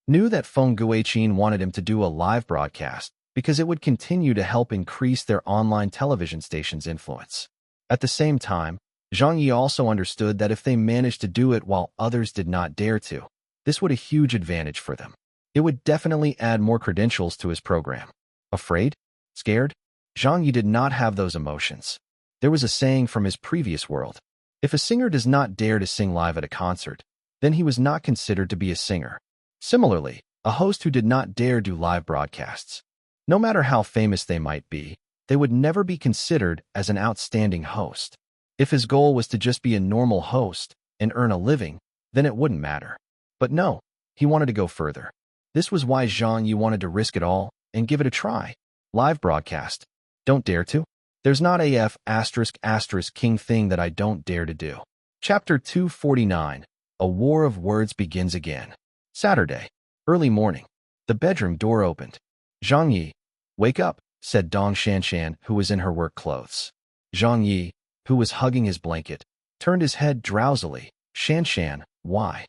knew that Feng Guiqin wanted him to do a live broadcast because it would continue to help increase their online television station's influence. At the same time, Zhang Ye also understood that if they managed to do it while others did not dare to, this would be a huge advantage for them. It would definitely add more credentials to his program. Afraid? Scared? Zhang Ye did not have those emotions. There was a saying from his previous world: if a singer does not dare to sing live at a concert, then he was not considered to be a singer. Similarly, a host who did not dare do live broadcasts, no matter how famous they might be, they would never be considered as an outstanding host. If his goal was to just be a normal host and earn a living, then it wouldn't matter. But no, he wanted to go further. This was why Zhang Ye wanted to risk it all and give it a try. Live broadcast. Don't dare to? There's not a ***king thing that I don't dare to do. Chapter 249. A War of Words begins again. Saturday. Early morning. The bedroom door opened. Zhang Ye, wake up, said Dong Shanshan, who was in her work clothes. Zhang Ye, who was hugging his blanket, turned his head drowsily. Shanshan, why?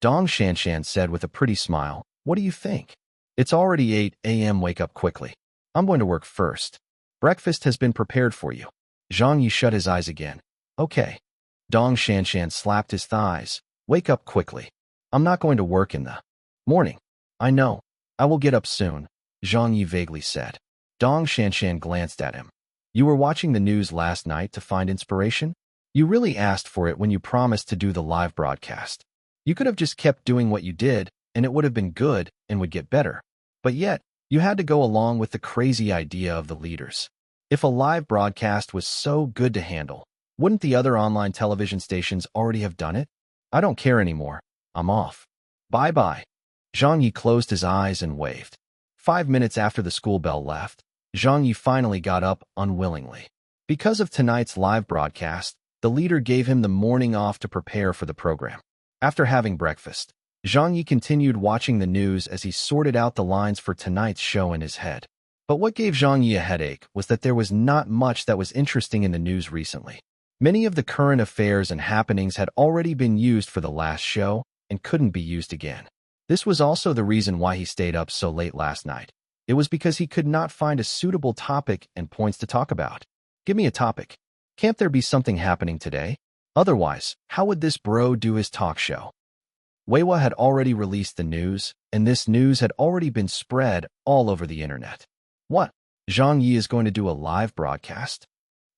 Dong Shanshan said with a pretty smile, what do you think? It's already 8 a.m. Wake up quickly. I'm going to work first. Breakfast has been prepared for you. Zhang Ye shut his eyes again. Okay. Dong Shanshan slapped his thighs. Wake up quickly. I'm not going to work in the morning. I know. I will get up soon, Zhang Ye vaguely said. Dong Shanshan glanced at him. You were watching the news last night to find inspiration? You really asked for it when you promised to do the live broadcast. You could have just kept doing what you did, and it would have been good and would get better. But yet, you had to go along with the crazy idea of the leaders. If a live broadcast was so good to handle, wouldn't the other online television stations already have done it? I don't care anymore. I'm off. Bye-bye. Zhang Ye closed his eyes and waved. 5 minutes after the school bell left, Zhang Ye finally got up unwillingly. Because of tonight's live broadcast, the leader gave him the morning off to prepare for the program. After having breakfast, Zhang Ye continued watching the news as he sorted out the lines for tonight's show in his head. But what gave Zhang Ye a headache was that there was not much that was interesting in the news recently. Many of the current affairs and happenings had already been used for the last show and couldn't be used again. This was also the reason why he stayed up so late last night. It was because he could not find a suitable topic and points to talk about. Give me a topic. Can't there be something happening today? Otherwise, how would this bro do his talk show? Weiwa had already released the news, and this news had already been spread all over the internet. What? Zhang Ye is going to do a live broadcast?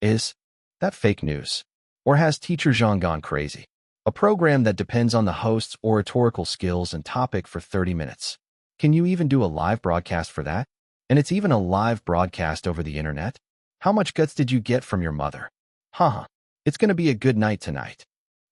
Is that fake news? Or has Teacher Zhang gone crazy? A program that depends on the host's oratorical skills and topic for 30 minutes. Can you even do a live broadcast for that? And it's even a live broadcast over the internet? How much guts did you get from your mother? Haha, it's going to be a good night tonight.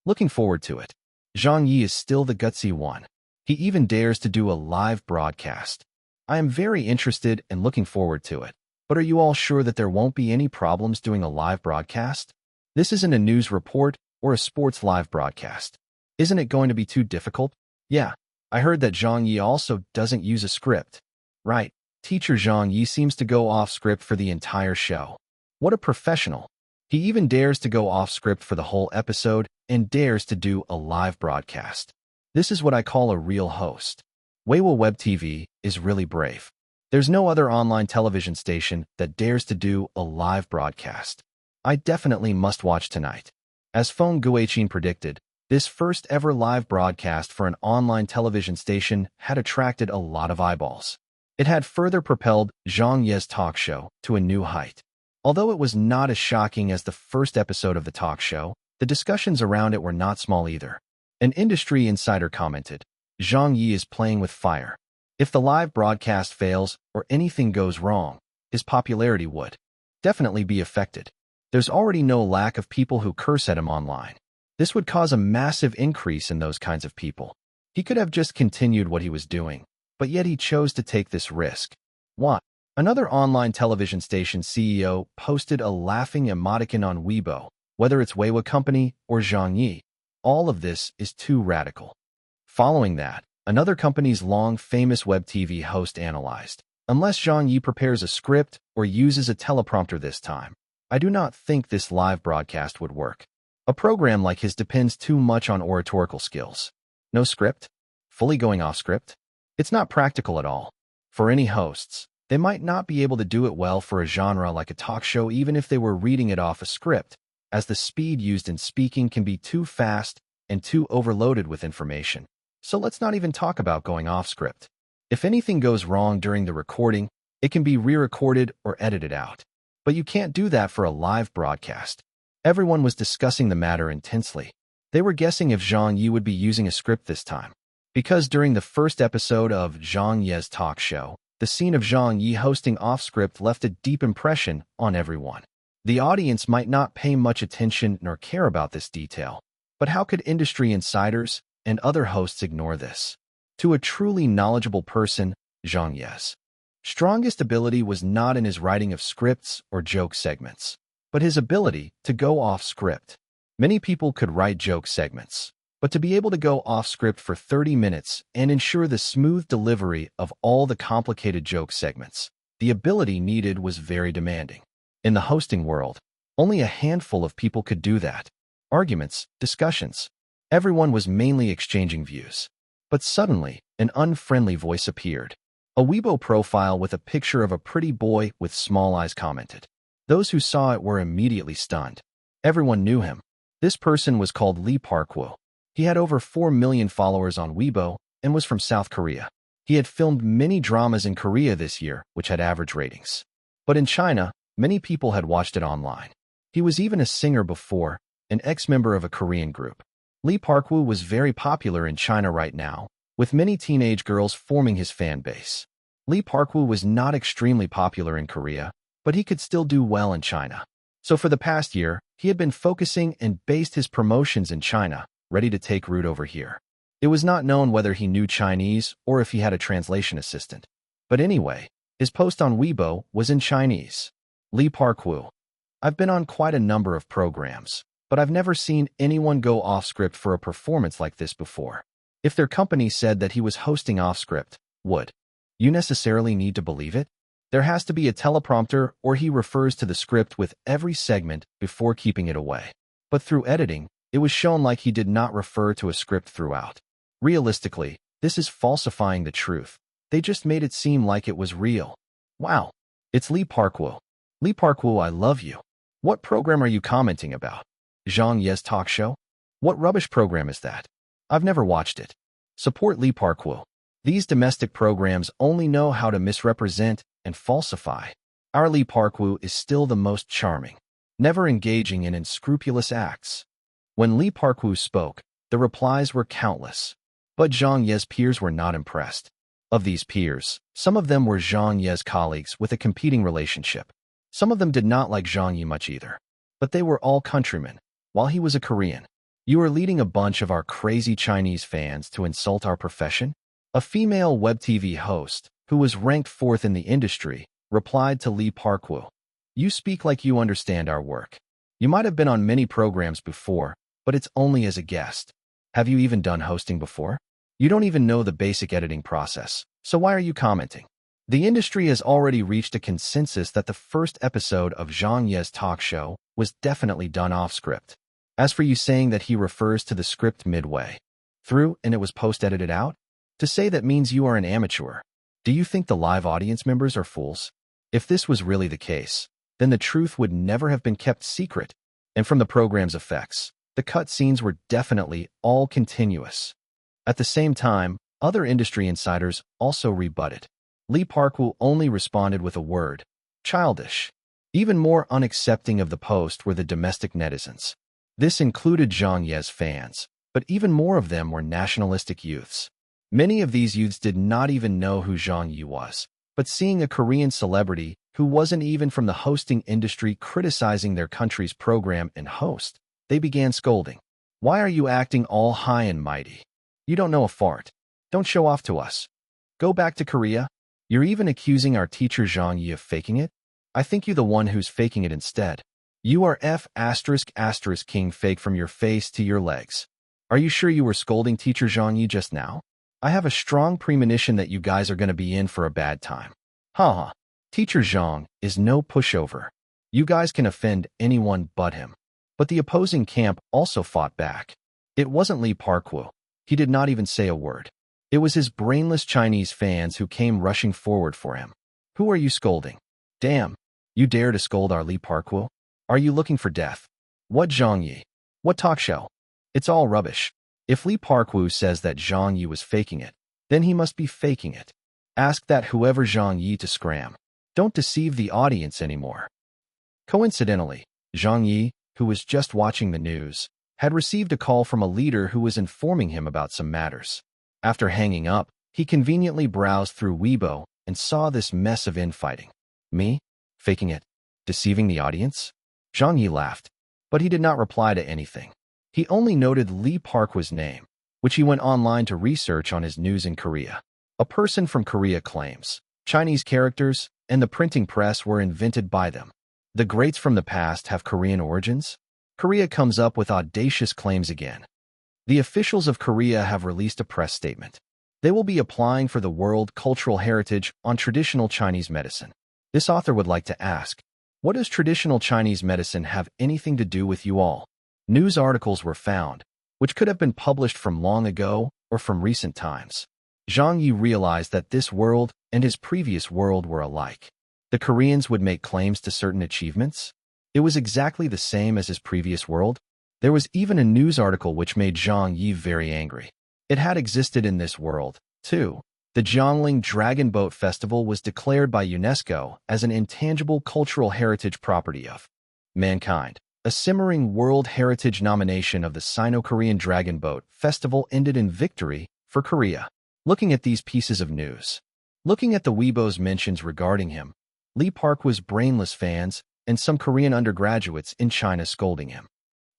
Looking forward to it. Zhang Ye is still the gutsy one. He even dares to do a live broadcast. I am very interested and looking forward to it. But are you all sure that there won't be any problems doing a live broadcast? This isn't a news report or a sports live broadcast. Isn't it going to be too difficult? Yeah, I heard that Zhang Ye also doesn't use a script. Right, Teacher Zhang Ye seems to go off script for the entire show. What a professional. He even dares to go off script for the whole episode and dares to do a live broadcast. This is what I call a real host. Weiwa Web TV is really brave. There's no other online television station that dares to do a live broadcast. I definitely must watch tonight. As Feng Guiqin predicted, this first ever live broadcast for an online television station had attracted a lot of eyeballs. It had further propelled Zhang Ye's talk show to a new height. Although it was not as shocking as the first episode of the talk show, the discussions around it were not small either. An industry insider commented, Zhang Ye is playing with fire. If the live broadcast fails or anything goes wrong, his popularity would definitely be affected. There's already no lack of people who curse at him online. This would cause a massive increase in those kinds of people. He could have just continued what he was doing, but yet he chose to take this risk. What? Another online television station CEO posted a laughing emoticon on Weibo, whether it's Weiwa Company or Zhang Ye. All of this is too radical. Following that, another company's long-famous web TV host analyzed, unless Zhang Ye prepares a script or uses a teleprompter this time, I do not think this live broadcast would work. A program like his depends too much on oratorical skills. No script? Fully going off script? It's not practical at all. For any hosts, they might not be able to do it well for a genre like a talk show even if they were reading it off a script, as the speed used in speaking can be too fast and too overloaded with information. So let's not even talk about going off script. If anything goes wrong during the recording, it can be re-recorded or edited out. But you can't do that for a live broadcast. Everyone was discussing the matter intensely. They were guessing if Zhang Ye would be using a script this time. Because during the first episode of Zhang Ye's talk show, the scene of Zhang Ye hosting off-script left a deep impression on everyone. The audience might not pay much attention nor care about this detail. But how could industry insiders and other hosts ignore this? To a truly knowledgeable person, Zhang Ye's strongest ability was not in his writing of scripts or joke segments, but his ability to go off script. Many people could write joke segments, but to be able to go off script for 30 minutes and ensure the smooth delivery of all the complicated joke segments, the ability needed was very demanding. In the hosting world, only a handful of people could do that. Arguments, discussions. Everyone was mainly exchanging views. But suddenly, an unfriendly voice appeared. A Weibo profile with a picture of a pretty boy with small eyes commented. Those who saw it were immediately stunned. Everyone knew him. This person was called Lee Park-woo. He had over 4 million followers on Weibo and was from South Korea. He had filmed many dramas in Korea this year, which had average ratings. But in China, many people had watched it online. He was even a singer before, an ex-member of a Korean group. Lee Park-woo was very popular in China right now, with many teenage girls forming his fan base. Lee Park-woo was not extremely popular in Korea, but he could still do well in China. So for the past year, he had been focusing and based his promotions in China, ready to take root over here. It was not known whether he knew Chinese or if he had a translation assistant. But anyway, his post on Weibo was in Chinese. Lee Park-woo. I've been on quite a number of programs, but I've never seen anyone go off-script for a performance like this before. If their company said that he was hosting off-script, would you necessarily need to believe it? There has to be a teleprompter or he refers to the script with every segment before keeping it away. But through editing, it was shown like he did not refer to a script throughout. Realistically, this is falsifying the truth. They just made it seem like it was real. Wow. It's Lee Park-woo. Lee Park-woo, I love you. What program are you commenting about? Zhang Ye's talk show? What rubbish program is that? I've never watched it. Support Lee Park-woo. These domestic programs only know how to misrepresent and falsify. Our Lee Park-woo is still the most charming, never engaging in unscrupulous acts. When Lee Park-woo spoke, the replies were countless. But Zhang Ye's peers were not impressed. Of these peers, some of them were Zhang Ye's colleagues with a competing relationship. Some of them did not like Zhang Ye much either. But they were all countrymen, while he was a Korean. You are leading a bunch of our crazy Chinese fans to insult our profession? A female web TV host, who was ranked 4th in the industry, replied to Lee Park-woo. You speak like you understand our work. You might have been on many programs before, but it's only as a guest. Have you even done hosting before? You don't even know the basic editing process, so why are you commenting? The industry has already reached a consensus that the first episode of Zhang Ye's talk show was definitely done off-script. As for you saying that he refers to the script midway through and it was post-edited out, to say that means you are an amateur. Do you think the live audience members are fools? If this was really the case, then the truth would never have been kept secret. And from the program's effects, the cut scenes were definitely all continuous. At the same time, other industry insiders also rebutted. Lee Park-woo only responded with a word: childish. Even more unaccepting of the post were the domestic netizens. This included Zhang Ye's fans, but even more of them were nationalistic youths. Many of these youths did not even know who Zhang Ye was, but seeing a Korean celebrity who wasn't even from the hosting industry criticizing their country's program and host, they began scolding. Why are you acting all high and mighty? You don't know a fart. Don't show off to us. Go back to Korea. You're even accusing our teacher Zhang Ye of faking it? I think you're the one who's faking it instead. You are ***king fake from your face to your legs. Are you sure you were scolding teacher Zhang Ye just now? I have a strong premonition that you guys are going to be in for a bad time. Haha. Teacher Zhang is no pushover. You guys can offend anyone but him. But the opposing camp also fought back. It wasn't Lee Park-woo. He did not even say a word. It was his brainless Chinese fans who came rushing forward for him. Who are you scolding? Damn, you dare to scold our Lee Parkwoo? Are you looking for death? What Zhang Ye? What talk show? It's all rubbish. If Lee Parkwoo says that Zhang Ye was faking it, then he must be faking it. Ask that whoever Zhang Ye to scram. Don't deceive the audience anymore. Coincidentally, Zhang Ye, who was just watching the news, had received a call from a leader who was informing him about some matters. After hanging up, he conveniently browsed through Weibo and saw this mess of infighting. Me? Faking it? Deceiving the audience? Zhang Ye laughed, but he did not reply to anything. He only noted Lee Parkwoo's name, which he went online to research on his news in Korea. A person from Korea claims Chinese characters and the printing press were invented by them. The greats from the past have Korean origins? Korea comes up with audacious claims again. The officials of Korea have released a press statement. They will be applying for the World Cultural Heritage on traditional Chinese medicine. This author would like to ask, what does traditional Chinese medicine have anything to do with you all? News articles were found, which could have been published from long ago or from recent times. Zhang Ye realized that this world and his previous world were alike. The Koreans would make claims to certain achievements. It was exactly the same as his previous world. There was even a news article which made Zhang Ye very angry. It had existed in this world, too. The Jiangling Dragon Boat Festival was declared by UNESCO as an intangible cultural heritage property of mankind. A simmering World Heritage nomination of the Sino-Korean Dragon Boat Festival ended in victory for Korea. Looking at these pieces of news, looking at the Weibo's mentions regarding him, Lee Parkwoo's brainless fans, and some Korean undergraduates in China scolding him,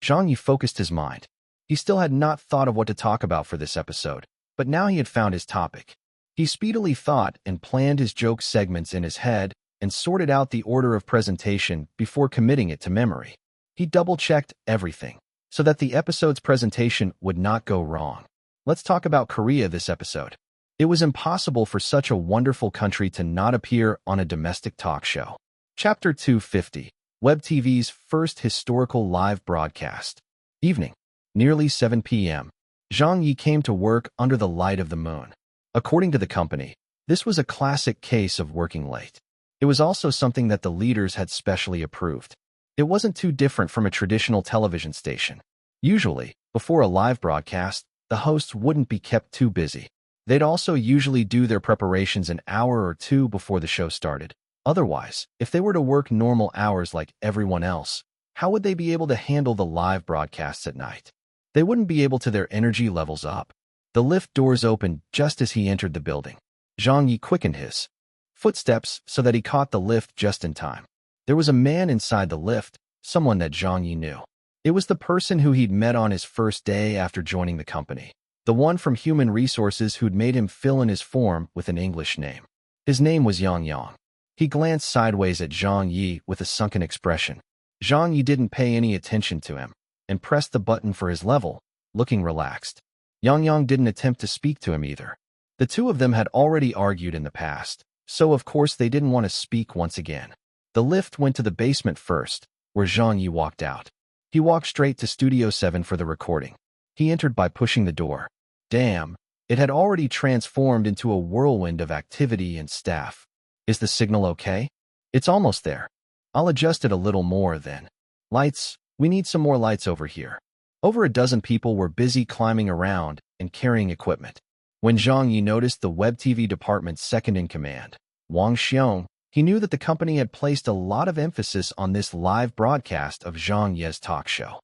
Zhang Ye focused his mind. He still had not thought of what to talk about for this episode, but now he had found his topic. He speedily thought and planned his joke segments in his head and sorted out the order of presentation before committing it to memory. He double-checked everything so that the episode's presentation would not go wrong. Let's talk about Korea this episode. It was impossible for such a wonderful country to not appear on a domestic talk show. Chapter 250, Web TV's first historical live broadcast. Evening, nearly 7 p.m. Zhang Ye came to work under the light of the moon. According to the company, this was a classic case of working late. It was also something that the leaders had specially approved. It wasn't too different from a traditional television station. Usually, before a live broadcast, the hosts wouldn't be kept too busy. They'd also usually do their preparations an hour or two before the show started. Otherwise, if they were to work normal hours like everyone else, how would they be able to handle the live broadcasts at night? They wouldn't be able to their energy levels up. The lift doors opened just as he entered the building. Zhang Ye quickened his footsteps so that he caught the lift just in time. There was a man inside the lift, someone that Zhang Ye knew. It was the person who he'd met on his first day after joining the company. The one from Human Resources who'd made him fill in his form with an English name. His name was Yang Yang. He glanced sideways at Zhang Ye with a sunken expression. Zhang Ye didn't pay any attention to him and pressed the button for his level, looking relaxed. Yang Yang didn't attempt to speak to him either. The two of them had already argued in the past, so of course they didn't want to speak once again. The lift went to the basement first, where Zhang Ye walked out. He walked straight to Studio 7 for the recording. He entered by pushing the door. Damn, it had already transformed into a whirlwind of activity and staff. Is the signal okay? It's almost there. I'll adjust it a little more then. Lights, we need some more lights over here. Over a dozen people were busy climbing around and carrying equipment. When Zhang Ye noticed the Web TV department's second-in-command, Wang Xiong, he knew that the company had placed a lot of emphasis on this live broadcast of Zhang Ye's talk show.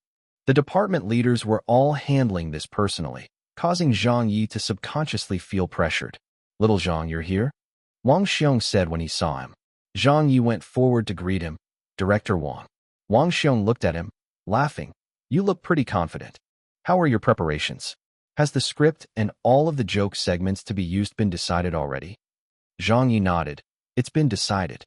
The department leaders were all handling this personally, causing Zhang Ye to subconsciously feel pressured. Little Zhang, you're here? Wang Xiong said when he saw him. Zhang Ye went forward to greet him. Director Wang. Wang Xiong looked at him, laughing. You look pretty confident. How are your preparations? Has the script and all of the joke segments to be used been decided already? Zhang Ye nodded. It's been decided.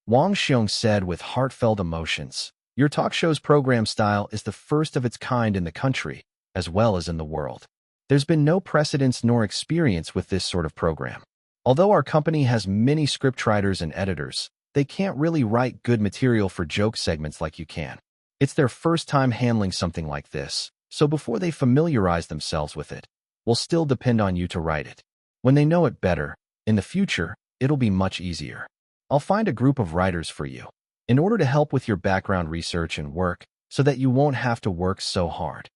Wang Xiong said with heartfelt emotions. Your talk show's program style is the first of its kind in the country, as well as in the world. There's been no precedence nor experience with this sort of program. Although our company has many scriptwriters and editors, they can't really write good material for joke segments like you can. It's their first time handling something like this, so before they familiarize themselves with it, we'll still depend on you to write it. When they know it better, in the future, it'll be much easier. I'll find a group of writers for you, in order to help with your background research and work, so that you won't have to work so hard.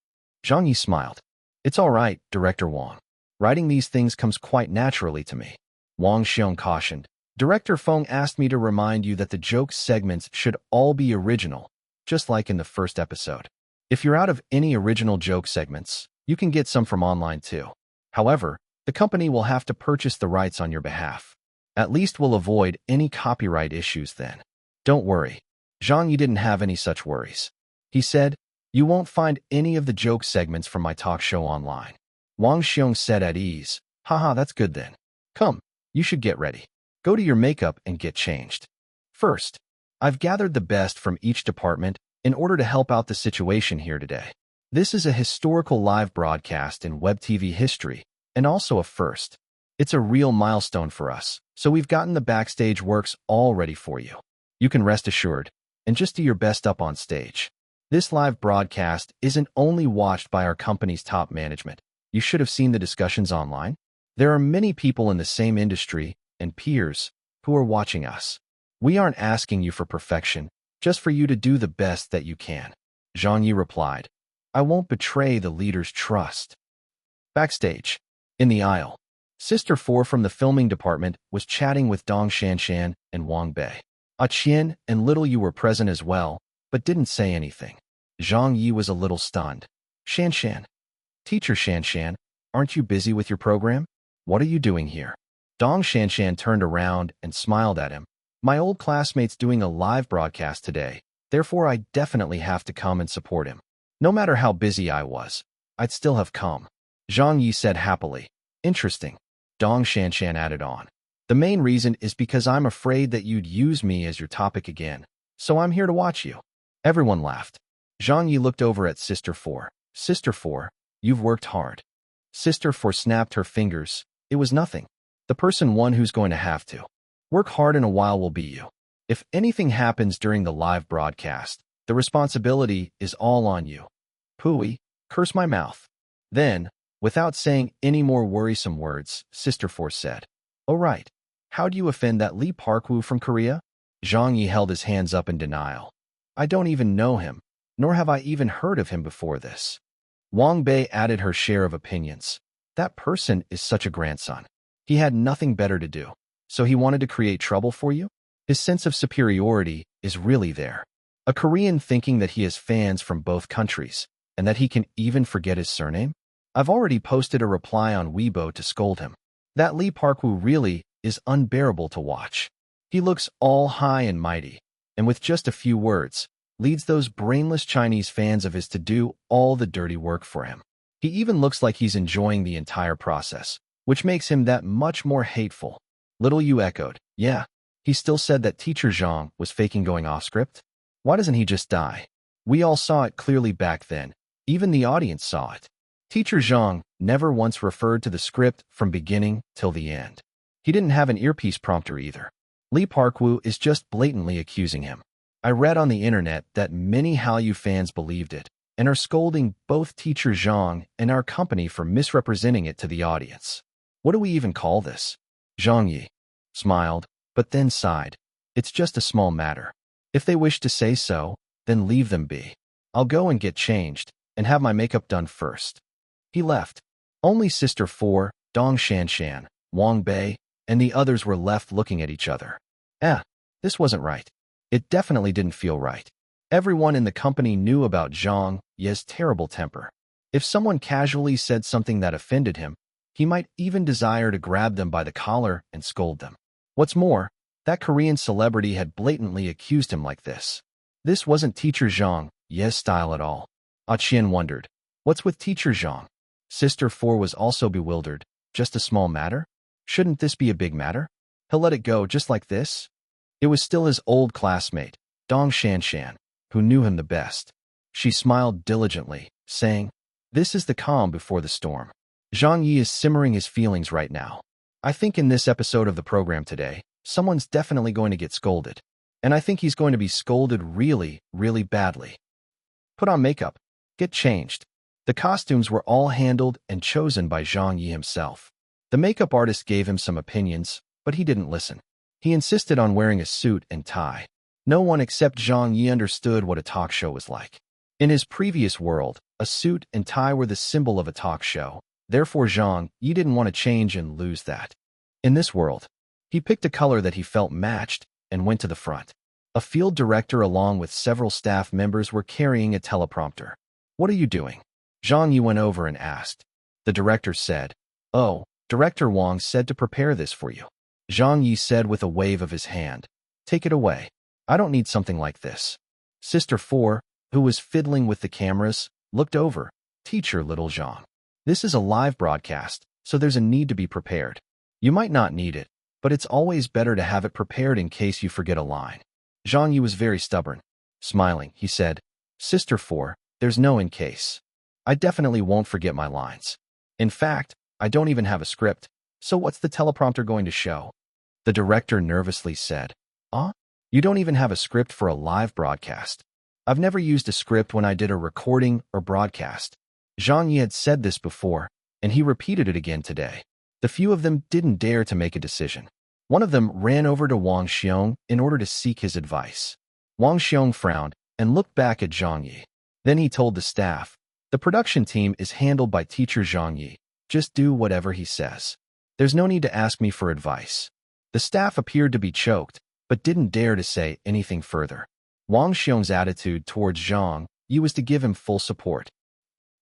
Zhang Ye smiled. It's all right, Director Wang. Writing these things comes quite naturally to me. Wang Xiong cautioned. Director Feng asked me to remind you that the joke segments should all be original, just like in the first episode. If you're out of any original joke segments, you can get some from online too. However, the company will have to purchase the rights on your behalf. At least we'll avoid any copyright issues then. Don't worry. Zhang Ye didn't have any such worries. He said, you won't find any of the joke segments from my talk show online. Wang Xiong said at ease, haha, that's good then. Come, you should get ready. Go to your makeup and get changed. First, I've gathered the best from each department in order to help out the situation here today. This is a historical live broadcast in web TV history, and also a first. It's a real milestone for us, so we've gotten the backstage works all ready for you. You can rest assured, and just do your best up on stage. This live broadcast isn't only watched by our company's top management. You should have seen the discussions online. There are many people in the same industry and peers who are watching us. We aren't asking you for perfection, just for you to do the best that you can. Zhang Ye replied, I won't betray the leader's trust. Backstage, in the aisle, Sister 4 from the filming department was chatting with Dong Shanshan and Wang Bei. Qian and Little Yu were present as well, but didn't say anything. Zhang Ye was a little stunned. Shanshan. Teacher Shanshan, aren't you busy with your program? What are you doing here? Dong Shanshan turned around and smiled at him. My old classmate's doing a live broadcast today, therefore I definitely have to come and support him. No matter how busy I was, I'd still have come. Zhang Ye said happily. Interesting. Dong Shanshan added on. The main reason is because I'm afraid that you'd use me as your topic again, so I'm here to watch you. Everyone laughed. Zhang Ye looked over at Sister 4. Sister 4, you've worked hard. Sister 4 snapped her fingers. It was nothing. The one who's going to have to work hard in a while will be you. If anything happens during the live broadcast, the responsibility is all on you. Pooey, curse my mouth. Then, without saying any more worrisome words, Sister 4 said, oh right. How do you offend that Lee Park-woo from Korea? Zhang Ye held his hands up in denial. I don't even know him, nor have I even heard of him before this. Wang Bei added her share of opinions. That person is such a grandson. He had nothing better to do, so he wanted to create trouble for you? His sense of superiority is really there. A Korean thinking that he has fans from both countries, and that he can even forget his surname? I've already posted a reply on Weibo to scold him. That Lee Park-woo really is unbearable to watch. He looks all high and mighty, and with just a few words, leads those brainless Chinese fans of his to do all the dirty work for him. He even looks like he's enjoying the entire process, which makes him that much more hateful. Little Yu echoed, yeah, he still said that Teacher Zhang was faking going off script. Why doesn't he just die? We all saw it clearly back then. Even the audience saw it. Teacher Zhang never once referred to the script from beginning till the end. He didn't have an earpiece prompter either. Lee Park-woo is just blatantly accusing him. I read on the internet that many Hallyu fans believed it and are scolding both Teacher Zhang and our company for misrepresenting it to the audience. What do we even call this? Zhang Ye smiled, but then sighed. It's just a small matter. If they wish to say so, then leave them be. I'll go and get changed and have my makeup done first. He left. Only Sister 4, Dong Shanshan, Wang Bei, and the others were left looking at each other. This wasn't right. It definitely didn't feel right. Everyone in the company knew about Zhang Ye's terrible temper. If someone casually said something that offended him, he might even desire to grab them by the collar and scold them. What's more, that Korean celebrity had blatantly accused him like this. This wasn't Teacher Zhang Ye's style at all. Qian wondered, what's with Teacher Zhang? Sister 4 was also bewildered. Just a small matter? Shouldn't this be a big matter? He'll let it go just like this? It was still his old classmate, Dong Shanshan, who knew him the best. She smiled diligently, saying, this is the calm before the storm. Zhang Ye is simmering his feelings right now. I think in this episode of the program today, someone's definitely going to get scolded. And I think he's going to be scolded really, really badly. Put on makeup. Get changed. The costumes were all handled and chosen by Zhang Ye himself. The makeup artist gave him some opinions, but he didn't listen. He insisted on wearing a suit and tie. No one except Zhang Ye understood what a talk show was like. In his previous world, a suit and tie were the symbol of a talk show. Therefore, Zhang Ye didn't want to change and lose that. In this world, he picked a color that he felt matched and went to the front. A field director along with several staff members were carrying a teleprompter. "What are you doing?" Zhang Ye went over and asked. The director said, "Oh, Director Wang said to prepare this for you." Zhang Ye said with a wave of his hand, "Take it away. I don't need something like this." Sister 4, who was fiddling with the cameras, looked over. "Teacher, little Zhang. This is a live broadcast, so there's a need to be prepared. You might not need it, but it's always better to have it prepared in case you forget a line." Zhang Ye was very stubborn. Smiling, he said, "Sister 4, there's no in case. I definitely won't forget my lines. In fact, I don't even have a script, so what's the teleprompter going to show?" The director nervously said, You don't even have a script for a live broadcast. I've never used a script when I did a recording or broadcast." Zhang Ye had said this before, and he repeated it again today. The few of them didn't dare to make a decision. One of them ran over to Wang Xiong in order to seek his advice. Wang Xiong frowned and looked back at Zhang Ye. Then he told the staff, "The production team is handled by Teacher Zhang Ye. Just do whatever he says. There's no need to ask me for advice." The staff appeared to be choked, but didn't dare to say anything further. Wang Xiong's attitude towards Zhang Ye was to give him full support.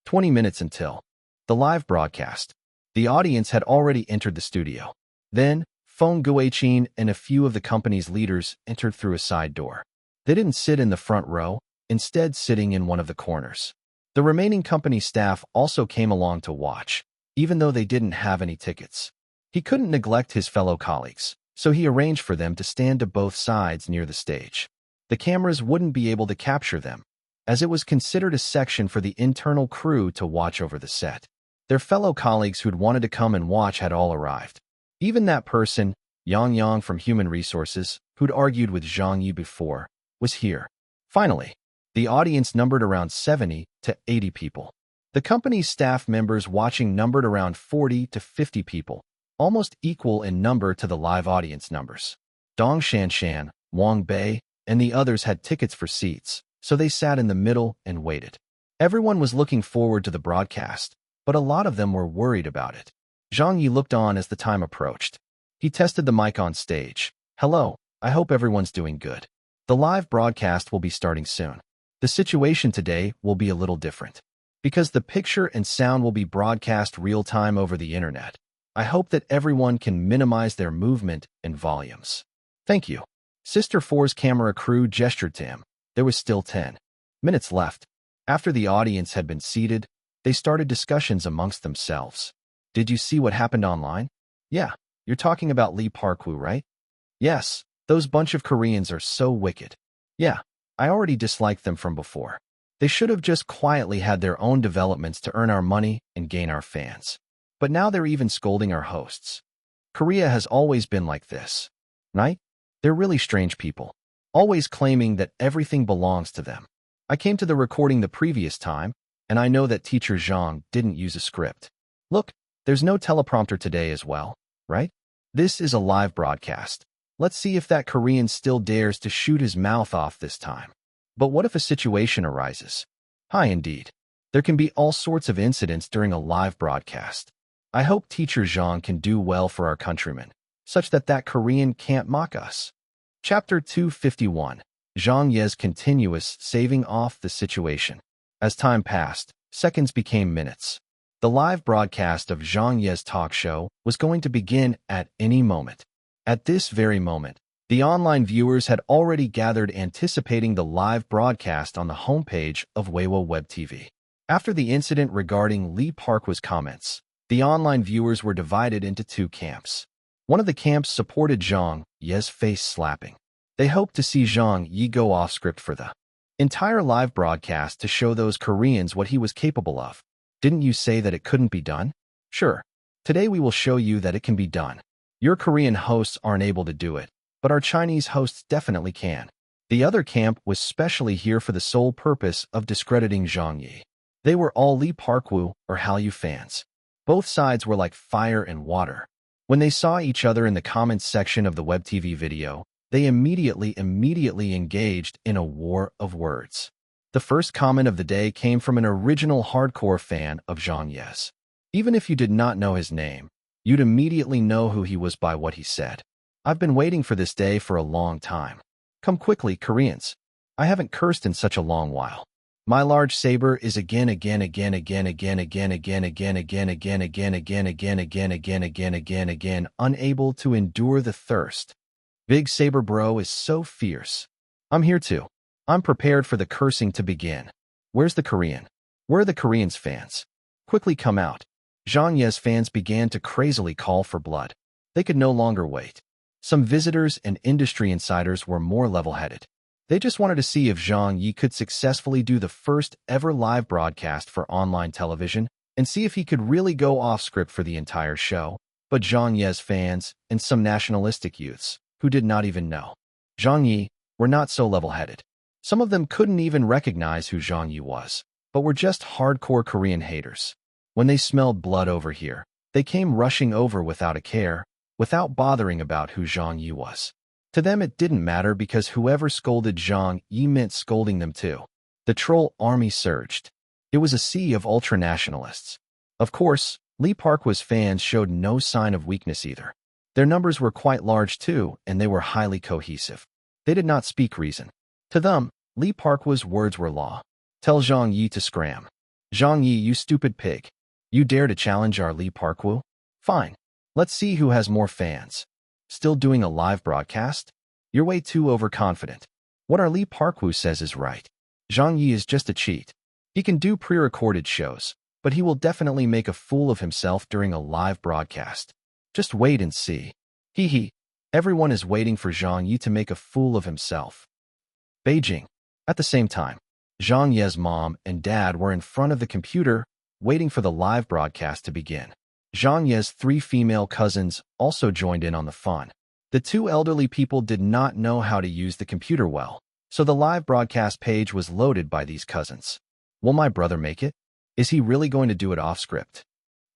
20 minutes until the live broadcast. The audience had already entered the studio. Then, Feng Guiqin and a few of the company's leaders entered through a side door. They didn't sit in the front row, instead sitting in one of the corners. The remaining company staff also came along to watch, even though they didn't have any tickets. He couldn't neglect his fellow colleagues, so he arranged for them to stand to both sides near the stage. The cameras wouldn't be able to capture them, as it was considered a section for the internal crew to watch over the set. Their fellow colleagues who'd wanted to come and watch had all arrived. Even that person, Yang from Human Resources, who'd argued with Zhang Ye before, was here. Finally, the audience numbered around 70 to 80 people. The company's staff members watching numbered around 40 to 50 people, almost equal in number to the live audience numbers. Dong Shanshan, Wang Bei, and the others had tickets for seats, so they sat in the middle and waited. Everyone was looking forward to the broadcast, but a lot of them were worried about it. Zhang Ye looked on as the time approached. He tested the mic on stage. "Hello, I hope everyone's doing good. The live broadcast will be starting soon. The situation today will be a little different, because the picture and sound will be broadcast real-time over the internet. I hope that everyone can minimize their movement and volumes. Thank you." Sister 4's camera crew gestured to him. There was still 10 minutes left. After the audience had been seated, they started discussions amongst themselves. "Did you see what happened online?" "Yeah, you're talking about Lee Park-woo, right?" "Yes, those bunch of Koreans are so wicked." "Yeah, I already disliked them from before. They should have just quietly had their own developments to earn our money and gain our fans. But now they're even scolding our hosts. Korea has always been like this, right? They're really strange people, always claiming that everything belongs to them. I came to the recording the previous time, and I know that Teacher Zhang didn't use a script. Look, there's no teleprompter today as well, right? This is a live broadcast. Let's see if that Korean still dares to shoot his mouth off this time. But what if a situation arises? Hi, indeed. There can be all sorts of incidents during a live broadcast. I hope Teacher Zhang can do well for our countrymen, such that that Korean can't mock us. Chapter 251. Zhang Ye's continuous saving off the situation. As time passed, seconds became minutes. The live broadcast of Zhang Ye's talk show was going to begin at any moment. At this very moment, the online viewers had already gathered anticipating the live broadcast on the homepage of Weibo Web TV. After the incident regarding Lee Park-woo's comments, the online viewers were divided into two camps. One of the camps supported Zhang Ye's face slapping. They hoped to see Zhang Ye go off script for the entire live broadcast to show those Koreans what he was capable of. Didn't you say that it couldn't be done? Sure. Today we will show you that it can be done. Your Korean hosts aren't able to do it, but our Chinese hosts definitely can. The other camp was specially here for the sole purpose of discrediting Zhang Ye. They were all Lee Park-woo or Hallyu fans. Both sides were like fire and water. When they saw each other in the comments section of the web TV video, they immediately engaged in a war of words. The first comment of the day came from an original hardcore fan of Zhang Ye's. Even if you did not know his name, you'd immediately know who he was by what he said. I've been waiting for this day for a long time. Come quickly, Koreans. I haven't cursed in such a long while. My large saber is again, unable to endure the thirst. Big Saber Bro is so fierce. I'm here too. I'm prepared for the cursing to begin. Where's the Korean? Where are the Koreans fans? Quickly come out. Zhang Ye's fans began to crazily call for blood. They could no longer wait. Some visitors and industry insiders were more level-headed. They just wanted to see if Zhang Ye could successfully do the first ever live broadcast for online television and see if he could really go off script for the entire show. But Zhang Ye's fans and some nationalistic youths, who did not even know Zhang Ye, were not so level-headed. Some of them couldn't even recognize who Zhang Ye was, but were just hardcore Korean haters. When they smelled blood over here, they came rushing over without a care, without bothering about who Zhang Ye was. To them it didn't matter because whoever scolded Zhang Ye meant scolding them too. The troll army surged. It was a sea of ultra-nationalists. Of course, Lee Park-hwa's fans showed no sign of weakness either. Their numbers were quite large too, and they were highly cohesive. They did not speak reason. To them, Lee Park-hwa's words were law. Tell Zhang Ye to scram. Zhang Ye, you stupid pig. You dare to challenge our Lee Park-hwa? Fine. Let's see who has more fans. Still doing a live broadcast? You're way too overconfident. What our Lee Park-hwa says is right. Zhang Ye is just a cheat. He can do pre-recorded shows, but he will definitely make a fool of himself during a live broadcast. Just wait and see. Hee hee. Everyone is waiting for Zhang Ye to make a fool of himself. Beijing. At the same time, Zhang Ye's mom and dad were in front of the computer, waiting for the live broadcast to begin. Zhang Ye's 3 female cousins also joined in on the fun. The 2 elderly people did not know how to use the computer well, so the live broadcast page was loaded by these cousins. Will my brother make it? Is he really going to do it off script?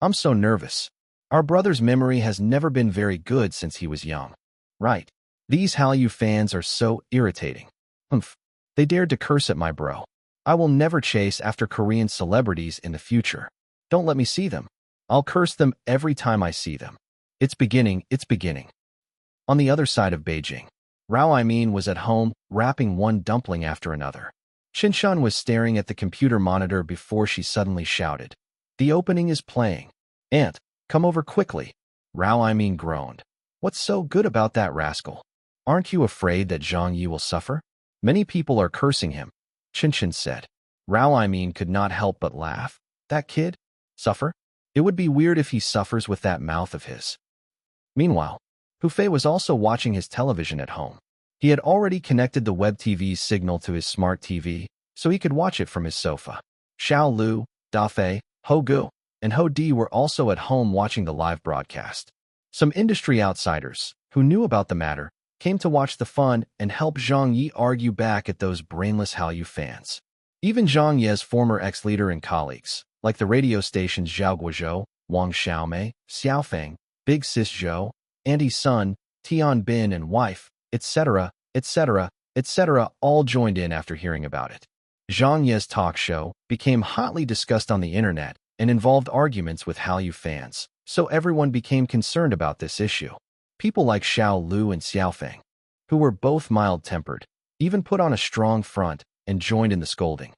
I'm so nervous. Our brother's memory has never been very good since he was young. Right. These Hallyu fans are so irritating. Humph. They dared to curse at my bro. I will never chase after Korean celebrities in the future. Don't let me see them. I'll curse them every time I see them. It's beginning. On the other side of Beijing, Rao Imin was at home, wrapping one dumpling after another. Qinshan was staring at the computer monitor before she suddenly shouted, "The opening is playing. Aunt, come over quickly." Rao Imin groaned. What's so good about that rascal? Aren't you afraid that Zhang Ye will suffer? Many people are cursing him, Qinshan said. Rao Imin could not help but laugh. That kid? Suffer? It would be weird if he suffers with that mouth of his. Meanwhile, Hufei was also watching his television at home. He had already connected the web TV's signal to his smart TV, so he could watch it from his sofa. Xiao Lu, Da Fei, Ho Gu, and Ho Di were also at home watching the live broadcast. Some industry outsiders, who knew about the matter, came to watch the fun and help Zhang Ye argue back at those brainless Hallyu fans. Even Zhang Ye's former ex-leader and colleagues, like the radio stations Zhao Guozhou, Wang Xiaomei, Xiaofeng, Big Sis Zhou, Andy's son, Tian Bin and wife, etc., all joined in after hearing about it. Zhang Ye's talk show became hotly discussed on the internet and involved arguments with Hallyu fans, so everyone became concerned about this issue. People like Xiao Lu and Xiaofeng, who were both mild-tempered, even put on a strong front and joined in the scolding.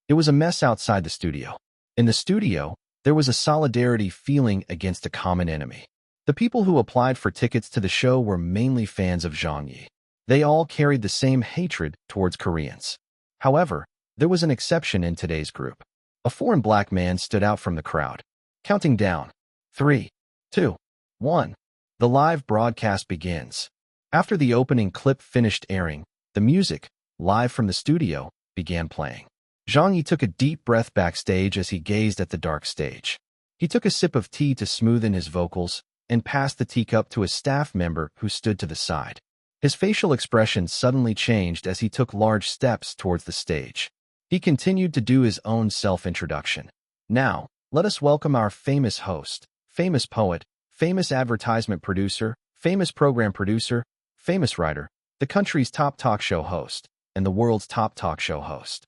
It was a mess outside the studio. In the studio, there was a solidarity feeling against a common enemy. The people who applied for tickets to the show were mainly fans of Zhang Ye. They all carried the same hatred towards Koreans. However, there was an exception in today's group. A foreign black man stood out from the crowd. Counting down. 3, 2, 1. The live broadcast begins. After the opening clip finished airing, the music, live from the studio, began playing. Zhang Ye took a deep breath backstage as he gazed at the dark stage. He took a sip of tea to smoothen his vocals and passed the teacup to a staff member who stood to the side. His facial expression suddenly changed as he took large steps towards the stage. He continued to do his own self-introduction. Now, Let us welcome our famous host, famous poet, famous advertisement producer, famous program producer, famous writer, the country's top talk show host, and the world's top talk show host,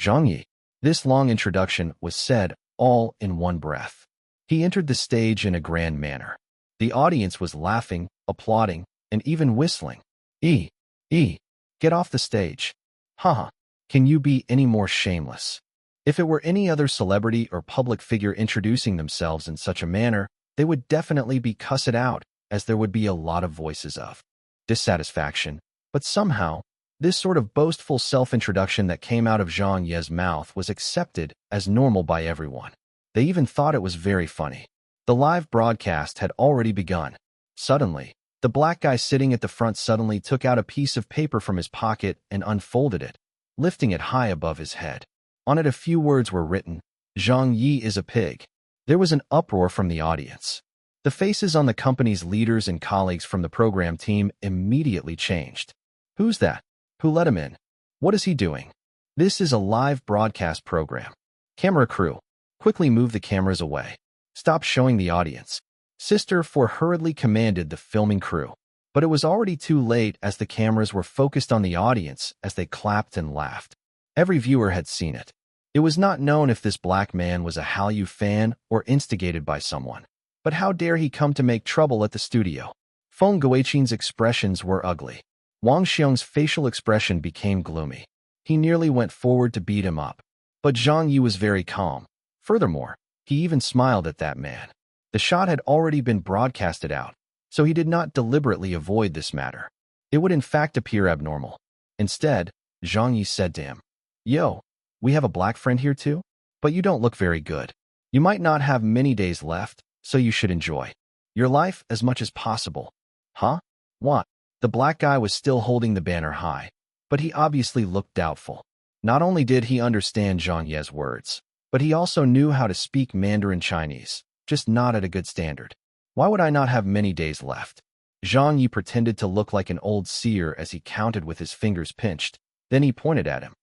Zhang Ye. This long introduction was said all in one breath. He entered the stage in a grand manner. The audience was laughing, applauding, and even whistling. Get off the stage. Haha, can you be any more shameless? If it were any other celebrity or public figure introducing themselves in such a manner, they would definitely be cussed out, as there would be a lot of voices of dissatisfaction. But somehow, this sort of boastful self-introduction that came out of Zhang Ye's mouth was accepted as normal by everyone. They even thought it was very funny. The live broadcast had already begun. Suddenly, the black guy sitting at the front suddenly took out a piece of paper from his pocket and unfolded it, lifting it high above his head. On it a few words were written, "Zhang Ye is a pig." There was an uproar from the audience. The faces on the company's leaders and colleagues from the program team immediately changed. Who's that? Who let him in? What is he doing? This is a live broadcast program. Camera crew, quickly move the cameras away. Stop showing the audience. Sister For hurriedly commanded the filming crew. But it was already too late as the cameras were focused on the audience as they clapped and laughed. Every viewer had seen it. It was not known if this black man was a Hallyu fan or instigated by someone. But how dare he come to make trouble at the studio? Feng Guiqin's expressions were ugly. Wang Xiong's facial expression became gloomy. He nearly went forward to beat him up. But Zhang Ye was very calm. Furthermore, he even smiled at that man. The shot had already been broadcasted out, so he did not deliberately avoid this matter. It would in fact appear abnormal. Instead, Zhang Ye said to him, "Yo, we have a black friend here too? But you don't look very good. You might not have many days left, so you should enjoy your life as much as possible." Huh? What? The black guy was still holding the banner high, but he obviously looked doubtful. Not only did he understand Zhang Ye's words, but he also knew how to speak Mandarin Chinese, just not at a good standard. Why would I not have many days left? Zhang Ye pretended to look like an old seer as he counted with his fingers pinched. Then he pointed at him.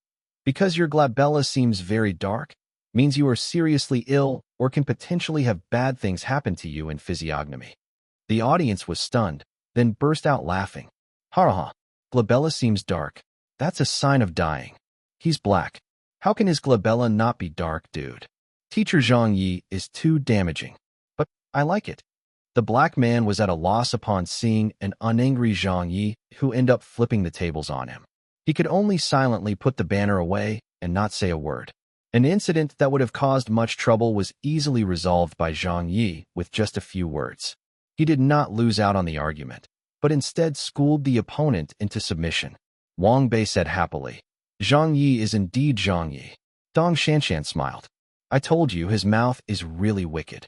Because your glabella seems very dark, means you are seriously ill or can potentially have bad things happen to you in physiognomy. The audience was stunned, then burst out laughing. Ha! Glabella seems dark. That's a sign of dying. He's black. How can his glabella not be dark, dude? Teacher Zhang Ye is too damaging. But I like it. The black man was at a loss upon seeing an unangry Zhang Ye who ended up flipping the tables on him. He could only silently put the banner away and not say a word. An incident that would have caused much trouble was easily resolved by Zhang Ye with just a few words. He did not lose out on the argument, but instead schooled the opponent into submission. Wang Bei said happily, "Zhang Ye is indeed Zhang Ye." Dong Shanshan smiled. "I told you his mouth is really wicked."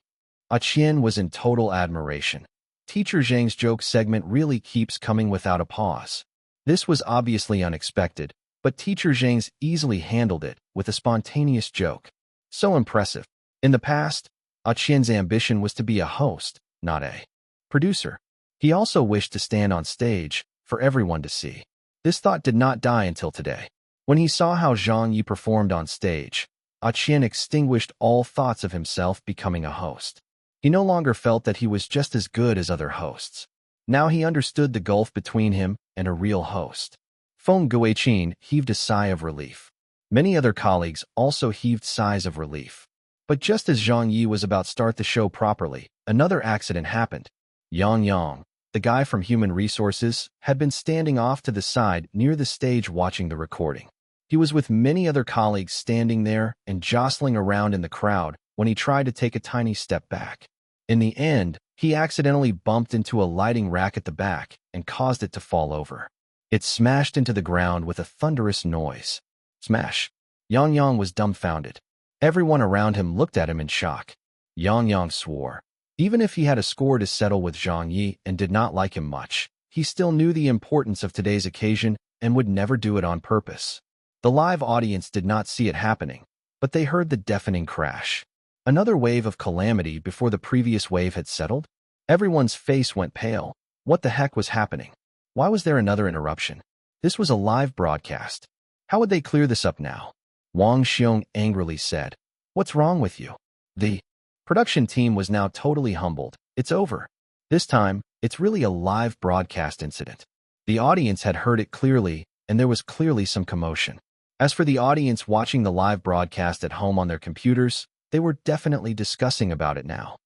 Qian was in total admiration. Teacher Zhang's joke segment really keeps coming without a pause. This was obviously unexpected, but Teacher Zhang's easily handled it with a spontaneous joke. So impressive. In the past, Qian's ambition was to be a host, not a producer. He also wished to stand on stage for everyone to see. This thought did not die until today. When he saw how Zhang Ye performed on stage, Qian extinguished all thoughts of himself becoming a host. He no longer felt that he was just as good as other hosts. Now he understood the gulf between him and a real host. Feng Guiqin heaved a sigh of relief. Many other colleagues also heaved sighs of relief. But just as Zhang Ye was about to start the show properly, another accident happened. Yang, the guy from Human Resources, had been standing off to the side near the stage watching the recording. He was with many other colleagues standing there and jostling around in the crowd when he tried to take a tiny step back. In the end, he accidentally bumped into a lighting rack at the back and caused it to fall over. It smashed into the ground with a thunderous noise. Smash! Yang was dumbfounded. Everyone around him looked at him in shock. Yang swore. Even if he had a score to settle with Zhang Ye and did not like him much, he still knew the importance of today's occasion and would never do it on purpose. The live audience did not see it happening, but they heard the deafening crash. Another wave of calamity before the previous wave had settled? Everyone's face went pale. What the heck was happening? Why was there another interruption? This was a live broadcast. How would they clear this up now? Wang Xiong angrily said, "What's wrong with you?" The Production team was now totally humbled. It's over. This time, it's really a live broadcast incident. The audience had heard it clearly, and there was clearly some commotion. As for the audience watching the live broadcast at home on their computers, they were definitely discussing about it now.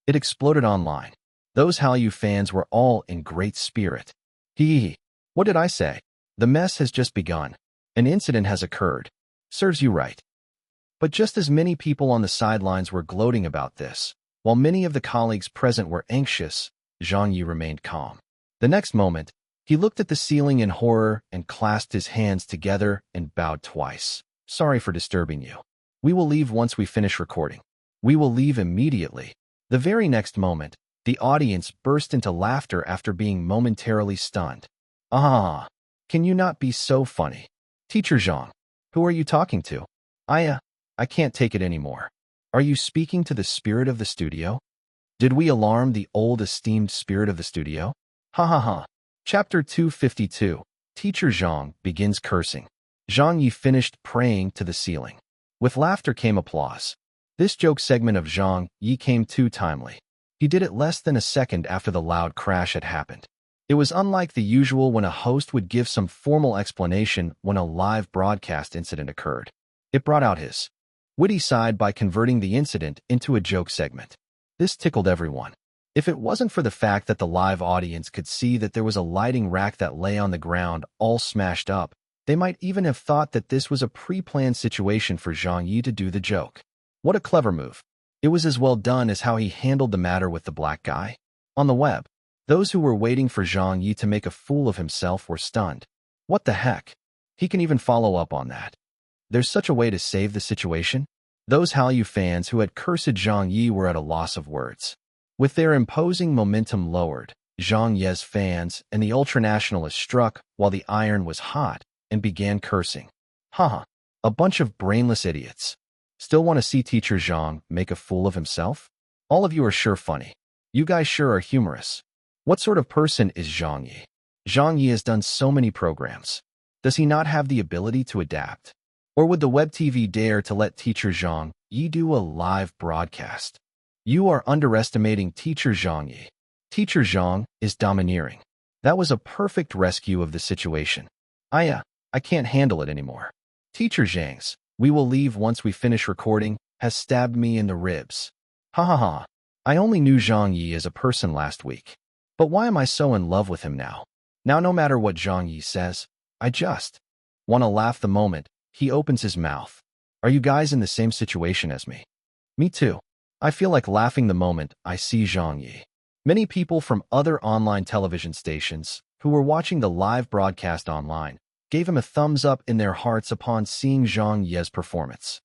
It exploded online. Those Hallyu fans were all in great spirit. Hee. What did I say? The mess has just begun. An incident has occurred. Serves you right. But just as many people on the sidelines were gloating about this, while many of the colleagues present were anxious, Zhang Ye remained calm. The next moment, he looked at the ceiling in horror and clasped his hands together and bowed twice. Sorry for disturbing you. We will leave once we finish recording. We will leave immediately. The very next moment, the audience burst into laughter after being momentarily stunned. Ah, can you not be so funny? Teacher Zhang, who are you talking to? I can't take it anymore. Are you speaking to the spirit of the studio? Did we alarm the old esteemed spirit of the studio? Ha ha ha. Chapter 252. Teacher Zhang begins cursing. Zhang Ye finished praying to the ceiling. With laughter came applause. This joke segment of Zhang Ye came too timely. He did it less than a second after the loud crash had happened. It was unlike the usual when a host would give some formal explanation when a live broadcast incident occurred. It brought out his witty side by converting the incident into a joke segment. This tickled everyone. If it wasn't for the fact that the live audience could see that there was a lighting rack that lay on the ground all smashed up, they might even have thought that this was a pre-planned situation for Zhang Ye to do the joke. What a clever move. It was as well done as how he handled the matter with the black guy. On the web, those who were waiting for Zhang Ye to make a fool of himself were stunned. What the heck? He can even follow up on that. There's such a way to save the situation? Those Hallyu fans who had cursed Zhang Ye were at a loss of words. With their imposing momentum lowered, Zhang Ye's fans and the ultranationalists struck while the iron was hot and began cursing. Haha, a bunch of brainless idiots. Still want to see Teacher Zhang make a fool of himself? All of you are sure funny. You guys sure are humorous. What sort of person is Zhang Ye? Zhang Ye has done so many programs. Does he not have the ability to adapt? Or would the web TV dare to let Teacher Zhang Ye do a live broadcast? You are underestimating Teacher Zhang Ye. Teacher Zhang is domineering. That was a perfect rescue of the situation. I can't handle it anymore. Teacher Zhang's, we will leave once we finish recording, has stabbed me in the ribs. Ha ha ha. I only knew Zhang Ye as a person last week. But why am I so in love with him now? Now no matter what Zhang Ye says, I just want to laugh the moment he opens his mouth. Are you guys in the same situation as me? Me too. I feel like laughing the moment I see Zhang Ye. Many people from other online television stations who were watching the live broadcast online gave him a thumbs up in their hearts upon seeing Zhang Ye's performance.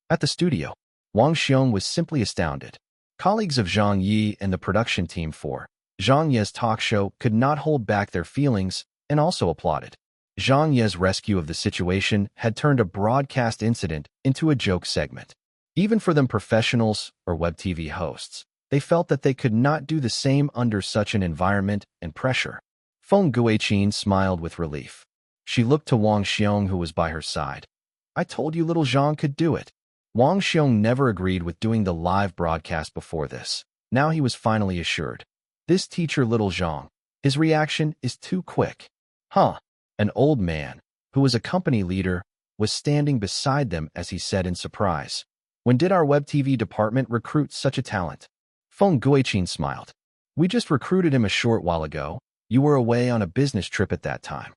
At the studio, Wang Xiong was simply astounded. Colleagues of Zhang Ye and the production team for Zhang Ye's talk show could not hold back their feelings and also applauded. Zhang Ye's rescue of the situation had turned a broadcast incident into a joke segment. Even for them professionals or web TV hosts, they felt that they could not do the same under such an environment and pressure. Feng Guiqin smiled with relief. She looked to Wang Xiong, who was by her side. I told you little Zhang could do it. Wang Xiong never agreed with doing the live broadcast before this. Now he was finally assured. This teacher little Zhang, his reaction is too quick. Huh. An old man, who was a company leader, was standing beside them as he said in surprise. When did our web TV department recruit such a talent? Feng Guiqin smiled. We just recruited him a short while ago. You were away on a business trip at that time.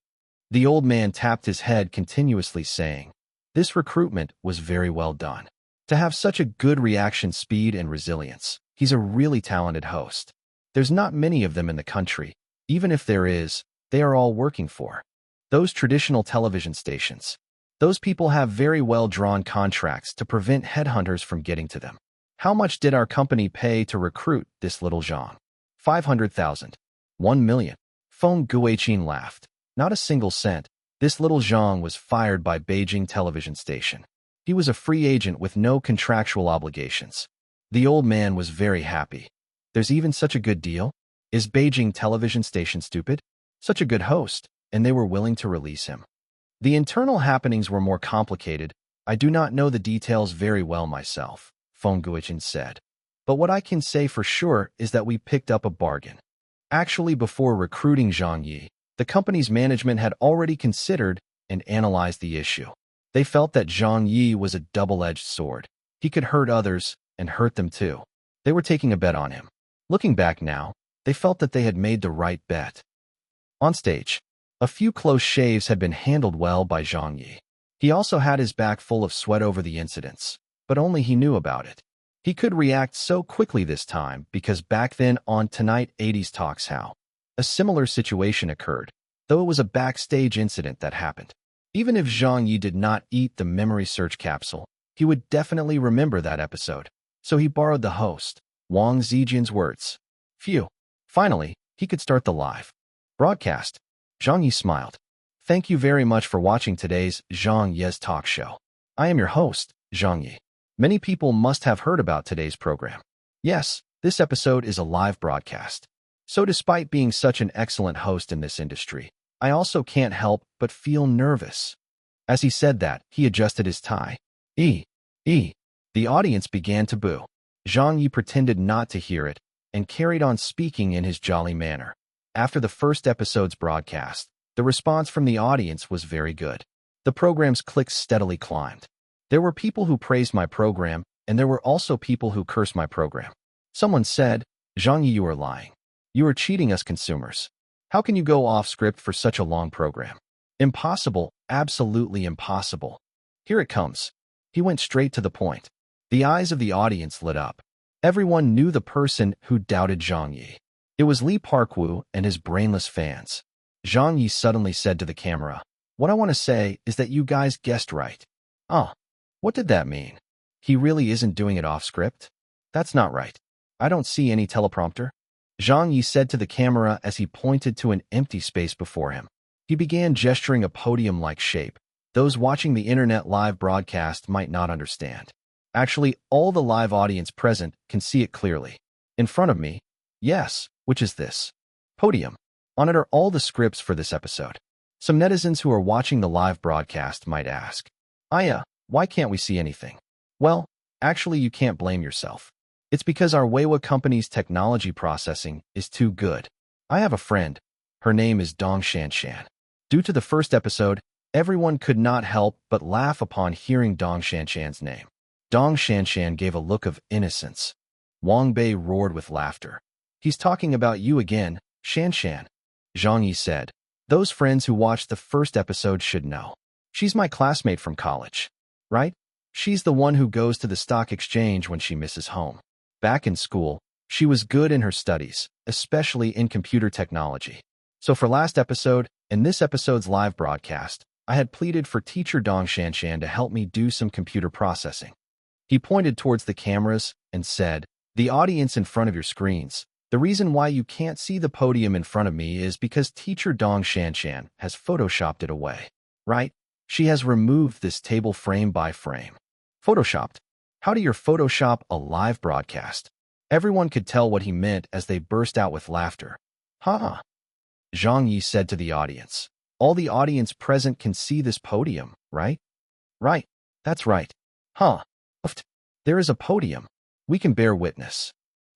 The old man tapped his head continuously saying, this recruitment was very well done. To have such a good reaction speed and resilience, he's a really talented host. There's not many of them in the country. Even if there is, they are all working for those traditional television stations. Those people have very well-drawn contracts to prevent headhunters from getting to them. How much did our company pay to recruit this little Zhang? 500,000. 1 million. Feng Guiqin laughed. Not a single cent. This little Zhang was fired by Beijing television station. He was a free agent with no contractual obligations. The old man was very happy. There's even such a good deal? Is Beijing television station stupid? Such a good host, and they were willing to release him. The internal happenings were more complicated. I do not know the details very well myself, Feng Guiqin said. but what I can say for sure is that we picked up a bargain. Actually, before recruiting Zhang Ye, the company's management had already considered and analyzed the issue. They felt that Zhang Ye was a double-edged sword. He could hurt others and hurt them too. They were taking a bet on him. Looking back now, they felt that they had made the right bet. On stage, a few close shaves had been handled well by Zhang Ye. He also had his back full of sweat over the incidents, but only he knew about it. He could react so quickly this time because back then on Tonight 80s Talks How, a similar situation occurred, though it was a backstage incident that happened. Even if Zhang Ye did not eat the memory search capsule, he would definitely remember that episode. So he borrowed the host, Wang Zijian's words. Phew. Finally, he could start the live broadcast. Zhang Ye smiled. Thank you very much for watching today's Zhang Ye's talk show. I am your host, Zhang Ye. Many people must have heard about today's program. Yes, this episode is a live broadcast. So despite being such an excellent host in this industry, I also can't help but feel nervous. As he said that, he adjusted his tie. The audience began to boo. Zhang Ye pretended not to hear it and carried on speaking in his jolly manner. After the first episode's broadcast, the response from the audience was very good. The program's clicks steadily climbed. There were people who praised my program, and there were also people who cursed my program. Someone said, Zhang Ye, you are lying. You are cheating us consumers. How can you go off script for such a long program? Impossible, absolutely impossible. Here it comes. He went straight to the point. The eyes of the audience lit up. Everyone knew the person who doubted Zhang Ye. It was Lee Park-woo and his brainless fans. Zhang Ye suddenly said to the camera, "What I want to say is that you guys guessed right." What did that mean? He really isn't doing it off script? That's not right. I don't see any teleprompter. Zhang Ye said to the camera as he pointed to an empty space before him. He began gesturing a podium-like shape. Those watching the internet live broadcast might not understand. Actually, all the live audience present can see it clearly. In front of me, yes, which is this podium. On it are all the scripts for this episode. Some netizens who are watching the live broadcast might ask, Aya, why can't we see anything? Well, actually you can't blame yourself. It's because our Weiwa company's technology processing is too good. I have a friend. Her name is Dong Shanshan. Due to the first episode, everyone could not help but laugh upon hearing Dong Shanshan's name. Dong Shanshan gave a look of innocence. Wang Bei roared with laughter. He's talking about you again, Shanshan. Zhang Ye said. Those friends who watched the first episode should know. She's my classmate from college. Right? She's the one who goes to the stock exchange when she misses home. Back in school, she was good in her studies, especially in computer technology. So for last episode, and this episode's live broadcast, I had pleaded for teacher Dong Shanshan to help me do some computer processing. He pointed towards the cameras and said, the audience in front of your screens, the reason why you can't see the podium in front of me is because teacher Dong Shanshan has photoshopped it away. Right? She has removed this table frame by frame. Photoshopped? How do you Photoshop a live broadcast? Everyone could tell what he meant as they burst out with laughter. Ha! Zhang Ye said to the audience. All the audience present can see this podium, right? Right. That's right. Huh. There is a podium. We can bear witness.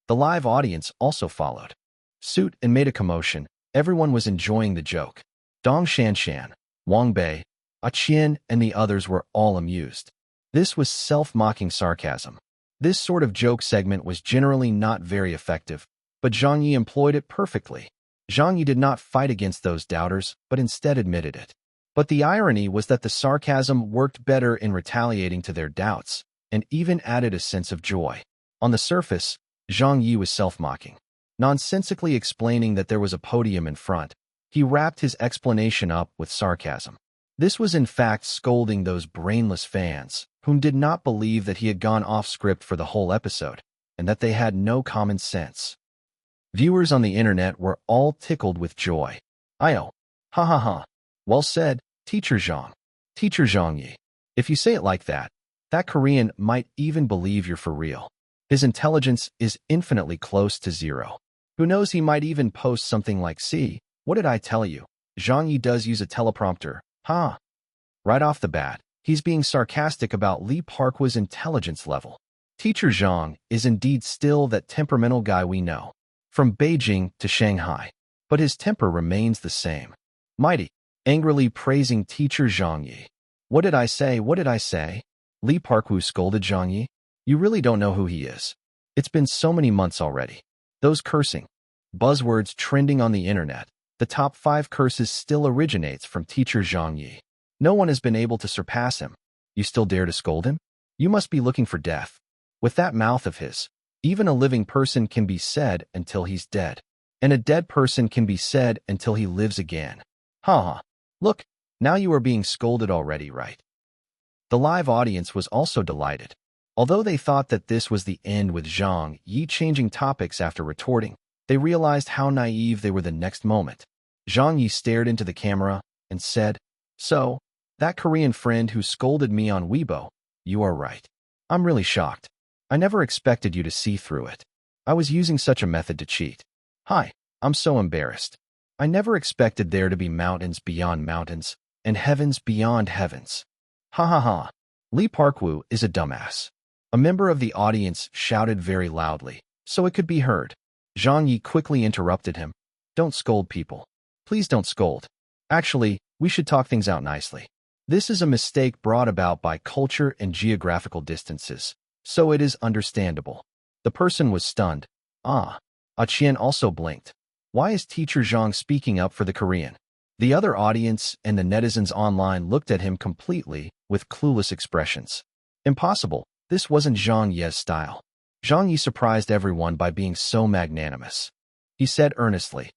The live audience also followed suit and made a commotion. Everyone was enjoying the joke. Dong Shanshan, Wang Bei, Qian, and the others were all amused. This was self-mocking sarcasm. This sort of joke segment was generally not very effective, but Zhang Ye employed it perfectly. Zhang Ye did not fight against those doubters, but instead admitted it. But the irony was that the sarcasm worked better in retaliating to their doubts, and even added a sense of joy. On the surface, Zhang Ye was self-mocking, nonsensically explaining that there was a podium in front. He wrapped his explanation up with sarcasm. This was in fact scolding those brainless fans, whom did not believe that he had gone off script for the whole episode, and that they had no common sense. Viewers on the internet were all tickled with joy. Io. Ha ha ha. Well said, Teacher Zhang. Teacher Zhang Ye. If you say it like that, that Korean might even believe you're for real. His intelligence is infinitely close to zero. Who knows, he might even post something like, see, what did I tell you? Zhang Ye does use a teleprompter. Huh. Right off the bat, he's being sarcastic about Lee Park-woo's intelligence level. Teacher Zhang is indeed still that temperamental guy we know, from Beijing to Shanghai, but his temper remains the same. Mighty, angrily praising teacher Zhang Ye. What did I say? What did I say? Li Parkwu scolded Zhang Ye. You really don't know who he is. It's been so many months already. Those cursing buzzwords trending on the internet. The top 5 curses still originates from teacher Zhang Ye. No one has been able to surpass him. You still dare to scold him? You must be looking for death. With that mouth of his, even a living person can be said until he's dead. And a dead person can be said until he lives again. Ha ha. Look, now you are being scolded already, right? The live audience was also delighted. Although they thought that this was the end with Zhang Ye changing topics after retorting, they realized how naive they were the next moment. Zhang Ye stared into the camera and said, "So, that Korean friend who scolded me on Weibo, you are right. I'm really shocked. I never expected you to see through it. I was using such a method to cheat. Hi, I'm so embarrassed. I never expected there to be mountains beyond mountains and heavens beyond heavens. Ha ha ha. Li Parkwu is a dumbass." A member of the audience shouted very loudly, so it could be heard. Zhang Ye quickly interrupted him. Don't scold people. Please don't scold. Actually, we should talk things out nicely. This is a mistake brought about by culture and geographical distances, so it is understandable. The person was stunned. Ah. Qian also blinked. Why is teacher Zhang speaking up for the Korean? The other audience and the netizens online looked at him completely with clueless expressions. Impossible. This wasn't Zhang Ye's style. Zhang Ye surprised everyone by being so magnanimous. He said earnestly,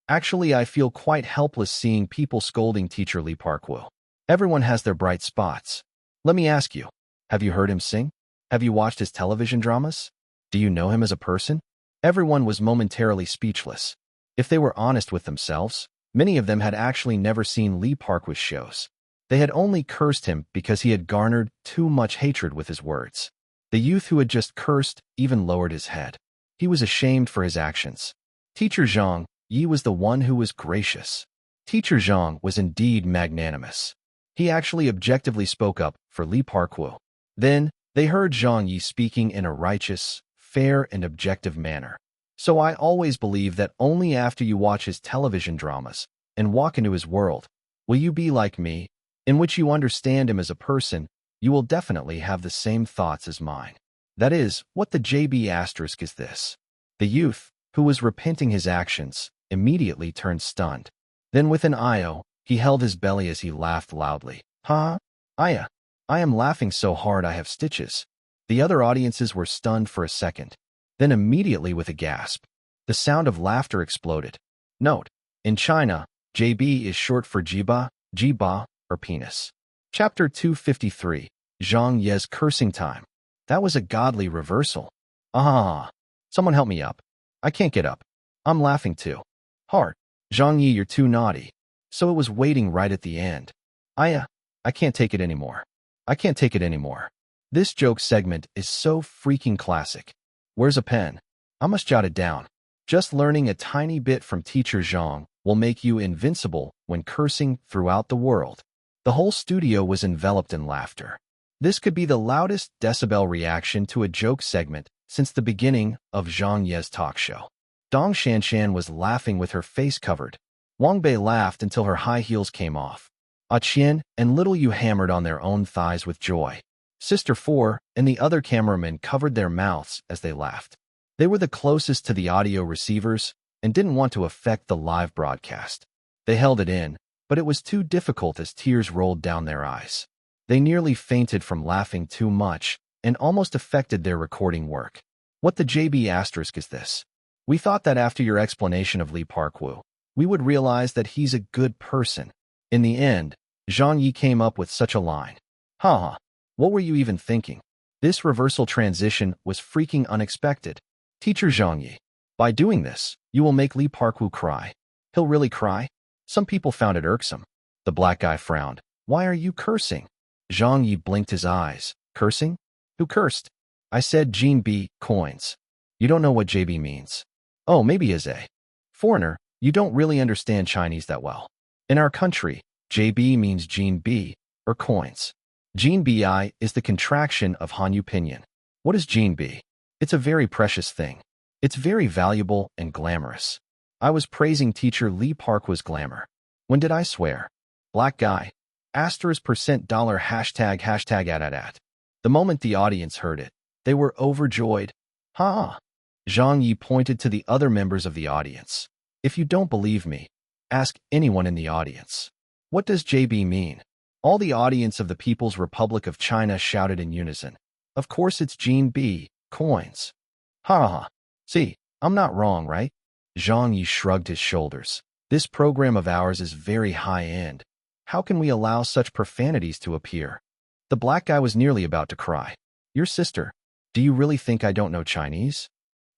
"Actually, I feel quite helpless seeing people scolding teacher Li Parkwu. Everyone has their bright spots. Let me ask you, have you heard him sing? Have you watched his television dramas? Do you know him as a person?" Everyone was momentarily speechless. If they were honest with themselves, many of them had actually never seen Li Parkwu's shows. They had only cursed him because he had garnered too much hatred with his words. The youth who had just cursed even lowered his head. He was ashamed for his actions. Teacher Zhang Ye was the one who was gracious. Teacher Zhang was indeed magnanimous. He actually objectively spoke up for Li Parkwu. Then, they heard Zhang Ye speaking in a righteous, fair, and objective manner. So I always believe that only after you watch his television dramas and walk into his world will you be like me, in which you understand him as a person. You will definitely have the same thoughts as mine. That is, what the JB asterisk is this. The youth, who was repenting his actions, immediately turned stunned. Then with an io, he held his belly as he laughed loudly. Ha! I am laughing so hard I have stitches. The other audiences were stunned for a second. Then immediately with a gasp, the sound of laughter exploded. Note: in China, JB is short for jiba, or penis. Chapter 253, Zhang Ye's cursing time. That was a godly reversal. Ah! Someone help me up. I can't get up. I'm laughing too hard. Zhang Ye, you're too naughty. So it was waiting right at the end. I can't take it anymore. I can't take it anymore. This joke segment is so freaking classic. Where's a pen? I must jot it down. Just learning a tiny bit from teacher Zhang will make you invincible when cursing throughout the world. The whole studio was enveloped in laughter. This could be the loudest decibel reaction to a joke segment since the beginning of Zhang Ye's talk show. Dong Shanshan was laughing with her face covered. Wang Bei laughed until her high heels came off. Qian and Little Yu hammered on their own thighs with joy. Sister 4 and the other cameramen covered their mouths as they laughed. They were the closest to the audio receivers and didn't want to affect the live broadcast. They held it in, but it was too difficult as tears rolled down their eyes. They nearly fainted from laughing too much and almost affected their recording work. What the JB asterisk is this? We thought that after your explanation of Li Parkwu, we would realize that he's a good person. In the end, Zhang Ye came up with such a line. Ha! What were you even thinking? This reversal transition was freaking unexpected. Teacher Zhang Ye, by doing this, you will make Li Parkwu cry. He'll really cry? Some people found it irksome. The black guy frowned. Why are you cursing? Zhang Ye blinked his eyes. Cursing? Who cursed? I said Jean B. coins. You don't know what JB means. Oh, maybe as a foreigner, you don't really understand Chinese that well. In our country, JB means Jean B, or coins. Jean Bi is the contraction of Hanyu pinyin, What is gene be? It's a very precious thing. It's very valuable and glamorous. I was praising teacher Lee Park was glamour. When did I swear? Black guy. Asterisk percent dollar hashtag at. The moment the audience heard it, they were overjoyed. Ha! Zhang Ye pointed to the other members of the audience. If you don't believe me, ask anyone in the audience. What does JB mean? All the audience of the People's Republic of China shouted in unison. Of course it's Gene B. Coins. Ha ha. See, I'm not wrong, right? Zhang Yi shrugged his shoulders. This program of ours is very high-end. How can we allow such profanities to appear? The black guy was nearly about to cry. Your sister, do you really think I don't know Chinese?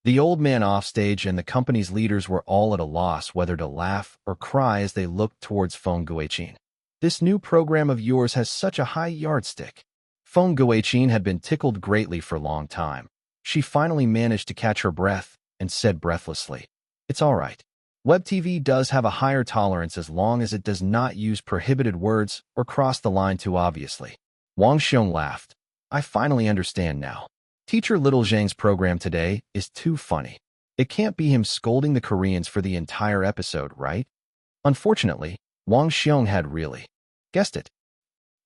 The old man offstage and the company's leaders were all at a loss whether to laugh or cry as they looked towards Feng Guiqin. This new program of yours has such a high yardstick. Feng Guiqin had been tickled greatly for a long time. She finally managed to catch her breath and said breathlessly, "It's all right. Web TV does have a higher tolerance as long as it does not use prohibited words or cross the line too obviously." Wang Xiong laughed. "I finally understand now. Teacher Little Zhang's program today is too funny. It can't be him scolding the Koreans for the entire episode, right?" Unfortunately, Wang Xiong had really guessed it.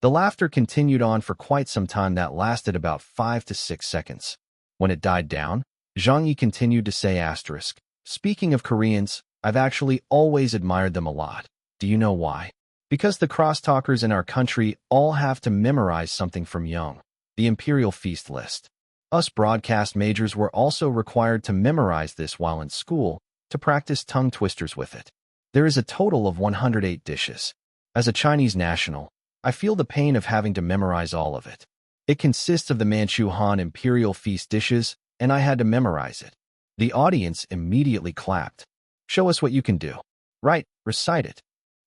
The laughter continued on for quite some time that lasted about 5 to 6 seconds. When it died down, Zhang Yi continued to say asterisk, "Speaking of Koreans, I've actually always admired them a lot. Do you know why? Because the crosstalkers in our country all have to memorize something from young. The Imperial Feast list. Us broadcast majors were also required to memorize this while in school to practice tongue twisters with it. There is a total of 108 dishes. As a Chinese national, I feel the pain of having to memorize all of it. It consists of the Manchu Han Imperial Feast dishes, and I had to memorize it." The audience immediately clapped. "Show us what you can do." "Right, recite it."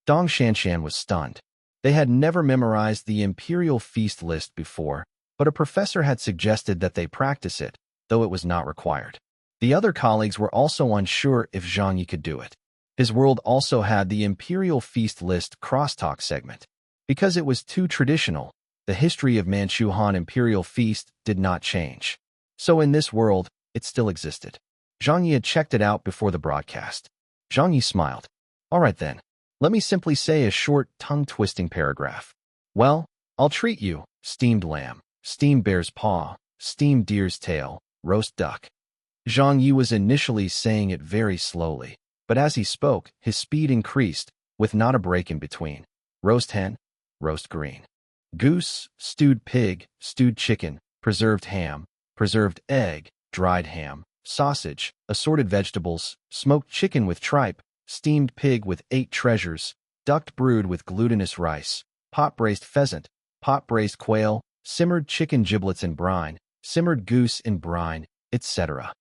Dong Shanshan was stunned. They had never memorized the Imperial Feast list before, but a professor had suggested that they practice it, though it was not required. The other colleagues were also unsure if Zhang Yi could do it. His world also had the Imperial Feast list crosstalk segment. Because it was too traditional, the history of Manchu Han Imperial Feast did not change. So in this world, it still existed. Zhang Yi had checked it out before the broadcast. Zhang Yi smiled. "All right then, let me simply say a short tongue-twisting paragraph. Well, I'll treat you, steamed lamb, steamed bear's paw, steamed deer's tail, roast duck." Zhang Yi was initially saying it very slowly, but as he spoke, his speed increased, with not a break in between. Roast hen, roast green. Goose, stewed pig, stewed chicken, preserved ham, preserved egg, dried ham, sausage, assorted vegetables, smoked chicken with tripe, steamed pig with 8 treasures, duck brewed with glutinous rice, pot-braised pheasant, pot-braised quail, simmered chicken giblets in brine, simmered goose in brine, etc.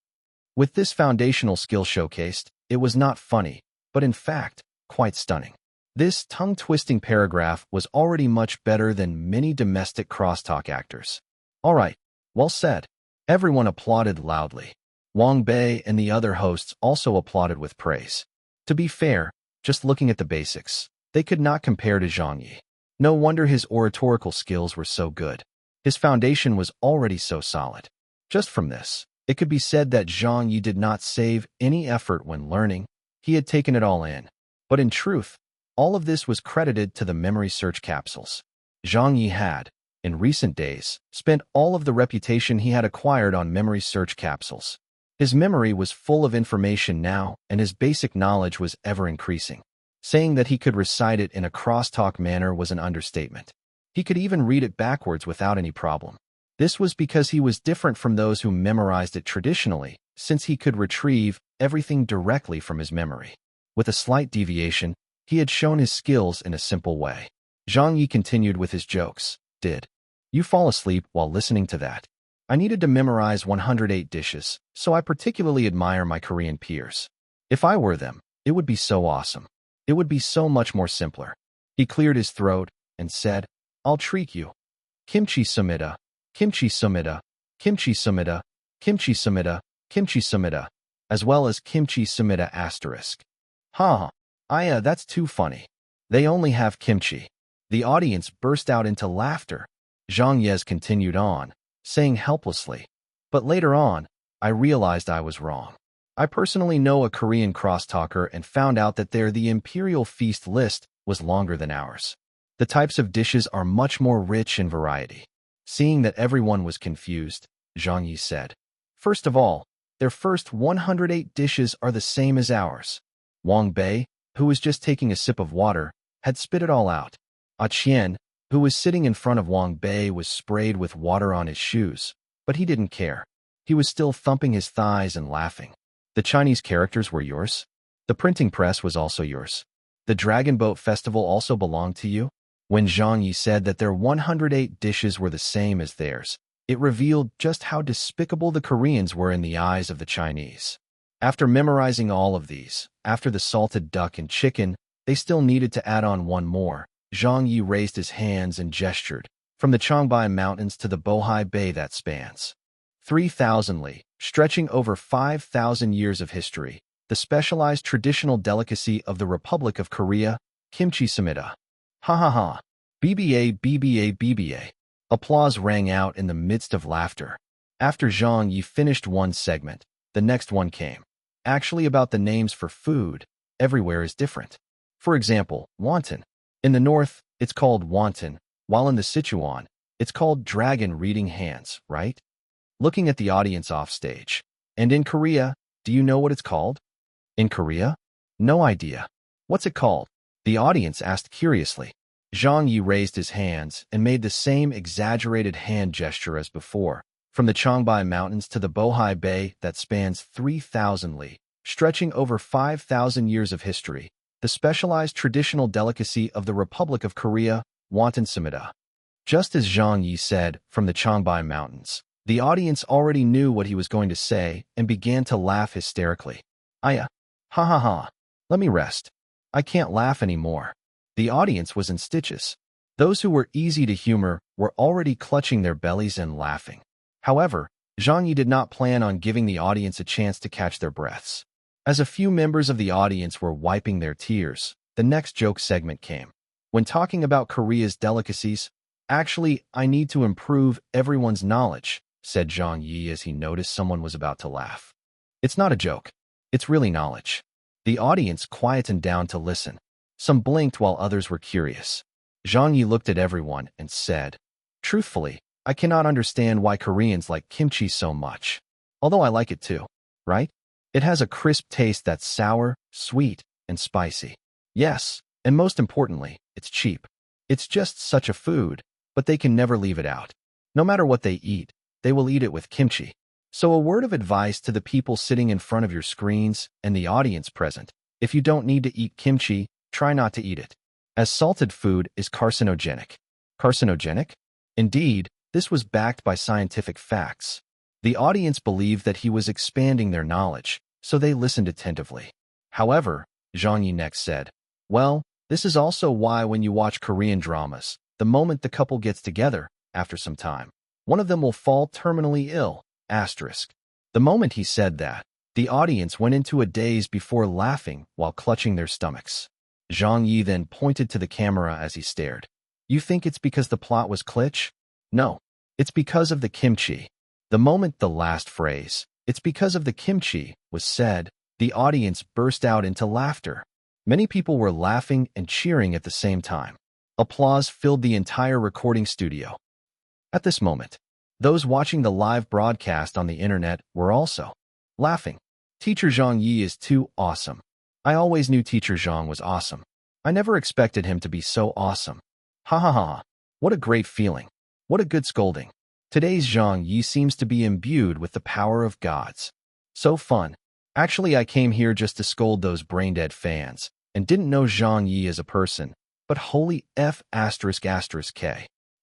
With this foundational skill showcased, it was not funny, but in fact, quite stunning. This tongue-twisting paragraph was already much better than many domestic crosstalk actors. "All right, well said." Everyone applauded loudly. Wang Bei and the other hosts also applauded with praise. To be fair, just looking at the basics, they could not compare to Zhang Yi. No wonder his oratorical skills were so good. His foundation was already so solid. Just from this, it could be said that Zhang Yi did not save any effort when learning. He had taken it all in. But in truth, all of this was credited to the memory search capsules. Zhang Yi had, in recent days, spent all of the reputation he had acquired on memory search capsules. His memory was full of information now, and his basic knowledge was ever increasing. Saying that he could recite it in a crosstalk manner was an understatement. He could even read it backwards without any problem. This was because he was different from those who memorized it traditionally, since he could retrieve everything directly from his memory. With a slight deviation, he had shown his skills in a simple way. Zhang Yi continued with his jokes. "Did you fall asleep while listening to that? I needed to memorize 108 dishes, so I particularly admire my Korean peers. If I were them, it would be so awesome. It would be so much more simpler." He cleared his throat and said, "I'll treat you. Kimchi sumida, kimchi sumida, kimchi sumida, kimchi sumida, kimchi sumida, as well as kimchi sumida asterisk." "Huh, that's too funny. They only have kimchi." The audience burst out into laughter. Zhang Ye continued on, saying helplessly, But later on, I realized I was wrong. I personally know a Korean crosstalker and found out that the imperial feast list was longer than ours. The types of dishes are much more rich in variety. Seeing that everyone was confused, Zhang Ye said, "First of all, their first 108 dishes are the same as ours." Wang Bei, who was just taking a sip of water, had spit it all out. Qian, who was sitting in front of Wang Bei, was sprayed with water on his shoes, but he didn't care. He was still thumping his thighs and laughing. The Chinese characters were yours? The printing press was also yours? The Dragon Boat Festival also belonged to you? When Zhang Ye said that their 108 dishes were the same as theirs, it revealed just how despicable the Koreans were in the eyes of the Chinese. After memorizing all of these, after the salted duck and chicken, they still needed to add on one more. Zhang Ye raised his hands and gestured, from the Changbai Mountains to the Bohai Bay that spans 3,000 li, stretching over 5,000 years of history, the specialized traditional delicacy of the Republic of Korea, kimchi samida. Ha ha ha. BBA, BBA, BBA. Applause rang out in the midst of laughter. After Zhang Ye finished one segment, the next one came. Actually, about the names for food, everywhere is different. For example, wonton. In the north, it's called wonton, while in the Sichuan, it's called dragon reading hands, right? Looking at the audience off stage. And in Korea, do you know what it's called? In Korea? No idea. What's it called? The audience asked curiously. Zhang Ye raised his hands and made the same exaggerated hand gesture as before, from the Changbai Mountains to the Bohai Bay that spans 3,000 li, stretching over 5,000 years of history, the specialized traditional delicacy of the Republic of Korea, wonton samida. Just as Zhang Ye said, from the Changbai Mountains, the audience already knew what he was going to say and began to laugh hysterically. Aya. Ha ha ha. Let me rest. I can't laugh anymore. The audience was in stitches. Those who were easy to humor were already clutching their bellies and laughing. However, Zhang Ye did not plan on giving the audience a chance to catch their breaths. As a few members of the audience were wiping their tears, the next joke segment came. When talking about Korea's delicacies, "Actually, I need to improve everyone's knowledge," said Zhang Ye as he noticed someone was about to laugh. "It's not a joke. It's really knowledge." The audience quietened down to listen. Some blinked while others were curious. Zhang Ye looked at everyone and said, "Truthfully, I cannot understand why Koreans like kimchi so much. Although I like it too, right? It has a crisp taste that's sour, sweet, and spicy. Yes, and most importantly, it's cheap. It's just such a food, but they can never leave it out. No matter what they eat, they will eat it with kimchi." So a word of advice to the people sitting in front of your screens and the audience present: if you don't need to eat kimchi, try not to eat it, as salted food is carcinogenic. Carcinogenic? Indeed, this was backed by scientific facts. The audience believed that he was expanding their knowledge, so they listened attentively. However, Zhang Ye next said, "Well, this is also why when you watch Korean dramas, the moment the couple gets together, after some time, one of them will fall terminally ill. Asterisk." The moment he said that, the audience went into a daze before laughing while clutching their stomachs. Zhang Ye then pointed to the camera as he stared. "You think it's because the plot was kitsch? No, it's because of the kimchi." The moment the last phrase, "it's because of the kimchi," was said, the audience burst out into laughter. Many people were laughing and cheering at the same time. Applause filled the entire recording studio. At this moment, those watching the live broadcast on the internet were also laughing. Teacher Zhang Ye is too awesome. I always knew Teacher Zhang was awesome. I never expected him to be so awesome. Ha ha ha. What a great feeling. What a good scolding. Today's Zhang Ye seems to be imbued with the power of gods. So fun. Actually, I came here just to scold those brain-dead fans, and didn't know Zhang Ye as a person, but holy F***.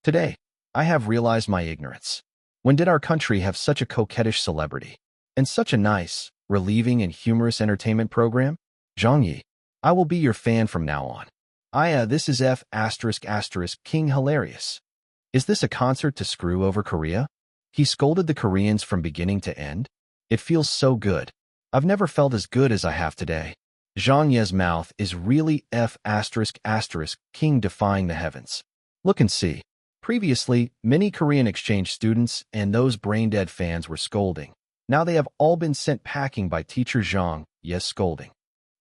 Today, I have realized my ignorance. When did our country have such a coquettish celebrity? And such a nice, relieving and humorous entertainment program? Zhang Ye, I will be your fan from now on. This is F***, King Hilarious. Is this a concert to screw over Korea? He scolded the Koreans from beginning to end? It feels so good. I've never felt as good as I have today. Zhang Ye's mouth is really F***, King defying the heavens. Look and see. Previously, many Korean exchange students and those brain-dead fans were scolding. Now they have all been sent packing by teacher Zhang Ye's scolding.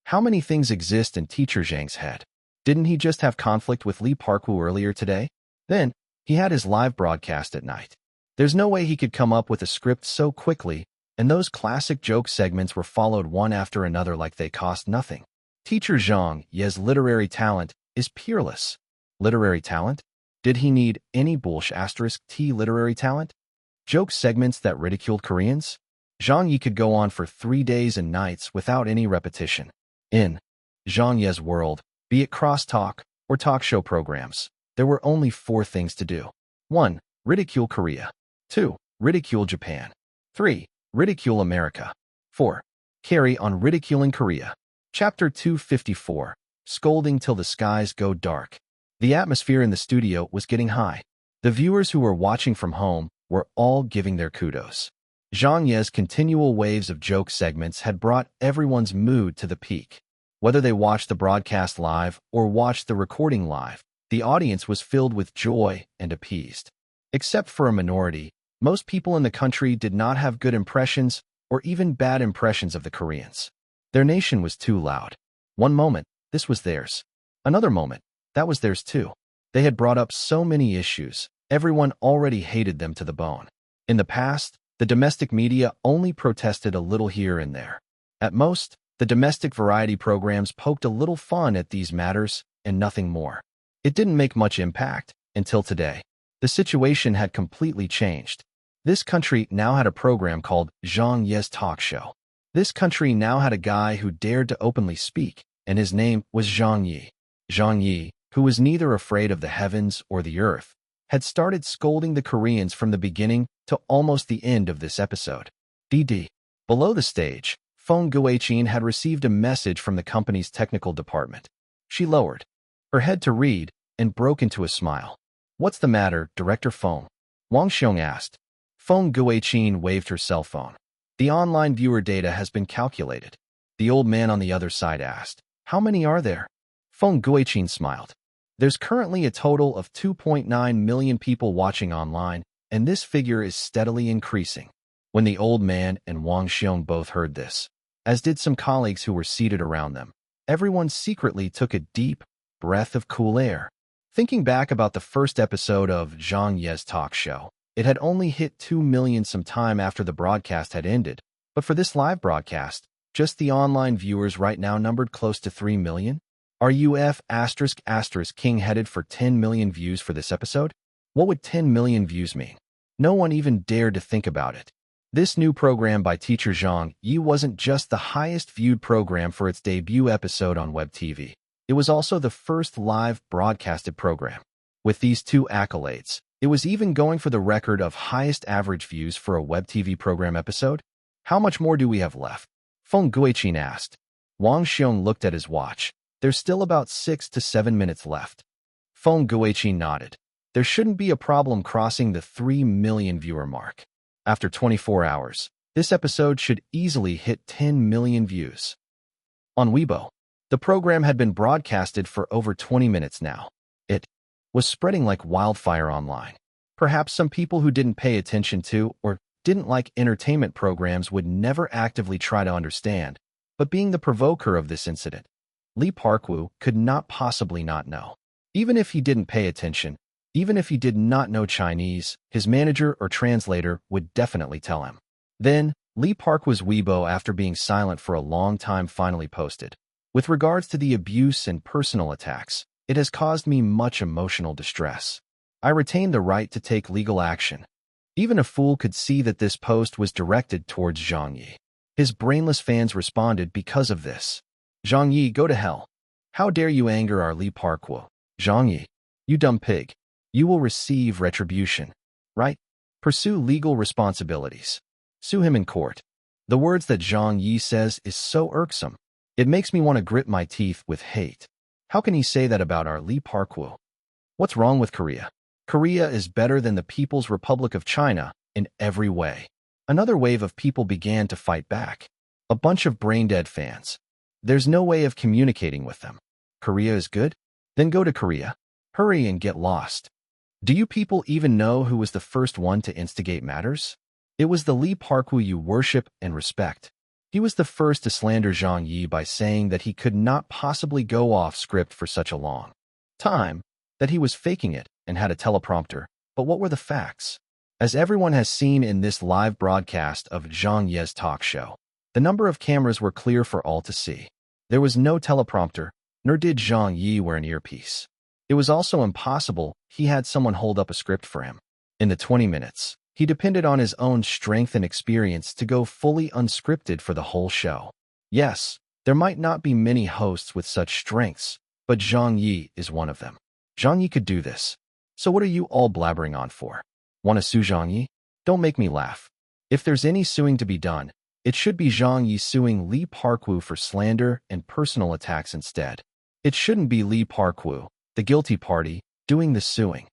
How many things exist in teacher Zhang's head? Didn't he just have conflict with Lee Park-woo earlier today? Then, he had his live broadcast at night. There's no way he could come up with a script so quickly, and those classic joke segments were followed one after another like they cost nothing. Teacher Zhang Ye's literary talent is peerless. Literary talent? Did he need any *T literary talent? Joke segments that ridiculed Koreans? Zhang Ye could go on for 3 days and nights without any repetition. In Zhang Ye's world, be it crosstalk or talk show programs, there were only 4 things to do. 1. Ridicule Korea. 2. Ridicule Japan. 3. Ridicule America. 4. Carry on ridiculing Korea. Chapter 254. Scolding till the skies go dark. The atmosphere in the studio was getting high. The viewers who were watching from home were all giving their kudos. Zhang Ye's continual waves of joke segments had brought everyone's mood to the peak. Whether they watched the broadcast live or watched the recording live, the audience was filled with joy and appeased. Except for a minority, most people in the country did not have good impressions or even bad impressions of the Koreans. Their nation was too loud. One moment, this was theirs. Another moment, that was theirs too. They had brought up so many issues, everyone already hated them to the bone. In the past, the domestic media only protested a little here and there. At most, the domestic variety programs poked a little fun at these matters and nothing more. It didn't make much impact until today. The situation had completely changed. This country now had a program called Zhang Ye's Talk Show. This country now had a guy who dared to openly speak, and his name was Zhang Ye. Zhang Ye, who was neither afraid of the heavens or the earth, had started scolding the Koreans from the beginning to almost the end of this episode. Below the stage, Fong Guichin had received a message from the company's technical department. She lowered her head to read and broke into a smile. "What's the matter, Director Fong?" Wang Xiong asked. Fong Guichin waved her cell phone. "The online viewer data has been calculated." The old man on the other side asked, "How many are there?" Fong Guichin smiled. "There's currently a total of 2.9 million people watching online, and this figure is steadily increasing." When the old man and Wang Xiong both heard this, as did some colleagues who were seated around them, everyone secretly took a deep breath of cool air. Thinking back about the first episode of Zhang Ye's Talk Show, it had only hit 2 million some time after the broadcast had ended, but for this live broadcast, just the online viewers right now numbered close to 3 million. Are UF King headed for 10 million views for this episode? What would 10 million views mean? No one even dared to think about it. This new program by teacher Zhang Ye wasn't just the highest viewed program for its debut episode on web TV. It was also the first live broadcasted program. With these 2 accolades, it was even going for the record of highest average views for a web TV program episode. "How much more do we have left?" Fong Guichin asked. Wang Xiong looked at his watch. "There's still about 6 to 7 minutes left." Fong Guichin nodded. "There shouldn't be a problem crossing the 3 million viewer mark. After 24 hours, this episode should easily hit 10 million views." On Weibo, the program had been broadcasted for over 20 minutes now. It was spreading like wildfire online. Perhaps some people who didn't pay attention to or didn't like entertainment programs would never actively try to understand, but being the provoker of this incident, Lee Park-woo could not possibly not know. Even if he didn't pay attention, even if he did not know Chinese, his manager or translator would definitely tell him. Then, Lee Park-woo's Weibo, after being silent for a long time, finally posted, "With regards to the abuse and personal attacks, it has caused me much emotional distress. I retain the right to take legal action." Even a fool could see that this post was directed towards Zhang Ye. His brainless fans responded because of this. "Zhang Ye, go to hell. How dare you anger our Lee Park-woo? Zhang Ye, you dumb pig. You will receive retribution. Right? Pursue legal responsibilities. Sue him in court." The words that Zhang Ye says is so irksome. It makes me want to grit my teeth with hate. How can he say that about our Lee Park-woo? What's wrong with Korea? Korea is better than the People's Republic of China in every way. Another wave of people began to fight back. A bunch of brain-dead fans. There's no way of communicating with them. Korea is good? Then go to Korea. Hurry and get lost. Do you people even know who was the first one to instigate matters? It was the Lee Park-woo you worship and respect. He was the first to slander Zhang Ye by saying that he could not possibly go off script for such a long time, that he was faking it and had a teleprompter. But what were the facts? As everyone has seen in this live broadcast of Zhang Ye's talk show, the number of cameras were clear for all to see. There was no teleprompter, nor did Zhang Ye wear an earpiece. It was also impossible he had someone hold up a script for him. In the 20 minutes, he depended on his own strength and experience to go fully unscripted for the whole show. Yes, there might not be many hosts with such strengths, but Zhang Ye is one of them. Zhang Ye could do this. So what are you all blabbering on for? Want to sue Zhang Ye? Don't make me laugh. If there's any suing to be done, it should be Zhang Ye suing Lee Park-woo for slander and personal attacks instead. It shouldn't be Lee Park-woo, the guilty party, doing the suing.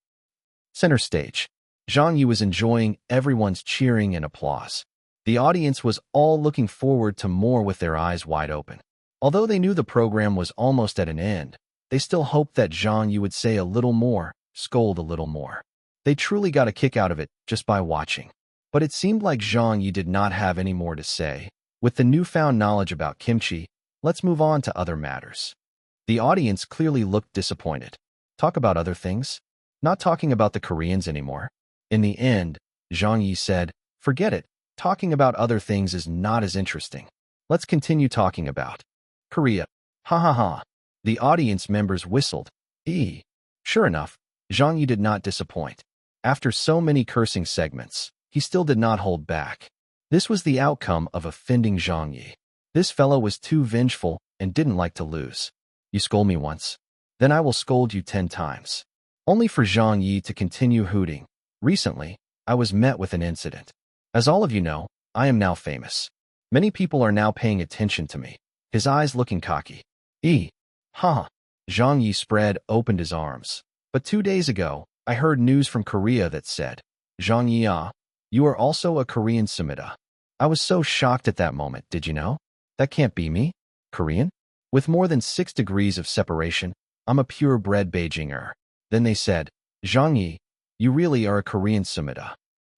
Center stage. Zhang Ye was enjoying everyone's cheering and applause. The audience was all looking forward to more with their eyes wide open. Although they knew the program was almost at an end, they still hoped that Zhang Ye would say a little more, scold a little more. They truly got a kick out of it just by watching. But it seemed like Zhang Ye did not have any more to say. With the newfound knowledge about kimchi, let's move on to other matters. The audience clearly looked disappointed. Talk about other things? Not talking about the Koreans anymore. In the end, Zhang Ye said, forget it, talking about other things is not as interesting. Let's continue talking about Korea. Ha ha ha. The audience members whistled. Sure enough, Zhang Ye did not disappoint. After so many cursing segments, he still did not hold back. This was the outcome of offending Zhang Ye. This fellow was too vengeful and didn't like to lose. You scold me once, then I will scold you 10 times. Only for Zhang Ye to continue hooting. Recently, I was met with an incident. As all of you know, I am now famous. Many people are now paying attention to me. His eyes looking cocky. Zhang Ye opened his arms. But 2 days ago, I heard news from Korea that said, Zhang Ye, you are also a Korean Samida. I was so shocked at that moment, did you know? That can't be me? Korean? With more than 6 degrees of separation, I'm a purebred Beijinger. Then they said, Zhang Ye, you really are a Korean Samida.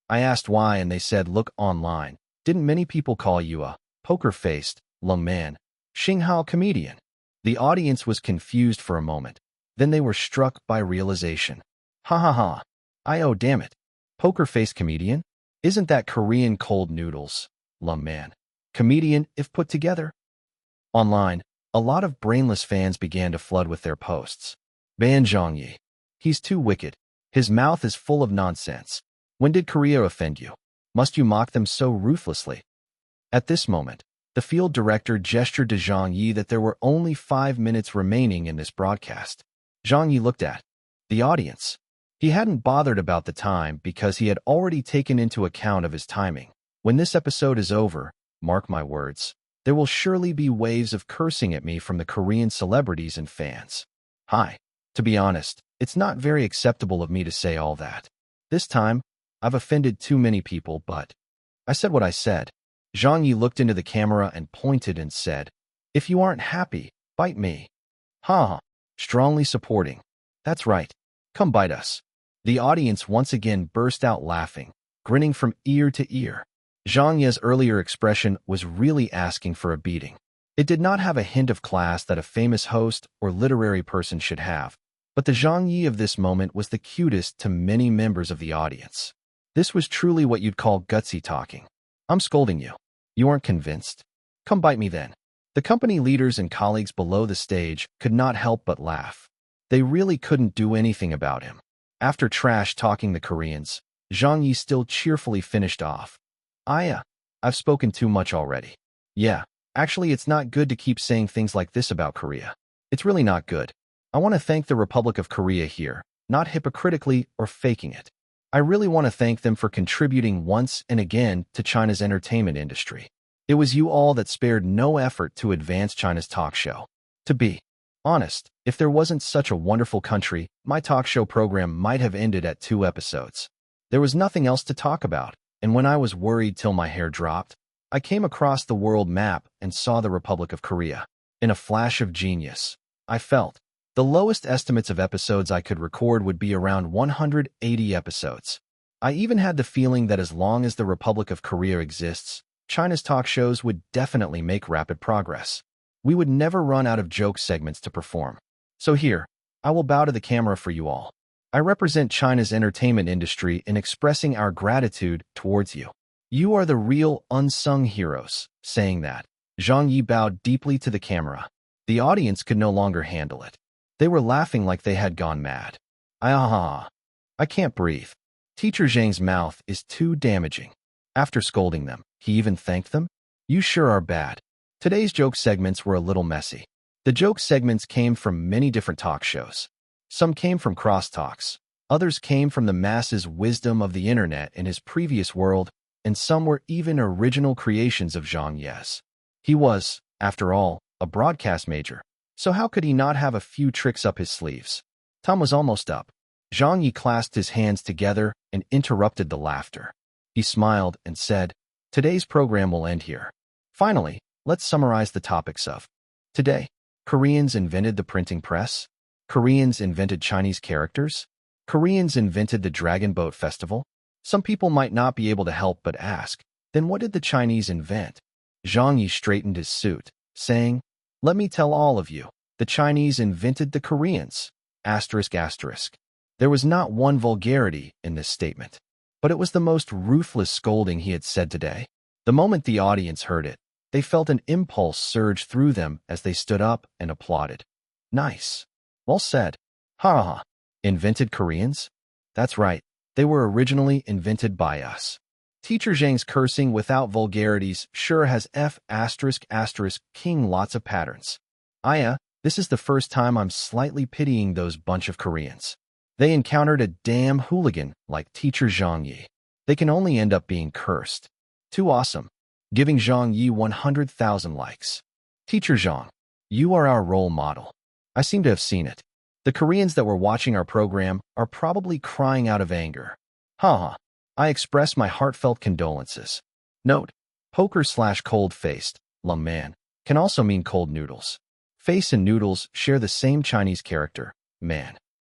I asked why and they said look online. Didn't many people call you a poker-faced, lung man, Xinghao comedian? The audience was confused for a moment. Then they were struck by realization. Oh damn it. Poker-faced comedian? Isn't that Korean cold noodles, lum man? Comedian if put together? Online, a lot of brainless fans began to flood with their posts. Ban Zhang Ye. He's too wicked. His mouth is full of nonsense. When did Korea offend you? Must you mock them so ruthlessly? At this moment, the field director gestured to Zhang Ye that there were only 5 minutes remaining in this broadcast. Zhang Ye looked at the audience. He hadn't bothered about the time because he had already taken into account of his timing. When this episode is over, mark my words, there will surely be waves of cursing at me from the Korean celebrities and fans. To be honest, it's not very acceptable of me to say all that. This time, I've offended too many people, but I said what I said. Zhang Ye looked into the camera and pointed and said, if you aren't happy, bite me. Strongly supporting. That's right. Come bite us. The audience once again burst out laughing, grinning from ear to ear. Zhang Ye's earlier expression was really asking for a beating. It did not have a hint of class that a famous host or literary person should have, but the Zhang Ye of this moment was the cutest to many members of the audience. This was truly what you'd call gutsy talking. I'm scolding you. You aren't convinced? Come bite me then. The company leaders and colleagues below the stage could not help but laugh. They really couldn't do anything about him. After trash-talking the Koreans, Zhang Ye still cheerfully finished off. I've spoken too much already. Yeah, actually it's not good to keep saying things like this about Korea. It's really not good. I want to thank the Republic of Korea here, not hypocritically or faking it. I really want to thank them for contributing once and again to China's entertainment industry. It was you all that spared no effort to advance China's talk show. To be honest, if there wasn't such a wonderful country, my talk show program might have ended at 2 episodes. There was nothing else to talk about, and when I was worried till my hair dropped, I came across the world map and saw the Republic of Korea. In a flash of genius, I felt The lowest estimates of episodes I could record would be around 180 episodes. I even had the feeling that as long as the Republic of Korea exists, China's talk shows would definitely make rapid progress. We would never run out of joke segments to perform. So here, I will bow to the camera for you all. I represent China's entertainment industry in expressing our gratitude towards you. You are the real unsung heroes. Saying that, Zhang Ye bowed deeply to the camera. The audience could no longer handle it. They were laughing like they had gone mad. I can't breathe. Teacher Zhang's mouth is too damaging. After scolding them, he even thanked them? You sure are bad. Today's joke segments were a little messy. The joke segments came from many different talk shows. Some came from crosstalks. Others came from the masses' wisdom of the internet in his previous world, and some were even original creations of Zhang Ye's. He was, after all, a broadcast major, so how could he not have a few tricks up his sleeves? Time was almost up. Zhang Ye clasped his hands together and interrupted the laughter. He smiled and said, "Today's program will end here. Finally, let's summarize the topics of today. Koreans invented the printing press. Koreans invented Chinese characters. Koreans invented the Dragon Boat Festival. Some people might not be able to help but ask, then what did the Chinese invent?" Zhang Ye straightened his suit, saying, "Let me tell all of you, the Chinese invented the Koreans. Asterisk asterisk. There was not one vulgarity in this statement, but it was the most ruthless scolding he had said today. The moment the audience heard it, they felt an impulse surge through them as they stood up and applauded. Nice. Well said. Ha ha. Invented Koreans? That's right. They were originally invented by us. Teacher Zhang's cursing without vulgarities sure has king lots of patterns. This is the first time I'm slightly pitying those bunch of Koreans. They encountered a damn hooligan like Teacher Zhang Ye. They can only end up being cursed. Too awesome. Giving Zhang Ye 100,000 likes. Teacher Zhang, you are our role model. I seem to have seen it. The Koreans that were watching our program are probably crying out of anger. Haha. I express my heartfelt condolences. Note, poker/cold-faced, lum man, can also mean cold noodles. Face and noodles share the same Chinese character, man.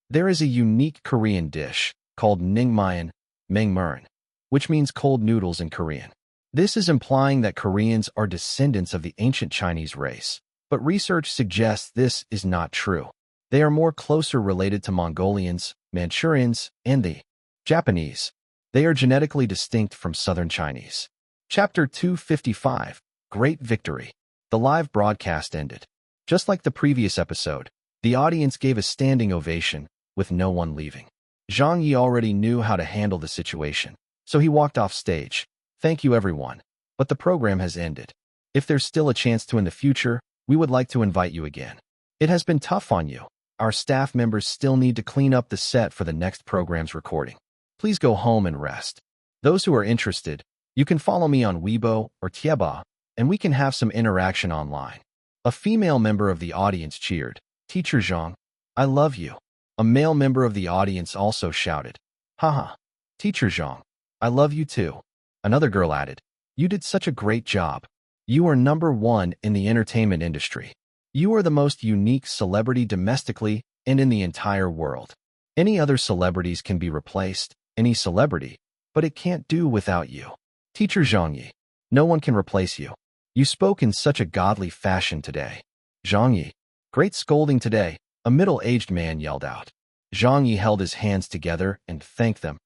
There is a unique Korean dish called ningmayan, mengmurin, which means cold noodles in Korean. This is implying that Koreans are descendants of the ancient Chinese race, but research suggests this is not true. They are more closer related to Mongolians, Manchurians, and the Japanese. They are genetically distinct from Southern Chinese. Chapter 255, Great Victory. The live broadcast ended. Just like the previous episode, the audience gave a standing ovation, with no one leaving. Zhang Ye already knew how to handle the situation, so he walked off stage. Thank you everyone, but the program has ended. If there's still a chance to in the future, we would like to invite you again. It has been tough on you. Our staff members still need to clean up the set for the next program's recording. Please go home and rest. Those who are interested, you can follow me on Weibo or Tieba, and we can have some interaction online. A female member of the audience cheered, Teacher Zhang, I love you. A male member of the audience also shouted, haha, Teacher Zhang, I love you too. Another girl added, you did such a great job. You are #1 in the entertainment industry. You are the most unique celebrity domestically and in the entire world. Any other celebrities can be replaced, any celebrity, but it can't do without you. Teacher Zhang Ye, no one can replace you. You spoke in such a godly fashion today. Zhang Ye, great scolding today, a middle-aged man yelled out. Zhang Ye held his hands together and thanked them.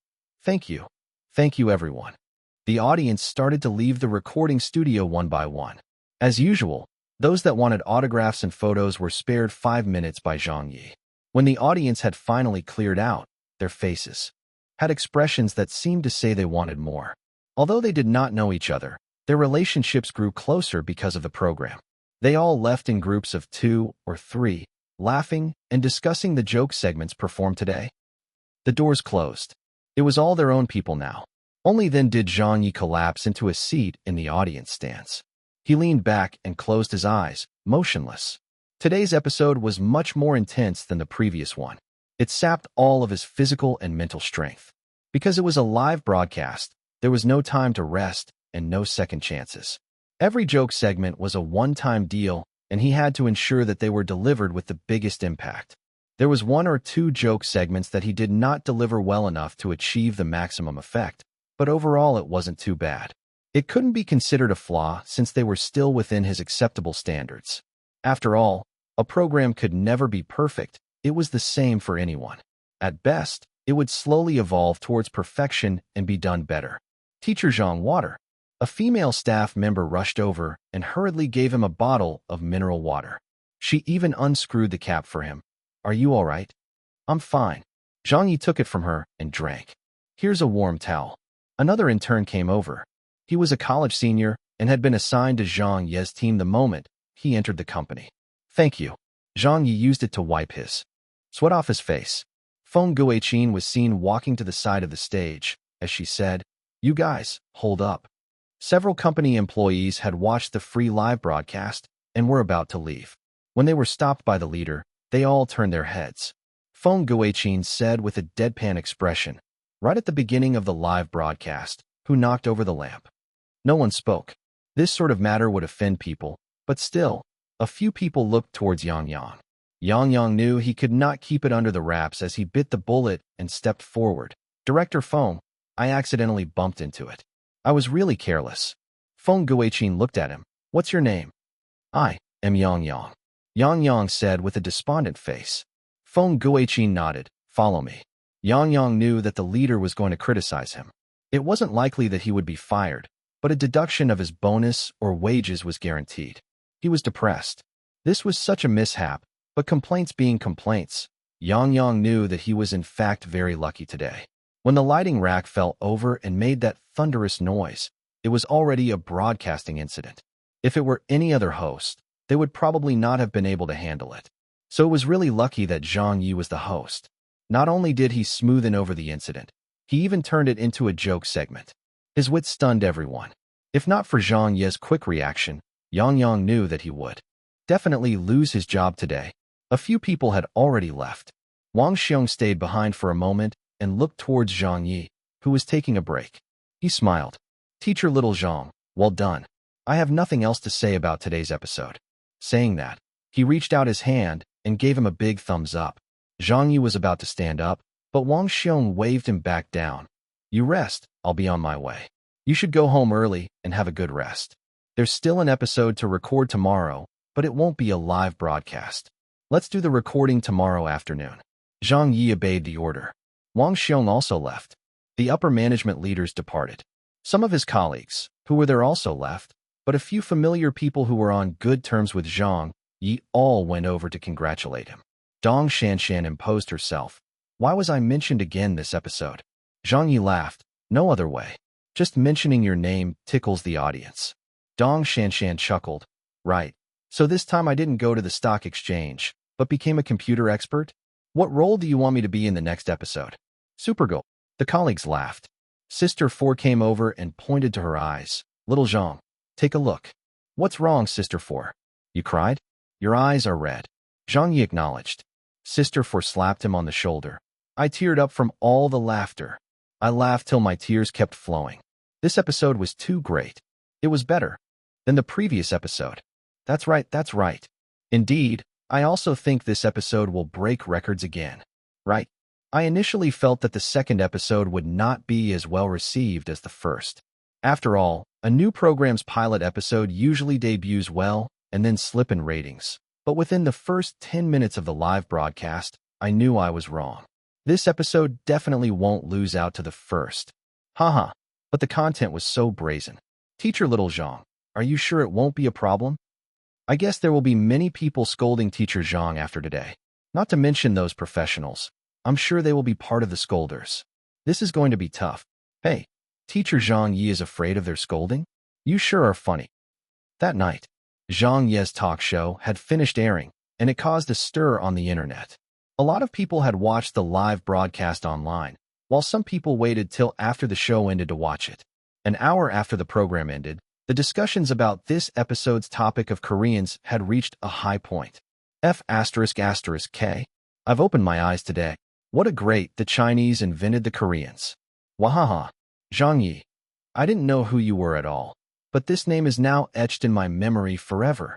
Thank you. Thank you everyone. The audience started to leave the recording studio one by one. As usual, those that wanted autographs and photos were spared 5 minutes by Zhang Ye. When the audience had finally cleared out, their faces had expressions that seemed to say they wanted more. Although they did not know each other, their relationships grew closer because of the program. They all left in groups of 2 or 3, laughing and discussing the joke segments performed today. The doors closed. It was all their own people now. Only then did Zhang Ye collapse into a seat in the audience stands. He leaned back and closed his eyes, motionless. Today's episode was much more intense than the previous one. It sapped all of his physical and mental strength. Because it was a live broadcast, there was no time to rest and no second chances. Every joke segment was a one-time deal, and he had to ensure that they were delivered with the biggest impact. There was one or two joke segments that he did not deliver well enough to achieve the maximum effect, but overall it wasn't too bad. It couldn't be considered a flaw since they were still within his acceptable standards. After all, a program could never be perfect. It was the same for anyone. At best, it would slowly evolve towards perfection and be done better. Teacher Zhang water. A female staff member rushed over and hurriedly gave him a bottle of mineral water. She even unscrewed the cap for him. Are you all right? I'm fine. Zhang Ye took it from her and drank. Here's a warm towel. Another intern came over. He was a college senior and had been assigned to Zhang Ye's team the moment he entered the company. Thank you. Zhang Ye used it to wipe his sweat off his face. Feng Guiqin was seen walking to the side of the stage as she said, "You guys, hold up." Several company employees had watched the free live broadcast and were about to leave. When they were stopped by the leader, they all turned their heads. Feng Guiqin said with a deadpan expression, right at the beginning of the live broadcast, "Who knocked over the lamp?" No one spoke. This sort of matter would offend people, but still, a few people looked towards Yang Yang. Yang Yang knew he could not keep it under the wraps as he bit the bullet and stepped forward. "Director Feng, I accidentally bumped into it. I was really careless." Feng Guiqin looked at him. "What's your name?" "I am Yang Yang." Yang Yang said with a despondent face. Feng Guiqin nodded. "Follow me." Yang Yang knew that the leader was going to criticize him. It wasn't likely that he would be fired, but a deduction of his bonus or wages was guaranteed. He was depressed. This was such a mishap, but complaints being complaints, Yang Yang knew that he was in fact very lucky today. When the lighting rack fell over and made that thunderous noise, it was already a broadcasting incident. If it were any other host, they would probably not have been able to handle it. So it was really lucky that Zhang Ye was the host. Not only did he smoothen over the incident, he even turned it into a joke segment. His wit stunned everyone. If not for Zhang Ye's quick reaction, Yang Yang knew that he would definitely lose his job today. A few people had already left. Wang Xiong stayed behind for a moment and looked towards Zhang Ye, who was taking a break. He smiled. "Teacher Little Zhang, well done. I have nothing else to say about today's episode." Saying that, he reached out his hand and gave him a big thumbs up. Zhang Ye was about to stand up, but Wang Xiong waved him back down. "You rest, I'll be on my way. You should go home early and have a good rest. There's still an episode to record tomorrow, but it won't be a live broadcast. Let's do the recording tomorrow afternoon." Zhang Ye obeyed the order. Wang Xiong also left. The upper management leaders departed. Some of his colleagues, who were there, also left, but a few familiar people who were on good terms with Zhang Ye all went over to congratulate him. Dong Shanshan imposed herself. "Why was I mentioned again this episode?" Zhang Ye laughed. "No other way. Just mentioning your name tickles the audience." Dong Shanshan chuckled. "Right. So this time I didn't go to the stock exchange, but became a computer expert? What role do you want me to be in the next episode?" "Supergirl." The colleagues laughed. Sister 4 came over and pointed to her eyes. "Little Zhang, take a look." "What's wrong, Sister 4? You cried? Your eyes are red." Zhang Ye acknowledged. Sister 4 slapped him on the shoulder. "I teared up from all the laughter. I laughed till my tears kept flowing. This episode was too great. It was better than the previous episode." That's right, that's right. Indeed, I also think this episode will break records again. Right? I initially felt that the second episode would not be as well received as the first. After all, a new program's pilot episode usually debuts well and then slip in ratings. But within the first 10 minutes of the live broadcast, I knew I was wrong. This episode definitely won't lose out to the first. Haha, but the content was so brazen. Teacher Little Zhang, are you sure it won't be a problem? I guess there will be many people scolding Teacher Zhang after today. Not to mention those professionals. I'm sure they will be part of the scolders. This is going to be tough. Hey, Teacher Zhang Ye is afraid of their scolding? You sure are funny. That night, Zhang Ye's talk show had finished airing, and it caused a stir on the internet. A lot of people had watched the live broadcast online, while some people waited till after the show ended to watch it. An hour after the program ended, the discussions about this episode's topic of Koreans had reached a high point. F***K. I've opened my eyes today. What a great the Chinese invented the Koreans. Wahaha. Zhang Ye. I didn't know who you were at all, but this name is now etched in my memory forever.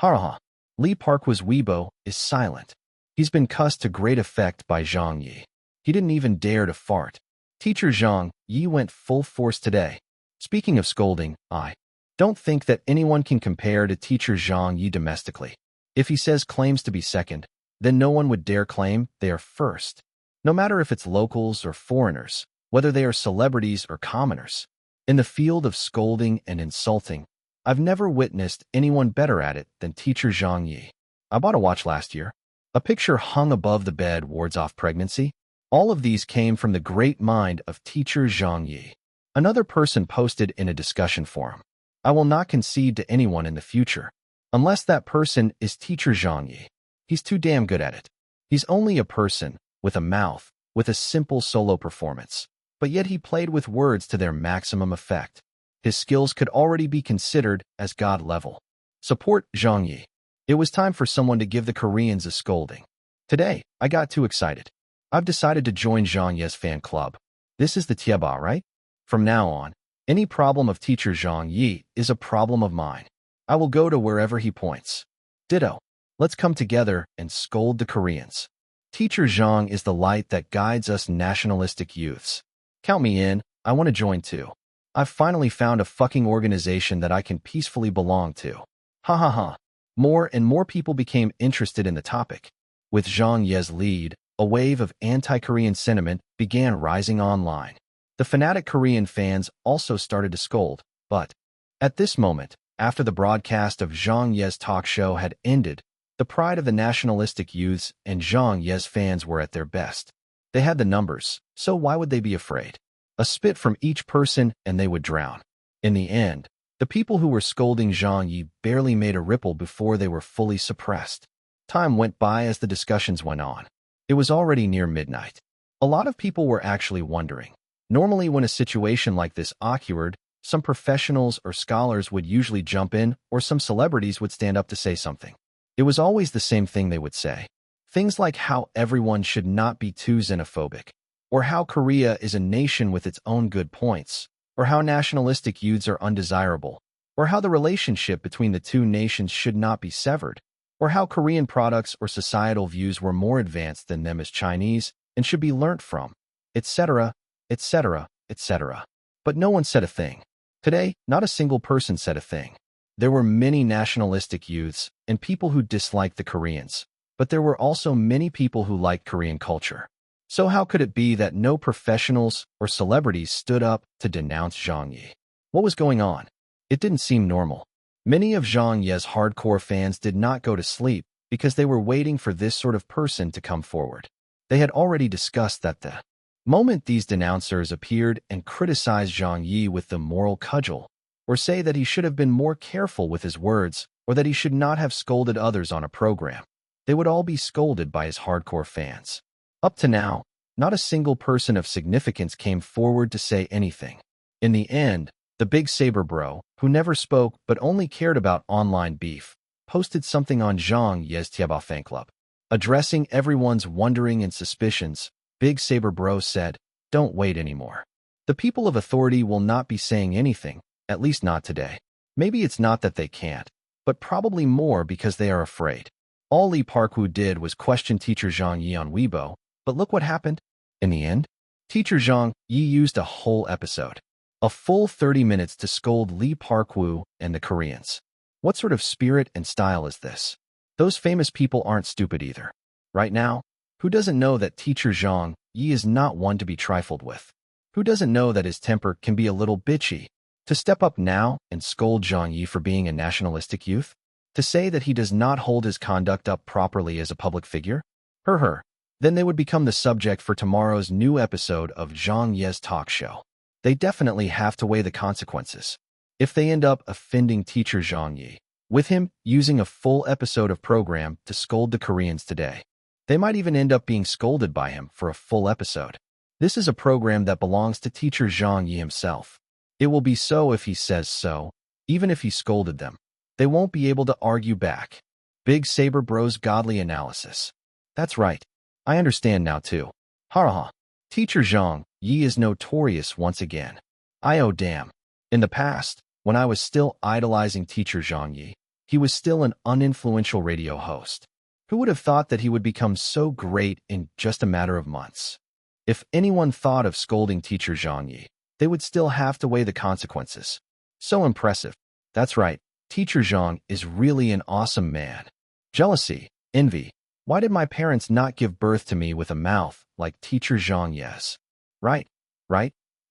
Haraha. Lee Parkwoo's Weibo is silent. He's been cussed to great effect by Zhang Ye. He didn't even dare to fart. Teacher Zhang Ye went full force today. Speaking of scolding, I don't think that anyone can compare to Teacher Zhang Ye domestically. If he says claims to be second, then no one would dare claim they are first. No matter if it's locals or foreigners, whether they are celebrities or commoners. In the field of scolding and insulting, I've never witnessed anyone better at it than Teacher Zhang Ye. I bought a watch last year. A picture hung above the bed wards off pregnancy. All of these came from the great mind of Teacher Zhang Ye. Another person posted in a discussion forum, I will not concede to anyone in the future, unless that person is Teacher Zhang Ye. He's too damn good at it. He's only a person with a mouth, with a simple solo performance, but yet he played with words to their maximum effect. His skills could already be considered as God level. Support Zhang Ye. It was time for someone to give the Koreans a scolding. Today, I got too excited. I've decided to join Zhang Ye's fan club. This is the Tieba, right? From now on, any problem of Teacher Zhang Ye is a problem of mine. I will go to wherever he points. Ditto. Let's come together and scold the Koreans. Teacher Zhang is the light that guides us nationalistic youths. Count me in, I want to join too. I've finally found a fucking organization that I can peacefully belong to. Ha ha ha. More and more people became interested in the topic. With Zhang Ye's lead, a wave of anti-Korean sentiment began rising online. The fanatic Korean fans also started to scold, but at this moment, after the broadcast of Zhang Ye's talk show had ended, the pride of the nationalistic youths and Zhang Ye's fans were at their best. They had the numbers, so why would they be afraid? A spit from each person and they would drown. In the end, the people who were scolding Zhang Ye barely made a ripple before they were fully suppressed. Time went by as the discussions went on. It was already near midnight. A lot of people were actually wondering. Normally when a situation like this occurred, some professionals or scholars would usually jump in or some celebrities would stand up to say something. It was always the same thing they would say. Things like how everyone should not be too xenophobic, or how Korea is a nation with its own good points, or how nationalistic youths are undesirable, or how the relationship between the two nations should not be severed, or how Korean products or societal views were more advanced than them as Chinese and should be learnt from, etc., etc., etc. But no one said a thing. Today, not a single person said a thing. There were many nationalistic youths and people who disliked the Koreans, but there were also many people who liked Korean culture. So how could it be that no professionals or celebrities stood up to denounce Zhang Ye? What was going on? It didn't seem normal. Many of Zhang Ye's hardcore fans did not go to sleep because they were waiting for this sort of person to come forward. They had already discussed that the moment these denouncers appeared and criticized Zhang Ye with the moral cudgel, or say that he should have been more careful with his words, or that he should not have scolded others on a program, they would all be scolded by his hardcore fans. Up to now, not a single person of significance came forward to say anything. In the end, the big saber bro, who never spoke but only cared about online beef, posted something on Zhang Ye's Tieba fan club. Addressing everyone's wondering and suspicions, Big Saber Bro said, "Don't wait anymore. The people of authority will not be saying anything, at least not today. Maybe it's not that they can't, but probably more because they are afraid." All Lee Parkwoo did was question Teacher Zhang Ye on Weibo, but look what happened. In the end, Teacher Zhang Ye used a whole episode, a full 30 minutes to scold Lee Parkwoo and the Koreans. What sort of spirit and style is this? Those famous people aren't stupid either. Right now, who doesn't know that Teacher Zhang Ye is not one to be trifled with? Who doesn't know that his temper can be a little bitchy? To step up now and scold Zhang Ye for being a nationalistic youth? To say that he does not hold his conduct up properly as a public figure? Her. Then they would become the subject for tomorrow's new episode of Zhang Ye's talk show. They definitely have to weigh the consequences. If they end up offending Teacher Zhang Ye, with him using a full episode of program to scold the Koreans today, they might even end up being scolded by him for a full episode. This is a program that belongs to Teacher Zhang Ye himself. It will be so if he says so, even if he scolded them. They won't be able to argue back. Big Saber Bro's godly analysis. That's right. I understand now too. Ha. Teacher Zhang Ye is notorious once again. Oh damn. In the past, when I was still idolizing Teacher Zhang Ye, he was still an uninfluential radio host. Who would have thought that he would become so great in just a matter of months? If anyone thought of scolding teacher Zhang Ye, they would still have to weigh the consequences. So impressive. That's right, teacher Zhang is really an awesome man. Jealousy, envy. Why did my parents not give birth to me with a mouth like teacher Zhang Ye's? Right.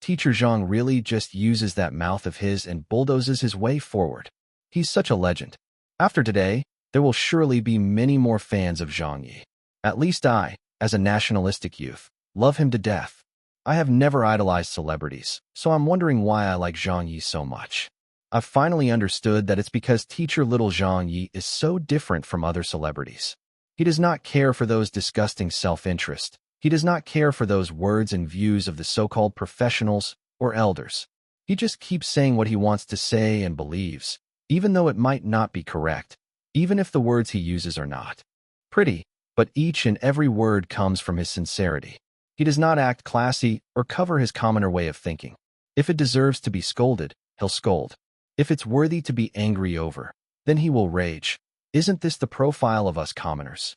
Teacher Zhang really just uses that mouth of his and bulldozes his way forward. He's such a legend. After today, there will surely be many more fans of Zhang Ye. At least I, as a nationalistic youth, love him to death. I have never idolized celebrities, so I'm wondering why I like Zhang Ye so much. I've finally understood that it's because teacher little Zhang Ye is so different from other celebrities. He does not care for those disgusting self-interest. He does not care for those words and views of the so-called professionals or elders. He just keeps saying what he wants to say and believes, even though it might not be correct, even if the words he uses are not pretty, but each and every word comes from his sincerity. He does not act classy or cover his commoner way of thinking. If it deserves to be scolded, he'll scold. If it's worthy to be angry over, then he will rage. Isn't this the profile of us commoners?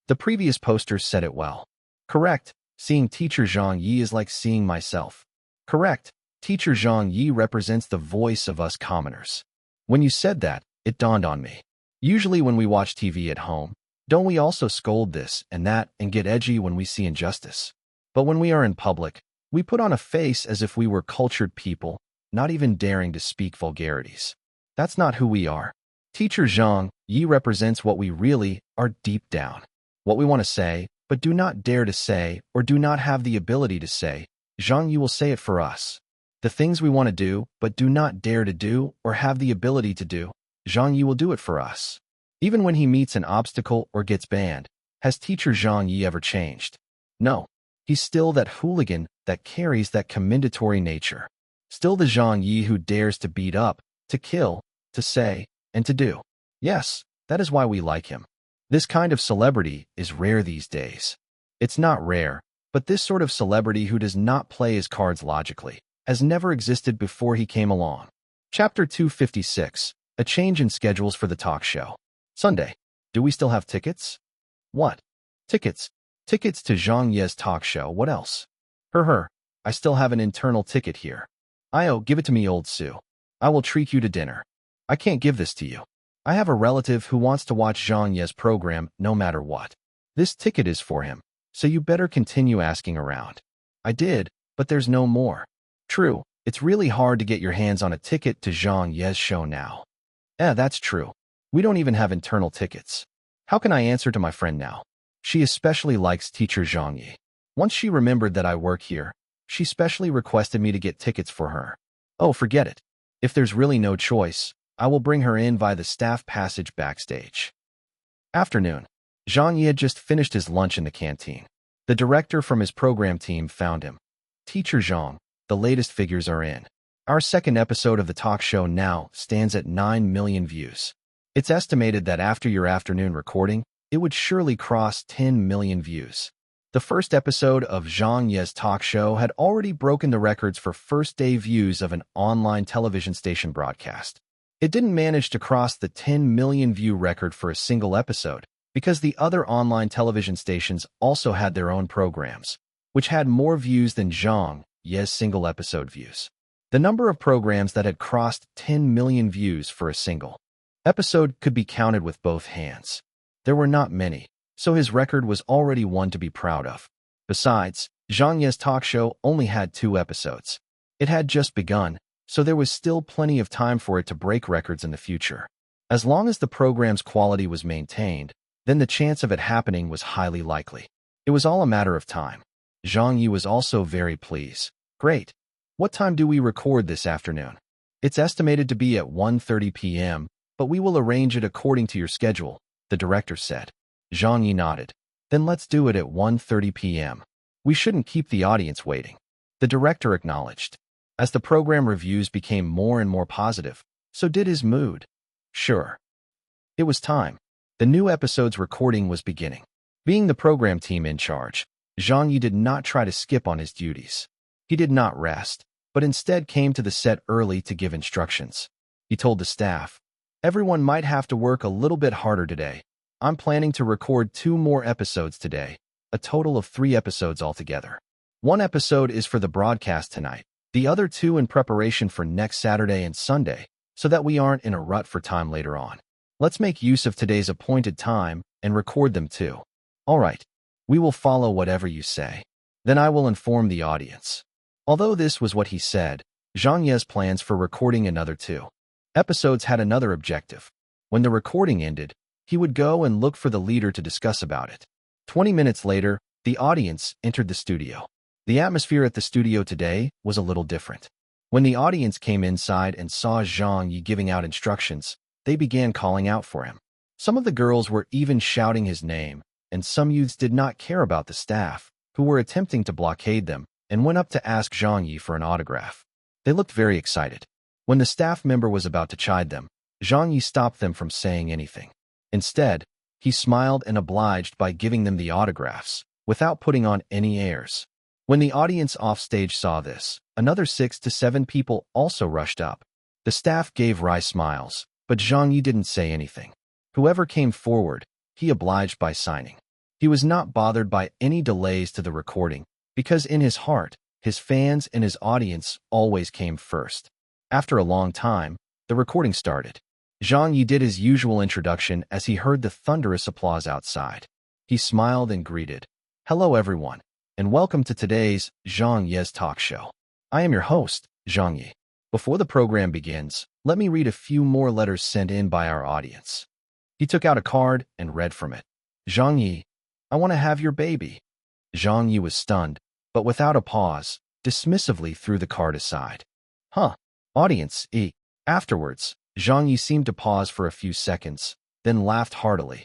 The previous poster said it well. Correct. Seeing teacher Zhang Ye is like seeing myself. Correct. Teacher Zhang Ye represents the voice of us commoners. When you said that, it dawned on me. Usually when we watch TV at home, don't we also scold this and that and get edgy when we see injustice? But when we are in public, we put on a face as if we were cultured people, not even daring to speak vulgarities. That's not who we are. Teacher Zhang Ye represents what we really are deep down. What we want to say, but do not dare to say or do not have the ability to say, Zhang Ye will say it for us. The things we want to do, but do not dare to do or have the ability to do, Zhang Ye will do it for us. Even when he meets an obstacle or gets banned, has teacher Zhang Ye ever changed? No. He's still that hooligan that carries that commendatory nature. Still the Zhang Ye who dares to beat up, to kill, to say, and to do. Yes, that is why we like him. This kind of celebrity is rare these days. It's not rare, but this sort of celebrity who does not play his cards logically has never existed before he came along. Chapter 256, A Change in Schedules for the Talk Show. Sunday. Do we still have tickets? What? Tickets. Tickets to Zhang Ye's talk show, what else? I still have an internal ticket here. Give it to me, old Sue. I will treat you to dinner. I can't give this to you. I have a relative who wants to watch Zhang Ye's program no matter what. This ticket is for him, so you better continue asking around. I did, but there's no more. True, it's really hard to get your hands on a ticket to Zhang Ye's show now. That's true. We don't even have internal tickets. How can I answer to my friend now? She especially likes teacher Zhang Ye. Once she remembered that I work here, she specially requested me to get tickets for her. Oh, forget it. If there's really no choice, I will bring her in via the staff passage backstage. Afternoon. Zhang Ye had just finished his lunch in the canteen. The director from his program team found him. Teacher Zhang, the latest figures are in. Our second episode of the talk show now stands at 9 million views. It's estimated that after your afternoon recording, it would surely cross 10 million views. The first episode of Zhang Ye's talk show had already broken the records for first-day views of an online television station broadcast. It didn't manage to cross the 10 million view record for a single episode, because the other online television stations also had their own programs, which had more views than Zhang Ye's single episode views. The number of programs that had crossed 10 million views for a single episode could be counted with both hands. There were not many, so his record was already one to be proud of. Besides, Zhang Ye's talk show only had 2 episodes. It had just begun, so there was still plenty of time for it to break records in the future. As long as the program's quality was maintained, then the chance of it happening was highly likely. It was all a matter of time. Zhang Ye was also very pleased. Great. What time do we record this afternoon? It's estimated to be at 1:30 p.m., but we will arrange it according to your schedule, the director said. Zhang Ye nodded. Then let's do it at 1:30 p.m. We shouldn't keep the audience waiting. The director acknowledged. As the program reviews became more and more positive, so did his mood. Sure. It was time. The new episode's recording was beginning. Being the program team in charge, Zhang Ye did not try to skip on his duties. He did not rest, but instead came to the set early to give instructions. He told the staff, Everyone might have to work a little bit harder today. I'm planning to record 2 more episodes today, a total of 3 episodes altogether. 1 episode is for the broadcast tonight, the other 2 in preparation for next Saturday and Sunday, so that we aren't in a rut for time later on. Let's make use of today's appointed time and record them too. All right, we will follow whatever you say. Then I will inform the audience. Although this was what he said, Zhang Ye's plans for recording another 2 episodes had another objective. When the recording ended, he would go and look for the leader to discuss about it. 20 minutes later, the audience entered the studio. The atmosphere at the studio today was a little different. When the audience came inside and saw Zhang Ye giving out instructions, they began calling out for him. Some of the girls were even shouting his name, and some youths did not care about the staff, who were attempting to blockade them, and went up to ask Zhang Ye for an autograph. They looked very excited. When the staff member was about to chide them, Zhang Ye stopped them from saying anything. Instead, he smiled and obliged by giving them the autographs, without putting on any airs. When the audience offstage saw this, another 6 to 7 people also rushed up. The staff gave wry smiles, but Zhang Ye didn't say anything. Whoever came forward, he obliged by signing. He was not bothered by any delays to the recording, because in his heart, his fans and his audience always came first. After a long time, the recording started. Zhang Ye did his usual introduction as he heard the thunderous applause outside. He smiled and greeted, "Hello everyone, and welcome to today's Zhang Ye's talk show. I am your host, Zhang Ye. Before the program begins, let me read a few more letters sent in by our audience." He took out a card and read from it. "Zhang Ye, I want to have your baby." Zhang Ye was stunned, but without a pause, dismissively threw the card aside. "Huh, audience, E." Afterwards, Zhang Ye seemed to pause for a few seconds, then laughed heartily.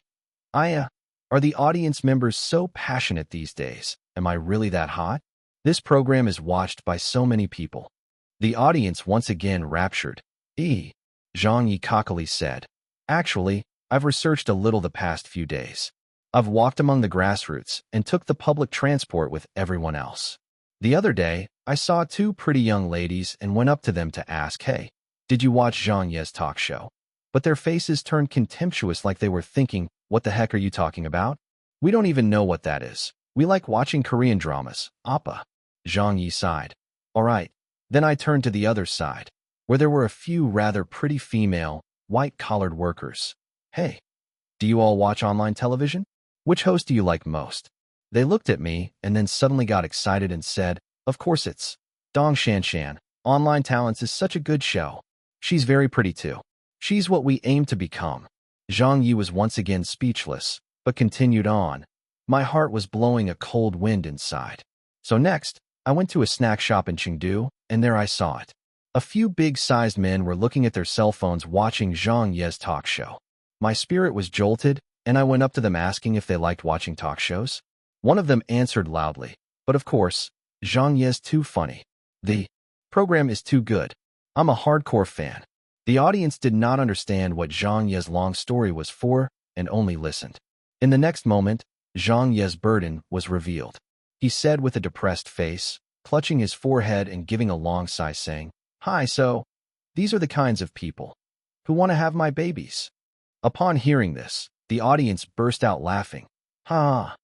Are the audience members so passionate these days? Am I really that hot? This program is watched by so many people." The audience once again raptured. Zhang Ye cockily said, "Actually, I've researched a little the past few days. I've walked among the grassroots and took the public transport with everyone else. The other day, I saw 2 pretty young ladies and went up to them to ask, 'Hey, did you watch Zhang Ye's talk show?' But their faces turned contemptuous like they were thinking, 'What the heck are you talking about? We don't even know what that is. We like watching Korean dramas, oppa.'" Zhang Ye sighed. "All right." Then I turned to the other side, where there were a few rather pretty female, white-collared workers. "Hey, do you all watch online television? Which host do you like most?" They looked at me and then suddenly got excited and said, "Of course it's Dong Shanshan. Online Talents is such a good show. She's very pretty too. She's what we aim to become." Zhang Ye was once again speechless, but continued on. My heart was blowing a cold wind inside. So next, I went to a snack shop in Chengdu, and there I saw it. A few big-sized men were looking at their cell phones watching Zhang Ye's talk show. My spirit was jolted, and I went up to them asking if they liked watching talk shows. One of them answered loudly, "But of course, Zhang Ye's too funny. The program is too good. I'm a hardcore fan." The audience did not understand what Zhang Ye's long story was for and only listened. In the next moment, Zhang Ye's burden was revealed. He said with a depressed face, clutching his forehead and giving a long sigh, saying, "Hi, so these are the kinds of people who want to have my babies." Upon hearing this, the audience burst out laughing. "Ha!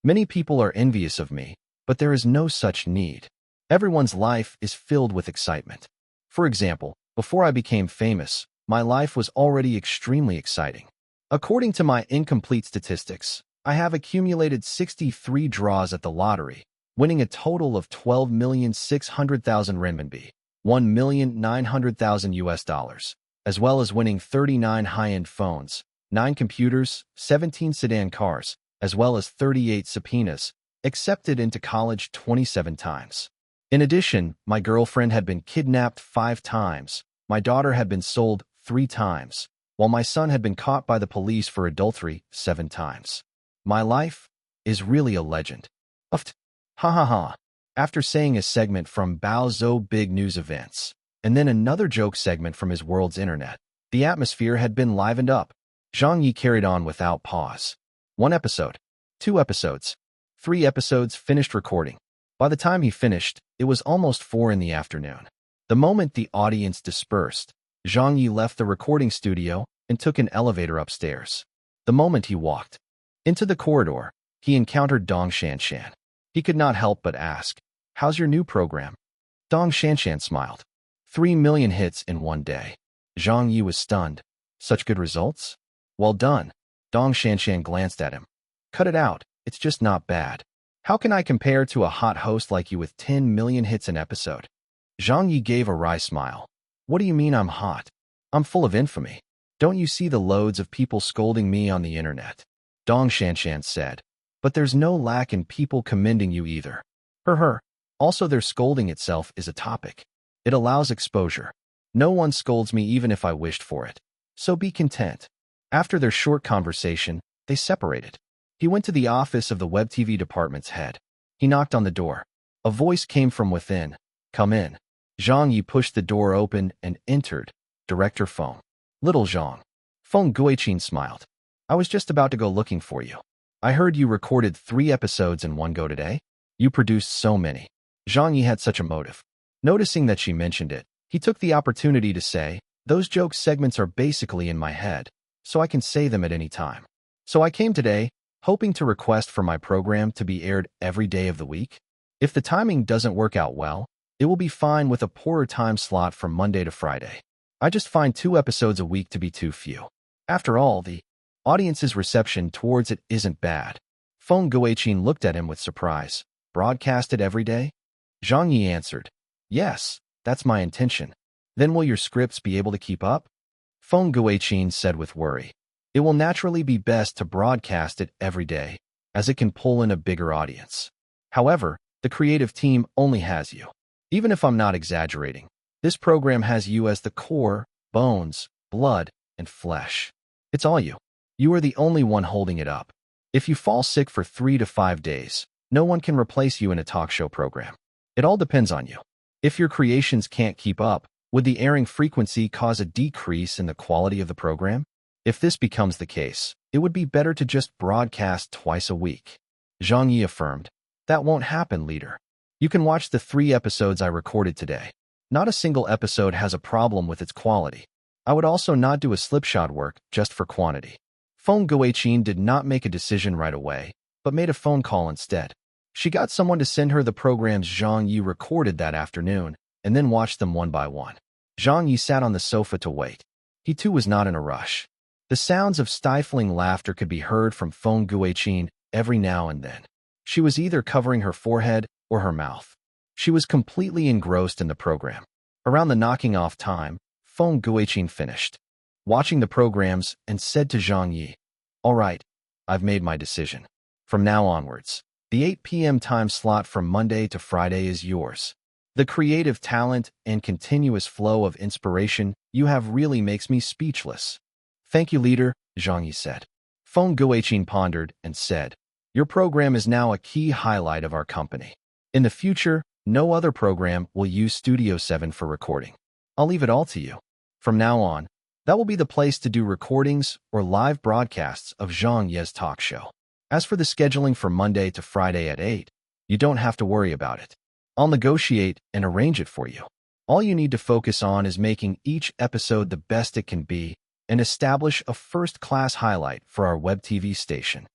Many people are envious of me, but there is no such need. Everyone's life is filled with excitement. For example, before I became famous, my life was already extremely exciting. According to my incomplete statistics, I have accumulated 63 draws at the lottery, winning a total of 12,600,000 renminbi, 1,900,000 US dollars, as well as winning 39 high-end phones, 9 computers, 17 sedan cars, as well as 38 subpoenas, accepted into college 27 times. In addition, my girlfriend had been kidnapped 5 times, my daughter had been sold 3 times, while my son had been caught by the police for adultery 7 times. My life is really a legend. Uft. Ha ha ha." After saying a segment from Bao Zhou Big News Events, and then another joke segment from his world's internet, the atmosphere had been livened up. Zhang Ye carried on without pause. 1 episode, 2 episodes, 3 episodes finished recording. By the time he finished, it was almost 4 in the afternoon. The moment the audience dispersed, Zhang Ye left the recording studio and took an elevator upstairs. The moment he walked into the corridor, he encountered Dong Shanshan. He could not help but ask, "How's your new program?" Dong Shanshan smiled. 3 million hits in one day. Zhang Ye was stunned. Such good results? Well done. Dong Shanshan glanced at him. Cut it out. It's just not bad. How can I compare to a hot host like you with 10 million hits an episode? Zhang Ye gave a wry smile. What do you mean I'm hot? I'm full of infamy. Don't you see the loads of people scolding me on the internet? Dong Shanshan said. But there's no lack in people commending you either. Also, their scolding itself is a topic. It allows exposure. No one scolds me even if I wished for it. So be content. After their short conversation, they separated. He went to the office of the web TV department's head. He knocked on the door. A voice came from within. Come in. Zhang Ye pushed the door open and entered. Director Feng. Little Zhang. Feng Guiqin smiled. I was just about to go looking for you. I heard you recorded 3 episodes in one go today. You produced so many. Zhang Ye had such a motive. Noticing that she mentioned it, he took the opportunity to say, those joke segments are basically in my head, so I can say them at any time. So I came today, hoping to request for my program to be aired every day of the week. If the timing doesn't work out well, it will be fine with a poorer time slot from Monday to Friday. I just find 2 episodes a week to be too few. After all, the audience's reception towards it isn't bad. Feng Guiqin looked at him with surprise. Broadcasted every day? Zhang Ye answered. Yes, that's my intention. Then will your scripts be able to keep up? Feng Guiqin said with worry. It will naturally be best to broadcast it every day, as it can pull in a bigger audience. However, the creative team only has you. Even if I'm not exaggerating, this program has you as the core, bones, blood, and flesh. It's all you. You are the only one holding it up. If you fall sick for 3 to 5 days, no one can replace you in a talk show program. It all depends on you. If your creations can't keep up, would the airing frequency cause a decrease in the quality of the program? If this becomes the case, it would be better to just broadcast twice a week. Zhang Ye affirmed. That won't happen, leader. You can watch the 3 episodes I recorded today. Not a single episode has a problem with its quality. I would also not do a slipshod work just for quantity. Feng Guiqin did not make a decision right away, but made a phone call instead. She got someone to send her the programs Zhang Ye recorded that afternoon, and then watched them one by one. Zhang Ye sat on the sofa to wait. He too was not in a rush. The sounds of stifling laughter could be heard from Feng Guiqin every now and then. She was either covering her forehead or her mouth. She was completely engrossed in the program. Around the knocking off time, Feng Guiqin finished watching the programs and said to Zhang Ye, All right, I've made my decision. From now onwards, the 8 p.m. time slot from Monday to Friday is yours. The creative talent and continuous flow of inspiration you have really makes me speechless. Thank you, leader, Zhang Ye said. Feng Guiqin pondered and said, Your program is now a key highlight of our company. In the future, no other program will use Studio 7 for recording. I'll leave it all to you. From now on, that will be the place to do recordings or live broadcasts of Zhang Ye's talk show. As for the scheduling for Monday to Friday at 8, you don't have to worry about it. I'll negotiate and arrange it for you. All you need to focus on is making each episode the best it can be and establish a first-class highlight for our web TV station.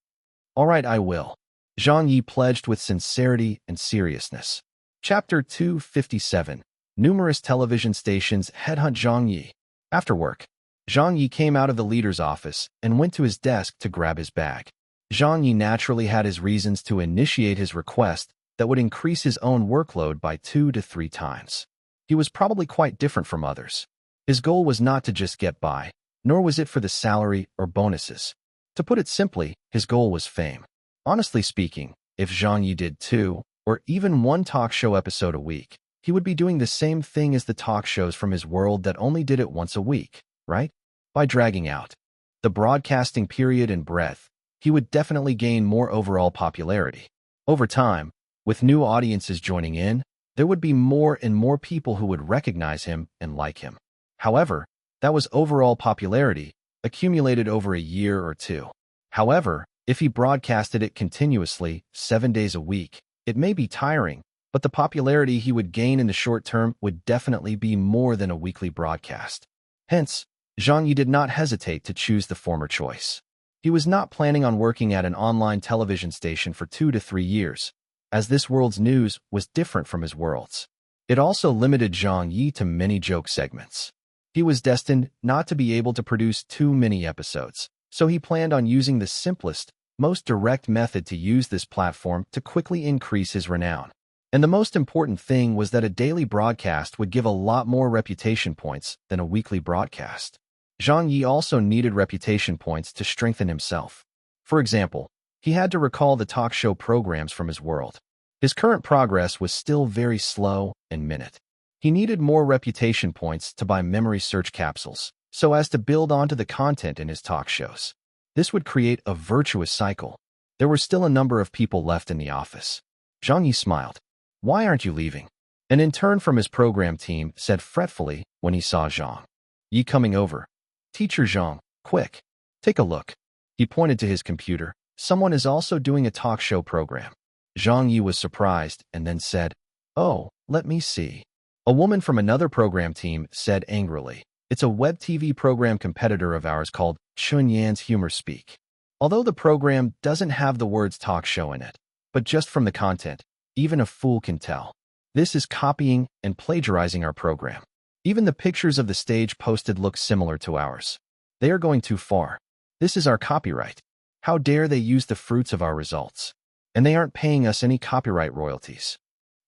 All right, I will. Zhang Ye pledged with sincerity and seriousness. Chapter 257. Numerous television stations headhunt Zhang Ye. After work, Zhang Ye came out of the leader's office and went to his desk to grab his bag. Zhang Ye naturally had his reasons to initiate his request that would increase his own workload by 2 to 3 times. He was probably quite different from others. His goal was not to just get by, nor was it for the salary or bonuses. To put it simply, his goal was fame. Honestly speaking, if Zhang Ye did 2 or even 1 talk show episode a week, he would be doing the same thing as the talk shows from his world that only did it once a week, right? By dragging out the broadcasting period and breadth, he would definitely gain more overall popularity. Over time, with new audiences joining in, there would be more and more people who would recognize him and like him. However, that was overall popularity, accumulated over a year or 2. However, if he broadcasted it continuously, 7 days a week, it may be tiring, but the popularity he would gain in the short term would definitely be more than a weekly broadcast. Hence, Zhang Ye did not hesitate to choose the former choice. He was not planning on working at an online television station for 2 to 3 years, as this world's news was different from his world's. It also limited Zhang Ye to many joke segments. He was destined not to be able to produce too many episodes, so he planned on using the simplest, most direct method to use this platform to quickly increase his renown. And the most important thing was that a daily broadcast would give a lot more reputation points than a weekly broadcast. Zhang Ye also needed reputation points to strengthen himself. For example, he had to recall the talk show programs from his world. His current progress was still very slow and minute. He needed more reputation points to buy memory search capsules, so as to build onto the content in his talk shows. This would create a virtuous cycle. There were still a number of people left in the office. Zhang Ye smiled. "Why aren't you leaving?" An intern from his program team said fretfully when he saw Zhang Ye coming over. "Teacher Zhang, quick, take a look." He pointed to his computer. "Someone is also doing a talk show program." Zhang Ye was surprised and then said, "Oh, let me see." A woman from another program team said angrily, "It's a web TV program competitor of ours called Chunyan's Humor Speak." Although the program doesn't have the words talk show in it, but just from the content, even a fool can tell. This is copying and plagiarizing our program. Even the pictures of the stage posted look similar to ours. They are going too far. This is our copyright. How dare they use the fruits of our results? And they aren't paying us any copyright royalties.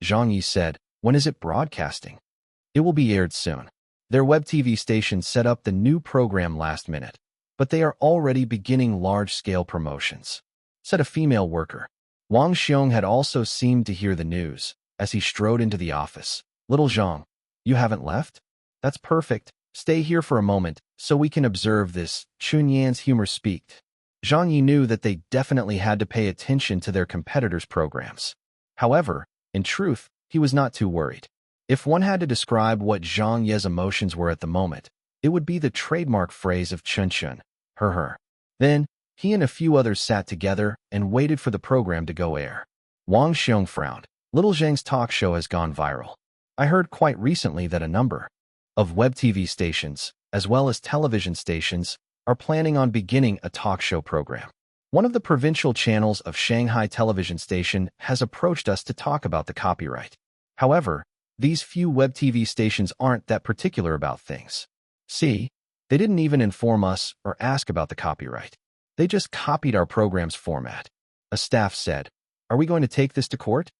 Zhang Ye said, "When is it broadcasting?" "It will be aired soon." Their web TV station set up the new program last minute, but they are already beginning large-scale promotions, said a female worker. Wang Xiong had also seemed to hear the news as he strode into the office. "Little Zhang, you haven't left? That's perfect. Stay here for a moment so we can observe this Chunyan's Humor Speak." Zhang Ye knew that they definitely had to pay attention to their competitors' programs. However, in truth, he was not too worried. If one had to describe what Zhang Ye's emotions were at the moment, it would be the trademark phrase of chun chun, her. Then, he and a few others sat together and waited for the program to go air. Wang Xiong frowned. "Little Zhang's talk show has gone viral. I heard quite recently that a number of web TV stations, as well as television stations, are planning on beginning a talk show program. One of the provincial channels of Shanghai television station has approached us to talk about the copyright. However, these few web TV stations aren't that particular about things. See, they didn't even inform us or ask about the copyright. They just copied our program's format." A staff said, "Are we going to take this to court?"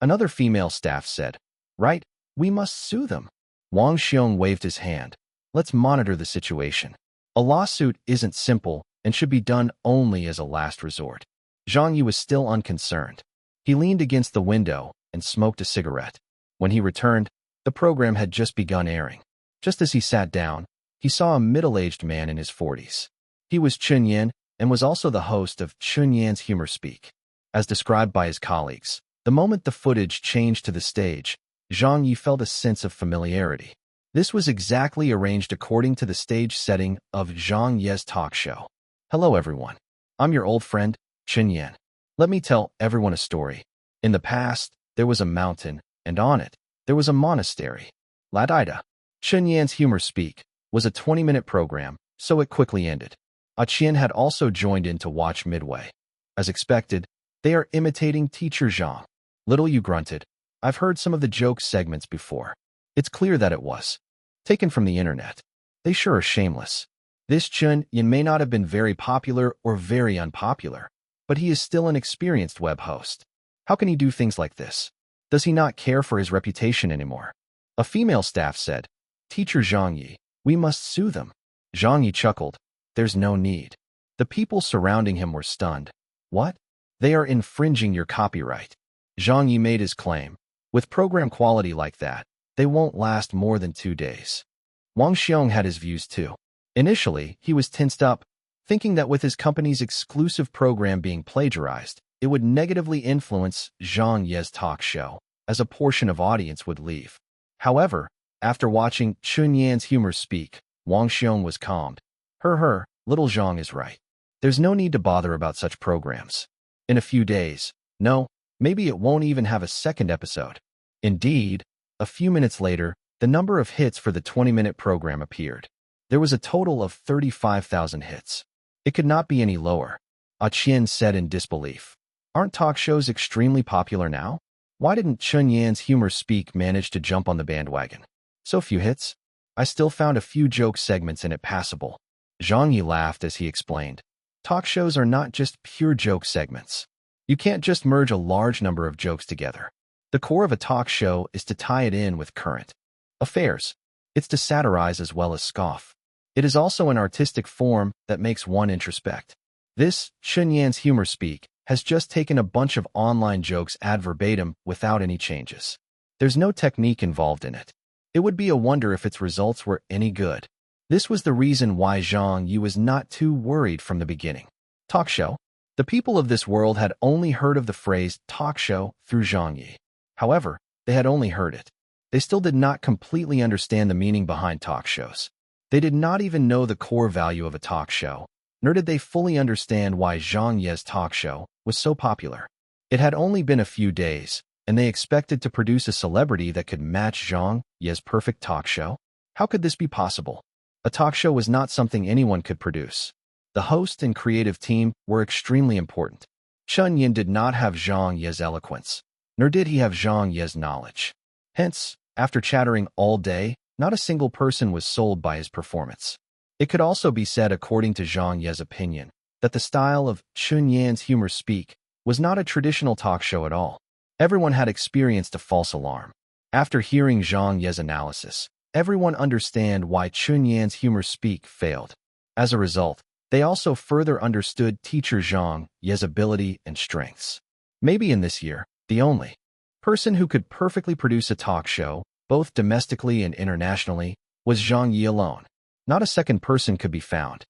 Another female staff said, "Right, we must sue them." Wang Xiong waved his hand. "Let's monitor the situation. A lawsuit isn't simple and should be done only as a last resort." Zhang Ye was still unconcerned. He leaned against the window and smoked a cigarette. When he returned, the program had just begun airing. Just as he sat down, he saw a middle-aged man in his 40s. He was Chunyan and was also the host of Chunyan's Humor Speak. As described by his colleagues, the moment the footage changed to the stage, Zhang Ye felt a sense of familiarity. This was exactly arranged according to the stage setting of Zhang Ye's talk show. "Hello everyone. I'm your old friend, Chunyan. Let me tell everyone a story. In the past, there was a mountain, and on it, there was a monastery. Ladida." Chunyan's Humor Speak was a 20-minute program, so it quickly ended. Qian had also joined in to watch midway. As expected, they are imitating Teacher Zhang. "Little you grunted. I've heard some of the joke segments before. It's clear that it was taken from the internet. They sure are shameless. This Chun Yin may not have been very popular or very unpopular, but he is still an experienced web host. How can he do things like this? Does he not care for his reputation anymore?" A female staff said, "Teacher Zhang Ye, we must sue them." Zhang Ye chuckled. "There's no need." The people surrounding him were stunned. "What? They are infringing your copyright." Zhang Ye made his claim. With program quality like that, they won't last more than 2 days. Wang Xiong had his views too. Initially, he was tensed up, thinking that with his company's exclusive program being plagiarized, it would negatively influence Zhang Ye's talk show, as a portion of audience would leave. However, after watching Chunyan's Humor Speak, Wang Xiong was calmed. Her, little Zhang is right. There's no need to bother about such programs. In a few days, no, maybe it won't even have a second episode. Indeed, a few minutes later, the number of hits for the 20-minute program appeared. There was a total of 35,000 hits. It could not be any lower, Qian said in disbelief. Aren't talk shows extremely popular now? Why didn't Chun Yan's humor speak manage to jump on the bandwagon? So few hits? I still found a few joke segments in it passable. Zhang Ye laughed as he explained. Talk shows are not just pure joke segments. You can't just merge a large number of jokes together. The core of a talk show is to tie it in with current affairs. It's to satirize as well as scoff. It is also an artistic form that makes one introspect. This, Chun Yan's humor speak, has just taken a bunch of online jokes ad verbatim without any changes. There's no technique involved in it. It would be a wonder if its results were any good. This was the reason why Zhang Ye was not too worried from the beginning. Talk show? The people of this world had only heard of the phrase talk show through Zhang Ye. However, they had only heard it. They still did not completely understand the meaning behind talk shows. They did not even know the core value of a talk show, nor did they fully understand why Zhang Ye's talk show was so popular. It had only been a few days, and they expected to produce a celebrity that could match Zhang Ye's perfect talk show? How could this be possible? A talk show was not something anyone could produce. The host and creative team were extremely important. Chun Yin did not have Zhang Ye's eloquence, nor did he have Zhang Ye's knowledge. Hence, after chattering all day, not a single person was sold by his performance. It could also be said, according to Zhang Ye's opinion, that the style of Chun Yan's humor speak was not a traditional talk show at all. Everyone had experienced a false alarm. After hearing Zhang Ye's analysis, everyone understand why Chun Yan's humor speak failed. As a result, they also further understood teacher Zhang Ye's ability and strengths. Maybe in this year, the only person who could perfectly produce a talk show, both domestically and internationally, was Zhang Ye alone. Not a second person could be found.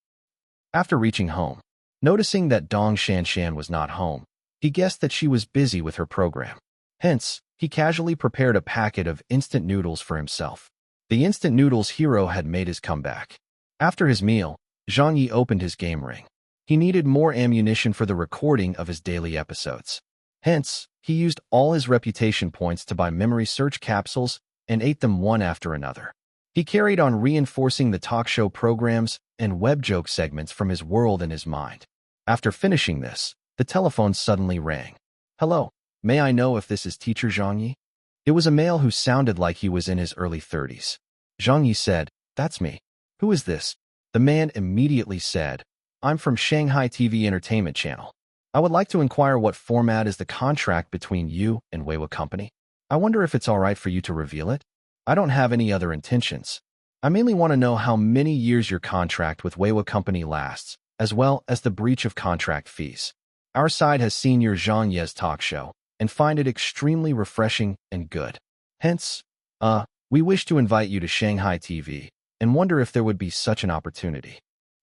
After reaching home, noticing that Dong Shanshan was not home, he guessed that she was busy with her program. Hence, he casually prepared a packet of instant noodles for himself. The instant noodles hero had made his comeback. After his meal, Zhang Ye opened his game ring. He needed more ammunition for the recording of his daily episodes. Hence, he used all his reputation points to buy memory search capsules and ate them one after another. He carried on reinforcing the talk show programs and web joke segments from his world in his mind. After finishing this, the telephone suddenly rang. Hello, may I know if this is teacher Zhang Ye? It was a male who sounded like he was in his early 30s. Zhang Ye said, That's me. Who is this? The man immediately said, I'm from Shanghai TV Entertainment Channel. I would like to inquire what format is the contract between you and Weiwa Company. I wonder if it's all right for you to reveal it? I don't have any other intentions. I mainly want to know how many years your contract with Weiwa Company lasts, as well as the breach of contract fees. Our side has seen your Zhang Ye's talk show and find it extremely refreshing and good. Hence, we wish to invite you to Shanghai TV and wonder if there would be such an opportunity.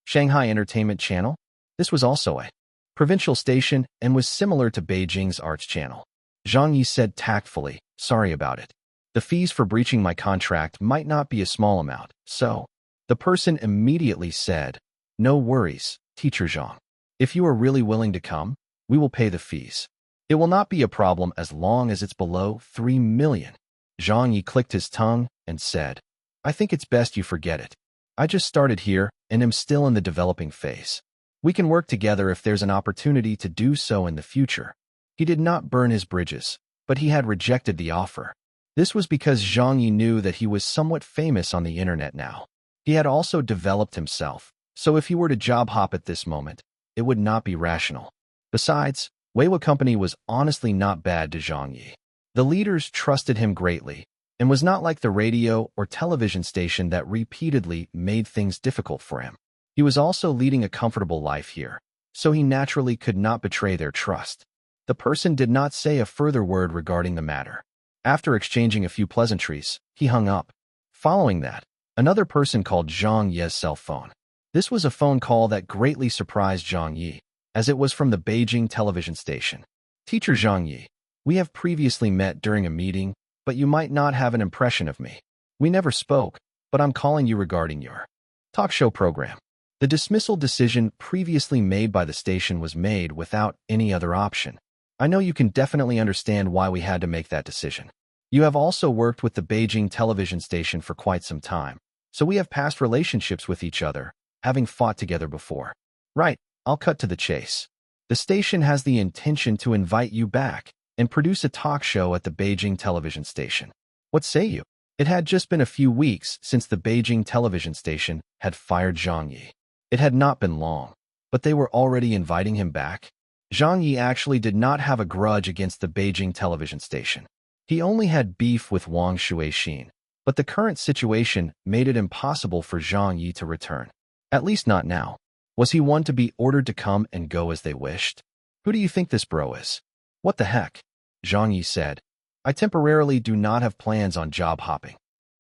Shanghai Entertainment Channel? This was also a provincial station and was similar to Beijing's Arts Channel. Zhang Ye said tactfully, Sorry about it. The fees for breaching my contract might not be a small amount, so. The person immediately said, No worries, teacher Zhang. If you are really willing to come, we will pay the fees. It will not be a problem as long as it's below 3 million. Zhang Ye clicked his tongue and said, I think it's best you forget it. I just started here and am still in the developing phase. We can work together if there's an opportunity to do so in the future. He did not burn his bridges, but he had rejected the offer. This was because Zhang Ye knew that he was somewhat famous on the internet now. He had also developed himself, so if he were to job hop at this moment, it would not be rational. Besides, Weiwa Company was honestly not bad to Zhang Ye. The leaders trusted him greatly, and was not like the radio or television station that repeatedly made things difficult for him. He was also leading a comfortable life here, so he naturally could not betray their trust. The person did not say a further word regarding the matter. After exchanging a few pleasantries, he hung up. Following that, another person called Zhang Ye's cell phone. This was a phone call that greatly surprised Zhang Ye, as it was from the Beijing television station. Teacher Zhang Ye, we have previously met during a meeting, but you might not have an impression of me. We never spoke, but I'm calling you regarding your talk show program. The dismissal decision previously made by the station was made without any other option. I know you can definitely understand why we had to make that decision. You have also worked with the Beijing television station for quite some time, So we have past relationships with each other, having fought together before. Right, I'll cut to the chase. The station has the intention to invite you back and produce a talk show at the Beijing television station. What say you? It had just been a few weeks since the Beijing television station had fired Zhang Ye. It had not been long, but they were already inviting him back. Zhang Ye actually did not have a grudge against the Beijing television station. He only had beef with Wang Shuixin, but the current situation made it impossible for Zhang Ye to return. At least not now. Was he one to be ordered to come and go as they wished? Who do you think this bro is? What the heck? Zhang Ye said. I temporarily do not have plans on job hopping.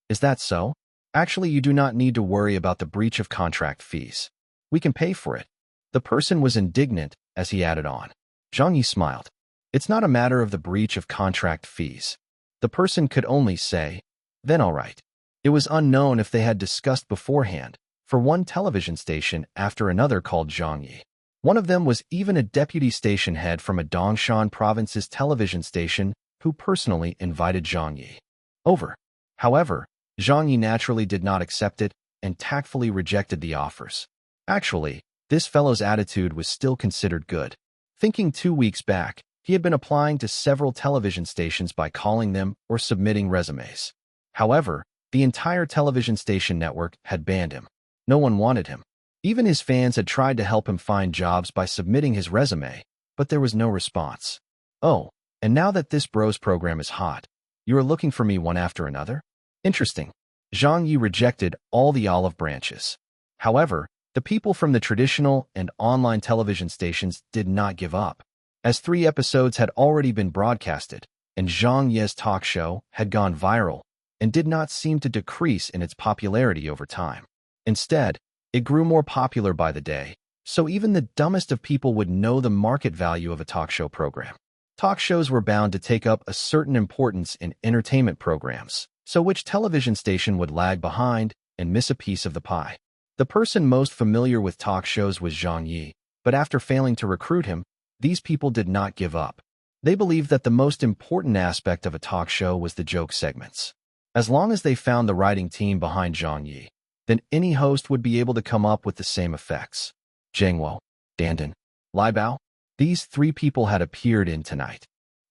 Is that so? Actually, you do not need to worry about the breach of contract fees. We can pay for it. The person was indignant as he added on. Zhang Ye smiled. It's not a matter of the breach of contract fees. The person could only say, then all right. It was unknown if they had discussed beforehand, for one television station after another called Zhang Ye. One of them was even a deputy station head from a Dongshan province's television station who personally invited Zhang Ye over. However, Zhang Ye naturally did not accept it and tactfully rejected the offers. Actually, this fellow's attitude was still considered good. Thinking 2 weeks back, he had been applying to several television stations by calling them or submitting resumes. However, the entire television station network had banned him. No one wanted him. Even his fans had tried to help him find jobs by submitting his resume, but there was no response. Oh, and now that this bros program is hot, you are looking for me one after another? Interesting. Zhang Ye rejected all the olive branches. However, the people from the traditional and online television stations did not give up, as 3 episodes had already been broadcasted, and Zhang Ye's talk show had gone viral and did not seem to decrease in its popularity over time. Instead, it grew more popular by the day, so even the dumbest of people would know the market value of a talk show program. Talk shows were bound to take up a certain importance in entertainment programs, so which television station would lag behind and miss a piece of the pie? The person most familiar with talk shows was Zhang Ye, but after failing to recruit him, these people did not give up. They believed that the most important aspect of a talk show was the joke segments. As long as they found the writing team behind Zhang Ye, then any host would be able to come up with the same effects. Zhang Wo, Dandan, Lai Bao, these 3 people had appeared in Tonight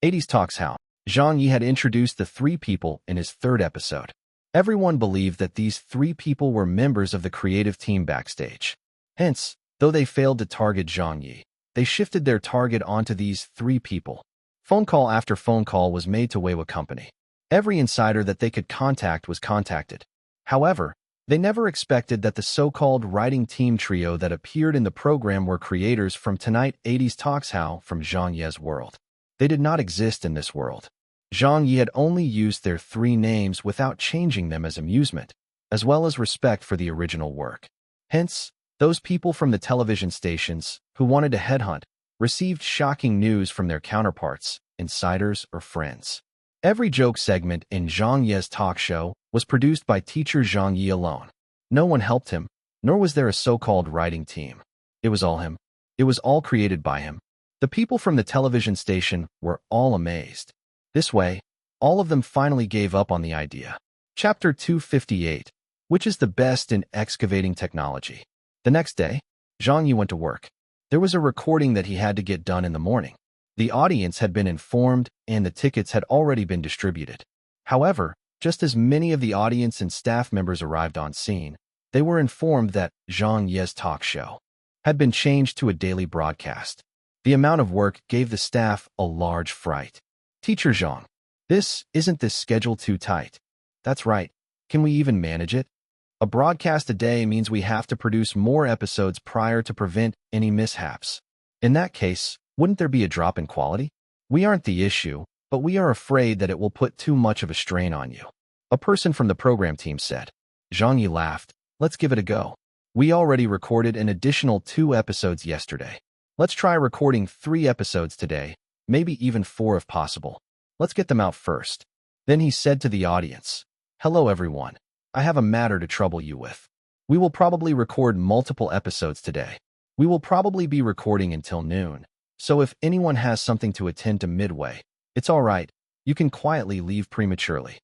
80s Talks How. Zhang Ye had introduced the 3 people in his 3rd episode. Everyone believed that these 3 people were members of the creative team backstage. Hence, though they failed to target Zhang Ye, they shifted their target onto these 3 people. Phone call after phone call was made to Weiwa Company. Every insider that they could contact was contacted. However, they never expected that the so-called writing team trio that appeared in the program were creators from Tonight 80s Talks How from Zhang Ye's world. They did not exist in this world. Zhang Ye had only used their 3 names without changing them as amusement, as well as respect for the original work. Hence, those people from the television stations who wanted to headhunt received shocking news from their counterparts, insiders, or friends. Every joke segment in Zhang Ye's talk show was produced by teacher Zhang Ye alone. No one helped him, nor was there a so-called writing team. It was all him. It was all created by him. The people from the television station were all amazed. This way, all of them finally gave up on the idea. Chapter 258, which is the best in excavating technology. The next day, Zhang Ye went to work. There was a recording that he had to get done in the morning. The audience had been informed and the tickets had already been distributed. However, just as many of the audience and staff members arrived on scene, they were informed that Zhang Ye's talk show had been changed to a daily broadcast. The amount of work gave the staff a large fright. Teacher Zhang, isn't this schedule too tight? That's right. Can we even manage it? A broadcast a day means we have to produce more episodes prior to prevent any mishaps. In that case, wouldn't there be a drop in quality? We aren't the issue, but we are afraid that it will put too much of a strain on you. A person from the program team said. Zhang Ye laughed. Let's give it a go. We already recorded an additional 2 episodes yesterday. Let's try recording 3 episodes today, maybe even 4 if possible. Let's get them out first. Then he said to the audience, hello everyone. I have a matter to trouble you with. We will probably record multiple episodes today. We will probably be recording until noon. So if anyone has something to attend to midway, it's all right. You can quietly leave prematurely.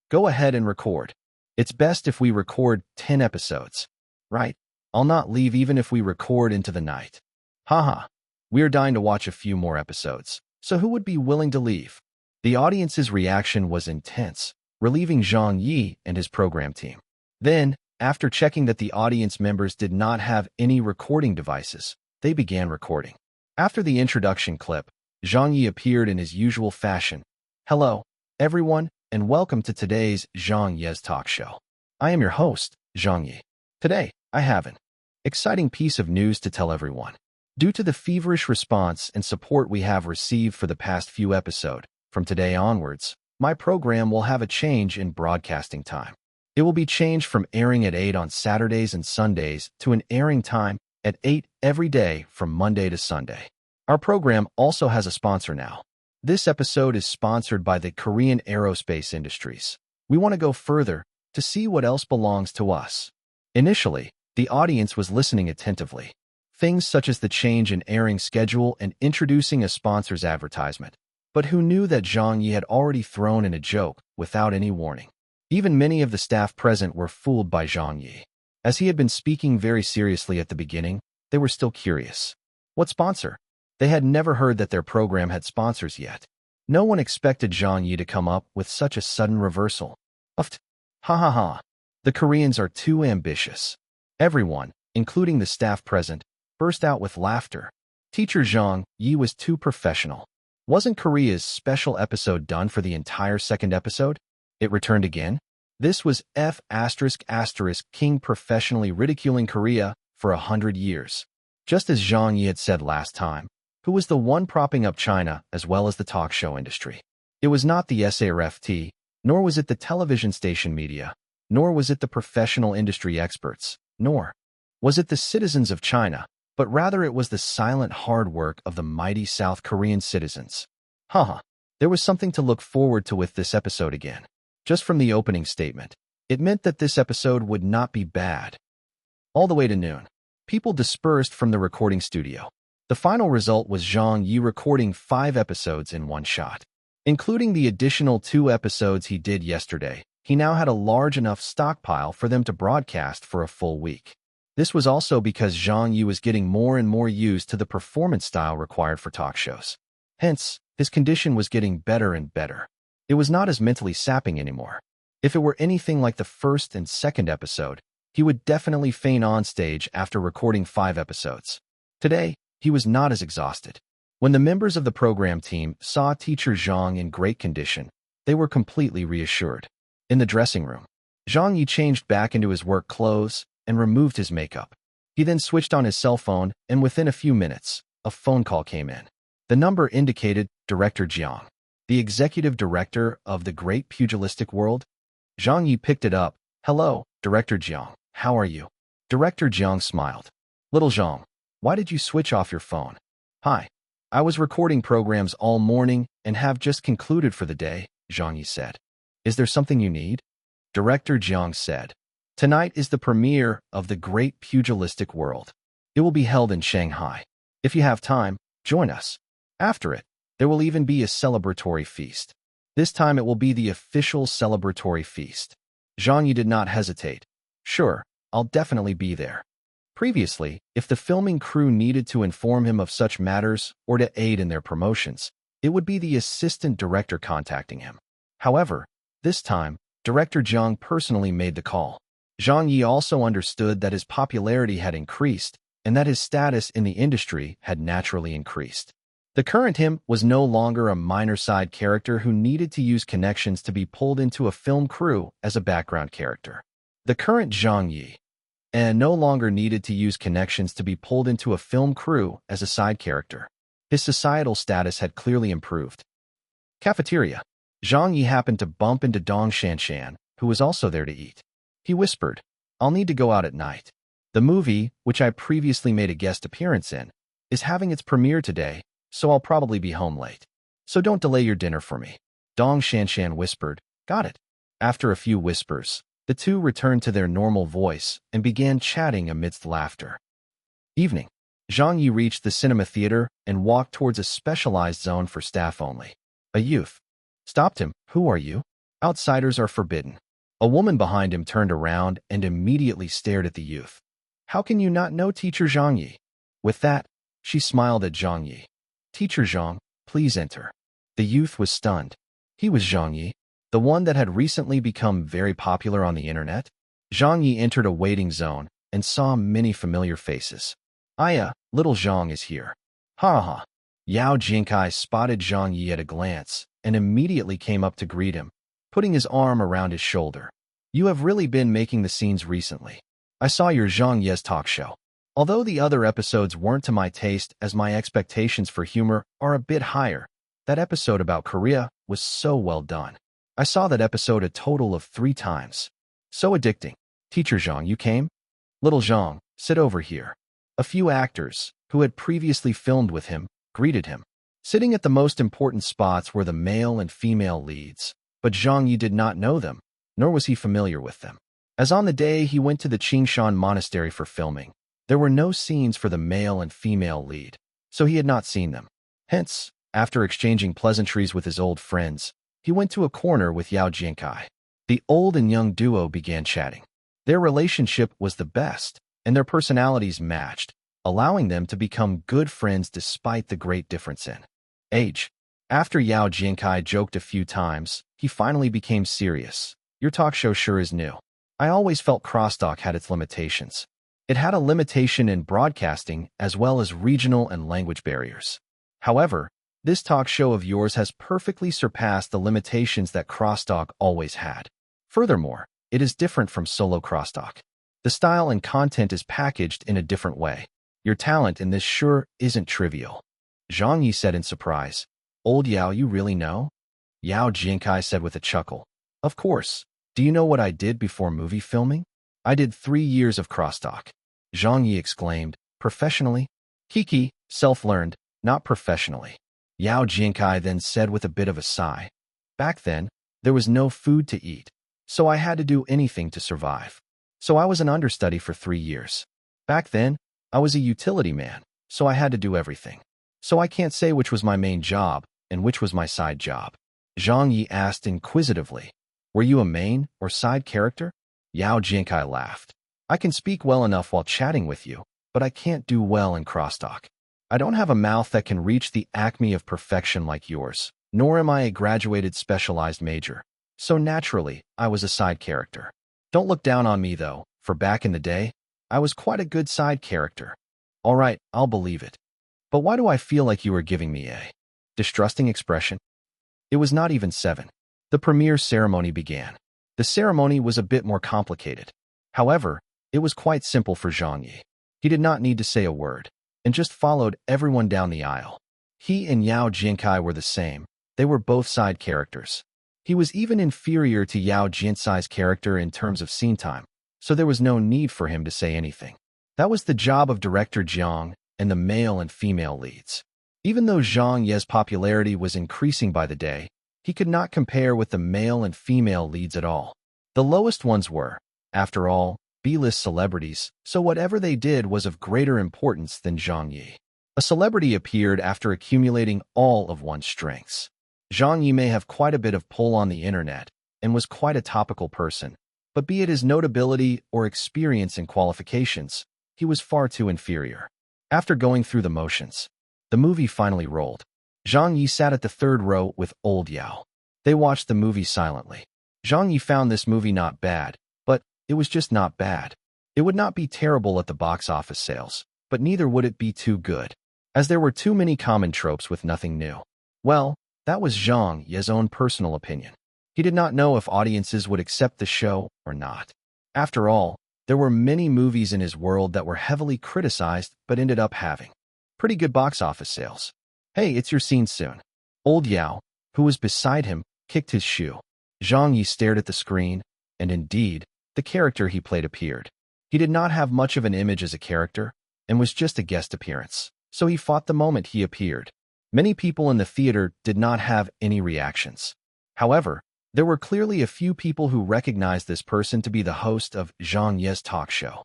Go ahead and record. It's best if we record 10 episodes. Right? I'll not leave even if we record into the night. Haha. We're dying to watch a few more episodes. So who would be willing to leave? The audience's reaction was intense, relieving Zhang Ye and his program team. Then, after checking that the audience members did not have any recording devices, they began recording. After the introduction clip, Zhang Ye appeared in his usual fashion. Hello, everyone, and welcome to today's Zhang Ye's talk show. I am your host, Zhang Ye. Today, I have an exciting piece of news to tell everyone. Due to the feverish response and support we have received for the past few episodes, from today onwards, my program will have a change in broadcasting time. It will be changed from airing at 8 on Saturdays and Sundays to an airing time at 8 every day from Monday to Sunday. Our program also has a sponsor now. This episode is sponsored by the Korean aerospace industries. We want to go further to see what else belongs to us. Initially, the audience was listening attentively. Things such as the change in airing schedule and introducing a sponsor's advertisement. But who knew that Zhang Ye had already thrown in a joke without any warning? Even many of the staff present were fooled by Zhang Ye. As he had been speaking very seriously at the beginning, they were still curious. What sponsor? They had never heard that their program had sponsors yet. No one expected Zhang Ye to come up with such a sudden reversal. Ha ha ha. The Koreans are too ambitious. Everyone, including the staff present, burst out with laughter. Teacher Zhang Ye was too professional. Wasn't Korea's special episode done for the entire second episode? It returned again? This was King professionally ridiculing Korea for 100 years. Just as Zhang Ye had said last time, who was the one propping up China as well as the talk show industry? It was not the SARFT, nor was it the television station media, nor was it the professional industry experts, nor was it the citizens of China, but rather it was the silent hard work of the mighty South Korean citizens. Haha, there was something to look forward to with this episode again. Just from the opening statement, it meant that this episode would not be bad. All the way to noon, people dispersed from the recording studio. The final result was Zhang Ye recording 5 episodes in one shot. Including the additional 2 episodes he did yesterday, he now had a large enough stockpile for them to broadcast for a full week. This was also because Zhang Ye was getting more and more used to the performance style required for talk shows. Hence, his condition was getting better and better. It was not as mentally sapping anymore. If it were anything like the first and second episode, he would definitely faint on stage after recording 5 episodes. Today, he was not as exhausted. When the members of the program team saw teacher Zhang in great condition, they were completely reassured. In the dressing room, Zhang Ye changed back into his work clothes and removed his makeup. He then switched on his cell phone, and within a few minutes, a phone call came in. The number indicated Director Jiang, the executive director of the great pugilistic world. Zhang Ye picked it up. Hello, Director Jiang. How are you? Director Jiang smiled. Little Zhang, why did you switch off your phone? Hi. I was recording programs all morning and have just concluded for the day, Zhang Ye said. Is there something you need? Director Jiang said. Tonight is the premiere of the great pugilistic world. It will be held in Shanghai. If you have time, join us. After it, there will even be a celebratory feast. This time it will be the official celebratory feast. Zhang Ye did not hesitate. Sure, I'll definitely be there. Previously, if the filming crew needed to inform him of such matters or to aid in their promotions, it would be the assistant director contacting him. However, this time, Director Jiang personally made the call. Zhang Ye also understood that his popularity had increased and that his status in the industry had naturally increased. The current him was no longer a minor side character who needed to use connections to be pulled into a film crew as a background character. The current Zhang Ye no longer needed to use connections to be pulled into a film crew as a side character. His societal status had clearly improved. Cafeteria. Zhang Ye happened to bump into Dong Shanshan, who was also there to eat. He whispered, I'll need to go out at night. The movie, which I previously made a guest appearance in, is having its premiere today, so I'll probably be home late. So don't delay your dinner for me. Dong Shanshan whispered, Got it. After a few whispers, the two returned to their normal voice and began chatting amidst laughter. Evening. Zhang Ye reached the cinema theater and walked towards a specialized zone for staff only. A youth stopped him. Who are you? Outsiders are forbidden. A woman behind him turned around and immediately stared at the youth. How can you not know Teacher Zhang Ye? With that, she smiled at Zhang Ye. Teacher Zhang, please enter. The youth was stunned. He was Zhang Ye, the one that had recently become very popular on the internet. Zhang Ye entered a waiting zone and saw many familiar faces. Aya, little Zhang is here. Ha ha. Yao Jinkai spotted Zhang Ye at a glance and immediately came up to greet him, putting his arm around his shoulder. You have really been making the scenes recently. I saw your Zhang Ye's talk show. Although the other episodes weren't to my taste as my expectations for humor are a bit higher, that episode about Korea was so well done. I saw that episode a total of 3 times. So addicting. Teacher Zhang, you came? Little Zhang, sit over here. A few actors, who had previously filmed with him, greeted him. Sitting at the most important spots were the male and female leads, but Zhang Ye did not know them, nor was he familiar with them. As on the day he went to the Qingshan monastery for filming, there were no scenes for the male and female lead, so he had not seen them. Hence, after exchanging pleasantries with his old friends, he went to a corner with Yao Jinkai. The old and young duo began chatting. Their relationship was the best, and their personalities matched, allowing them to become good friends despite the great difference in age. After Yao Jinkai joked a few times, he finally became serious. Your talk show sure is new. I always felt crosstalk had its limitations. It had a limitation in broadcasting as well as regional and language barriers. However, this talk show of yours has perfectly surpassed the limitations that crosstalk always had. Furthermore, it is different from solo crosstalk. The style and content is packaged in a different way. Your talent in this sure isn't trivial. Zhang Ye said in surprise. Old Yao, you really know? Yao Jinkai said with a chuckle. Of course. Do you know what I did before movie filming? I did 3 years of crosstalk. Zhang Ye exclaimed. Professionally? Kiki, self-learned, not professionally. Yao Jinkai then said with a bit of a sigh. Back then, there was no food to eat, so I had to do anything to survive. So I was an understudy for 3 years. Back then, I was a utility man, so I had to do everything. So I can't say which was my main job and which was my side job. Zhang Ye asked inquisitively. Were you a main or side character? Yao Jinkai laughed. I can speak well enough while chatting with you, but I can't do well in crosstalk. I don't have a mouth that can reach the acme of perfection like yours, nor am I a graduated specialized major. So naturally, I was a side character. Don't look down on me though, for back in the day, I was quite a good side character. All right, I'll believe it. But why do I feel like you are giving me a distrusting expression? It was not even 7. The premiere ceremony began. The ceremony was a bit more complicated. However, it was quite simple for Zhang Ye. He did not need to say a word, and just followed everyone down the aisle. He and Yao Jinkai were the same. They were both side characters. He was even inferior to Yao Jinkai's character in terms of scene time, so there was no need for him to say anything. That was the job of director Jiang and the male and female leads. Even though Zhang Ye's popularity was increasing by the day, he could not compare with the male and female leads at all. The lowest ones were, after all, B-list celebrities, so whatever they did was of greater importance than Zhang Ye. A celebrity appeared after accumulating all of one's strengths. Zhang Ye may have quite a bit of pull on the internet and was quite a topical person, but be it his notability or experience in qualifications, he was far too inferior. After going through the motions, the movie finally rolled. Zhang Ye sat at the 3rd row with old Yao. They watched the movie silently. Zhang Ye found this movie not bad, but it was just not bad. It would not be terrible at the box office sales, but neither would it be too good, as there were too many common tropes with nothing new. Well, that was Zhang Ye's own personal opinion. He did not know if audiences would accept the show or not. After all, there were many movies in his world that were heavily criticized but ended up having pretty good box office sales. Hey, it's your scene soon. Old Yao, who was beside him, kicked his shoe. Zhang Ye stared at the screen, and indeed, the character he played appeared. He did not have much of an image as a character, and was just a guest appearance, so he fought the moment he appeared. Many people in the theater did not have any reactions. However, there were clearly a few people who recognized this person to be the host of Zhang Ye's talk show.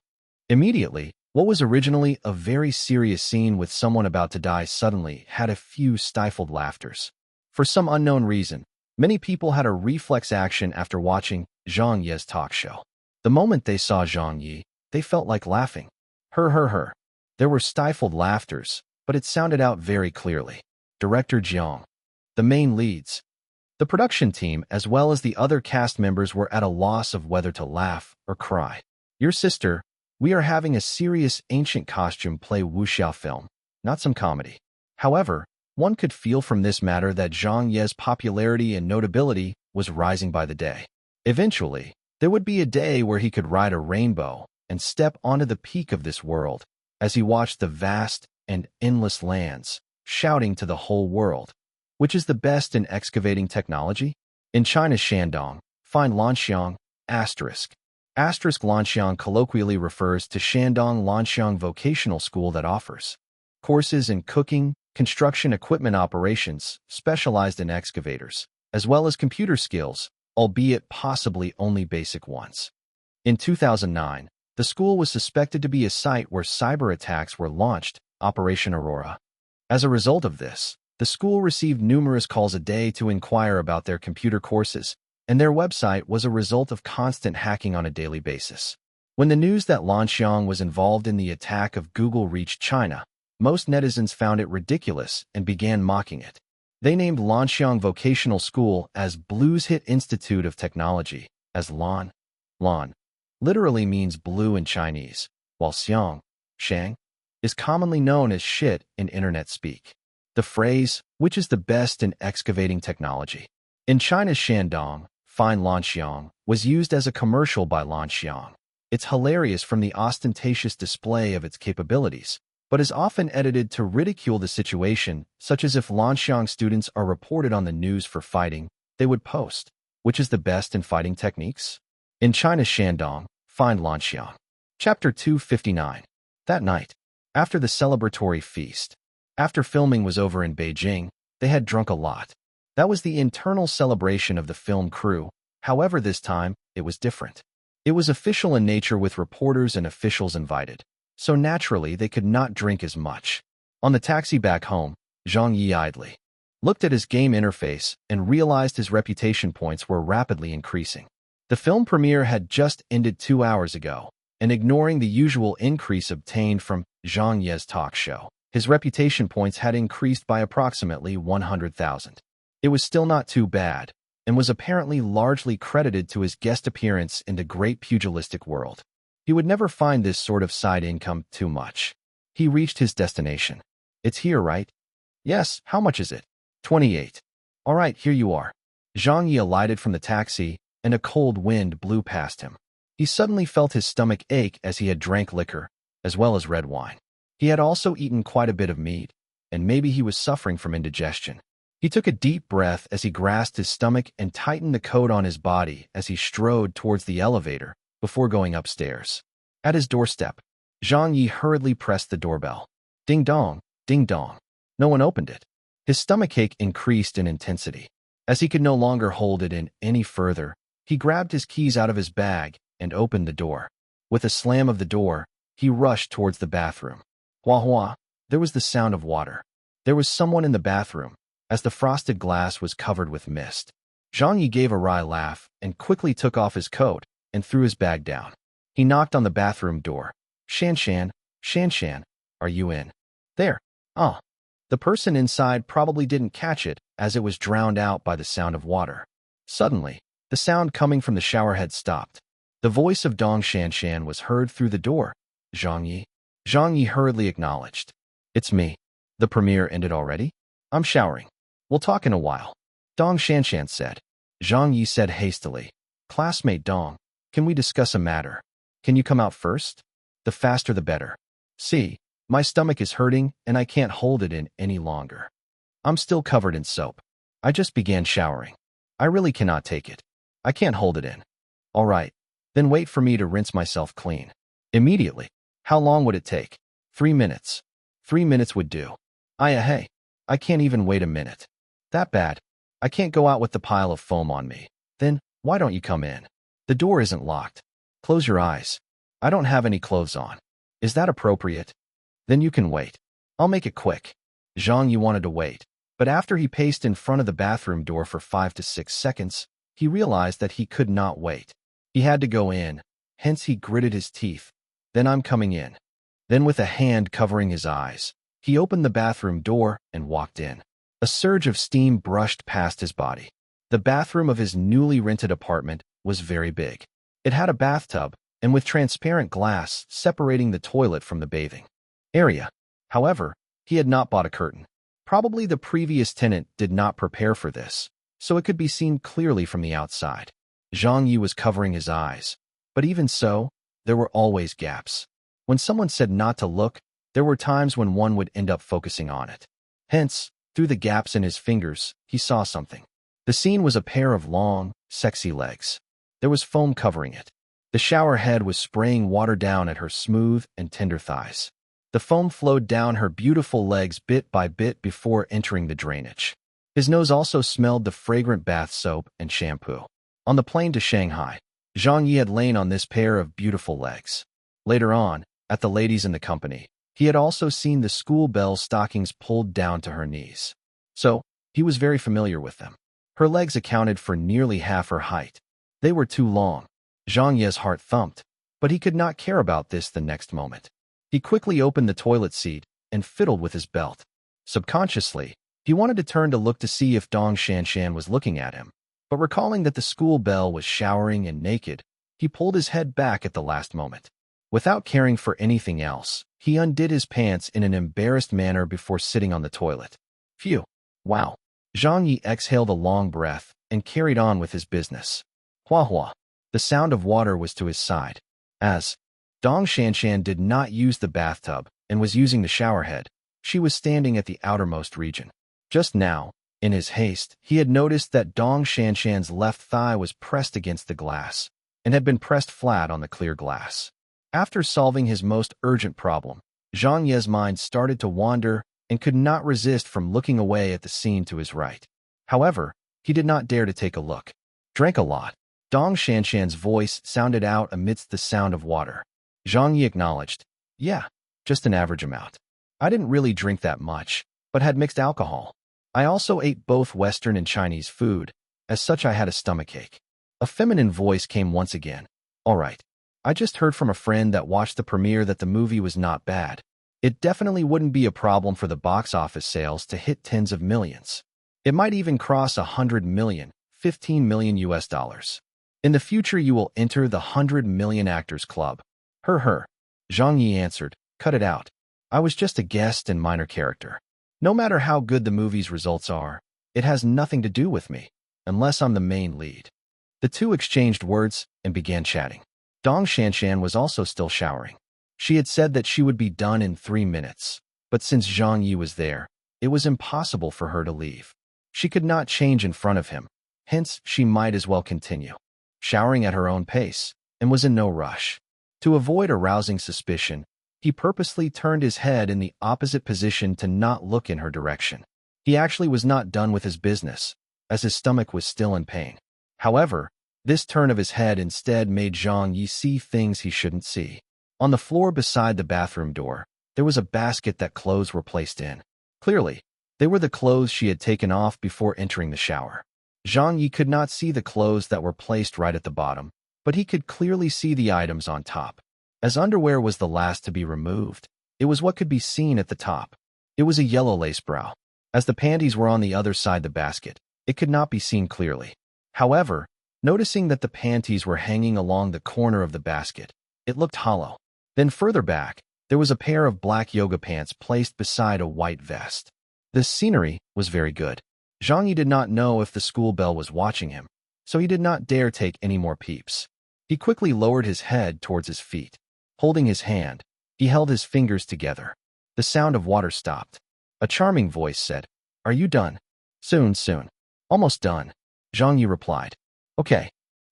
Immediately, what was originally a very serious scene with someone about to die suddenly had a few stifled laughters. For some unknown reason, Many people had a reflex action after watching Zhang Ye's talk show. The moment they saw Zhang Ye, they felt like laughing. Her. There were stifled laughters, but it sounded out very clearly. Director Jiang, the main leads, the production team, as well as the other cast members were at a loss of whether to laugh or cry. Your sister, we are having a serious ancient costume play wuxia film, not some comedy. However, one could feel from this matter that Zhang Ye's popularity and notability was rising by the day. Eventually, there would be a day where he could ride a rainbow and step onto the peak of this world as he watched the vast and endless lands, shouting to the whole world, which is the best in excavating technology? In China's Shandong, find Lanxiang, asterisk. Asterisk Lanxiang colloquially refers to Shandong Lanxiang Vocational School that offers courses in cooking, construction equipment operations, specialized in excavators, as well as computer skills, albeit possibly only basic ones. In 2009, the school was suspected to be a site where cyber attacks were launched, Operation Aurora. As a result of this, the school received numerous calls a day to inquire about their computer courses, and their website was a result of constant hacking on a daily basis. When the news that Lanxiang was involved in the attack of Google reached China, most netizens found it ridiculous and began mocking it. They named Lanxiang Vocational School as Blue's Hit Institute of Technology, as Lan literally means blue in Chinese, while Shang, is commonly known as shit in internet speak. The phrase, which is the best in excavating technology. In China's Shandong, find Lanxiang, was used as a commercial by Lanxiang. It's hilarious from the ostentatious display of its capabilities, but is often edited to ridicule the situation, such as if Lanxiang students are reported on the news for fighting, they would post, which is the best in fighting techniques? In China's Shandong, find Lanxiang. Chapter 259. That night, after the celebratory feast, after filming was over in Beijing, they had drunk a lot. That was the internal celebration of the film crew. However, this time, it was different. It was official in nature with reporters and officials invited, so naturally they could not drink as much. On the taxi back home, Zhang Ye idly looked at his game interface and realized his reputation points were rapidly increasing. The film premiere had just ended 2 hours ago, and ignoring the usual increase obtained from Zhang Ye's talk show, his reputation points had increased by approximately 100,000. It was still not too bad, and was apparently largely credited to his guest appearance in the great pugilistic world. He would never find this sort of side income too much. He reached his destination. It's here, right? Yes, how much is it? 28. All right, here you are. Zhang Ye alighted from the taxi, and a cold wind blew past him. He suddenly felt his stomach ache as he had drank liquor, as well as red wine. He had also eaten quite a bit of meat, and maybe he was suffering from indigestion. He took a deep breath as he grasped his stomach and tightened the coat on his body as he strode towards the elevator before going upstairs. At his doorstep, Zhang Ye hurriedly pressed the doorbell. Ding dong, ding dong. No one opened it. His stomachache increased in intensity. As he could no longer hold it in any further, he grabbed his keys out of his bag and opened the door. With a slam of the door, he rushed towards the bathroom. Hua hua, there was the sound of water. There was someone in the bathroom, as the frosted glass was covered with mist. Zhang Ye gave a wry laugh and quickly took off his coat and threw his bag down. He knocked on the bathroom door. Shan, are you in? There. Oh. The person inside probably didn't catch it as it was drowned out by the sound of water. Suddenly, the sound coming from the showerhead stopped. The voice of Dong Shan was heard through the door. Zhang Ye. Zhang Ye hurriedly acknowledged. It's me. The premiere ended already? I'm showering. We'll talk in a while. Dong Shan said. Zhang Ye said hastily. Classmate Dong, can we discuss a matter? Can you come out first? The faster the better. See, my stomach is hurting and I can't hold it in any longer. I'm still covered in soap. I just began showering. I really cannot take it. I can't hold it in. All right, then wait for me to rinse myself clean. Immediately. How long would it take? 3 minutes. 3 minutes would do. Hey, I can't even wait a minute. That bad? I can't go out with the pile of foam on me. Then, why don't you come in? The door isn't locked. Close your eyes. I don't have any clothes on. Is that appropriate? Then you can wait. I'll make it quick. Zhang Ye wanted to wait. But after he paced in front of the bathroom door for 5 to 6 seconds, he realized that he could not wait. He had to go in, hence he gritted his teeth. Then I'm coming in. Then with a hand covering his eyes, he opened the bathroom door and walked in. A surge of steam brushed past his body. The bathroom of his newly rented apartment was very big. It had a bathtub, and with transparent glass separating the toilet from the bathing area. However, he had not bought a curtain. Probably the previous tenant did not prepare for this, so it could be seen clearly from the outside. Zhang Ye was covering his eyes, but even so, there were always gaps. When someone said not to look, there were times when one would end up focusing on it. Hence, through the gaps in his fingers, he saw something. The scene was a pair of long, sexy legs. There was foam covering it. The shower head was spraying water down at her smooth and tender thighs. The foam flowed down her beautiful legs bit by bit before entering the drainage. His nose also smelled the fragrant bath soap and shampoo. On the plane to Shanghai, Zhang Ye had lain on this pair of beautiful legs. Later on, at the ladies in the company, he had also seen the school bell stockings pulled down to her knees. So, he was very familiar with them. Her legs accounted for nearly half her height. They were too long. Zhang Ye's heart thumped, but he could not care about this the next moment. He quickly opened the toilet seat and fiddled with his belt. Subconsciously, he wanted to turn to look to see if Dong Shanshan was looking at him, but recalling that the school bell was showering and naked, he pulled his head back at the last moment. Without caring for anything else, he undid his pants in an embarrassed manner before sitting on the toilet. Phew. Wow. Zhang Ye exhaled a long breath and carried on with his business. Hua hua. The sound of water was to his side. As Dong Shanshan did not use the bathtub and was using the shower head, she was standing at the outermost region. Just now, in his haste, he had noticed that Dong Shanshan's left thigh was pressed against the glass and had been pressed flat on the clear glass. After solving his most urgent problem, Zhang Ye's mind started to wander and could not resist from looking away at the scene to his right. However, he did not dare to take a look. Drank a lot. Dong Shanshan's voice sounded out amidst the sound of water. Zhang Ye acknowledged, yeah, just an average amount. I didn't really drink that much, but had mixed alcohol. I also ate both Western and Chinese food. As such, I had a stomachache. A feminine voice came once again. All right. I just heard from a friend that watched the premiere that the movie was not bad. It definitely wouldn't be a problem for the box office sales to hit tens of millions. It might even cross 100 million, 15 million US dollars. In the future, you will enter the 100 million actors club. Her. Zhang Ye answered, cut it out. I was just a guest and minor character. No matter how good the movie's results are, it has nothing to do with me, unless I'm the main lead. The two exchanged words and began chatting. Dong Shanshan was also still showering. She had said that she would be done in 3 minutes, but since Zhang Ye was there, it was impossible for her to leave. She could not change in front of him, hence she might as well continue, showering at her own pace, and was in no rush. To avoid arousing suspicion, he purposely turned his head in the opposite position to not look in her direction. He actually was not done with his business, as his stomach was still in pain. However, this turn of his head instead made Zhang Ye see things he shouldn't see. On the floor beside the bathroom door, there was a basket that clothes were placed in. Clearly, they were the clothes she had taken off before entering the shower. Zhang Ye could not see the clothes that were placed right at the bottom, but he could clearly see the items on top. As underwear was the last to be removed, it was what could be seen at the top. It was a yellow lace bra. As the panties were on the other side the basket, it could not be seen clearly. However, noticing that the panties were hanging along the corner of the basket, it looked hollow. Then further back, there was a pair of black yoga pants placed beside a white vest. The scenery was very good. Zhang Ye did not know if the school bell was watching him, so he did not dare take any more peeps. He quickly lowered his head towards his feet. Holding his hand, he held his fingers together. The sound of water stopped. A charming voice said, "Are you done?" Soon. Almost done," Zhang Ye replied. "Okay."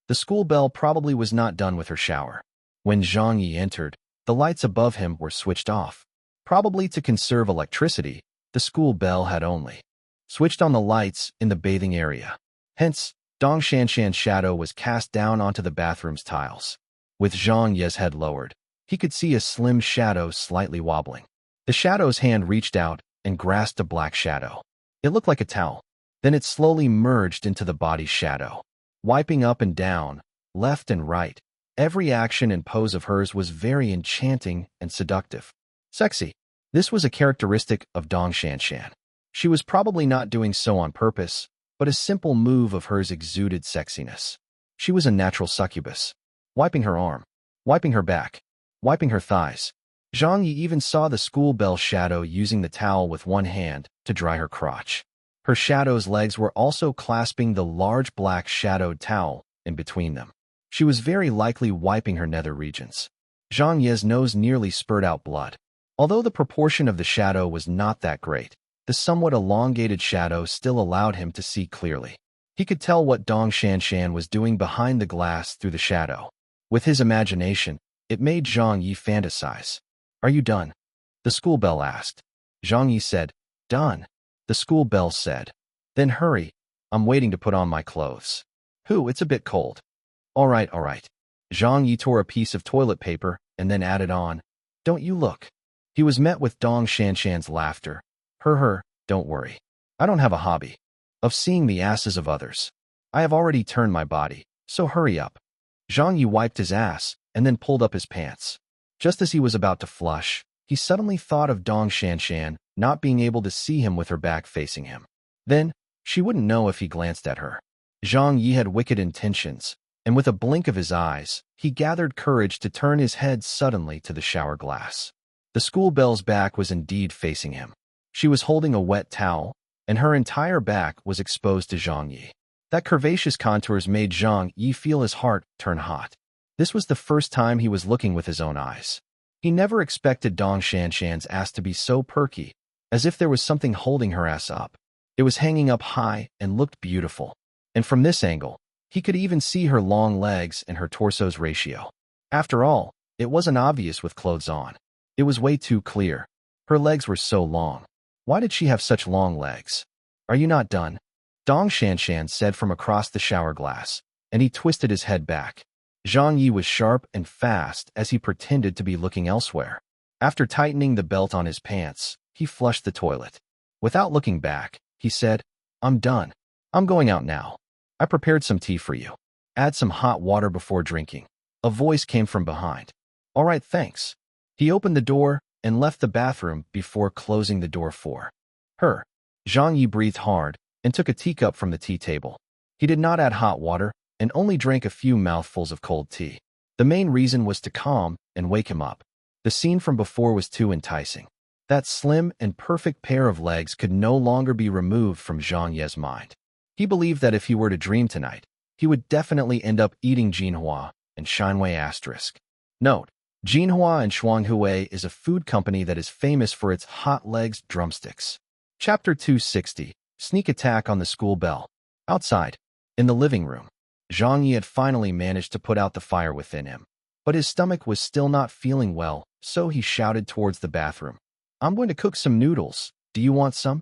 The school bell probably was not done with her shower. When Zhang Ye entered, the lights above him were switched off. Probably to conserve electricity, the school bell had only switched on the lights in the bathing area. Hence, Dong Shanshan's shadow was cast down onto the bathroom's tiles. With Zhang Ye's head lowered, he could see a slim shadow slightly wobbling. The shadow's hand reached out and grasped a black shadow. It looked like a towel. Then it slowly merged into the body's shadow, wiping up and down, left and right. Every action and pose of hers was very enchanting and seductive. Sexy. This was a characteristic of Dong Shanshan. She was probably not doing so on purpose, but a simple move of hers exuded sexiness. She was a natural succubus. Wiping her arm, wiping her back, wiping her thighs. Zhang Ye even saw the school bell shadow using the towel with one hand to dry her crotch. Her shadow's legs were also clasping the large black shadowed towel in between them. She was very likely wiping her nether regions. Zhang Ye's nose nearly spurted out blood. Although the proportion of the shadow was not that great, the somewhat elongated shadow still allowed him to see clearly. He could tell what Dong Shanshan was doing behind the glass through the shadow. With his imagination, it made Zhang Ye fantasize. "Are you done?" the school bell asked. Zhang Ye said, "Done." The school bell said, "Then hurry. I'm waiting to put on my clothes." It's a bit cold." All right. Zhang Ye tore a piece of toilet paper and then added on, "Don't you look." He was met with Dong Shanshan's laughter. Don't worry. I don't have a hobby of seeing the asses of others. I have already turned my body, so hurry up." Zhang Ye wiped his ass and then pulled up his pants. Just as he was about to flush, he suddenly thought of Dong Shanshan not being able to see him with her back facing him. Then, she wouldn't know if he glanced at her. Zhang Ye had wicked intentions, and with a blink of his eyes, he gathered courage to turn his head suddenly to the shower glass. The school bell's back was indeed facing him. She was holding a wet towel, and her entire back was exposed to Zhang Ye. That curvaceous contours made Zhang Ye feel his heart turn hot. This was the first time he was looking with his own eyes. He never expected Dong Shanshan's ass to be so perky, as if there was something holding her ass up. It was hanging up high and looked beautiful. And from this angle, he could even see her long legs and her torso's ratio. After all, it wasn't obvious with clothes on. It was way too clear. Her legs were so long. Why did she have such long legs? "Are you not done?" Dong Shanshan said from across the shower glass, and he twisted his head back. Zhang Ye was sharp and fast as he pretended to be looking elsewhere. After tightening the belt on his pants, he flushed the toilet. Without looking back, he said, "I'm done. I'm going out now. I prepared some tea for you. Add some hot water before drinking." A voice came from behind. "All right, thanks." He opened the door and left the bathroom before closing the door for her. Zhang Ye breathed hard and took a teacup from the tea table. He did not add hot water and only drank a few mouthfuls of cold tea. The main reason was to calm and wake him up. The scene from before was too enticing. That slim and perfect pair of legs could no longer be removed from Zhang Ye's mind. He believed that if he were to dream tonight, he would definitely end up eating Jinhua and Shinwei**. Note: Jinhua and Shuanghui is a food company that is famous for its hot legs drumsticks. Chapter 260, Sneak Attack on the School Bell. Outside, in the living room, Zhang Ye had finally managed to put out the fire within him. But his stomach was still not feeling well, so he shouted towards the bathroom. "I'm going to cook some noodles. Do you want some?"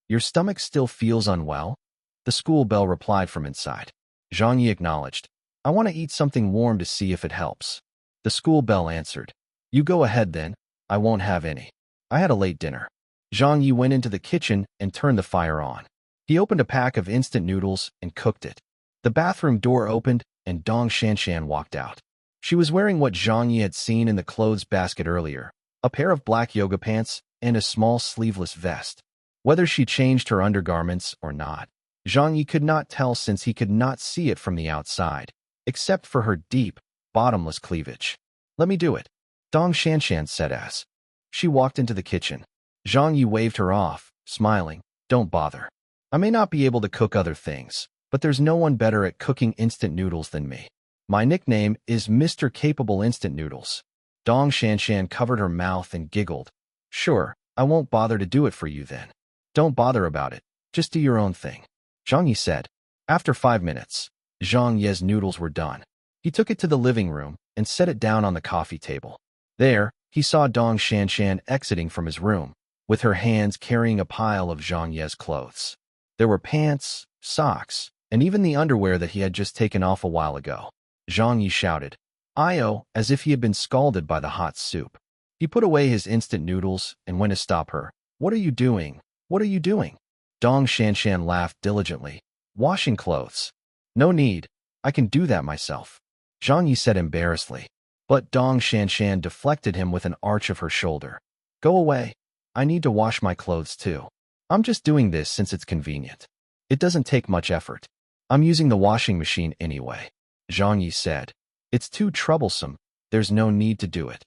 "Your stomach still feels unwell?" the school bell replied from inside. Zhang Ye acknowledged. "I want to eat something warm to see if it helps." The school bell answered. "You go ahead then. I won't have any. I had a late dinner." Zhang Ye went into the kitchen and turned the fire on. He opened a pack of instant noodles and cooked it. The bathroom door opened and Dong Shanshan walked out. She was wearing what Zhang Ye had seen in the clothes basket earlier, a pair of black yoga pants and a small sleeveless vest. Whether she changed her undergarments or not, Zhang Ye could not tell since he could not see it from the outside, except for her deep, bottomless cleavage. "Let me do it," Dong Shanshan said as she walked into the kitchen. Zhang Ye waved her off, smiling. "Don't bother. I may not be able to cook other things, but there's no one better at cooking instant noodles than me. My nickname is Mr. Capable Instant Noodles." Dong Shanshan covered her mouth and giggled. "Sure, I won't bother to do it for you then. Don't bother about it. Just do your own thing," Zhang Ye said. After 5 minutes, Zhang Ye's noodles were done. He took it to the living room and set it down on the coffee table. There, he saw Dong Shanshan exiting from his room, with her hands carrying a pile of Zhang Ye's clothes. There were pants, socks, and even the underwear that he had just taken off a while ago. Zhang Ye shouted, "Io," as if he had been scalded by the hot soup. He put away his instant noodles and went to stop her. "What are you doing? What are you doing?" Dong Shanshan laughed diligently. Washing clothes. No need. I can do that myself. Zhang Ye said embarrassedly. But Dong Shanshan deflected him with an arch of her shoulder. Go away. I need to wash my clothes too. I'm just doing this since it's convenient. It doesn't take much effort. I'm using the washing machine anyway. Zhang Ye said. It's too troublesome. There's no need to do it.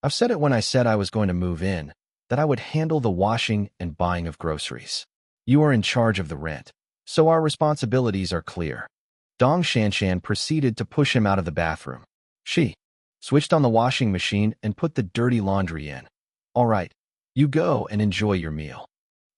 I've said it when I said I was going to move in, that I would handle the washing and buying of groceries. You are in charge of the rent, so our responsibilities are clear. Dong Shanshan proceeded to push him out of the bathroom. She switched on the washing machine and put the dirty laundry in. All right, you go and enjoy your meal.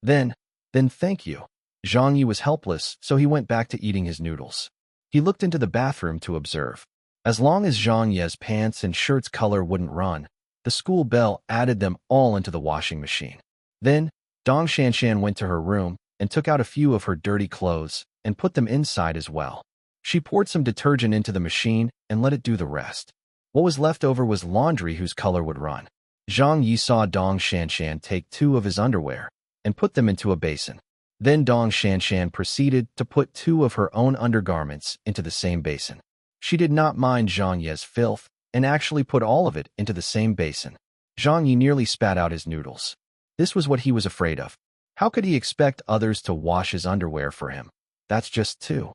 Then thank you. Zhang Ye was helpless, so he went back to eating his noodles. He looked into the bathroom to observe. As long as Zhang Ye's pants and shirt's color wouldn't run, the school bell added them all into the washing machine. Then, Dong Shanshan went to her room and took out a few of her dirty clothes and put them inside as well. She poured some detergent into the machine and let it do the rest. What was left over was laundry whose color would run. Zhang Ye saw Dong Shanshan take 2 of his underwear and put them into a basin. Then Dong Shanshan proceeded to put 2 of her own undergarments into the same basin. She did not mind Zhang Ye's filth and actually put all of it into the same basin. Zhang Ye nearly spat out his noodles. This was what he was afraid of. How could he expect others to wash his underwear for him? That's just 2.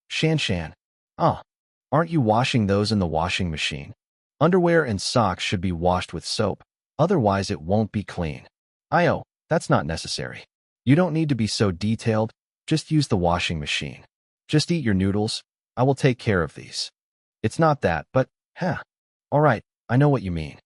Shanshan. Aren't you washing those in the washing machine? Underwear and socks should be washed with soap, otherwise it won't be clean. That's not necessary. You don't need to be so detailed, just use the washing machine. Just eat your noodles, I will take care of these. It's not that, but, all right, I know what you mean.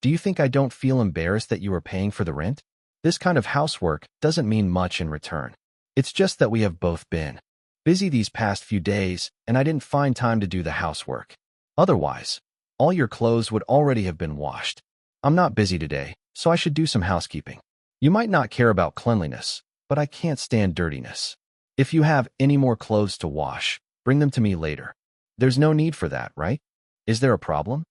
Do you think I don't feel embarrassed that you are paying for the rent? This kind of housework doesn't mean much in return. It's just that we have both been busy these past few days, and I didn't find time to do the housework. Otherwise, all your clothes would already have been washed. I'm not busy today, so I should do some housekeeping. You might not care about cleanliness, but I can't stand dirtiness. If you have any more clothes to wash, bring them to me later. There's no need for that, right? Is there a problem?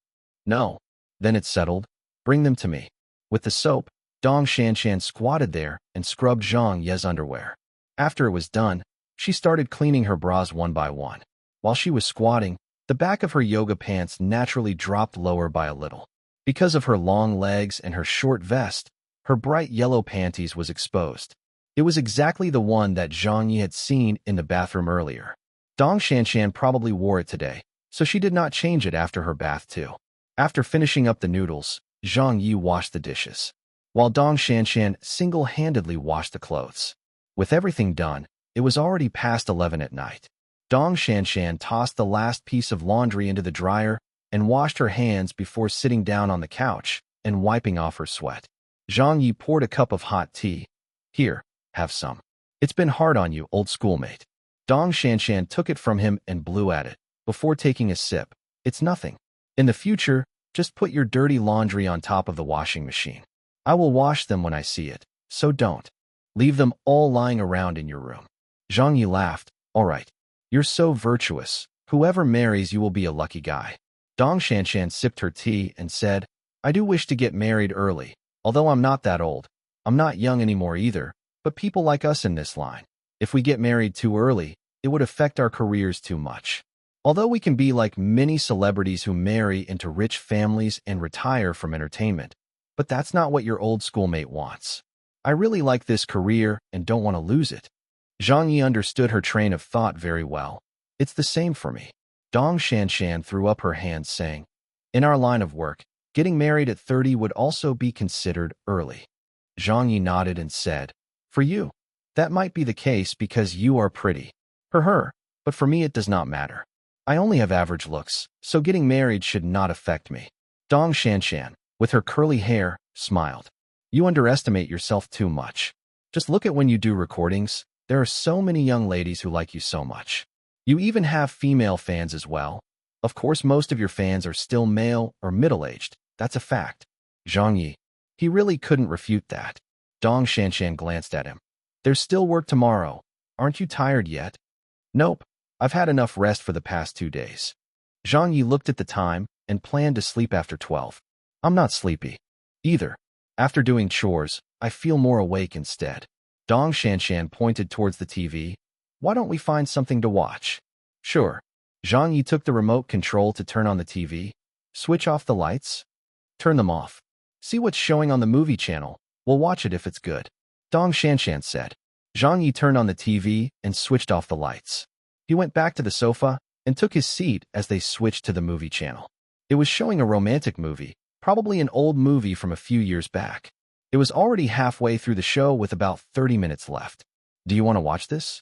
No. Then it's settled. Bring them to me. With the soap, Dong Shanshan squatted there and scrubbed Zhang Ye's underwear. After it was done, she started cleaning her bras one by one. While she was squatting, the back of her yoga pants naturally dropped lower by a little. Because of her long legs and her short vest, her bright yellow panties was exposed. It was exactly the one that Zhang Ye had seen in the bathroom earlier. Dong Shanshan probably wore it today, so she did not change it after her bath too. After finishing up the noodles, Zhang Ye washed the dishes, while Dong Shanshan single-handedly washed the clothes. With everything done, it was already past 11 at night. Dong Shanshan tossed the last piece of laundry into the dryer and washed her hands before sitting down on the couch and wiping off her sweat. Zhang Ye poured a cup of hot tea. Here, have some. It's been hard on you, old schoolmate. Dong Shanshan took it from him and blew at it, before taking a sip. It's nothing. In the future, just put your dirty laundry on top of the washing machine. I will wash them when I see it, so don't. Leave them all lying around in your room. Zhang Ye laughed. All right. You're so virtuous. Whoever marries you will be a lucky guy. Dong Shanshan sipped her tea and said, I do wish to get married early, although I'm not that old. I'm not young anymore either, but people like us in this line. If we get married too early, it would affect our careers too much. Although we can be like many celebrities who marry into rich families and retire from entertainment, but that's not what your old schoolmate wants. I really like this career and don't want to lose it. Zhang Ye understood her train of thought very well. It's the same for me. Dong Shanshan threw up her hands saying, in our line of work, getting married at 30 would also be considered early. Zhang Ye nodded and said, for you, that might be the case because you are pretty. But for me it does not matter. I only have average looks, so getting married should not affect me. Dong Shanshan, with her curly hair, smiled. You underestimate yourself too much. Just look at when you do recordings. There are so many young ladies who like you so much. You even have female fans as well. Of course, most of your fans are still male or middle-aged. That's a fact. Zhang Ye. He really couldn't refute that. Dong Shanshan glanced at him. There's still work tomorrow. Aren't you tired yet? Nope. I've had enough rest for the past 2 days. Zhang Ye looked at the time and planned to sleep after 12. I'm not sleepy. Either. After doing chores, I feel more awake instead. Dong Shanshan pointed towards the TV. Why don't we find something to watch? Sure. Zhang Ye took the remote control to turn on the TV. Switch off the lights. Turn them off. See what's showing on the movie channel. We'll watch it if it's good. Dong Shanshan said. Zhang Ye turned on the TV and switched off the lights. He went back to the sofa and took his seat as they switched to the movie channel. It was showing a romantic movie, probably an old movie from a few years back. It was already halfway through the show with about 30 minutes left. Do you want to watch this?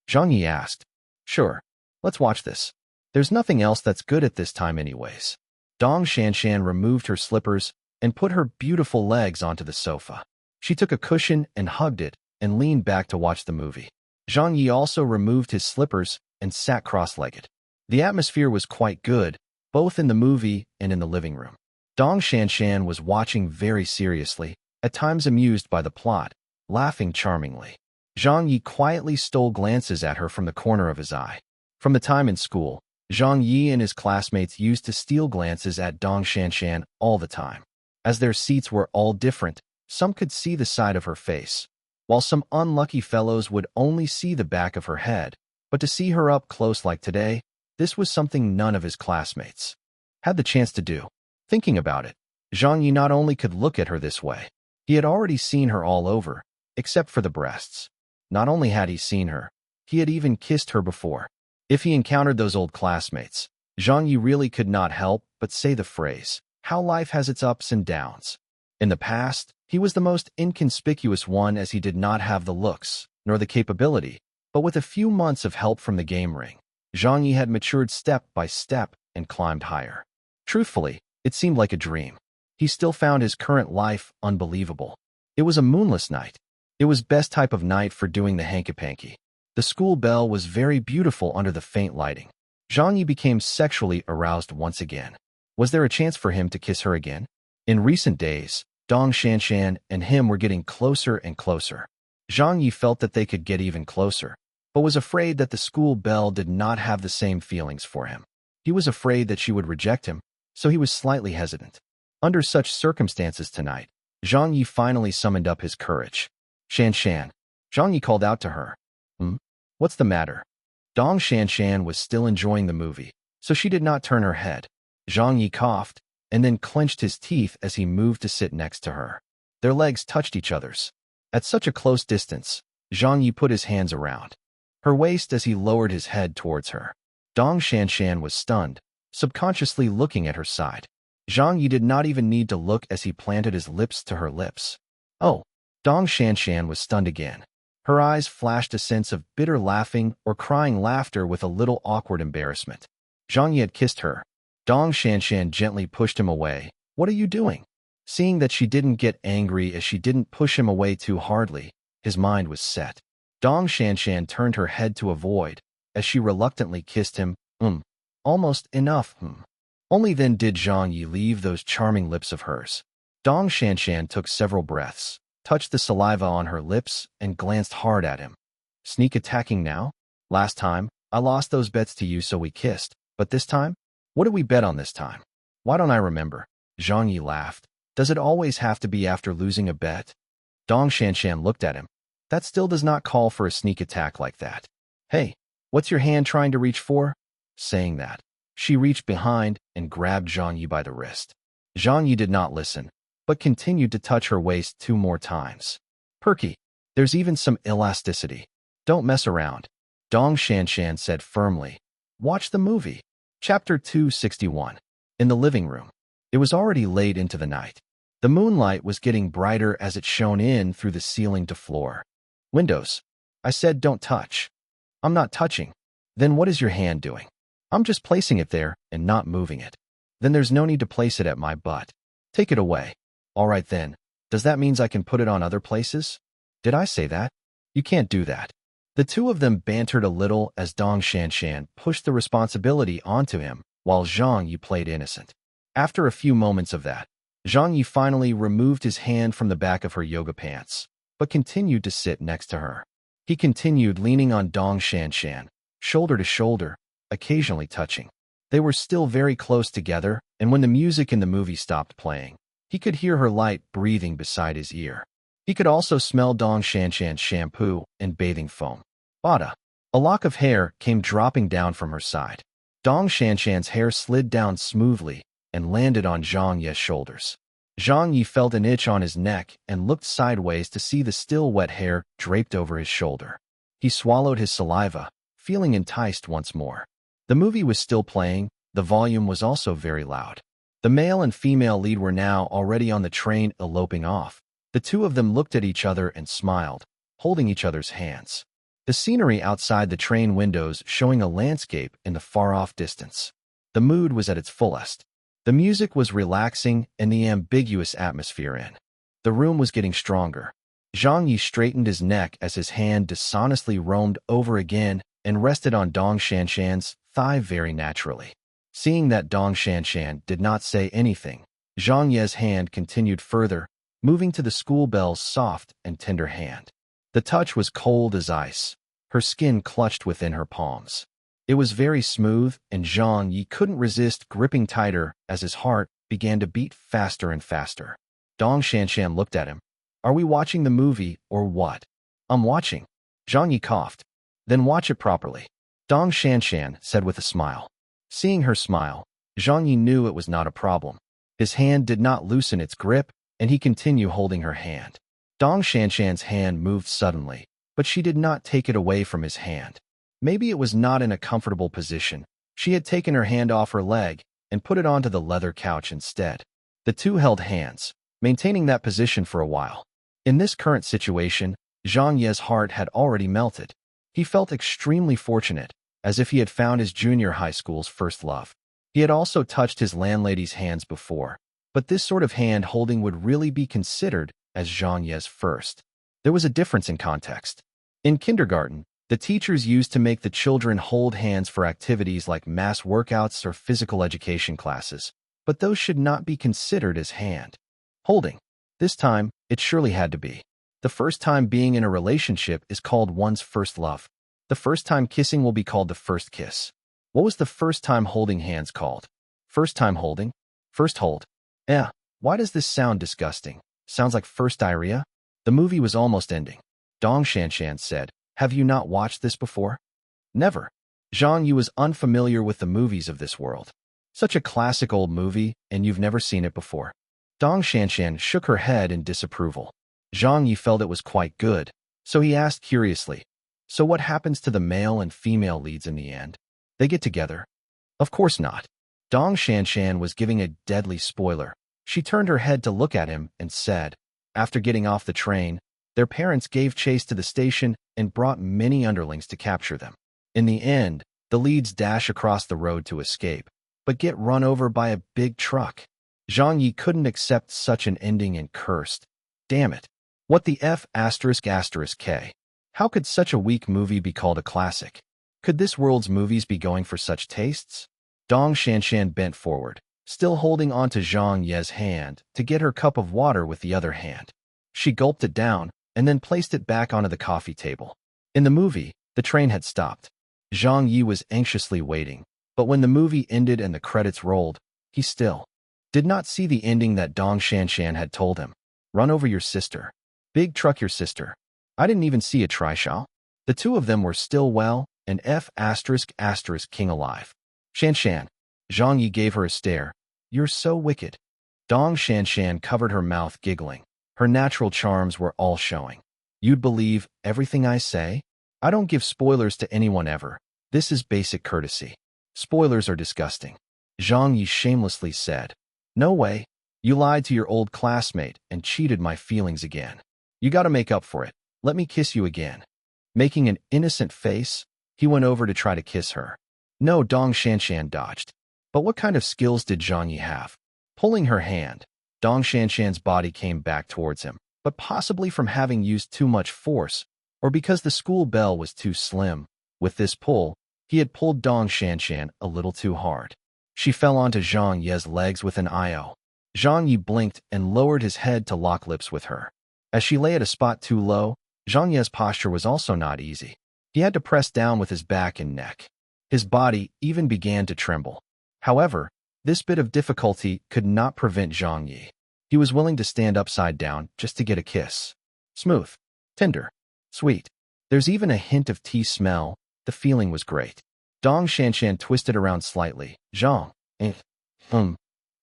Zhang Ye asked. Sure. Let's watch this. There's nothing else that's good at this time anyways. Dong Shanshan removed her slippers and put her beautiful legs onto the sofa. She took a cushion and hugged it and leaned back to watch the movie. Zhang Ye also removed his slippers and sat cross-legged. The atmosphere was quite good, both in the movie and in the living room. Dong Shanshan was watching very seriously, at times amused by the plot, laughing charmingly. Zhang Ye quietly stole glances at her from the corner of his eye. From the time in school, Zhang Ye and his classmates used to steal glances at Dong Shanshan all the time. As their seats were all different, some could see the side of her face, while some unlucky fellows would only see the back of her head. But to see her up close like today, this was something none of his classmates had the chance to do. Thinking about it, Zhang Ye not only could look at her this way, he had already seen her all over, except for the breasts. Not only had he seen her, he had even kissed her before. If he encountered those old classmates, Zhang Ye really could not help but say the phrase, "How life has its ups and downs." In the past, he was the most inconspicuous one as he did not have the looks, nor the capability, but with a few months of help from the game ring, Zhang Ye had matured step by step and climbed higher. Truthfully, it seemed like a dream. He still found his current life unbelievable. It was a moonless night. It was best type of night for doing the hanky-panky. The school bell was very beautiful under the faint lighting. Zhang Ye became sexually aroused once again. Was there a chance for him to kiss her again? In recent days, Dong Shanshan and him were getting closer and closer. Zhang Ye felt that they could get even closer, but was afraid that the school belle did not have the same feelings for him. He was afraid that she would reject him, so he was slightly hesitant. Under such circumstances tonight, Zhang Ye finally summoned up his courage. Shanshan. Zhang Ye called out to her. What's the matter? Dong Shanshan was still enjoying the movie, so she did not turn her head. Zhang Ye coughed, and then clenched his teeth as he moved to sit next to her. Their legs touched each other's. At such a close distance, Zhang Ye put his hands around her waist as he lowered his head towards her. Dong Shanshan was stunned, subconsciously looking at her side. Zhang Ye did not even need to look as he planted his lips to her lips. Oh! Dong Shanshan was stunned again. Her eyes flashed a sense of bitter laughing or crying laughter with a little awkward embarrassment. Zhang Ye had kissed her. Dong Shanshan gently pushed him away. What are you doing? Seeing that she didn't get angry as she didn't push him away too hardly, his mind was set. Dong Shanshan turned her head to avoid, as she reluctantly kissed him. Almost enough. Only then did Zhang Ye leave those charming lips of hers. Dong Shanshan took several breaths, touched the saliva on her lips, and glanced hard at him. Sneak attacking now? Last time, I lost those bets to you so we kissed, but this time? What did we bet on this time? Why don't I remember? Zhang Ye laughed. Does it always have to be after losing a bet? Dong Shanshan looked at him. That still does not call for a sneak attack like that. Hey, what's your hand trying to reach for? Saying that, she reached behind and grabbed Zhang Ye by the wrist. Zhang Ye did not listen, but continued to touch her waist 2 more times. Perky, there's even some elasticity. Don't mess around. Dong Shanshan said firmly. Watch the movie. Chapter 261. In the living room. It was already late into the night. The moonlight was getting brighter as it shone in through the ceiling to floor. Windows. I said don't touch. I'm not touching. Then what is your hand doing? I'm just placing it there and not moving it. Then there's no need to place it at my butt. Take it away. All right then. Does that mean I can put it on other places? Did I say that? You can't do that. The two of them bantered a little as Dong Shanshan pushed the responsibility onto him, while Zhang Ye played innocent. After a few moments of that, Zhang Ye finally removed his hand from the back of her yoga pants, but continued to sit next to her. He continued leaning on Dong Shanshan, shoulder to shoulder, occasionally touching. They were still very close together, and when the music in the movie stopped playing, he could hear her light breathing beside his ear. He could also smell Dong Shanshan's shampoo and bathing foam. Bada. A lock of hair came dropping down from her side. Dong Shanshan's hair slid down smoothly and landed on Zhang Ye's shoulders. Zhang Ye felt an itch on his neck and looked sideways to see the still wet hair draped over his shoulder. He swallowed his saliva, feeling enticed once more. The movie was still playing. The volume was also very loud. The male and female lead were now already on the train eloping off. The two of them looked at each other and smiled, holding each other's hands. The scenery outside the train windows showing a landscape in the far-off distance. The mood was at its fullest. The music was relaxing and the ambiguous atmosphere in the room was getting stronger. Zhang Ye straightened his neck as his hand dishonestly roamed over again and rested on Dong Shanshan's thigh very naturally. Seeing that Dong Shanshan did not say anything, Zhang Ye's hand continued further, moving to the school bell's soft and tender hand. The touch was cold as ice. Her skin clutched within her palms. It was very smooth, and Zhang Ye couldn't resist gripping tighter as his heart began to beat faster and faster. Dong Shanshan looked at him. "Are we watching the movie, or what?" "I'm watching." Zhang Ye coughed. "Then watch it properly," Dong Shanshan said with a smile. Seeing her smile, Zhang Ye knew it was not a problem. His hand did not loosen its grip, and he continued holding her hand. Dong Shanshan's hand moved suddenly, but she did not take it away from his hand. Maybe it was not in a comfortable position. She had taken her hand off her leg and put it onto the leather couch instead. The two held hands, maintaining that position for a while. In this current situation, Zhang Ye's heart had already melted. He felt extremely fortunate, as if he had found his junior high school's first love. He had also touched his landlady's hands before, but this sort of hand-holding would really be considered as Zhang Ye's first. There was a difference in context. In kindergarten, the teachers used to make the children hold hands for activities like mass workouts or physical education classes, but those should not be considered as hand-holding. This time, it surely had to be. The first time being in a relationship is called one's first love. The first time kissing will be called the first kiss. What was the first time holding hands called? First time holding? First hold. Why does this sound disgusting? Sounds like first diarrhea? The movie was almost ending. Dong Shanshan said, "Have you not watched this before?" "Never." Zhang Ye was unfamiliar with the movies of this world. "Such a classic old movie, and you've never seen it before?" Dong Shanshan shook her head in disapproval. Zhang Ye felt it was quite good, so he asked curiously, "So what happens to the male and female leads in the end? They get together?" "Of course not." Dong Shanshan was giving a deadly spoiler. She turned her head to look at him and said, "After getting off the train, their parents gave chase to the station and brought many underlings to capture them. In the end, the leads dash across the road to escape, but get run over by a big truck." Zhang Ye couldn't accept such an ending and cursed. "Damn it. What the F***K? How could such a weak movie be called a classic? Could this world's movies be going for such tastes?" Dong Shanshan bent forward, still holding onto Zhang Ye's hand, to get her cup of water with the other hand. She gulped it down and then placed it back onto the coffee table. In the movie, the train had stopped. Zhang Ye was anxiously waiting, but when the movie ended and the credits rolled, he still did not see the ending that Dong Shanshan had told him. "Run over your sister. Big truck your sister. I didn't even see a trishaw." The two of them were still well and ***king alive. "Shanshan." Zhang Ye gave her a stare. "You're so wicked." Dong Shanshan covered her mouth, giggling. Her natural charms were all showing. "You'd believe everything I say? I don't give spoilers to anyone ever. This is basic courtesy." "Spoilers are disgusting," Zhang Ye shamelessly said. "No way. You lied to your old classmate and cheated my feelings again. You gotta make up for it. Let me kiss you again." Making an innocent face, he went over to try to kiss her. No, Dong Shanshan dodged. But what kind of skills did Zhang Ye have? Pulling her hand, Dong Shanshan's body came back towards him, but possibly from having used too much force, or because the school bell was too slim. With this pull, he had pulled Dong Shanshan a little too hard. She fell onto Zhang Ye's legs with an io. Zhang Ye blinked and lowered his head to lock lips with her. As she lay at a spot too low, Zhang Ye's posture was also not easy. He had to press down with his back and neck. His body even began to tremble. However, this bit of difficulty could not prevent Zhang Ye. He was willing to stand upside down just to get a kiss. Smooth, tender, sweet. There's even a hint of tea smell. The feeling was great. Dong Shanshan twisted around slightly. Zhang,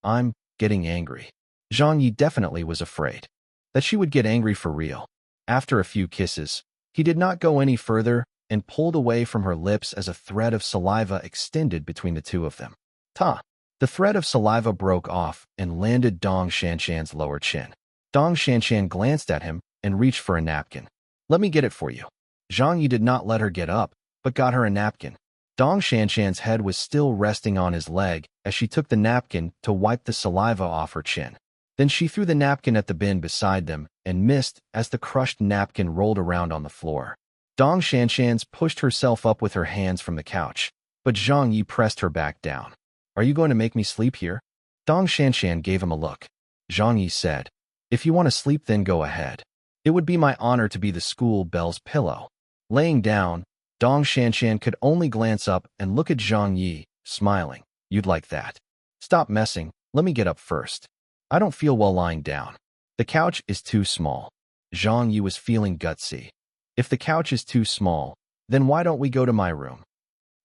I'm getting angry. Zhang Ye definitely was afraid that she would get angry for real. After a few kisses, he did not go any further and pulled away from her lips as a thread of saliva extended between the two of them. Ta! The thread of saliva broke off and landed Dong Shanshan's lower chin. Dong Shanshan glanced at him and reached for a napkin. Let me get it for you. Zhang Ye did not let her get up, but got her a napkin. Dong Shanshan's head was still resting on his leg as she took the napkin to wipe the saliva off her chin. Then she threw the napkin at the bin beside them and missed as the crushed napkin rolled around on the floor. Dong Shanshan pushed herself up with her hands from the couch, but Zhang Ye pressed her back down. Are you going to make me sleep here? Dong Shanshan gave him a look. Zhang Ye said, if you want to sleep, then go ahead. It would be my honor to be the school bell's pillow. Laying down, Dong Shanshan could only glance up and look at Zhang Ye, smiling. You'd like that. Stop messing, let me get up first. I don't feel well lying down. The couch is too small. Zhang Ye was feeling gutsy. If the couch is too small, then why don't we go to my room?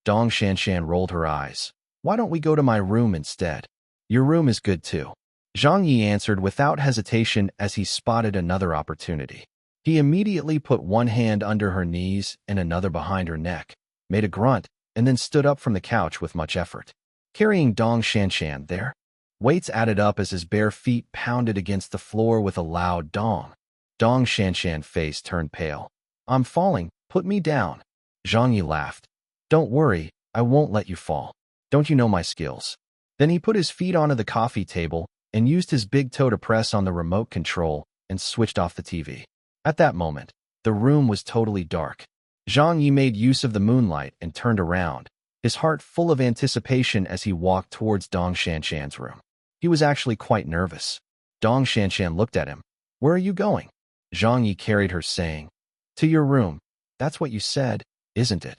Dong Shanshan rolled her eyes. Why don't we go to my room instead? Your room is good too. Zhang Ye answered without hesitation as he spotted another opportunity. He immediately put one hand under her knees and another behind her neck, made a grunt, and then stood up from the couch with much effort. Carrying Dong Shanshan there, weights added up as his bare feet pounded against the floor with a loud dong. Dong Shanshan's face turned pale. I'm falling, put me down. Zhang Ye laughed. Don't worry, I won't let you fall. Don't you know my skills? Then he put his feet onto the coffee table and used his big toe to press on the remote control and switched off the TV. At that moment, the room was totally dark. Zhang Ye made use of the moonlight and turned around, his heart full of anticipation as he walked towards Dong Shanshan's room. He was actually quite nervous. Dong Shanshan looked at him. Where are you going? Zhang Ye carried her, saying, to your room. That's what you said, isn't it?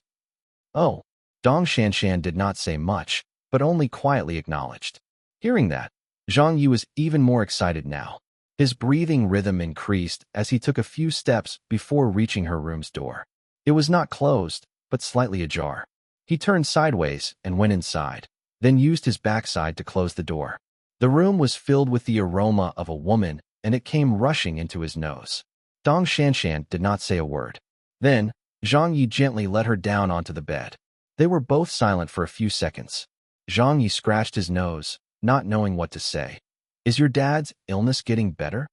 Oh. Dong Shanshan did not say much, but only quietly acknowledged. Hearing that, Zhang Ye was even more excited now. His breathing rhythm increased as he took a few steps before reaching her room's door. It was not closed, but slightly ajar. He turned sideways and went inside, then used his backside to close the door. The room was filled with the aroma of a woman, and it came rushing into his nose. Dong Shanshan did not say a word. Then, Zhang Ye gently let her down onto the bed. They were both silent for a few seconds. Zhang Ye scratched his nose, not knowing what to say. Is your dad's illness getting better?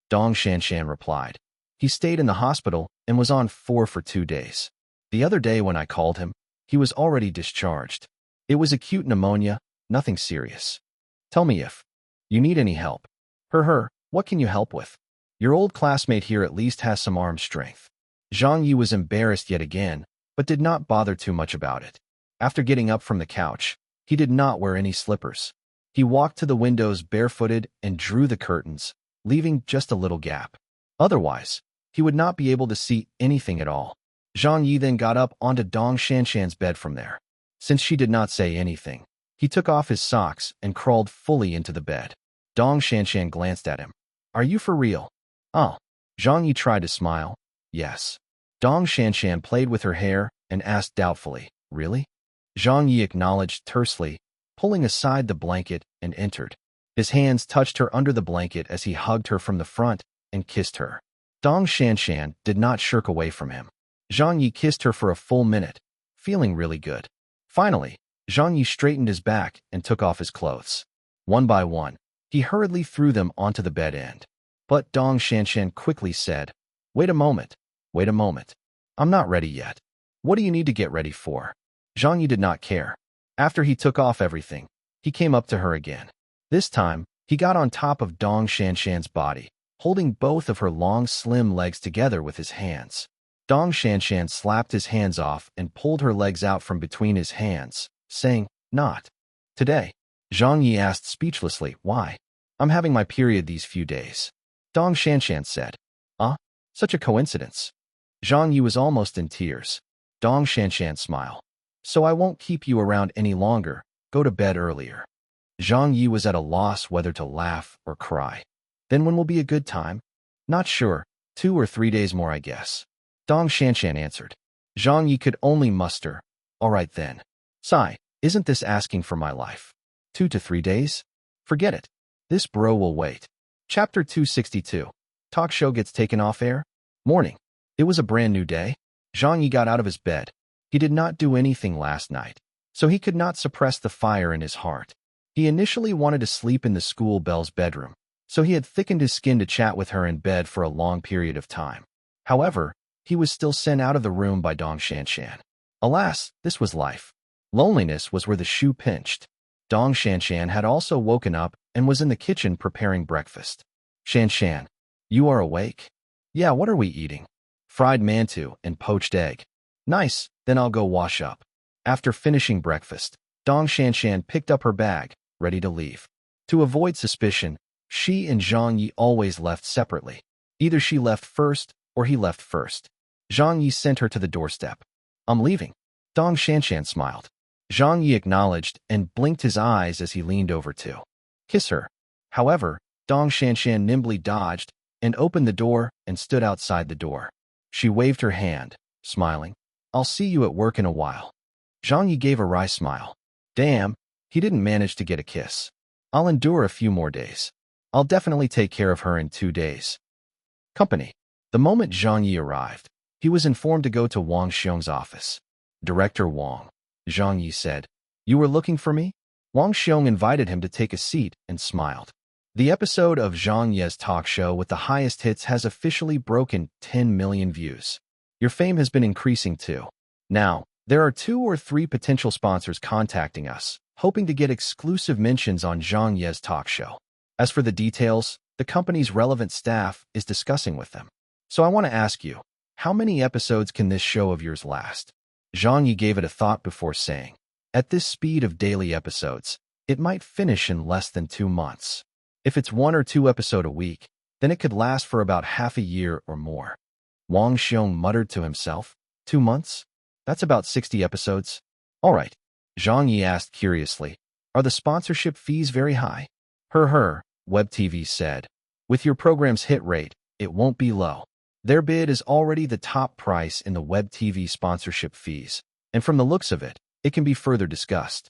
Dong Shanshan replied. He stayed in the hospital and was on for 2 days. The other day when I called him, he was already discharged. It was acute pneumonia, nothing serious. Tell me if you need any help. What can you help with? Your old classmate here at least has some arm strength. Zhang Ye was embarrassed yet again, but did not bother too much about it. After getting up from the couch, he did not wear any slippers. He walked to the windows barefooted and drew the curtains, leaving just a little gap. Otherwise, he would not be able to see anything at all. Zhang Ye then got up onto Dong Shanshan's bed from there. Since she did not say anything, he took off his socks and crawled fully into the bed. Dong Shanshan glanced at him. Are you for real? Oh. Zhang Ye tried to smile. Yes. Dong Shanshan played with her hair and asked doubtfully, really? Zhang Ye acknowledged tersely, pulling aside the blanket and entered. His hands touched her under the blanket as he hugged her from the front and kissed her. Dong Shanshan did not shirk away from him. Zhang Ye kissed her for a full minute, feeling really good. Finally, Zhang Ye straightened his back and took off his clothes. One by one, he hurriedly threw them onto the bed end. But Dong Shanshan quickly said, Wait a moment. I'm not ready yet. What do you need to get ready for? Zhang Ye did not care. After he took off everything, he came up to her again. This time, he got on top of Dong Shanshan's body, holding both of her long, slim legs together with his hands. Dong Shanshan slapped his hands off and pulled her legs out from between his hands, saying, Not today. Zhang Ye asked speechlessly, Why? I'm having my period these few days. Dong Shanshan said, Such a coincidence. Zhang Ye was almost in tears. Dong Shanshan smiled. So I won't keep you around any longer. Go to bed earlier. Zhang Ye was at a loss whether to laugh or cry. Then when will be a good time? Not sure. 2 or 3 days more, I guess. Dong Shanshan answered. Zhang Ye could only muster, all right then. Sigh, isn't this asking for my life? 2 to 3 days? Forget it. This bro will wait. Chapter 262. Talk show gets taken off air? Morning. It was a brand new day. Zhang Ye got out of his bed. He did not do anything last night, so he could not suppress the fire in his heart. He initially wanted to sleep in the school bell's bedroom, so he had thickened his skin to chat with her in bed for a long period of time. However, he was still sent out of the room by Dong Shanshan. Alas, this was life. Loneliness was where the shoe pinched. Dong Shanshan had also woken up and was in the kitchen preparing breakfast. Shanshan, you are awake? Yeah, what are we eating? Fried mantou and poached egg. Nice, then I'll go wash up. After finishing breakfast, Dong Shanshan picked up her bag, ready to leave. To avoid suspicion, she and Zhang Ye always left separately. Either she left first or he left first. Zhang Ye sent her to the doorstep. I'm leaving. Dong Shanshan smiled. Zhang Ye acknowledged and blinked his eyes as he leaned over to kiss her. However, Dong Shanshan nimbly dodged and opened the door and stood outside the door. She waved her hand, smiling. I'll see you at work in a while. Zhang Ye gave a wry smile. Damn, he didn't manage to get a kiss. I'll endure a few more days. I'll definitely take care of her in 2 days. Company. The moment Zhang Ye arrived, he was informed to go to Wang Xiong's office. Director Wang, Zhang Ye said, you were looking for me? Wang Xiong invited him to take a seat and smiled. The episode of Zhang Ye's talk show with the highest hits has officially broken 10 million views. Your fame has been increasing too. Now, there are 2 or 3 potential sponsors contacting us, hoping to get exclusive mentions on Zhang Ye's talk show. As for the details, the company's relevant staff is discussing with them. So I want to ask you, how many episodes can this show of yours last? Zhang Ye gave it a thought before saying, at this speed of daily episodes, it might finish in less than 2 months. If it's 1 or 2 episodes a week, then it could last for about half a year or more. Wang Xiong muttered to himself, 2 months? That's about 60 episodes. All right. Zhang Ye asked curiously, are the sponsorship fees very high? Web TV said. With your program's hit rate, it won't be low. Their bid is already the top price in the Web TV sponsorship fees, and from the looks of it, it can be further discussed.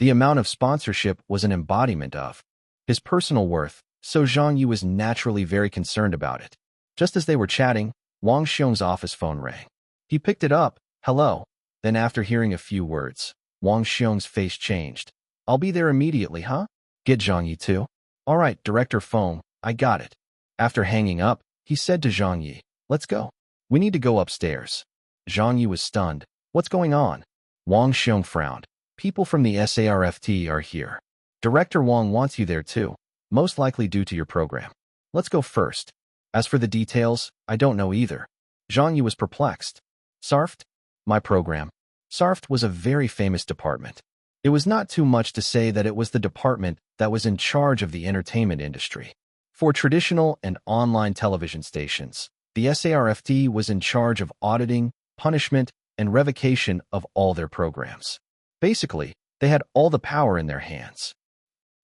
The amount of sponsorship was an embodiment of his personal worth, so Zhang Ye was naturally very concerned about it. Just as they were chatting, Wang Xiong's office phone rang. He picked it up, hello. Then after hearing a few words, Wang Xiong's face changed. I'll be there immediately, huh? Get Zhang Ye too? All right, director phone, I got it. After hanging up, he said to Zhang Ye, let's go. We need to go upstairs. Zhang Ye was stunned. What's going on? Wang Xiong frowned. People from the SARFT are here. Director Wang wants you there too, most likely due to your program. Let's go first. As for the details, I don't know either. Zhang Ye was perplexed. SARFT? My program. SARFT was a very famous department. It was not too much to say that it was the department that was in charge of the entertainment industry. For traditional and online television stations, the SARFT was in charge of auditing, punishment, and revocation of all their programs. Basically, they had all the power in their hands.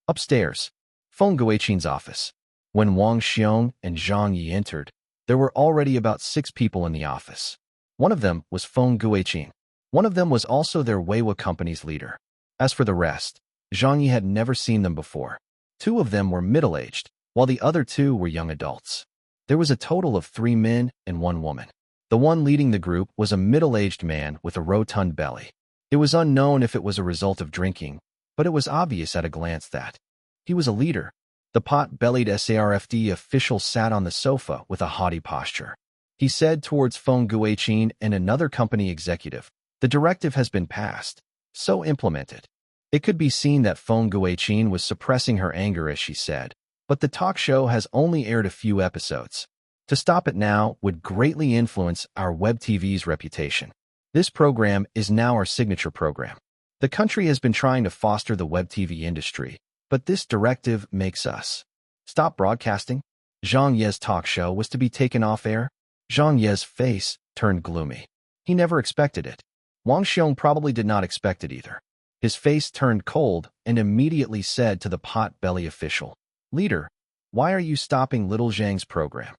Upstairs, Feng Guiqin's office. When Wang Xiong and Zhang Ye entered, there were already about 6 people in the office. One of them was Feng Guiqin. One of them was also their Weiwa company's leader. As for the rest, Zhang Ye had never seen them before. 2 of them were middle-aged, while the other 2 were young adults. There was a total of 3 men and 1 woman. The one leading the group was a middle-aged man with a rotund belly. It was unknown if it was a result of drinking, but it was obvious at a glance that he was a leader. The pot-bellied SARFT official sat on the sofa with a haughty posture. He said towards Feng Guiqin and another company executive, the directive has been passed, so implement it. It could be seen that Feng Guiqin was suppressing her anger as she said, but the talk show has only aired a few episodes. To stop it now would greatly influence our web TV's reputation. This program is now our signature program. The country has been trying to foster the web TV industry, but this directive makes us stop broadcasting. Zhang Ye's talk show was to be taken off air. Zhang Ye's face turned gloomy. He never expected it. Wang Xiong probably did not expect it either. His face turned cold and immediately said to the pot-belly official, Leader, why are you stopping Little Zhang's program?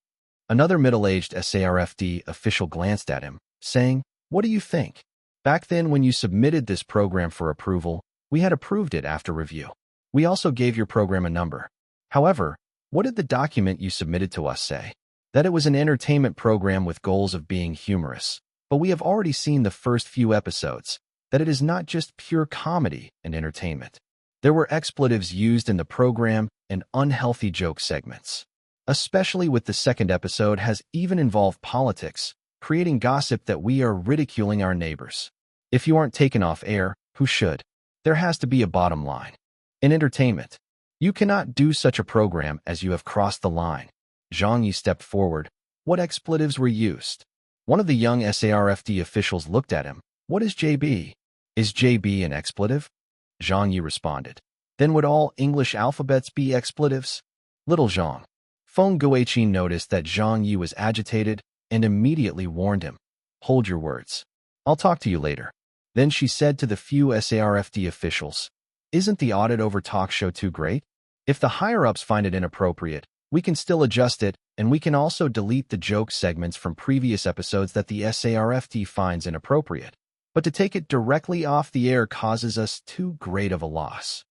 Another middle-aged SARFD official glanced at him, saying, "What do you think? Back then when you submitted this program for approval, we had approved it after review. We also gave your program a number. However, what did the document you submitted to us say? That it was an entertainment program with goals of being humorous. But we have already seen the first few episodes, that it is not just pure comedy and entertainment. There were expletives used in the program and unhealthy joke segments. Especially with the second episode has even involved politics, creating gossip that we are ridiculing our neighbors. If you aren't taken off air, who should? There has to be a bottom line. In entertainment, you cannot do such a program as you have crossed the line." Zhang Ye stepped forward. "What expletives were used?" One of the young SARFD officials looked at him. "What is JB? Is JB an expletive?" Zhang Ye responded. "Then would all English alphabets be expletives?" Little Zhang. Feng Guiqin noticed that Zhang Ye was agitated and immediately warned him. "Hold your words. I'll talk to you later." Then she said to the few SARFD officials, "Isn't the audit over talk show too great? If the higher-ups find it inappropriate, we can still adjust it, and we can also delete the joke segments from previous episodes that the SARFD finds inappropriate. But to take it directly off the air causes us too great of a loss."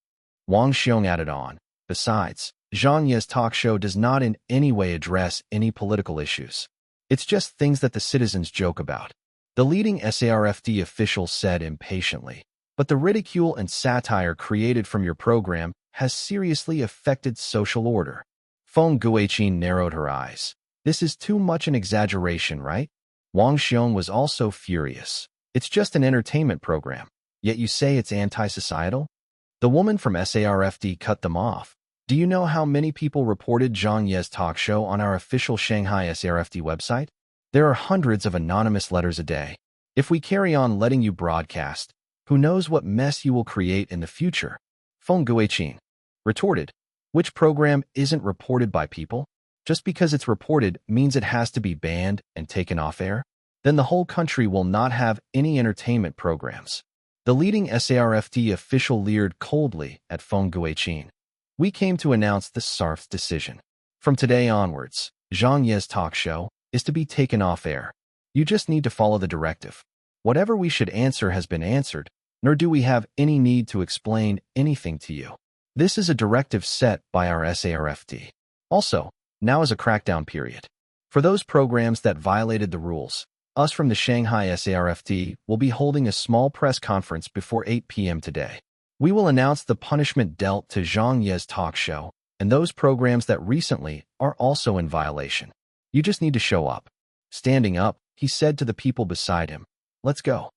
Wang Xiong added on, "Besides, Zhang Ye's talk show does not in any way address any political issues. It's just things that the citizens joke about." The leading SARFD official said impatiently, "But the ridicule and satire created from your program has seriously affected social order." Feng Guiqin narrowed her eyes. "This is too much an exaggeration, right?" Wang Xiong was also furious. "It's just an entertainment program, yet you say it's anti-societal?" The woman from SARFD cut them off. "Do you know how many people reported Zhang Ye's talk show on our official Shanghai SARFD website? There are hundreds of anonymous letters a day. If we carry on letting you broadcast, who knows what mess you will create in the future?" Feng Guiqin retorted, "Which program isn't reported by people? Just because it's reported means it has to be banned and taken off air? Then the whole country will not have any entertainment programs." The leading SARFD official leered coldly at Feng Guiqin. "We came to announce the SARF's decision. From today onwards, Zhang Ye's talk show is to be taken off air. You just need to follow the directive. Whatever we should answer has been answered, nor do we have any need to explain anything to you. This is a directive set by our SARFD. Also, now is a crackdown period. For those programs that violated the rules, us from the Shanghai SARFD will be holding a small press conference before 8 p.m. today. We will announce the punishment dealt to Zhang Ye's talk show and those programs that recently are also in violation. You just need to show up." Standing up, he said to the people beside him, "Let's go."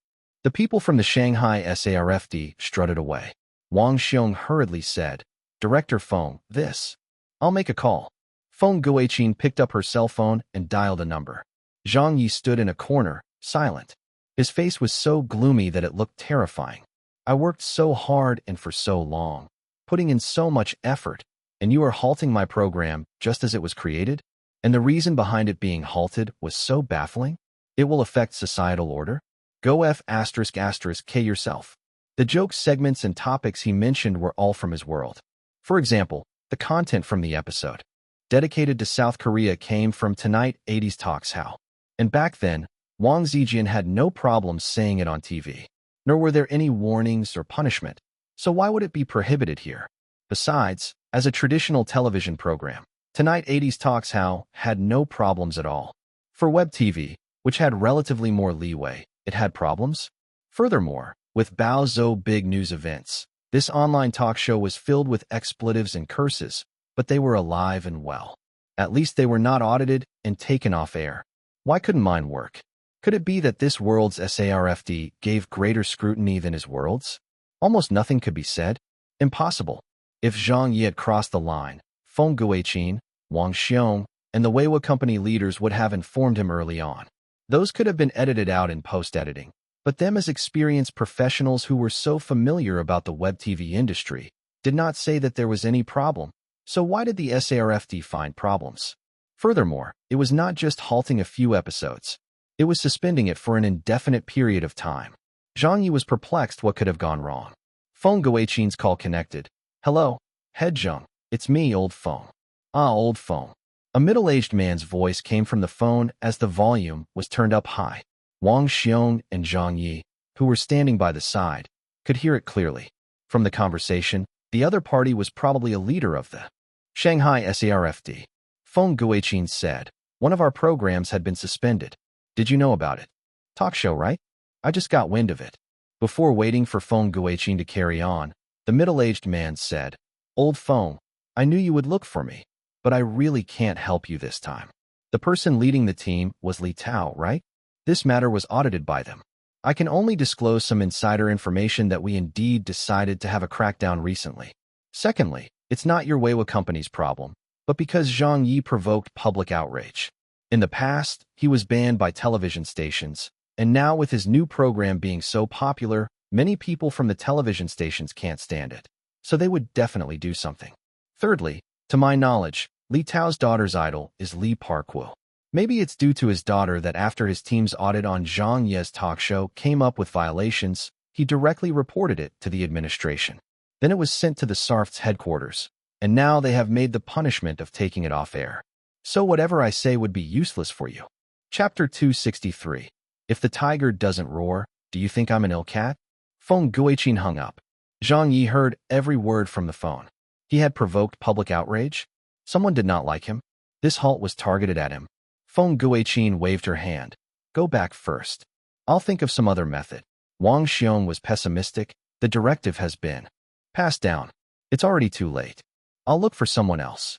The people from the Shanghai SARFD strutted away. Wang Xiong hurriedly said, "Director Feng, this. I'll make a call." Feng Guiqin picked up her cell phone and dialed a number. Zhang Ye stood in a corner, silent. His face was so gloomy that it looked terrifying. "I worked so hard and for so long, putting in so much effort, and you are halting my program just as it was created? And the reason behind it being halted was so baffling? It will affect societal order? Go F***K yourself." The joke segments and topics he mentioned were all from his world. For example, the content from the episode, dedicated to South Korea, came from Tonight 80s Talks How. And back then, Wang Zijian had no problem saying it on TV. Nor were there any warnings or punishment. So why would it be prohibited here? Besides, as a traditional television program, Tonight 80s Talks How had no problems at all. For web TV, which had relatively more leeway, it had problems. Furthermore, with Bao Zhou big news events, this online talk show was filled with expletives and curses, but they were alive and well. At least they were not audited and taken off air. Why couldn't mine work? Could it be that this world's SARFD gave greater scrutiny than his world's? Almost nothing could be said. Impossible. If Zhang Ye had crossed the line, Feng Guiqin, Wang Xiong, and the Weiwa company leaders would have informed him early on. Those could have been edited out in post-editing, but them as experienced professionals who were so familiar about the web TV industry did not say that there was any problem. So why did the SARFD find problems? Furthermore, it was not just halting a few episodes. It was suspending it for an indefinite period of time. Zhang Ye was perplexed what could have gone wrong. Feng Guiqin's call connected. "Hello, Head Zhang. It's me, Old Feng." "Ah, Old Feng. A middle-aged man's voice came from the phone as the volume was turned up high. Wang Xiong and Zhang Ye, who were standing by the side, could hear it clearly. From the conversation, the other party was probably a leader of the Shanghai SARFD. Feng Guiqin said, "One of our programs had been suspended. Did you know about it? Talk show, right? I just got wind of it." Before waiting for Feng Guiqin to carry on, the middle-aged man said, "Old Feng, I knew you would look for me, but I really can't help you this time." The person leading the team was Li Tao, right? This matter was audited by them. I can only disclose some insider information that we indeed decided to have a crackdown recently. Secondly, it's not your Weiwa company's problem, but because Zhang Ye provoked public outrage. In the past, he was banned by television stations, and now with his new program being so popular, many people from the television stations can't stand it. So they would definitely do something. Thirdly, to my knowledge, Li Tao's daughter's idol is Li Parkuo. Maybe it's due to his daughter that after his team's audit on Zhang Ye's talk show came up with violations, he directly reported it to the administration. Then it was sent to the SARF's headquarters, and now they have made the punishment of taking it off air. So whatever I say would be useless for you. Chapter 263. If the tiger doesn't roar, do you think I'm an ill cat? Feng Guiqin hung up. Zhang Ye heard every word from the phone. He had provoked public outrage? Someone did not like him? This halt was targeted at him. Feng Guiqin waved her hand. Go back first. I'll think of some other method. Wang Xiong was pessimistic. The directive has been passed down. It's already too late. I'll look for someone else.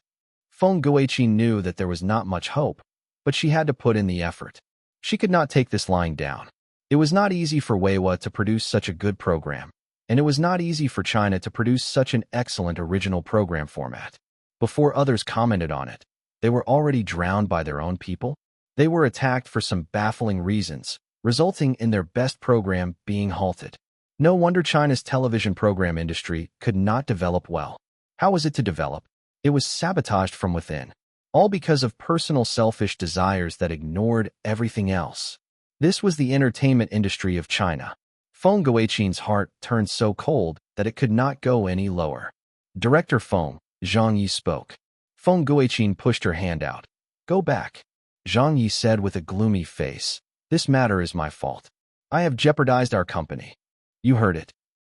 Feng Guiqin knew that there was not much hope, but she had to put in the effort. She could not take this lying down. It was not easy for Weiwa to produce such a good program, and it was not easy for China to produce such an excellent original program format. Before others commented on it, they were already drowned by their own people. They were attacked for some baffling reasons, resulting in their best program being halted. No wonder China's television program industry could not develop well. How was it to develop? It was sabotaged from within, all because of personal selfish desires that ignored everything else. This was the entertainment industry of China. Feng Guiqin's heart turned so cold that it could not go any lower. Director Feng, Zhang Ye spoke. Feng Guiqin pushed her hand out. Go back. Zhang Ye said with a gloomy face. This matter is my fault. I have jeopardized our company. You heard it.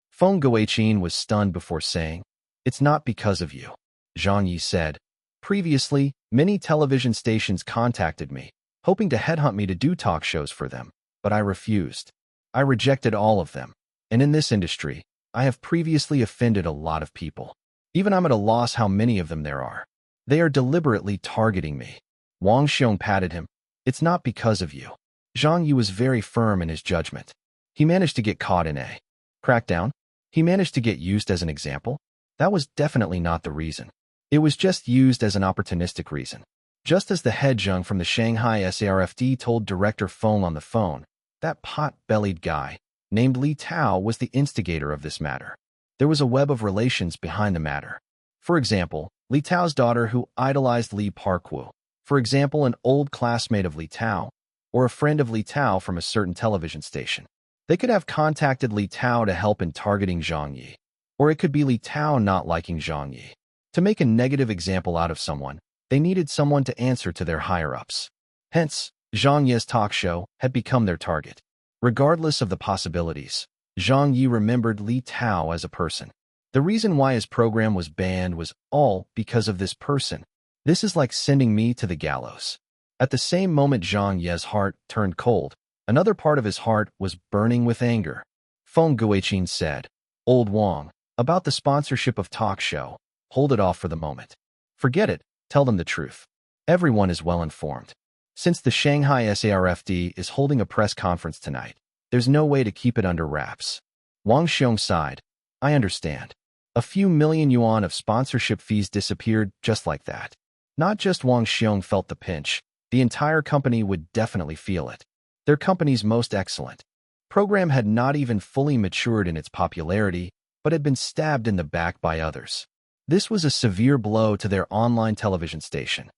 Feng Guiqin was stunned before saying, It's not because of you. Zhang Ye said. Previously, many television stations contacted me, hoping to headhunt me to do talk shows for them, but I refused. I rejected all of them. And in this industry, I have previously offended a lot of people. Even I'm at a loss how many of them there are. They are deliberately targeting me. Wang Xiong patted him. It's not because of you. Zhang Ye was very firm in his judgment. He managed to get caught in a crackdown. He managed to get used as an example. That was definitely not the reason. It was just used as an opportunistic reason. Just as the head Zhang from the Shanghai SARFD told Director Feng on the phone, that pot-bellied guy, named Li Tao, was the instigator of this matter. There was a web of relations behind the matter. For example, Li Tao's daughter who idolized Li Parkuo. For example, an old classmate of Li Tao, or a friend of Li Tao from a certain television station. They could have contacted Li Tao to help in targeting Zhang Ye. Or it could be Li Tao not liking Zhang Ye. To make a negative example out of someone, they needed someone to answer to their higher-ups. Hence, Zhang Ye's talk show had become their target. Regardless of the possibilities, Zhang Ye remembered Li Tao as a person. The reason why his program was banned was all because of this person. This is like sending me to the gallows. At the same moment Zhang Ye's heart turned cold, another part of his heart was burning with anger. Feng Guiqin said, Old Wang, about the sponsorship of talk show, hold it off for the moment. Forget it, tell them the truth. Everyone is well informed. Since the Shanghai SARFD is holding a press conference tonight, there's no way to keep it under wraps. Wang Xiong sighed. I understand. A few million yuan of sponsorship fees disappeared just like that. Not just Wang Xiong felt the pinch, the entire company would definitely feel it. Their company's most excellent program had not even fully matured in its popularity, but had been stabbed in the back by others. This was a severe blow to their online television station.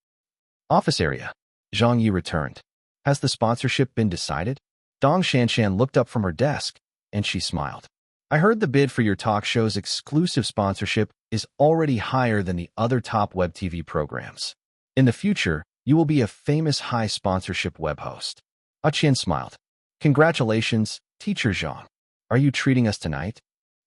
Office area. Zhang Ye returned. Has the sponsorship been decided? Dong Shanshan looked up from her desk, and she smiled. I heard the bid for your talk show's exclusive sponsorship is already higher than the other top web TV programs. In the future, you will be a famous high-sponsorship web host. Qian smiled. Congratulations, Teacher Zhang. Are you treating us tonight?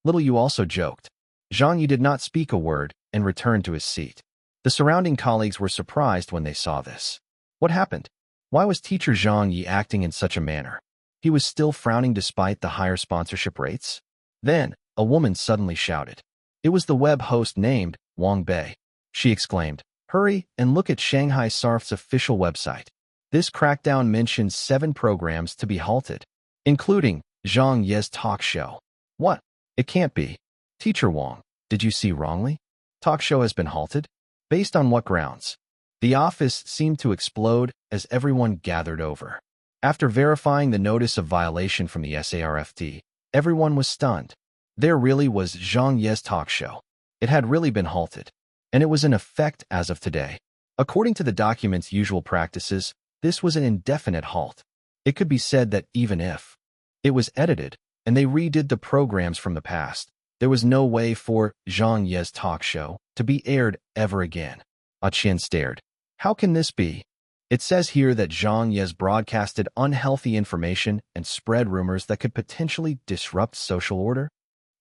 Little Yu also joked. Zhang Ye did not speak a word and returned to his seat. The surrounding colleagues were surprised when they saw this. What happened? Why was Teacher Zhang Ye acting in such a manner? He was still frowning despite the higher sponsorship rates? Then, a woman suddenly shouted. It was the web host named Wang Bei. She exclaimed, "Hurry and look at Shanghai SARF's official website. This crackdown mentions 7 programs to be halted, including Zhang Ye's talk show." What? It can't be. Teacher Wang, did you see wrongly? Talk show has been halted? Based on what grounds? The office seemed to explode as everyone gathered over. After verifying the notice of violation from the SARFT, everyone was stunned. There really was Zhang Ye's talk show. It had really been halted, and it was in effect as of today. According to the document's usual practices, this was an indefinite halt. It could be said that even if it was edited and they redid the programs from the past, there was no way for Zhang Ye's talk show to be aired ever again. Qian stared. How can this be? It says here that Zhang Ye's broadcasted unhealthy information and spread rumors that could potentially disrupt social order.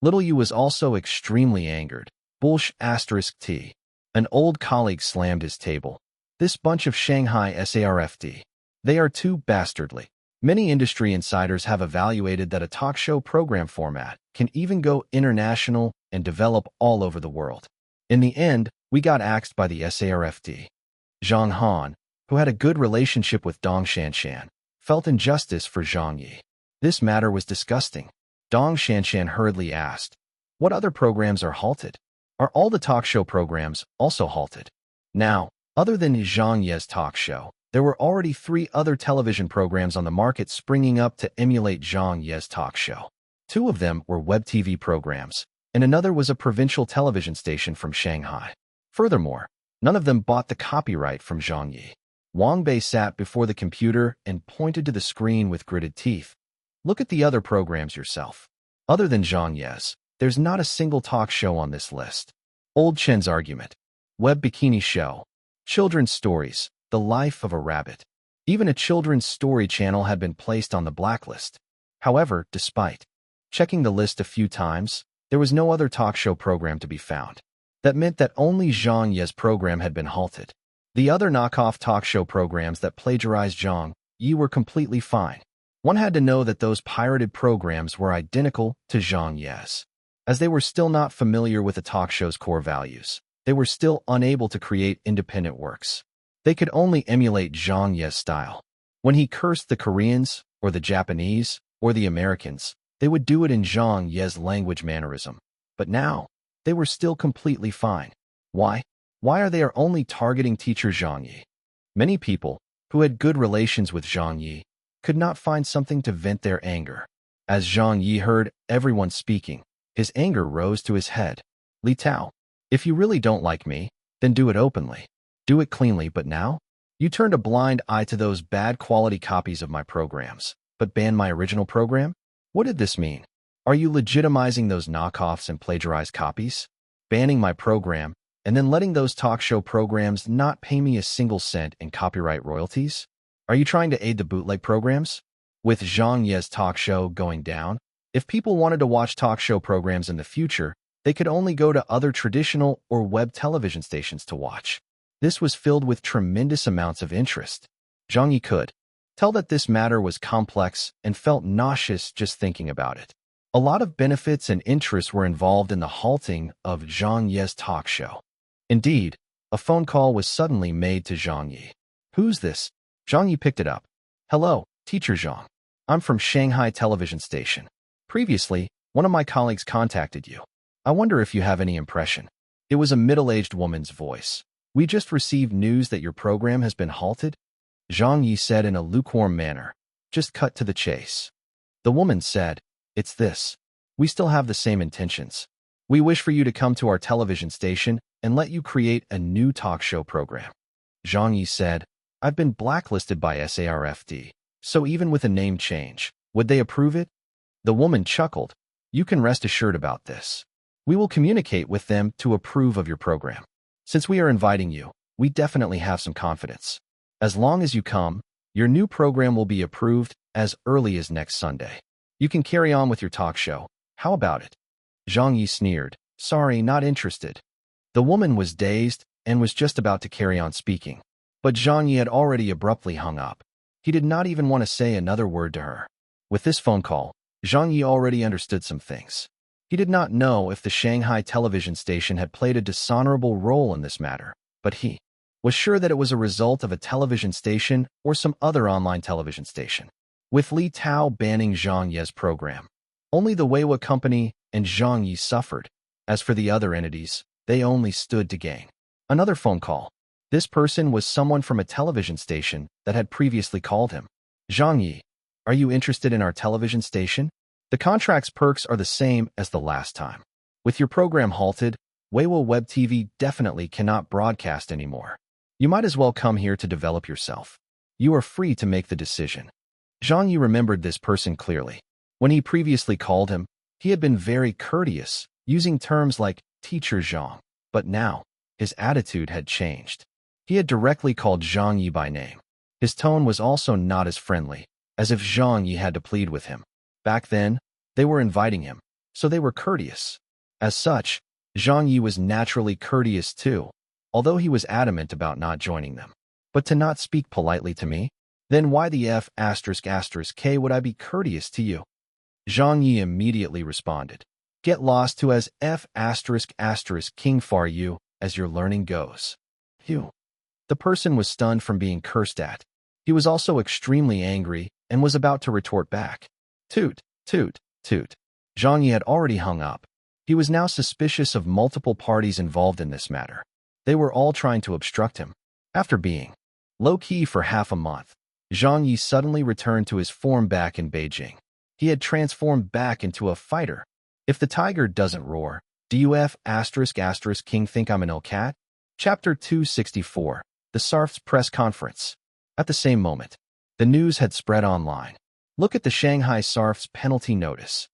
Little Yu was also extremely angered. T. An old colleague slammed his table. This bunch of Shanghai SARFT. They are too bastardly. Many industry insiders have evaluated that a talk show program format can even go international and develop all over the world. In the end, we got axed by the SARFT. Zhang Han, who had a good relationship with Dong Shanshan, felt injustice for Zhang Ye. This matter was disgusting. Dong Shanshan hurriedly asked, what other programs are halted? Are all the talk show programs also halted? Now, other than Zhang Ye's talk show, there were already 3 other television programs on the market springing up to emulate Zhang Ye's talk show. 2 of them were web TV programs, and another was a provincial television station from Shanghai. Furthermore, none of them bought the copyright from Zhang Ye. Wang Bei sat before the computer and pointed to the screen with gritted teeth. Look at the other programs yourself. Other than Zhang Ye's, there's not a single talk show on this list. Old Chen's argument. Web bikini show. Children's stories. The life of a rabbit. Even a children's story channel had been placed on the blacklist. However, despite checking the list a few times, there was no other talk show program to be found. That meant that only Zhang Ye's program had been halted. The other knockoff talk show programs that plagiarized Zhang Ye were completely fine. One had to know that those pirated programs were identical to Zhang Ye's. As they were still not familiar with the talk show's core values, they were still unable to create independent works. They could only emulate Zhang Ye's style. When he cursed the Koreans, or the Japanese, or the Americans, they would do it in Zhang Ye's language mannerism. But now, they were still completely fine. Why? Why are they only targeting Teacher Zhang Ye? Many people, who had good relations with Zhang Ye, could not find something to vent their anger. As Zhang Ye heard everyone speaking, his anger rose to his head. Li Tao, if you really don't like me, then do it openly. Do it cleanly, but now? You turned a blind eye to those bad quality copies of my programs, but banned my original program? What did this mean? Are you legitimizing those knockoffs and plagiarized copies? Banning my program, and then letting those talk show programs not pay me a single cent in copyright royalties? Are you trying to aid the bootleg programs? With Zhang Ye's talk show going down, if people wanted to watch talk show programs in the future, they could only go to other traditional or web television stations to watch. This was filled with tremendous amounts of interest. Zhang Ye could tell that this matter was complex and felt nauseous just thinking about it. A lot of benefits and interests were involved in the halting of Zhang Ye's talk show. Indeed, a phone call was suddenly made to Zhang Ye. Who's this? Zhang Ye picked it up. Hello, Teacher Zhang. I'm from Shanghai television station. Previously, one of my colleagues contacted you. I wonder if you have any impression. It was a middle-aged woman's voice. We just received news that your program has been halted. Zhang Ye said in a lukewarm manner. Just cut to the chase. The woman said, it's this. We still have the same intentions. We wish for you to come to our television station and let you create a new talk show program. Zhang Ye said, I've been blacklisted by SARFT, so even with a name change, would they approve it? The woman chuckled. You can rest assured about this. We will communicate with them to approve of your program. Since we are inviting you, we definitely have some confidence. As long as you come, your new program will be approved as early as next Sunday. You can carry on with your talk show. How about it? Zhang Ye sneered. Sorry, not interested. The woman was dazed and was just about to carry on speaking. But Zhang Ye had already abruptly hung up. He did not even want to say another word to her. With this phone call, Zhang Ye already understood some things. He did not know if the Shanghai television station had played a dishonorable role in this matter, but he was sure that it was a result of a television station or some other online television station. With Li Tao banning Zhang Ye's program, only the Weiwa company and Zhang Ye suffered. As for the other entities, they only stood to gain. Another phone call. This person was someone from a television station that had previously called him. Zhang Ye, are you interested in our television station? The contract's perks are the same as the last time. With your program halted, Weiwa Web TV definitely cannot broadcast anymore. You might as well come here to develop yourself. You are free to make the decision. Zhang Ye remembered this person clearly. When he previously called him, he had been very courteous, using terms like Teacher Zhang. But now, his attitude had changed. He had directly called Zhang Ye by name. His tone was also not as friendly, as if Zhang Ye had to plead with him. Back then, they were inviting him, so they were courteous. As such, Zhang Ye was naturally courteous too, although he was adamant about not joining them. But to not speak politely to me? Then why the F***K would I be courteous to you? Zhang Ye immediately responded. Get lost to as F***King far you, as your learning goes. You. The person was stunned from being cursed at. He was also extremely angry and was about to retort back. Toot, toot, toot. Zhang Ye had already hung up. He was now suspicious of multiple parties involved in this matter. They were all trying to obstruct him. After being low-key for half a month, Zhang Ye suddenly returned to his form back in Beijing. He had transformed back into a fighter. If the tiger doesn't roar, do you King think I'm an ill cat? Chapter 264. The SARF's press conference. At the same moment, the news had spread online. Look at the Shanghai SARF's penalty notice.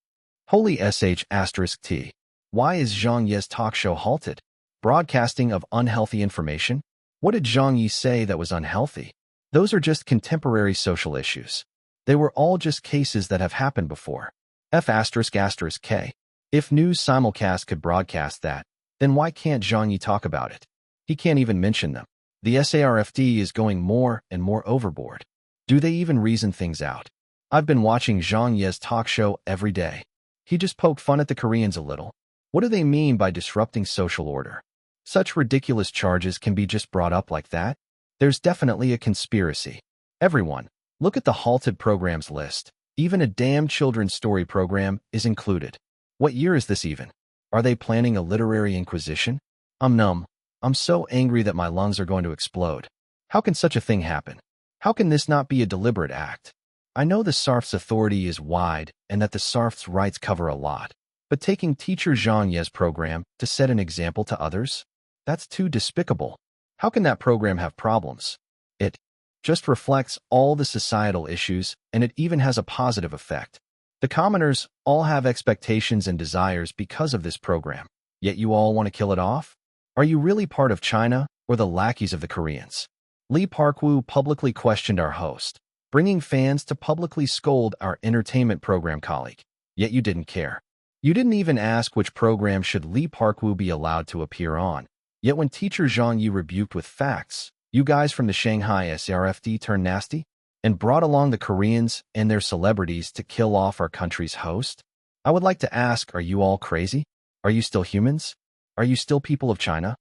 Holy sh**t. Why is Zhang Ye's talk show halted? Broadcasting of unhealthy information? What did Zhang Ye say that was unhealthy? Those are just contemporary social issues. They were all just cases that have happened before. F***K. If news simulcast could broadcast that, then why can't Zhang Ye talk about it? He can't even mention them. The SARFD is going more and more overboard. Do they even reason things out? I've been watching Zhang Ye's talk show every day. He just poked fun at the Koreans a little. What do they mean by disrupting social order? Such ridiculous charges can be just brought up like that? There's definitely a conspiracy. Everyone, look at the halted programs list. Even a damn children's story program is included. What year is this even? Are they planning a literary inquisition? I'm numb. I'm so angry that my lungs are going to explode. How can such a thing happen? How can this not be a deliberate act? I know the SARF's authority is wide and that the SARF's rights cover a lot, but taking Teacher Zhang Ye's program to set an example to others? That's too despicable. How can that program have problems? It just reflects all the societal issues, and it even has a positive effect. The commoners all have expectations and desires because of this program, yet you all want to kill it off? Are you really part of China or the lackeys of the Koreans? Lee Park-woo publicly questioned our host, bringing fans to publicly scold our entertainment program colleague. Yet you didn't care. You didn't even ask which program should Lee Park-woo be allowed to appear on. Yet when Teacher Zhang Ye rebuked with facts, you guys from the Shanghai SARFD turned nasty and brought along the Koreans and their celebrities to kill off our country's host? I would like to ask, are you all crazy? Are you still humans? Are you still people of China?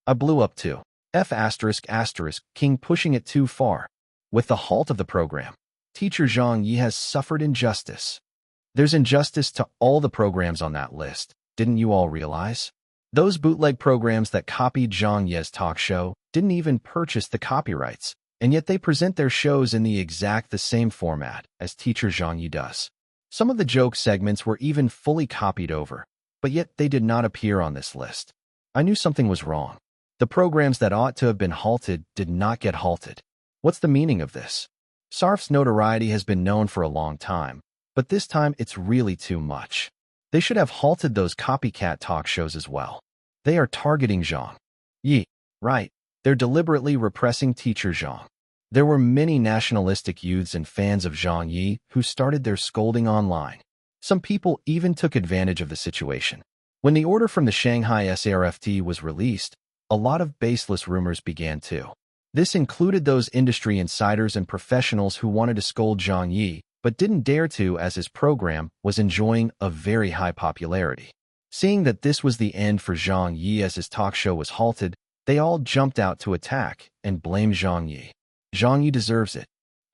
I blew up too. King pushing it too far. With the halt of the program, Teacher Zhang Ye has suffered injustice. There's injustice to all the programs on that list, didn't you all realize? Those bootleg programs that copied Zhang Ye's talk show didn't even purchase the copyrights, and yet they present their shows in the same format as Teacher Zhang Ye does. Some of the joke segments were even fully copied over, but yet they did not appear on this list. I knew something was wrong. The programs that ought to have been halted did not get halted. What's the meaning of this? SARF's notoriety has been known for a long time, but this time it's really too much. They should have halted those copycat talk shows as well. They are targeting Zhang Ye, right? They're deliberately repressing teacher Zhang. There were many nationalistic youths and fans of Zhang Ye who started their scolding online. Some people even took advantage of the situation. When the order from the Shanghai SARFT was released, a lot of baseless rumors began too. This included those industry insiders and professionals who wanted to scold Zhang Ye, but didn't dare to as his program was enjoying a very high popularity. Seeing that this was the end for Zhang Ye as his talk show was halted, they all jumped out to attack and blame Zhang Ye. Zhang Ye deserves it.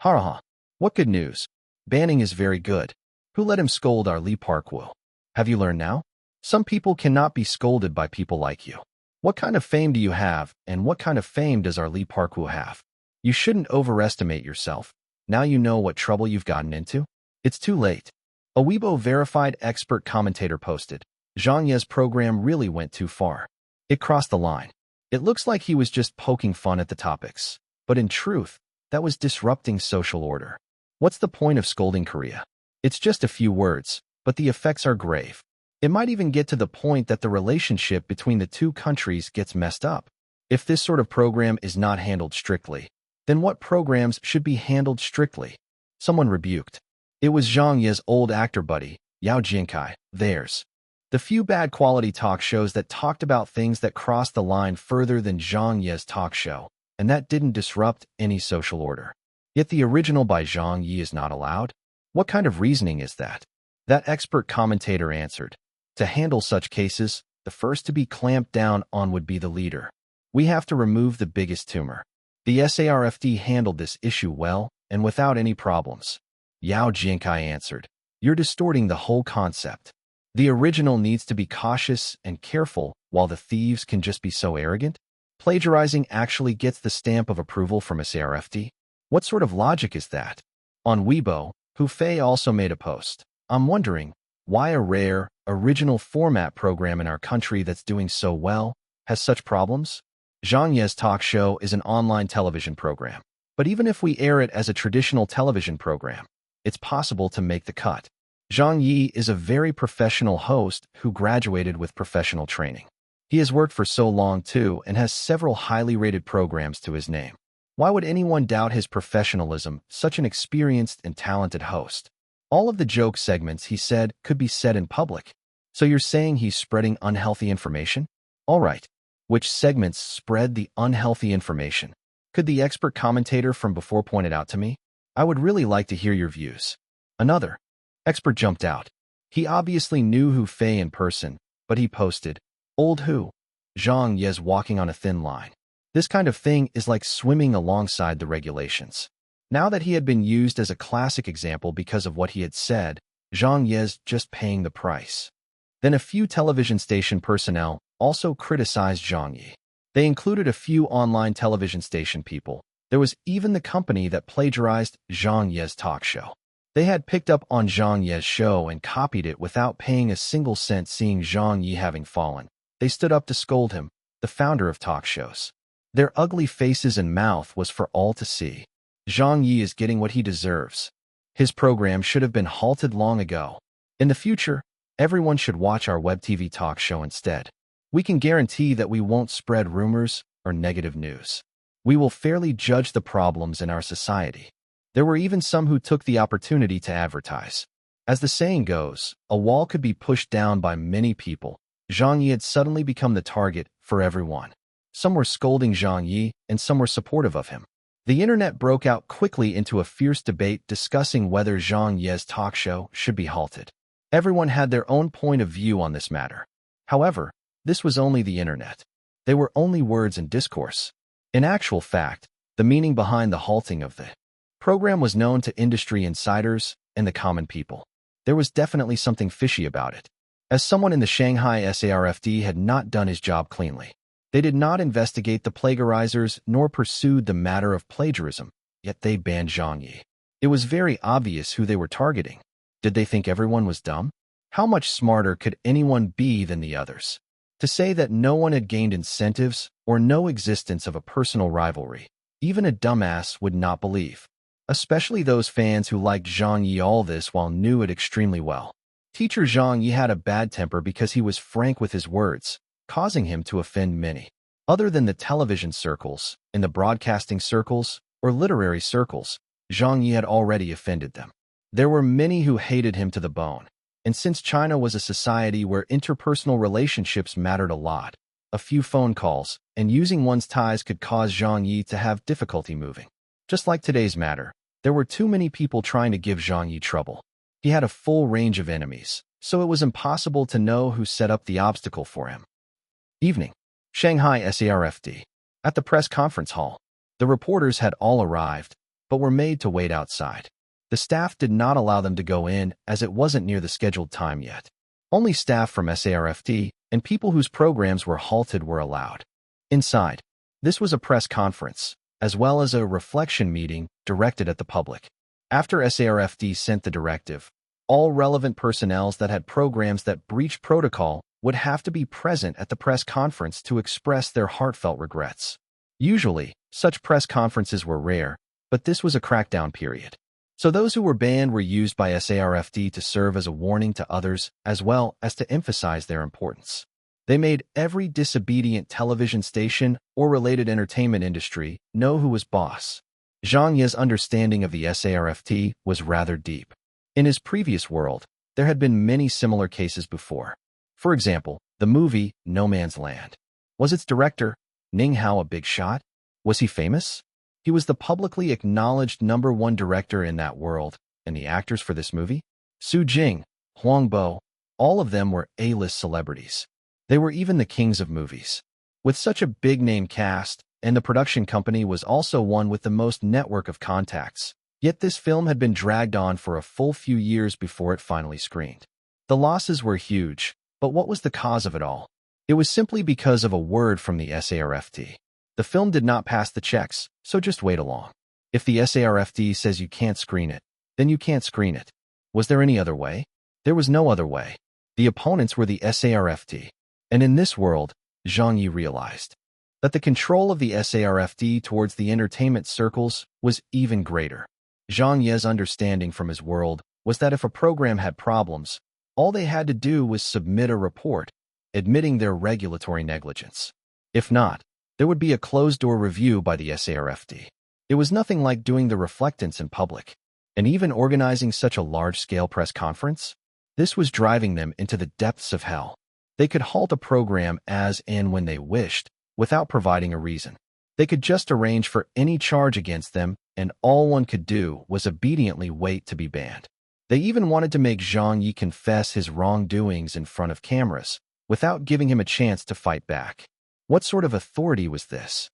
Ha ha. What good news. Banning is very good. Who let him scold our Li Parkwu? Have you learned now? Some people cannot be scolded by people like you. What kind of fame do you have, and what kind of fame does our Li Parkwu have? You shouldn't overestimate yourself. Now you know what trouble you've gotten into? It's too late. A Weibo verified expert commentator posted, Zhang Ye's program really went too far. It crossed the line. It looks like he was just poking fun at the topics. But in truth, that was disrupting social order. What's the point of scolding Korea? It's just a few words, but the effects are grave. It might even get to the point that the relationship between the two countries gets messed up. If this sort of program is not handled strictly, then what programs should be handled strictly? Someone rebuked. It was Zhang Ye's old actor buddy, Yao Jinkai, theirs. The few bad quality talk shows that talked about things that crossed the line further than Zhang Ye's talk show, and that didn't disrupt any social order. Yet the original by Zhang Ye is not allowed? What kind of reasoning is that? That expert commentator answered, to handle such cases, the first to be clamped down on would be the leader. We have to remove the biggest tumor. The SARFT handled this issue well and without any problems. Yao Jinkai answered, you're distorting the whole concept. The original needs to be cautious and careful while the thieves can just be so arrogant. Plagiarizing actually gets the stamp of approval from SARFT. What sort of logic is that? On Weibo, Hu Fei also made a post. I'm wondering why a rare, original format program in our country that's doing so well has such problems? Zhang Ye's talk show is an online television program. But even if we air it as a traditional television program, it's possible to make the cut. Zhang Ye is a very professional host who graduated with professional training. He has worked for so long too and has several highly rated programs to his name. Why would anyone doubt his professionalism, such an experienced and talented host? All of the joke segments he said could be said in public. So you're saying he's spreading unhealthy information? All right. Which segments spread the unhealthy information? Could the expert commentator from before point it out to me? I would really like to hear your views. Another expert jumped out. He obviously knew Hu Fei in person, but he posted, Old Hu. Zhang Ye's walking on a thin line. This kind of thing is like swimming alongside the regulations. Now that he had been used as a classic example because of what he had said, Zhang Ye's just paying the price. Then a few television station personnel also criticized Zhang Ye. They included a few online television station people. There was even the company that plagiarized Zhang Ye's talk show. They had picked up on Zhang Ye's show and copied it without paying a single cent. Seeing Zhang Ye having fallen, they stood up to scold him, the founder of talk shows. Their ugly faces and mouth was for all to see. Zhang Ye is getting what he deserves. His program should have been halted long ago. In the future, everyone should watch our web TV talk show instead. We can guarantee that we won't spread rumors or negative news. We will fairly judge the problems in our society. There were even some who took the opportunity to advertise. As the saying goes, a wall could be pushed down by many people. Zhang Ye had suddenly become the target for everyone. Some were scolding Zhang Ye, and some were supportive of him. The internet broke out quickly into a fierce debate discussing whether Zhang Ye's talk show should be halted. Everyone had their own point of view on this matter. However, this was only the internet. They were only words and discourse. In actual fact, the meaning behind the halting of the program was known to industry insiders and the common people. There was definitely something fishy about it. As someone in the Shanghai SARFT had not done his job cleanly. They did not investigate the plagiarizers nor pursued the matter of plagiarism, yet they banned Zhang Ye. It was very obvious who they were targeting. Did they think everyone was dumb? How much smarter could anyone be than the others? To say that no one had gained incentives or no existence of a personal rivalry, even a dumbass would not believe. Especially those fans who liked Zhang Ye. All this while knew it extremely well. Teacher Zhang Ye had a bad temper because he was frank with his words, causing him to offend many. Other than the television circles, in the broadcasting circles, or literary circles, Zhang Ye had already offended them. There were many who hated him to the bone. And since China was a society where interpersonal relationships mattered a lot, a few phone calls and using one's ties could cause Zhang Ye to have difficulty moving. Just like today's matter, there were too many people trying to give Zhang Ye trouble. He had a full range of enemies, so it was impossible to know who set up the obstacle for him. Evening. Shanghai SARFD. At the press conference hall, the reporters had all arrived, but were made to wait outside. The staff did not allow them to go in as it wasn't near the scheduled time yet. Only staff from SARFD and people whose programs were halted were allowed. Inside, this was a press conference, as well as a reflection meeting directed at the public. After SARFD sent the directive, all relevant personnel that had programs that breached protocol would have to be present at the press conference to express their heartfelt regrets. Usually, such press conferences were rare, but this was a crackdown period. So those who were banned were used by SARFD to serve as a warning to others, as well as to emphasize their importance. They made every disobedient television station or related entertainment industry know who was boss. Zhang Ye's understanding of the SARFD was rather deep. In his previous world, there had been many similar cases before. For example, the movie No Man's Land. Was its director, Ning Hao, a big shot? Was he famous? He was the publicly acknowledged #1 director in that world, and the actors for this movie? Su Jing, Huang Bo, all of them were A-list celebrities. They were even the kings of movies. With such a big-name cast, and the production company was also one with the most network of contacts, yet this film had been dragged on for a full few years before it finally screened. The losses were huge, but what was the cause of it all? It was simply because of a word from the SARFD. The film did not pass the checks, so just wait along. If the SARFD says you can't screen it, then you can't screen it. Was there any other way? There was no other way. The opponents were the SARFD. And in this world, Zhang Ye realized that the control of the SARFD towards the entertainment circles was even greater. Zhang Ye's understanding from his world was that if a program had problems, all they had to do was submit a report, admitting their regulatory negligence. If not, there would be a closed-door review by the SARFD. It was nothing like doing the reflectance in public, and even organizing such a large-scale press conference. This was driving them into the depths of hell. They could halt a program as and when they wished, without providing a reason. They could just arrange for any charge against them, and all one could do was obediently wait to be banned. They even wanted to make Zhang Ye confess his wrongdoings in front of cameras, without giving him a chance to fight back. What sort of authority was this?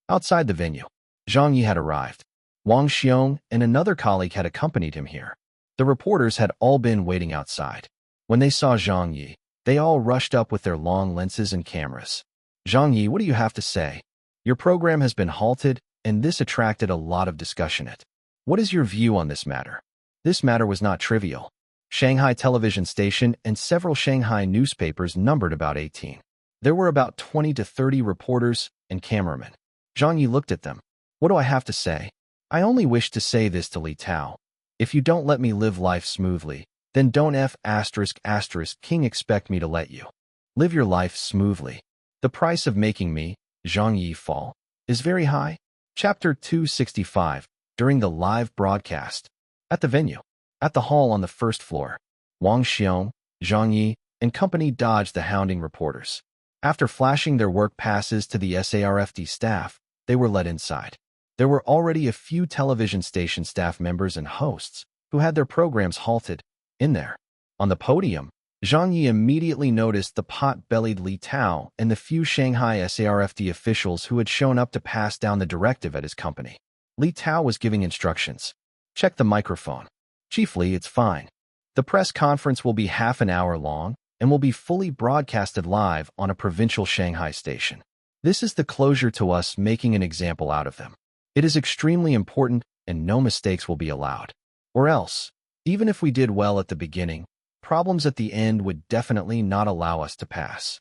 Outside the venue, Zhang Ye had arrived. Wang Xiong and another colleague had accompanied him here. The reporters had all been waiting outside. When they saw Zhang Ye, they all rushed up with their long lenses and cameras. Zhang Ye, what do you have to say? Your program has been halted, and this attracted a lot of discussion. What is your view on this matter? This matter was not trivial. Shanghai television station and several Shanghai newspapers numbered about 18. There were about 20 to 30 reporters and cameramen. Zhang Ye looked at them. What do I have to say? I only wish to say this to Li Tao. If you don't let me live life smoothly, then don't ***king expect me to let you live your life smoothly. The price of making me, Zhang Ye, fall is very high. Chapter 265. During the live broadcast. At the venue. At the hall on the first floor. Wang Xiong, Zhang Ye, and company dodged the hounding reporters. After flashing their work passes to the SARFD staff, they were led inside. There were already a few television station staff members and hosts who had their programs halted. In there, on the podium, Zhang Ye immediately noticed the pot-bellied Li Tao and the few Shanghai SARFD officials who had shown up to pass down the directive at his company. Li Tao was giving instructions. Check the microphone. Chiefly, it's fine. The press conference will be half an hour long and will be fully broadcasted live on a provincial Shanghai station. This is the closure to us making an example out of them. It is extremely important and no mistakes will be allowed. Or else, even if we did well at the beginning, problems at the end would definitely not allow us to pass.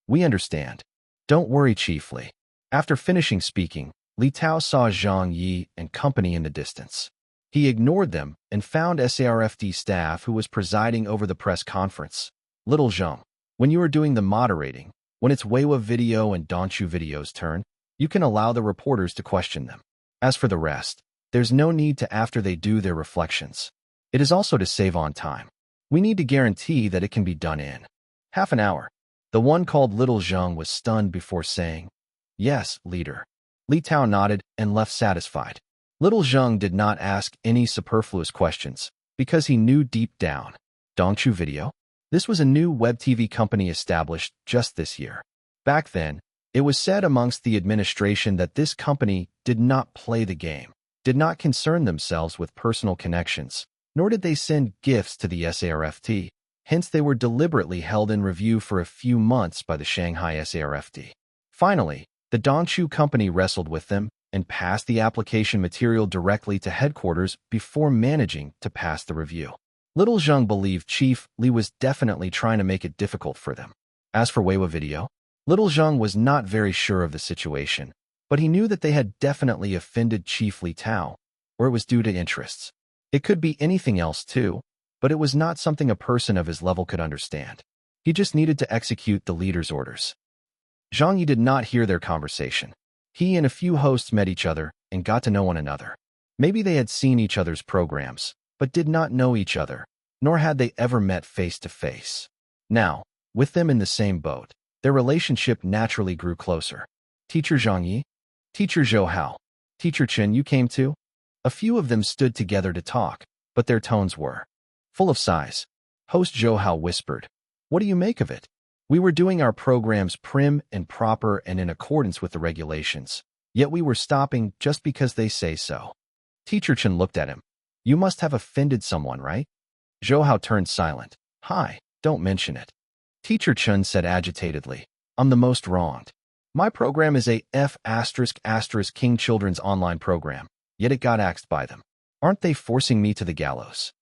We understand. Don't worry, Chiefly. After finishing speaking, Li Tao saw Zhang Ye and company in the distance. He ignored them and found SARFD staff who was presiding over the press conference. Little Zhang, when you are doing the moderating, When it's Weiwa Video and Dongchu Video's turn, you can allow the reporters to question them. As for the rest, there's no need to after they do their reflections. It is also to save on time. We need to guarantee that it can be done in half an hour. The one called Little Zhang was stunned before saying, "Yes, leader." Li Tao nodded and left satisfied. Little Zhang did not ask any superfluous questions because he knew deep down. Dongchu Video? This was a new web TV company established just this year. Back then, it was said amongst the administration that this company did not play the game, did not concern themselves with personal connections, nor did they send gifts to the SARFT. Hence, they were deliberately held in review for a few months by the Shanghai SARFT. Finally, the Dongchu company wrestled with them and passed the application material directly to headquarters before managing to pass the review. Little Zhang believed Chief Li was definitely trying to make it difficult for them. As for Weiwa Video, Little Zhang was not very sure of the situation, but he knew that they had definitely offended Chief Li Tao, or it was due to interests. It could be anything else too, but it was not something a person of his level could understand. He just needed to execute the leader's orders. Zhang Ye did not hear their conversation. He and a few hosts met each other and got to know one another. Maybe they had seen each other's programs, but did not know each other, nor had they ever met face to face. Now, with them in the same boat, their relationship naturally grew closer. Teacher Zhang Ye? Teacher Zhou Hao? Teacher Chen, you came too? A few of them stood together to talk, but their tones were full of sighs. Host Zhou Hao whispered, "What do you make of it? We were doing our programs prim and proper and in accordance with the regulations, yet we were stopping just because they say so." Teacher Chen looked at him. "You must have offended someone, right?" Zhou Hao turned silent. "Hi, don't mention it." Teacher Chen said agitatedly, "I'm the most wronged. My program is a F***King children's online program, yet it got axed by them. Aren't they forcing me to the gallows?"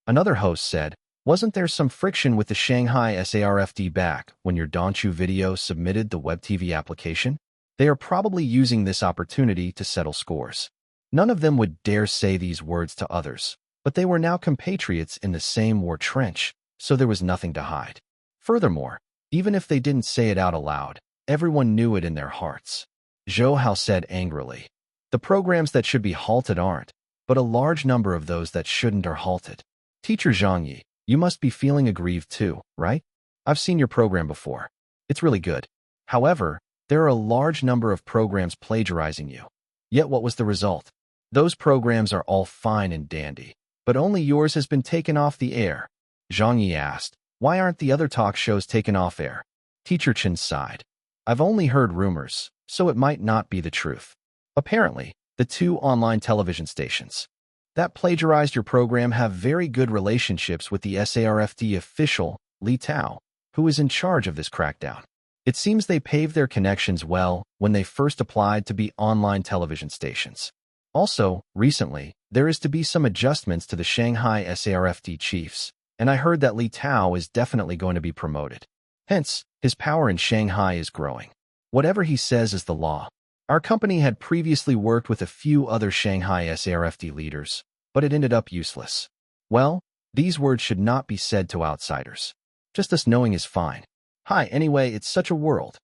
Another host said, "Wasn't there some friction with the Shanghai SARFT back when your Dongchu Video submitted the web TV application? They are probably using this opportunity to settle scores." None of them would dare say these words to others, but they were now compatriots in the same war trench, so there was nothing to hide. Furthermore, even if they didn't say it out aloud, everyone knew it in their hearts. Zhou Hao said angrily, "The programs that should be halted aren't, but a large number of those that shouldn't are halted. Teacher Zhang Ye, you must be feeling aggrieved too, right? I've seen your program before. It's really good. However, there are a large number of programs plagiarizing you. Yet what was the result? Those programs are all fine and dandy, but only yours has been taken off the air." Zhang Ye asked, "Why aren't the other talk shows taken off air?" Teacher Chen sighed. "I've only heard rumors, so it might not be the truth. Apparently, the two online television stations that plagiarized your program have very good relationships with the SARFT official, Li Tao, who is in charge of this crackdown. It seems they paved their connections well when they first applied to be online television stations. Also, recently, there is to be some adjustments to the Shanghai SARFT chiefs, and I heard that Li Tao is definitely going to be promoted. Hence, his power in Shanghai is growing. Whatever he says is the law. Our company had previously worked with a few other Shanghai SARFT leaders, but it ended up useless. Well, these words should not be said to outsiders. Just us knowing is fine. Hi, anyway, it's such a world."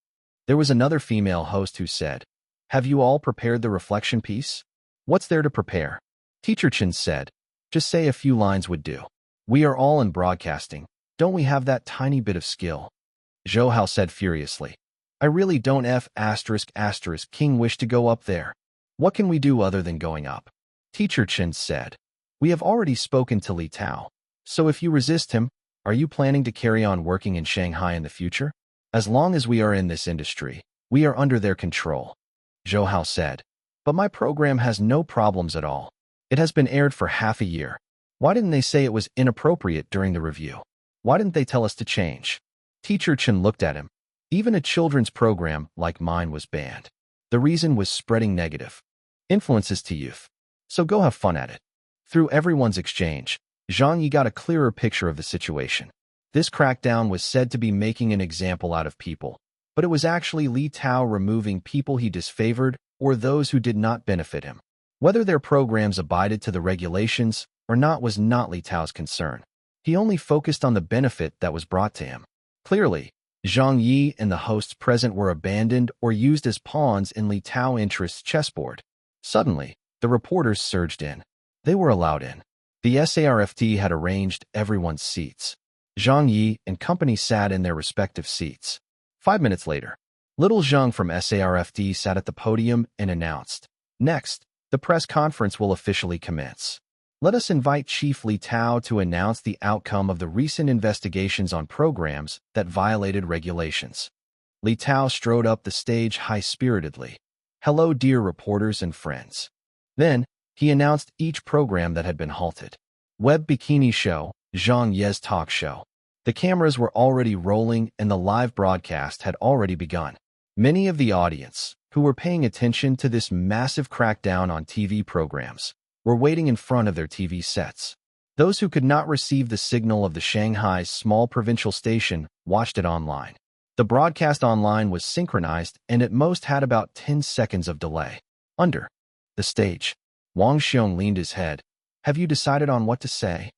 There was another female host who said, "Have you all prepared the reflection piece?" "What's there to prepare?" Teacher Chen said, "Just say a few lines would do. We are all in broadcasting. Don't we have that tiny bit of skill?" Zhou Hao said furiously, "I really don't King wish to go up there. What can we do other than going up?" Teacher Chen said, "We have already spoken to Li Tao, so if you resist him, are you planning to carry on working in Shanghai in the future? As long as we are in this industry, we are under their control." Zhou Hao said, "But my program has no problems at all. It has been aired for half a year. Why didn't they say it was inappropriate during the review? Why didn't they tell us to change?" Teacher Chen looked at him. "Even a children's program like mine was banned. The reason was spreading negative influences to youth. So go have fun at it." Through everyone's exchange, Zhang Ye got a clearer picture of the situation. This crackdown was said to be making an example out of people, but it was actually Li Tao removing people he disfavored or those who did not benefit him. Whether their programs abided to the regulations or not was not Li Tao's concern. He only focused on the benefit that was brought to him. Clearly, Zhang Ye and the hosts present were abandoned or used as pawns in Li Tao Interest's chessboard. Suddenly, the reporters surged in. They were allowed in. The SARFT had arranged everyone's seats. Zhang Ye and company sat in their respective seats. 5 minutes later, little Zhang from SARFT sat at the podium and announced, "Next, the press conference will officially commence. Let us invite Chief Li Tao to announce the outcome of the recent investigations on programs that violated regulations." Li Tao strode up the stage high-spiritedly. "Hello, dear reporters and friends." Then, he announced each program that had been halted. Web Bikini Show, Zhang Ye's talk show. The cameras were already rolling and the live broadcast had already begun. Many of the audience, who were paying attention to this massive crackdown on TV programs, were waiting in front of their TV sets. Those who could not receive the signal of the Shanghai's small provincial station watched it online. The broadcast online was synchronized and at most had about 10 seconds of delay. Under the stage, Wang Xiong leaned his head. "Have you decided on what to say?"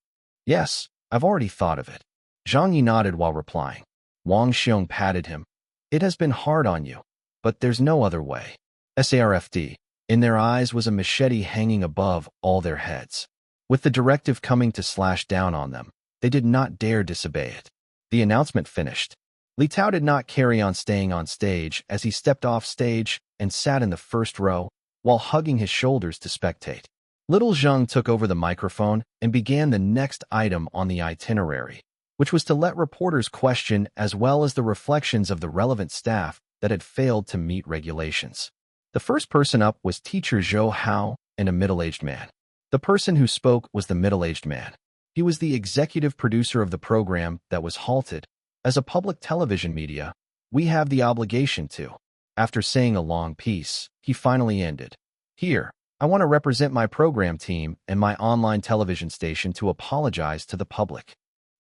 "Yes, I've already thought of it." Zhang Ye nodded while replying. Wang Xiong patted him. "It has been hard on you, but there's no other way." SARFT. In their eyes was a machete hanging above all their heads. With the directive coming to slash down on them, they did not dare disobey it. The announcement finished. Li Tao did not carry on staying on stage as he stepped off stage and sat in the first row while hugging his shoulders to spectate. Little Zhang took over the microphone and began the next item on the itinerary, which was to let reporters question as well as the reflections of the relevant staff that had failed to meet regulations. The first person up was teacher Zhou Hao and a middle-aged man. The person who spoke was the middle-aged man. He was the executive producer of the program that was halted. As a public television media, we have the obligation to. After saying a long piece, he finally ended. "Here, I want to represent my program team and my online television station to apologize to the public."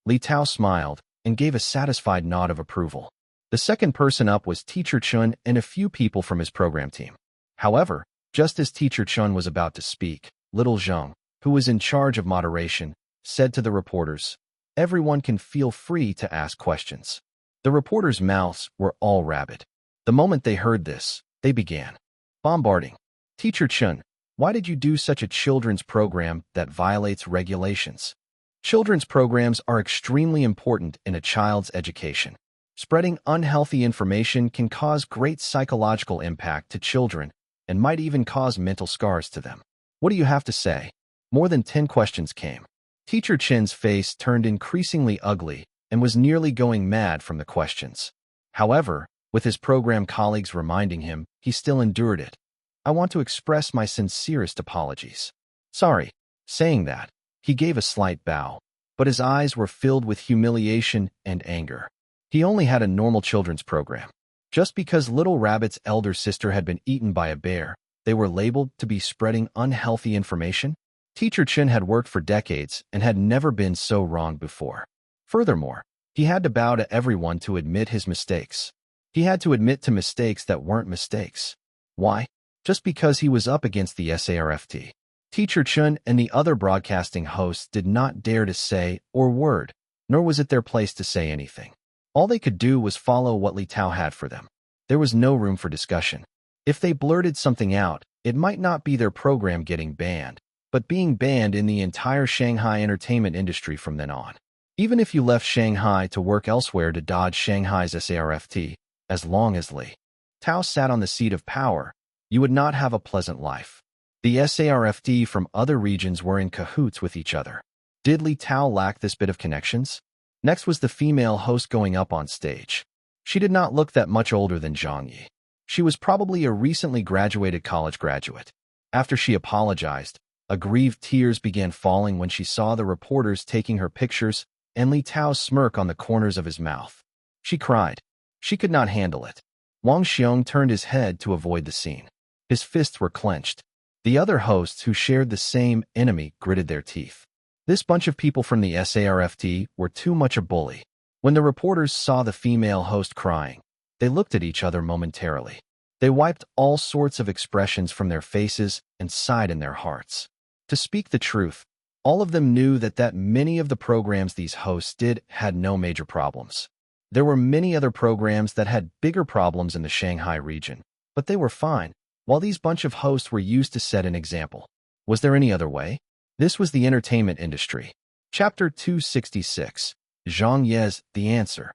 Li Tao smiled and gave a satisfied nod of approval. The second person up was Teacher Chun and a few people from his program team. However, just as Teacher Chun was about to speak, little Zhang, who was in charge of moderation, said to the reporters, "Everyone can feel free to ask questions." The reporters' mouths were all rabid. The moment they heard this, they began bombarding. "Teacher Chun, why did you do such a children's program that violates regulations?" Children's programs are extremely important in a child's education. Spreading unhealthy information can cause great psychological impact to children and might even cause mental scars to them. What do you have to say? More than 10 questions came. Teacher Chin's face turned increasingly ugly and was nearly going mad from the questions. However, with his program colleagues reminding him, he still endured it. "I want to express my sincerest apologies." "Sorry." Saying that, he gave a slight bow, but his eyes were filled with humiliation and anger. He only had a normal children's program. Just because Little Rabbit's elder sister had been eaten by a bear, they were labeled to be spreading unhealthy information? Teacher Chin had worked for decades and had never been so wrong before. Furthermore, he had to bow to everyone to admit his mistakes. He had to admit to mistakes that weren't mistakes. Why? Just because he was up against the SARFT. Teacher Chun and the other broadcasting hosts did not dare to say or word, nor was it their place to say anything. All they could do was follow what Li Tao had for them. There was no room for discussion. If they blurted something out, it might not be their program getting banned, but being banned in the entire Shanghai entertainment industry from then on. Even if you left Shanghai to work elsewhere to dodge Shanghai's SARFT, as long as Li Tao sat on the seat of power, you would not have a pleasant life. The SARFT from other regions were in cahoots with each other. Did Li Tao lack this bit of connections? Next was the female host going up on stage. She did not look that much older than Zhang Ye. She was probably a recently graduated college graduate. After she apologized, aggrieved tears began falling when she saw the reporters taking her pictures and Li Tao's smirk on the corners of his mouth. She cried. She could not handle it. Wang Xiong turned his head to avoid the scene. His fists were clenched. The other hosts who shared the same enemy gritted their teeth. This bunch of people from the SARFT were too much a bully. When the reporters saw the female host crying, they looked at each other momentarily. They wiped all sorts of expressions from their faces and sighed in their hearts. To speak the truth, all of them knew that many of the programs these hosts did had no major problems. There were many other programs that had bigger problems in the Shanghai region, but they were fine, while these bunch of hosts were used to set an example. Was there any other way? This was the entertainment industry. Chapter 266. Zhang Ye's The Answer.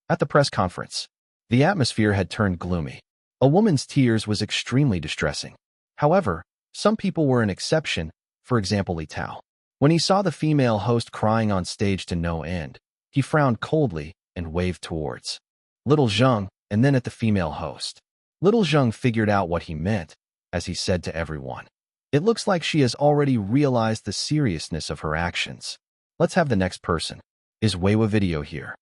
At the press conference, the atmosphere had turned gloomy. A woman's tears was extremely distressing. However, some people were an exception, for example Li Tao. When he saw the female host crying on stage to no end, he frowned coldly and waved towards little Zhang and then at the female host. Little Zhang figured out what he meant, as he said to everyone. It looks like she has already realized the seriousness of her actions. Let's have the next person. Is Weiwa video here?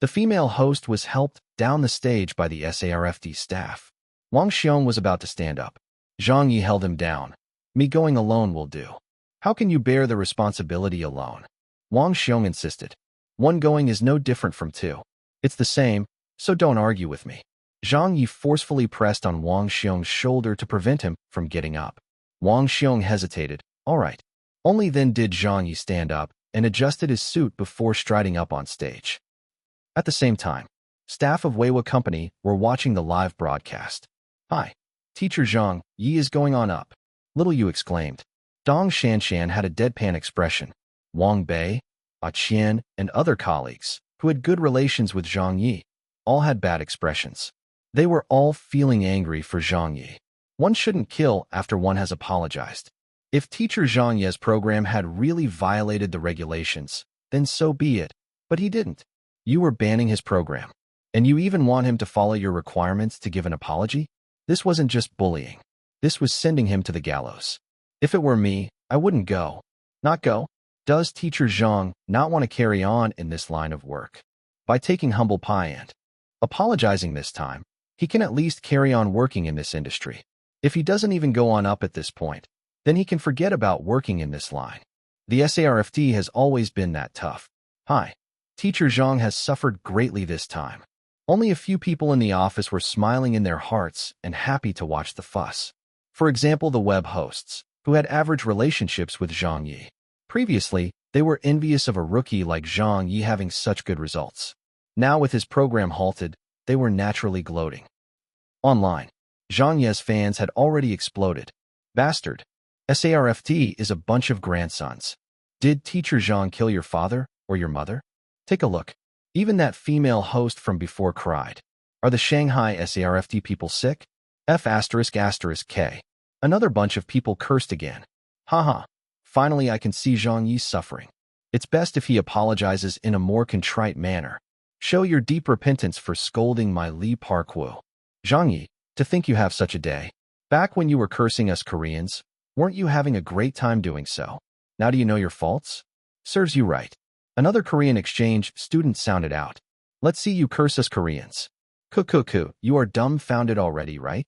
The female host was helped down the stage by the SARFD staff. Wang Xiong was about to stand up. Zhang Ye held him down. Me going alone will do. How can you bear the responsibility alone? Wang Xiong insisted. One going is no different from two. It's the same, so don't argue with me. Zhang Ye forcefully pressed on Wang Xiong's shoulder to prevent him from getting up. Wang Xiong hesitated. All right. Only then did Zhang Ye stand up and adjusted his suit before striding up on stage. At the same time, staff of Weiwa Company were watching the live broadcast. Hi. Teacher Zhang Ye is going on up. Little Yu exclaimed. Dong Shanshan had a deadpan expression. Wang Bei, Qian, and other colleagues, who had good relations with Zhang Ye, all had bad expressions. They were all feeling angry for Zhang Ye. One shouldn't kill after one has apologized. If teacher Zhang Ye's program had really violated the regulations, then so be it, but he didn't. You were banning his program, and you even want him to follow your requirements to give an apology? This wasn't just bullying. This was sending him to the gallows. If it were me, I wouldn't go. Not go? Does teacher Zhang not want to carry on in this line of work? By taking humble pie and apologizing this time, he can at least carry on working in this industry. If he doesn't even go on up at this point, then he can forget about working in this line. The SARFD has always been that tough. Hi. Teacher Zhang has suffered greatly this time. Only a few people in the office were smiling in their hearts and happy to watch the fuss. For example, the web hosts, who had average relationships with Zhang Ye. Previously, they were envious of a rookie like Zhang Ye having such good results. Now with his program halted, they were naturally gloating. Online, Zhang Ye's fans had already exploded. Bastard. SARFT is a bunch of grandsons. Did teacher Zhang kill your father or your mother? Take a look. Even that female host from before cried. Are the Shanghai SARFT people sick? F***K. Another bunch of people cursed again. Haha. Finally I can see Zhang Yi suffering. It's best if he apologizes in a more contrite manner. Show your deep repentance for scolding my Li Parkuo. Zhang Yi, to think you have such a day. Back when you were cursing us Koreans, weren't you having a great time doing so? Now do you know your faults? Serves you right. Another Korean exchange student sounded out. Let's see you curse us Koreans. Kukuku, you are dumbfounded already, right?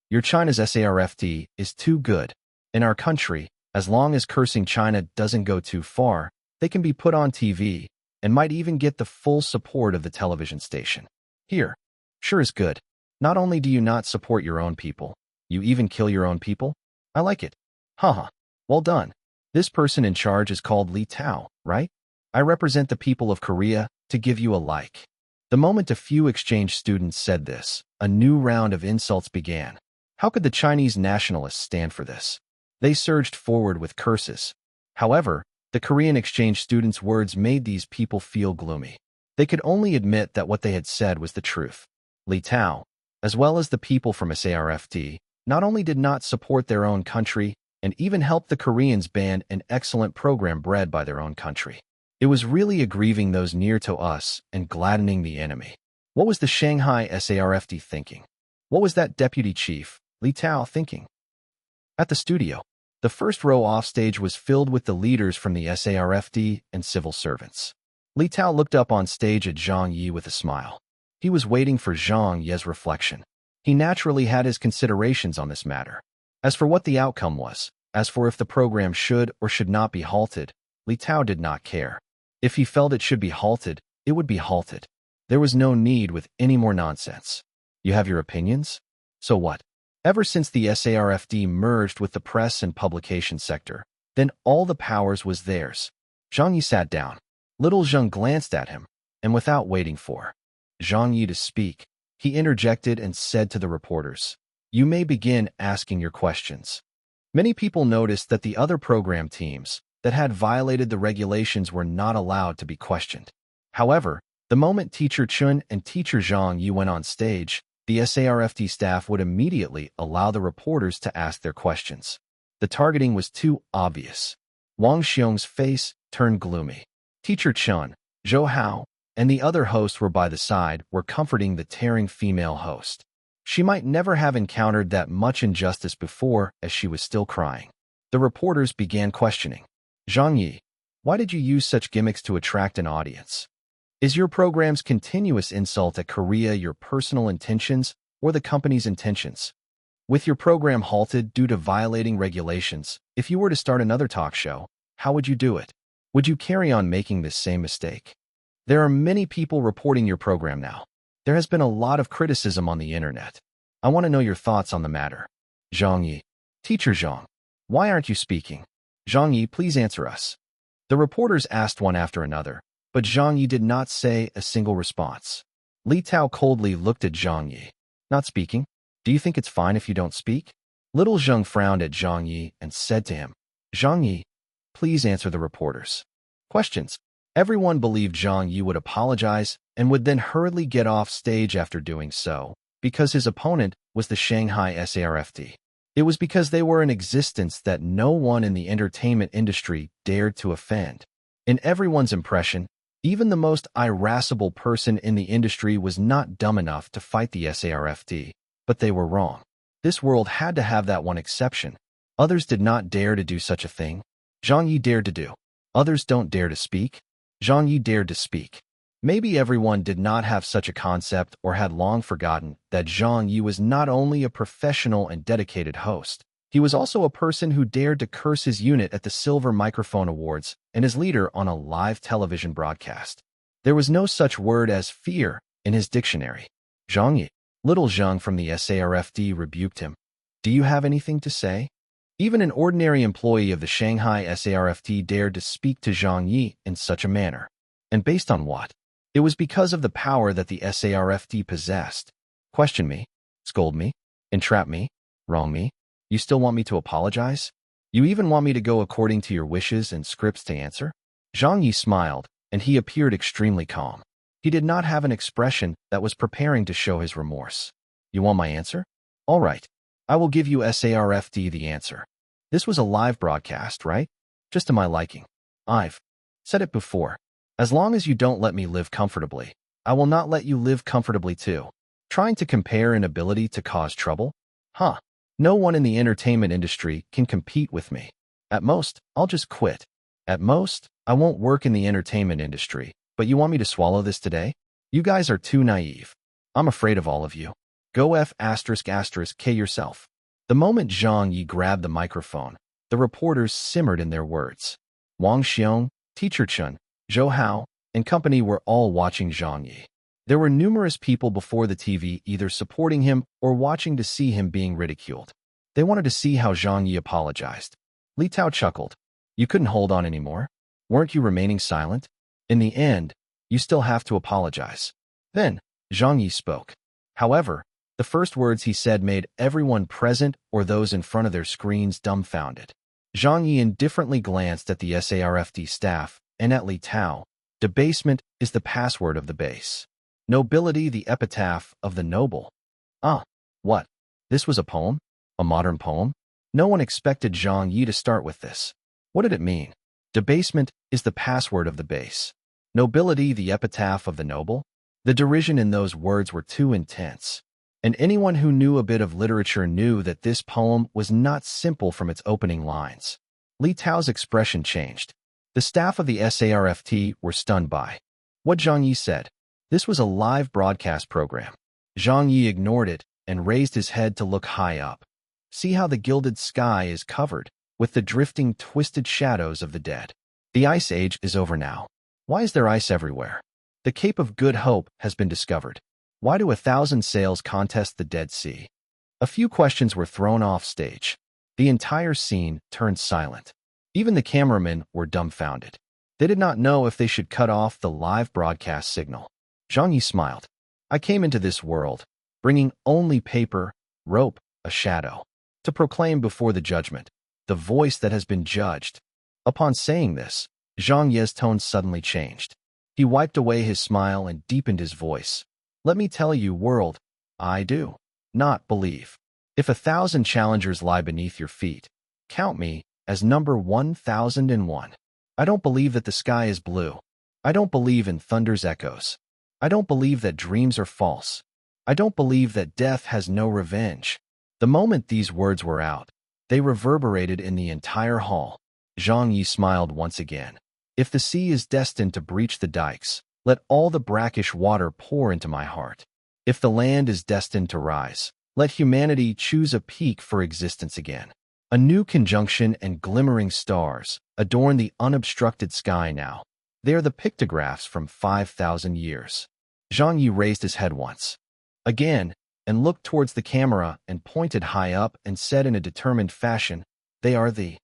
Your China's SARFT is too good. In our country, as long as cursing China doesn't go too far, they can be put on TV and might even get the full support of the television station. Here, sure is good. Not only do you not support your own people, you even kill your own people? I like it. Haha. Well done. This person in charge is called Li Tao, right? I represent the people of Korea to give you a like. The moment a few exchange students said this, a new round of insults began. How could the Chinese nationalists stand for this? They surged forward with curses. However, the Korean exchange students' words made these people feel gloomy. They could only admit that what they had said was the truth. Li Tao, as well as the people from SARFT, not only did not support their own country and even helped the Koreans ban an excellent program bred by their own country. It was really aggrieving those near to us and gladdening the enemy. What was the Shanghai SARFT thinking? What was that deputy chief, Li Tao, thinking? At the studio, the first row offstage was filled with the leaders from the SARFT and civil servants. Li Tao looked up on stage at Zhang Ye with a smile. He was waiting for Zhang Ye's reflection. He naturally had his considerations on this matter. As for what the outcome was, as for if the program should or should not be halted, Li Tao did not care. If he felt it should be halted, it would be halted. There was no need with any more nonsense. You have your opinions? So what? Ever since the SARFD merged with the press and publication sector, then all the powers was theirs. Zhang Yi sat down. Little Zhang glanced at him, and without waiting for Zhang Ye to speak, he interjected and said to the reporters, "You may begin asking your questions." Many people noticed that the other program teams that had violated the regulations were not allowed to be questioned. However, the moment Teacher Chun and Teacher Zhang Ye went on stage, the SARFT staff would immediately allow the reporters to ask their questions. The targeting was too obvious. Wang Xiong's face turned gloomy. Teacher Chun, Zhou Hao, and the other hosts were by the side, were comforting the tearing female host. She might never have encountered that much injustice before, as she was still crying. The reporters began questioning. "Zhang Ye, why did you use such gimmicks to attract an audience? Is your program's continuous insult at Korea your personal intentions or the company's intentions? With your program halted due to violating regulations, if you were to start another talk show, how would you do it? Would you carry on making this same mistake? There are many people reporting your program now. There has been a lot of criticism on the internet. I want to know your thoughts on the matter." Zhang Ye, "Teacher Zhang, why aren't you speaking? Zhang Ye, please answer us." The reporters asked one after another, but Zhang Ye did not say a single response. Li Tao coldly looked at Zhang Ye. "Not speaking? Do you think it's fine if you don't speak?" Little Zheng frowned at Zhang Ye and said to him, "Zhang Ye, please answer the reporters' questions." Everyone believed Zhang Ye would apologize and would then hurriedly get off stage after doing so, because his opponent was the Shanghai SARFT. It was because they were in existence that no one in the entertainment industry dared to offend. In everyone's impression, even the most irascible person in the industry was not dumb enough to fight the SARFT, but they were wrong. This world had to have that one exception. Others did not dare to do such a thing. Zhang Ye dared to do. Others don't dare to speak. Zhang Ye dared to speak. Maybe everyone did not have such a concept or had long forgotten that Zhang Ye was not only a professional and dedicated host, he was also a person who dared to curse his unit at the Silver Microphone Awards and his leader on a live television broadcast. There was no such word as fear in his dictionary. "Zhang Ye," little Zheng from the SARFT rebuked him. "Do you have anything to say?" Even an ordinary employee of the Shanghai SARFT dared to speak to Zhang Ye in such a manner. And based on what? It was because of the power that the SARFT possessed. Question me, scold me, entrap me, wrong me. You still want me to apologize? You even want me to go according to your wishes and scripts to answer? Zhang Ye smiled, and he appeared extremely calm. He did not have an expression that was preparing to show his remorse. You want my answer? All right. I will give you SARFT the answer. This was a live broadcast, right? Just to my liking. I've said it before. As long as you don't let me live comfortably, I will not let you live comfortably too. Trying to compare an ability to cause trouble? Huh. No one in the entertainment industry can compete with me. At most, I'll just quit. At most, I won't work in the entertainment industry, but you want me to swallow this today? You guys are too naive. I'm afraid of all of you. Go F***K yourself. The moment Zhang Ye grabbed the microphone, the reporters simmered in their words. Wang Xiong, Teacher Chun, Zhou Hao, and company were all watching Zhang Ye. There were numerous people before the TV either supporting him or watching to see him being ridiculed. They wanted to see how Zhang Ye apologized. Li Tao chuckled. You couldn't hold on anymore? Weren't you remaining silent? In the end, you still have to apologize. Then, Zhang Ye spoke. However, the first words he said made everyone present or those in front of their screens dumbfounded. Zhang Ye indifferently glanced at the SARFT staff and at Li Tao. Debasement is the password of the base. Nobility the epitaph of the noble. Ah, what? This was a poem? A modern poem? No one expected Zhang Ye to start with this. What did it mean? Debasement is the password of the base. Nobility the epitaph of the noble? The derision in those words were too intense. And anyone who knew a bit of literature knew that this poem was not simple from its opening lines. Li Tao's expression changed. The staff of the SARFT were stunned by what Zhang Ye said. This was a live broadcast program. Zhang Ye ignored it and raised his head to look high up. See how the gilded sky is covered with the drifting, twisted shadows of the dead. The ice age is over now. Why is there ice everywhere? The Cape of Good Hope has been discovered. Why do 1,000 sails contest the Dead Sea? A few questions were thrown off stage. The entire scene turned silent. Even the cameramen were dumbfounded. They did not know if they should cut off the live broadcast signal. Zhang Ye smiled. I came into this world, bringing only paper, rope, a shadow, to proclaim before the judgment, the voice that has been judged. Upon saying this, Zhang Ye's tone suddenly changed. He wiped away his smile and deepened his voice. Let me tell you, world, I do not believe. If 1,000 challengers lie beneath your feet, count me as number 1001. I don't believe that the sky is blue. I don't believe in thunder's echoes. I don't believe that dreams are false. I don't believe that death has no revenge. The moment these words were out, they reverberated in the entire hall. Zhang Ye smiled once again. If the sea is destined to breach the dikes, let all the brackish water pour into my heart. If the land is destined to rise, let humanity choose a peak for existence again. A new conjunction and glimmering stars adorn the unobstructed sky now. They are the pictographs from 5,000 years. Zhang Ye raised his head once, again, and looked towards the camera and pointed high up and said in a determined fashion, they are the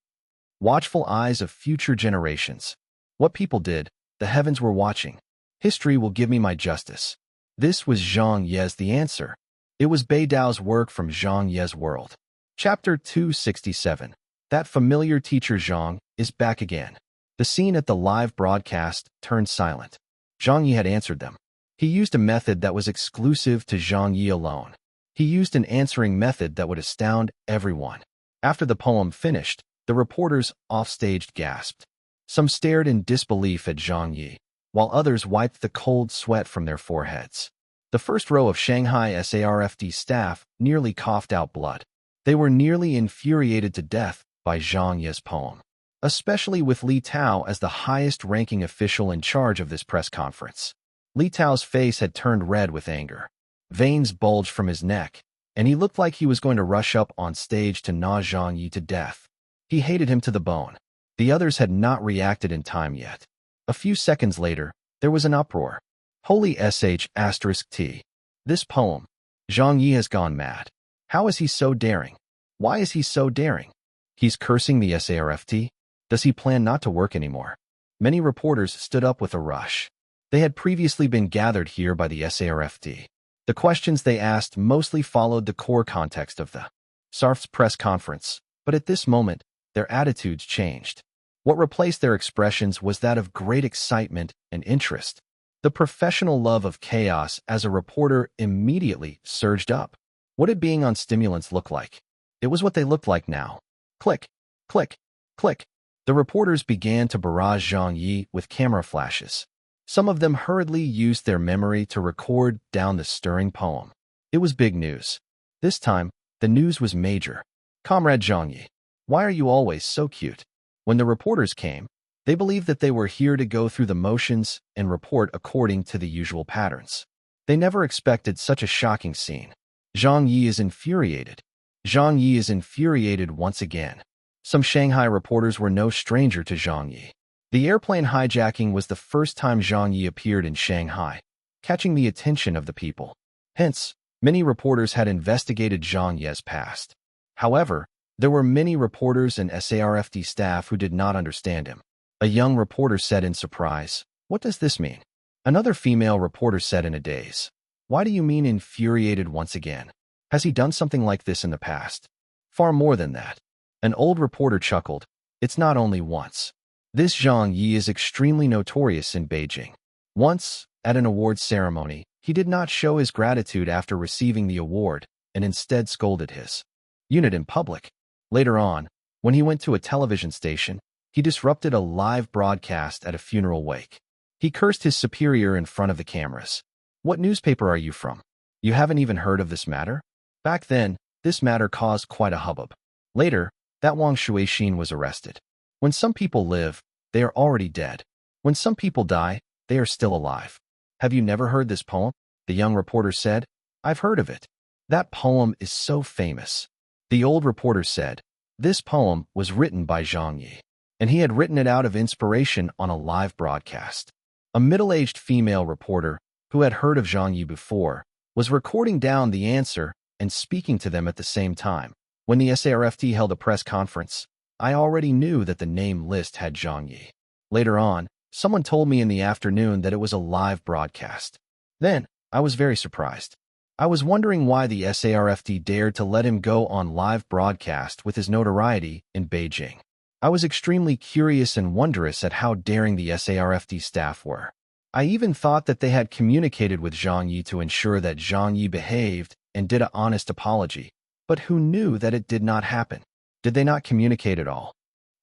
watchful eyes of future generations. What people did, the heavens were watching. History will give me my justice. This was Zhang Ye's the answer. It was Beidao's work from Zhang Ye's world. Chapter 267. That familiar teacher Zhang is back again. The scene at the live broadcast turned silent. Zhang Ye had answered them. He used a method that was exclusive to Zhang Ye alone. He used an answering method that would astound everyone. After the poem finished, the reporters offstage gasped. Some stared in disbelief at Zhang Ye, while others wiped the cold sweat from their foreheads. The first row of Shanghai SARFD staff nearly coughed out blood. They were nearly infuriated to death by Zhang Ye's poem, especially with Li Tao as the highest-ranking official in charge of this press conference. Li Tao's face had turned red with anger. Veins bulged from his neck, and he looked like he was going to rush up on stage to gnaw Zhang Ye to death. He hated him to the bone. The others had not reacted in time yet. A few seconds later, there was an uproar. Holy sh**t. This poem. Zhang Ye has gone mad. How is he so daring? Why is he so daring? He's cursing the SARFT? Does he plan not to work anymore? Many reporters stood up with a rush. They had previously been gathered here by the SARFT. The questions they asked mostly followed the core context of the SARF's press conference, but at this moment, their attitudes changed. What replaced their expressions was that of great excitement and interest. The professional love of chaos as a reporter immediately surged up. What did being on stimulants look like? It was what they looked like now. Click, click, click. The reporters began to barrage Zhang Ye with camera flashes. Some of them hurriedly used their memory to record down the stirring poem. It was big news. This time, the news was major. Comrade Zhang Ye, why are you always so cute? When the reporters came, they believed that they were here to go through the motions and report according to the usual patterns. They never expected such a shocking scene. Zhang Ye is infuriated. Zhang Ye is infuriated once again. Some Shanghai reporters were no stranger to Zhang Ye. The airplane hijacking was the first time Zhang Ye appeared in Shanghai, catching the attention of the people. Hence, many reporters had investigated Zhang Ye's past. However, there were many reporters and SARFT staff who did not understand him. A young reporter said in surprise, "What does this mean?" Another female reporter said in a daze, "Why do you mean infuriated once again? Has he done something like this in the past?" "Far more than that." An old reporter chuckled, "It's not only once. This Zhang Ye is extremely notorious in Beijing. Once, at an awards ceremony, he did not show his gratitude after receiving the award and instead scolded his unit in public. Later on, when he went to a television station, he disrupted a live broadcast at a funeral wake. He cursed his superior in front of the cameras. What newspaper are you from? You haven't even heard of this matter? Back then, this matter caused quite a hubbub. Later, that Wang Shuixin was arrested. When some people live, they are already dead. When some people die, they are still alive. Have you never heard this poem? The young reporter said. I've heard of it. That poem is so famous. The old reporter said. This poem was written by Zhang Ye, and he had written it out of inspiration on a live broadcast. A middle-aged female reporter, who had heard of Zhang Ye before, was recording down the answer and speaking to them at the same time. When the SARFT held a press conference, I already knew that the name list had Zhang Ye. Later on, someone told me in the afternoon that it was a live broadcast. Then, I was very surprised. I was wondering why the SARFT dared to let him go on live broadcast with his notoriety in Beijing. I was extremely curious and wondrous at how daring the SARFT staff were. I even thought that they had communicated with Zhang Ye to ensure that Zhang Ye behaved and did an honest apology. But who knew that it did not happen? Did they not communicate at all?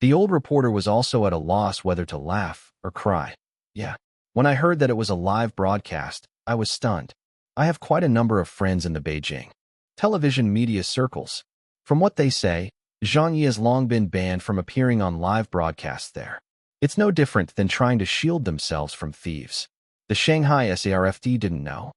The old reporter was also at a loss whether to laugh or cry. Yeah. When I heard that it was a live broadcast, I was stunned. I have quite a number of friends in the Beijing television media circles. From what they say, Zhang Ye has long been banned from appearing on live broadcasts there. It's no different than trying to shield themselves from thieves. The Shanghai SARFT didn't know.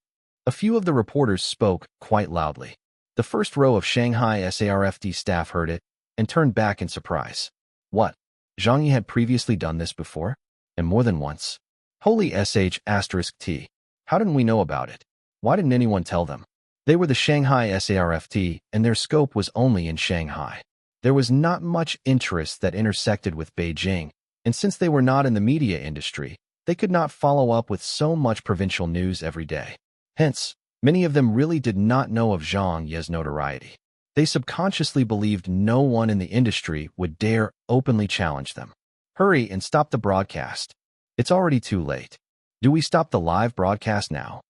A few of the reporters spoke quite loudly. The first row of Shanghai SARFT staff heard it and turned back in surprise. What? Zhang Ye had previously done this before? And more than once? Holy **T. How didn't we know about it? Why didn't anyone tell them? They were the Shanghai SARFT, and their scope was only in Shanghai. There was not much interest that intersected with Beijing, and since they were not in the media industry, they could not follow up with so much provincial news every day. Hence, many of them really did not know of Zhang Ye's notoriety. They subconsciously believed no one in the industry would dare openly challenge them. Hurry and stop the broadcast. It's already too late. Do we stop the live broadcast now?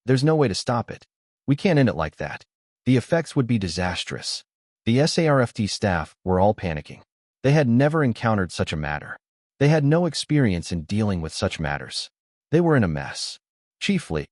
There's no way to stop it. We can't end it like that. The effects would be disastrous. The SARFT staff were all panicking. They had never encountered such a matter. They had no experience in dealing with such matters. They were in a mess. Chiefly,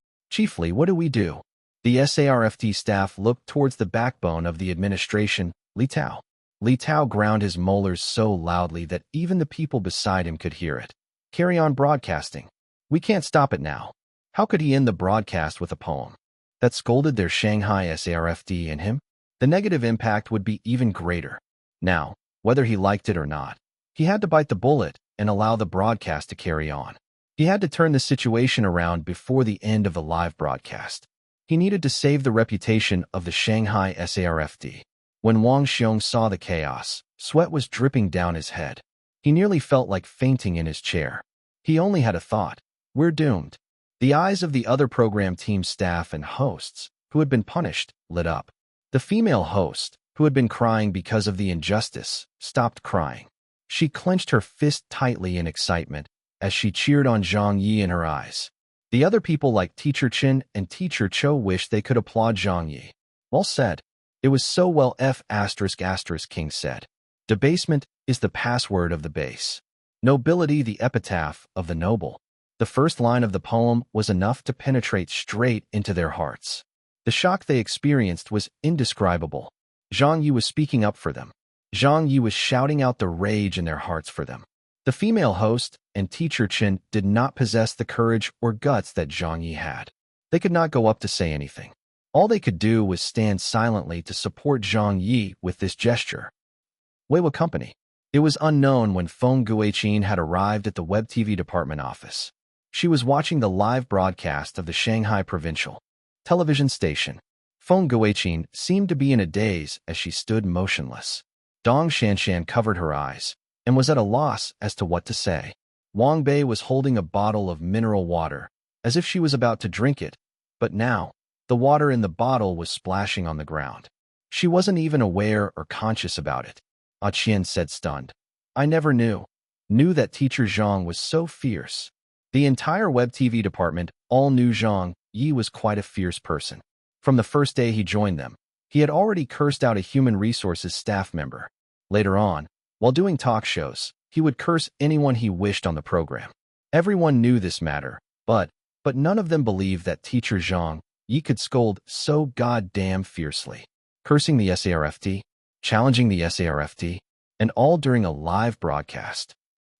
what do we do? The SARFT staff looked towards the backbone of the administration, Li Tao. Li Tao ground his molars so loudly that even the people beside him could hear it. Carry on broadcasting. We can't stop it now. How could he end the broadcast with a poem that scolded their Shanghai SARFT and him? The negative impact would be even greater. Now, whether he liked it or not, he had to bite the bullet and allow the broadcast to carry on. He had to turn the situation around before the end of the live broadcast. He needed to save the reputation of the Shanghai SARFT. When Wang Xiong saw the chaos, sweat was dripping down his head. He nearly felt like fainting in his chair. He only had a thought. We're doomed. The eyes of the other program team staff and hosts, who had been punished, lit up. The female host, who had been crying because of the injustice, stopped crying. She clenched her fist tightly in excitement as she cheered on Zhang Ye in her eyes. The other people like Teacher Chen and Teacher Cho wished they could applaud Zhang Ye. Well said. It was so well King said. Debasement is the password of the base. Nobility the epitaph of the noble. The first line of the poem was enough to penetrate straight into their hearts. The shock they experienced was indescribable. Zhang Ye was speaking up for them. Zhang Ye was shouting out the rage in their hearts for them. The female host and Teacher Chen did not possess the courage or guts that Zhang Ye had. They could not go up to say anything. All they could do was stand silently to support Zhang Ye with this gesture. Weiwa Company. It was unknown when Feng Guiqin had arrived at the Web TV department office. She was watching the live broadcast of the Shanghai Provincial television station. Feng Guiqin seemed to be in a daze as she stood motionless. Dong Shanshan covered her eyes and was at a loss as to what to say. Wang Bei was holding a bottle of mineral water, as if she was about to drink it, but now, the water in the bottle was splashing on the ground. She wasn't even aware or conscious about it. Ah Qian said stunned. I never knew that Teacher Zhang was so fierce. The entire Web TV department all knew Zhang Ye was quite a fierce person. From the first day he joined them, he had already cursed out a human resources staff member. Later on, while doing talk shows, he would curse anyone he wished on the program. Everyone knew this matter, but none of them believed that Teacher Zhang Ye could scold so goddamn fiercely. Cursing the SARFT, challenging the SARFT, and all during a live broadcast.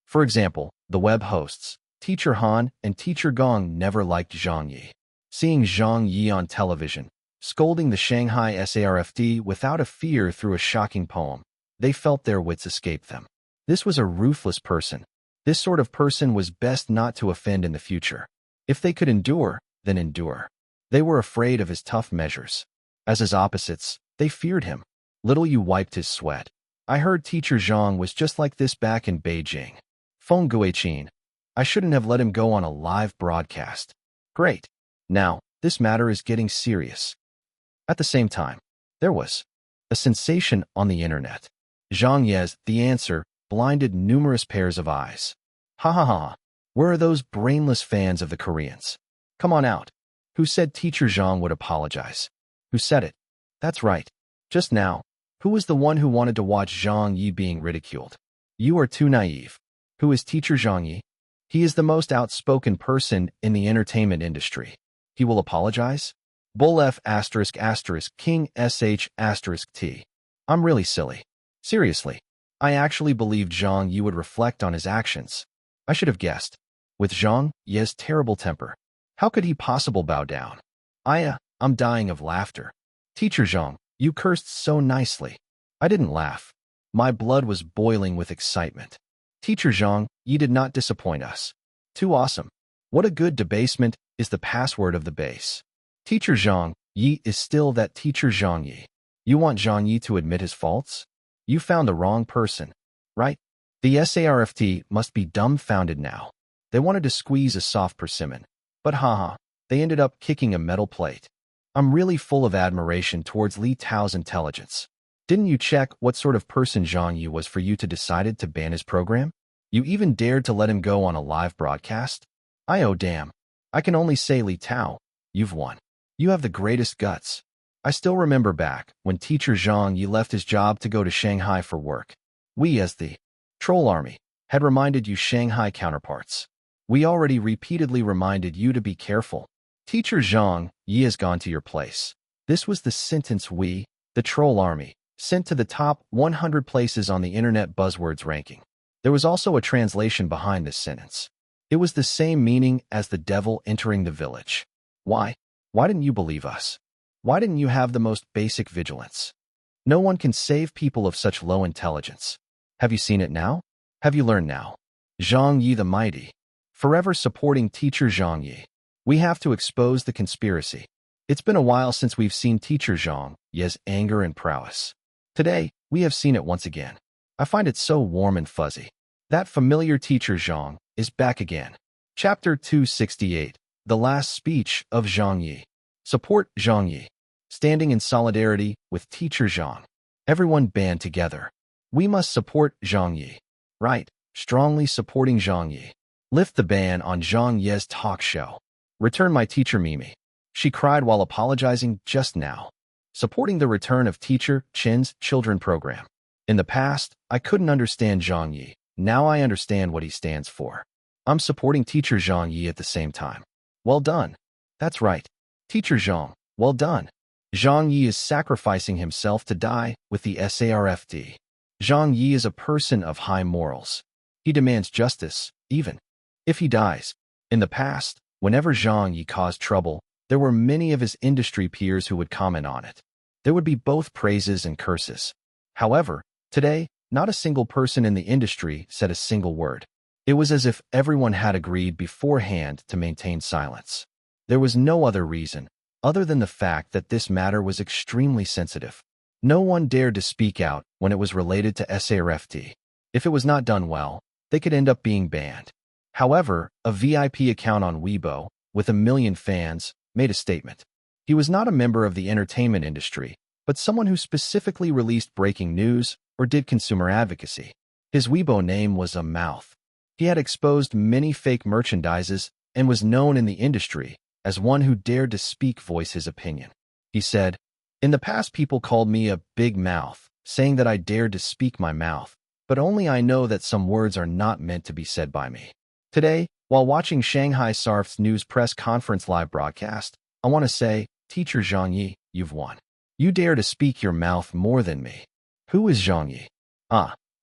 For example, the web hosts, Teacher Han and Teacher Gong never liked Zhang Ye. Seeing Zhang Ye on television, scolding the Shanghai SARFT without a fear through a shocking poem, they felt their wits escape them. This was a ruthless person. This sort of person was best not to offend in the future. If they could endure, then endure. They were afraid of his tough measures. As his opposites, they feared him. Little Yu wiped his sweat. I heard Teacher Zhang was just like this back in Beijing. Feng Guiqin. I shouldn't have let him go on a live broadcast. Great. Now, this matter is getting serious. At the same time, there was a sensation on the internet. Zhang Ye's The Answer blinded numerous pairs of eyes. Ha ha ha. Where are those brainless fans of the Koreans? Come on out. Who said Teacher Zhang would apologize? Who said it? That's right. Just now. Who was the one who wanted to watch Zhang Ye being ridiculed? You are too naive. Who is Teacher Zhang Ye? He is the most outspoken person in the entertainment industry. He will apologize? Bull F asterisk asterisk King SH asterisk T. I'm really silly. Seriously. I actually believed Zhang Ye would reflect on his actions. I should have guessed. With Zhang Ye's terrible temper, how could he possibly bow down? I'm dying of laughter. Teacher Zhang, you cursed so nicely. I didn't laugh. My blood was boiling with excitement. Teacher Zhang, you did not disappoint us. Too awesome. What a good debasement is the password of the base. Teacher Zhang Ye is still that Teacher Zhang Ye. You want Zhang Ye to admit his faults? You found the wrong person, right? The SARFT must be dumbfounded now. They wanted to squeeze a soft persimmon, but haha, they ended up kicking a metal plate. I'm really full of admiration towards Li Tao's intelligence. Didn't you check what sort of person Zhang Ye was for you to decided to ban his program? You even dared to let him go on a live broadcast? Oh damn. I can only say Li Tao, you've won. You have the greatest guts. I still remember back when Teacher Zhang Ye left his job to go to Shanghai for work. We as the Troll Army had reminded you Shanghai counterparts. We already repeatedly reminded you to be careful. Teacher Zhang Ye has gone to your place. This was the sentence we, the Troll Army, sent to the top 100 places on the Internet Buzzwords ranking. There was also a translation behind this sentence. It was the same meaning as the devil entering the village. Why? Why didn't you believe us? Why didn't you have the most basic vigilance? No one can save people of such low intelligence. Have you seen it now? Have you learned now? Zhang Ye the Mighty. Forever supporting Teacher Zhang Ye. We have to expose the conspiracy. It's been a while since we've seen Teacher Zhang Ye's anger and prowess. Today, we have seen it once again. I find it so warm and fuzzy. That familiar Teacher Zhang is back again. Chapter 268. The Last Speech of Zhang Ye. Support Zhang Ye. Standing in solidarity with Teacher Zhang. Everyone band together. We must support Zhang Ye. Right, strongly supporting Zhang Ye. Lift the ban on Zhang Ye's talk show. Return my teacher Mimi. She cried while apologizing just now. Supporting the return of Teacher Chin's children program. In the past, I couldn't understand Zhang Ye. Now I understand what he stands for. I'm supporting Teacher Zhang Ye at the same time. Well done. That's right. Teacher Zhang, well done. Zhang Ye is sacrificing himself to die with the SARFT. Zhang Ye is a person of high morals. He demands justice, even if he dies. In the past, whenever Zhang Ye caused trouble, there were many of his industry peers who would comment on it. There would be both praises and curses. However, today, not a single person in the industry said a single word. It was as if everyone had agreed beforehand to maintain silence. There was no other reason, other than the fact that this matter was extremely sensitive. No one dared to speak out when it was related to SARFT. If it was not done well, they could end up being banned. However, a VIP account on Weibo, with 1 million fans, made a statement. He was not a member of the entertainment industry, but someone who specifically released breaking news or did consumer advocacy. His Weibo name was a mouth. He had exposed many fake merchandises and was known in the industry as one who dared to voice his opinion. He said, "In the past people called me a big mouth, saying that I dared to speak my mouth, but only I know that some words are not meant to be said by me." Today, while watching Shanghai SARF's news press conference live broadcast, I want to say, Teacher Zhang Ye, you've won. You dare to speak your mouth more than me. Who is Zhang Ye?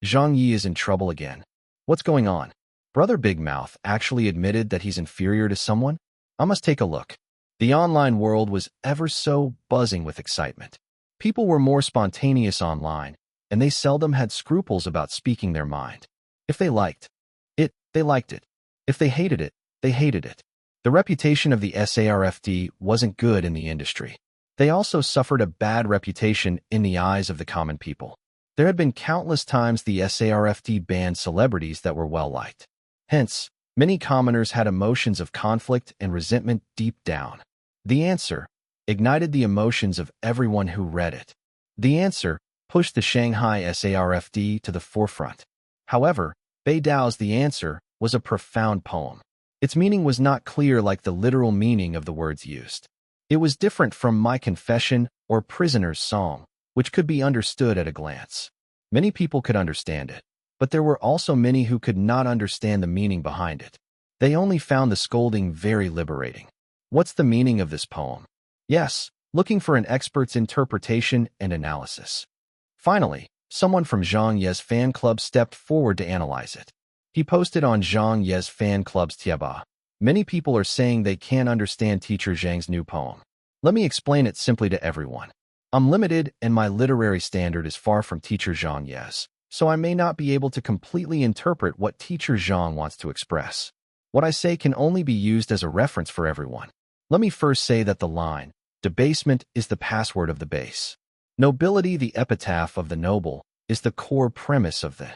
Zhang Ye is in trouble again. What's going on? Brother Big Mouth actually admitted that he's inferior to someone? I must take a look. The online world was ever so buzzing with excitement. People were more spontaneous online, and they seldom had scruples about speaking their mind. If they liked it, they liked it. If they hated it, they hated it. The reputation of the SARFT wasn't good in the industry. They also suffered a bad reputation in the eyes of the common people. There had been countless times the SARFT banned celebrities that were well-liked. Hence, many commoners had emotions of conflict and resentment deep down. The answer ignited the emotions of everyone who read it. The answer pushed the Shanghai SARFD to the forefront. However, Bei Dao's The Answer was a profound poem. Its meaning was not clear like the literal meaning of the words used. It was different from My Confession or Prisoner's Song, which could be understood at a glance. Many people could understand it, but there were also many who could not understand the meaning behind it. They only found the scolding very liberating. What's the meaning of this poem? Yes, looking for an expert's interpretation and analysis. Finally, someone from Zhang Ye's fan club stepped forward to analyze it. He posted on Zhang Ye's fan club's Tieba. Many people are saying they can't understand Teacher Zhang's new poem. Let me explain it simply to everyone. I'm limited and my literary standard is far from Teacher Zhang Ye's, so I may not be able to completely interpret what Teacher Zhang wants to express. What I say can only be used as a reference for everyone. Let me first say that the line, debasement is the password of the base. Nobility, the epitaph of the noble, is the core premise of the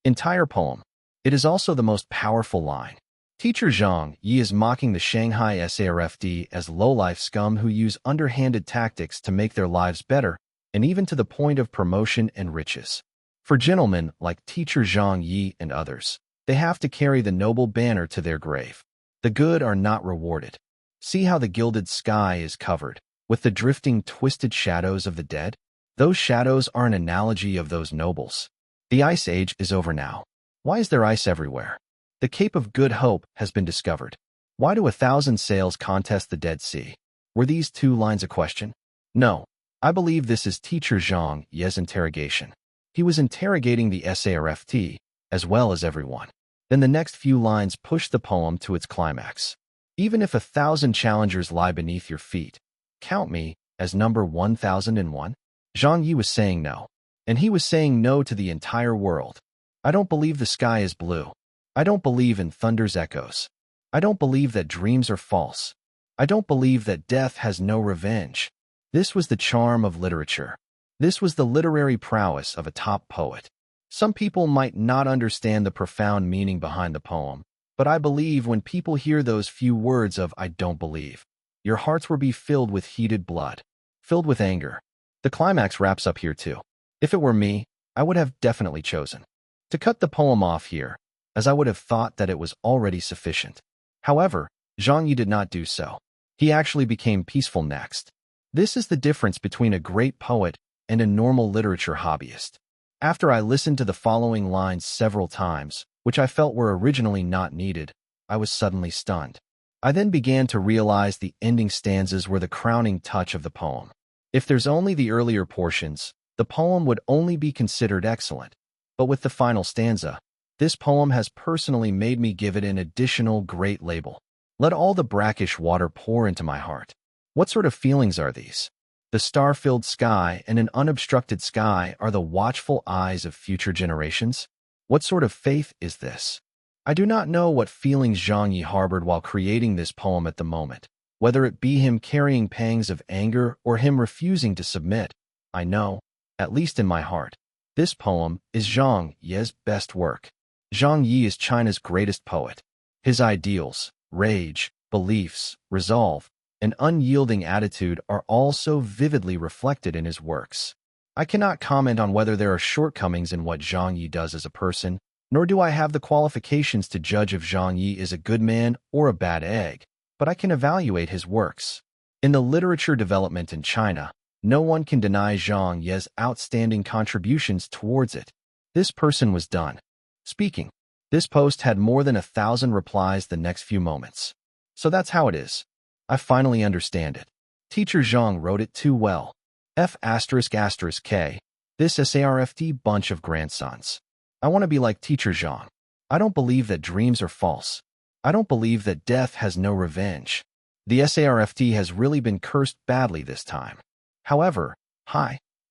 entire poem. It is also the most powerful line. Teacher Zhang Ye is mocking the Shanghai SARFD as low-life scum who use underhanded tactics to make their lives better, and even to the point of promotion and riches. For gentlemen like Teacher Zhang Ye and others, they have to carry the noble banner to their grave. The good are not rewarded. See how the gilded sky is covered with the drifting, twisted shadows of the dead? Those shadows are an analogy of those nobles. The Ice Age is over now. Why is there ice everywhere? The Cape of Good Hope has been discovered. Why do 1,000 sails contest the Dead Sea? Were these two lines a question? No. I believe this is Teacher Zhang Ye's interrogation. He was interrogating the SARFT, as well as everyone. Then the next few lines push the poem to its climax. Even if 1,000 challengers lie beneath your feet, count me as number 1001. Zhang Ye was saying no. And he was saying no to the entire world. I don't believe the sky is blue. I don't believe in thunder's echoes. I don't believe that dreams are false. I don't believe that death has no revenge. This was the charm of literature. This was the literary prowess of a top poet. Some people might not understand the profound meaning behind the poem, but I believe when people hear those few words of I don't believe, your hearts will be filled with heated blood, filled with anger. The climax wraps up here too. If it were me, I would have definitely chosen to cut the poem off here, as I would have thought that it was already sufficient. However, Zhang Ye did not do so. He actually became peaceful next. This is the difference between a great poet and a normal literature hobbyist. After I listened to the following lines several times, which I felt were originally not needed, I was suddenly stunned. I then began to realize the ending stanzas were the crowning touch of the poem. If there's only the earlier portions, the poem would only be considered excellent. But with the final stanza, this poem has personally made me give it an additional great label. Let all the brackish water pour into my heart. What sort of feelings are these? The star-filled sky and an unobstructed sky are the watchful eyes of future generations? What sort of faith is this? I do not know what feelings Zhang Ye harbored while creating this poem at the moment, whether it be him carrying pangs of anger or him refusing to submit. I know, at least in my heart, this poem is Zhang Ye's best work. Zhang Ye is China's greatest poet. His ideals, rage, beliefs, resolve, and unyielding attitude are all so vividly reflected in his works. I cannot comment on whether there are shortcomings in what Zhang Ye does as a person, nor do I have the qualifications to judge if Zhang Ye is a good man or a bad egg, but I can evaluate his works. In the literature development in China, no one can deny Zhang Ye's outstanding contributions towards it. This person was done speaking. This post had more than 1,000 replies the next few moments. So that's how it is. I finally understand it. Teacher Zhang wrote it too well. F***K, this SARFT bunch of grandsons. I want to be like Teacher Zhang. I don't believe that dreams are false. I don't believe that death has no revenge. The SARFT has really been cursed badly this time. However,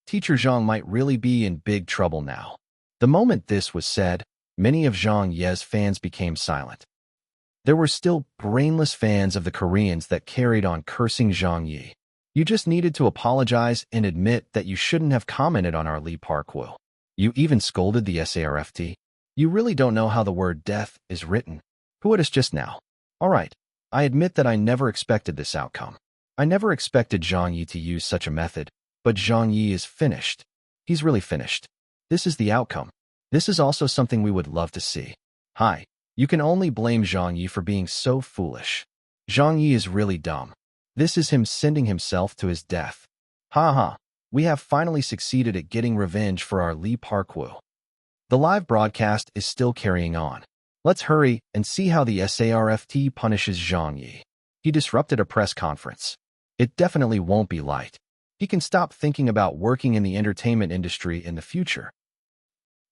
Teacher Zhang might really be in big trouble now. The moment this was said, many of Zhang Ye's fans became silent. There were still brainless fans of the Koreans that carried on cursing Zhang Ye. You just needed to apologize and admit that you shouldn't have commented on our Lee Park-woo. You even scolded the SARFT. You really don't know how the word death is written. Who at us just now? All right, I admit that I never expected this outcome. I never expected Zhang Ye to use such a method, but Zhang Ye is finished. He's really finished. This is the outcome. This is also something we would love to see. Hi. You can only blame Zhang Ye for being so foolish. Zhang Ye is really dumb. This is him sending himself to his death. Ha ha. We have finally succeeded at getting revenge for our Li Parkwu. The live broadcast is still carrying on. Let's hurry and see how the SARFT punishes Zhang Ye. He disrupted a press conference. It definitely won't be light. He can stop thinking about working in the entertainment industry in the future.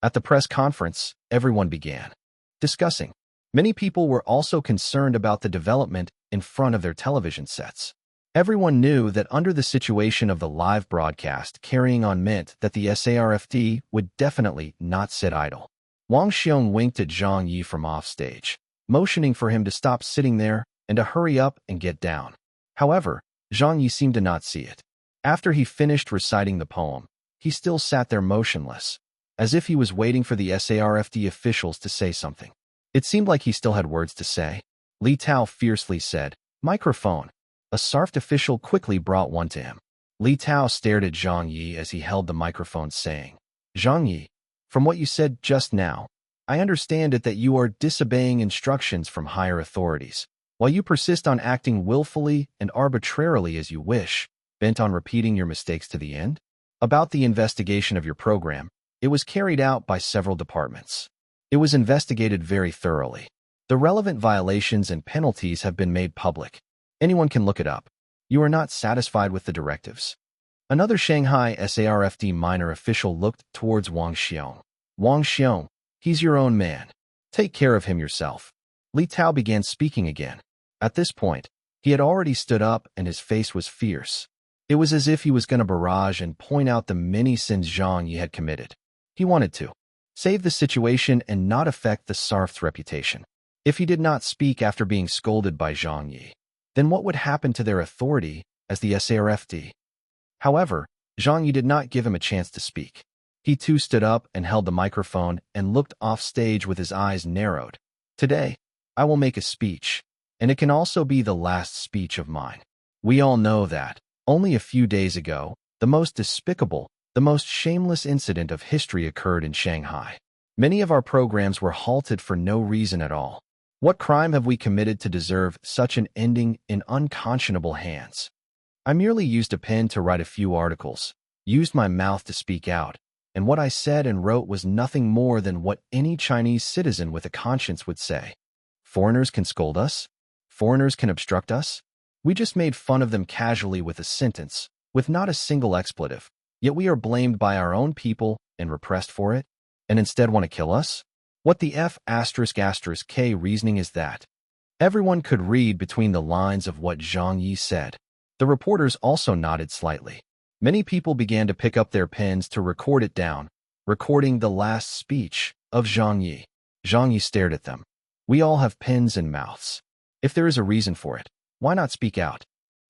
At the press conference, everyone began discussing. Many people were also concerned about the development in front of their television sets. Everyone knew that under the situation of the live broadcast carrying on meant that the SARFT would definitely not sit idle. Wang Xiong winked at Zhang Ye from offstage, motioning for him to stop sitting there and to hurry up and get down. However, Zhang Ye seemed to not see it. After he finished reciting the poem, he still sat there motionless, as if he was waiting for the SARFT officials to say something. It seemed like he still had words to say. Li Tao fiercely said, "Microphone." A SARFT official quickly brought one to him. Li Tao stared at Zhang Ye as he held the microphone, saying, "Zhang Ye, from what you said just now, I understand it that you are disobeying instructions from higher authorities, while you persist on acting willfully and arbitrarily as you wish, bent on repeating your mistakes to the end. About the investigation of your program, it was carried out by several departments. It was investigated very thoroughly. The relevant violations and penalties have been made public. Anyone can look it up. You are not satisfied with the directives." Another Shanghai SARFT minor official looked towards Wang Xiong. "Wang Xiong, he's your own man. Take care of him yourself." Li Tao began speaking again. At this point, he had already stood up and his face was fierce. It was as if he was going to barrage and point out the many sins Zhang Ye had committed. He wanted to save the situation and not affect the SARFT's reputation. If he did not speak after being scolded by Zhang Ye, then what would happen to their authority as the SARFT? However, Zhang Ye did not give him a chance to speak. He too stood up and held the microphone and looked off stage with his eyes narrowed. "Today, I will make a speech, and it can also be the last speech of mine. We all know that, only a few days ago, the most despicable, the most shameless incident of history occurred in Shanghai. Many of our programs were halted for no reason at all. What crime have we committed to deserve such an ending in unconscionable hands? I merely used a pen to write a few articles, used my mouth to speak out, and what I said and wrote was nothing more than what any Chinese citizen with a conscience would say. Foreigners can scold us. Foreigners can obstruct us. We just made fun of them casually with a sentence, with not a single expletive, yet we are blamed by our own people and repressed for it, and instead want to kill us? What the F***K reasoning is that?" Everyone could read between the lines of what Zhang Ye said. The reporters also nodded slightly. Many people began to pick up their pens to record it down, recording the last speech of Zhang Ye. Zhang Ye stared at them. "We all have pens and mouths. If there is a reason for it, why not speak out?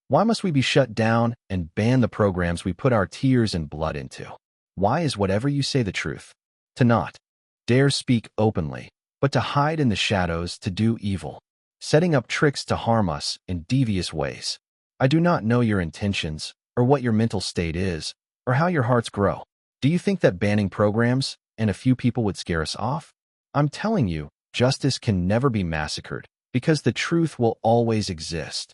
Why must we be shut down and ban the programs we put our tears and blood into? Why is whatever you say the truth? To not dare speak openly, but to hide in the shadows to do evil, setting up tricks to harm us in devious ways. I do not know your intentions, or what your mental state is, or how your hearts grow. Do you think that banning programs and a few people would scare us off? I'm telling you, justice can never be massacred, because the truth will always exist."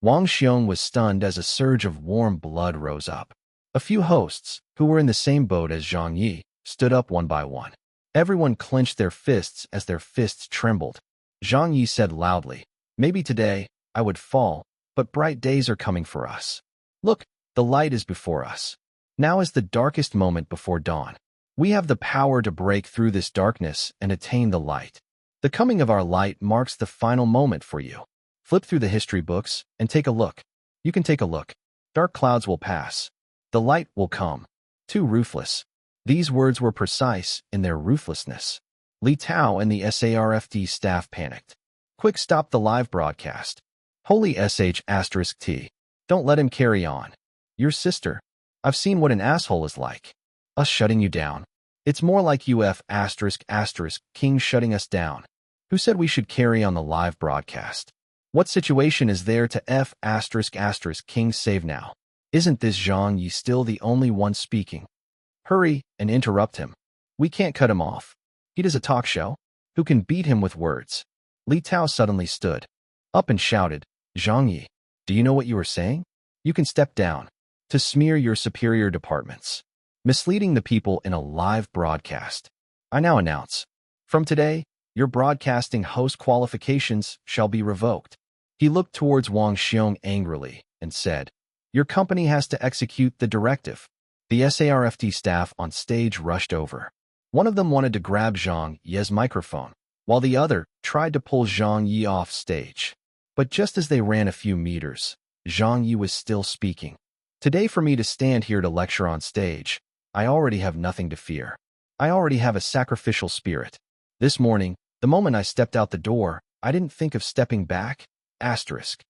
Wang Xiong was stunned as a surge of warm blood rose up. A few hosts, who were in the same boat as Zhang Ye, stood up one by one. Everyone clenched their fists as their fists trembled. Zhang Ye said loudly, "Maybe today, I would fall, but bright days are coming for us. Look, the light is before us. Now is the darkest moment before dawn. We have the power to break through this darkness and attain the light. The coming of our light marks the final moment for you. Flip through the history books and take a look. You can take a look. Dark clouds will pass. The light will come. Too ruthless." These words were precise in their ruthlessness. Li Tao and the SARFT staff panicked. "Quick, stop the live broadcast. Holy **T. Don't let him carry on. Your sister. I've seen what an asshole is like. Us shutting you down. It's more like **King shutting us down. Who said we should carry on the live broadcast? What situation is there to F *** King save now? Isn't this Zhang Ye still the only one speaking? Hurry and interrupt him. We can't cut him off. He does a talk show. Who can beat him with words? Li Tao suddenly stood up and shouted, Zhang Ye, do you know what you are saying? You can step down to smear your superior departments, misleading the people in a live broadcast. I now announce, from today, your broadcasting host qualifications shall be revoked. He looked towards Wang Xiong angrily and said, your company has to execute the directive. The SARFT staff on stage rushed over. One of them wanted to grab Zhang Ye's microphone, while the other tried to pull Zhang Ye off stage. But just as they ran a few meters, Zhang Ye was still speaking. Today, for me to stand here to lecture on stage, I already have nothing to fear. I already have a sacrificial spirit. This morning, the moment I stepped out the door, I didn't think of stepping back. F***K.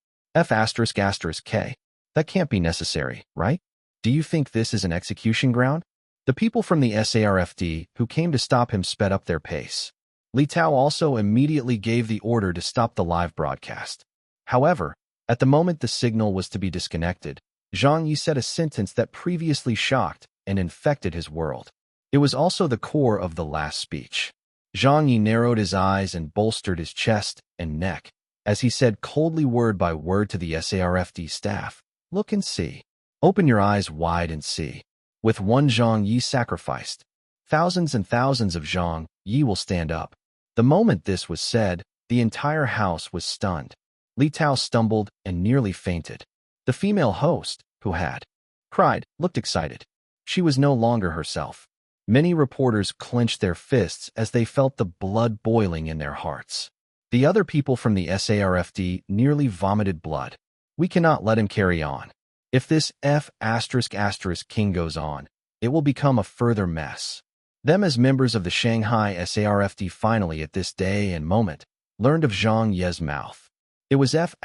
That can't be necessary, right? Do you think this is an execution ground? The people from the SARFD who came to stop him sped up their pace. Li Tao also immediately gave the order to stop the live broadcast. However, at the moment the signal was to be disconnected, Zhang Ye said a sentence that previously shocked and infected his world. It was also the core of the last speech. Zhang Ye narrowed his eyes and bolstered his chest and neck as he said coldly word by word to the SARFD staff, look and see. Open your eyes wide and see. With one Zhang Ye sacrificed, thousands and thousands of Zhang Ye will stand up. The moment this was said, the entire house was stunned. Li Tao stumbled and nearly fainted. The female host, who had cried, looked excited. She was no longer herself. Many reporters clenched their fists as they felt the blood boiling in their hearts. The other people from the SARFD nearly vomited blood. We cannot let him carry on. If this F*** King goes on, it will become a further mess. Them as members of the Shanghai SARFD finally at this day and moment learned of Zhang Ye's mouth. It was F***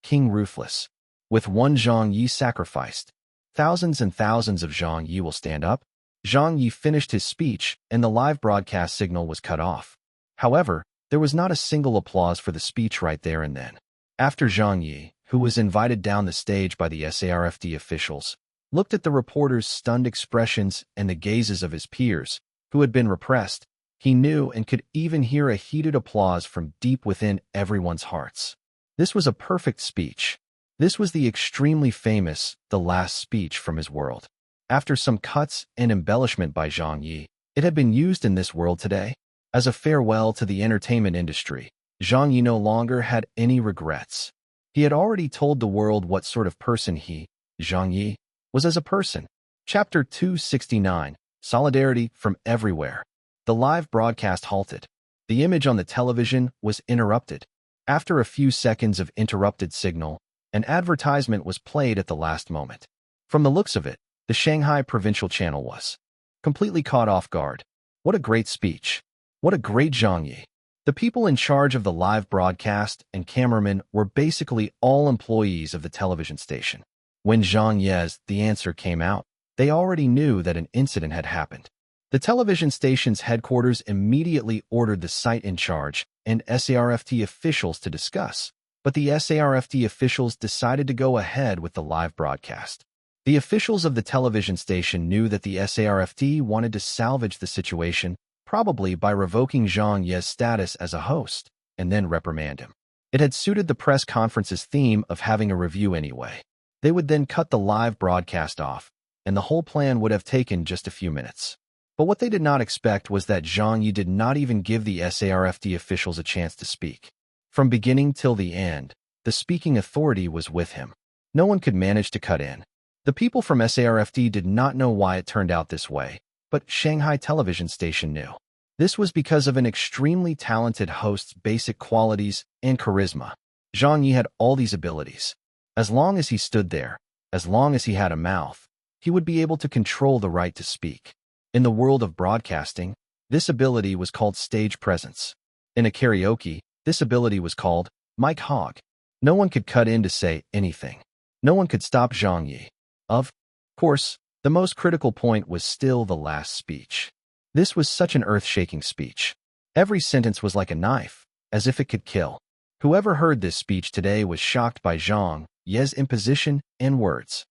King ruthless. With one Zhang Ye sacrificed, thousands and thousands of Zhang Ye will stand up. Zhang Ye finished his speech and the live broadcast signal was cut off. However, there was not a single applause for the speech right there and then. After Zhang Ye, who was invited down the stage by the SARFD officials, looked at the reporters' stunned expressions and the gazes of his peers, who had been repressed, he knew and could even hear a heated applause from deep within everyone's hearts. This was a perfect speech. This was the extremely famous, the last speech from his world. After some cuts and embellishment by Zhang Ye, it had been used in this world today. As a farewell to the entertainment industry, Zhang Ye no longer had any regrets. He had already told the world what sort of person he, Zhang Ye, was as a person. Chapter 269, Solidarity from Everywhere. The live broadcast halted. The image on the television was interrupted. After a few seconds of interrupted signal, an advertisement was played at the last moment. From the looks of it, the Shanghai provincial channel was completely caught off guard. What a great speech. What a great Zhang Ye. The people in charge of the live broadcast and cameramen were basically all employees of the television station. When Zhang Ye's the answer came out, they already knew that an incident had happened. The television station's headquarters immediately ordered the site in charge and SARFT officials to discuss, but the SARFT officials decided to go ahead with the live broadcast. The officials of the television station knew that the SARFT wanted to salvage the situation, probably by revoking Zhang Ye's status as a host, and then reprimand him. It had suited the press conference's theme of having a review anyway. They would then cut the live broadcast off, and the whole plan would have taken just a few minutes. But what they did not expect was that Zhang Ye did not even give the SARFT officials a chance to speak. From beginning till the end, the speaking authority was with him. No one could manage to cut in. The people from SARFT did not know why it turned out this way, but Shanghai television station knew. This was because of an extremely talented host's basic qualities and charisma. Zhang Ye had all these abilities. As long as he stood there, as long as he had a mouth, he would be able to control the right to speak. In the world of broadcasting, this ability was called stage presence. In a karaoke, this ability was called mic hog. No one could cut in to say anything. No one could stop Zhang Ye. Of course, the most critical point was still the last speech. This was such an earth-shaking speech. Every sentence was like a knife, as if it could kill. Whoever heard this speech today was shocked by Zhang Ye's imposition and words.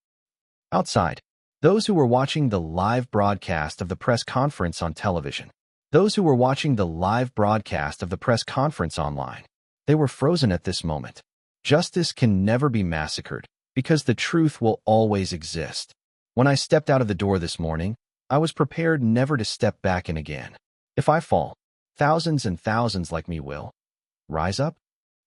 Outside, those who were watching the live broadcast of the press conference on television, those who were watching the live broadcast of the press conference online, they were frozen at this moment. Justice can never be massacred, because the truth will always exist. When I stepped out of the door this morning, I was prepared never to step back in again. If I fall, thousands and thousands like me will rise up.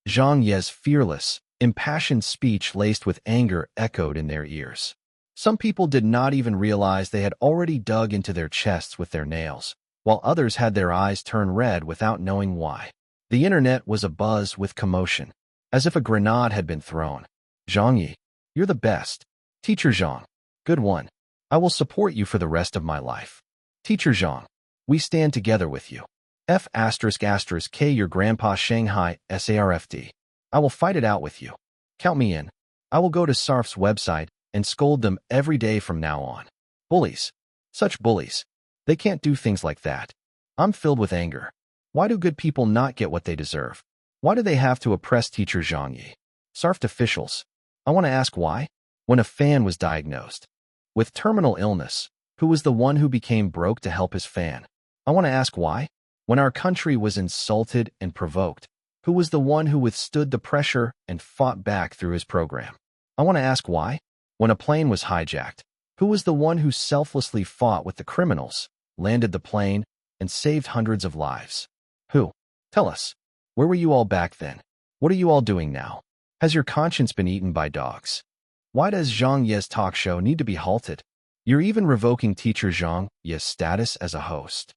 Zhang Ye's fearless, impassioned speech laced with anger echoed in their ears. Some people did not even realize they had already dug into their chests with their nails, while others had their eyes turn red without knowing why. The internet was abuzz with commotion, as if a grenade had been thrown. Zhang Ye, you're the best. Teacher Zhang, good one. I will support you for the rest of my life. Teacher Zhang, we stand together with you. F***K your grandpa Shanghai SARFD. I will fight it out with you. Count me in. I will go to SARF's website and scold them every day from now on. Bullies. Such bullies. They can't do things like that. I'm filled with anger. Why do good people not get what they deserve? Why do they have to oppress teacher Zhang Ye? SARF officials. I want to ask why. When a fan was diagnosed with terminal illness, who was the one who became broke to help his fan? I want to ask why. When our country was insulted and provoked, who was the one who withstood the pressure and fought back through his program? I want to ask why. When a plane was hijacked, who was the one who selflessly fought with the criminals, landed the plane, and saved hundreds of lives? Who? Tell us. Where were you all back then? What are you all doing now? Has your conscience been eaten by dogs? Why does Zhang Ye's talk show need to be halted? You're even revoking teacher Zhang Ye's status as a host.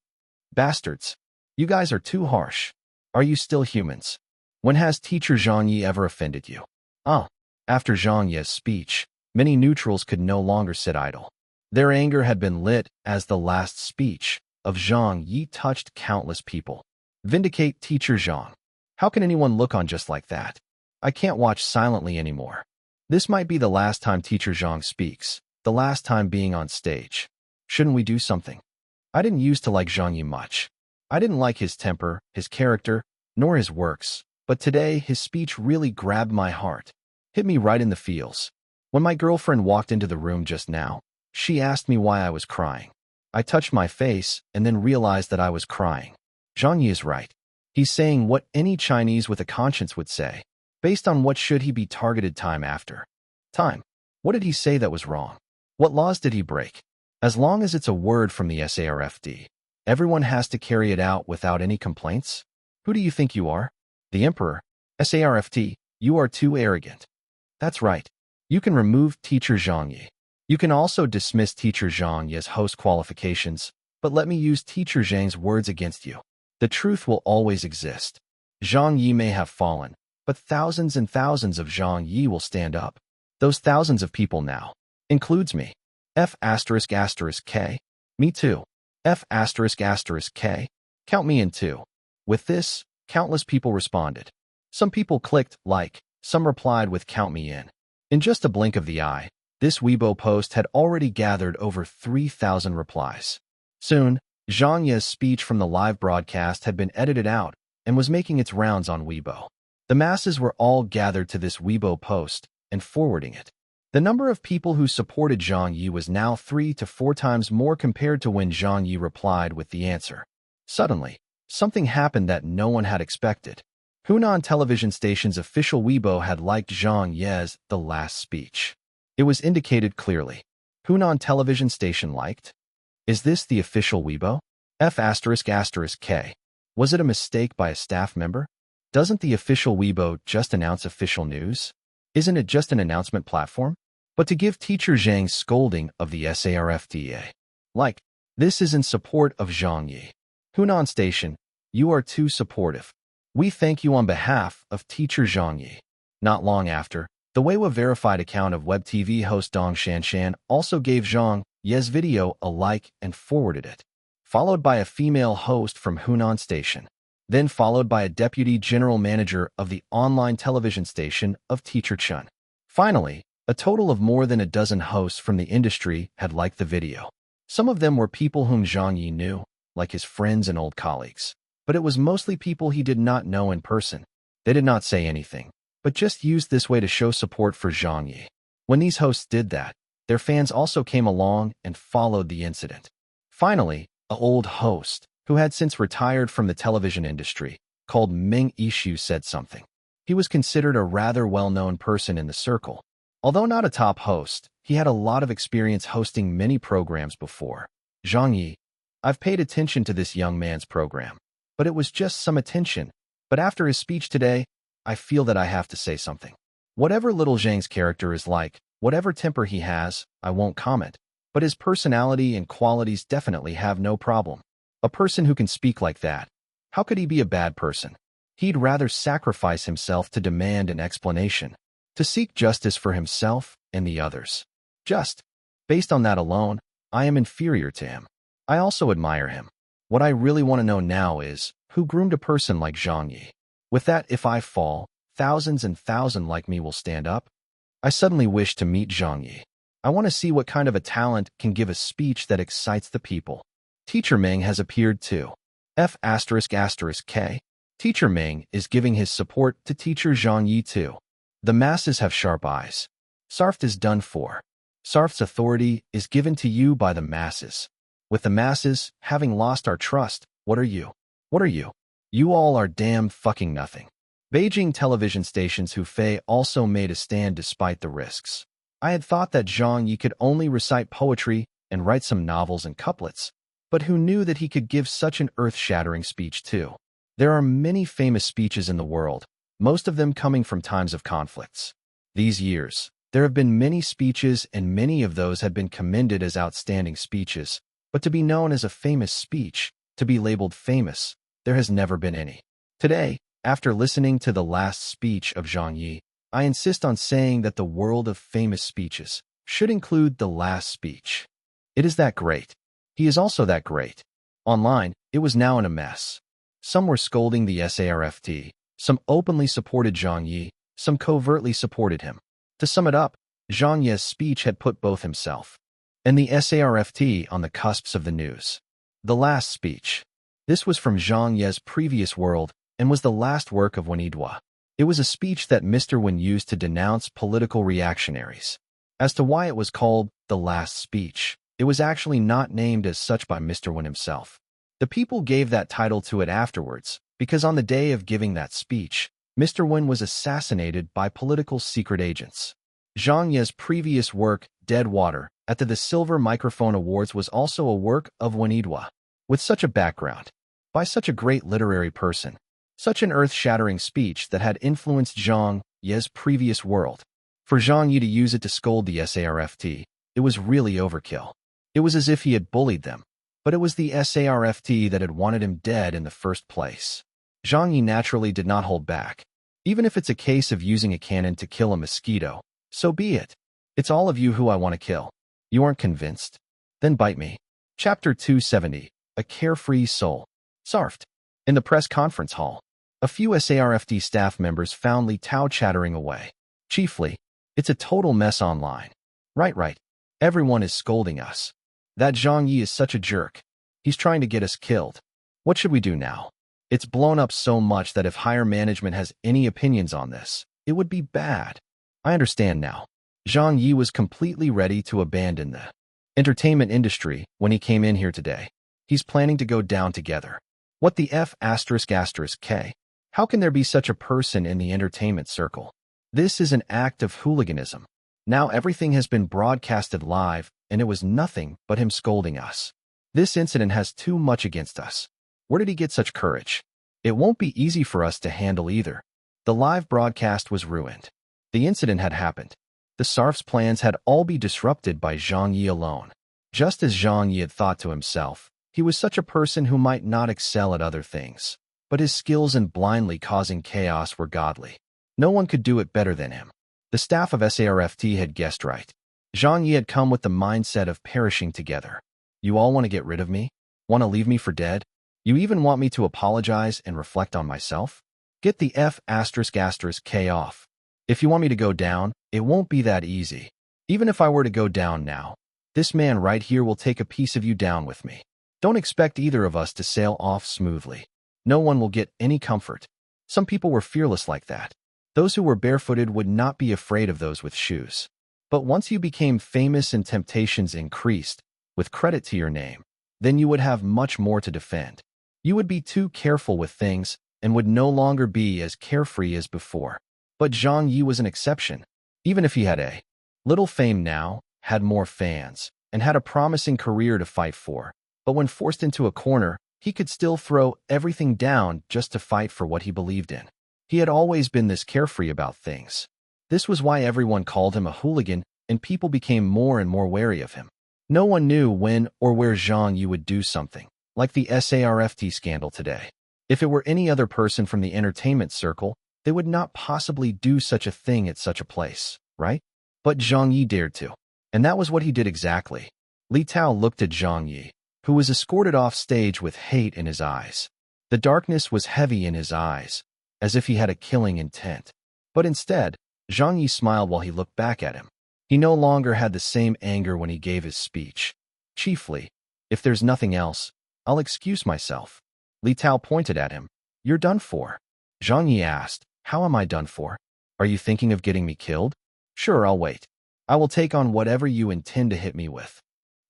Bastards. You guys are too harsh. Are you still humans? When has teacher Zhang Ye ever offended you? After Zhang Ye's speech, many neutrals could no longer sit idle. Their anger had been lit as the last speech of Zhang Ye touched countless people. Vindicate teacher Zhang. How can anyone look on just like that? I can't watch silently anymore. This might be the last time teacher Zhang speaks, the last time being on stage. Shouldn't we do something? I didn't used to like Zhang Ye much. I didn't like his temper, his character, nor his works, but today his speech really grabbed my heart. Hit me right in the feels. When my girlfriend walked into the room just now, she asked me why I was crying. I touched my face and then realized that I was crying. Zhang Ye is right. He's saying what any Chinese with a conscience would say. Based on what should he be targeted time after time? What did he say that was wrong? What laws did he break? As long as it's a word from the SARFD, everyone has to carry it out without any complaints? Who do you think you are? The Emperor? SARFD, you are too arrogant. That's right. You can remove teacher Zhang Ye. You can also dismiss teacher Zhang Ye's host qualifications, but let me use teacher Zhang's words against you. The truth will always exist. Zhang Ye may have fallen, but thousands and thousands of Zhang Ye will stand up. Those thousands of people now includes me. F***K. Me too. F***K. Count me in too. With this, countless people responded. Some people clicked like, some replied with count me in. In just a blink of the eye, this Weibo post had already gathered over 3,000 replies. Soon, Zhang Ye's speech from the live broadcast had been edited out and was making its rounds on Weibo. The masses were all gathered to this Weibo post and forwarding it. The number of people who supported Zhang Ye was now 3 to 4 times more compared to when Zhang Ye replied with the answer. Suddenly, something happened that no one had expected. Hunan television station's official Weibo had liked Zhang Ye's the last speech. It was indicated clearly. Hunan television station liked. Is this the official Weibo? F***K. Was it a mistake by a staff member? Doesn't the official Weibo just announce official news? Isn't it just an announcement platform? But to give teacher Zhang's scolding of the SARFDA. Like, this is in support of Zhang Ye. Hunan Station, you are too supportive. We thank you on behalf of teacher Zhang Ye. Not long after, the Weibo verified account of web TV host Dong Shanshan also gave Zhang Ye's video a like and forwarded it, followed by a female host from Hunan Station, then followed by a deputy general manager of the online television station of Teacher Chun. Finally, a total of more than a dozen hosts from the industry had liked the video. Some of them were people whom Zhang Ye knew, like his friends and old colleagues, but it was mostly people he did not know in person. They did not say anything, but just used this way to show support for Zhang Ye. When these hosts did that, their fans also came along and followed the incident. Finally, an old host, who had since retired from the television industry, called Ming Ishu, said something. He was considered a rather well-known person in the circle. Although not a top host, he had a lot of experience hosting many programs before. Zhang Ye, I've paid attention to this young man's program, but it was just some attention. But after his speech today, I feel that I have to say something. Whatever little Zhang's character is like, whatever temper he has, I won't comment. But his personality and qualities definitely have no problem. A person who can speak like that, how could he be a bad person? He'd rather sacrifice himself to demand an explanation, to seek justice for himself and the others. Just based on that alone, I am inferior to him. I also admire him. What I really want to know now is, who groomed a person like Zhang Ye? With that, if I fall, thousands and thousands like me will stand up. I suddenly wish to meet Zhang Ye. I want to see what kind of a talent can give a speech that excites the people. Teacher Ming has appeared too. F***K. Teacher Ming is giving his support to Teacher Zhang Ye too. The masses have sharp eyes. Sarft is done for. Sarft's authority is given to you by the masses. With the masses having lost our trust, what are you? What are you? You all are damn fucking nothing. Beijing television stations Hufei also made a stand despite the risks. I had thought that Zhang Ye could only recite poetry and write some novels and couplets, but who knew that he could give such an earth-shattering speech too? There are many famous speeches in the world, most of them coming from times of conflicts. These years, there have been many speeches and many of those have been commended as outstanding speeches, but to be known as a famous speech, to be labeled famous, there has never been any. Today, after listening to the last speech of Zhang Ye, I insist on saying that the world of famous speeches should include the last speech. It is that great. He is also that great. Online, it was now in a mess. Some were scolding the SARFT, some openly supported Zhang Ye, some covertly supported him. To sum it up, Zhang Ye's speech had put both himself and the SARFT on the cusps of the news. The last speech. This was from Zhang Ye's previous world and was the last work of Wenidwa. It was a speech that Mr. Wen used to denounce political reactionaries. As to why it was called the last speech, it was actually not named as such by Mr. Wen himself. The people gave that title to it afterwards, because on the day of giving that speech, Mr. Wen was assassinated by political secret agents. Zhang Ye's previous work, Dead Water, at the Silver Microphone Awards was also a work of Wenidwa. With such a background, by such a great literary person, such an earth-shattering speech that had influenced Zhang Ye's previous world. For Zhang Ye to use it to scold the SARFT, it was really overkill. It was as if he had bullied them, but it was the SARFT that had wanted him dead in the first place. Zhang Ye naturally did not hold back. Even if it's a case of using a cannon to kill a mosquito, so be it. It's all of you who I want to kill. You aren't convinced? Then bite me. Chapter 270, A Carefree Soul. Sarft. In the press conference hall, a few SARFT staff members found Li Tao chattering away. Chiefly, it's a total mess online. Right. Everyone is scolding us. That Zhang Ye is such a jerk. He's trying to get us killed. What should we do now? It's blown up so much that if higher management has any opinions on this, it would be bad. I understand now. Zhang Ye was completely ready to abandon the entertainment industry when he came in here today. He's planning to go down together. What the F***K? How can there be such a person in the entertainment circle? This is an act of hooliganism. Now everything has been broadcasted live, and it was nothing but him scolding us. This incident has too much against us. Where did he get such courage? It won't be easy for us to handle either. The live broadcast was ruined. The incident had happened. The SARF's plans had all been disrupted by Zhang Ye alone. Just as Zhang Ye had thought to himself, he was such a person who might not excel at other things, but his skills in blindly causing chaos were godly. No one could do it better than him. The staff of SARFT had guessed right. Zhang Ye had come with the mindset of perishing together. You all want to get rid of me? Want to leave me for dead? You even want me to apologize and reflect on myself? Get the F***K off. If you want me to go down, it won't be that easy. Even if I were to go down now, this man right here will take a piece of you down with me. Don't expect either of us to sail off smoothly. No one will get any comfort. Some people were fearless like that. Those who were barefooted would not be afraid of those with shoes. But once you became famous and temptations increased, with credit to your name, then you would have much more to defend. You would be too careful with things and would no longer be as carefree as before. But Zhang Ye was an exception. Even if he had a little fame now, had more fans, and had a promising career to fight for, but when forced into a corner, he could still throw everything down just to fight for what he believed in. He had always been this carefree about things. This was why everyone called him a hooligan, and people became more and more wary of him. No one knew when or where Zhang Ye would do something, like the SARFT scandal today. If it were any other person from the entertainment circle, they would not possibly do such a thing at such a place, right? But Zhang Ye dared to. And that was what he did exactly. Li Tao looked at Zhang Ye, who was escorted off stage with hate in his eyes. The darkness was heavy in his eyes, as if he had a killing intent. But instead, Zhang Ye smiled while he looked back at him. He no longer had the same anger when he gave his speech. Chiefly, if there's nothing else, I'll excuse myself. Li Tao pointed at him. You're done for. Zhang Ye asked, how am I done for? Are you thinking of getting me killed? Sure, I'll wait. I will take on whatever you intend to hit me with.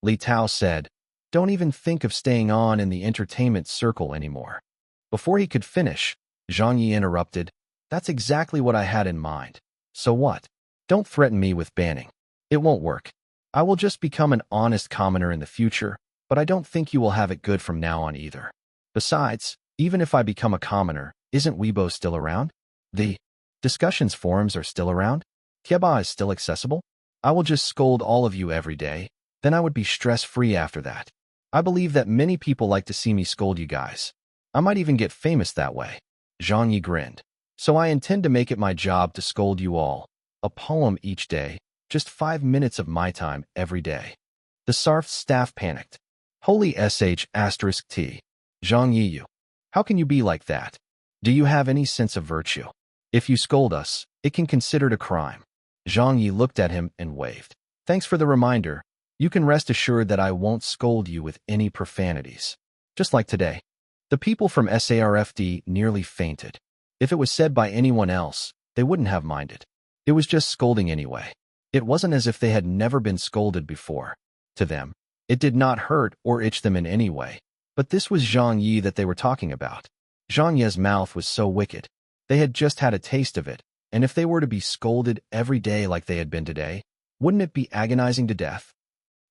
Li Tao said, don't even think of staying on in the entertainment circle anymore. Before he could finish, Zhang Ye interrupted, that's exactly what I had in mind. So what? Don't threaten me with banning. It won't work. I will just become an honest commoner in the future, but I don't think you will have it good from now on either. Besides, even if I become a commoner, isn't Weibo still around? The discussions forums are still around? Tieba is still accessible? I will just scold all of you every day, then I would be stress-free after that. I believe that many people like to see me scold you guys. I might even get famous that way. Zhang Ye grinned. So I intend to make it my job to scold you all. A poem each day, just 5 minutes of my time every day. The SARF's staff panicked. Holy sh**t. Zhang Ye, you. How can you be like that? Do you have any sense of virtue? If you scold us, it can considered a crime. Zhang Ye looked at him and waved. Thanks for the reminder. You can rest assured that I won't scold you with any profanities. Just like today. The people from SARFD nearly fainted. If it was said by anyone else, they wouldn't have minded. It was just scolding anyway. It wasn't as if they had never been scolded before. To them, it did not hurt or itch them in any way. But this was Zhang Ye that they were talking about. Zhang Ye's mouth was so wicked. They had just had a taste of it, and if they were to be scolded every day like they had been today, wouldn't it be agonizing to death?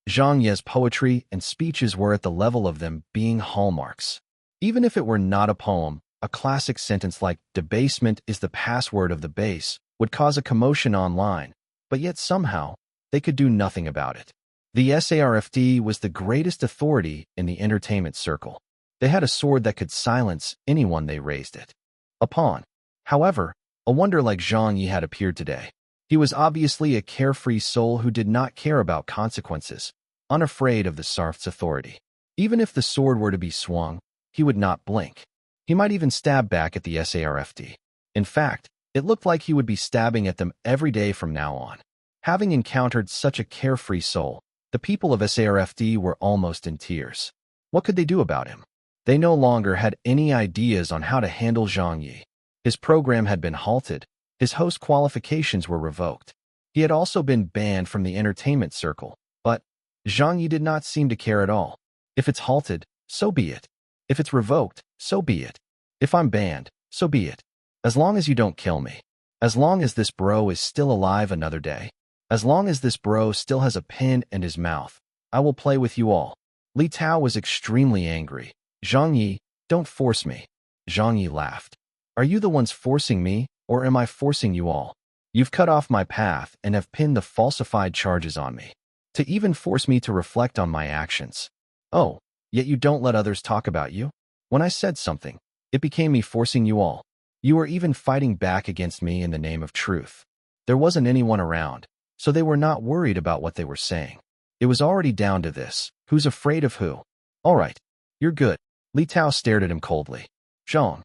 Zhang Ye's poetry and speeches were at the level of them being hallmarks. Even if it were not a poem, a classic sentence like, debasement is the password of the base, would cause a commotion online, but yet somehow, they could do nothing about it. The SARFD was the greatest authority in the entertainment circle. They had a sword that could silence anyone they raised it upon. However, a wonder like Zhang Ye had appeared today. He was obviously a carefree soul who did not care about consequences, unafraid of the SARF's authority. Even if the sword were to be swung, he would not blink. He might even stab back at the SARFD. In fact, it looked like he would be stabbing at them every day from now on. Having encountered such a carefree soul, the people of SARFD were almost in tears. What could they do about him? They no longer had any ideas on how to handle Zhang Ye. His program had been halted. His host qualifications were revoked. He had also been banned from the entertainment circle, but Zhang Ye did not seem to care at all. If it's halted, so be it. If it's revoked, so be it. If I'm banned, so be it. As long as you don't kill me. As long as this bro is still alive another day. As long as this bro still has a pen in his mouth, I will play with you all. Li Tao was extremely angry. Zhang Ye, don't force me. Zhang Ye laughed. Are you the ones forcing me, or am I forcing you all? You've cut off my path and have pinned the falsified charges on me. To even force me to reflect on my actions. Oh, yet you don't let others talk about you? When I said something, it became me forcing you all. You were even fighting back against me in the name of truth. There wasn't anyone around, so they were not worried about what they were saying. It was already down to this. Who's afraid of who? All right, you're good. Li Tao stared at him coldly. Zhang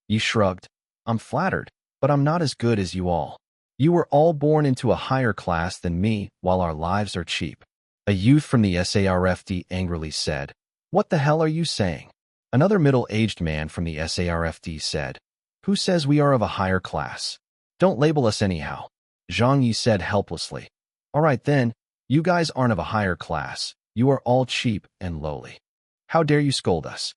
Ye shrugged. I'm flattered, but I'm not as good as you all. You were all born into a higher class than me while our lives are cheap. A youth from the SARFD angrily said. What the hell are you saying? Another middle-aged man from the SARFD said. Who says we are of a higher class? Don't label us anyhow, Zhang Ye said helplessly. All right then, you guys aren't of a higher class. You are all cheap and lowly. How dare you scold us?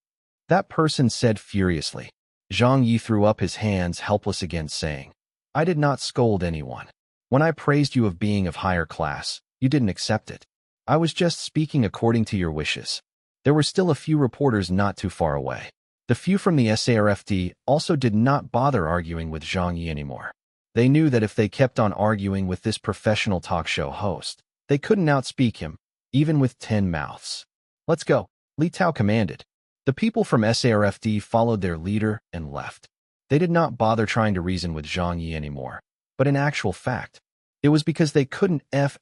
That person said furiously. Zhang Ye threw up his hands helpless again, saying, I did not scold anyone. When I praised you of being of higher class, you didn't accept it. I was just speaking according to your wishes. There were still a few reporters not too far away. The few from the SARFD also did not bother arguing with Zhang Ye anymore. They knew that if they kept on arguing with this professional talk show host, they couldn't outspeak him, even with 10 mouths. Let's go, Li Tao commanded. The people from SARFD followed their leader and left. They did not bother trying to reason with Zhang Ye anymore, but in actual fact, it was because they couldn't ***ing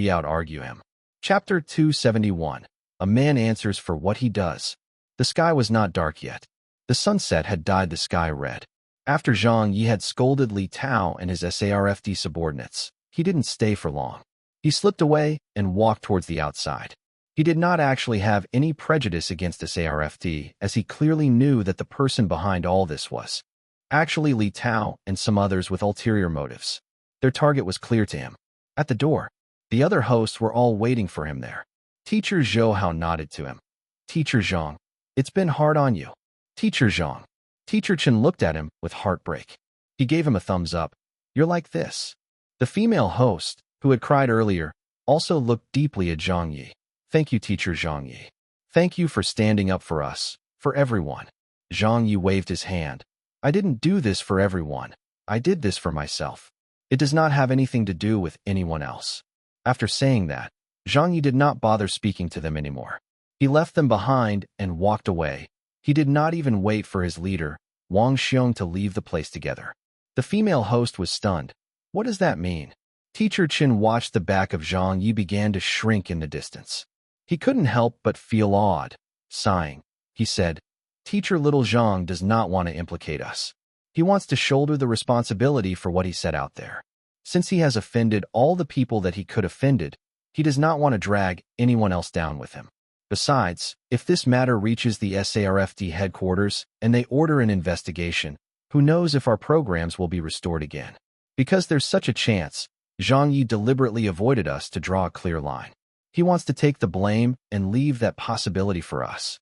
out-argue him. Chapter 271. A man answers for what he does. The sky was not dark yet. The sunset had dyed the sky red. After Zhang Ye had scolded Li Tao and his SARFD subordinates, he didn't stay for long. He slipped away and walked towards the outside. He did not actually have any prejudice against SARFD, as he clearly knew that the person behind all this was actually Li Tao and some others with ulterior motives. Their target was clear to him. At the door, the other hosts were all waiting for him there. Teacher Zhou Hao nodded to him. Teacher Zhang, it's been hard on you. Teacher Zhang. Teacher Chen looked at him with heartbreak. He gave him a thumbs up. You're like this. The female host, who had cried earlier, also looked deeply at Zhang Ye. Thank you, Teacher Zhang Ye. Thank you for standing up for us, for everyone. Zhang Ye waved his hand. I didn't do this for everyone. I did this for myself. It does not have anything to do with anyone else. After saying that, Zhang Ye did not bother speaking to them anymore. He left them behind and walked away. He did not even wait for his leader, Wang Xiong, to leave the place together. The female host was stunned. What does that mean? Teacher Chen watched the back of Zhang Ye began to shrink in the distance. He couldn't help but feel awed. Sighing, he said, Teacher Little Zhang does not want to implicate us. He wants to shoulder the responsibility for what he said out there. Since he has offended all the people that he could offended, he does not want to drag anyone else down with him. Besides, if this matter reaches the SARFD headquarters and they order an investigation, who knows if our programs will be restored again? Because there's such a chance, Zhang Ye deliberately avoided us to draw a clear line. He wants to take the blame and leave that possibility for us.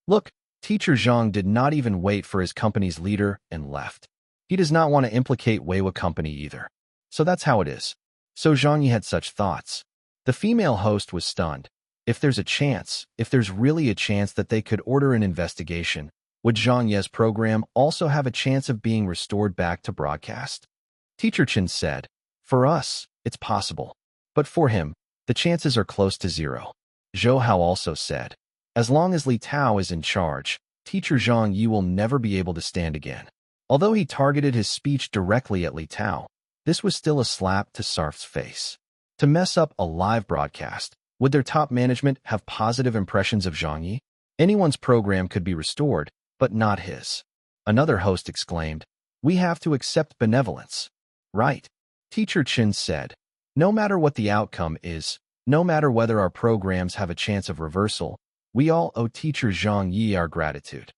Look, Teacher Zhang did not even wait for his company's leader and left. He does not want to implicate Weiwa Company either. So that's how it is. So Zhang Ye had such thoughts. The female host was stunned. If there's really a chance that they could order an investigation, would Zhang Ye's program also have a chance of being restored back to broadcast? Teacher Chen said, For us, it's possible. But for him, the chances are close to zero. Zhou Hao also said, As long as Li Tao is in charge, Teacher Zhang Ye will never be able to stand again. Although he targeted his speech directly at Li Tao, this was still a slap to Sarf's face. To mess up a live broadcast, would their top management have positive impressions of Zhang Ye? Anyone's program could be restored, but not his. Another host exclaimed, We have to accept benevolence. Right. Teacher Chen said, No matter what the outcome is, no matter whether our programs have a chance of reversal, we all owe Teacher Zhang Ye our gratitude.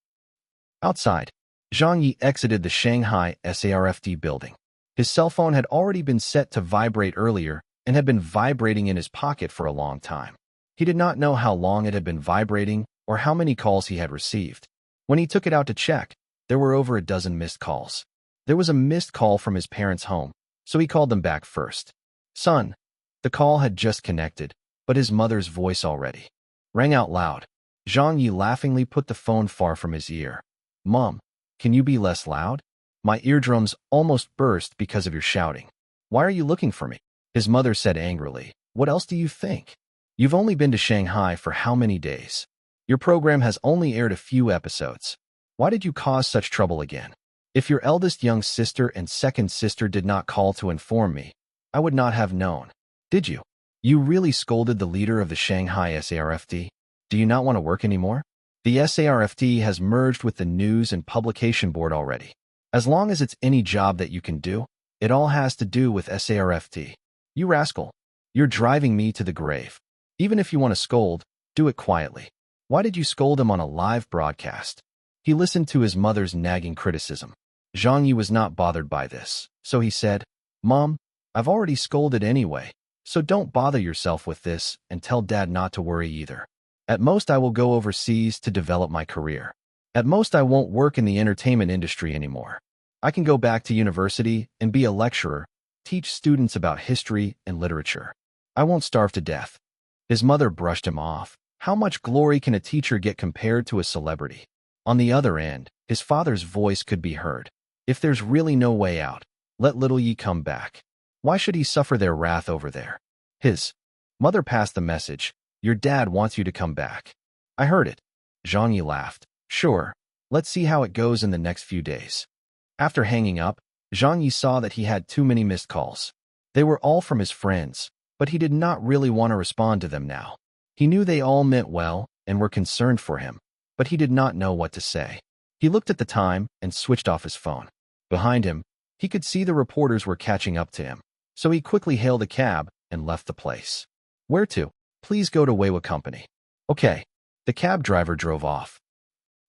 Outside, Zhang Ye exited the Shanghai SARFD building. His cell phone had already been set to vibrate earlier and had been vibrating in his pocket for a long time. He did not know how long it had been vibrating or how many calls he had received. When he took it out to check, there were over a dozen missed calls. There was a missed call from his parents' home, so he called them back first. Son. The call had just connected, but his mother's voice already rang out loud. Zhang Ye laughingly put the phone far from his ear. Mom, can you be less loud? My eardrums almost burst because of your shouting. Why are you looking for me? His mother said angrily. What else do you think? You've only been to Shanghai for how many days? Your program has only aired a few episodes. Why did you cause such trouble again? If your eldest young sister and second sister did not call to inform me, I would not have known. Did you? You really scolded the leader of the Shanghai SARFD? Do you not want to work anymore? The SARFD has merged with the News and Publication Board already. As long as it's any job that you can do, it all has to do with SARFD. You rascal. You're driving me to the grave. Even if you want to scold, do it quietly. Why did you scold him on a live broadcast? He listened to his mother's nagging criticism. Zhang Ye was not bothered by this, so he said, "Mom, I've already scolded anyway, so don't bother yourself with this and tell Dad not to worry either. At most, I will go overseas to develop my career. At most, I won't work in the entertainment industry anymore. I can go back to university and be a lecturer, teach students about history and literature. I won't starve to death." His mother brushed him off. How much glory can a teacher get compared to a celebrity? On the other end, his father's voice could be heard. If there's really no way out, let little Yi come back. Why should he suffer their wrath over there? His mother passed the message. Your dad wants you to come back. I heard it. Zhang Ye laughed. Sure, let's see how it goes in the next few days. After hanging up, Zhang Ye saw that he had too many missed calls. They were all from his friends, but he did not really want to respond to them now. He knew they all meant well and were concerned for him, but he did not know what to say. He looked at the time and switched off his phone. Behind him, he could see the reporters were catching up to him, so he quickly hailed a cab and left the place. Where to? Please go to Weiwa Company. Okay. The cab driver drove off.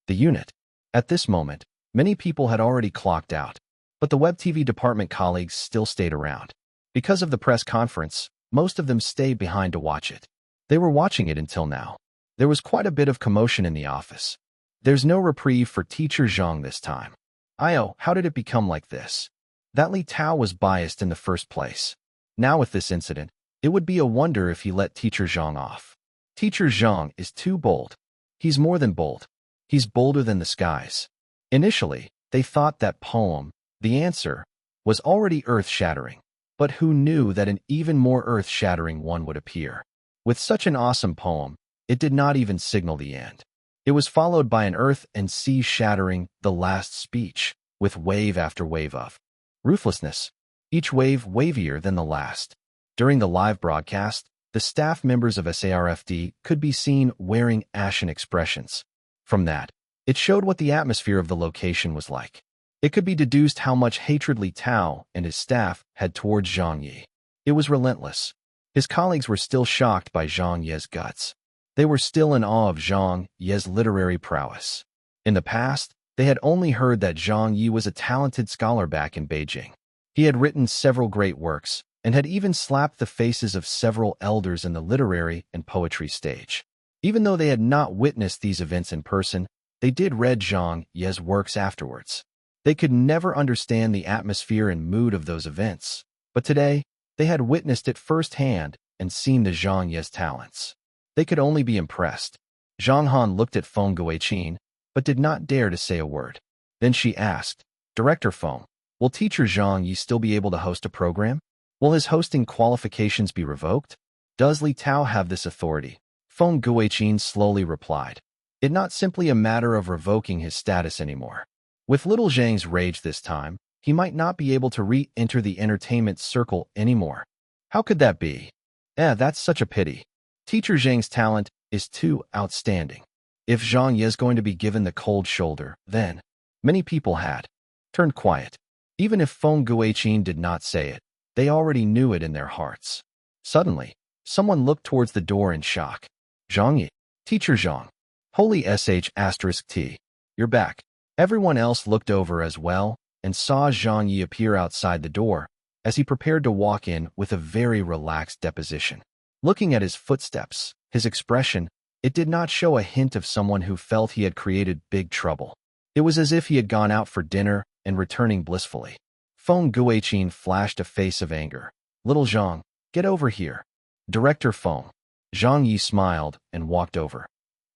The unit. At this moment, many people had already clocked out, but the web TV department colleagues still stayed around. Because of the press conference, most of them stayed behind to watch it. They were watching it until now. There was quite a bit of commotion in the office. There's no reprieve for teacher Zhang this time. How did it become like this? That Li Tao was biased in the first place. Now with this incident, it would be a wonder if he let teacher Zhang off. Teacher Zhang is too bold. He's more than bold. He's bolder than the skies. Initially, they thought that poem, The Answer, was already earth-shattering. But who knew that an even more earth-shattering one would appear? With such an awesome poem, it did not even signal the end. It was followed by an earth and sea shattering The Last Speech, with wave after wave of ruthlessness, each wave wavier than the last. During the live broadcast, the staff members of SARFD could be seen wearing ashen expressions. From that, it showed what the atmosphere of the location was like. It could be deduced how much hatred Li Tao and his staff had towards Zhang Ye. It was relentless. His colleagues were still shocked by Zhang Ye's guts. They were still in awe of Zhang Ye's literary prowess. In the past, they had only heard that Zhang Ye was a talented scholar back in Beijing. He had written several great works, and had even slapped the faces of several elders in the literary and poetry stage. Even though they had not witnessed these events in person, they did read Zhang Ye's works afterwards. They could never understand the atmosphere and mood of those events, but today, they had witnessed it firsthand and seen the Zhang Ye's talents. They could only be impressed. Zhang Han looked at Feng Guiqin, but did not dare to say a word. Then she asked, Director Feng, will teacher Zhang Ye still be able to host a program? Will his hosting qualifications be revoked? Does Li Tao have this authority? Feng Guiqin slowly replied, It's not simply a matter of revoking his status anymore. With little Zhang's rage this time, he might not be able to re-enter the entertainment circle anymore. How could that be? That's such a pity. Teacher Zhang's talent is too outstanding. If Zhang Ye is going to be given the cold shoulder, then many people had turned quiet. Even if Feng Guiqin did not say it, they already knew it in their hearts. Suddenly, someone looked towards the door in shock. Zhang Ye, Teacher Zhang. Holy **T. You're back. Everyone else looked over as well and saw Zhang Ye appear outside the door as he prepared to walk in with a very relaxed deposition. Looking at his footsteps, his expression, it did not show a hint of someone who felt he had created big trouble. It was as if he had gone out for dinner and returning blissfully. Feng Guiqin flashed a face of anger. Little Zhang, get over here. Director Feng. Zhang Ye smiled and walked over.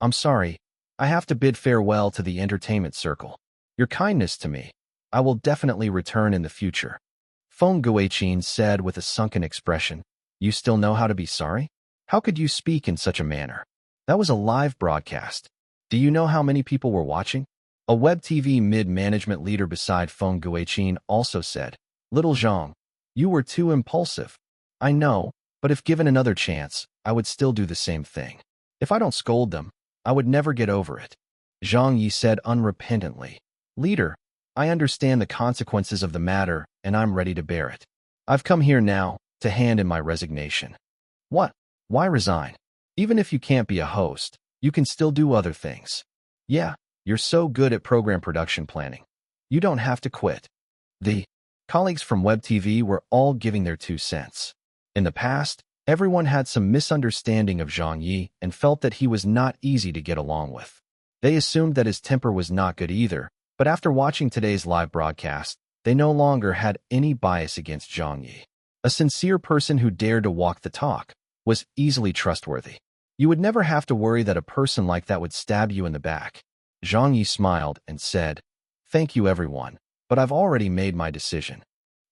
I'm sorry. I have to bid farewell to the entertainment circle. Your kindness to me. I will definitely return in the future. Feng Guiqin said with a sunken expression. You still know how to be sorry? How could you speak in such a manner? That was a live broadcast. Do you know how many people were watching? A web TV mid-management leader beside Feng Guiqin also said, Little Zhang, you were too impulsive. I know, but if given another chance, I would still do the same thing. If I don't scold them, I would never get over it. Zhang Ye said unrepentantly, Leader, I understand the consequences of the matter, and I'm ready to bear it. I've come here now to hand in my resignation. What? Why resign? Even if you can't be a host, you can still do other things. Yeah, You're so good at program production planning. You don't have to quit. The colleagues from Web TV were all giving their 2 cents. In the past, everyone had some misunderstanding of Zhang Ye and felt that he was not easy to get along with. They assumed that his temper was not good either, but after watching today's live broadcast, they no longer had any bias against Zhang Ye. A sincere person who dared to walk the talk, was easily trustworthy. You would never have to worry that a person like that would stab you in the back. Zhang Ye smiled and said, "Thank you everyone, but I've already made my decision."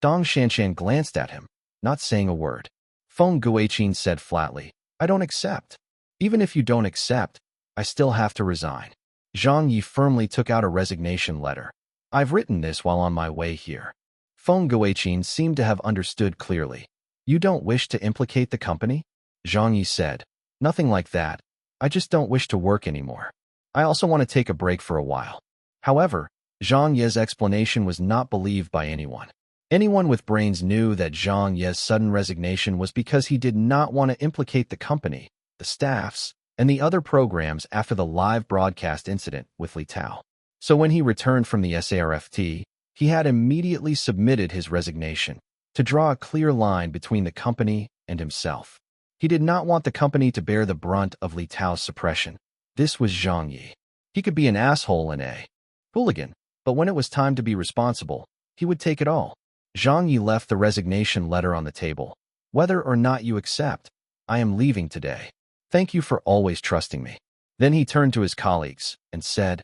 Dong Shanshan glanced at him, not saying a word. Feng Guiqin said flatly, "I don't accept. Even if you don't accept, I still have to resign." Zhang Ye firmly took out a resignation letter. "I've written this while on my way here." Feng Guiqin seemed to have understood clearly. "You don't wish to implicate the company?" Zhang Ye said, "Nothing like that. I just don't wish to work anymore. I also want to take a break for a while." However, Zhang Ye's explanation was not believed by anyone. Anyone with brains knew that Zhang Ye's sudden resignation was because he did not want to implicate the company, the staffs, and the other programs after the live broadcast incident with Li Tao. So when he returned from the SARFT, he had immediately submitted his resignation to draw a clear line between the company and himself. He did not want the company to bear the brunt of Li Tao's suppression. This was Zhang Ye. He could be an asshole and a hooligan, but when it was time to be responsible, he would take it all. Zhang Ye left the resignation letter on the table. "Whether or not you accept, I am leaving today. Thank you for always trusting me." Then he turned to his colleagues and said,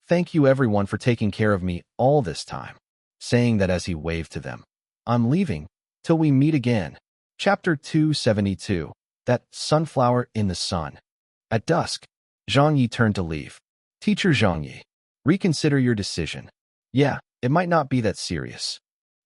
"Thank you everyone for taking care of me all this time," saying that as he waved to them. "I'm leaving, till we meet again." Chapter 272, That Sunflower in the Sun. At dusk, Zhang Ye turned to leave. "Teacher Zhang Ye, reconsider your decision. Yeah, it might not be that serious.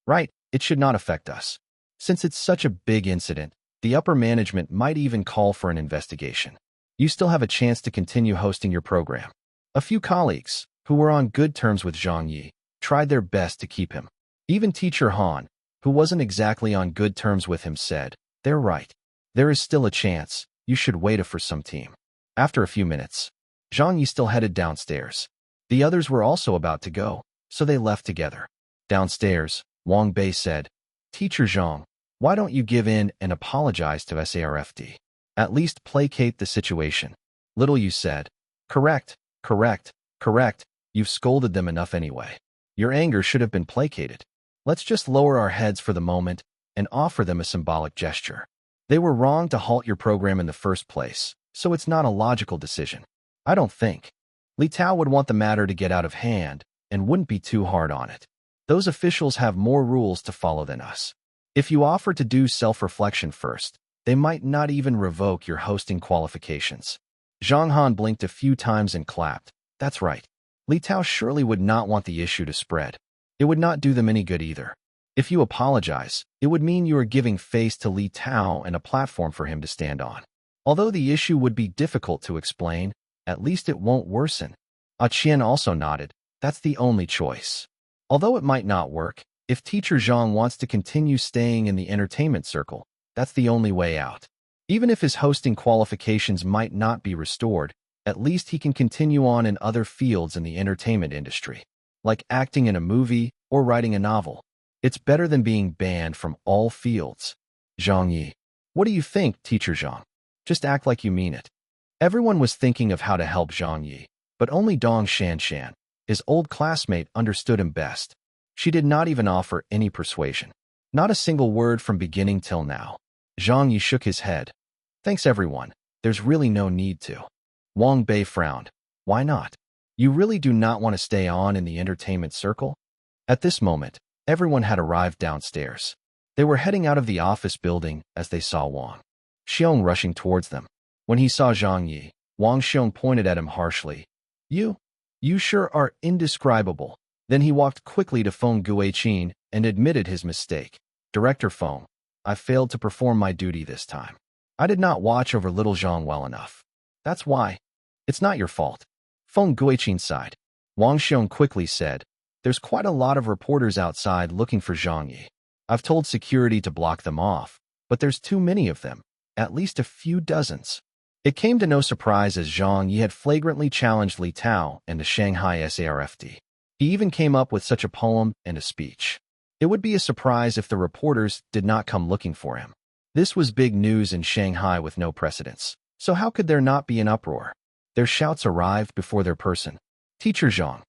Right, it should not affect us. Since it's such a big incident, the upper management might even call for an investigation. You still have a chance to continue hosting your program." A few colleagues, who were on good terms with Zhang Ye, tried their best to keep him. Even Teacher Han, who wasn't exactly on good terms with him, said, "They're right. There is still a chance. You should wait for some team." After a few minutes, Zhang Ye still headed downstairs. The others were also about to go, so they left together. Downstairs, Wang Bei said, "Teacher Zhang, why don't you give in and apologize to SARFT? At least placate the situation." "Little you said." "Correct, correct, correct. You've scolded them enough anyway. Your anger should have been placated. Let's just lower our heads for the moment and offer them a symbolic gesture. They were wrong to halt your program in the first place, so it's not a logical decision. I don't think Li Tao would want the matter to get out of hand and wouldn't be too hard on it. Those officials have more rules to follow than us. If you offer to do self-reflection first, they might not even revoke your hosting qualifications." Zhang Han blinked a few times and clapped. "That's right. Li Tao surely would not want the issue to spread. It would not do them any good either. If you apologize, it would mean you are giving face to Li Tao and a platform for him to stand on. Although the issue would be difficult to explain, at least it won't worsen." Ah Qian also nodded. "That's the only choice. Although it might not work, if Teacher Zhang wants to continue staying in the entertainment circle, that's the only way out. Even if his hosting qualifications might not be restored, at least he can continue on in other fields in the entertainment industry, like acting in a movie or writing a novel. It's better than being banned from all fields." "Zhang Ye, what do you think, Teacher Zhang? Just act like you mean it." Everyone was thinking of how to help Zhang Ye, but only Dong Shanshan, his old classmate, understood him best. She did not even offer any persuasion. Not a single word from beginning till now. Zhang Ye shook his head. "Thanks everyone. There's really no need to." Wang Bei frowned. "Why not? You really do not want to stay on in the entertainment circle?" At this moment, everyone had arrived downstairs. They were heading out of the office building as they saw Wang Xiong rushing towards them. When he saw Zhang Ye, Wang Xiong pointed at him harshly. You sure are indescribable." Then he walked quickly to Feng Guiqin and admitted his mistake. "Director Feng, I failed to perform my duty this time. I did not watch over little Zhang well enough. That's why. It's not your fault." Feng Guiqin sighed. Wang Xiong quickly said, "There's quite a lot of reporters outside looking for Zhang Ye. I've told security to block them off, but there's too many of them, at least a few dozens." It came to no surprise as Zhang Ye had flagrantly challenged Li Tao and the Shanghai SARFT. He even came up with such a poem and a speech. It would be a surprise if the reporters did not come looking for him. This was big news in Shanghai with no precedents. So how could there not be an uproar? Their shouts arrived before their person. Teacher Zhang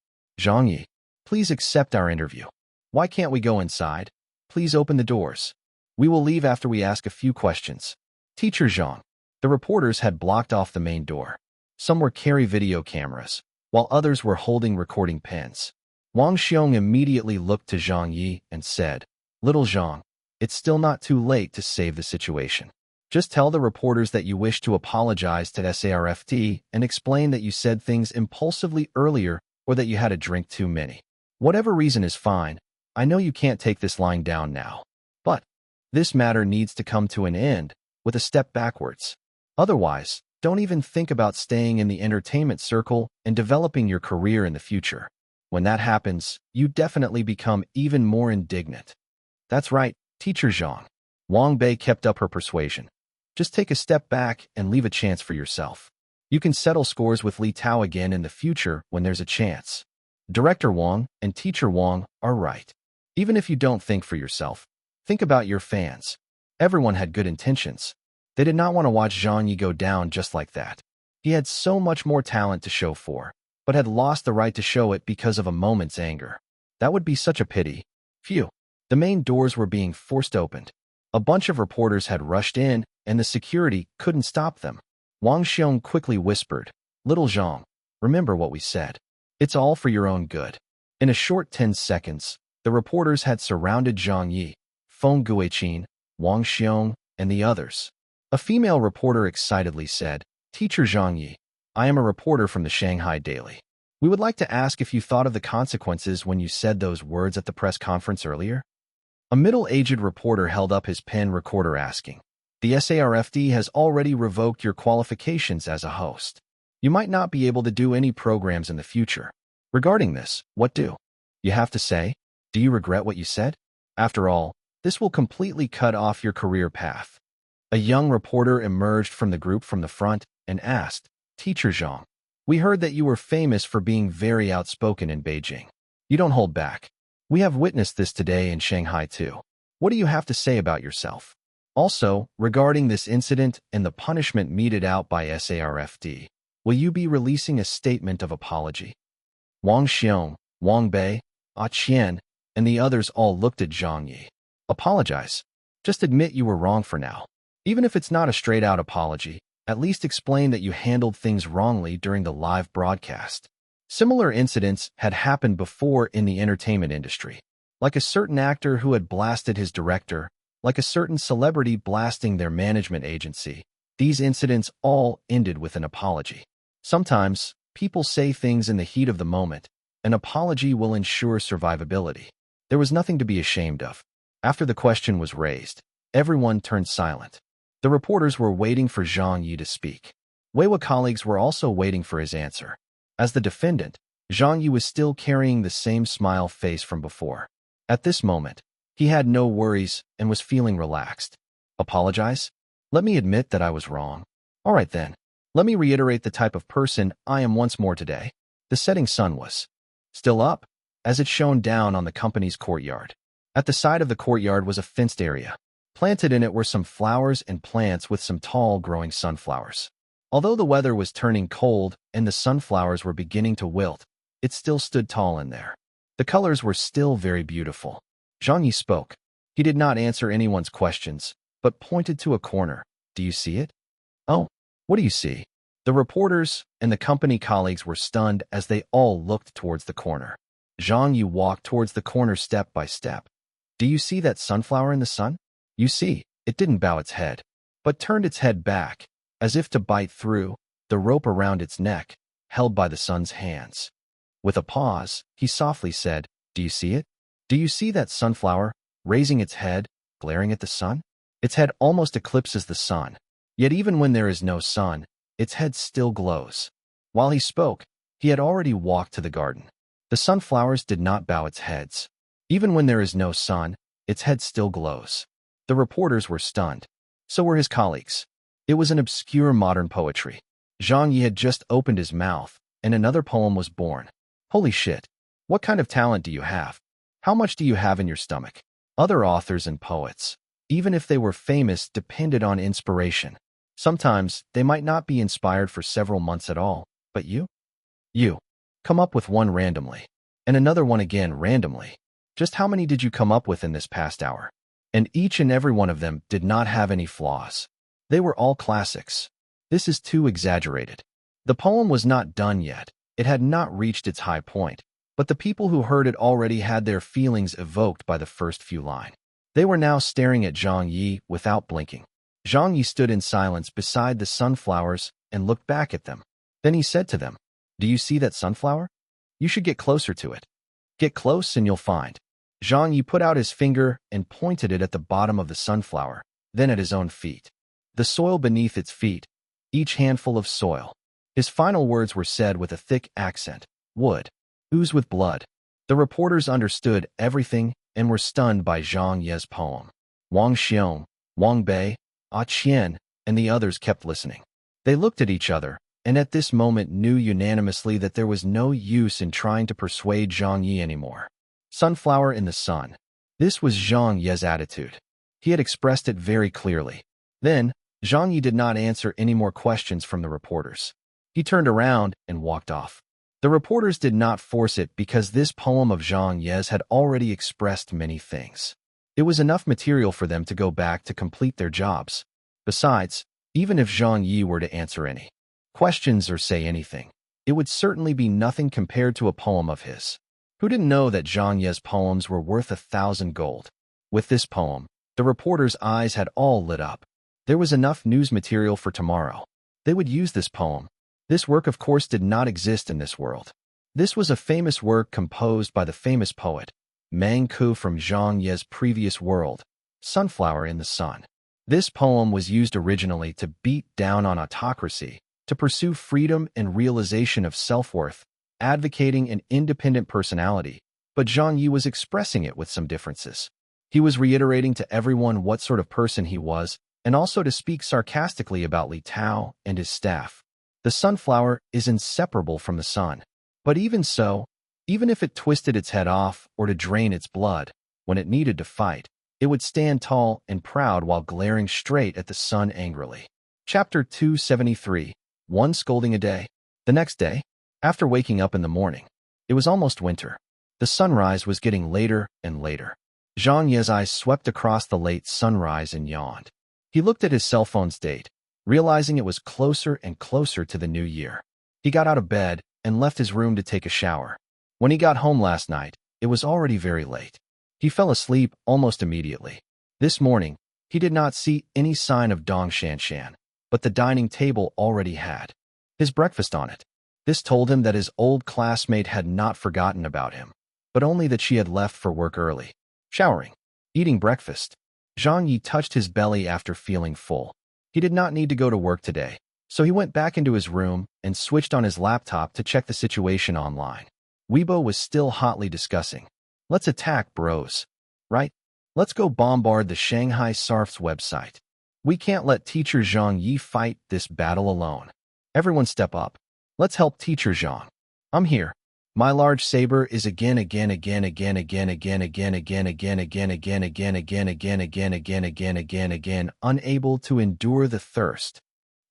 Ye, please accept our interview. Why can't we go inside? Please open the doors. We will leave after we ask a few questions. Teacher Zhang. The reporters had blocked off the main door. Some were carrying video cameras, while others were holding recording pens. Wang Xiong immediately looked to Zhang Ye and said, Little Zhang, it's still not too late to save the situation. Just tell the reporters that you wish to apologize to SARFT and explain that you said things impulsively earlier or that you had a drink too many. Whatever reason is fine. I know you can't take this lying down now. But this matter needs to come to an end with a step backwards. Otherwise, don't even think about staying in the entertainment circle and developing your career in the future. When that happens, you definitely become even more indignant. That's right, Teacher Zhang. Wang Bei kept up her persuasion. Just take a step back and leave a chance for yourself. You can settle scores with Li Tao again in the future when there's a chance. Director Wang and Teacher Wang are right. Even if you don't think for yourself, think about your fans. Everyone had good intentions. They did not want to watch Zhang Ye go down just like that. He had so much more talent to show for, but had lost the right to show it because of a moment's anger. That would be such a pity. Phew. The main doors were being forced open. A bunch of reporters had rushed in, and the security couldn't stop them. Wang Xiong quickly whispered, Little Zhang, remember what we said. It's all for your own good. In a short 10 seconds, the reporters had surrounded Zhang Ye, Feng Guiqin, Wang Xiong, and the others. A female reporter excitedly said, Teacher Zhang Ye, I am a reporter from the Shanghai Daily. We would like to ask if you thought of the consequences when you said those words at the press conference earlier. A middle-aged reporter held up his pen recorder asking, The SARFT has already revoked your qualifications as a host. You might not be able to do any programs in the future. Regarding this, what do you have to say? Do you regret what you said? After all, this will completely cut off your career path. A young reporter emerged from the group from the front and asked, Teacher Zhang, we heard that you were famous for being very outspoken in Beijing. You don't hold back. We have witnessed this today in Shanghai too. What do you have to say about yourself? Also, regarding this incident and the punishment meted out by SARFT, will you be releasing a statement of apology? Wang Xiong, Wang Bei, Qian, and the others all looked at Zhang Ye. Apologize. Just admit you were wrong for now. Even if it's not a straight-out apology, at least explain that you handled things wrongly during the live broadcast. Similar incidents had happened before in the entertainment industry, like a certain actor who had blasted his director, like a certain celebrity blasting their management agency. These incidents all ended with an apology. Sometimes, people say things in the heat of the moment. An apology will ensure survivability. There was nothing to be ashamed of. After the question was raised, everyone turned silent. The reporters were waiting for Zhang Ye to speak. Weiwa colleagues were also waiting for his answer. As the defendant, Zhang Ye was still carrying the same smile face from before. At this moment, he had no worries and was feeling relaxed. Apologize? Let me admit that I was wrong. All right then. Let me reiterate the type of person I am once more today. The setting sun was still up, as it shone down on the company's courtyard. At the side of the courtyard was a fenced area. Planted in it were some flowers and plants with some tall growing sunflowers. Although the weather was turning cold and the sunflowers were beginning to wilt, it still stood tall in there. The colors were still very beautiful. Zhang Ye spoke. He did not answer anyone's questions, but pointed to a corner. Do you see it? Oh, what do you see? The reporters and the company colleagues were stunned as they all looked towards the corner. Zhang Ye walked towards the corner step by step. Do you see that sunflower in the sun? You see, it didn't bow its head, but turned its head back, as if to bite through the rope around its neck, held by the sun's hands. With a pause, he softly said, Do you see it? Do you see that sunflower, raising its head, glaring at the sun? Its head almost eclipses the sun, yet even when there is no sun, its head still glows. While he spoke, he had already walked to the garden. The sunflowers did not bow its heads. Even when there is no sun, its head still glows. The reporters were stunned. So were his colleagues. It was an obscure modern poetry. Zhang Ye had just opened his mouth, and another poem was born. Holy shit. What kind of talent do you have? How much do you have in your stomach? Other authors and poets, even if they were famous, depended on inspiration. Sometimes they might not be inspired for several months at all, but you? You. Come up with one randomly. And another one again randomly. Just how many did you come up with in this past hour? And each and every one of them did not have any flaws. They were all classics. This is too exaggerated. The poem was not done yet. It had not reached its high point, but the people who heard it already had their feelings evoked by the first few lines. They were now staring at Zhang Ye without blinking. Zhang Ye stood in silence beside the sunflowers and looked back at them. Then he said to them, "Do you see that sunflower? You should get closer to it. Get close and you'll find." Zhang Ye put out his finger and pointed it at the bottom of the sunflower, then at his own feet. The soil beneath its feet, each handful of soil. His final words were said with a thick accent. Wood. Ooze with blood. The reporters understood everything and were stunned by Zhang Ye's poem. Wang Xiong, Wang Bei, Qian, and the others kept listening. They looked at each other, and at this moment knew unanimously that there was no use in trying to persuade Zhang Ye anymore. Sunflower in the sun. This was Zhang Ye's attitude. He had expressed it very clearly. Then, Zhang Ye did not answer any more questions from the reporters. He turned around and walked off. The reporters did not force it because this poem of Zhang Ye's had already expressed many things. It was enough material for them to go back to complete their jobs. Besides, even if Zhang Ye were to answer any questions or say anything, it would certainly be nothing compared to a poem of his. Who didn't know that Zhang Ye's poems were worth 1,000 gold? With this poem, the reporters' eyes had all lit up. There was enough news material for tomorrow. They would use this poem. This work, of course, did not exist in this world. This was a famous work composed by the famous poet, Mang Ku, from Zhang Ye's previous world, Sunflower in the Sun. This poem was used originally to beat down on autocracy, to pursue freedom and realization of self-worth, advocating an independent personality, but Zhang Ye was expressing it with some differences. He was reiterating to everyone what sort of person he was, and also to speak sarcastically about Li Tao and his staff. The sunflower is inseparable from the sun. But even so, even if it twisted its head off or to drain its blood, when it needed to fight, it would stand tall and proud while glaring straight at the sun angrily. Chapter 273. One scolding a day. The next day, after waking up in the morning, it was almost winter. The sunrise was getting later and later. Zhang Ye's eyes swept across the late sunrise and yawned. He looked at his cell phone's date, realizing it was closer and closer to the new year. He got out of bed and left his room to take a shower. When he got home last night, it was already very late. He fell asleep almost immediately. This morning, he did not see any sign of Dong Shanshan, but the dining table already had his breakfast on it. This told him that his old classmate had not forgotten about him, but only that she had left for work early. Showering, eating breakfast. Zhang Ye touched his belly after feeling full. He did not need to go to work today, so he went back into his room and switched on his laptop to check the situation online. Weibo was still hotly discussing. Let's attack, bros. Right? Let's go bombard the Shanghai SARF's website. We can't let teacher Zhang Ye fight this battle alone. Everyone step up. Let's help teacher Zhang. I'm here. My large saber is again, unable to endure the thirst.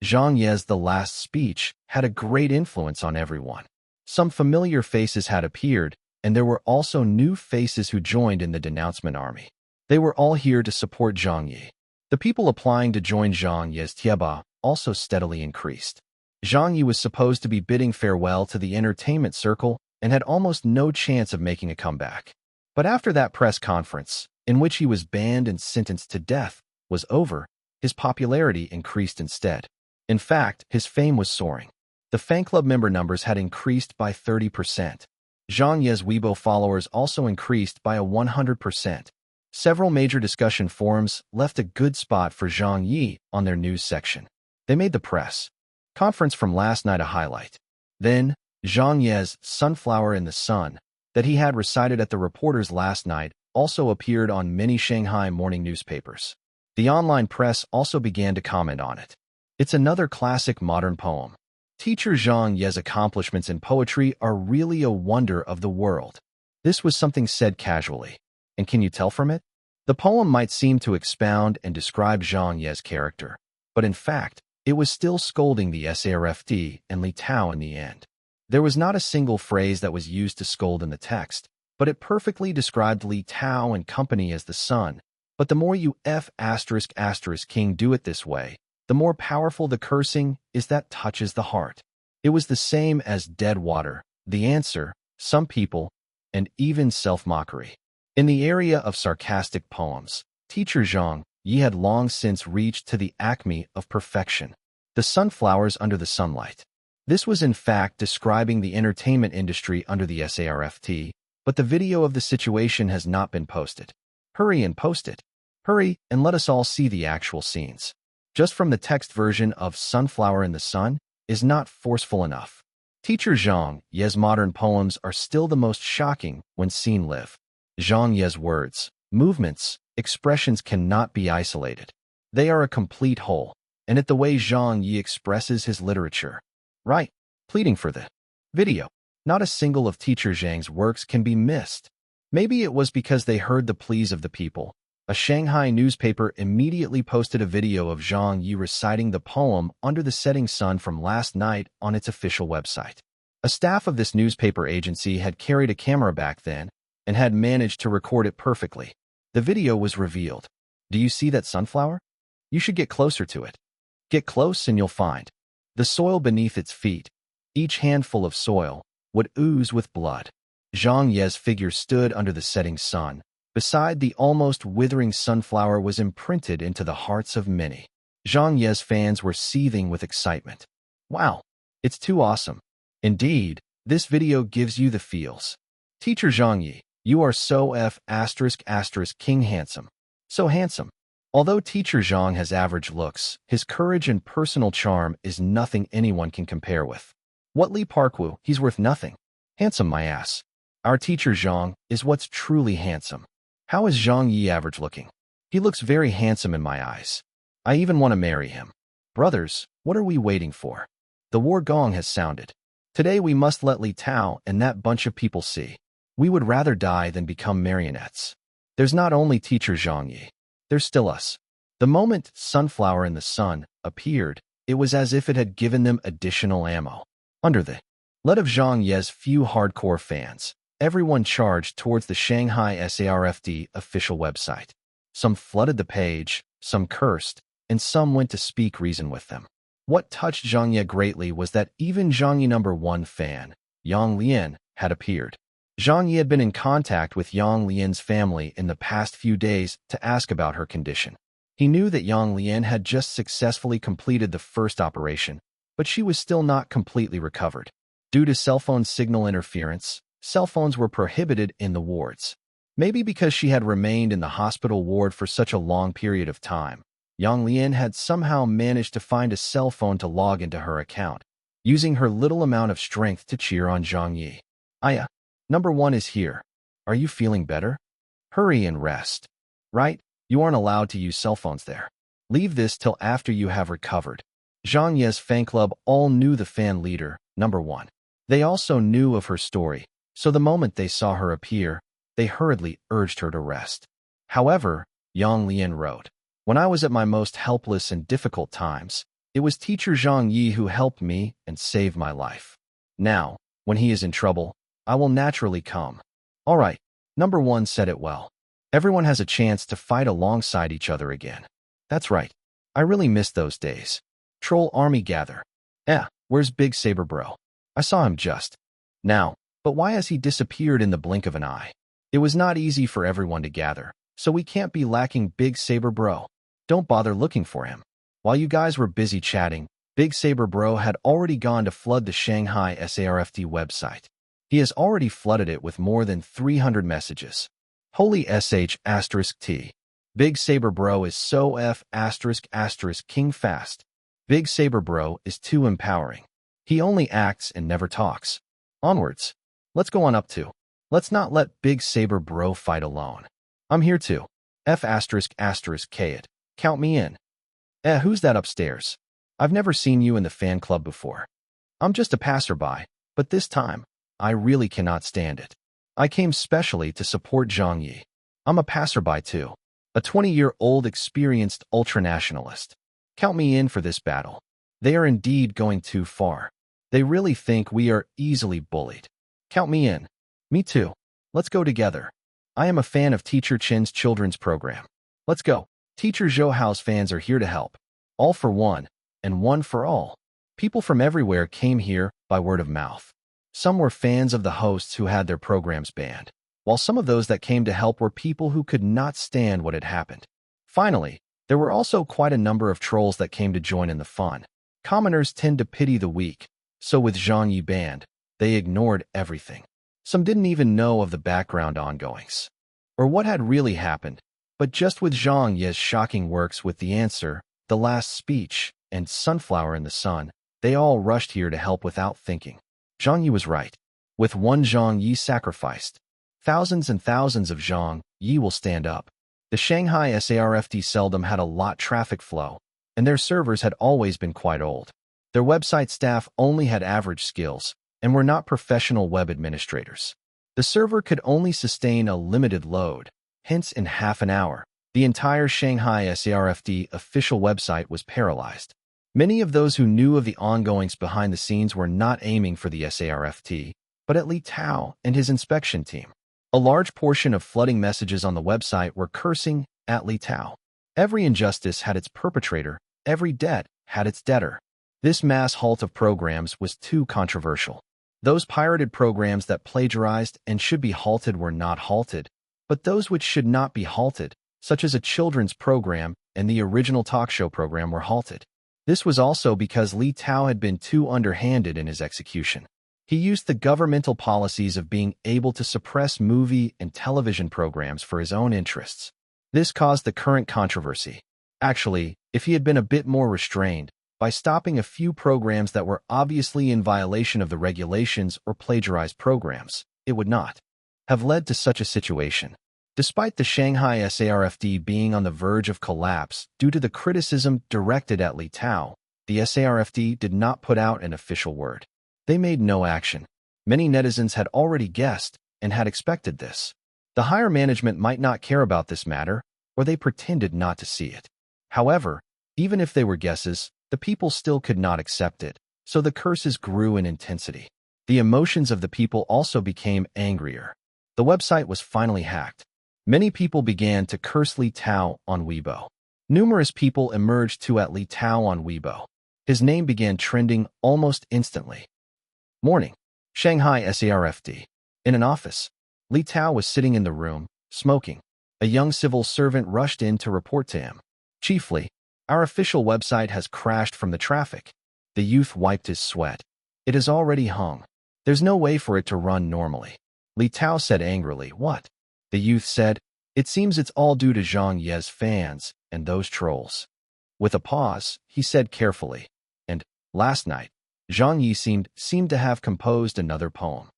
Zhang Ye's the last speech had a great influence on everyone. Some familiar faces had appeared, and there were also new faces who joined in the denouncement army. They were all here to support Zhang Ye. The people applying to join Zhang Ye's Tieba also steadily increased. Zhang Ye was supposed to be bidding farewell to the entertainment circle and had almost no chance of making a comeback. But after that press conference, in which he was banned and sentenced to death, was over, his popularity increased instead. In fact, his fame was soaring. The fan club member numbers had increased by 30%. Zhang Ye's Weibo followers also increased by a 100%. Several major discussion forums left a good spot for Zhang Ye on their news section. They made the press conference from last night a highlight. Then, Zhang Ye's Sunflower in the Sun, that he had recited at the reporters last night, also appeared on many Shanghai morning newspapers. The online press also began to comment on it. It's another classic modern poem. Teacher Zhang Ye's accomplishments in poetry are really a wonder of the world. This was something said casually. And can you tell from it? The poem might seem to expound and describe Zhang Ye's character, but in fact, it was still scolding the SARFD and Li Tao in the end. There was not a single phrase that was used to scold in the text, but it perfectly described Li Tao and company as the sun. But the more you ***king do it this way, the more powerful the cursing is that touches the heart. It was the same as dead water, the answer, some people, and even self-mockery. In the area of sarcastic poems, teacher Zhang Ye had long since reached to the acme of perfection. The sunflowers under the sunlight. This was in fact describing the entertainment industry under the SARFT, but the video of the situation has not been posted. Hurry and post it. Hurry and let us all see the actual scenes. Just from the text version of Sunflower in the Sun is not forceful enough. Teacher Zhang Ye's modern poems are still the most shocking when seen live. Zhang Ye's words, movements, expressions cannot be isolated. They are a complete whole, and it's the way Zhang Ye expresses his literature. Right, pleading for the video. Not a single of Teacher Zhang's works can be missed. Maybe it was because they heard the pleas of the people. A Shanghai newspaper immediately posted a video of Zhang Ye reciting the poem Under the Setting Sun from last night on its official website. A staff of this newspaper agency had carried a camera back then and had managed to record it perfectly. The video was revealed. Do you see that sunflower? You should get closer to it. Get close and you'll find the soil beneath its feet. Each handful of soil would ooze with blood. Zhang Ye's figure stood under the setting sun. Beside the almost withering sunflower was imprinted into the hearts of many. Zhang Ye's fans were seething with excitement. Wow, it's too awesome. Indeed, this video gives you the feels. Teacher Zhang Ye, you are so ***king handsome. So handsome. Although Teacher Zhang has average looks, his courage and personal charm is nothing anyone can compare with. What Li Parkwu, he's worth nothing. Handsome my ass. Our Teacher Zhang is what's truly handsome. How is Zhang Ye average looking? He looks very handsome in my eyes. I even want to marry him. Brothers, what are we waiting for? The war gong has sounded. Today we must let Li Tao and that bunch of people see. We would rather die than become marionettes. There's not only Teacher Zhang Ye. There's still us. The moment Sunflower in the Sun appeared, it was as if it had given them additional ammo. Under the lead of Zhang Ye's few hardcore fans, everyone charged towards the Shanghai SARFD official website. Some flooded the page, some cursed, and some went to speak reason with them. What touched Zhang Ye greatly was that even Zhang Ye #1 fan, Yang Lian, had appeared. Zhang Ye had been in contact with Yang Lian's family in the past few days to ask about her condition. He knew that Yang Lian had just successfully completed the first operation, but she was still not completely recovered. Due to cell phone signal interference, cell phones were prohibited in the wards. Maybe because she had remained in the hospital ward for such a long period of time, Yang Lian had somehow managed to find a cell phone to log into her account, using her little amount of strength to cheer on Zhang Ye. Aya. #1 is here. Are you feeling better? Hurry and rest. Right? You aren't allowed to use cell phones there. Leave this till after you have recovered. Zhang Ye's fan club all knew the fan leader, #1. They also knew of her story, so the moment they saw her appear, they hurriedly urged her to rest. However, Yang Lian wrote, when I was at my most helpless and difficult times, it was Teacher Zhang Ye who helped me and saved my life. Now, when he is in trouble, I will naturally come. All right, #1 said it well. Everyone has a chance to fight alongside each other again. That's right. I really miss those days. Troll army gather. Where's Big Saber Bro? I saw him just now, but why has he disappeared in the blink of an eye? It was not easy for everyone to gather, so we can't be lacking Big Saber Bro. Don't bother looking for him. While you guys were busy chatting, Big Saber Bro had already gone to flood the Shanghai SARFD website. He has already flooded it with more than 300 messages. Holy ***T. Big Saber Bro is so ***king fast. Big Saber Bro is too empowering. He only acts and never talks. Onwards. Let's go on up to. Let's not let Big Saber Bro fight alone. I'm here too. ***K it. Count me in. Who's that upstairs? I've never seen you in the fan club before. I'm just a passerby, but this time, I really cannot stand it. I came specially to support Zhang Ye. I'm a passerby too, a 20-year-old experienced ultranationalist. Count me in for this battle. They are indeed going too far. They really think we are easily bullied. Count me in. Me too. Let's go together. I am a fan of Teacher Chen's children's program. Let's go. Teacher Zhou Hao's fans are here to help. All for one, and one for all. People from everywhere came here by word of mouth. Some were fans of the hosts who had their programs banned, while some of those that came to help were people who could not stand what had happened. Finally, there were also quite a number of trolls that came to join in the fun. Commoners tend to pity the weak, so with Zhang Ye banned, they ignored everything. Some didn't even know of the background ongoings, or what had really happened, but just with Zhang Ye's shocking works with The Answer, The Last Speech, and Sunflower in the Sun, they all rushed here to help without thinking. Zhang Ye was right. With one Zhang Ye sacrificed, thousands and thousands of Zhang Ye will stand up. The Shanghai SARFT seldom had a lot traffic flow, and their servers had always been quite old. Their website staff only had average skills and were not professional web administrators. The server could only sustain a limited load, hence in half an hour, the entire Shanghai SARFT official website was paralyzed. Many of those who knew of the ongoings behind the scenes were not aiming for the SARFT, but at Li Tao and his inspection team. A large portion of flooding messages on the website were cursing at Li Tao. Every injustice had its perpetrator, every debt had its debtor. This mass halt of programs was too controversial. Those pirated programs that plagiarized and should be halted were not halted, but those which should not be halted, such as a children's program and the original talk show program, were halted. This was also because Li Tao had been too underhanded in his execution. He used the governmental policies of being able to suppress movie and television programs for his own interests. This caused the current controversy. Actually, if he had been a bit more restrained, by stopping a few programs that were obviously in violation of the regulations or plagiarized programs, it would not have led to such a situation. Despite the Shanghai SARFT being on the verge of collapse due to the criticism directed at Li Tao, the SARFT did not put out an official word. They made no action. Many netizens had already guessed and had expected this. The higher management might not care about this matter, or they pretended not to see it. However, even if they were guesses, the people still could not accept it, so the curses grew in intensity. The emotions of the people also became angrier. The website was finally hacked. Many people began to curse Li Tao on Weibo. Numerous people emerged to at Li Tao on Weibo. His name began trending almost instantly. Morning. Shanghai SARFT. In an office. Li Tao was sitting in the room, smoking. A young civil servant rushed in to report to him. Chiefly, our official website has crashed from the traffic. The youth wiped his sweat. It has already hung. There's no way for it to run normally. Li Tao said angrily, "What?" The youth said, "It seems it's all due to Zhang Ye's fans and those trolls." With a pause, he said carefully, "And, last night, Zhang Ye seemed to have composed another poem."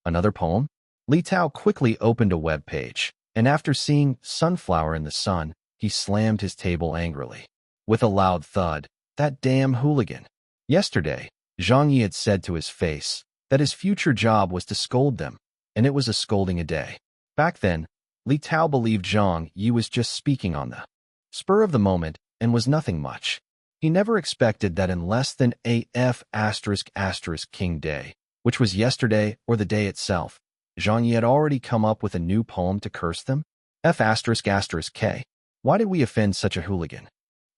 Another poem? Li Tao quickly opened a web page, and after seeing Sunflower in the Sun, he slammed his table angrily. With a loud thud, "That damn hooligan." Yesterday, Zhang Ye had said to his face that his future job was to scold them, and it was a scolding a day. Back then, Li Tao believed Zhang Ye was just speaking on the spur of the moment and was nothing much. He never expected that in less than a King Day, which was yesterday or the day itself, Zhang Ye had already come up with a new poem to curse them. K. Why did we offend such a hooligan?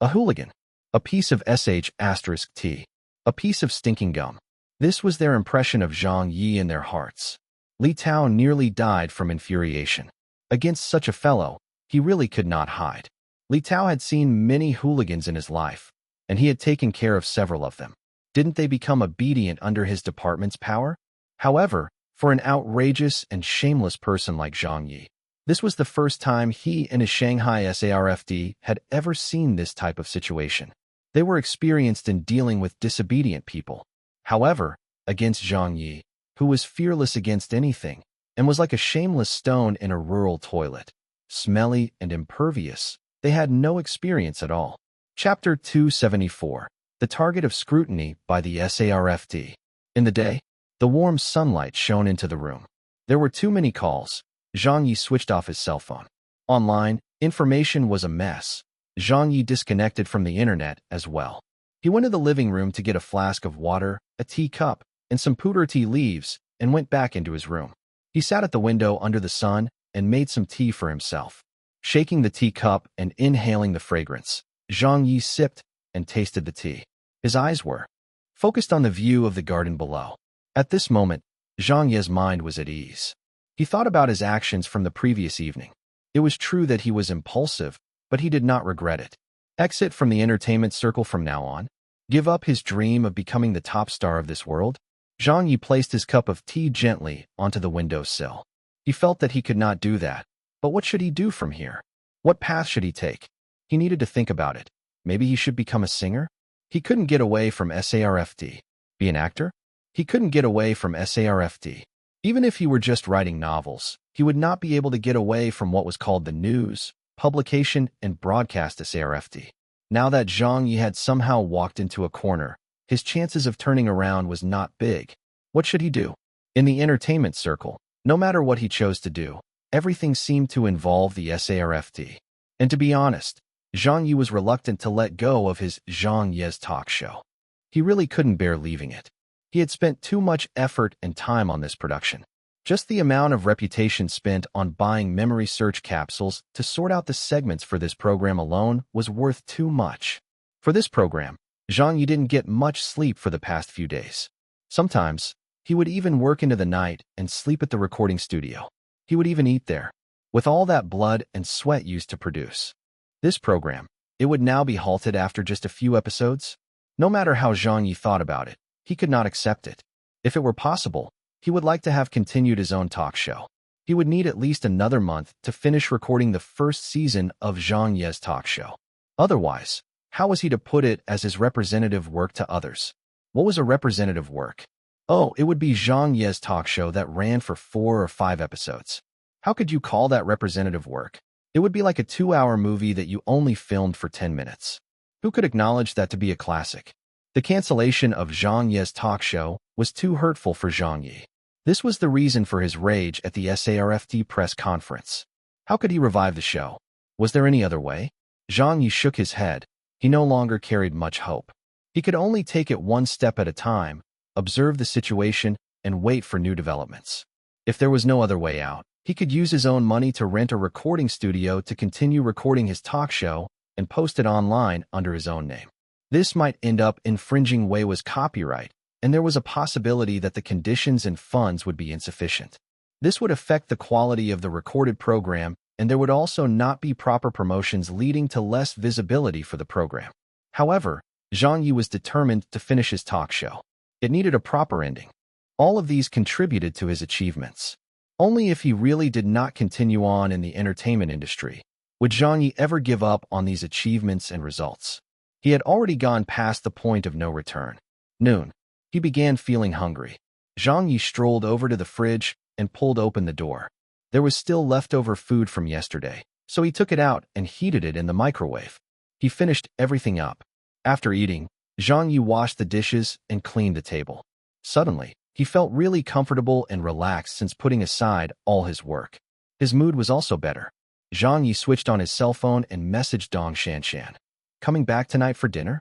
A hooligan. A piece of sh*t. A piece of stinking gum. This was their impression of Zhang Ye in their hearts. Li Tao nearly died from infuriation. Against such a fellow, he really could not hide. Li Tao had seen many hooligans in his life, and he had taken care of several of them. Didn't they become obedient under his department's power? However, for an outrageous and shameless person like Zhang Ye, this was the first time he and his Shanghai SARFT had ever seen this type of situation. They were experienced in dealing with disobedient people. However, against Zhang Ye, who was fearless against anything, and was like a shameless stone in a rural toilet, smelly and impervious, they had no experience at all. Chapter 274. the target of scrutiny by the SARFT. In the day, the warm sunlight shone into the room. There were too many calls. Zhang Ye switched off his cell phone. Online, information was a mess. Zhang Ye disconnected from the internet as well. He went to the living room to get a flask of water, a teacup, and some pu'er tea leaves, and went back into his room. He sat at the window under the sun and made some tea for himself. Shaking the teacup and inhaling the fragrance, Zhang Ye sipped and tasted the tea. His eyes were focused on the view of the garden below. At this moment, Zhang Ye's mind was at ease. He thought about his actions from the previous evening. It was true that he was impulsive, but he did not regret it. Exit from the entertainment circle from now on? Give up his dream of becoming the top star of this world? Zhang Ye placed his cup of tea gently onto the windowsill. He felt that he could not do that. But what should he do from here? What path should he take? He needed to think about it. Maybe he should become a singer? He couldn't get away from SARFT. Be an actor? He couldn't get away from SARFT. Even if he were just writing novels, he would not be able to get away from what was called the news, publication, and broadcast SARFT. Now that Zhang Ye had somehow walked into a corner, his chances of turning around was not big. What should he do? In the entertainment circle, no matter what he chose to do, everything seemed to involve the SARFT. And to be honest, Zhang Ye was reluctant to let go of his Zhang Ye's talk show. He really couldn't bear leaving it. He had spent too much effort and time on this production. Just the amount of reputation spent on buying memory search capsules to sort out the segments for this program alone was worth too much. For this program, Zhang Ye didn't get much sleep for the past few days. Sometimes, he would even work into the night and sleep at the recording studio. He would even eat there, with all that blood and sweat used to produce. This program, it would now be halted after just a few episodes? No matter how Zhang Ye thought about it, he could not accept it. If it were possible, he would like to have continued his own talk show. He would need at least another month to finish recording the first season of Zhang Ye's talk show. Otherwise, how was he to put it as his representative work to others? What was a representative work? Oh, it would be Zhang Ye's talk show that ran for 4 or 5 episodes. How could you call that representative work? It would be like a 2-hour movie that you only filmed for 10 minutes. Who could acknowledge that to be a classic? The cancellation of Zhang Ye's talk show was too hurtful for Zhang Ye. This was the reason for his rage at the SARFT press conference. How could he revive the show? Was there any other way? Zhang Ye shook his head. He no longer carried much hope. He could only take it one step at a time, observe the situation, and wait for new developments. If there was no other way out, he could use his own money to rent a recording studio to continue recording his talk show and post it online under his own name. This might end up infringing Wei's copyright, and there was a possibility that the conditions and funds would be insufficient. This would affect the quality of the recorded program, and there would also not be proper promotions leading to less visibility for the program. However, Zhang Ye was determined to finish his talk show. It needed a proper ending. All of these contributed to his achievements. Only if he really did not continue on in the entertainment industry would Zhang Ye ever give up on these achievements and results. He had already gone past the point of no return. Noon. He began feeling hungry. Zhang Ye strolled over to the fridge and pulled open the door. There was still leftover food from yesterday, so he took it out and heated it in the microwave. He finished everything up. After eating, Zhang Ye washed the dishes and cleaned the table. Suddenly, he felt really comfortable and relaxed since putting aside all his work. His mood was also better. Zhang Ye switched on his cell phone and messaged Dong Shanshan. "Coming back tonight for dinner?"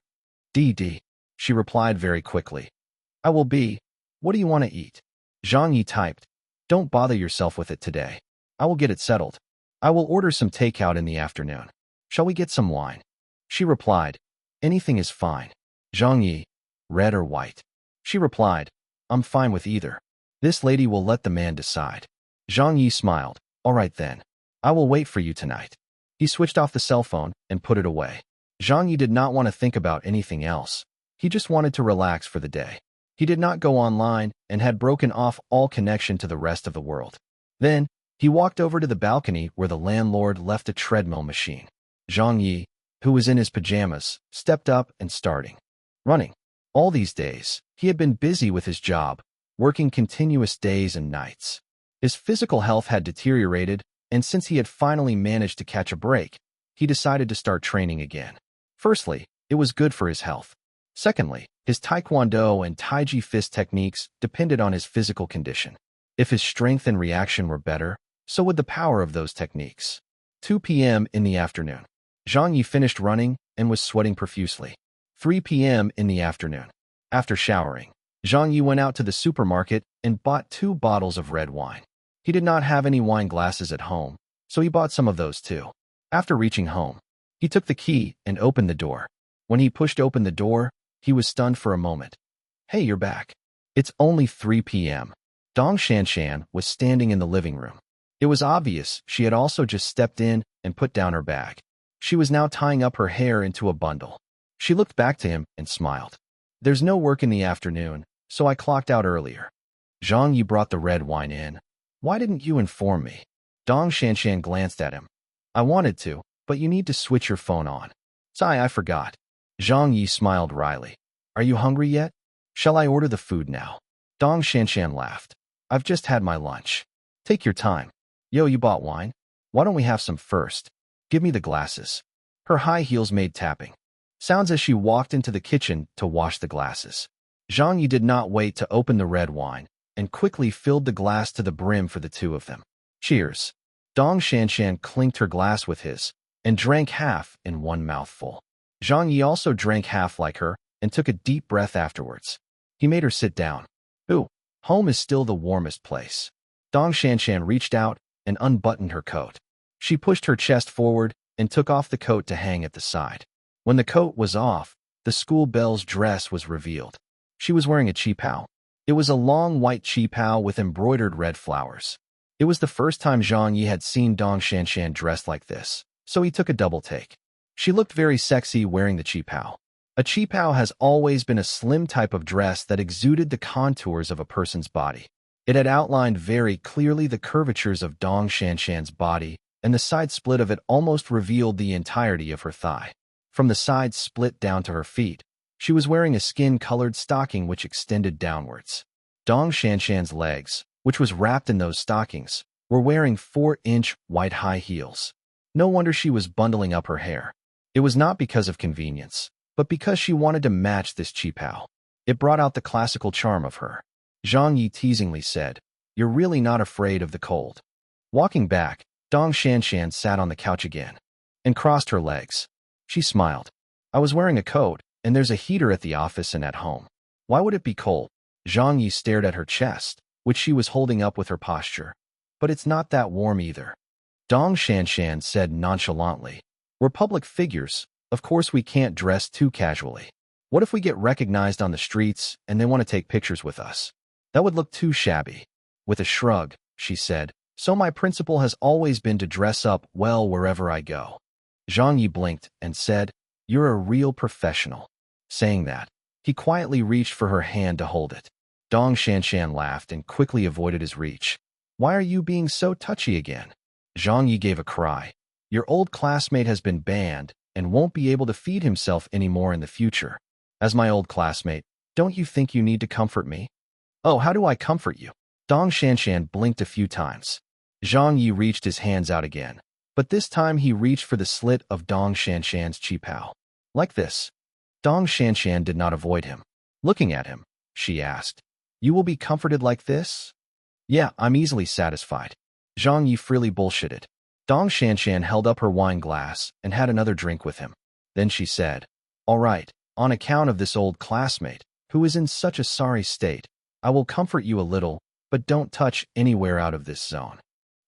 "DD." She replied very quickly. "I will be. What do you want to eat?" Zhang Ye typed, "Don't bother yourself with it today. I will get it settled. I will order some takeout in the afternoon. Shall we get some wine?" She replied, "Anything is fine." Zhang Ye, "Red or white?" She replied, "I'm fine with either. This lady will let the man decide." Zhang Ye smiled, "All right then. I will wait for you tonight." He switched off the cell phone and put it away. Zhang Ye did not want to think about anything else. He just wanted to relax for the day. He did not go online and had broken off all connection to the rest of the world. Then, he walked over to the balcony where the landlord left a treadmill machine. Zhang Ye, who was in his pajamas, stepped up and starting running. All these days, he had been busy with his job, working continuous days and nights. His physical health had deteriorated, and since he had finally managed to catch a break, he decided to start training again. Firstly, it was good for his health. Secondly, his taekwondo and taiji fist techniques depended on his physical condition. If his strength and reaction were better, so would the power of those techniques. 2 p.m. in the afternoon. Zhang Ye finished running and was sweating profusely. 3 p.m. in the afternoon. After showering, Zhang Ye went out to the supermarket and bought 2 bottles of red wine. He did not have any wine glasses at home, so he bought some of those too. After reaching home, he took the key and opened the door. When he pushed open the door, he was stunned for a moment. "Hey, you're back. It's only 3 p.m. Dong Shanshan was standing in the living room. It was obvious she had also just stepped in and put down her bag. She was now tying up her hair into a bundle. She looked back to him and smiled. "There's no work in the afternoon, so I clocked out earlier." "Zhang Ye brought the red wine in. Why didn't you inform me?" Dong Shanshan glanced at him. "I wanted to, but you need to switch your phone on." "Sigh, I forgot." Zhang Ye smiled wryly. "Are you hungry yet? Shall I order the food now?" Dong Shanshan laughed. "I've just had my lunch. Take your time." "Yo, you bought wine? Why don't we have some first? Give me the glasses." Her high heels made tapping sounds as she walked into the kitchen to wash the glasses. Zhang Yi did not wait to open the red wine and quickly filled the glass to the brim for the two of them. "Cheers." Dong Shanshan clinked her glass with his and drank half in one mouthful. Zhang Yi also drank half like her and took a deep breath afterwards. He made her sit down. "Ooh, home is still the warmest place." Dong Shanshan reached out and unbuttoned her coat. She pushed her chest forward and took off the coat to hang at the side. When the coat was off, the school bell's dress was revealed. She was wearing a qipao. It was a long white qipao with embroidered red flowers. It was the first time Zhang Yi had seen Dong Shanshan dressed like this, so he took a double take. She looked very sexy wearing the qipao. A qipao has always been a slim type of dress that exuded the contours of a person's body. It had outlined very clearly the curvatures of Dong Shanshan's body, and the side split of it almost revealed the entirety of her thigh. From the side split down to her feet, she was wearing a skin-colored stocking which extended downwards. Dong Shanshan's legs, which was wrapped in those stockings, were wearing 4-inch white high heels. No wonder she was bundling up her hair. It was not because of convenience, but because she wanted to match this qipao. It brought out the classical charm of her. Zhang Yi teasingly said, "You're really not afraid of the cold." Walking back, Dong Shanshan sat on the couch again and crossed her legs. She smiled. "I was wearing a coat, and there's a heater at the office and at home. Why would it be cold?" Zhang Yi stared at her chest, which she was holding up with her posture. "But it's not that warm either." Dong Shanshan said nonchalantly, "We're public figures. Of course we can't dress too casually. What if we get recognized on the streets and they want to take pictures with us? That would look too shabby." With a shrug, she said, "So my principle has always been to dress up well wherever I go." Zhang Yi blinked and said, "You're a real professional." Saying that, he quietly reached for her hand to hold it. Dong Shanshan laughed and quickly avoided his reach. "Why are you being so touchy again?" Zhang Yi gave a cry. "Your old classmate has been banned and won't be able to feed himself anymore in the future. As my old classmate, don't you think you need to comfort me?" "Oh, how do I comfort you?" Dong Shanshan blinked a few times. Zhang Yi reached his hands out again, but this time he reached for the slit of Dong Shanshan's qipao. "Like this." Dong Shanshan did not avoid him. Looking at him, she asked, "You will be comforted like this?" "Yeah, I'm easily satisfied." Zhang Yi freely bullshitted. Dong Shanshan held up her wine glass and had another drink with him. Then she said, "All right, on account of this old classmate, who is in such a sorry state, I will comfort you a little, but don't touch anywhere out of this zone."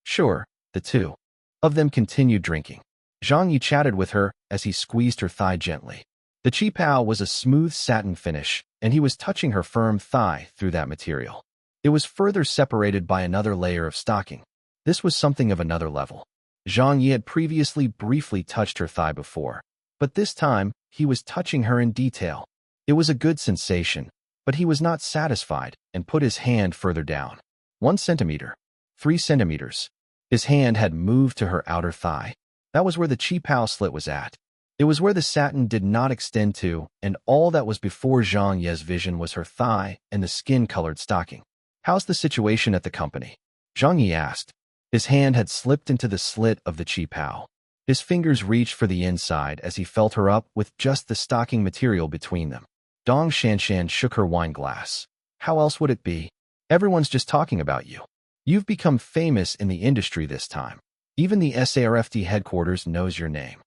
Sure, the two of them continued drinking. Zhang Yi chatted with her as he squeezed her thigh gently. The qipao was a smooth satin finish, and he was touching her firm thigh through that material. It was further separated by another layer of stocking. This was something of another level. Zhang Yi had previously briefly touched her thigh before, but this time he was touching her in detail. It was a good sensation, but he was not satisfied and put his hand further down. 1 centimeter. 3 centimeters. His hand had moved to her outer thigh. That was where the qipao slit was at. It was where the satin did not extend to, and all that was before Zhang Ye's vision was her thigh and the skin-colored stocking. "How's the situation at the company?" Zhang Yi asked. His hand had slipped into the slit of the qipao. His fingers reached for the inside as he felt her up with just the stocking material between them. Dong Shanshan shook her wine glass. How else would it be? Everyone's just talking about you. You've become famous in the industry this time. Even the SARFT headquarters knows your name.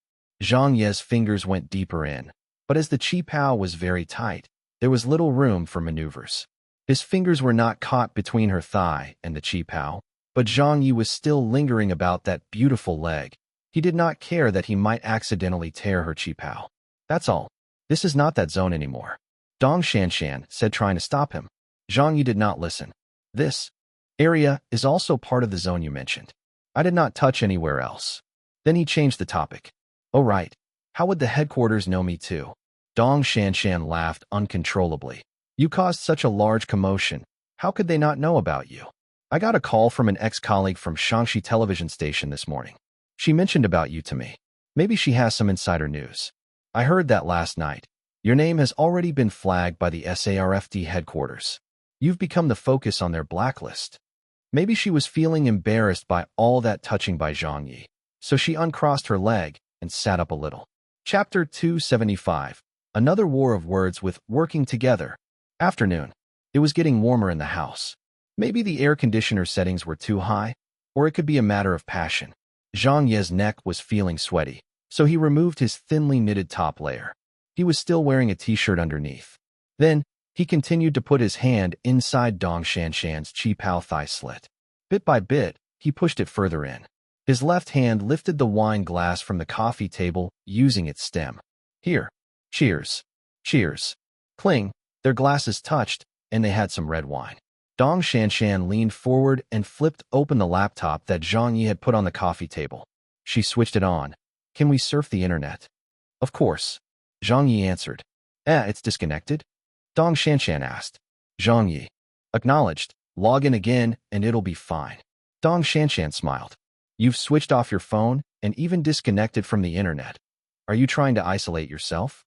Zhang Ye's fingers went deeper in, but as the qipao was very tight, there was little room for maneuvers. His fingers were not caught between her thigh and the qipao, but Zhang Ye was still lingering about that beautiful leg. He did not care that he might accidentally tear her qipao. That's all. This is not that zone anymore. Dong Shanshan said, trying to stop him. Zhang Ye did not listen. This area is also part of the zone you mentioned. I did not touch anywhere else. Then he changed the topic. Oh right. How would the headquarters know me too? Dong Shanshan laughed uncontrollably. You caused such a large commotion. How could they not know about you? I got a call from an ex-colleague from Shaanxi television station this morning. She mentioned about you to me. Maybe she has some insider news. I heard that last night. Your name has already been flagged by the SARFT headquarters. You've become the focus on their blacklist. Maybe she was feeling embarrassed by all that touching by Zhang Ye, so she uncrossed her leg and sat up a little. Chapter 275. Another war of words with working together. Afternoon. It was getting warmer in the house. Maybe the air conditioner settings were too high, or it could be a matter of passion. Zhang Ye's neck was feeling sweaty, so he removed his thinly knitted top layer. He was still wearing a t-shirt underneath. Then, he continued to put his hand inside Dong Shanshan's qipao thigh slit. Bit by bit, he pushed it further in. His left hand lifted the wine glass from the coffee table using its stem. Here. Cheers. Cheers. Cling. Their glasses touched, and they had some red wine. Dong Shanshan leaned forward and flipped open the laptop that Zhang Ye had put on the coffee table. She switched it on. Can we surf the internet? Of course. Zhang Ye answered. It's disconnected? Dong Shanshan asked. Zhang Ye. Acknowledged. Log in again, and it'll be fine. Dong Shanshan smiled. You've switched off your phone and even disconnected from the internet. Are you trying to isolate yourself?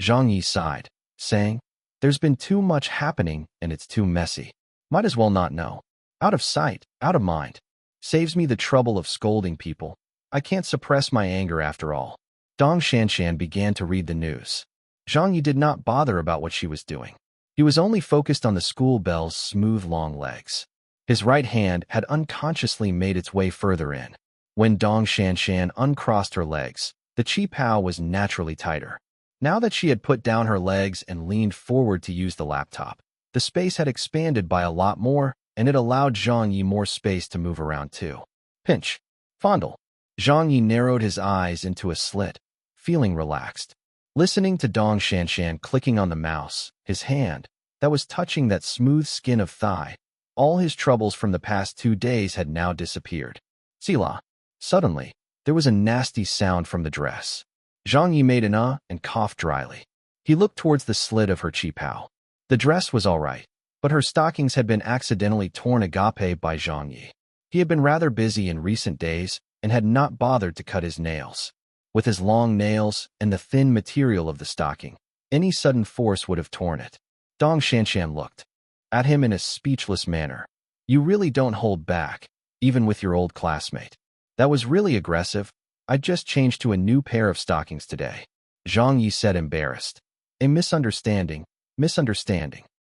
Zhang Ye sighed, saying, There's been too much happening and it's too messy. Might as well not know. Out of sight, out of mind. Saves me the trouble of scolding people. I can't suppress my anger after all. Dong Shanshan began to read the news. Zhang Ye did not bother about what she was doing. He was only focused on the school bell's smooth long legs. His right hand had unconsciously made its way further in. When Dong Shanshan uncrossed her legs, the qipao was naturally tighter. Now that she had put down her legs and leaned forward to use the laptop, the space had expanded by a lot more, and it allowed Zhang Ye more space to move around too. Pinch. Fondle. Zhang Ye narrowed his eyes into a slit, feeling relaxed. Listening to Dong Shanshan clicking on the mouse, his hand, that was touching that smooth skin of thigh, all his troubles from the past 2 days had now disappeared. Sila. Suddenly, there was a nasty sound from the dress. Zhang Ye made an and coughed dryly. He looked towards the slit of her qipao. The dress was all right, but her stockings had been accidentally torn agape by Zhang Ye. He had been rather busy in recent days and had not bothered to cut his nails. With his long nails and the thin material of the stocking, any sudden force would have torn it. Dong Shanshan looked at him in a speechless manner. You really don't hold back, even with your old classmate. That was really aggressive. I just changed to a new pair of stockings today. Zhang Ye said, embarrassed. A misunderstanding.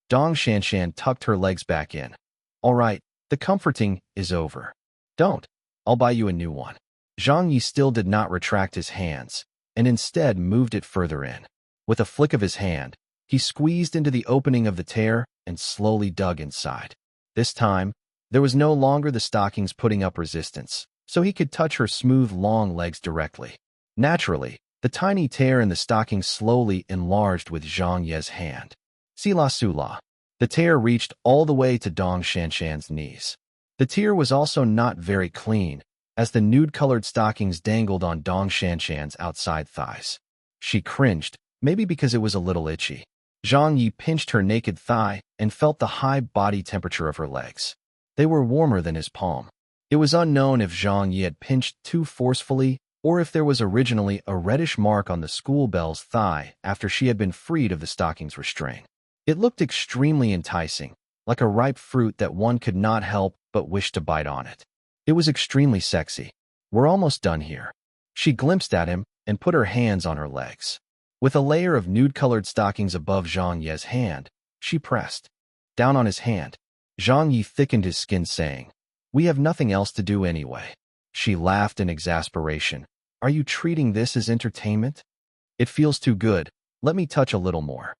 Dong Shanshan tucked her legs back in. All right, the comforting is over. Don't. I'll buy you a new one. Zhang Ye still did not retract his hands, and instead moved it further in. With a flick of his hand, he squeezed into the opening of the tear and slowly dug inside. This time, there was no longer the stockings putting up resistance, so he could touch her smooth long legs directly. Naturally, the tiny tear in the stocking slowly enlarged with Zhang Ye's hand. Sila Sula. The tear reached all the way to Dong Shanshan's knees. The tear was also not very clean, as the nude-colored stockings dangled on Dong Shanshan's outside thighs. She cringed, maybe because it was a little itchy. Zhang Ye pinched her naked thigh and felt the high body temperature of her legs. They were warmer than his palm. It was unknown if Zhang Ye had pinched too forcefully or if there was originally a reddish mark on the school bell's thigh after she had been freed of the stocking's restraint. It looked extremely enticing, like a ripe fruit that one could not help but wish to bite on it. It was extremely sexy. We're almost done here. She glimpsed at him and put her hands on her legs. With a layer of nude-colored stockings above Zhang Ye's hand, she pressed down on his hand. Zhang Ye thickened his skin, saying, "We have nothing else to do anyway." She laughed in exasperation. "Are you treating this as entertainment? It feels too good. Let me touch a little more."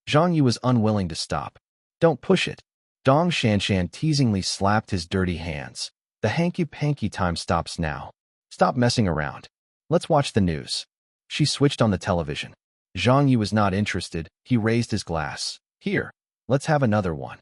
Zhang Ye was unwilling to stop. "Don't push it." Dong Shanshan teasingly slapped his dirty hands. "The hanky-panky time stops now. Stop messing around. Let's watch the news." She switched on the television. Zhang Ye was not interested. He raised his glass. "Here, let's have another one.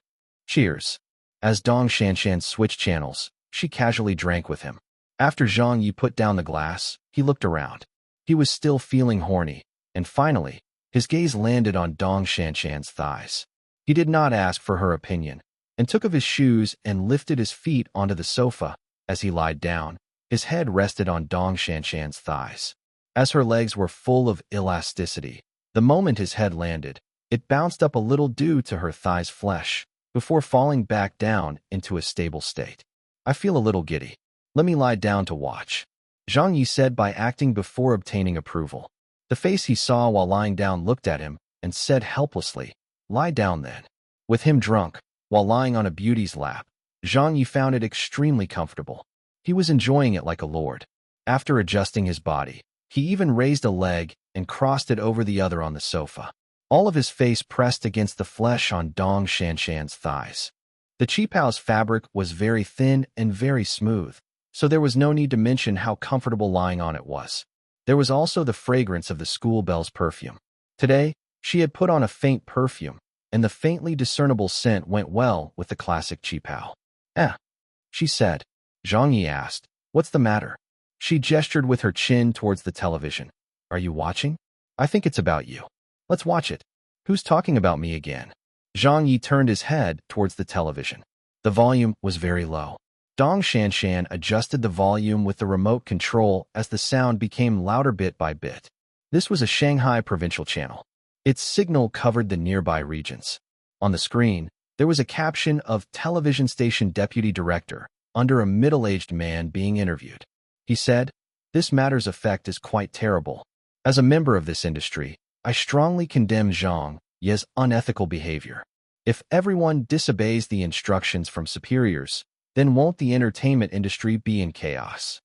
Cheers." As Dong Shanshan switched channels, she casually drank with him. After Zhang Ye put down the glass, he looked around. He was still feeling horny, and finally, his gaze landed on Dong Shanshan's thighs. He did not ask for her opinion, and took off his shoes and lifted his feet onto the sofa. As he lied down, his head rested on Dong Shanshan's thighs. As her legs were full of elasticity, the moment his head landed, it bounced up a little due to her thigh's flesh, before falling back down into a stable state. "I feel a little giddy. Let me lie down to watch," Zhang Ye said by acting before obtaining approval. The face he saw while lying down looked at him and said helplessly, "Lie down then." With him drunk, while lying on a beauty's lap, Zhang Ye found it extremely comfortable. He was enjoying it like a lord. After adjusting his body, he even raised a leg and crossed it over the other on the sofa. All of his face pressed against the flesh on Dong Shanshan's thighs. The Qipao's fabric was very thin and very smooth, so there was no need to mention how comfortable lying on it was. There was also the fragrance of the school bell's perfume. Today, she had put on a faint perfume, and the faintly discernible scent went well with the classic Qipao. She said. Zhang Ye asked, "What's the matter?" She gestured with her chin towards the television. "Are you watching? I think it's about you. Let's watch it." "Who's talking about me again?" Zhang Ye turned his head towards the television. The volume was very low. Dong Shanshan adjusted the volume with the remote control as the sound became louder bit by bit. This was a Shanghai provincial channel. Its signal covered the nearby regions. On the screen, there was a caption of television station deputy director under a middle-aged man being interviewed. He said, "This matter's effect is quite terrible. As a member of this industry, I strongly condemn Zhang Ye's unethical behavior. If everyone disobeys the instructions from superiors, then won't the entertainment industry be in chaos?"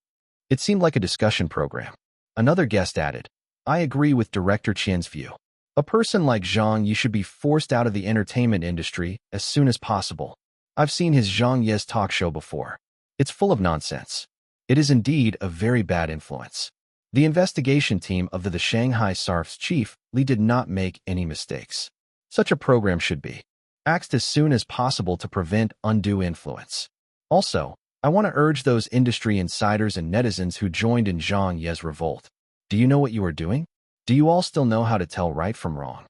It seemed like a discussion program. Another guest added, "I agree with Director Qian's view. A person like Zhang Ye should be forced out of the entertainment industry as soon as possible. I've seen his Zhang Ye's talk show before. It's full of nonsense. It is indeed a very bad influence." The investigation team of the Shanghai SARF's chief, Li, did not make any mistakes. Such a program should be axed as soon as possible to prevent undue influence. Also, I want to urge those industry insiders and netizens who joined in Zhang Ye's revolt. Do you know what you are doing? Do you all still know how to tell right from wrong?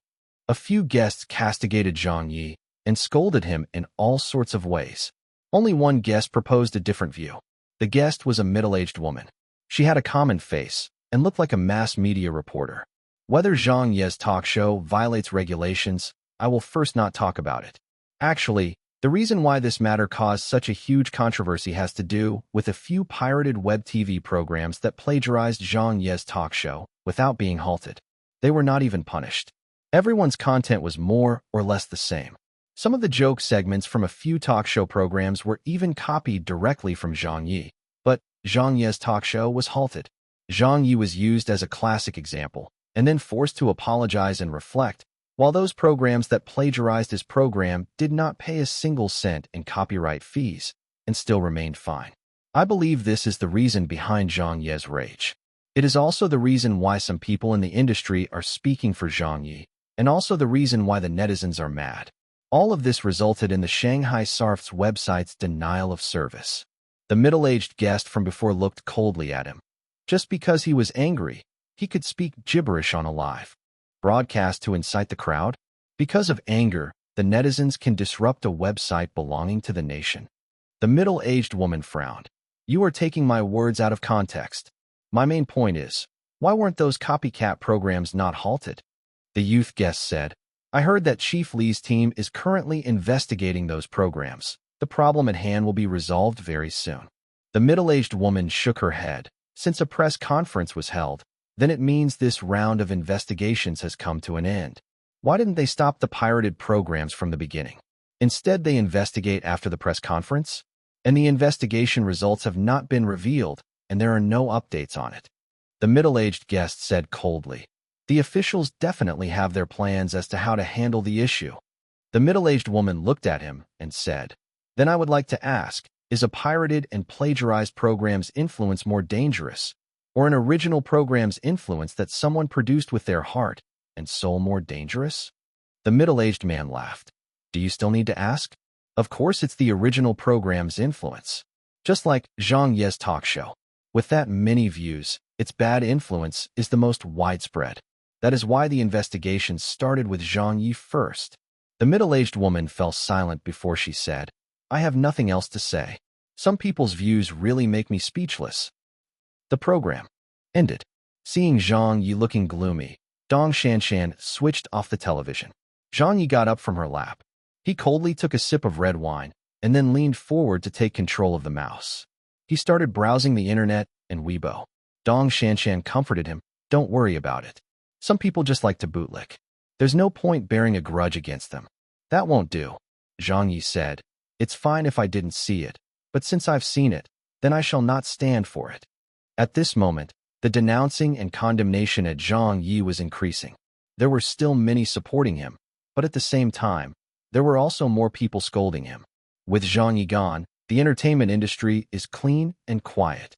A few guests castigated Zhang Ye and scolded him in all sorts of ways. Only one guest proposed a different view. The guest was a middle-aged woman. She had a common face and looked like a mass media reporter. Whether Zhang Ye's talk show violates regulations, I will first not talk about it. Actually, the reason why this matter caused such a huge controversy has to do with a few pirated web TV programs that plagiarized Zhang Ye's talk show without being halted. They were not even punished. Everyone's content was more or less the same. Some of the joke segments from a few talk show programs were even copied directly from Zhang Ye. But Zhang Ye's talk show was halted. Zhang Ye was used as a classic example, and then forced to apologize and reflect, while those programs that plagiarized his program did not pay a single cent in copyright fees and still remained fine. I believe this is the reason behind Zhang Ye's rage. It is also the reason why some people in the industry are speaking for Zhang Ye, and also the reason why the netizens are mad. All of this resulted in the Shanghai SARF's website's denial of service. The middle-aged guest from before looked coldly at him. Just because he was angry, he could speak gibberish on a live broadcast to incite the crowd? Because of anger, the netizens can disrupt a website belonging to the nation. The middle-aged woman frowned. "You are taking my words out of context. My main point is, why weren't those copycat programs not halted?" The youth guest said, "I heard that Chief Li's team is currently investigating those programs. The problem at hand will be resolved very soon." The middle-aged woman shook her head. Since a press conference was held, then it means this round of investigations has come to an end. Why didn't they stop the pirated programs from the beginning? Instead, they investigate after the press conference, and the investigation results have not been revealed, and there are no updates on it. The middle-aged guest said coldly. The officials definitely have their plans as to how to handle the issue. The middle-aged woman looked at him and said, Then I would like to ask, is a pirated and plagiarized program's influence more dangerous, or an original program's influence that someone produced with their heart and soul more dangerous? The middle-aged man laughed. Do you still need to ask? Of course it's the original program's influence. Just like Zhang Ye's talk show. With that many views, its bad influence is the most widespread. That is why the investigation started with Zhang Ye first. The middle-aged woman fell silent before she said, I have nothing else to say. Some people's views really make me speechless. The program ended. Seeing Zhang Ye looking gloomy, Dong Shanshan switched off the television. Zhang Ye got up from her lap. He coldly took a sip of red wine and then leaned forward to take control of the mouse. He started browsing the internet and Weibo. Dong Shanshan comforted him, Don't worry about it. Some people just like to bootlick. There's no point bearing a grudge against them. That won't do. Zhang Ye said, It's fine if I didn't see it, but since I've seen it, then I shall not stand for it. At this moment, the denouncing and condemnation at Zhang Ye was increasing. There were still many supporting him, but at the same time, there were also more people scolding him. With Zhang Ye gone, the entertainment industry is clean and quiet.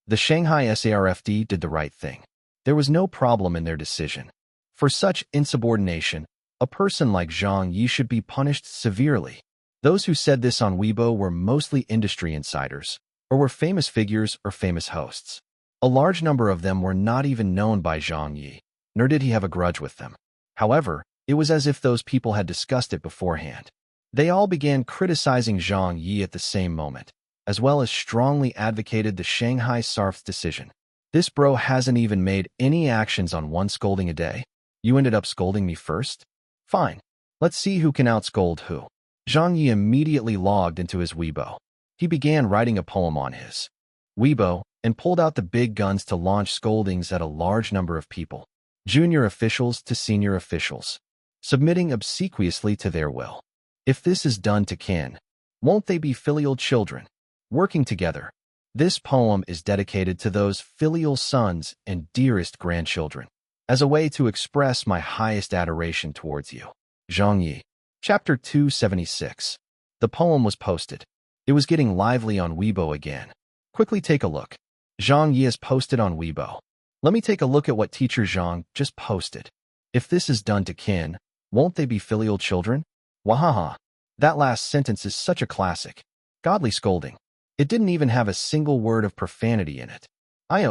The Shanghai SARFD did the right thing. There was no problem in their decision. For such insubordination, a person like Zhang Ye should be punished severely. Those who said this on Weibo were mostly industry insiders, or were famous figures or famous hosts. A large number of them were not even known by Zhang Ye, nor did he have a grudge with them. However, it was as if those people had discussed it beforehand. They all began criticizing Zhang Ye at the same moment, as well as strongly advocated the Shanghai SARF's decision. This bro hasn't even made any actions on one scolding a day. You ended up scolding me first? Fine. Let's see who can outscold who. Zhang Ye immediately logged into his Weibo. He began writing a poem on his Weibo and pulled out the big guns to launch scoldings at a large number of people, junior officials to senior officials, submitting obsequiously to their will. If this is done to kin, won't they be filial children, working together? This poem is dedicated to those filial sons and dearest grandchildren, as a way to express my highest adoration towards you. Zhang Ye. Chapter 276. The poem was posted. It was getting lively on Weibo again. Quickly take a look. Zhang Ye has posted on Weibo. Let me take a look at what teacher Zhang just posted. If this is done to kin, won't they be filial children? Wahaha. That last sentence is such a classic. Godly scolding. It didn't even have a single word of profanity in it.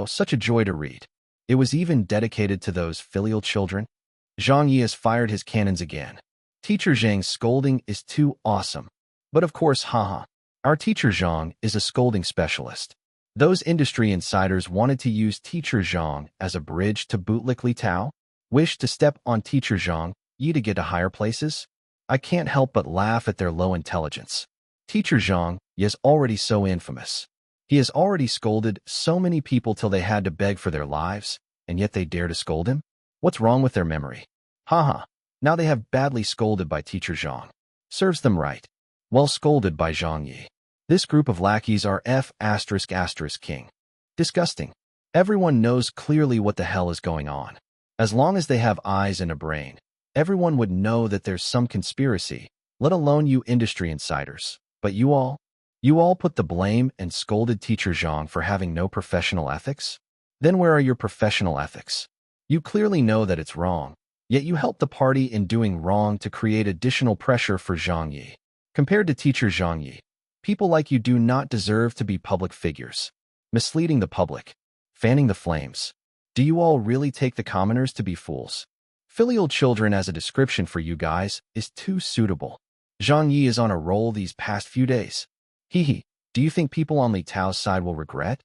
Such a joy to read. It was even dedicated to those filial children. Zhang Ye has fired his cannons again. Teacher Zhang's scolding is too awesome. But of course, haha. Our teacher Zhang is a scolding specialist. Those industry insiders wanted to use teacher Zhang as a bridge to bootlick Li Tao, wished to step on teacher Zhang Ye to get to higher places. I can't help but laugh at their low intelligence. Teacher Zhang Ye is already so infamous. He has already scolded so many people till they had to beg for their lives, and yet they dare to scold him? What's wrong with their memory? Haha. Now they have badly scolded by teacher Zhang. Serves them right. Well scolded by Zhang Ye. This group of lackeys are F***king. Disgusting. Everyone knows clearly what the hell is going on. As long as they have eyes and a brain, everyone would know that there's some conspiracy, let alone you industry insiders. But you all put the blame and scolded teacher Zhang for having no professional ethics? Then where are your professional ethics? You clearly know that it's wrong, yet you help the party in doing wrong to create additional pressure for Zhang Ye. Compared to teacher Zhang Ye, people like you do not deserve to be public figures. Misleading the public, fanning the flames. Do you all really take the commoners to be fools? Filial children as a description for you guys is too suitable. Zhang Ye is on a roll these past few days. Hee. Do you think people on Li Tao's side will regret?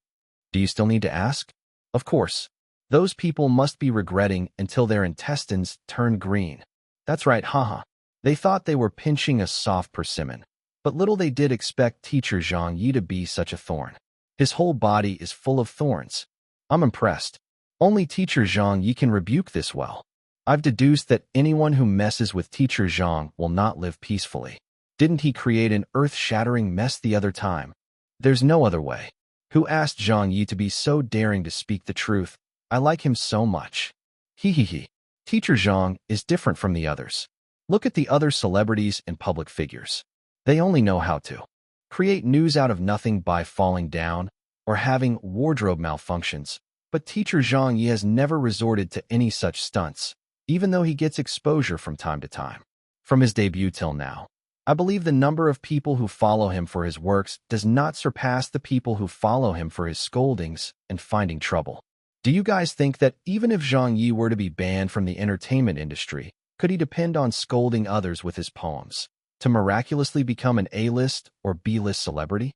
Do you still need to ask? Of course. Those people must be regretting until their intestines turn green. That's right, haha. They thought they were pinching a soft persimmon. But little they did expect teacher Zhang Ye to be such a thorn. His whole body is full of thorns. I'm impressed. Only teacher Zhang Ye can rebuke this well. I've deduced that anyone who messes with teacher Zhang will not live peacefully. Didn't he create an earth-shattering mess the other time? There's no other way. Who asked Zhang Ye to be so daring to speak the truth? I like him so much. He. Teacher Zhang is different from the others. Look at the other celebrities and public figures. They only know how to create news out of nothing by falling down or having wardrobe malfunctions. But teacher Zhang Ye has never resorted to any such stunts, even though he gets exposure from time to time. From his debut till now, I believe the number of people who follow him for his works does not surpass the people who follow him for his scoldings and finding trouble. Do you guys think that even if Zhang Ye were to be banned from the entertainment industry, could he depend on scolding others with his poems to miraculously become an A-list or B-list celebrity?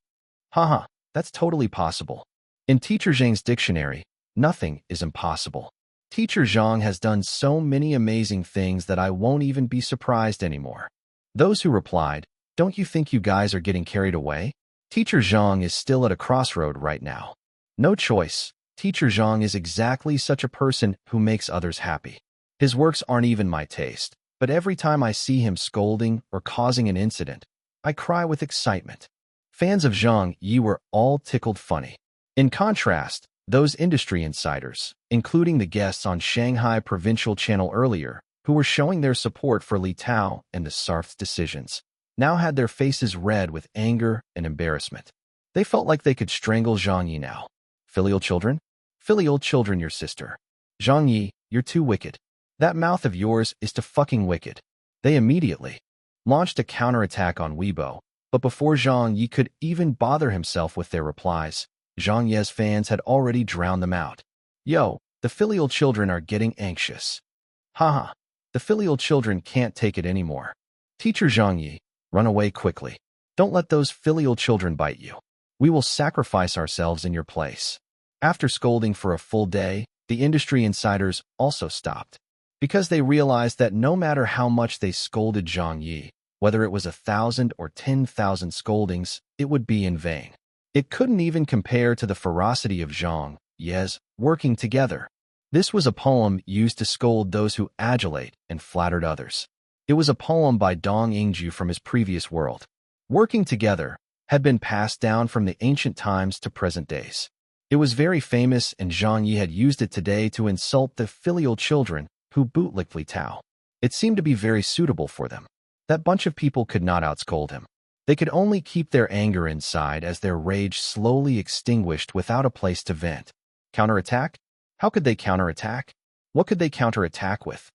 Haha, that's totally possible. In Teacher Zhang's dictionary, nothing is impossible. Teacher Zhang has done so many amazing things that I won't even be surprised anymore. Those who replied, "Don't you think you guys are getting carried away?" Teacher Zhang is still at a crossroad right now. No choice. Teacher Zhang is exactly such a person who makes others happy. His works aren't even my taste, but every time I see him scolding or causing an incident, I cry with excitement. Fans of Zhang Ye were all tickled funny. In contrast, those industry insiders, including the guests on Shanghai Provincial Channel earlier, who were showing their support for Li Tao and the SARF's decisions, now had their faces red with anger and embarrassment. They felt like they could strangle Zhang Ye now. Filial children? Filial children, your sister. Zhang Ye, you're too wicked. That mouth of yours is too fucking wicked. They immediately launched a counterattack on Weibo, but before Zhang Ye could even bother himself with their replies, Zhang Ye's fans had already drowned them out. Yo, the filial children are getting anxious. Haha, the filial children can't take it anymore. Teacher Zhang Ye, run away quickly. Don't let those filial children bite you. We will sacrifice ourselves in your place. After scolding for a full day, the industry insiders also stopped, because they realized that no matter how much they scolded Zhang Ye, whether it was 1,000 or 10,000 scoldings, it would be in vain. It couldn't even compare to the ferocity of Zhang Ye's working together. This was a poem used to scold those who adulate and flattered others. It was a poem by Dong Yingju from his previous world. Working together had been passed down from the ancient times to present days. It was very famous, and Zhang Ye had used it today to insult the filial children who bootlicked Li Tao. It seemed to be very suitable for them. That bunch of people could not outscold him. They could only keep their anger inside as their rage slowly extinguished without a place to vent. Counterattack? How could they counterattack? What could they counterattack with?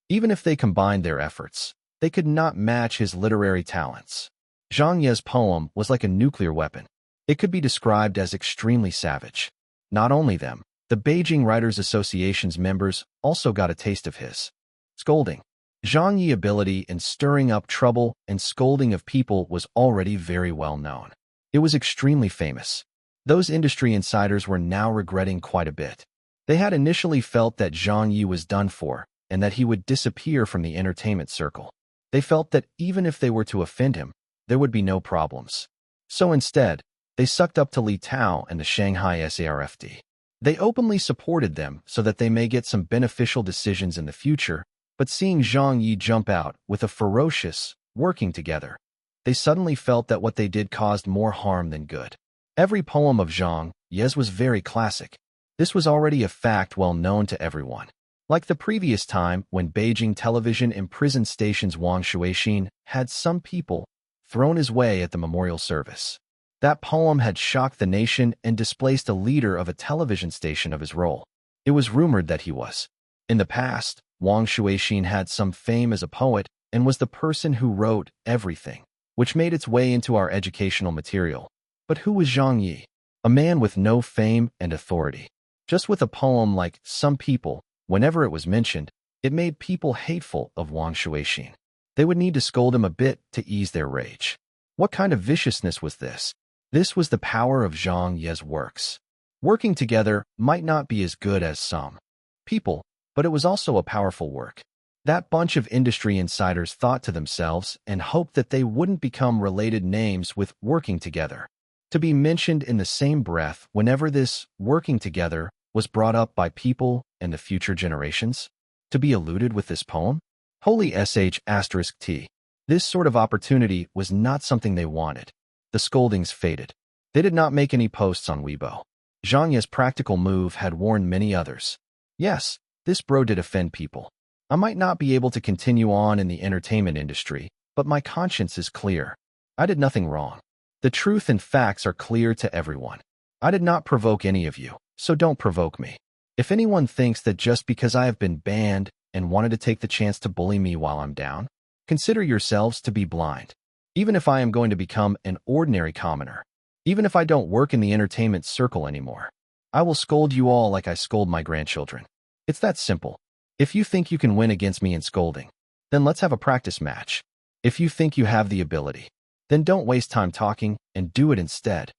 Even if they combined their efforts, they could not match his literary talents. Zhang Ye's poem was like a nuclear weapon. It could be described as extremely savage. Not only them, the Beijing Writers Association's members also got a taste of his scolding. Zhang Ye's ability in stirring up trouble and scolding of people was already very well known. It was extremely famous. Those industry insiders were now regretting quite a bit. They had initially felt that Zhang Ye was done for and that he would disappear from the entertainment circle. They felt that even if they were to offend him, there would be no problems. So instead, they sucked up to Li Tao and the Shanghai SARFD. They openly supported them so that they may get some beneficial decisions in the future, but seeing Zhang Ye jump out with a ferocious, working together, they suddenly felt that what they did caused more harm than good. Every poem of Zhang Ye's was very classic. This was already a fact well known to everyone. Like the previous time when Beijing television imprisoned station's Wang Shuixin had some people thrown his way at the memorial service. That poem had shocked the nation and displaced a leader of a television station of his role. It was rumored that he was. In the past, Wang Shuixin had some fame as a poet and was the person who wrote everything, which made its way into our educational material. But who was Zhang Ye? A man with no fame and authority. Just with a poem like Some People, whenever it was mentioned, it made people hateful of Wang Shuixin. They would need to scold him a bit to ease their rage. What kind of viciousness was this? This was the power of Zhang Ye's works. Working together might not be as good as some people, but it was also a powerful work. That bunch of industry insiders thought to themselves and hoped that they wouldn't become related names with working together, to be mentioned in the same breath whenever this working together was brought up by people and the future generations, to be eluded with this poem? Holy sh*t. This sort of opportunity was not something they wanted. The scoldings faded. They did not make any posts on Weibo. Zhang Ye's practical move had warned many others. Yes, this bro did offend people. I might not be able to continue on in the entertainment industry, but my conscience is clear. I did nothing wrong. The truth and facts are clear to everyone. I did not provoke any of you, so don't provoke me. If anyone thinks that just because I have been banned and wanted to take the chance to bully me while I'm down, consider yourselves to be blind. Even if I am going to become an ordinary commoner, even if I don't work in the entertainment circle anymore, I will scold you all like I scold my grandchildren. It's that simple. If you think you can win against me in scolding, then let's have a practice match. If you think you have the ability, then don't waste time talking and do it instead.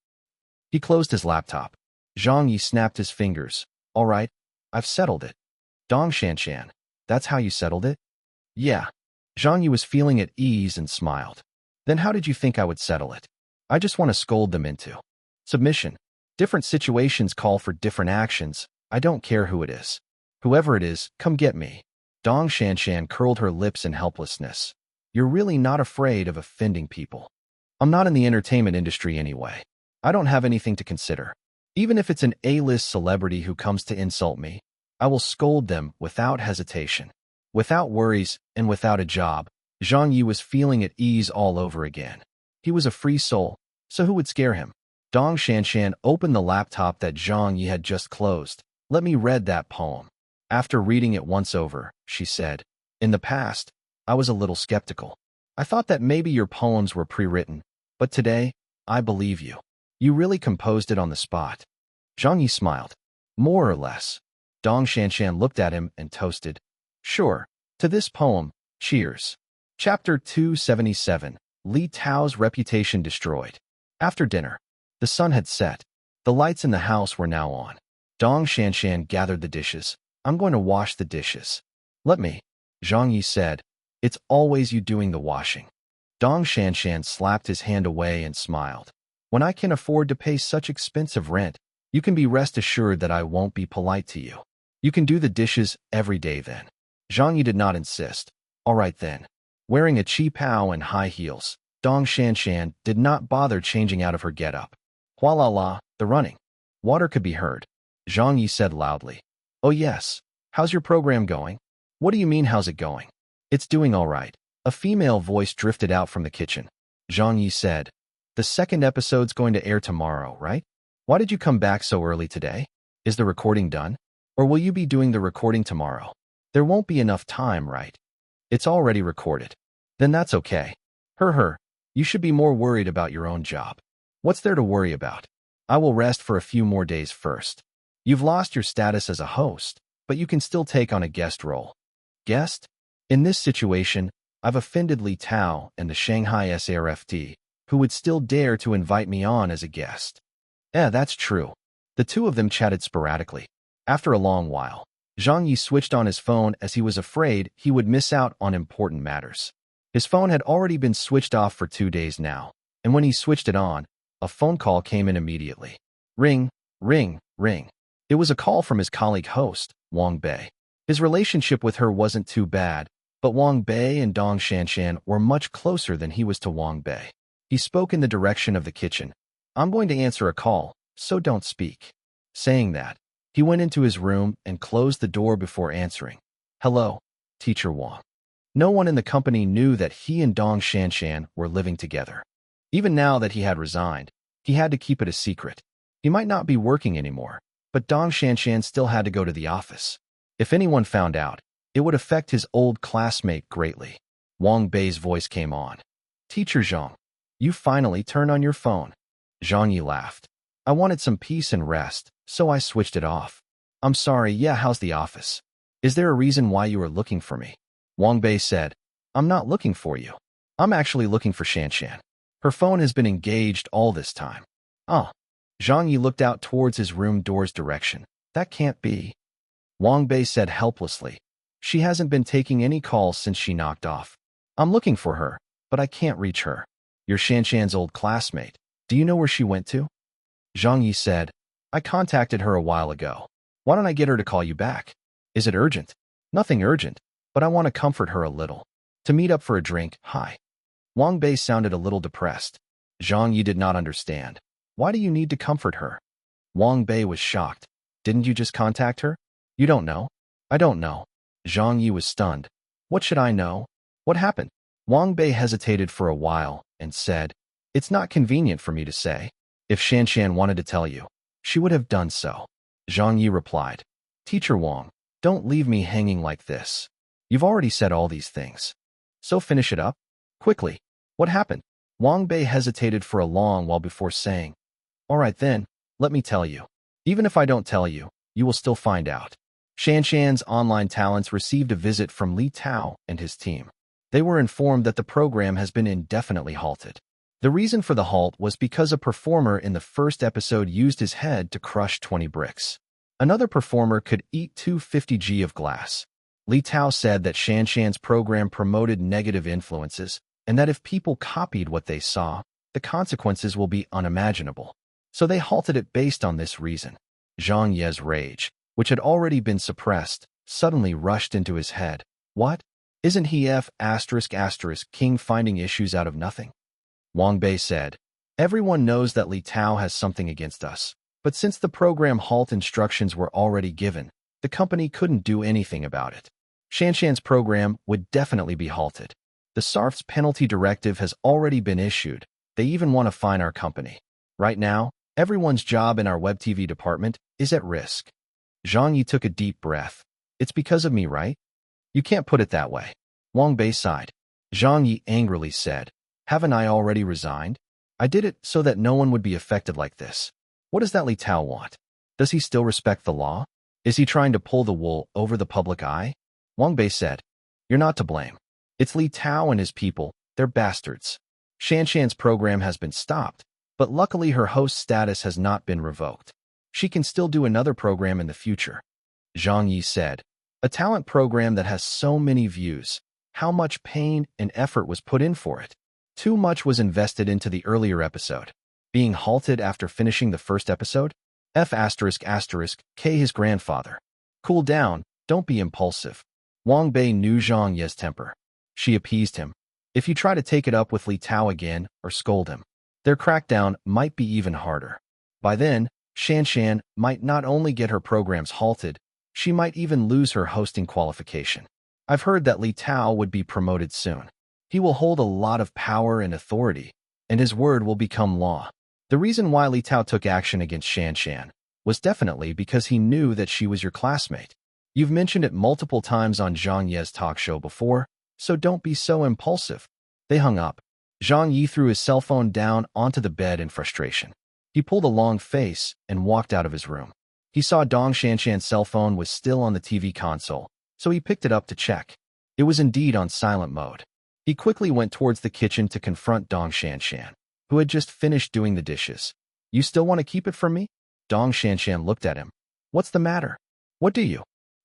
He closed his laptop. Zhang Ye snapped his fingers. All right, I've settled it. Dong Shanshan, that's how you settled it? Yeah. Zhang Ye was feeling at ease and smiled. Then how did you think I would settle it? I just want to scold them into submission. Different situations call for different actions. I don't care who it is. Whoever it is, come get me. Dong Shanshan curled her lips in helplessness. You're really not afraid of offending people. I'm not in the entertainment industry anyway. I don't have anything to consider. Even if it's an A-list celebrity who comes to insult me, I will scold them without hesitation. Without worries and without a job, Zhang Ye was feeling at ease all over again. He was a free soul, so who would scare him? Dong Shanshan opened the laptop that Zhang Ye had just closed. Let me read that poem. After reading it once over, she said, in the past, I was a little skeptical. I thought that maybe your poems were pre-written, but today, I believe you. You really composed it on the spot. Zhang Ye smiled. More or less. Dong Shanshan looked at him and toasted. Sure. To this poem, cheers. Chapter 277. Li Tao's reputation destroyed. After dinner, the sun had set. The lights in the house were now on. Dong Shanshan gathered the dishes. I'm going to wash the dishes. Let me, Zhang Ye said. It's always you doing the washing. Dong Shanshan slapped his hand away and smiled. When I can afford to pay such expensive rent, you can be rest assured that I won't be polite to you. You can do the dishes every day then. Zhang Ye did not insist. All right then. Wearing a qipao and high heels, Dong Shanshan did not bother changing out of her getup. Huala la, the running. Water could be heard. Zhang Ye said loudly. Oh yes. How's your program going? What do you mean how's it going? It's doing all right. A female voice drifted out from the kitchen. Zhang Ye said. The second episode's going to air tomorrow, right? Why did you come back so early today? Is the recording done? Or will you be doing the recording tomorrow? There won't be enough time, right? It's already recorded. Then that's okay. You should be more worried about your own job. What's there to worry about? I will rest for a few more days first. You've lost your status as a host, but you can still take on a guest role. Guest? In this situation, I've offended Li Tao and the Shanghai SARFT, who would still dare to invite me on as a guest. That's true. The two of them chatted sporadically. After a long while, Zhang Ye switched on his phone as he was afraid he would miss out on important matters. His phone had already been switched off for 2 days now, and when he switched it on, a phone call came in immediately. Ring, ring, ring. It was a call from his colleague host, Wang Bei. His relationship with her wasn't too bad, but Wang Bei and Dong Shanshan were much closer than he was to Wang Bei. He spoke in the direction of the kitchen. I'm going to answer a call, so don't speak. Saying that, he went into his room and closed the door before answering. Hello, Teacher Wang. No one in the company knew that he and Dong Shanshan were living together. Even now that he had resigned, he had to keep it a secret. He might not be working anymore, but Dong Shanshan still had to go to the office. If anyone found out, it would affect his old classmate greatly. Wang Bei's voice came on. Teacher Zhang, you finally turned on your phone. Zhang Ye laughed. I wanted some peace and rest, so I switched it off. I'm sorry, yeah, how's the office? Is there a reason why you are looking for me? Wang Bei said, I'm not looking for you. I'm actually looking for Shanshan. Her phone has been engaged all this time. Oh. Zhang Ye looked out towards his room door's direction. That can't be. Wang Bei said helplessly. She hasn't been taking any calls since she knocked off. I'm looking for her, but I can't reach her. You're Shanshan's old classmate. Do you know where she went to? Zhang Ye said, I contacted her a while ago. Why don't I get her to call you back? Is it urgent? Nothing urgent, but I want to comfort her a little. To meet up for a drink, hi. Wang Bei sounded a little depressed. Zhang Ye did not understand. Why do you need to comfort her? Wang Bei was shocked. Didn't you just contact her? You don't know? I don't know. Zhang Ye was stunned. What should I know? What happened? Wang Bei hesitated for a while and said, It's not convenient for me to say. If Shanshan wanted to tell you, she would have done so. Zhang Ye replied, Teacher Wang, don't leave me hanging like this. You've already said all these things. So finish it up. Quickly. What happened? Wang Bei hesitated for a long while before saying, All right then, let me tell you. Even if I don't tell you, you will still find out. Shanshan's online talents received a visit from Li Tao and his team. They were informed that the program has been indefinitely halted. The reason for the halt was because a performer in the first episode used his head to crush 20 bricks. Another performer could eat 250 g of glass. Li Tao said that Shanshan's program promoted negative influences, and that if people copied what they saw, the consequences will be unimaginable. So they halted it based on this reason. Zhang Ye's rage, which had already been suppressed, suddenly rushed into his head. What? Isn't he ***king finding issues out of nothing? Wang Bei said, Everyone knows that Li Tao has something against us, but since the program halt instructions were already given, the company couldn't do anything about it. Shanshan's program would definitely be halted. The SARF's penalty directive has already been issued. They even want to fine our company. Right now, everyone's job in our web TV department is at risk. Zhang Ye took a deep breath. It's because of me, right? You can't put it that way. Wang Bei sighed. Zhang Ye angrily said, Haven't I already resigned? I did it so that no one would be affected like this. What does that Li Tao want? Does he still respect the law? Is he trying to pull the wool over the public eye? Wang Bei said, You're not to blame. It's Li Tao and his people, they're bastards. Shanshan's program has been stopped, but luckily her host status has not been revoked. She can still do another program in the future. Zhang Ye said, A talent program that has so many views. How much pain and effort was put in for it? Too much was invested into the earlier episode. Being halted after finishing the first episode? K his grandfather. Cool down, don't be impulsive. Wang Bei knew Zhang Ye's temper. She appeased him. If you try to take it up with Li Tao again or scold him, their crackdown might be even harder. By then, Shanshan might not only get her programs halted, she might even lose her hosting qualification. I've heard that Li Tao would be promoted soon. He will hold a lot of power and authority, and his word will become law. The reason why Li Tao took action against Shanshan was definitely because he knew that she was your classmate. You've mentioned it multiple times on Zhang Ye's talk show before, so don't be so impulsive. They hung up. Zhang Ye threw his cell phone down onto the bed in frustration. He pulled a long face and walked out of his room. He saw Dong Shanshan's cell phone was still on the TV console, so he picked it up to check. It was indeed on silent mode. He quickly went towards the kitchen to confront Dong Shanshan, who had just finished doing the dishes. You still want to keep it from me? Dong Shanshan looked at him. What's the matter? What do you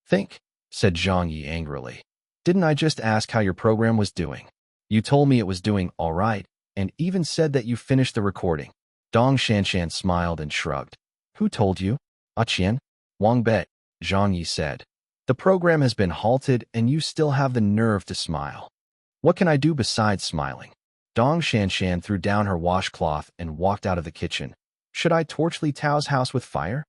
think? Said Zhang Ye angrily. Didn't I just ask how your program was doing? You told me it was doing all right, and even said that you finished the recording. Dong Shanshan smiled and shrugged. Who told you? Qian? Wang Bei, Zhang Ye said. The program has been halted and you still have the nerve to smile. What can I do besides smiling? Dong Shanshan threw down her washcloth and walked out of the kitchen. Should I torch Li Tao's house with fire?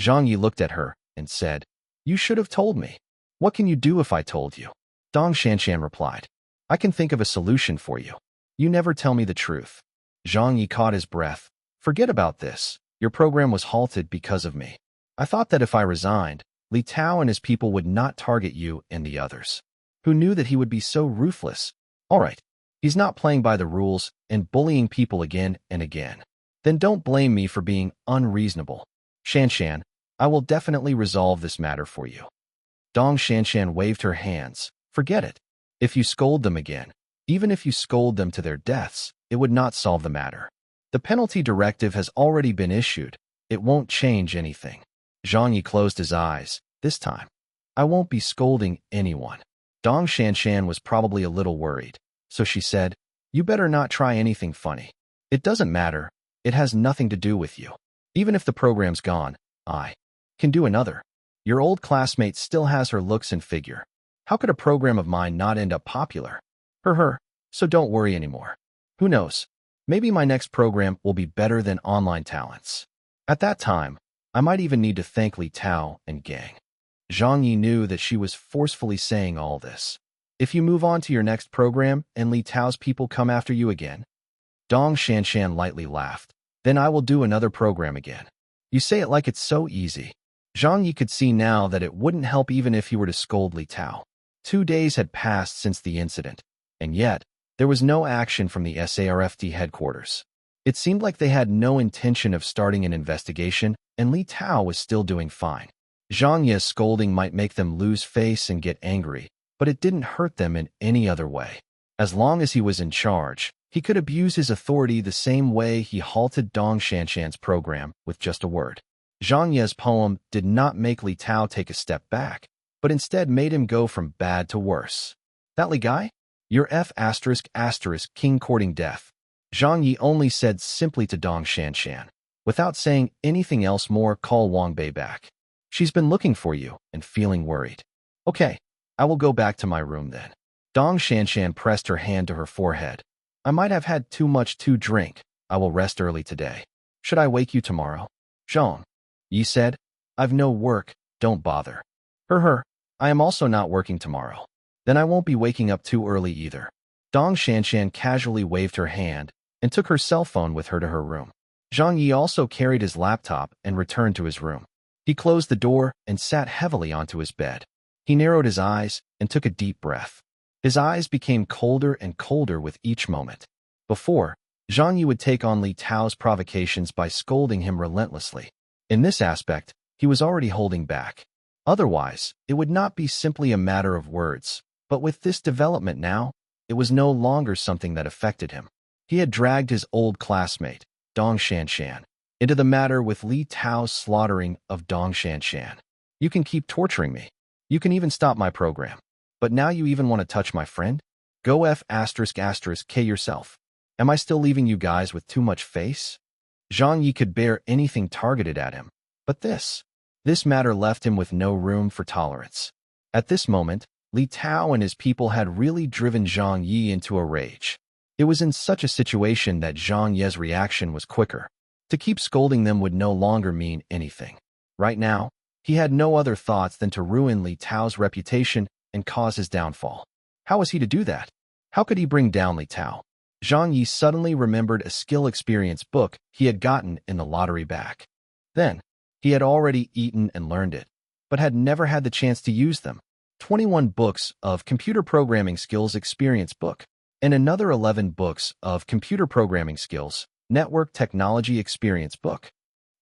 Zhang Ye looked at her and said, You should have told me. What can you do if I told you? Dong Shanshan replied, I can think of a solution for you. You never tell me the truth. Zhang Ye caught his breath. Forget about this. Your program was halted because of me. I thought that if I resigned, Li Tao and his people would not target you and the others. Who knew that he would be so ruthless? All right, he's not playing by the rules and bullying people again and again. Then don't blame me for being unreasonable. Shanshan, I will definitely resolve this matter for you. Dong Shanshan waved her hands. Forget it. If you scold them again, even if you scold them to their deaths, it would not solve the matter. The penalty directive has already been issued. It won't change anything. Zhang Ye closed his eyes. This time, I won't be scolding anyone. Dong Shanshan was probably a little worried, so she said, You better not try anything funny. It doesn't matter. It has nothing to do with you. Even if the program's gone, I can do another. Your old classmate still has her looks and figure. How could a program of mine not end up popular? Her. So don't worry anymore. Who knows? Maybe my next program will be better than online talents. At that time, I might even need to thank Li Tao and gang. Zhang Ye knew that she was forcefully saying all this. If you move on to your next program and Li Tao's people come after you again, Dong Shanshan lightly laughed. Then I will do another program again. You say it like it's so easy. Zhang Ye could see now that it wouldn't help even if he were to scold Li Tao. 2 days had passed since the incident, and yet, there was no action from the SARFT headquarters. It seemed like they had no intention of starting an investigation, and Li Tao was still doing fine. Zhang Ye's scolding might make them lose face and get angry, but it didn't hurt them in any other way. As long as he was in charge, he could abuse his authority the same way he halted Dong Shanshan's program with just a word. Zhang Ye's poem did not make Li Tao take a step back, but instead made him go from bad to worse. That Li guy? You're king courting death. Zhang Ye only said simply to Dong Shanshan. Without saying anything else more, call Wang Bei back. She's been looking for you and feeling worried. Okay, I will go back to my room then. Dong Shanshan pressed her hand to her forehead. I might have had too much to drink. I will rest early today. Should I wake you tomorrow? Zhang Ye said. I've no work, don't bother. I am also not working tomorrow. Then I won't be waking up too early either. Dong Shanshan casually waved her hand and took her cell phone with her to her room. Zhang Ye also carried his laptop and returned to his room. He closed the door and sat heavily onto his bed. He narrowed his eyes and took a deep breath. His eyes became colder and colder with each moment. Before, Zhang Ye would take on Li Tao's provocations by scolding him relentlessly. In this aspect, he was already holding back. Otherwise, it would not be simply a matter of words. But with this development now, it was no longer something that affected him. He had dragged his old classmate, Dong Shanshan, into the matter with Li Tao's slaughtering of Dong Shanshan. You can keep torturing me. You can even stop my program. But now you even want to touch my friend? Go K yourself. Am I still leaving you guys with too much face? Zhang Ye could bear anything targeted at him. But this matter left him with no room for tolerance. At this moment, Li Tao and his people had really driven Zhang Ye into a rage. It was in such a situation that Zhang Ye's reaction was quicker. To keep scolding them would no longer mean anything. Right now, he had no other thoughts than to ruin Li Tao's reputation and cause his downfall. How was he to do that? How could he bring down Li Tao? Zhang Ye suddenly remembered a skill experience book he had gotten in the lottery back. Then, he had already eaten and learned it, but had never had the chance to use them. 21 books of computer programming skills experience book, and another 11 books of computer programming skills network technology experience book.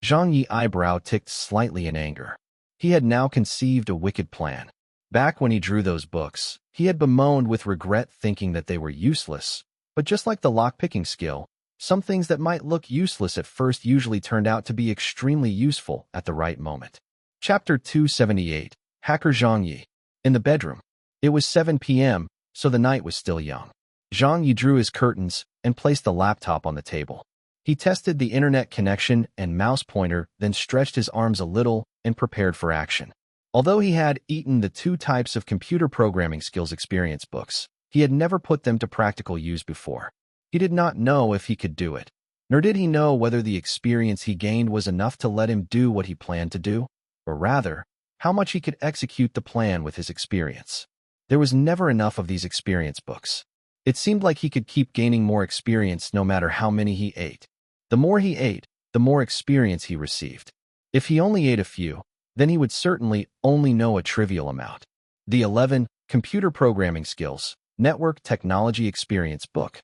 Zhang Ye's eyebrow ticked slightly in anger. He had now conceived a wicked plan. Back when he drew those books, he had bemoaned with regret thinking that they were useless. But just like the lockpicking skill, some things that might look useless at first usually turned out to be extremely useful at the right moment. Chapter 278, Hacker Zhang Ye. In the bedroom. It was 7 p.m., so the night was still young. Zhang Ye drew his curtains and placed the laptop on the table. He tested the internet connection and mouse pointer, then stretched his arms a little and prepared for action. Although he had eaten the 2 types of computer programming skills experience books, he had never put them to practical use before. He did not know if he could do it, nor did he know whether the experience he gained was enough to let him do what he planned to do, or rather, how much he could execute the plan with his experience. There was never enough of these experience books. It seemed like he could keep gaining more experience no matter how many he ate. The more he ate, the more experience he received. If he only ate a few, then he would certainly only know a trivial amount. The 11 computer programming skills, network technology experience book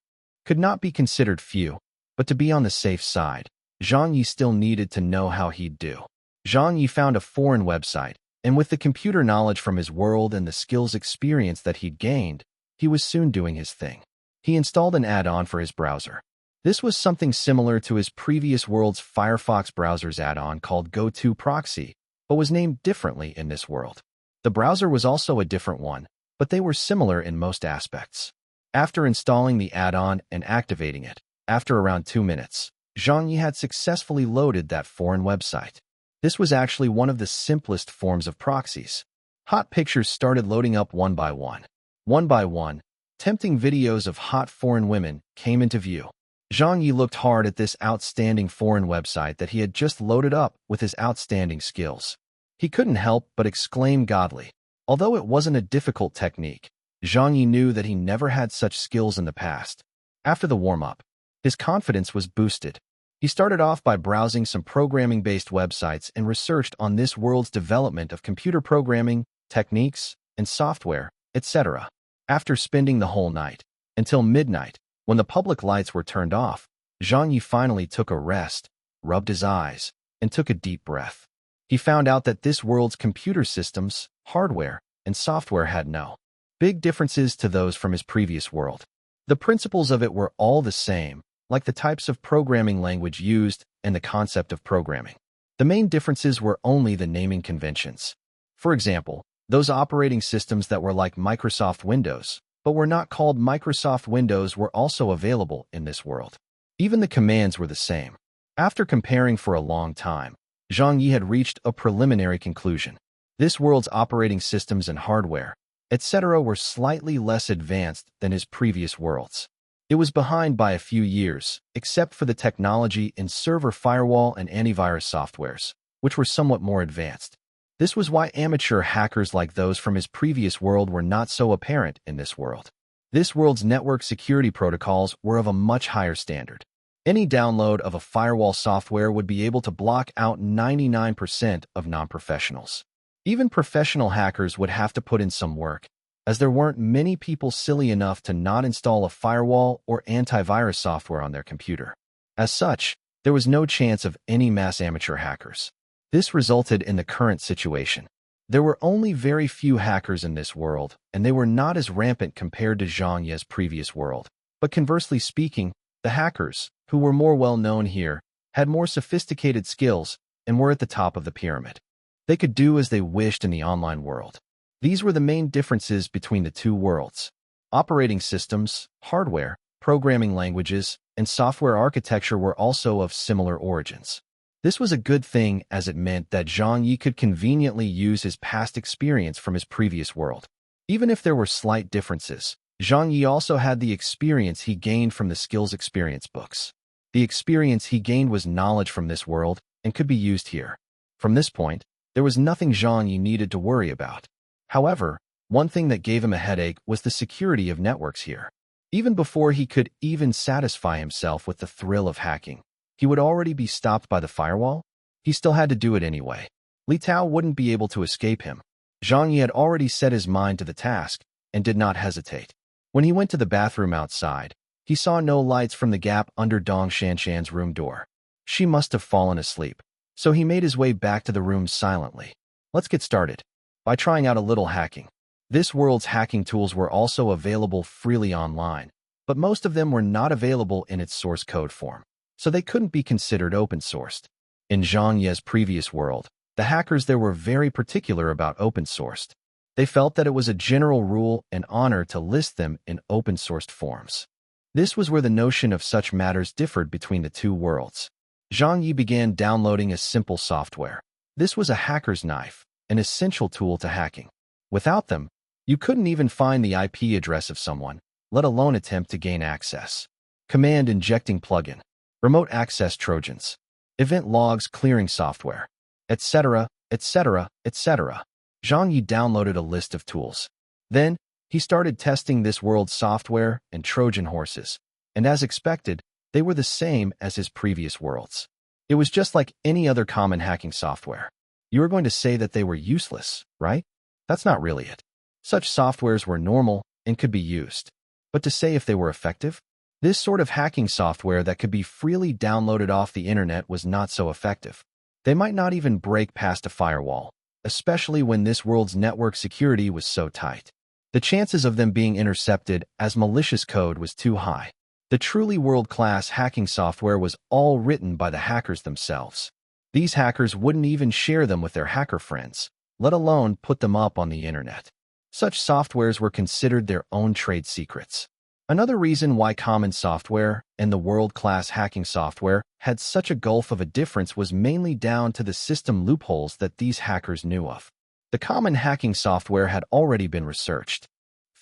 could not be considered few, but to be on the safe side, Zhang Ye still needed to know how he'd do. Zhang Ye found a foreign website, and with the computer knowledge from his world and the skills experience that he'd gained, he was soon doing his thing. He installed an add-on for his browser. This was something similar to his previous world's Firefox browser's add-on called GoTo Proxy, but was named differently in this world. The browser was also a different one, but they were similar in most aspects. After installing the add-on and activating it, after around 2 minutes, Zhang Ye had successfully loaded that foreign website. This was actually one of the simplest forms of proxies. Hot pictures started loading up one by one. One by one, tempting videos of hot foreign women came into view. Zhang Ye looked hard at this outstanding foreign website that he had just loaded up with his outstanding skills. He couldn't help but exclaim godly. Although it wasn't a difficult technique, Zhang Ye knew that he never had such skills in the past. After the warm-up, his confidence was boosted. He started off by browsing some programming-based websites and researched on this world's development of computer programming, techniques, and software, etc. After spending the whole night, until midnight, when the public lights were turned off, Zhang Ye finally took a rest, rubbed his eyes, and took a deep breath. He found out that this world's computer systems, hardware, and software had no big differences to those from his previous world. The principles of it were all the same, like the types of programming language used and the concept of programming. The main differences were only the naming conventions. For example, those operating systems that were like Microsoft Windows, but were not called Microsoft Windows, were also available in this world. Even the commands were the same. After comparing for a long time, Zhang Ye had reached a preliminary conclusion. This world's operating systems and hardware, etc., were slightly less advanced than his previous worlds. It was behind by a few years, except for the technology in server firewall and antivirus softwares, which were somewhat more advanced. This was why amateur hackers like those from his previous world were not so apparent in this world. This world's network security protocols were of a much higher standard. Any download of a firewall software would be able to block out 99% of non-professionals. Even professional hackers would have to put in some work, as there weren't many people silly enough to not install a firewall or antivirus software on their computer. As such, there was no chance of any mass amateur hackers. This resulted in the current situation. There were only very few hackers in this world, and they were not as rampant compared to Zhang Ye's previous world. But conversely speaking, the hackers, who were more well-known here, had more sophisticated skills and were at the top of the pyramid. They could do as they wished in the online world. These were the main differences between the two worlds. Operating systems, hardware, programming languages, and software architecture were also of similar origins. This was a good thing, as it meant that Zhang Ye could conveniently use his past experience from his previous world. Even if there were slight differences, Zhang Ye also had the experience he gained from the skills experience books. The experience he gained was knowledge from this world and could be used here. From this point, there was nothing Zhang Ye needed to worry about. However, one thing that gave him a headache was the security of networks here. Even before he could even satisfy himself with the thrill of hacking, he would already be stopped by the firewall. He still had to do it anyway. Li Tao wouldn't be able to escape him. Zhang Ye had already set his mind to the task and did not hesitate. When he went to the bathroom outside, he saw no lights from the gap under Dong Shanshan's room door. She must have fallen asleep, so he made his way back to the room silently. Let's get started by trying out a little hacking. This world's hacking tools were also available freely online, but most of them were not available in its source code form, so they couldn't be considered open-sourced. In Zhang Ye's previous world, the hackers there were very particular about open-sourced. They felt that it was a general rule and honor to list them in open-sourced forms. This was where the notion of such matters differed between the two worlds. Zhang Ye began downloading a simple software. This was a hacker's knife, an essential tool to hacking. Without them, you couldn't even find the IP address of someone, let alone attempt to gain access. Command injecting plugin, remote access trojans, event logs clearing software, etc., etc., etc. Zhang Ye downloaded a list of tools. Then, he started testing this world's software and Trojan horses, and as expected, they were the same as his previous worlds. It was just like any other common hacking software. You were going to say that they were useless, right? That's not really it. Such softwares were normal and could be used. But to say if they were effective? This sort of hacking software that could be freely downloaded off the internet was not so effective. They might not even break past a firewall, especially when this world's network security was so tight. The chances of them being intercepted as malicious code was too high. The truly world-class hacking software was all written by the hackers themselves. These hackers wouldn't even share them with their hacker friends, let alone put them up on the internet. Such softwares were considered their own trade secrets. Another reason why common software and the world-class hacking software had such a gulf of a difference was mainly down to the system loopholes that these hackers knew of. The common hacking software had already been researched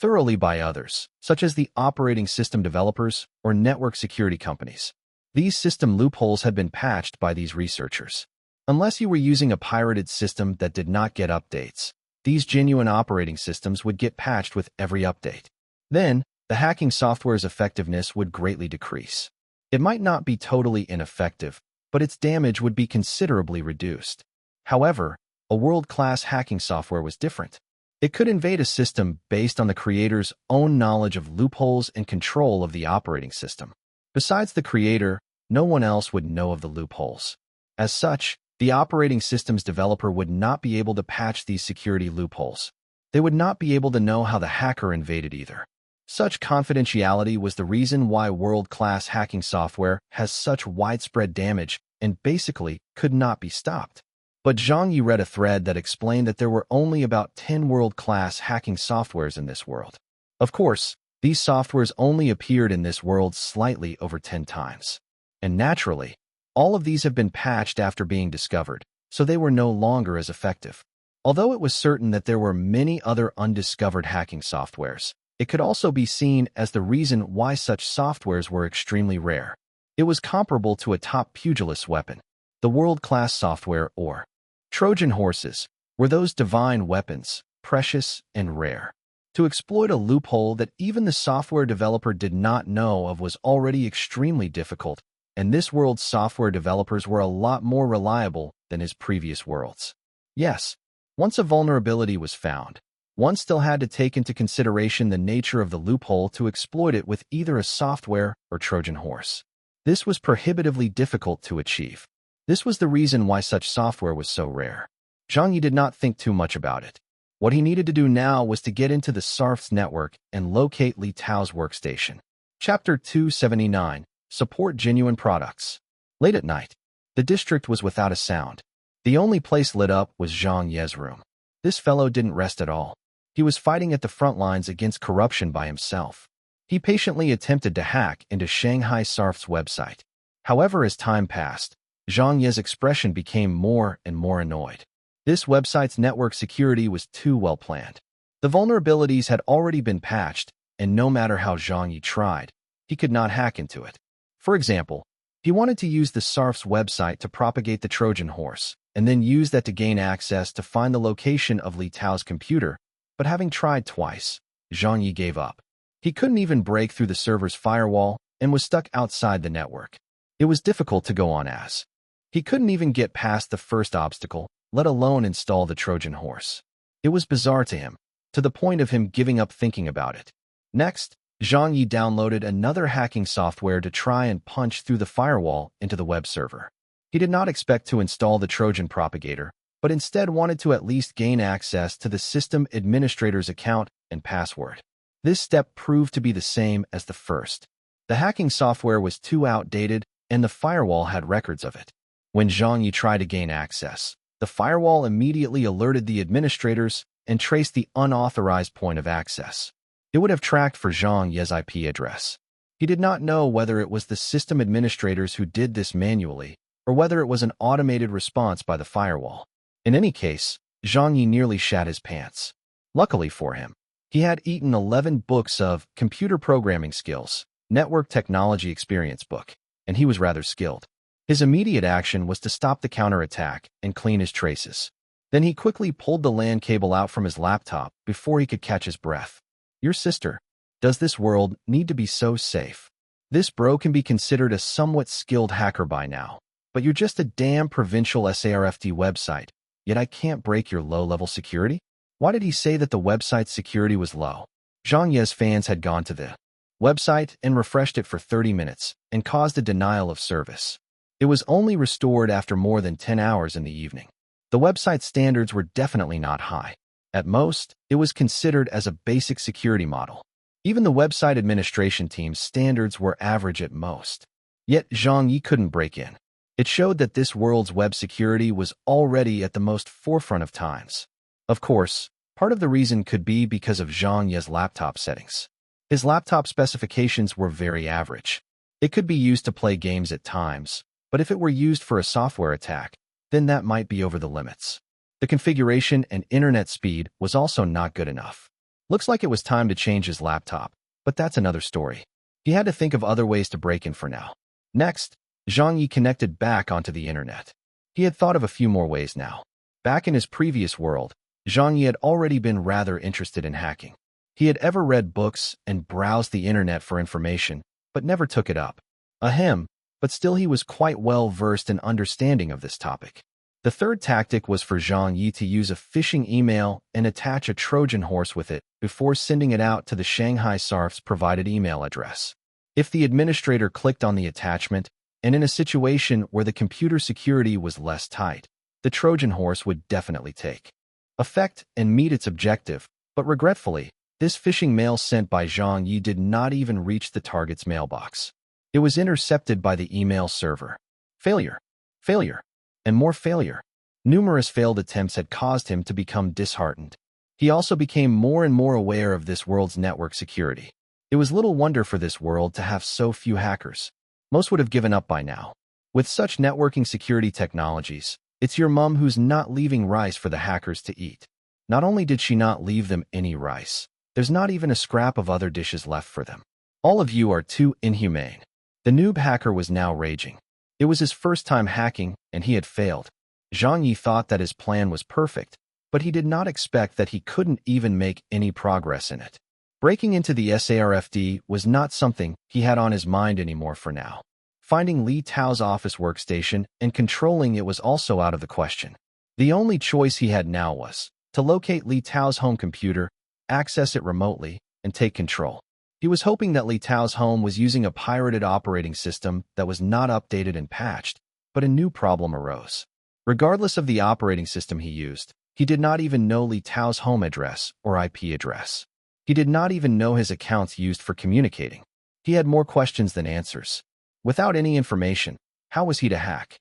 thoroughly by others, such as the operating system developers or network security companies. These system loopholes had been patched by these researchers. Unless you were using a pirated system that did not get updates, these genuine operating systems would get patched with every update. Then, the hacking software's effectiveness would greatly decrease. It might not be totally ineffective, but its damage would be considerably reduced. However, a world-class hacking software was different. It could invade a system based on the creator's own knowledge of loopholes and control of the operating system. Besides the creator, no one else would know of the loopholes. As such, the operating system's developer would not be able to patch these security loopholes. They would not be able to know how the hacker invaded either. Such confidentiality was the reason why world-class hacking software has such widespread damage and basically could not be stopped. But Zhang Ye read a thread that explained that there were only about 10 world-class hacking softwares in this world. Of course, these softwares only appeared in this world slightly over 10 times. And naturally, all of these have been patched after being discovered, so they were no longer as effective. Although it was certain that there were many other undiscovered hacking softwares, it could also be seen as the reason why such softwares were extremely rare. It was comparable to a top pugilist weapon. The world-class software, or Trojan horses, were those divine weapons, precious and rare. To exploit a loophole that even the software developer did not know of was already extremely difficult, and this world's software developers were a lot more reliable than his previous worlds. Yes, once a vulnerability was found, one still had to take into consideration the nature of the loophole to exploit it with either a software or Trojan horse. This was prohibitively difficult to achieve. This was the reason why such software was so rare. Zhang Ye did not think too much about it. What he needed to do now was to get into the SARF's network and locate Li Tao's workstation. Chapter 279. Support Genuine Products. Late at night, the district was without a sound. The only place lit up was Zhang Ye's room. This fellow didn't rest at all. He was fighting at the front lines against corruption by himself. He patiently attempted to hack into Shanghai SARF's website. However, as time passed, Zhang Ye's expression became more and more annoyed. This website's network security was too well planned. The vulnerabilities had already been patched, and no matter how Zhang Ye tried, he could not hack into it. For example, he wanted to use the SARF's website to propagate the Trojan horse, and then use that to gain access to find the location of Li Tao's computer, but having tried twice, Zhang Ye gave up. He couldn't even break through the server's firewall and was stuck outside the network. It was difficult to go on as. He couldn't even get past the first obstacle, let alone install the Trojan horse. It was bizarre to him, to the point of him giving up thinking about it. Next, Zhang Ye downloaded another hacking software to try and punch through the firewall into the web server. He did not expect to install the Trojan propagator, but instead wanted to at least gain access to the system administrator's account and password. This step proved to be the same as the first. The hacking software was too outdated, and the firewall had records of it. When Zhang Ye tried to gain access, the firewall immediately alerted the administrators and traced the unauthorized point of access. It would have tracked for Zhang Ye's IP address. He did not know whether it was the system administrators who did this manually, or whether it was an automated response by the firewall. In any case, Zhang Ye nearly shat his pants. Luckily for him, he had eaten 11 books of computer programming skills, network technology experience book, and he was rather skilled. His immediate action was to stop the counterattack and clean his traces. Then he quickly pulled the LAN cable out from his laptop before he could catch his breath. Your sister. Does this world need to be so safe? This bro can be considered a somewhat skilled hacker by now, but you're just a damn provincial SARFT website, yet I can't break your low-level security? Why did he say that the website's security was low? Zhang Ye's fans had gone to the website and refreshed it for 30 minutes and caused a denial of service. It was only restored after more than 10 hours in the evening. The website standards were definitely not high. At most, it was considered as a basic security model. Even the website administration team's standards were average at most. Yet Zhang Ye couldn't break in. It showed that this world's web security was already at the most forefront of times. Of course, part of the reason could be because of Zhang Ye's laptop settings. His laptop specifications were very average. It could be used to play games at times, but if it were used for a software attack, then that might be over the limits. The configuration and internet speed was also not good enough. Looks like it was time to change his laptop, but that's another story. He had to think of other ways to break in for now. Next, Zhang Ye connected back onto the internet. He had thought of a few more ways now. Back in his previous world, Zhang Ye had already been rather interested in hacking. He had ever read books and browsed the internet for information, but never took it up. Ahem, but still he was quite well versed in understanding of this topic. The third tactic was for Zhang Ye to use a phishing email and attach a Trojan horse with it before sending it out to the Shanghai SARF's provided email address. If the administrator clicked on the attachment, and in a situation where the computer security was less tight, the Trojan horse would definitely take effect and meet its objective, but regretfully, this phishing mail sent by Zhang Ye did not even reach the target's mailbox. It was intercepted by the email server. Failure, failure, and more failure. Numerous failed attempts had caused him to become disheartened. He also became more and more aware of this world's network security. It was little wonder for this world to have so few hackers. Most would have given up by now. With such networking security technologies, it's your mum who's not leaving rice for the hackers to eat. Not only did she not leave them any rice, there's not even a scrap of other dishes left for them. All of you are too inhumane. The noob hacker was now raging. It was his first time hacking, and he had failed. Zhang Ye thought that his plan was perfect, but he did not expect that he couldn't even make any progress in it. Breaking into the SARFD was not something he had on his mind anymore for now. Finding Li Tao's office workstation and controlling it was also out of the question. The only choice he had now was to locate Li Tao's home computer, access it remotely, and take control. He was hoping that Li Tao's home was using a pirated operating system that was not updated and patched, but a new problem arose. Regardless of the operating system he used, he did not even know Li Tao's home address or IP address. He did not even know his accounts used for communicating. He had more questions than answers. Without any information, how was he to hack?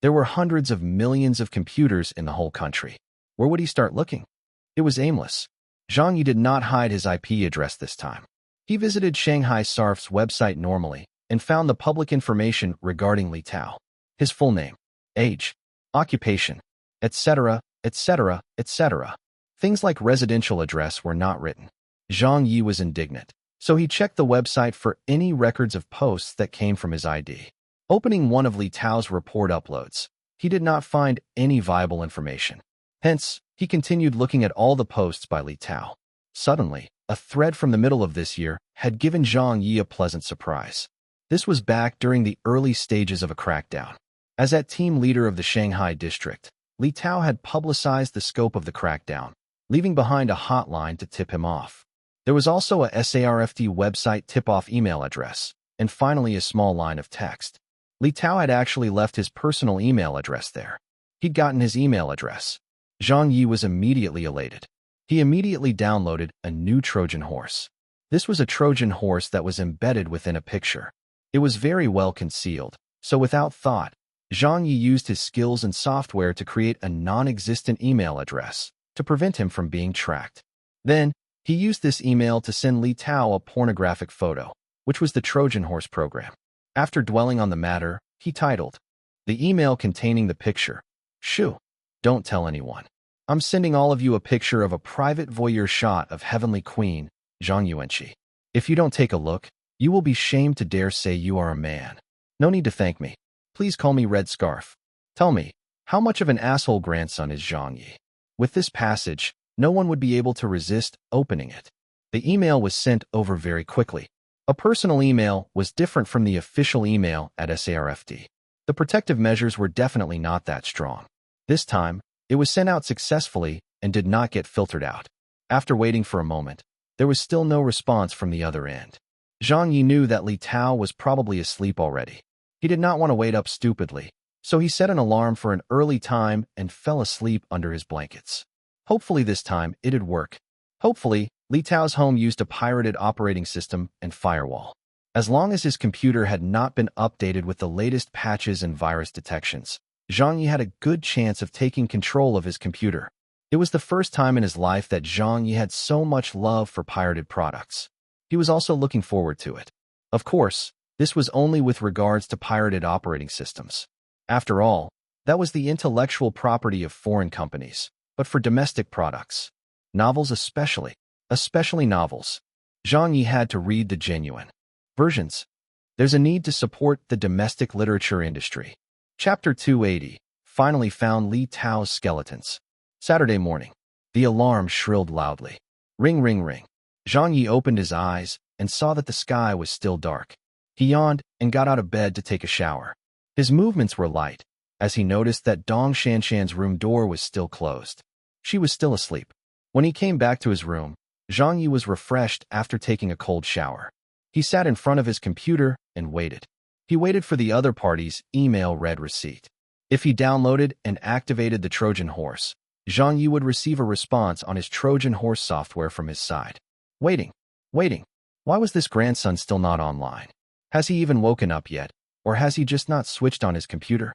There were hundreds of millions of computers in the whole country. Where would he start looking? It was aimless. Zhang Ye did not hide his IP address this time. He visited Shanghai SARF's website normally and found the public information regarding Li Tao. His full name, age, occupation, etc., etc., etc. Things like residential address were not written. Zhang Ye was indignant, so he checked the website for any records of posts that came from his ID. Opening one of Li Tao's report uploads, he did not find any viable information. Hence, he continued looking at all the posts by Li Tao. Suddenly, a thread from the middle of this year had given Zhang Ye a pleasant surprise. This was back during the early stages of a crackdown. As at team leader of the Shanghai district, Li Tao had publicized the scope of the crackdown, leaving behind a hotline to tip him off. There was also a SARFD website tip-off email address, and finally a small line of text. Li Tao had actually left his personal email address there. He'd gotten his email address. Zhang Ye was immediately elated. He immediately downloaded a new Trojan horse. This was a Trojan horse that was embedded within a picture. It was very well concealed, so without thought, Zhang Ye used his skills and software to create a non-existent email address to prevent him from being tracked. Then, he used this email to send Li Tao a pornographic photo, which was the Trojan horse program. After dwelling on the matter, he titled the email containing the picture, "Shoo, don't tell anyone. I'm sending all of you a picture of a private voyeur shot of Heavenly Queen, Zhang Yuanqi. If you don't take a look, you will be shamed to dare say you are a man. No need to thank me. Please call me Red Scarf. Tell me, how much of an asshole grandson is Zhang Ye?" With this passage, no one would be able to resist opening it. The email was sent over very quickly. A personal email was different from the official email at SARFD. The protective measures were definitely not that strong. This time, it was sent out successfully and did not get filtered out. After waiting for a moment, there was still no response from the other end. Zhang Ye knew that Li Tao was probably asleep already. He did not want to wait up stupidly, so he set an alarm for an early time and fell asleep under his blankets. Hopefully this time it'd work. Hopefully, Li Tao's home used a pirated operating system and firewall. As long as his computer had not been updated with the latest patches and virus detections, Zhang Ye had a good chance of taking control of his computer. It was the first time in his life that Zhang Ye had so much love for pirated products. He was also looking forward to it. Of course, this was only with regards to pirated operating systems. After all, that was the intellectual property of foreign companies. But for domestic products, novels especially novels, Zhang Ye had to read the genuine versions. There's a need to support the domestic literature industry. Chapter 280 finally found Li Tao's skeletons. Saturday morning. The alarm shrilled loudly. Ring, ring, ring. Zhang Ye opened his eyes and saw that the sky was still dark. He yawned and got out of bed to take a shower. His movements were light, as he noticed that Dong Shanshan's room door was still closed. She was still asleep. When he came back to his room, Zhang Ye was refreshed after taking a cold shower. He sat in front of his computer and waited. He waited for the other party's email-read receipt. If he downloaded and activated the Trojan Horse, Zhang Ye would receive a response on his Trojan Horse software from his side. Waiting. Why was this grandson still not online? Has he even woken up yet, or has he just not switched on his computer?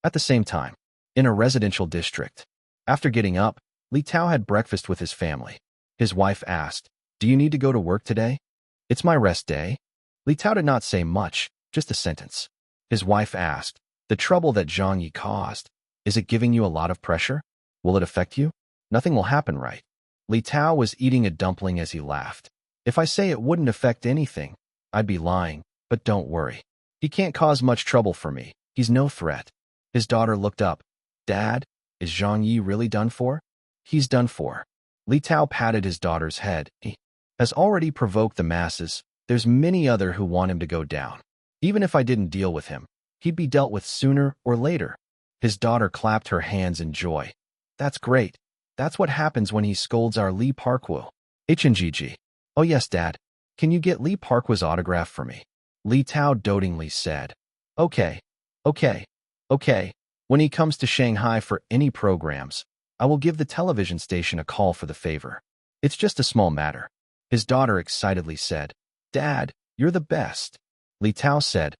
At the same time, in a residential district, after getting up, Li Tao had breakfast with his family. His wife asked, "Do you need to go to work today?" "It's my rest day." Li Tao did not say much, just a sentence. His wife asked, "The trouble that Zhang Ye caused, is it giving you a lot of pressure? Will it affect you? Nothing will happen, right?" Li Tao was eating a dumpling as he laughed. "If I say it wouldn't affect anything, I'd be lying, but don't worry. He can't cause much trouble for me. He's no threat." His daughter looked up. "Dad, is Zhang Ye really done for?" "He's done for." Li Tao patted his daughter's head. "He has already provoked the masses. There's many other who want him to go down. Even if I didn't deal with him, he'd be dealt with sooner or later." His daughter clapped her hands in joy. "That's great. That's what happens when he scolds our Li Parkwo." HNGG. "Oh yes, Dad. Can you get Li Parkwo's autograph for me?" Li Tao dotingly said. Okay. When he comes to Shanghai for any programs, I will give the television station a call for the favor. It's just a small matter." His daughter excitedly said. "Dad, you're the best." Li Tao said,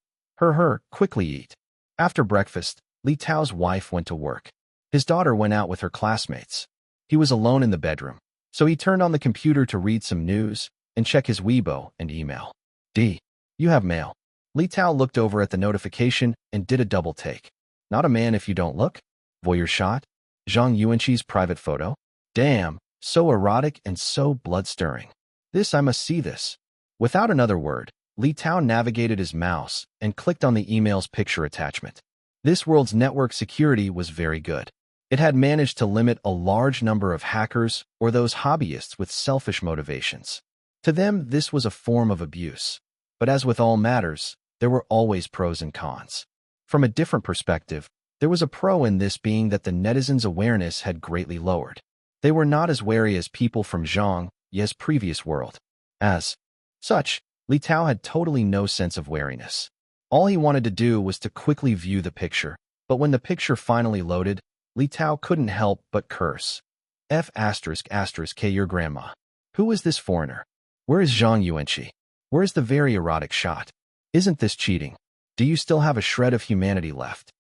quickly eat." After breakfast, Li Tao's wife went to work. His daughter went out with her classmates. He was alone in the bedroom, so he turned on the computer to read some news and check his Weibo and email. You have mail." Li Tao looked over at the notification and did a double take. "Not a man if you don't look? Voyeur shot? Zhang Yuanqi's private photo? Damn, so erotic and so blood-stirring. I must see this." Without another word, Li Tao navigated his mouse and clicked on the email's picture attachment. This world's network security was very good. It had managed to limit a large number of hackers or those hobbyists with selfish motivations. To them, this was a form of abuse. But as with all matters, there were always pros and cons. From a different perspective, there was a pro in this being that the netizens' awareness had greatly lowered. They were not as wary as people from Zhang Ye's previous world. As such, Li Tao had totally no sense of wariness. All he wanted to do was to quickly view the picture, but when the picture finally loaded, Li Tao couldn't help but curse. F***K your grandma. Who is this foreigner? Where is Zhang Yuanqi? Where is the very erotic shot? Isn't this cheating? Do you still have a shred of humanity left?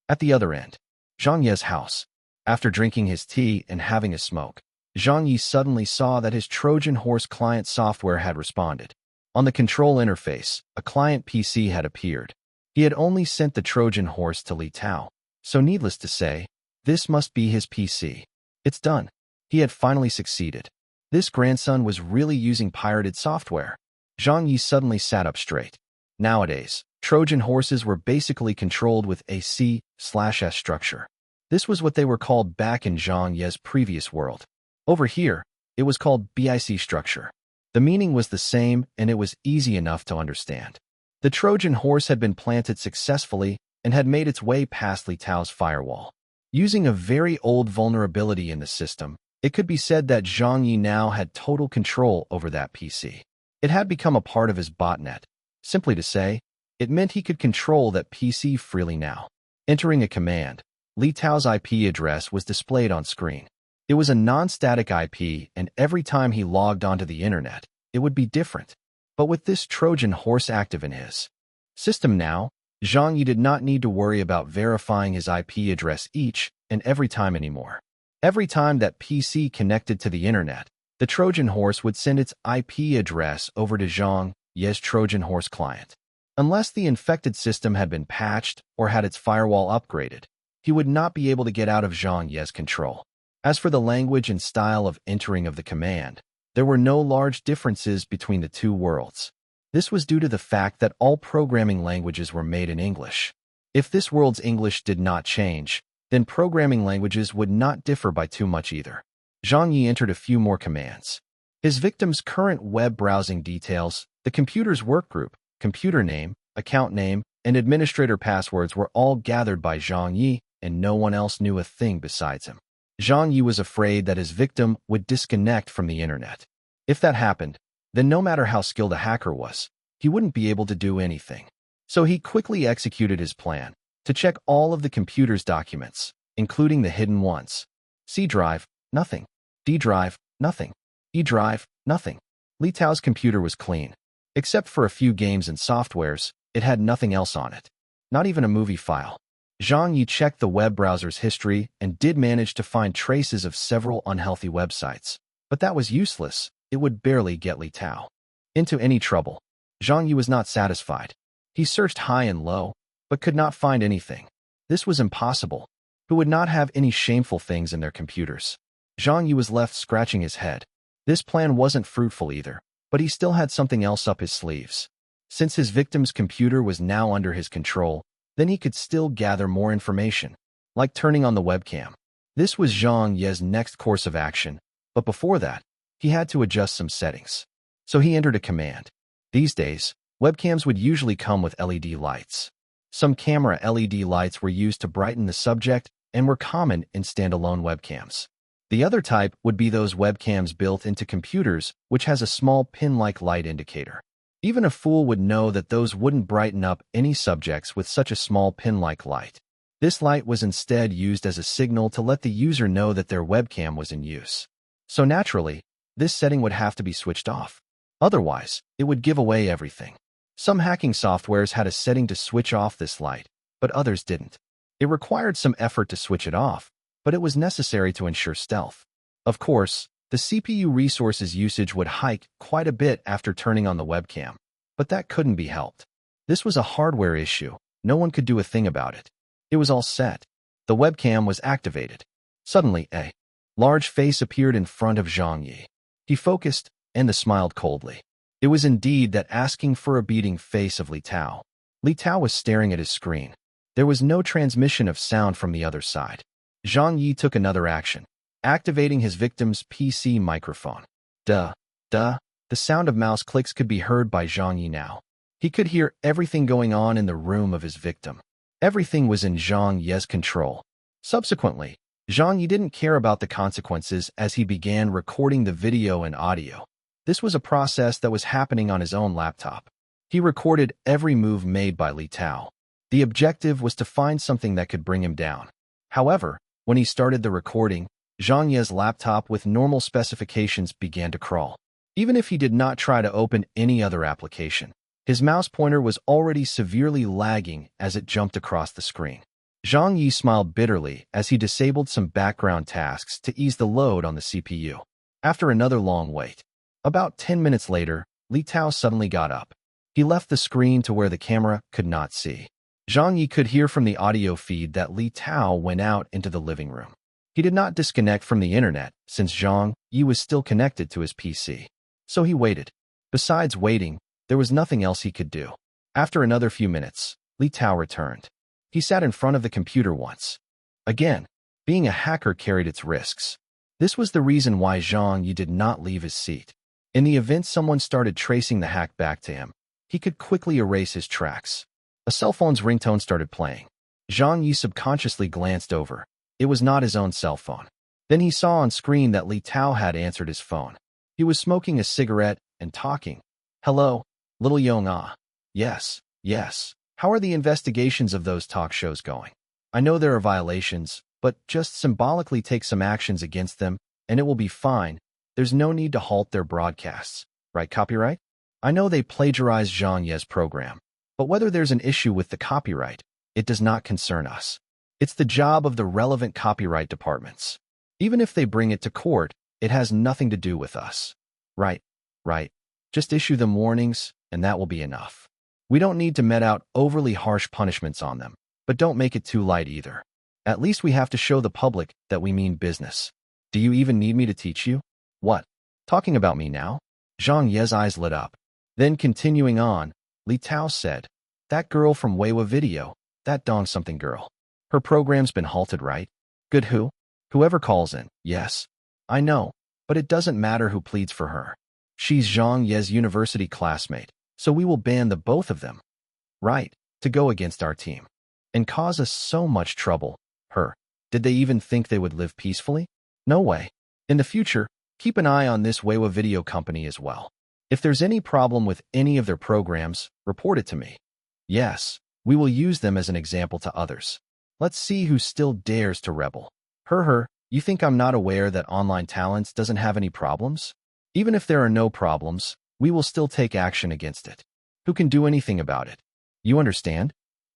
At the other end, Zhang Ye's house. After drinking his tea and having a smoke, Zhang Ye suddenly saw that his Trojan Horse client software had responded. On the control interface, a client PC had appeared. He had only sent the Trojan Horse to Li Tao, so needless to say, this must be his PC. It's done. He had finally succeeded. This grandson was really using pirated software. Zhang Ye suddenly sat up straight. Nowadays, Trojan horses were basically controlled with a C/S structure. This was what they were called back in Zhang Ye's previous world. Over here, it was called BIC structure. The meaning was the same, and it was easy enough to understand. The Trojan horse had been planted successfully and had made its way past Li Tao's firewall. Using a very old vulnerability in the system, it could be said that Zhang Ye now had total control over that PC. It had become a part of his botnet. Simply to say, it meant he could control that PC freely now. Entering a command, Li Tao's IP address was displayed on screen. It was a non-static IP, and every time he logged onto the internet, it would be different. But with this Trojan horse active in his system now, Zhang Ye did not need to worry about verifying his IP address each and every time anymore. Every time that PC connected to the internet, The Trojan horse would send its IP address over to Zhang Ye's Trojan horse client. Unless the infected system had been patched or had its firewall upgraded, he would not be able to get out of Zhang Ye's control. As for the language and style of entering of the command, there were no large differences between the two worlds. This was due to the fact that all programming languages were made in English. If this world's English did not change, then programming languages would not differ by too much either. Zhang Ye entered a few more commands. His victim's current web browsing details, the computer's workgroup, computer name, account name, and administrator passwords were all gathered by Zhang Ye, and no one else knew a thing besides him. Zhang Ye was afraid that his victim would disconnect from the internet. If that happened, then no matter how skilled a hacker was, he wouldn't be able to do anything. So he quickly executed his plan to check all of the computer's documents, including the hidden ones. C drive, nothing. D drive, nothing. E drive, nothing. Li Tao's computer was clean. Except for a few games and softwares, it had nothing else on it. Not even a movie file. Zhang Ye checked the web browser's history and did manage to find traces of several unhealthy websites. But that was useless. It would barely get Li Tao into any trouble. Zhang Ye was not satisfied. He searched high and low, but could not find anything. This was impossible. Who would not have any shameful things in their computers? Zhang Ye was left scratching his head. This plan wasn't fruitful either, but he still had something else up his sleeves. Since his victim's computer was now under his control, then he could still gather more information, like turning on the webcam. This was Zhang Ye's next course of action, but before that, he had to adjust some settings. So he entered a command. These days, webcams would usually come with LED lights. Some camera LED lights were used to brighten the subject and were common in standalone webcams. The other type would be those webcams built into computers, which has a small pin-like light indicator. Even a fool would know that those wouldn't brighten up any subjects with such a small pin-like light. This light was instead used as a signal to let the user know that their webcam was in use. So naturally, this setting would have to be switched off. Otherwise, it would give away everything. Some hacking softwares had a setting to switch off this light, but others didn't. It required some effort to switch it off, but it was necessary to ensure stealth. Of course, the CPU resources usage would hike quite a bit after turning on the webcam, but that couldn't be helped. This was a hardware issue. No one could do a thing about it. It was all set. The webcam was activated. Suddenly, a large face appeared in front of Zhang Ye. He focused and smiled coldly. It was indeed that asking for a beating face of Li Tao. Li Tao was staring at his screen. There was no transmission of sound from the other side. Zhang Ye took another action, activating his victim's PC microphone. The sound of mouse clicks could be heard by Zhang Ye now. He could hear everything going on in the room of his victim. Everything was in Zhang Ye's control. Subsequently, Zhang Ye didn't care about the consequences as he began recording the video and audio. This was a process that was happening on his own laptop. He recorded every move made by Li Tao. The objective was to find something that could bring him down. However, when he started the recording, Zhang Ye's laptop with normal specifications began to crawl. Even if he did not try to open any other application, his mouse pointer was already severely lagging as it jumped across the screen. Zhang Ye smiled bitterly as he disabled some background tasks to ease the load on the CPU. After another long wait, about 10 minutes later, Li Tao suddenly got up. He left the screen to where the camera could not see. Zhang Ye could hear from the audio feed that Li Tao went out into the living room. He did not disconnect from the internet since Zhang Ye was still connected to his PC. So he waited. Besides waiting, there was nothing else he could do. After another few minutes, Li Tao returned. He sat in front of the computer once. Again, being a hacker carried its risks. This was the reason why Zhang Ye did not leave his seat. In the event someone started tracing the hack back to him, he could quickly erase his tracks. A cell phone's ringtone started playing. Zhang Ye subconsciously glanced over. It was not his own cell phone. Then he saw on screen that Li Tao had answered his phone. He was smoking a cigarette and talking. "Hello, little Yong Ah. Yes. How are the investigations of those talk shows going? I know there are violations, but just symbolically take some actions against them, and it will be fine. There's no need to halt their broadcasts. Right, copyright? I know they plagiarized Zhang Ye's program, but whether there's an issue with the copyright, it does not concern us. It's the job of the relevant copyright departments. Even if they bring it to court, It has nothing to do with us. Right, right. Just issue them warnings, and that will be enough. We don't need to met out overly harsh punishments on them, but don't make it too light either. At least we have to show the public that we mean business. Do you even need me to teach you? What? Talking about me now? Zhang Ye's eyes lit up. Then continuing on, Li Tao said, that girl from Weiwa Video, that Dong something girl. Her program's been halted, right? Good who? Whoever calls in, yes. I know, but it doesn't matter who pleads for her. She's Zhang Ye's university classmate, so we will ban the both of them. Right, to go against our team. And cause us so much trouble. Her. Did they even think they would live peacefully? No way. In the future, keep an eye on this Weiwa Video company as well. If there's any problem with any of their programs, report it to me. Yes, we will use them as an example to others. Let's see who still dares to rebel. You think I'm not aware that online talents doesn't have any problems? Even if there are no problems, we will still take action against it. Who can do anything about it? You understand?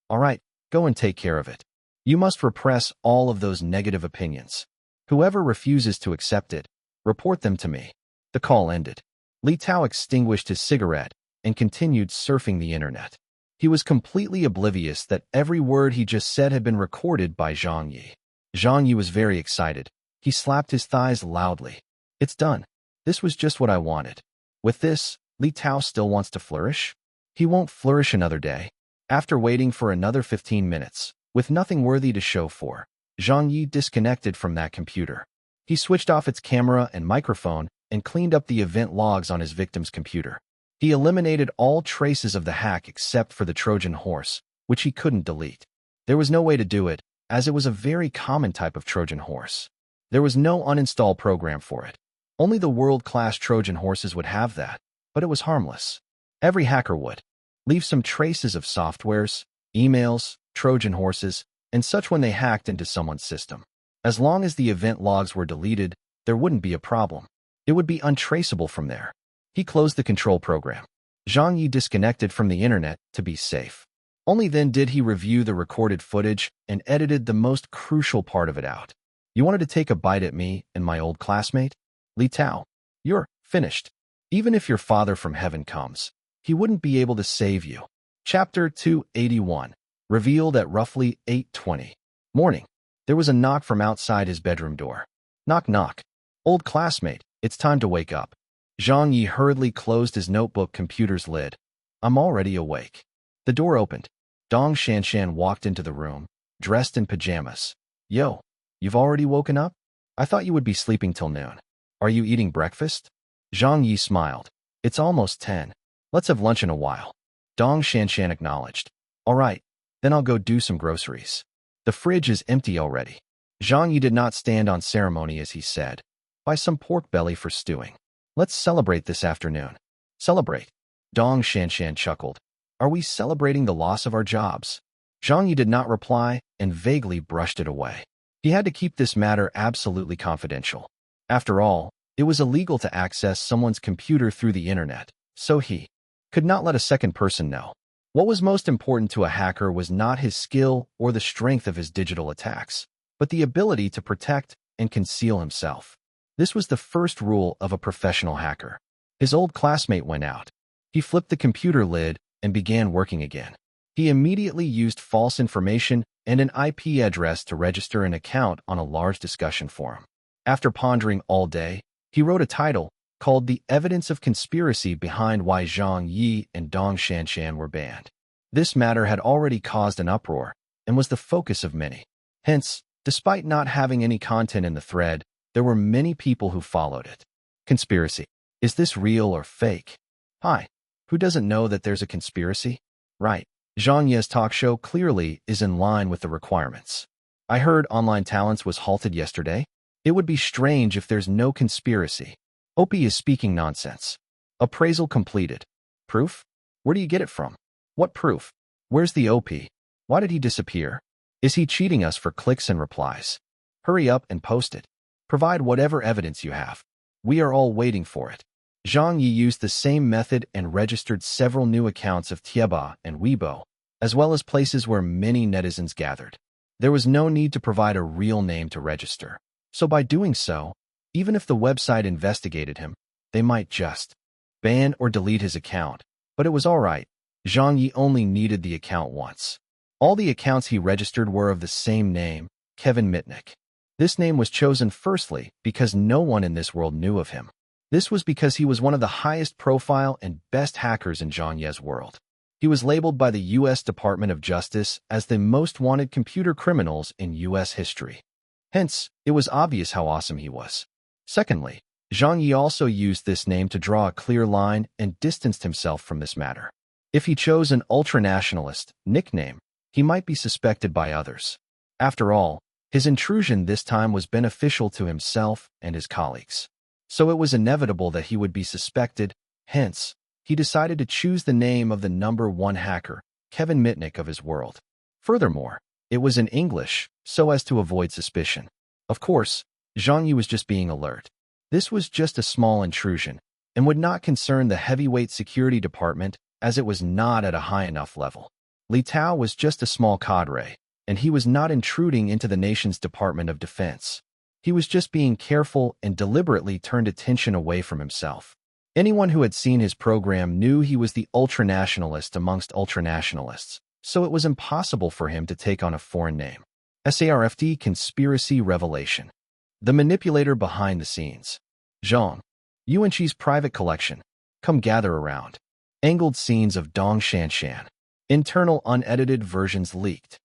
All right, go and take care of it. You must repress all of those negative opinions. Whoever refuses to accept it, report them to me. The call ended. Li Tao extinguished his cigarette and continued surfing the internet. He was completely oblivious that every word he just said had been recorded by Zhang Ye. Zhang Ye was very excited. He slapped his thighs loudly. It's done. This was just what I wanted. With this, Li Tao still wants to flourish? He won't flourish another day. After waiting for another 15 minutes, with nothing worthy to show for, Zhang Ye disconnected from that computer. He switched off its camera and microphone and cleaned up the event logs on his victim's computer. He eliminated all traces of the hack except for the Trojan horse, which he couldn't delete. There was no way to do it, as it was a very common type of Trojan horse. There was no uninstall program for it. Only the world-class Trojan horses would have that, but it was harmless. Every hacker would leave some traces of softwares, emails, Trojan horses, and such when they hacked into someone's system. As long as the event logs were deleted, there wouldn't be a problem. It would be untraceable from there. He closed the control program. Zhang Ye disconnected from the internet to be safe. Only then did he review the recorded footage and edited the most crucial part of it out. You wanted to take a bite at me and my old classmate? Li Tao, you're finished. Even if your father from heaven comes, he wouldn't be able to save you. Chapter 281, revealed at roughly 8:20. Morning. There was a knock from outside his bedroom door. Knock, knock. Old classmate, it's time to wake up. Zhang Ye hurriedly closed his notebook computer's lid. I'm already awake. The door opened. Dong Shanshan walked into the room, dressed in pajamas. Yo, you've already woken up? I thought you would be sleeping till noon. Are you eating breakfast? Zhang Ye smiled. It's almost 10. Let's have lunch in a while. Dong Shanshan acknowledged. All right, then I'll go do some groceries. The fridge is empty already. Zhang Ye did not stand on ceremony as he said. Buy some pork belly for stewing. Let's celebrate this afternoon. Celebrate. Dong Shanshan chuckled. Are we celebrating the loss of our jobs? Zhang Ye did not reply and vaguely brushed it away. He had to keep this matter absolutely confidential. After all, it was illegal to access someone's computer through the internet, so he could not let a second person know. What was most important to a hacker was not his skill or the strength of his digital attacks, but the ability to protect and conceal himself. This was the first rule of a professional hacker. His old classmate went out. He flipped the computer lid and began working again. He immediately used false information and an IP address to register an account on a large discussion forum. After pondering all day, he wrote a title called The Evidence of Conspiracy Behind Why Zhang Ye and Dong Shanshan Were Banned. This matter had already caused an uproar and was the focus of many. Hence, despite not having any content in the thread, there were many people who followed it. Conspiracy. Is this real or fake? Hi. Who doesn't know that there's a conspiracy? Right. Zhang Ye's talk show clearly is in line with the requirements. I heard online talents was halted yesterday. It would be strange if there's no conspiracy. Opie is speaking nonsense. Appraisal completed. Proof? Where do you get it from? What proof? Where's the OP? Why did he disappear? Is he cheating us for clicks and replies? Hurry up and post it. Provide whatever evidence you have. We are all waiting for it. Zhang Ye used the same method and registered several new accounts of Tieba and Weibo, as well as places where many netizens gathered. There was no need to provide a real name to register, so by doing so, Even if the website investigated him, they might just ban or delete his account. But it was all right. Zhang Ye only needed the account once. All the accounts he registered were of the same name, Kevin Mitnick. This name was chosen firstly because no one in this world knew of him. This was because he was one of the highest profile and best hackers in Zhang Ye's world. He was labeled by the U.S. Department of Justice as the most wanted computer criminals in U.S. history. Hence, it was obvious how awesome he was. Secondly, Zhang Ye also used this name to draw a clear line and distanced himself from this matter. If he chose an ultranationalist nickname, he might be suspected by others. After all, his intrusion this time was beneficial to himself and his colleagues. So it was inevitable that he would be suspected. Hence, he decided to choose the name of the #1 hacker, Kevin Mitnick of his world. Furthermore, it was in English, so as to avoid suspicion. Of course, Zhang Ye was just being alert. This was just a small intrusion, and would not concern the heavyweight security department as it was not at a high enough level. Li Tao was just a small cadre, and he was not intruding into the nation's Department of Defense. He was just being careful and deliberately turned attention away from himself. Anyone who had seen his program knew he was the ultranationalist amongst ultranationalists, so it was impossible for him to take on a foreign name. SARFD Conspiracy Revelation. The manipulator behind the scenes. Zhang Yuanqi's private collection. Come gather around. Angled scenes of Dong Shanshan. Internal unedited versions leaked.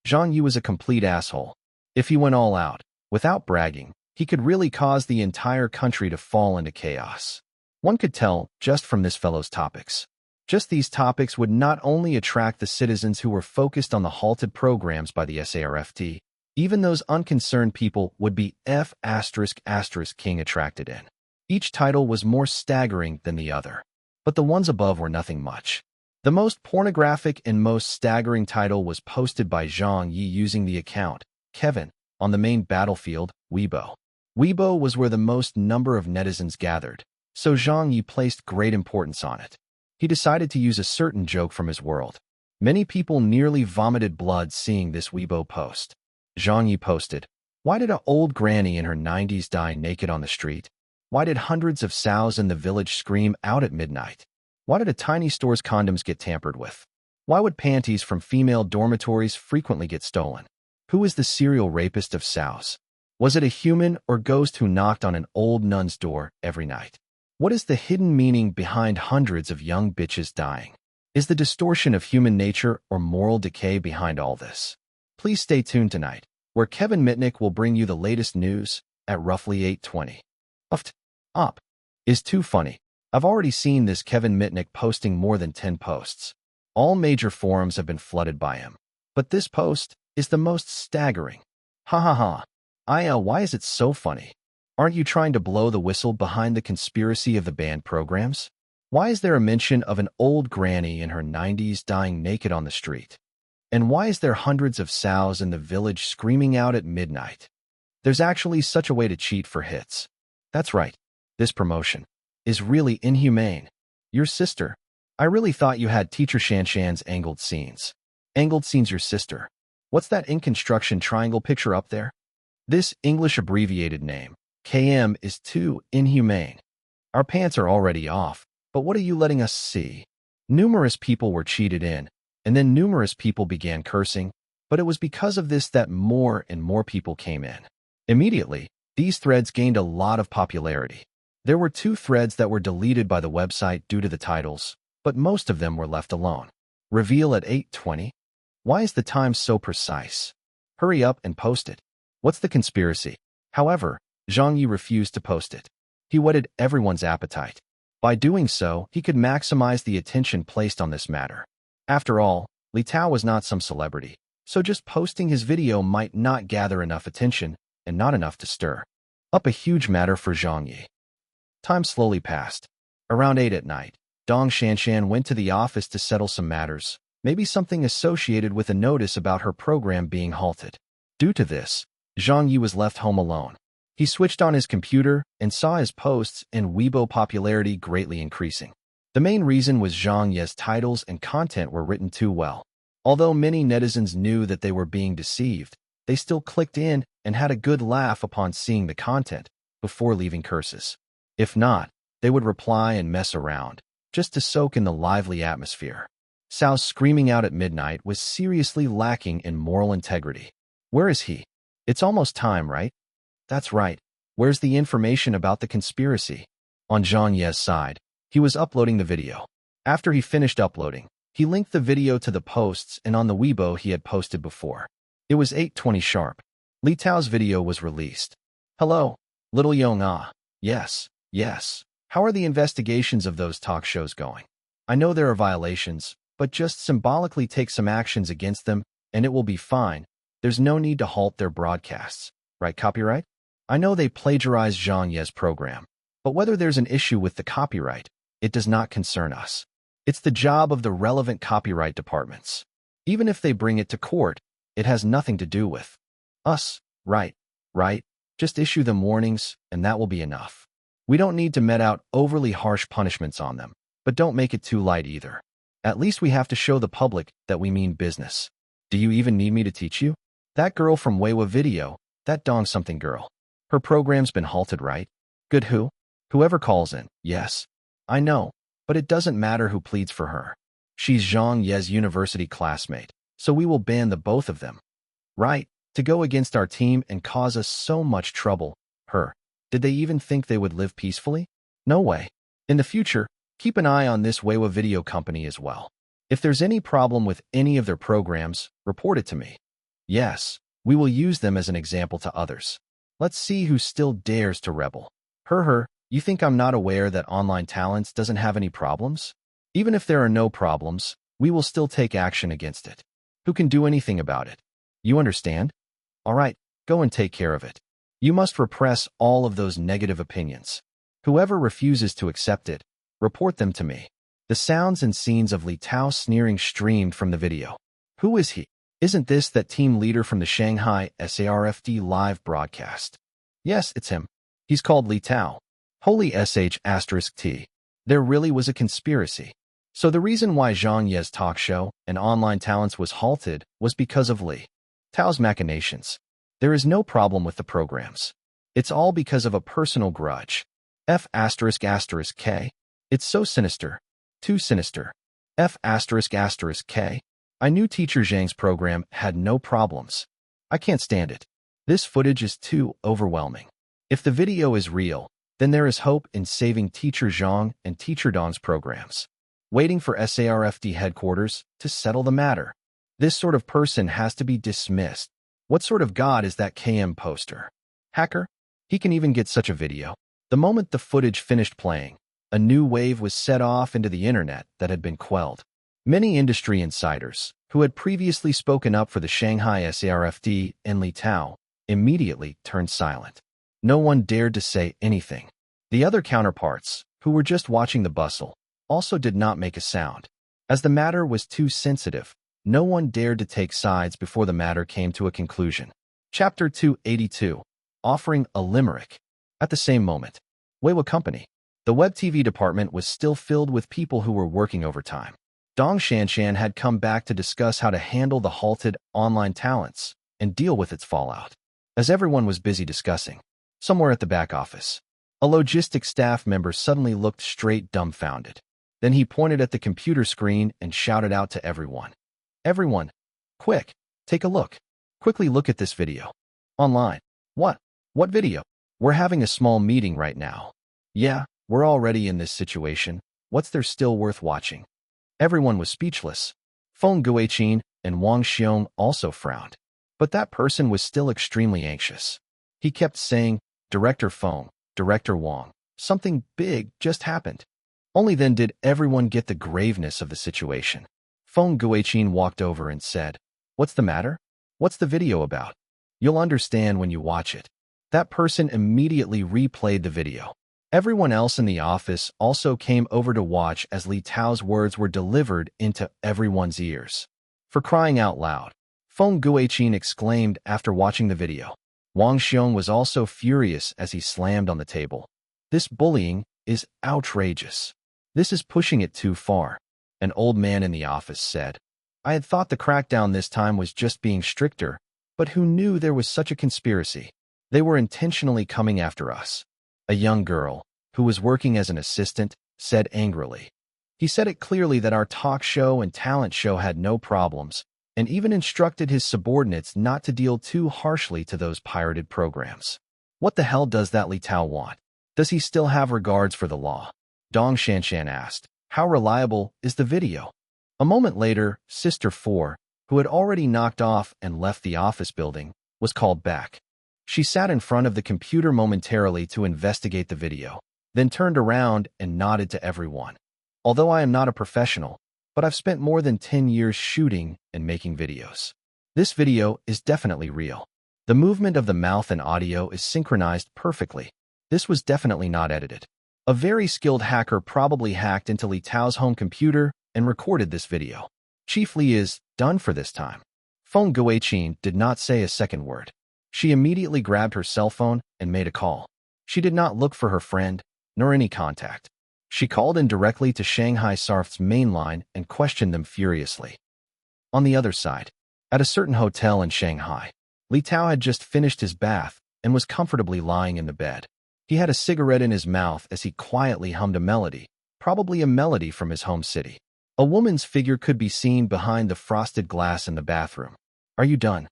Zhang Ye was a complete asshole. If he went all out, without bragging, he could really cause the entire country to fall into chaos. One could tell just from this fellow's topics. Just these topics would not only attract the citizens who were focused on the halted programs by the SARFT, even those unconcerned people would be F***king attracted in. Each title was more staggering than the other, but the ones above were nothing much. The most pornographic and most staggering title was posted by Zhang Ye using the account, Kevin, on the main battlefield, Weibo. Weibo was where the most number of netizens gathered, so Zhang Ye placed great importance on it. He decided to use a certain joke from his world. Many people nearly vomited blood seeing this Weibo post. Zhang Ye posted, "Why did an old granny in her 90s die naked on the street? Why did hundreds of sows in the village scream out at midnight? Why did a tiny store's condoms get tampered with? Why would panties from female dormitories frequently get stolen? Who is the serial rapist of sows? Was it a human or ghost who knocked on an old nun's door every night? What is the hidden meaning behind hundreds of young bitches dying? Is the distortion of human nature or moral decay behind all this?" Please stay tuned tonight, where Kevin Mitnick will bring you the latest news at roughly 8:20. Up is too funny. I've already seen this Kevin Mitnick posting more than 10 posts. All major forums have been flooded by him. But this post is the most staggering. Ha ha ha. Why is it so funny? Aren't you trying to blow the whistle behind the conspiracy of the banned programs? Why is there a mention of an old granny in her 90s dying naked on the street? And why is there hundreds of sows in the village screaming out at midnight? There's actually such a way to cheat for hits. That's right. This promotion is really inhumane. Your sister. I really thought you had Teacher Shanshan's angled scenes. Angled scenes your sister. What's that in construction triangle picture up there? This English abbreviated name, KM, is too inhumane. Our pants are already off, but what are you letting us see? Numerous people were cheated in, and then numerous people began cursing, but it was because of this that more and more people came in. Immediately, these threads gained a lot of popularity. There were 2 threads that were deleted by the website due to the titles, but most of them were left alone. Reveal at 8:20? Why is the time so precise? Hurry up and post it. What's the conspiracy? However, Zhang Ye refused to post it. He whetted everyone's appetite. By doing so, he could maximize the attention placed on this matter. After all, Li Tao was not some celebrity, so just posting his video might not gather enough attention and not enough to stir up a huge matter for Zhang Ye. Time slowly passed. Around 8 at night, Dong Shanshan went to the office to settle some matters, maybe something associated with a notice about her program being halted. Due to this, Zhang Ye was left home alone. He switched on his computer and saw his posts and Weibo popularity greatly increasing. The main reason was Zhang Ye's titles and content were written too well. Although many netizens knew that they were being deceived, they still clicked in and had a good laugh upon seeing the content, before leaving curses. If not, they would reply and mess around, just to soak in the lively atmosphere. Cao's screaming out at midnight was seriously lacking in moral integrity. Where is he? It's almost time, right? That's right. Where's the information about the conspiracy? On Zhang Ye's side, he was uploading the video. After he finished uploading, he linked the video to the posts and on the Weibo he had posted before. It was 8:20 sharp. Li Tao's video was released. Hello, little Yong Ah. Yes, yes. How are the investigations of those talk shows going? I know there are violations, but just symbolically take some actions against them, and it will be fine. There's no need to halt their broadcasts. Right, copyright? I know they plagiarized Zhang Ye's program, but whether there's an issue with the copyright, it does not concern us. It's the job of the relevant copyright departments. Even if they bring it to court, it has nothing to do with us. Right. Just issue them warnings, and that will be enough. We don't need to met out overly harsh punishments on them, but don't make it too light either. At least we have to show the public that we mean business. Do you even need me to teach you? That girl from Weiwa video, that dong something girl. Her program's been halted, right? Good who? Whoever calls in, yes. I know, but it doesn't matter who pleads for her. She's Zhang Ye's university classmate, so we will ban the both of them. Right, to go against our team and cause us so much trouble. Her. Did they even think they would live peacefully? No way. In the future, keep an eye on this Weiwa video company as well. If there's any problem with any of their programs, report it to me. Yes, we will use them as an example to others. Let's see who still dares to rebel. You think I'm not aware that online talents doesn't have any problems? Even if there are no problems, we will still take action against it. Who can do anything about it? You understand? All right, go and take care of it. You must repress all of those negative opinions. Whoever refuses to accept it, report them to me. The sounds and scenes of Li Tao sneering streamed from the video. Who is he? Isn't this that team leader from the Shanghai SARFD live broadcast? Yes, it's him. He's called Li Tao. Holy sh**t. There really was a conspiracy. So the reason why Zhang Ye's talk show and online talents was halted was because of Li Tao's machinations. There is no problem with the programs. It's all because of a personal grudge. F***k. It's so sinister. Too sinister. F***k. I knew teacher Zhang's program had no problems. I can't stand it. This footage is too overwhelming. If the video is real, then there is hope in saving teacher Zhang and teacher Dong's programs. Waiting for SARFD headquarters to settle the matter. This sort of person has to be dismissed. What sort of god is that KM poster? Hacker? He can even get such a video. The moment the footage finished playing, a new wave was set off into the internet that had been quelled. Many industry insiders, who had previously spoken up for the Shanghai SARFD and Li Tao, immediately turned silent. No one dared to say anything. The other counterparts, who were just watching the bustle, also did not make a sound. As the matter was too sensitive, no one dared to take sides before the matter came to a conclusion. Chapter 282. Offering a limerick. At the same moment, Weiwa Company. The web TV department was still filled with people who were working overtime. Dong Shanshan had come back to discuss how to handle the halted online talents and deal with its fallout. As everyone was busy discussing, somewhere at the back office, a logistics staff member suddenly looked straight dumbfounded. Then he pointed at the computer screen and shouted out to everyone. Everyone, quick, take a look. Quickly look at this video. Online. What? What video? We're having a small meeting right now. Yeah, we're already in this situation. What's there still worth watching? Everyone was speechless. Feng Guiqin and Wang Xiong also frowned. But that person was still extremely anxious. He kept saying, Director Feng, Director Wang, something big just happened. Only then did everyone get the graveness of the situation. Feng Guiqin walked over and said, What's the matter? What's the video about? You'll understand when you watch it. That person immediately replayed the video. Everyone else in the office also came over to watch as Li Tao's words were delivered into everyone's ears. For crying out loud, Feng Guiqin exclaimed after watching the video. Wang Xiong was also furious as he slammed on the table. This bullying is outrageous. This is pushing it too far, an old man in the office said. I had thought the crackdown this time was just being stricter, but who knew there was such a conspiracy? They were intentionally coming after us. A young girl, who was working as an assistant, said angrily. He said it clearly that our talk show and talent show had no problems, and even instructed his subordinates not to deal too harshly to those pirated programs. What the hell does that Li Tao want? Does he still have regards for the law? Dong Shanshan asked. How reliable is the video? A moment later, Sister 4, who had already knocked off and left the office building, was called back. She sat in front of the computer momentarily to investigate the video, then turned around and nodded to everyone. Although I am not a professional, but I've spent more than 10 years shooting and making videos. This video is definitely real. The movement of the mouth and audio is synchronized perfectly. This was definitely not edited. A very skilled hacker probably hacked into Li Tao's home computer and recorded this video. Chief Li is done for this time. Feng Guiqin did not say a second word. She immediately grabbed her cell phone and made a call. She did not look for her friend, nor any contact. She called in directly to Shanghai SARF's main line and questioned them furiously. On the other side, at a certain hotel in Shanghai, Li Tao had just finished his bath and was comfortably lying in the bed. He had a cigarette in his mouth as he quietly hummed a melody, probably a melody from his home city. A woman's figure could be seen behind the frosted glass in the bathroom. Are you done?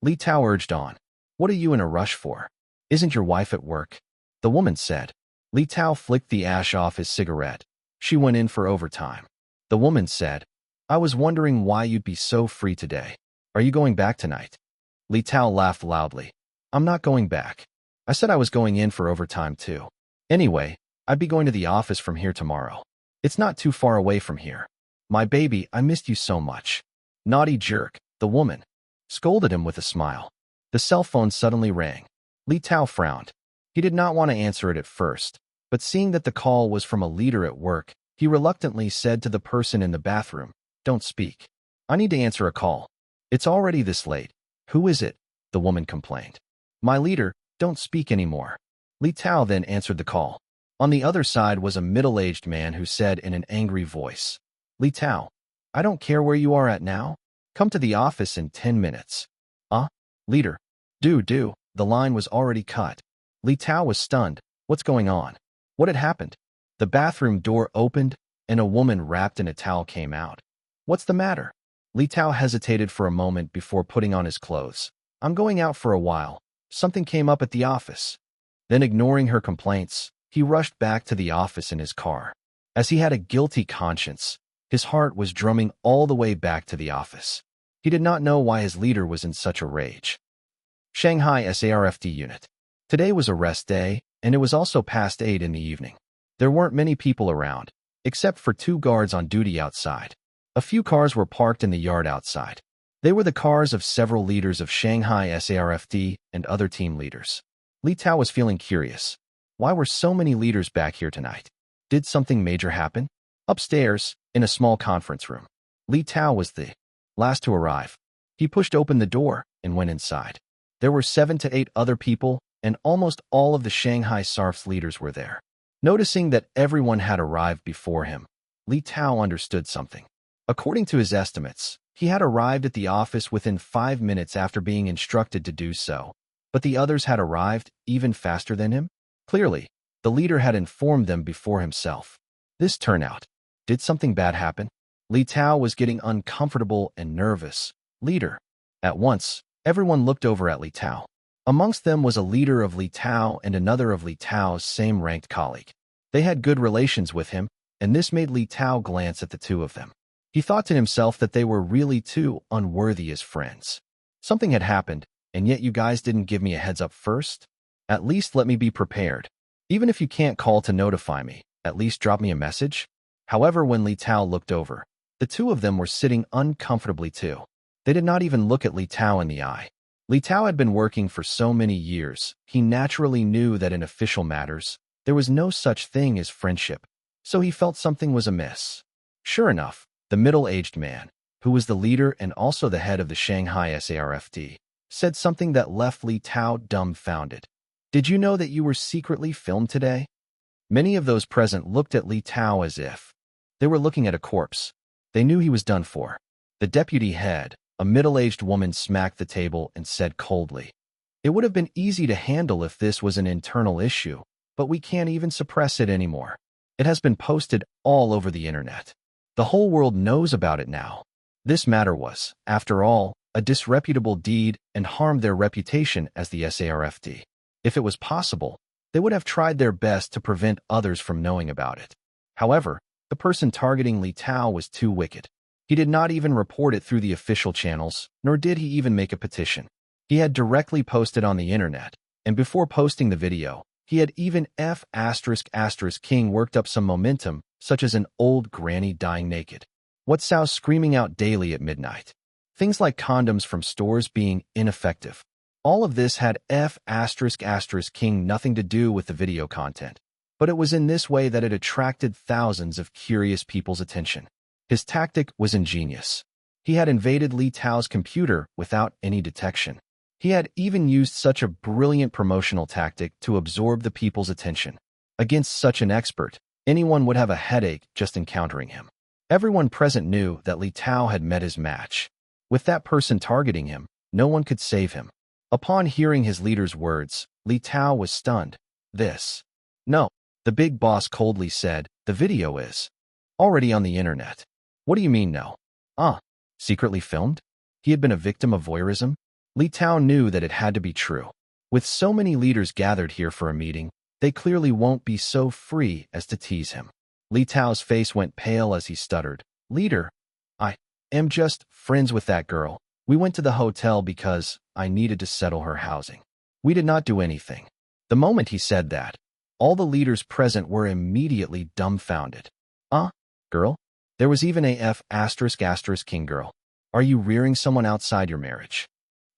Li Tao urged on. What are you in a rush for? Isn't your wife at work? The woman said. Li Tao flicked the ash off his cigarette. She went in for overtime. The woman said, I was wondering why you'd be so free today. Are you going back tonight? Li Tao laughed loudly. I'm not going back. I said I was going in for overtime too. Anyway, I'd be going to the office from here tomorrow. It's not too far away from here. My baby, I missed you so much. Naughty jerk, the woman scolded him with a smile. The cell phone suddenly rang. Li Tao frowned. He did not want to answer it at first, but seeing that the call was from a leader at work, he reluctantly said to the person in the bathroom, Don't speak. I need to answer a call. It's already this late. Who is it? The woman complained. My leader, don't speak anymore. Li Tao then answered the call. On the other side was a middle-aged man who said in an angry voice, Li Tao, I don't care where you are at now. Come to the office in 10 minutes. Leader. Do. The line was already cut. Li Tao was stunned. What's going on? What had happened? The bathroom door opened, and a woman wrapped in a towel came out. What's the matter? Li Tao hesitated for a moment before putting on his clothes. I'm going out for a while. Something came up at the office. Then, ignoring her complaints, he rushed back to the office in his car. As he had a guilty conscience, his heart was drumming all the way back to the office. He did not know why his leader was in such a rage. Shanghai SARFD unit. Today was a rest day, and it was also past 8 in the evening. There weren't many people around, except for 2 guards on duty outside. A few cars were parked in the yard outside. They were the cars of several leaders of Shanghai SARFD and other team leaders. Li Tao was feeling curious. Why were so many leaders back here tonight? Did something major happen? Upstairs, in a small conference room, Li Tao was the last to arrive. He pushed open the door and went inside. There were 7 to 8 other people, and almost all of the Shanghai SARF's leaders were there. Noticing that everyone had arrived before him, Li Tao understood something. According to his estimates, he had arrived at the office within 5 minutes after being instructed to do so, but the others had arrived even faster than him? Clearly, the leader had informed them before himself. This turnout. Did something bad happen? Li Tao was getting uncomfortable and nervous. Leader. At once, everyone looked over at Li Tao. Amongst them was a leader of Li Tao and another of Li Tao's same-ranked colleague. They had good relations with him, and this made Li Tao glance at the 2 of them. He thought to himself that they were really too unworthy as friends. Something had happened, and yet you guys didn't give me a heads up first? At least let me be prepared. Even if you can't call to notify me, at least drop me a message. However, when Li Tao looked over, the 2 of them were sitting uncomfortably too. They did not even look at Li Tao in the eye. Li Tao had been working for so many years, he naturally knew that in official matters, there was no such thing as friendship, so he felt something was amiss. Sure enough, the middle-aged man, who was the leader and also the head of the Shanghai SARFD, said something that left Li Tao dumbfounded. Did you know that you were secretly filmed today? Many of those present looked at Li Tao as if they were looking at a corpse. They knew he was done for. The deputy head, a middle-aged woman, smacked the table and said coldly, It would have been easy to handle if this was an internal issue, but we can't even suppress it anymore. It has been posted all over the internet. The whole world knows about it now. This matter was, after all, a disreputable deed and harmed their reputation as the SARFT. If it was possible, they would have tried their best to prevent others from knowing about it. However, the person targeting Li Tao was too wicked. He did not even report it through the official channels, nor did he even make a petition. He had directly posted on the internet, and before posting the video, he had even King worked up some momentum, such as an old granny dying naked. What sows screaming out daily at midnight. Things like condoms from stores being ineffective. All of this had King nothing to do with the video content, but it was in this way that it attracted thousands of curious people's attention. His tactic was ingenious. He had invaded Li Tao's computer without any detection. He had even used such a brilliant promotional tactic to absorb the people's attention. Against such an expert, anyone would have a headache just encountering him. Everyone present knew that Li Tao had met his match. With that person targeting him, no one could save him. Upon hearing his leader's words, Li Tao was stunned. No, the big boss coldly said, the video is already on the internet. What do you mean no? Secretly filmed? He had been a victim of voyeurism? Li Tao knew that it had to be true. With so many leaders gathered here for a meeting, they clearly won't be so free as to tease him. Li Tao's face went pale as he stuttered. Leader, I am just friends with that girl. We went to the hotel because I needed to settle her housing. We did not do anything. The moment he said that, all the leaders present were immediately dumbfounded. Girl? There was even a King girl. Are you rearing someone outside your marriage?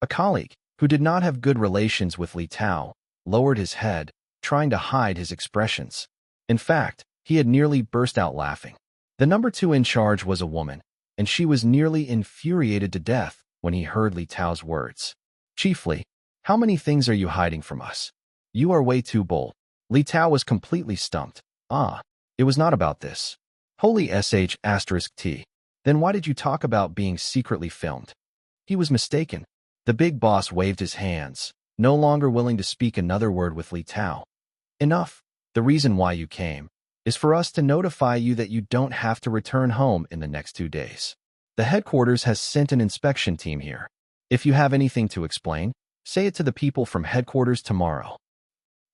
A colleague, who did not have good relations with Li Tao, lowered his head, trying to hide his expressions. In fact, he had nearly burst out laughing. The number 2 in charge was a woman, and she was nearly infuriated to death when he heard Li Tao's words. Chiefly, how many things are you hiding from us? You are way too bold. Li Tao was completely stumped. It was not about this. Holy *T. Then why did you talk about being secretly filmed? He was mistaken. The big boss waved his hands, no longer willing to speak another word with Li Tao. Enough. The reason why you came is for us to notify you that you don't have to return home in the next 2 days. The headquarters has sent an inspection team here. If you have anything to explain, say it to the people from headquarters tomorrow.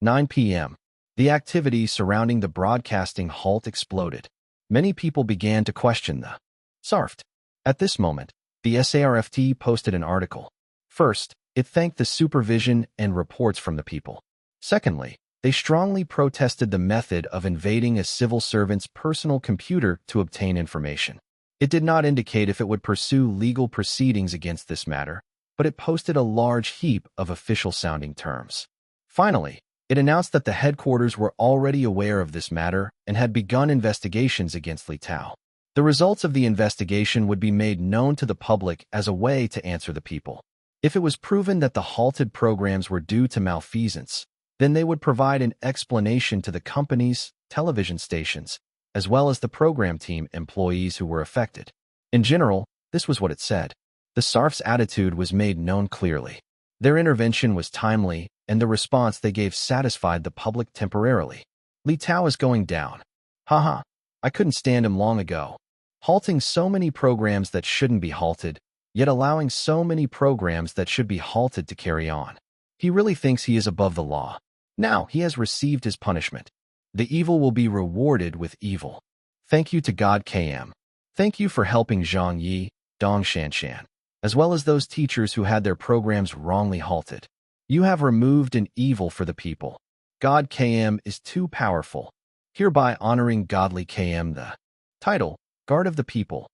9 p.m. The activity surrounding the broadcasting halt exploded. Many people began to question the SARFT. At this moment, the SARFT posted an article. First, it thanked the supervision and reports from the people. Secondly, they strongly protested the method of invading a civil servant's personal computer to obtain information. It did not indicate if it would pursue legal proceedings against this matter, but it posted a large heap of official-sounding terms. Finally, it announced that the headquarters were already aware of this matter and had begun investigations against Li Tao. The results of the investigation would be made known to the public as a way to answer the people. If it was proven that the halted programs were due to malfeasance, then they would provide an explanation to the company's television stations, as well as the program team employees who were affected. In general, this was what it said. The SARF's attitude was made known clearly. Their intervention was timely, and the response they gave satisfied the public temporarily. Li Tao is going down. I couldn't stand him long ago. Halting so many programs that shouldn't be halted, yet allowing so many programs that should be halted to carry on. He really thinks he is above the law. Now he has received his punishment. The evil will be rewarded with evil. Thank you to God KM. Thank you for helping Zhang Ye, Dong Shanshan, as well as those teachers who had their programs wrongly halted. You have removed an evil for the people. God KM is too powerful. Hereby honoring Godly KM the title, Guard of the People.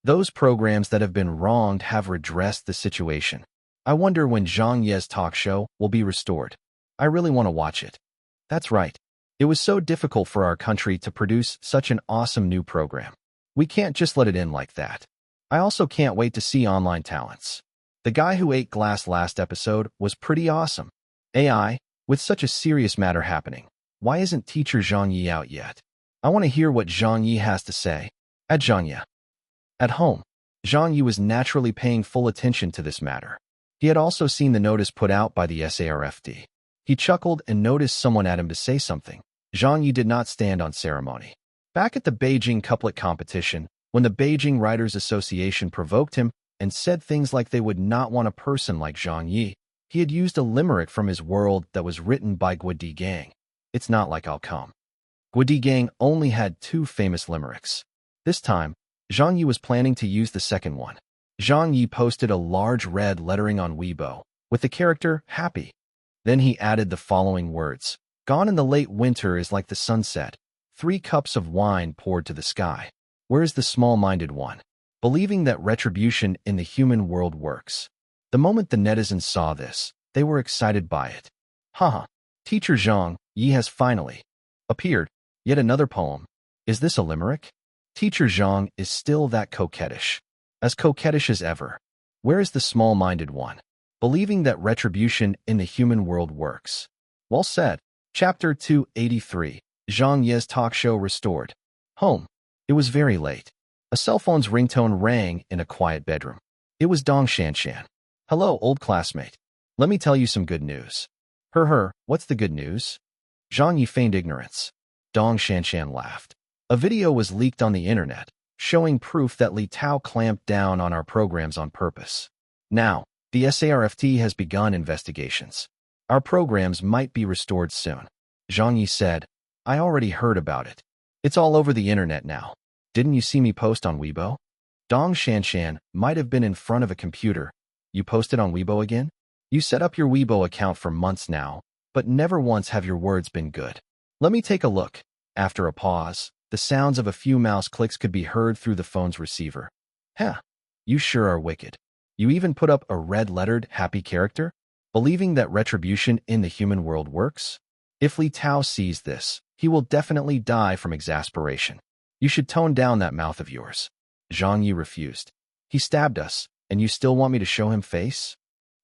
Those programs that have been wronged have redressed the situation. I wonder when Zhang Ye's talk show will be restored. I really want to watch it. That's right. It was so difficult for our country to produce such an awesome new program. We can't just let it in like that. I also can't wait to see online talents. The guy who ate glass last episode was pretty awesome. AI, with such a serious matter happening, why isn't teacher Zhang Ye out yet? I want to hear what Zhang Ye has to say. At Zhang Ye. At home, Zhang Ye was naturally paying full attention to this matter. He had also seen the notice put out by the SARFD. He chuckled and noticed someone at him to say something. Zhang Ye did not stand on ceremony. Back at the Beijing couplet competition, when the Beijing Writers Association provoked him and said things like they would not want a person like Zhang Ye, he had used a limerick from his world that was written by Guodi Gang. It's not like I'll come. Guodi Gang only had 2 famous limericks. This time, Zhang Ye was planning to use the second one. Zhang Ye posted a large red lettering on Weibo with the character happy. Then he added the following words. Gone in the late winter is like the sunset. 3 cups of wine poured to the sky. Where is the small-minded one? Believing that retribution in the human world works. The moment the netizens saw this, they were excited by it. Haha, Teacher Zhang Ye has finally appeared. Yet another poem. Is this a limerick? Teacher Zhang is still that coquettish. As coquettish as ever. Where is the small-minded one? Believing that retribution in the human world works. Well said. Chapter 283. Zhang Ye's talk show restored. Home. It was very late. A cell phone's ringtone rang in a quiet bedroom. It was Dong Shanshan. Hello, old classmate. Let me tell you some good news. What's the good news? Zhang Ye feigned ignorance. Dong Shanshan laughed. A video was leaked on the internet, showing proof that Li Tao clamped down on our programs on purpose. Now, the SARFT has begun investigations. Our programs might be restored soon. Zhang Ye said, I already heard about it. It's all over the internet now. Didn't you see me post on Weibo? Dong Shanshan might have been in front of a computer. You posted on Weibo again? You set up your Weibo account for months now, but never once have your words been good. Let me take a look. After a pause, the sounds of a few mouse clicks could be heard through the phone's receiver. You sure are wicked. You even put up a red-lettered happy character? Believing that retribution in the human world works? If Li Tao sees this, he will definitely die from exasperation. You should tone down that mouth of yours. Zhang Ye refused. He stabbed us, and you still want me to show him face?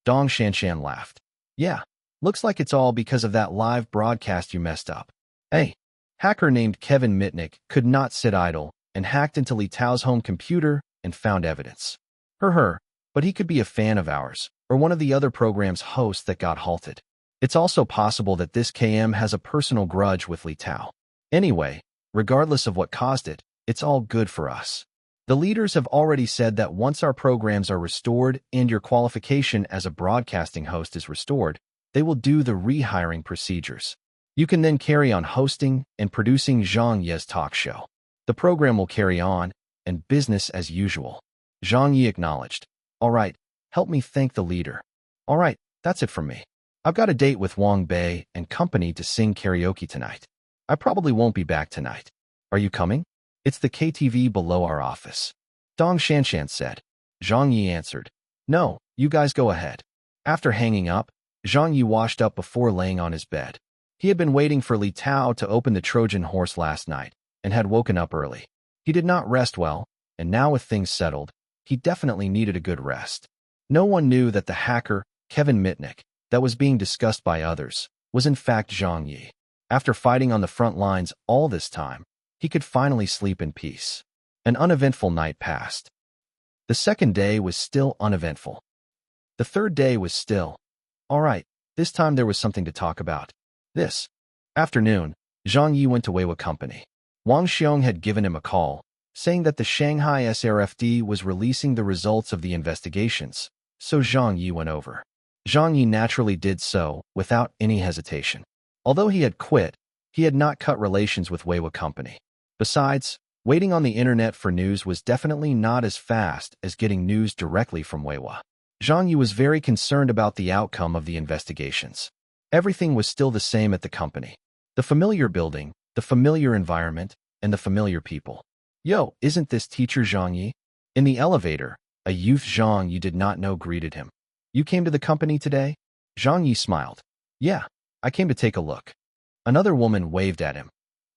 Dong Shanshan laughed. Yeah, looks like it's all because of that live broadcast you messed up. Hey, hacker named Kevin Mitnick could not sit idle and hacked into Li Tao's home computer and found evidence. But he could be a fan of ours, or one of the other program's hosts that got halted. It's also possible that this KM has a personal grudge with Li Tao. Anyway, regardless of what caused it, it's all good for us. The leaders have already said that once our programs are restored and your qualification as a broadcasting host is restored, they will do the rehiring procedures. You can then carry on hosting and producing Zhang Ye's talk show. The program will carry on, and business as usual. Zhang Ye acknowledged. All right, help me thank the leader. All right, that's it from me. I've got a date with Wang Bei and company to sing karaoke tonight. I probably won't be back tonight. Are you coming? It's the KTV below our office. Dong Shanshan said. Zhang Ye answered. No, you guys go ahead. After hanging up, Zhang Ye washed up before laying on his bed. He had been waiting for Li Tao to open the Trojan horse last night and had woken up early. He did not rest well, and now with things settled, he definitely needed a good rest. No one knew that the hacker, Kevin Mitnick, that was being discussed by others, was in fact Zhang Ye. After fighting on the front lines all this time, he could finally sleep in peace. An uneventful night passed. The second day was still uneventful. The third day was still. All right, this time there was something to talk about. This afternoon, Zhang Ye went to Weiwa Company. Wang Xiong had given him a call, saying that the Shanghai SRFD was releasing the results of the investigations, so Zhang Ye went over. Zhang Ye naturally did so, without any hesitation. Although he had quit, he had not cut relations with Weiwa Company. Besides, waiting on the internet for news was definitely not as fast as getting news directly from Weiwa. Zhang Ye was very concerned about the outcome of the investigations. Everything was still the same at the company. The familiar building, the familiar environment, and the familiar people. Yo, isn't this teacher Zhang Ye? In the elevator, a youth Zhang Ye did not know greeted him. You came to the company today? Zhang Ye smiled. Yeah, I came to take a look. Another woman waved at him.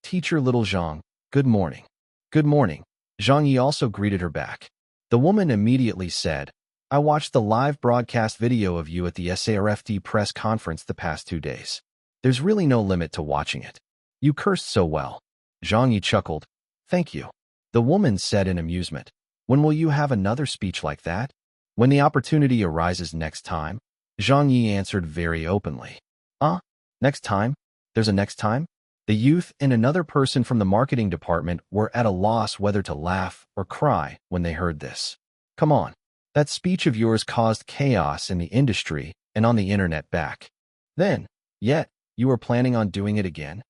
Teacher little Zhang, good morning. Good morning. Zhang Ye also greeted her back. The woman immediately said, I watched the live broadcast video of you at the SARFD press conference the past 2 days. There's really no limit to watching it. You cursed so well. Zhang Ye chuckled. Thank you. The woman said in amusement. When will you have another speech like that? When the opportunity arises next time, Zhang Ye answered very openly. Next time? There's a next time? The youth and another person from the marketing department were at a loss whether to laugh or cry when they heard this. Come on. That speech of yours caused chaos in the industry and on the internet back then. Yet, you were planning on doing it again?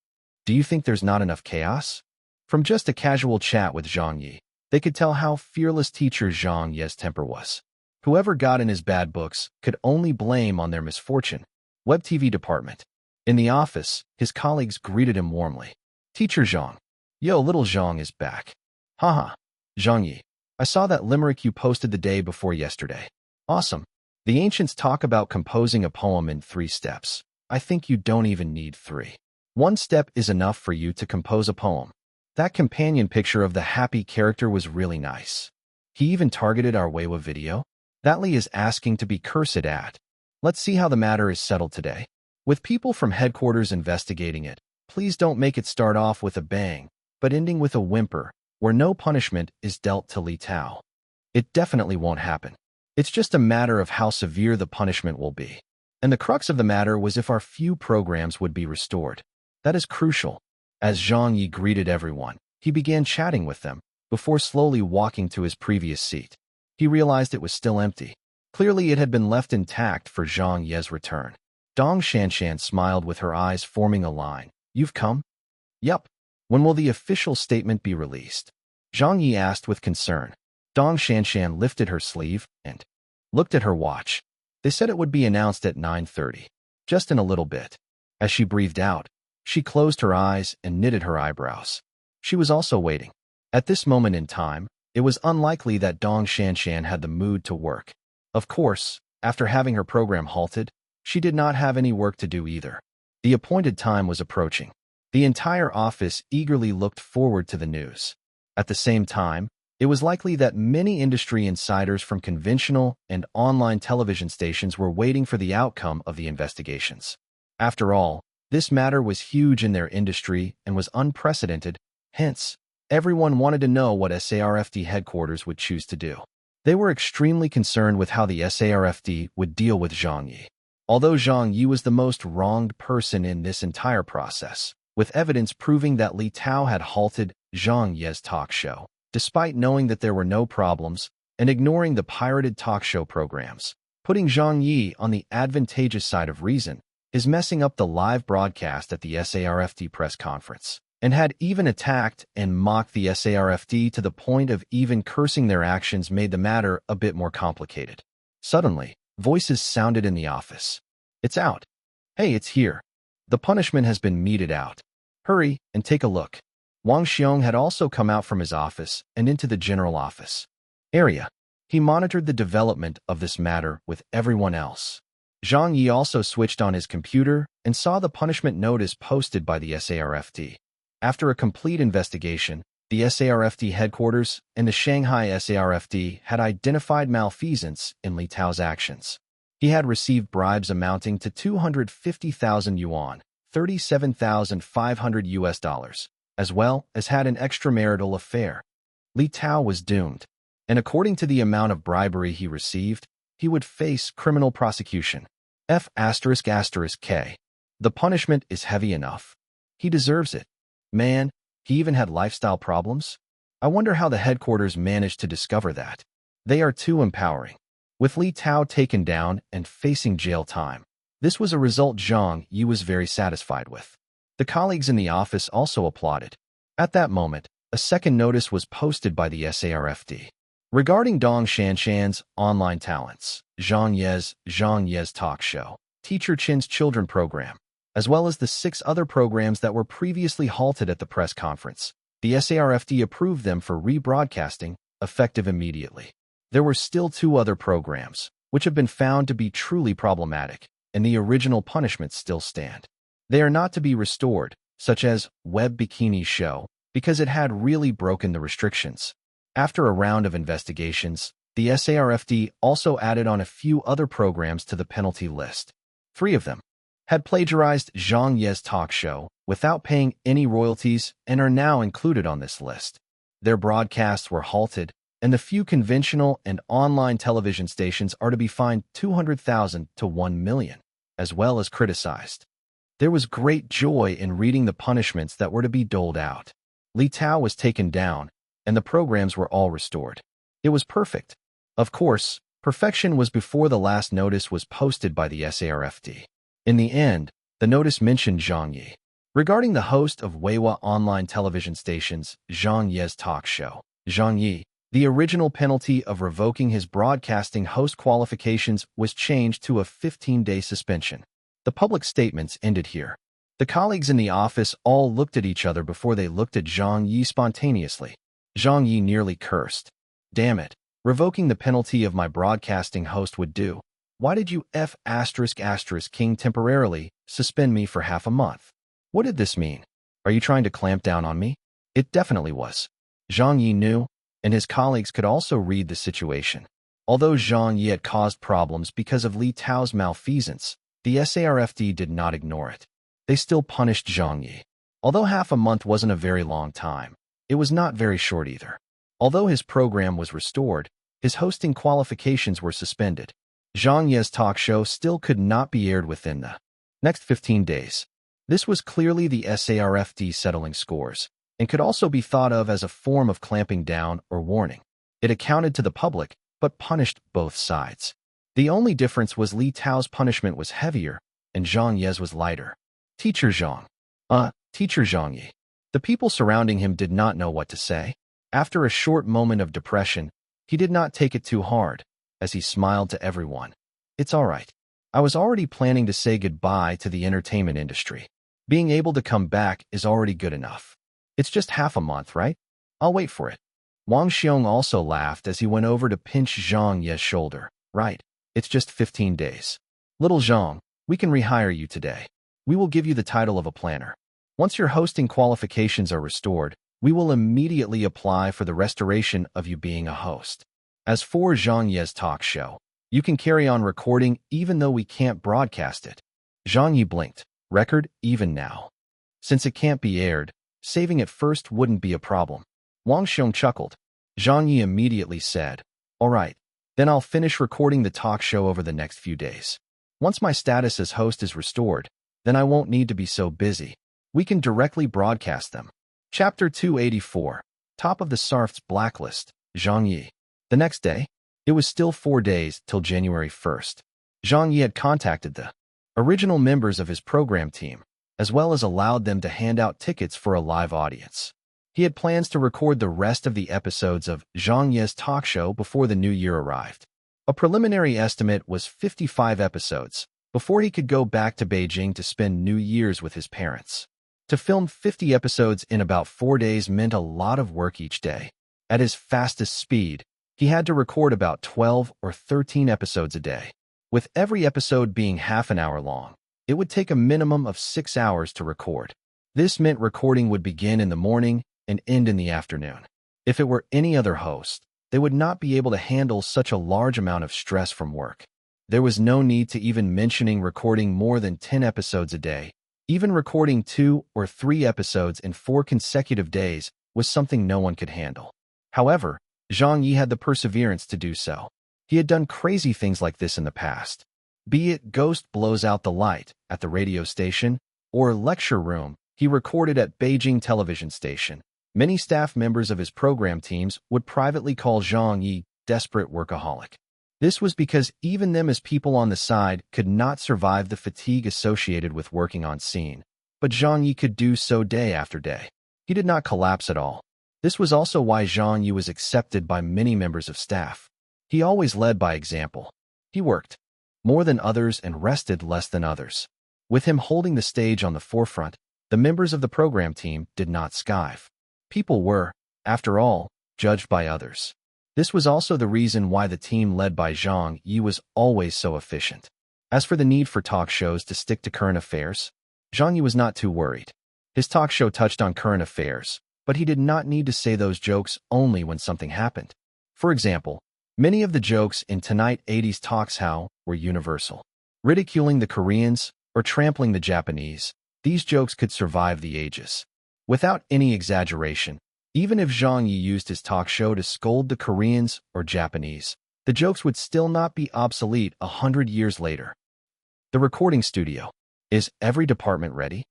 Do you think there's not enough chaos? From just a casual chat with Zhang Ye, they could tell how fearless teacher Zhang Ye's temper was. Whoever got in his bad books could only blame on their misfortune. Web TV department. In the office, his colleagues greeted him warmly. Teacher Zhang. Yo, little Zhang is back. Haha. Zhang Ye. I saw that limerick you posted the day before yesterday. Awesome. The ancients talk about composing a poem in 3 steps. I think you don't even need 3. 1 step is enough for you to compose a poem. That companion picture of the happy character was really nice. He even targeted our Weiwa video. That Li is asking to be cursed at. Let's see how the matter is settled today. With people from headquarters investigating it, please don't make it start off with a bang, but ending with a whimper, where no punishment is dealt to Li Tao. It definitely won't happen. It's just a matter of how severe the punishment will be. And the crux of the matter was if our few programs would be restored. That is crucial. As Zhang Ye greeted everyone, he began chatting with them, before slowly walking to his previous seat. He realized it was still empty. Clearly it had been left intact for Zhang Ye's return. Dong Shanshan smiled with her eyes forming a line. You've come? Yup. When will the official statement be released? Zhang Ye asked with concern. Dong Shanshan lifted her sleeve and looked at her watch. They said it would be announced at 9:30. Just in a little bit. As she breathed out, she closed her eyes and knitted her eyebrows. She was also waiting. At this moment in time, it was unlikely that Dong Shanshan had the mood to work. Of course, after having her program halted, she did not have any work to do either. The appointed time was approaching. The entire office eagerly looked forward to the news. At the same time, it was likely that many industry insiders from conventional and online television stations were waiting for the outcome of the investigations. After all, this matter was huge in their industry and was unprecedented, hence, everyone wanted to know what SARFD headquarters would choose to do. They were extremely concerned with how the SARFD would deal with Zhang Ye. Although Zhang Ye was the most wronged person in this entire process, with evidence proving that Li Tao had halted Zhang Ye's talk show, despite knowing that there were no problems, and ignoring the pirated talk show programs, putting Zhang Ye on the advantageous side of reason, is messing up the live broadcast at the SARFD press conference, and had even attacked and mocked the SARFD to the point of even cursing their actions made the matter a bit more complicated. Suddenly, voices sounded in the office. It's out. Hey, it's here. The punishment has been meted out. Hurry and take a look. Wang Xiong had also come out from his office and into the general office area. He monitored the development of this matter with everyone else. Zhang Ye also switched on his computer and saw the punishment notice posted by the SARFD. After a complete investigation, the SARFD headquarters and the Shanghai SARFD had identified malfeasance in Li Tao's actions. He had received bribes amounting to 250,000 yuan, $37,500, as well as had an extramarital affair. Li Tao was doomed, and according to the amount of bribery he received, he would face criminal prosecution. F***K. The punishment is heavy enough. He deserves it. Man, he even had lifestyle problems? I wonder how the headquarters managed to discover that. They are too empowering. With Li Tao taken down and facing jail time, this was a result Zhang Ye was very satisfied with. The colleagues in the office also applauded. At that moment, a second notice was posted by the SARFD. Regarding Dong Shanshan's online talents, Zhang Ye's talk show, Teacher Chin's children program, as well as the 6 other programs that were previously halted at the press conference, the SARFD approved them for rebroadcasting, effective immediately. There were still 2 other programs, which have been found to be truly problematic, and the original punishments still stand. They are not to be restored, such as Web Bikini Show, because it had really broken the restrictions. After a round of investigations, the SARFD also added on a few other programs to the penalty list. 3 of them had plagiarized Zhang Ye's talk show without paying any royalties and are now included on this list. Their broadcasts were halted, and the few conventional and online television stations are to be fined 200,000 to 1 million, as well as criticized. There was great joy in reading the punishments that were to be doled out. Li Tao was taken down, and the programs were all restored. It was perfect. Of course, perfection was before the last notice was posted by the SARFD. In the end, the notice mentioned Zhang Ye. Regarding the host of Weiwa online television stations, Zhang Ye's talk show, Zhang Ye, the original penalty of revoking his broadcasting host qualifications was changed to a 15-day suspension. The public statements ended here. The colleagues in the office all looked at each other before they looked at Zhang Ye spontaneously. Zhang Ye nearly cursed. Damn it. Revoking the penalty of my broadcasting host would do. Why did you King temporarily suspend me for half a month? What did this mean? Are you trying to clamp down on me? It definitely was. Zhang Ye knew, and his colleagues could also read the situation. Although Zhang Ye had caused problems because of Li Tao's malfeasance, the SARFD did not ignore it. They still punished Zhang Ye. Although half a month wasn't a very long time, it was not very short either. Although his program was restored, his hosting qualifications were suspended. Zhang Ye's talk show still could not be aired within the next 15 days. This was clearly the SARFD settling scores, and could also be thought of as a form of clamping down or warning. It accounted to the public, but punished both sides. The only difference was Li Tao's punishment was heavier, and Zhang Ye's was lighter. Teacher Zhang Ye. The people surrounding him did not know what to say. After a short moment of depression, he did not take it too hard, as he smiled to everyone. It's all right. I was already planning to say goodbye to the entertainment industry. Being able to come back is already good enough. It's just half a month, right? I'll wait for it. Wang Xiong also laughed as he went over to pinch Zhang Ye's shoulder. Right, it's just 15 days. Little Zhang, we can rehire you today. We will give you the title of a planner. Once your hosting qualifications are restored, we will immediately apply for the restoration of you being a host. As for Zhang Ye's talk show, you can carry on recording even though we can't broadcast it. Zhang Ye blinked. Record even now. Since it can't be aired, saving it first wouldn't be a problem. Wang Xiong chuckled. Zhang Ye immediately said, all right, then I'll finish recording the talk show over the next few days. Once my status as host is restored, then I won't need to be so busy. We can directly broadcast them. Chapter 284. Top of the SARF's blacklist, Zhang Ye. The next day, it was still 4 days till January 1st. Zhang Ye had contacted the original members of his program team, as well as allowed them to hand out tickets for a live audience. He had plans to record the rest of the episodes of Zhang Ye's talk show before the new year arrived. A preliminary estimate was 55 episodes, before he could go back to Beijing to spend New Year's with his parents. To film 50 episodes in about 4 days meant a lot of work each day. At his fastest speed, he had to record about 12 or 13 episodes a day. With every episode being half an hour long, it would take a minimum of 6 hours to record. This meant recording would begin in the morning and end in the afternoon. If it were any other host, they would not be able to handle such a large amount of stress from work. There was no need to even mentioning recording more than 10 episodes a day. Even recording 2 or 3 episodes in 4 consecutive days was something no one could handle. However, Zhang Ye had the perseverance to do so. He had done crazy things like this in the past. Be it Ghost Blows Out the Light at the radio station or lecture room he recorded at Beijing television station. Many staff members of his program teams would privately call Zhang Ye desperate workaholic. This was because even them as people on the side could not survive the fatigue associated with working on scene. But Zhang Ye could do so day after day. He did not collapse at all. This was also why Zhang Ye was accepted by many members of staff. He always led by example. He worked more than others and rested less than others. With him holding the stage on the forefront, the members of the program team did not skive. People were, after all, judged by others. This was also the reason why the team led by Zhang Ye was always so efficient. As for the need for talk shows to stick to current affairs, Zhang Ye was not too worried. His talk show touched on current affairs, but he did not need to say those jokes only when something happened. For example, many of the jokes in Tonight 80s Talks How were universal. Ridiculing the Koreans or trampling the Japanese, these jokes could survive the ages. Without any exaggeration, Even if Zhang Ye used his talk show to scold the Koreans or Japanese, the jokes would still not be obsolete 100 years later. The recording studio. Is every department ready?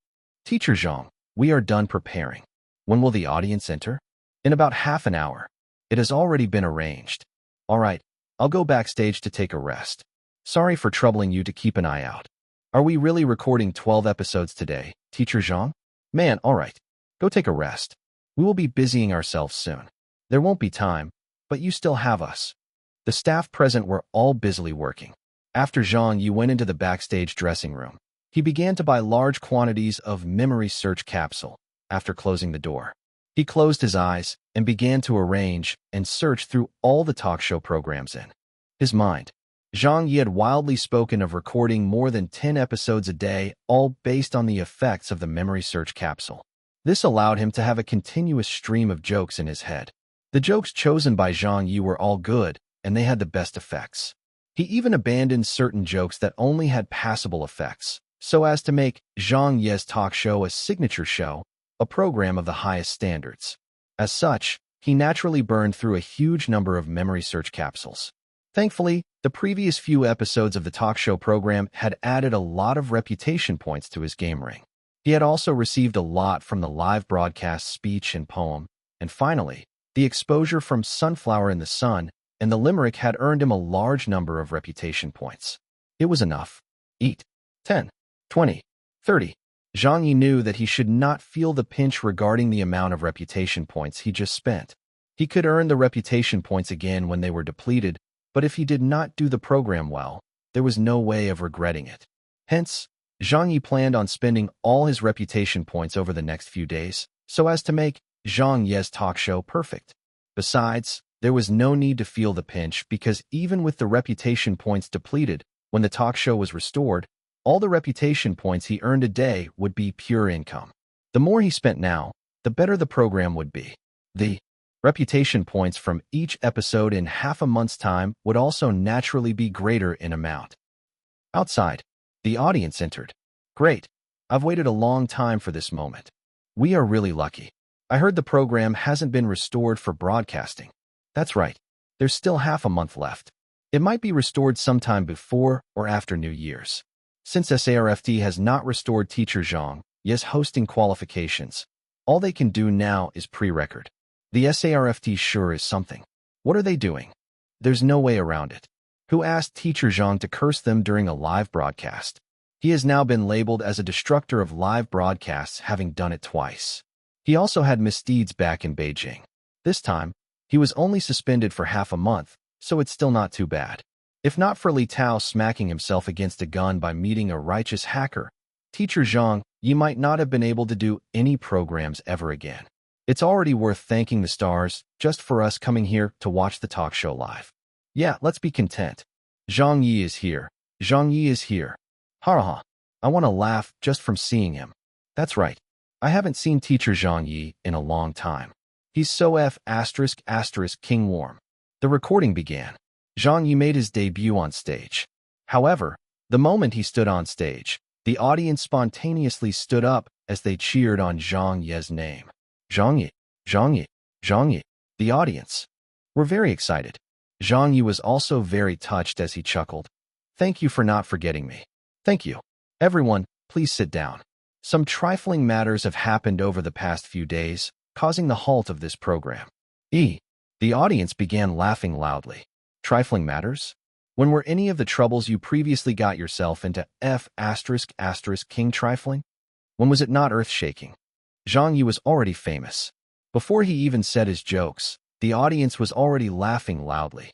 Teacher Zhang, we are done preparing. When will the audience enter? In about half an hour. It has already been arranged. All right, I'll go backstage to take a rest. Sorry for troubling you to keep an eye out. Are we really recording 12 episodes today, Teacher Zhang? Man, all right. Go take a rest. We will be busying ourselves soon. There won't be time, but you still have us. The staff present were all busily working. After Zhang Ye went into the backstage dressing room, he began to buy large quantities of memory search capsule. After closing the door, he closed his eyes and began to arrange and search through all the talk show programs in his mind. Zhang Ye had wildly spoken of recording more than 10 episodes a day, all based on the effects of the memory search capsule. This allowed him to have a continuous stream of jokes in his head. The jokes chosen by Zhang Ye were all good, and they had the best effects. He even abandoned certain jokes that only had passable effects, so as to make Zhang Ye's talk show a signature show, a program of the highest standards. As such, he naturally burned through a huge number of memory search capsules. Thankfully, the previous few episodes of the talk show program had added a lot of reputation points to his game ring. He had also received a lot from the live broadcast speech and poem, and finally, the exposure from Sunflower in the Sun and the limerick had earned him a large number of reputation points. It was enough. 8, 10, 20, 30. Zhang Ye knew that he should not feel the pinch regarding the amount of reputation points he just spent. He could earn the reputation points again when they were depleted, but if he did not do the program well, there was no way of regretting it. Hence, Zhang Ye planned on spending all his reputation points over the next few days, so as to make Zhang Ye's talk show perfect. Besides, there was no need to feel the pinch because even with the reputation points depleted, when the talk show was restored, all the reputation points he earned a day would be pure income. The more he spent now, the better the program would be. The reputation points from each episode in half a month's time would also naturally be greater in amount. Outside, the audience entered. Great. I've waited a long time for this moment. We are really lucky. I heard the program hasn't been restored for broadcasting. That's right. There's still half a month left. It might be restored sometime before or after New Year's. Since SARFT has not restored Teacher Zhang Ye's hosting qualifications, all they can do now is pre-record. The SARFT sure is something. What are they doing? There's no way around it. Who asked Teacher Zhang to curse them during a live broadcast? He has now been labeled as a destructor of live broadcasts, having done it twice. He also had misdeeds back in Beijing. This time, he was only suspended for half a month, so it's still not too bad. If not for Li Tao smacking himself against a gun by meeting a righteous hacker, Teacher Zhang Ye might not have been able to do any programs ever again. It's already worth thanking the stars just for us coming here to watch the talk show live. Yeah, let's be content. Zhang Ye is here. Zhang Ye is here. Ha ha. I want to laugh just from seeing him. That's right. I haven't seen Teacher Zhang Ye in a long time. He's so King warm. The recording began. Zhang Ye made his debut on stage. However, the moment he stood on stage, the audience spontaneously stood up as they cheered on Zhang Ye's name. Zhang Ye, Zhang Ye, Zhang Ye. The audience were very excited. Zhang Ye was also very touched as he chuckled. Thank you for not forgetting me. Thank you. Everyone, please sit down. Some trifling matters have happened over the past few days, causing the halt of this program. The audience began laughing loudly. Trifling matters? When were any of the troubles you previously got yourself into King trifling? When was it not earth-shaking? Zhang Ye was already famous. Before he even said his jokes, the audience was already laughing loudly.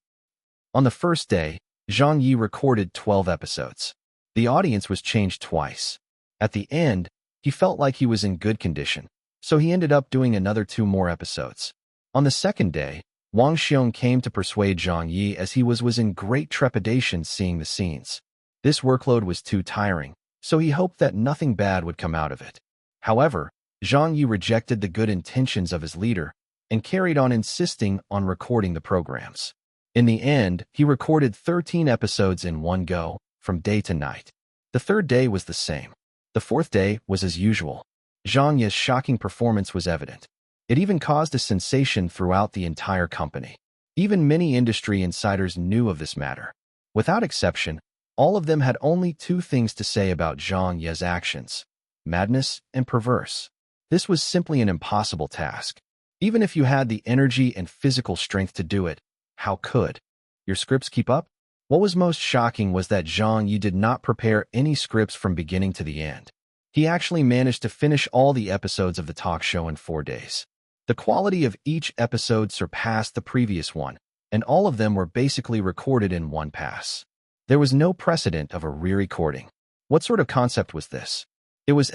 On the first day, Zhang Ye recorded 12 episodes. The audience was changed twice. At the end, he felt like he was in good condition, so he ended up doing another 2 more episodes. On the second day, Wang Xiong came to persuade Zhang Ye as he was in great trepidation seeing the scenes. This workload was too tiring, so he hoped that nothing bad would come out of it. However, Zhang Ye rejected the good intentions of his leader and carried on insisting on recording the programs. In the end, he recorded 13 episodes in one go, from day to night. The third day was the same. The fourth day was as usual. Zhang Ye's shocking performance was evident. It even caused a sensation throughout the entire company. Even many industry insiders knew of this matter. Without exception, all of them had only two things to say about Zhang Ye's actions: madness and perverse. This was simply an impossible task. Even if you had the energy and physical strength to do it, how could your scripts keep up? What was most shocking was that Zhang Ye did not prepare any scripts from beginning to the end. He actually managed to finish all the episodes of the talk show in 4 days. The quality of each episode surpassed the previous one, and all of them were basically recorded in one pass. There was no precedent of a re-recording. What sort of concept was this? It was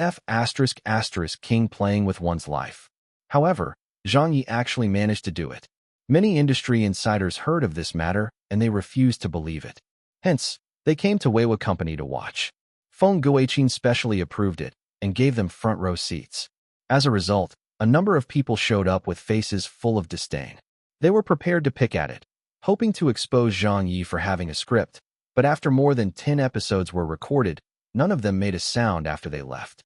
King playing with one's life. However, Zhang Ye actually managed to do it. Many industry insiders heard of this matter, and they refused to believe it. Hence, they came to Weiwa Company to watch. Feng Guoqin specially approved it and gave them front-row seats. As a result, a number of people showed up with faces full of disdain. They were prepared to pick at it, hoping to expose Zhang Ye for having a script, but after more than 10 episodes were recorded, none of them made a sound after they left.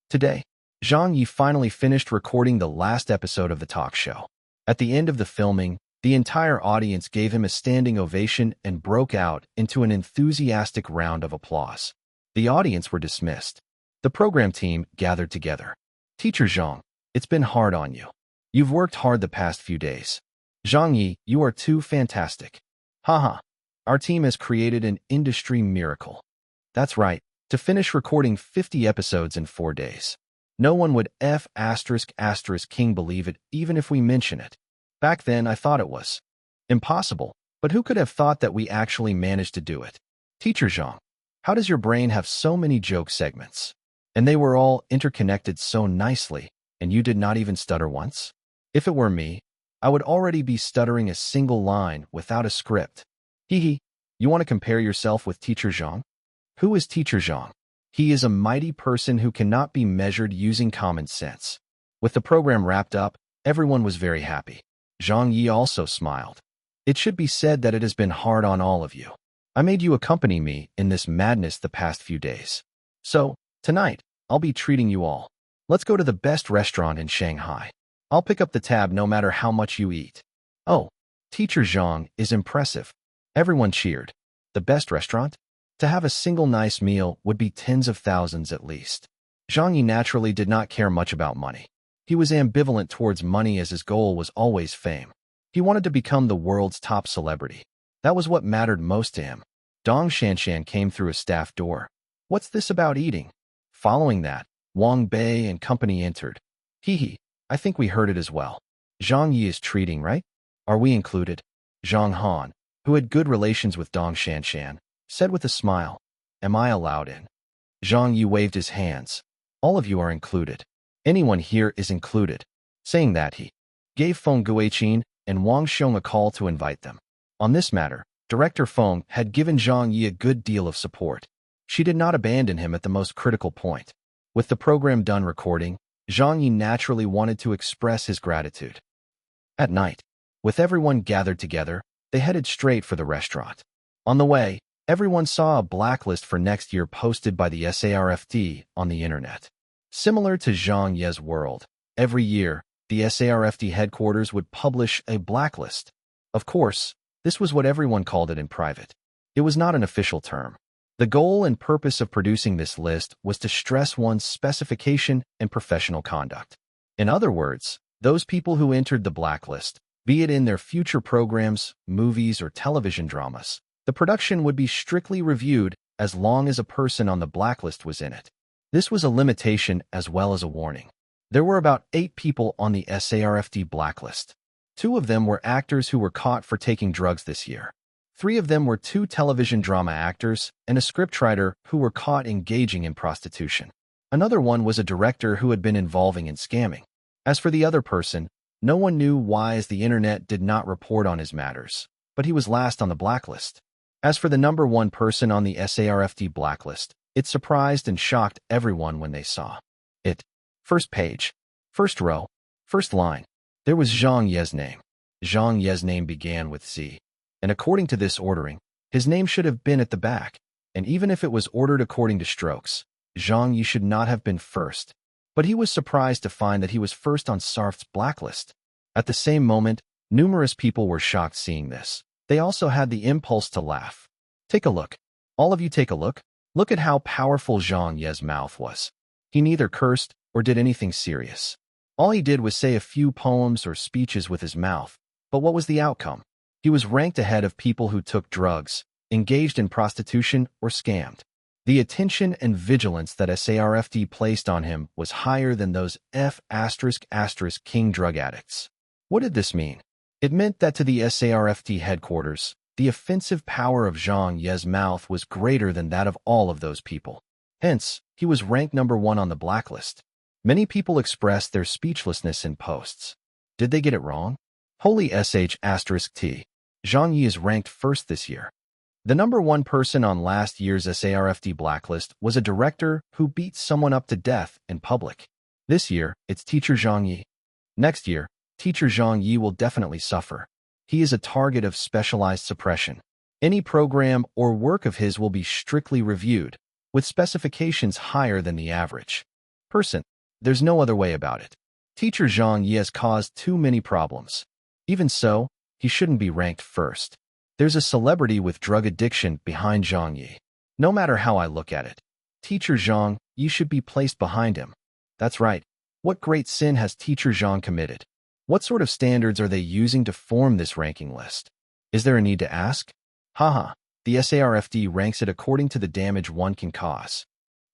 Today, Zhang Ye finally finished recording the last episode of the talk show. At the end of the filming, the entire audience gave him a standing ovation and broke out into an enthusiastic round of applause. The audience were dismissed. The program team gathered together. "Teacher Zhang, it's been hard on you. You've worked hard the past few days. Zhang Ye, you are too fantastic. Haha. Our team has created an industry miracle. That's right, to finish recording 50 episodes in 4 days. No one would King believe it even if we mention it. Back then, I thought it was impossible, but who could have thought that we actually managed to do it? Teacher Zhang, how does your brain have so many joke segments? And they were all interconnected so nicely, and you did not even stutter once? If it were me, I would already be stuttering a single line without a script. Hee. You want to compare yourself with Teacher Zhang? Who is Teacher Zhang? He is a mighty person who cannot be measured using common sense." With the program wrapped up, everyone was very happy. Zhang Ye also smiled. "It should be said that it has been hard on all of you. I made you accompany me in this madness the past few days. So, tonight, I'll be treating you all. Let's go to the best restaurant in Shanghai. I'll pick up the tab no matter how much you eat." "Oh, Teacher Zhang is impressive." Everyone cheered. The best restaurant? To have a single nice meal would be tens of thousands at least. Zhang Ye naturally did not care much about money. He was ambivalent towards money as his goal was always fame. He wanted to become the world's top celebrity. That was what mattered most to him. Dong Shanshan came through a staff door. "What's this about eating?" Following that, Wang Bei and company entered. "Hee, I think we heard it as well. Zhang Ye is treating, right? Are we included?" Zhang Han, who had good relations with Dong Shanshan, said with a smile. "Am I allowed in?" Zhang Ye waved his hands. "All of you are included. Anyone here is included." Saying that, he gave Feng Guoqin and Wang Xiong a call to invite them. On this matter, Director Feng had given Zhang Ye a good deal of support. She did not abandon him at the most critical point. With the program done recording, Zhang Ye naturally wanted to express his gratitude. At night, with everyone gathered together, they headed straight for the restaurant. On the way, everyone saw a blacklist for next year posted by the SARFD on the internet. Similar to Zhang Ye's world, every year, the SARFD headquarters would publish a blacklist. Of course, this was what everyone called it in private. It was not an official term. The goal and purpose of producing this list was to stress one's specification and professional conduct. In other words, those people who entered the blacklist, be it in their future programs, movies, or television dramas, the production would be strictly reviewed as long as a person on the blacklist was in it. This was a limitation as well as a warning. There were about 8 people on the SARFD blacklist. 2 of them were actors who were caught for taking drugs this year. 3 of them were 2 television drama actors and a scriptwriter who were caught engaging in prostitution. Another one was a director who had been involving in scamming. As for the other person, no one knew why, as the internet did not report on his matters, but he was last on the blacklist. As for the number 1 person on the SARFD blacklist, it surprised and shocked everyone when they saw it. First page, first row, first line. There was Zhang Ye's name. Zhang Ye's name began with Z. And according to this ordering, his name should have been at the back, and even if it was ordered according to strokes, Zhang Ye should not have been first. But he was surprised to find that he was first on Sarft's blacklist. At the same moment, numerous people were shocked seeing this. They also had the impulse to laugh. Take a look. All of you take a look. Look at how powerful Zhang Ye's mouth was. He neither cursed or did anything serious. All he did was say a few poems or speeches with his mouth. But what was the outcome? He was ranked ahead of people who took drugs, engaged in prostitution, or scammed. The attention and vigilance that SARFT placed on him was higher than those F***king drug addicts. What did this mean? It meant that to the SARFT headquarters, the offensive power of Zhang Ye's mouth was greater than that of all of those people. Hence, he was ranked number 1 on the blacklist. Many people expressed their speechlessness in posts. Did they get it wrong? Holy sh**t. Zhang Ye is ranked first this year. The number 1 person on last year's SARFT blacklist was a director who beat someone up to death in public. This year, it's teacher Zhang Ye. Next year, teacher Zhang Ye will definitely suffer. He is a target of specialized suppression. Any program or work of his will be strictly reviewed, with specifications higher than the average person. There's no other way about it. Teacher Zhang Ye has caused too many problems. Even so, he shouldn't be ranked first. There's a celebrity with drug addiction behind Zhang Ye. No matter how I look at it, teacher Zhang Ye should be placed behind him. That's right. What great sin has teacher Zhang committed? What sort of standards are they using to form this ranking list? Is there a need to ask? Haha, the SARFT ranks it according to the damage one can cause.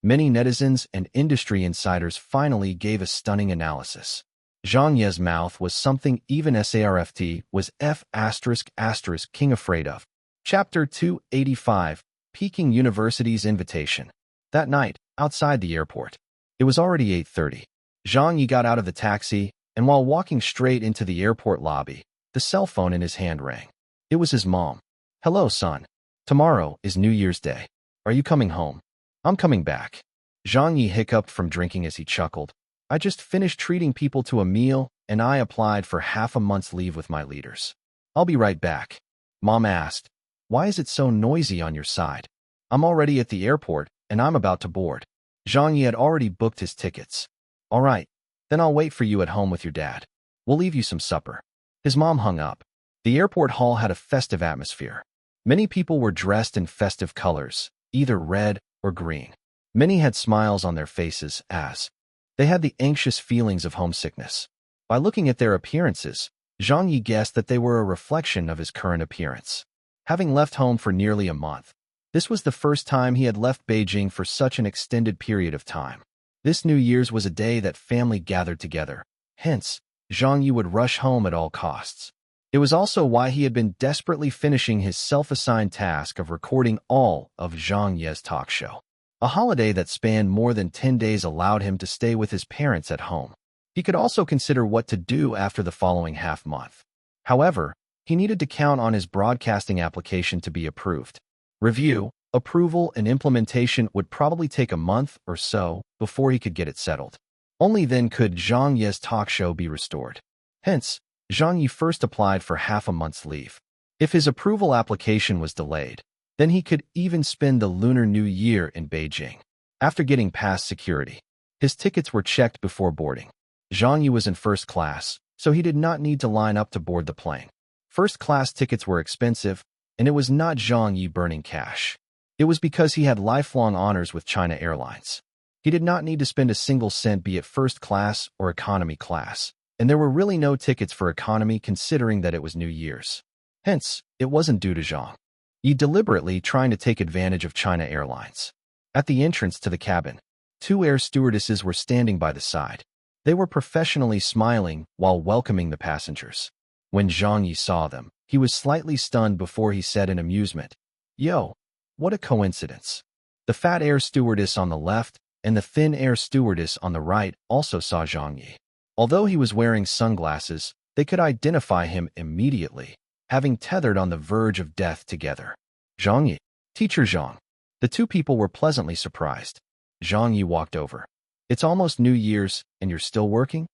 Many netizens and industry insiders finally gave a stunning analysis. Zhang Ye's mouth was something even SARFT was ***king afraid of. Chapter 285, Peking University's Invitation. That night, outside the airport. It was already 8:30. Zhang Ye got out of the taxi, and while walking straight into the airport lobby, the cell phone in his hand rang. It was his mom. Hello, son. Tomorrow is New Year's Day. Are you coming home? I'm coming back. Zhang Ye hiccuped from drinking as he chuckled. I just finished treating people to a meal, and I applied for half a month's leave with my leaders. I'll be right back. Mom asked, why is it so noisy on your side? I'm already at the airport, and I'm about to board. Zhang Ye had already booked his tickets. All right, then I'll wait for you at home with your dad. We'll leave you some supper. His mom hung up. The airport hall had a festive atmosphere. Many people were dressed in festive colors, either red or green. Many had smiles on their faces as they had the anxious feelings of homesickness. By looking at their appearances, Zhang Ye guessed that they were a reflection of his current appearance. Having left home for nearly a month, this was the first time he had left Beijing for such an extended period of time. This New Year's was a day that family gathered together. Hence, Zhang Ye would rush home at all costs. It was also why he had been desperately finishing his self-assigned task of recording all of Zhang Ye's talk show. A holiday that spanned more than 10 days allowed him to stay with his parents at home. He could also consider what to do after the following half-month. However, he needed to count on his broadcasting application to be approved. Review, approval, and implementation would probably take a month or so before he could get it settled. Only then could Zhang Ye's talk show be restored. Hence, Zhang Ye first applied for half a month's leave. If his approval application was delayed, then he could even spend the Lunar New Year in Beijing. After getting past security, his tickets were checked before boarding. Zhang Ye was in first class, so he did not need to line up to board the plane. First-class tickets were expensive, and it was not Zhang Ye burning cash. It was because he had lifelong honors with China Airlines. He did not need to spend a single cent, be it first class or economy class, and there were really no tickets for economy considering that it was New Year's. Hence, it wasn't due to Zhang Ye deliberately trying to take advantage of China Airlines. At the entrance to the cabin, 2 air stewardesses were standing by the side. They were professionally smiling while welcoming the passengers. When Zhang Ye saw them, he was slightly stunned before he said in amusement, "Yo, what a coincidence." The fat air stewardess on the left and the thin air stewardess on the right also saw Zhang Ye. Although he was wearing sunglasses, they could identify him immediately, having tethered on the verge of death together. Zhang Ye, teacher Zhang. The 2 people were pleasantly surprised. Zhang Ye walked over. It's almost New Year's, and you're still working?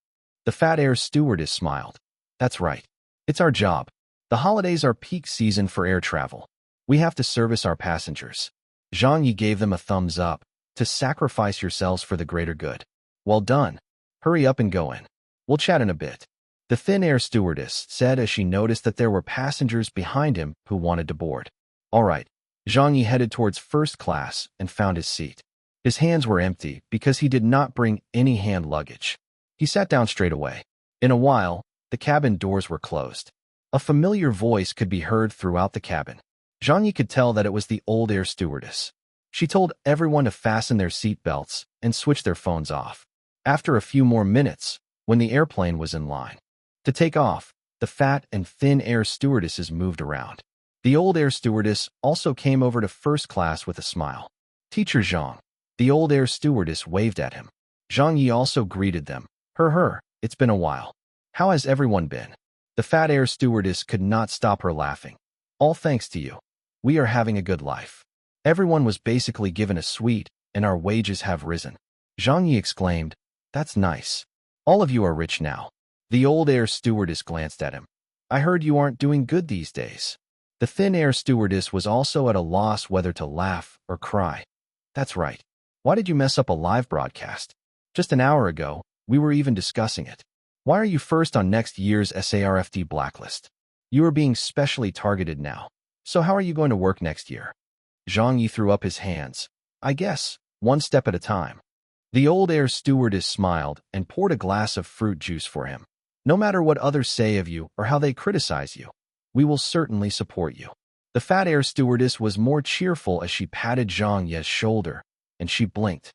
The fat air stewardess smiled. That's right. It's our job. The holidays are peak season for air travel. We have to service our passengers. Zhang Ye gave them a thumbs up. To sacrifice yourselves for the greater good. Well done. Hurry up and go in. We'll chat in a bit. The thin air stewardess said as she noticed that there were passengers behind him who wanted to board. All right. Zhang Ye headed towards first class and found his seat. His hands were empty because he did not bring any hand luggage. He sat down straight away. In a while, the cabin doors were closed. A familiar voice could be heard throughout the cabin. Zhang Ye could tell that it was the old air stewardess. She told everyone to fasten their seat belts and switch their phones off. After a few more minutes, when the airplane was in line to take off, the fat and thin air stewardesses moved around. The old air stewardess also came over to first class with a smile. Teacher Zhang. The old air stewardess waved at him. Zhang Ye also greeted them. It's been a while. How has everyone been? The fat air stewardess could not stop her laughing. All thanks to you. We are having a good life. Everyone was basically given a suite, and our wages have risen. Zhang Ye exclaimed, That's nice. All of you are rich now. The old air stewardess glanced at him. I heard you aren't doing good these days. The thin air stewardess was also at a loss whether to laugh or cry. That's right. Why did you mess up a live broadcast? Just an hour ago, we were even discussing it. Why are you first on next year's SARFD blacklist? You are being specially targeted now. So how are you going to work next year? Zhang Ye threw up his hands. I guess, one step at a time. The old air stewardess smiled and poured a glass of fruit juice for him. No matter what others say of you or how they criticize you, we will certainly support you. The fat air stewardess was more cheerful as she patted Zhang Ye's shoulder, and she blinked.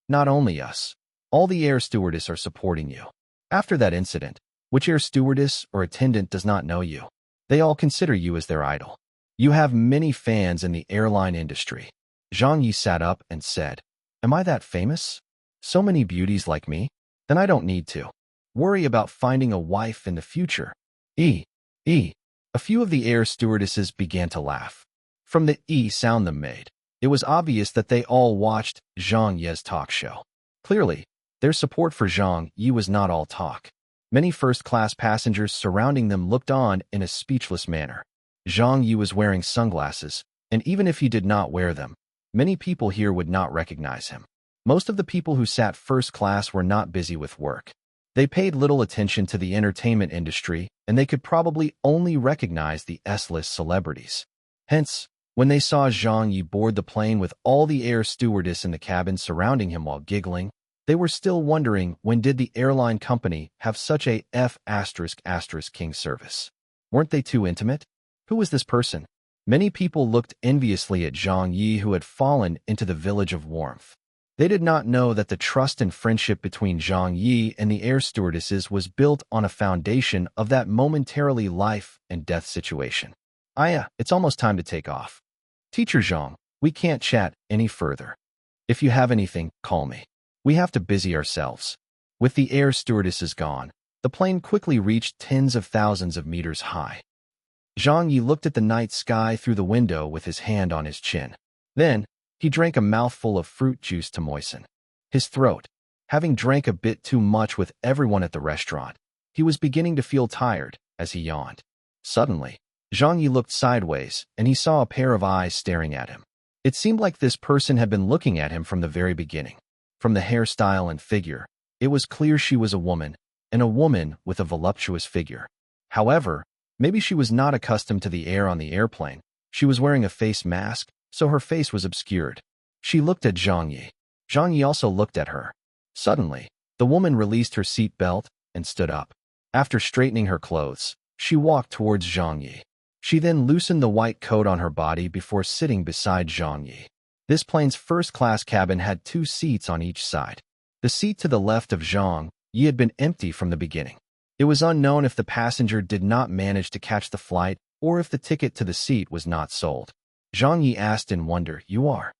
Not only us. All the air stewardess are supporting you. After that incident, which air stewardess or attendant does not know you? They all consider you as their idol. You have many fans in the airline industry. Zhang Ye sat up and said, Am I that famous? So many beauties like me? Then I don't need to worry about finding a wife in the future. A few of the air stewardesses began to laugh. From the sound them made, it was obvious that they all watched Zhang Ye's talk show. Clearly, their support for Zhang Ye was not all talk. Many first-class passengers surrounding them looked on in a speechless manner. Zhang Ye was wearing sunglasses, and even if he did not wear them, many people here would not recognize him. Most of the people who sat first class were not busy with work. They paid little attention to the entertainment industry, and they could probably only recognize the S-list celebrities. Hence, when they saw Zhang Ye board the plane with all the air stewardess in the cabin surrounding him while giggling, they were still wondering when did the airline company have such a F***king service. Weren't they too intimate? Who was this person? Many people looked enviously at Zhang Ye, who had fallen into the village of warmth. They did not know that the trust and friendship between Zhang Ye and the air stewardesses was built on a foundation of that momentarily life and death situation. It's almost time to take off. Teacher Zhang, we can't chat any further. If you have anything, call me. We have to busy ourselves. With the air stewardesses gone, the plane quickly reached tens of thousands of meters high. Zhang Ye looked at the night sky through the window with his hand on his chin. Then, he drank a mouthful of fruit juice to moisten his throat. Having drank a bit too much with everyone at the restaurant, he was beginning to feel tired as he yawned. Suddenly, Zhang Ye looked sideways, and he saw a pair of eyes staring at him. It seemed like this person had been looking at him from the very beginning. From the hairstyle and figure, it was clear she was a woman, and a woman with a voluptuous figure. However, maybe she was not accustomed to the air on the airplane. She was wearing a face mask, so her face was obscured. She looked at Zhang Ye. Zhang Ye also looked at her. Suddenly, the woman released her seat belt and stood up. After straightening her clothes, she walked towards Zhang Ye. She then loosened the white coat on her body before sitting beside Zhang Ye. This plane's first-class cabin had 2 seats on each side. The seat to the left of Zhang Ye had been empty from the beginning. It was unknown if the passenger did not manage to catch the flight or if the ticket to the seat was not sold. Zhang Ye asked in wonder, You are?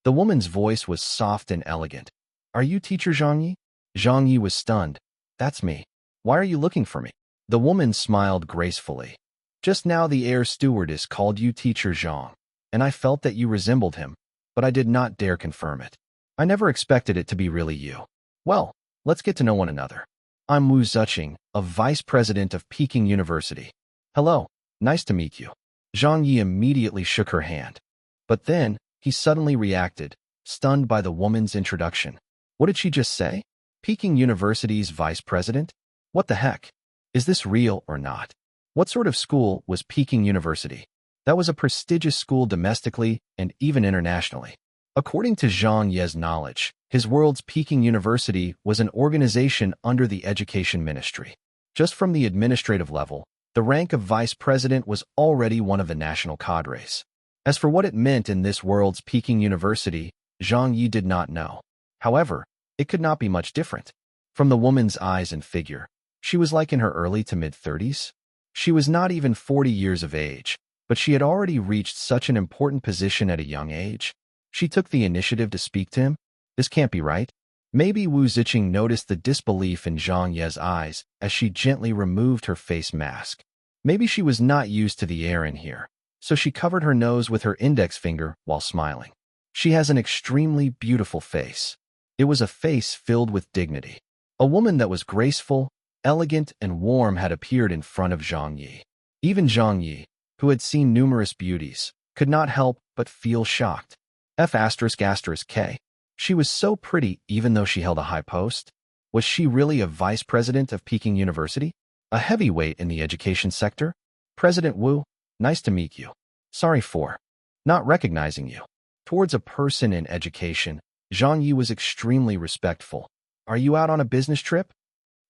The woman's voice was soft and elegant. Are you Teacher Zhang Ye? Zhang Ye was stunned. That's me. Why are you looking for me? The woman smiled gracefully. Just now the air stewardess called you Teacher Zhang, and I felt that you resembled him, but I did not dare confirm it. I never expected it to be really you. Well, let's get to know one another. I'm Wu Zuqing, a vice president of Peking University. Hello, nice to meet you. Zhang Ye immediately shook her hand. But then, he suddenly reacted, stunned by the woman's introduction. What did she just say? Peking University's vice president? What the heck? Is this real or not? What sort of school was Peking University? That was a prestigious school domestically and even internationally. According to Zhang Ye's knowledge, his world's Peking University was an organization under the Education Ministry. Just from the administrative level, the rank of vice president was already one of the national cadres. As for what it meant in this world's Peking University, Zhang Ye did not know. However, it could not be much different. From the woman's eyes and figure, she was like in her early to mid-30s. She was not even 40 years of age, but she had already reached such an important position at a young age. She took the initiative to speak to him. This can't be right. Maybe Wu Ziqing noticed the disbelief in Zhang Ye's eyes as she gently removed her face mask. Maybe she was not used to the air in here, so she covered her nose with her index finger while smiling. She has an extremely beautiful face. It was a face filled with dignity. A woman that was graceful, elegant, and warm had appeared in front of Zhang Ye. Even Zhang Ye, who had seen numerous beauties, could not help but feel shocked. F***K. She was so pretty even though she held a high post. Was she really a vice president of Peking University? A heavyweight in the education sector? President Wu, nice to meet you. Sorry for not recognizing you. Towards a person in education, Zhang Ye was extremely respectful. Are you out on a business trip?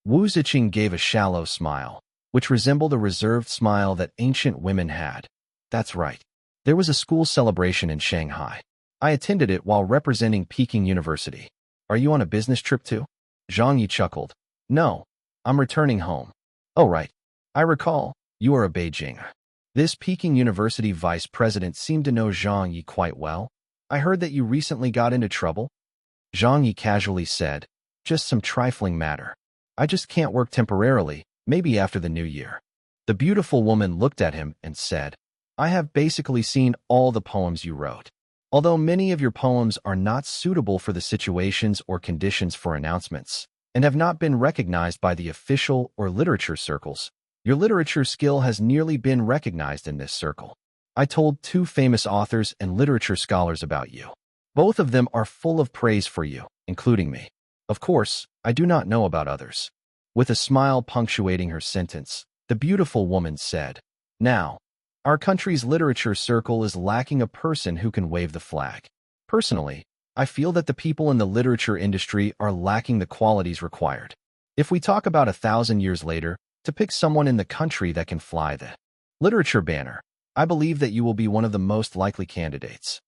Wu Ziqing gave a shallow smile, which resembled a reserved smile that ancient women had. That's right. There was a school celebration in Shanghai. I attended it while representing Peking University. Are you on a business trip too? Zhang Ye chuckled. No, I'm returning home. Oh right. I recall, you are a Beijing. This Peking University vice president seemed to know Zhang Ye quite well. I heard that you recently got into trouble. Zhang Ye casually said, just some trifling matter. I just can't work temporarily, maybe after the new year. The beautiful woman looked at him and said, I have basically seen all the poems you wrote. Although many of your poems are not suitable for the situations or conditions for announcements, and have not been recognized by the official or literature circles, your literature skill has nearly been recognized in this circle. I told 2 famous authors and literature scholars about you. Both of them are full of praise for you, including me. Of course, I do not know about others. With a smile punctuating her sentence, the beautiful woman said, Now, our country's literature circle is lacking a person who can wave the flag. Personally, I feel that the people in the literature industry are lacking the qualities required. If we talk about 1,000 years later, to pick someone in the country that can fly the literature banner, I believe that you will be one of the most likely candidates.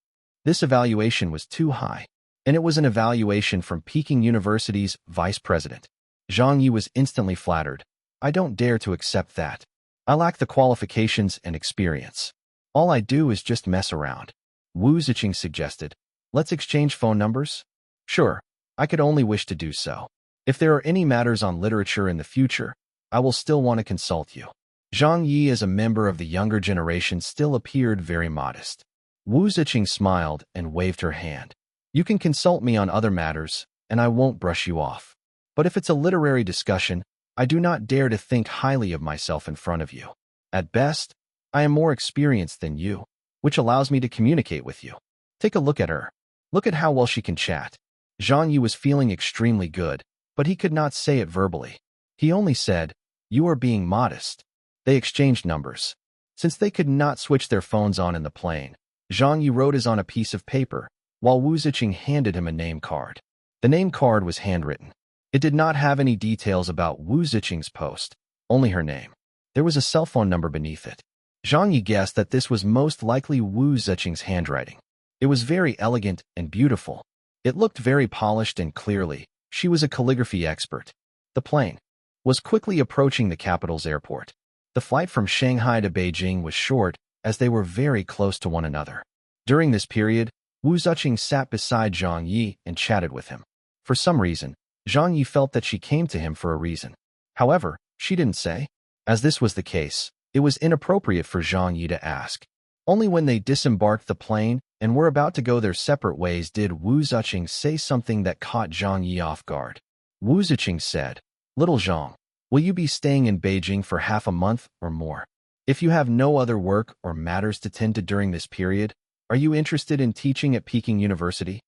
This evaluation was too high, and it was an evaluation from Peking University's vice president. Zhang Ye was instantly flattered. I don't dare to accept that. I lack the qualifications and experience. All I do is just mess around. Wu Ziqing suggested, let's exchange phone numbers? Sure, I could only wish to do so. If there are any matters on literature in the future, I will still want to consult you. Zhang Ye, as a member of the younger generation, still appeared very modest. Wu Ziqing smiled and waved her hand. You can consult me on other matters, and I won't brush you off. But if it's a literary discussion, I do not dare to think highly of myself in front of you. At best, I am more experienced than you, which allows me to communicate with you. Take a look at her. Look at how well she can chat. Zhang Ye was feeling extremely good, but he could not say it verbally. He only said, You are being modest. They exchanged numbers. Since they could not switch their phones on in the plane, Zhang Ye wrote his on a piece of paper, while Wu Ziqing handed him a name card. The name card was handwritten. It did not have any details about Wu Ziqing's post, only her name. There was a cell phone number beneath it. Zhang Ye guessed that this was most likely Wu Ziqing's handwriting. It was very elegant and beautiful. It looked very polished and clearly. She was a calligraphy expert. The plane was quickly approaching the capital's airport. The flight from Shanghai to Beijing was short, as they were very close to one another. During this period, Wu Ziqing sat beside Zhang Ye and chatted with him. For some reason, Zhang Ye felt that she came to him for a reason. However, she didn't say. As this was the case, it was inappropriate for Zhang Ye to ask. Only when they disembarked the plane and were about to go their separate ways did Wu Ziqing say something that caught Zhang Ye off guard. Wu Ziqing said, Little Zhang, will you be staying in Beijing for half a month or more? If you have no other work or matters to tend to during this period, are you interested in teaching at Peking University?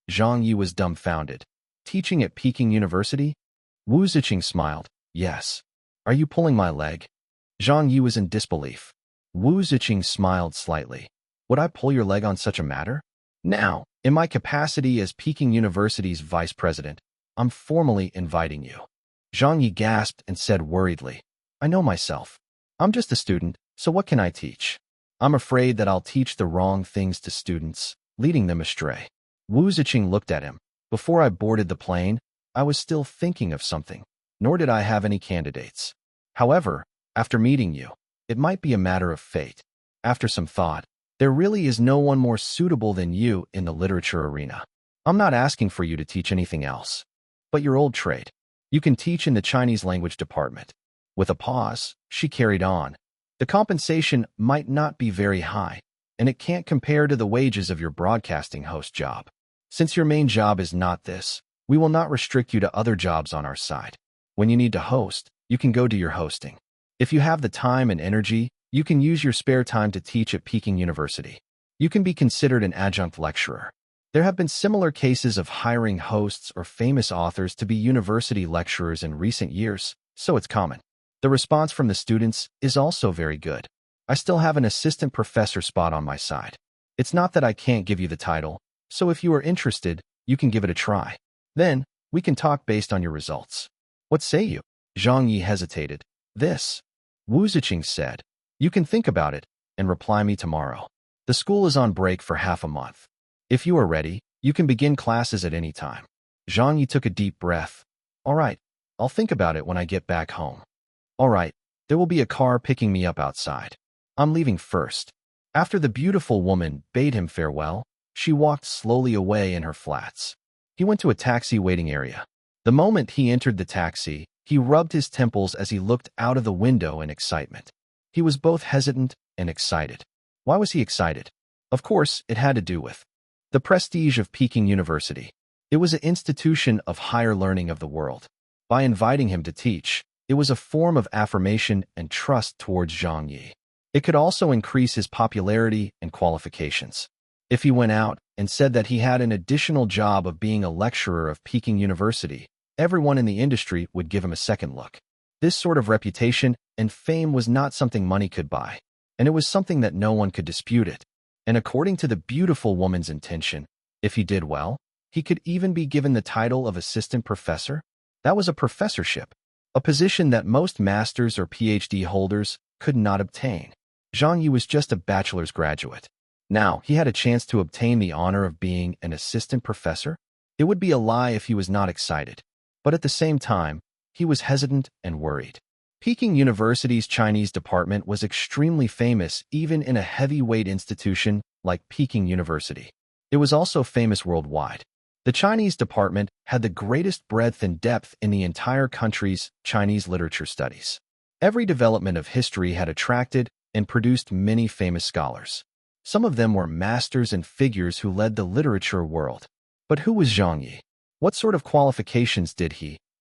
Zhang Ye was dumbfounded. teaching at Peking University? Wu Ziqing smiled. Yes. Are you pulling my leg? Zhang Ye was in disbelief. Wu Ziqing smiled slightly. Would I pull your leg on such a matter? Now, in my capacity as Peking University's vice president, I'm formally inviting you. Zhang Ye gasped and said worriedly, I know myself. I'm just a student, so what can I teach? I'm afraid that I'll teach the wrong things to students, leading them astray. Wu Ziqing looked at him. Before I boarded the plane, I was still thinking of something, nor did I have any candidates. However, after meeting you, it might be a matter of fate. After some thought, there really is no one more suitable than you in the literature arena. I'm not asking for you to teach anything else, but your old trade. You can teach in the Chinese language department. With a pause, she carried on. The compensation might not be very high, and it can't compare to the wages of your broadcasting host job. Since your main job is not this, we will not restrict you to other jobs on our side. When you need to host, you can go do your hosting. If you have the time and energy, you can use your spare time to teach at Peking University. You can be considered an adjunct lecturer. There have been similar cases of hiring hosts or famous authors to be university lecturers in recent years, so it's common. The response from the students is also very good. I still have an assistant professor spot on my side. It's not that I can't give you the title, so if you are interested, you can give it a try. Then, we can talk based on your results. What say you? Zhang Ye hesitated. This. Wu Ziqing said. You can think about it and reply me tomorrow. The school is on break for half a month. If you are ready, you can begin classes at any time. Zhang Ye took a deep breath. All right, I'll think about it when I get back home. All right, there will be a car picking me up outside. I'm leaving first. After the beautiful woman bade him farewell, she walked slowly away in her flats. He went to a taxi waiting area. The moment he entered the taxi, he rubbed his temples as he looked out of the window in excitement. He was both hesitant and excited. Why was he excited? Of course, it had to do with the prestige of Peking University. It was an institution of higher learning of the world. By inviting him to teach, it was a form of affirmation and trust towards Zhang Ye. It could also increase his popularity and qualifications. If he went out and said that he had an additional job of being a lecturer of Peking University, everyone in the industry would give him a second look. This sort of reputation and fame was not something money could buy, and it was something that no one could dispute it. And according to the beautiful woman's intention, if he did well, he could even be given the title of assistant professor. That was a professorship, a position that most masters or PhD holders could not obtain. Zhang Ye was just a bachelor's graduate. Now, he had a chance to obtain the honor of being an assistant professor. It would be a lie if he was not excited. But at the same time, he was hesitant and worried. Peking University's Chinese department was extremely famous even in a heavyweight institution like Peking University. It was also famous worldwide. The Chinese department had the greatest breadth and depth in the entire country's Chinese literature studies. Every development of history had attracted and produced many famous scholars. Some of them were masters and figures who led the literature world. But who was Zhang Ye? What sort of qualifications did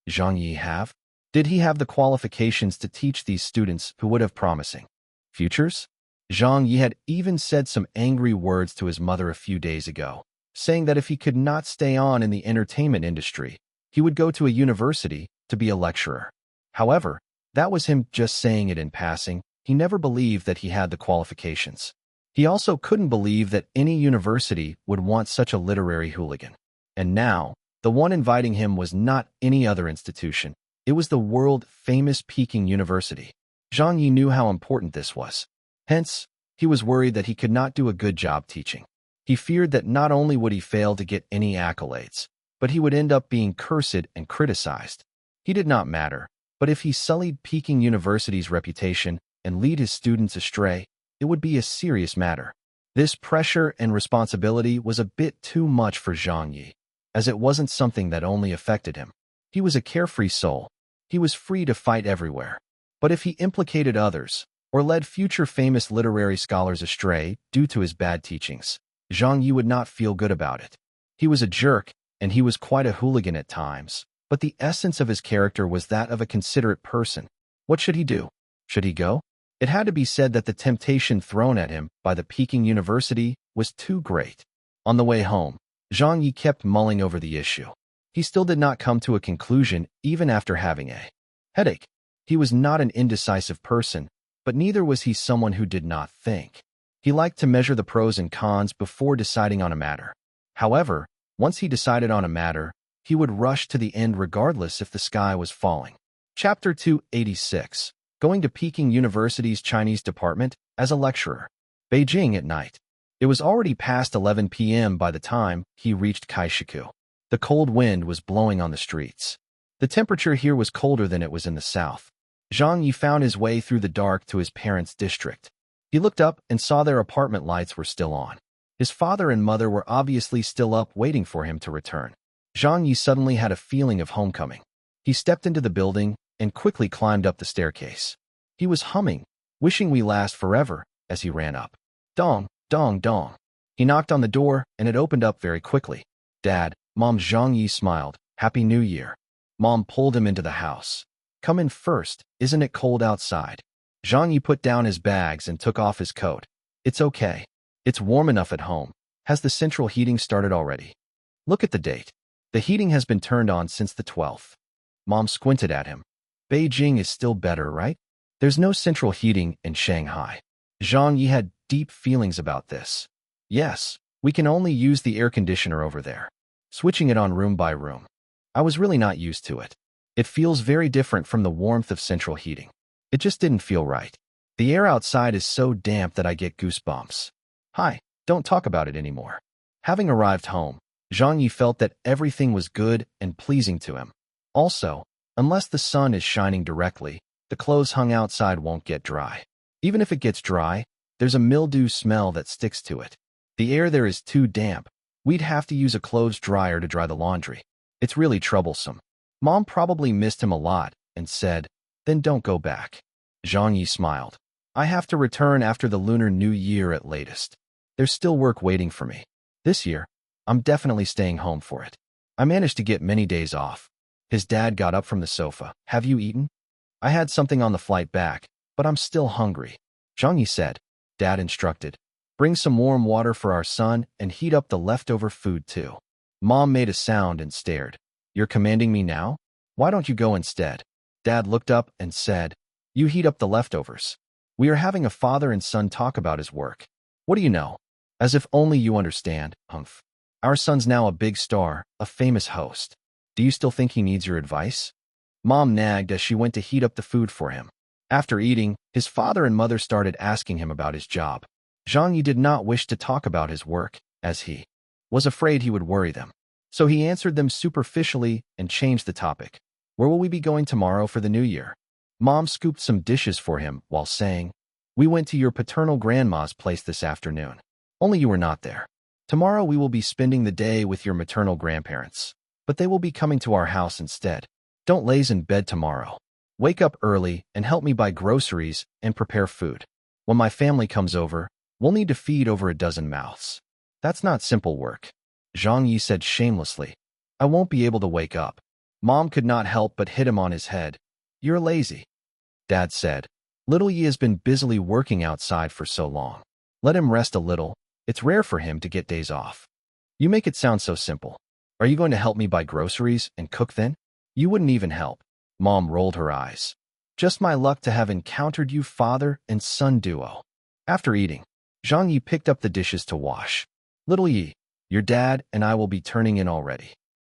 Zhang Ye, have? Did he have the qualifications to teach these students who would have promising futures? Zhang Ye had even said some angry words to his mother a few days ago, saying that if he could not stay on in the entertainment industry, he would go to a university to be a lecturer. However, that was him just saying it in passing. He never believed that he had the qualifications. He also couldn't believe that any university would want such a literary hooligan. And now, the one inviting him was not any other institution. It was the world-famous Peking University. Zhang Ye knew how important this was. Hence, he was worried that he could not do a good job teaching. He feared that not only would he fail to get any accolades, but he would end up being cursed and criticized. He did not matter, but if he sullied Peking University's reputation and lead his students astray, it would be a serious matter. This pressure and responsibility was a bit too much for Zhang Ye, as it wasn't something that only affected him. He was a carefree soul. He was free to fight everywhere. But if he implicated others, or led future famous literary scholars astray due to his bad teachings, Zhang Ye would not feel good about it. He was a jerk, and he was quite a hooligan at times, but the essence of his character was that of a considerate person. What should he do? Should he go? It had to be said that the temptation thrown at him by the Peking University was too great. On the way home, Zhang Ye kept mulling over the issue. He still did not come to a conclusion even after having a headache. He was not an indecisive person, but neither was he someone who did not think. He liked to measure the pros and cons before deciding on a matter. However, once he decided on a matter, he would rush to the end regardless if the sky was falling. Chapter 286. Going to Peking University's Chinese department as a lecturer. Beijing at night. It was already past 11 p.m. by the time he reached Kaishiku. The cold wind was blowing on the streets. The temperature here was colder than it was in the south. Zhang Ye found his way through the dark to his parents' district. He looked up and saw their apartment lights were still on. His father and mother were obviously still up waiting for him to return. Zhang Ye suddenly had a feeling of homecoming. He stepped into the building and quickly climbed up the staircase. He was humming, "Wishing We Last Forever," as he ran up. Dong, dong, dong. He knocked on the door and it opened up very quickly. "Dad, Mom." Zhang Ye smiled. "Happy New Year." Mom pulled him into the house. "Come in first, isn't it cold outside?" Zhang Ye put down his bags and took off his coat. "It's okay. It's warm enough at home. Has the central heating started already?" "Look at the date. The heating has been turned on since the 12th. Mom squinted at him. "Beijing is still better, right? There's no central heating in Shanghai." Zhang Ye had deep feelings about this. "Yes, we can only use the air conditioner over there, switching it on room by room. I was really not used to it. It feels very different from the warmth of central heating. It just didn't feel right. The air outside is so damp that I get goosebumps." "Hi, don't talk about it anymore." Having arrived home, Zhang Ye felt that everything was good and pleasing to him. Also, unless the sun is shining directly, the clothes hung outside won't get dry. Even if it gets dry, there's a mildew smell that sticks to it. The air there is too damp. We'd have to use a clothes dryer to dry the laundry. It's really troublesome. Mom probably missed him a lot and said, "Then don't go back." Zhang Ye smiled. "I have to return after the Lunar New Year at latest. There's still work waiting for me. This year, I'm definitely staying home for it. I managed to get many days off." His dad got up from the sofa. "Have you eaten?" "I had something on the flight back, but I'm still hungry." Zhang Ye said. Dad instructed, "Bring some warm water for our son and heat up the leftover food too." Mom made a sound and stared. "You're commanding me now? Why don't you go instead?" Dad looked up and said, "You heat up the leftovers. We are having a father and son talk about his work. What do you know? As if only you understand, humph. Our son's now a big star, a famous host. Do you still think he needs your advice?" Mom nagged as she went to heat up the food for him. After eating, his father and mother started asking him about his job. Zhang Ye did not wish to talk about his work, as he was afraid he would worry them. So he answered them superficially and changed the topic. "Where will we be going tomorrow for the New Year?" Mom scooped some dishes for him while saying, "We went to your paternal grandma's place this afternoon. Only you were not there. Tomorrow we will be spending the day with your maternal grandparents, but they will be coming to our house instead. Don't laze in bed tomorrow. Wake up early and help me buy groceries and prepare food. When my family comes over, we'll need to feed over a dozen mouths." "That's not simple work," Zhang Ye said shamelessly. "I won't be able to wake up." Mom could not help but hit him on his head. "You're lazy." Dad said, "Little Yi has been busily working outside for so long. Let him rest a little. It's rare for him to get days off." "You make it sound so simple. Are you going to help me buy groceries and cook then?" "You wouldn't even help." Mom rolled her eyes. "Just my luck to have encountered you father and son duo." After eating, Zhang Yi picked up the dishes to wash. "Little Yi, your dad and I will be turning in already."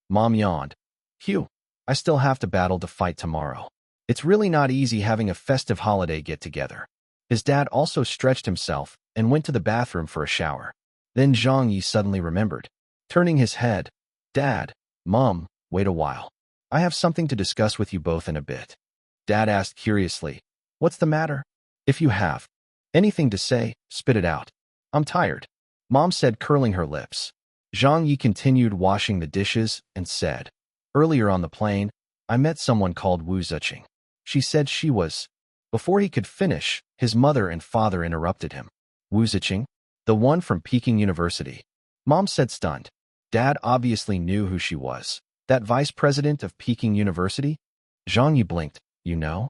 Mom yawned. "Phew, I still have to battle to fight tomorrow. It's really not easy having a festive holiday get-together." His dad also stretched himself and went to the bathroom for a shower. Then Zhang Yi suddenly remembered. Turning his head, "Dad, Mom, wait a while. I have something to discuss with you both in a bit." Dad asked curiously, "What's the matter? If you have anything to say, spit it out. I'm tired." Mom said, curling her lips. Zhang Yi continued washing the dishes and said, "Earlier on the plane, I met someone called Wu Ziqing. She said she was..." Before he could finish, his mother and father interrupted him. "Wu Ziqing? The one from Peking University?" Mom said, stunned. Dad obviously knew who she was. "That vice president of Peking University?" Zhang Yi blinked. "You know?"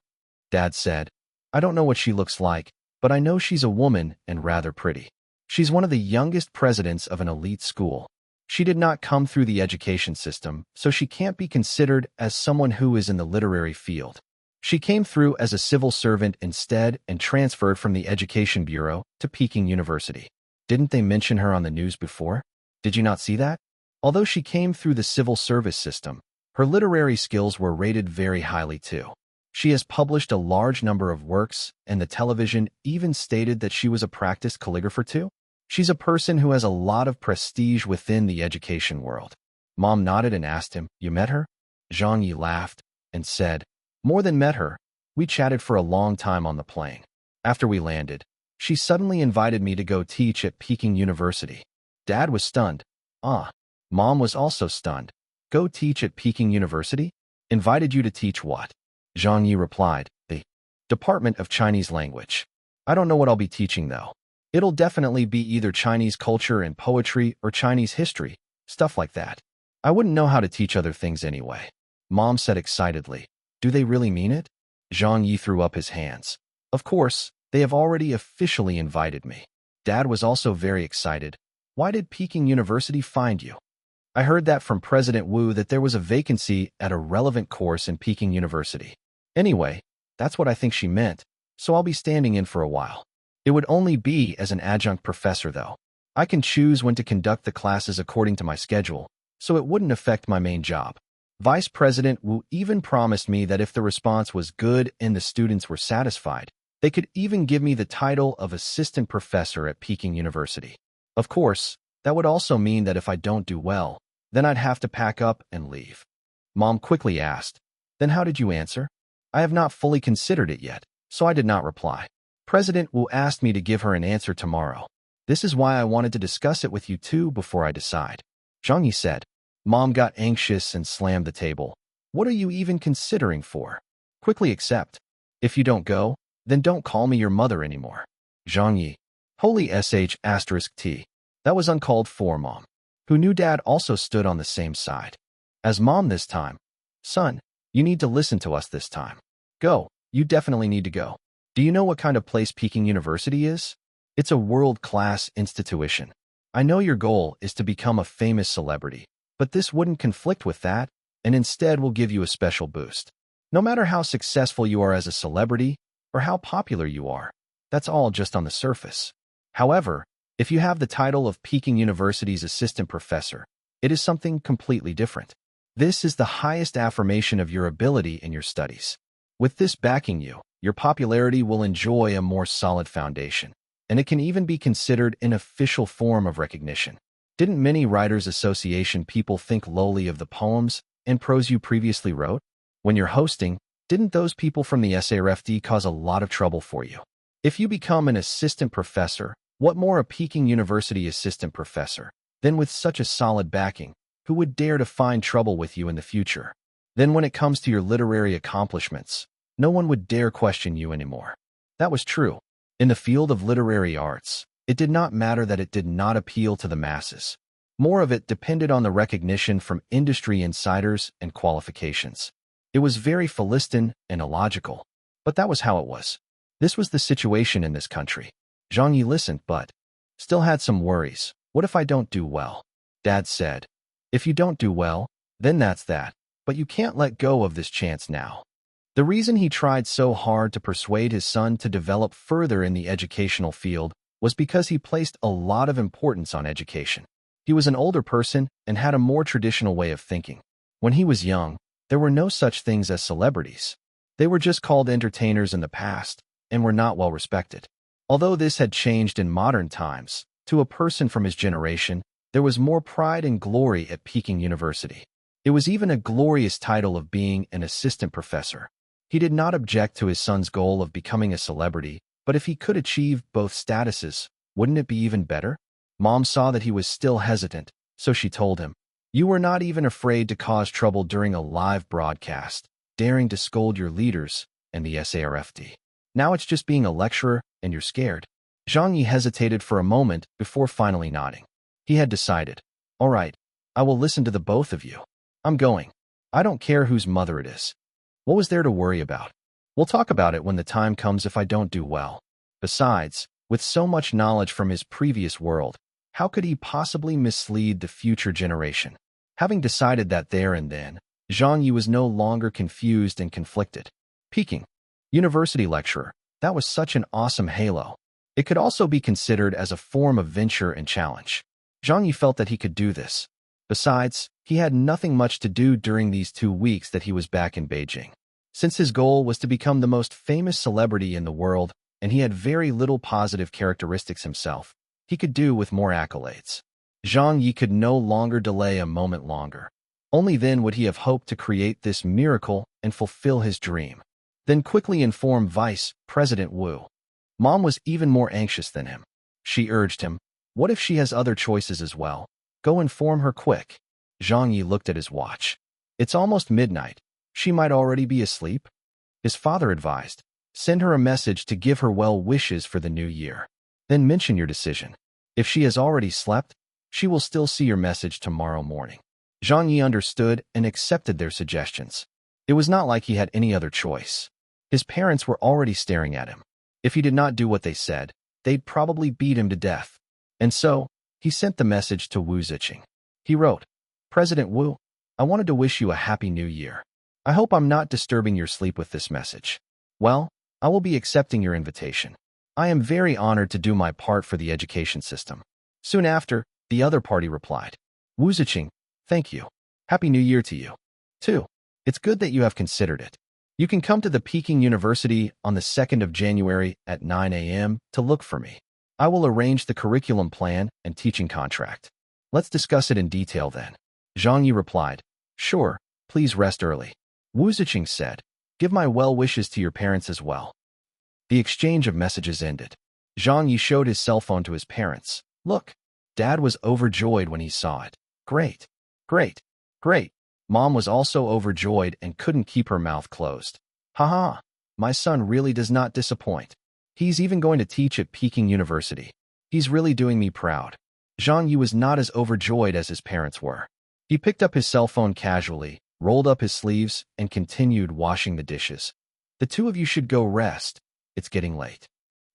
Dad said, "I don't know what she looks like, but I know she's a woman and rather pretty. She's one of the youngest presidents of an elite school." She did not come through the education system, so she can't be considered as someone who is in the literary field. She came through as a civil servant instead and transferred from the Education Bureau to Peking University. Didn't they mention her on the news before? Did you not see that? Although she came through the civil service system, her literary skills were rated very highly too. She has published a large number of works, and the television even stated that she was a practiced calligrapher too. She's a person who has a lot of prestige within the education world. Mom nodded and asked him, "You met her?" Zhang Ye laughed and said, "More than met her. We chatted for a long time on the plane. After we landed, she suddenly invited me to go teach at Peking University." Dad was stunned. Ah. Mom was also stunned. "Go teach at Peking University? Invited you to teach what?" Zhang Ye replied, "The Department of Chinese Language. I don't know what I'll be teaching though. It'll definitely be either Chinese culture and poetry or Chinese history, stuff like that. I wouldn't know how to teach other things anyway." Mom said excitedly, "Do they really mean it?" Zhang Ye threw up his hands. "Of course, they have already officially invited me." Dad was also very excited. "Why did Peking University find you?" "I heard that from President Wu that there was a vacancy at a relevant course in Peking University. Anyway, that's what I think she meant, so I'll be standing in for a while. It would only be as an adjunct professor though. I can choose when to conduct the classes according to my schedule, so it wouldn't affect my main job." Vice President Wu even promised me that if the response was good and the students were satisfied, they could even give me the title of assistant professor at Peking University. Of course, that would also mean that if I don't do well, then I'd have to pack up and leave. Mom quickly asked, "Then how did you answer?" "I have not fully considered it yet, so I did not reply. President Wu asked me to give her an answer tomorrow. This is why I wanted to discuss it with you too before I decide." Zhang Yi said. Mom got anxious and slammed the table. "What are you even considering for? Quickly accept. If you don't go, then don't call me your mother anymore." Zhang Yi. Holy sh**t. That was uncalled for, Mom, who knew Dad also stood on the same side as Mom this time. "Son, you need to listen to us this time. Go, you definitely need to go. Do you know what kind of place Peking University is? It's a world-class institution. I know your goal is to become a famous celebrity, but this wouldn't conflict with that, and instead will give you a special boost. No matter how successful you are as a celebrity or how popular you are, that's all just on the surface. However, if you have the title of Peking University's assistant professor, it is something completely different. This is the highest affirmation of your ability in your studies. With this backing you, your popularity will enjoy a more solid foundation, and it can even be considered an official form of recognition. Didn't many Writers Association people think lowly of the poems and prose you previously wrote? When you're hosting, didn't those people from the SARFD cause a lot of trouble for you? If you become an assistant professor, what more a Peking University assistant professor, then with such a solid backing, who would dare to find trouble with you in the future? Then when it comes to your literary accomplishments, no one would dare question you anymore. That was true. In the field of literary arts, it did not matter that it did not appeal to the masses. More of it depended on the recognition from industry insiders and qualifications. It was very Philistine and illogical, but that was how it was. This was the situation in this country. Zhang Yi listened but still had some worries. "What if I don't do well?" Dad said. "If you don't do well, then that's that, but you can't let go of this chance now." The reason he tried so hard to persuade his son to develop further in the educational field was because he placed a lot of importance on education. He was an older person and had a more traditional way of thinking. When he was young, there were no such things as celebrities. They were just called entertainers in the past and were not well respected. Although this had changed in modern times, to a person from his generation, there was more pride and glory at Peking University. It was even a glorious title of being an assistant professor. He did not object to his son's goal of becoming a celebrity, but if he could achieve both statuses, wouldn't it be even better? Mom saw that he was still hesitant, so she told him, "You were not even afraid to cause trouble during a live broadcast, daring to scold your leaders and the SARFD. Now it's just being a lecturer and you're scared." Zhang Yi hesitated for a moment before finally nodding. He had decided, "All right, I will listen to the both of you. I'm going. I don't care whose mother it is. What was there to worry about? We'll talk about it when the time comes if I don't do well." Besides, with so much knowledge from his previous world, How could he possibly mislead the future generation? Having decided that there and then, Zhang Ye was no longer confused and conflicted. Peking University lecturer. That was such an awesome halo. It could also be considered as a form of venture and challenge. Zhang Ye felt that he could do this. Besides, he had nothing much to do during these 2 weeks that he was back in Beijing. Since his goal was to become the most famous celebrity in the world, and he had very little positive characteristics himself, he could do with more accolades. Zhang Ye could no longer delay a moment longer. Only then would he have hoped to create this miracle and fulfill his dream. Then quickly inform Vice President Wu. Mom was even more anxious than him. She urged him, "What if she has other choices as well? Go inform her quick." Zhang Ye looked at his watch. "It's almost midnight. She might already be asleep." His father advised, "Send her a message to give her well wishes for the new year. Then mention your decision. If she has already slept, she will still see your message tomorrow morning." Zhang Ye understood and accepted their suggestions. It was not like he had any other choice. His parents were already staring at him. If he did not do what they said, they'd probably beat him to death. And so, he sent the message to Wu Ziqing. He wrote, "President Wu, I wanted to wish you a happy new year. I hope I'm not disturbing your sleep with this message. Well, I will be accepting your invitation. I am very honored to do my part for the education system." Soon after, the other party replied, "Wu Ziqing, thank you. Happy New Year to you, too. It's good that you have considered it. You can come to the Peking University on the 2nd of January at 9 a.m. to look for me. I will arrange the curriculum plan and teaching contract. Let's discuss it in detail then." Zhang Ye replied, "Sure, please rest early." Wu Ziqing said, "Give my well wishes to your parents as well." The exchange of messages ended. Zhang Ye showed his cell phone to his parents. "Look." Dad was overjoyed when he saw it. "Great, great, great." Mom was also overjoyed and couldn't keep her mouth closed. "Haha, my son really does not disappoint. He's even going to teach at Peking University. He's really doing me proud." Zhang Ye was not as overjoyed as his parents were. He picked up his cell phone casually, rolled up his sleeves, and continued washing the dishes. "The two of you should go rest. It's getting late."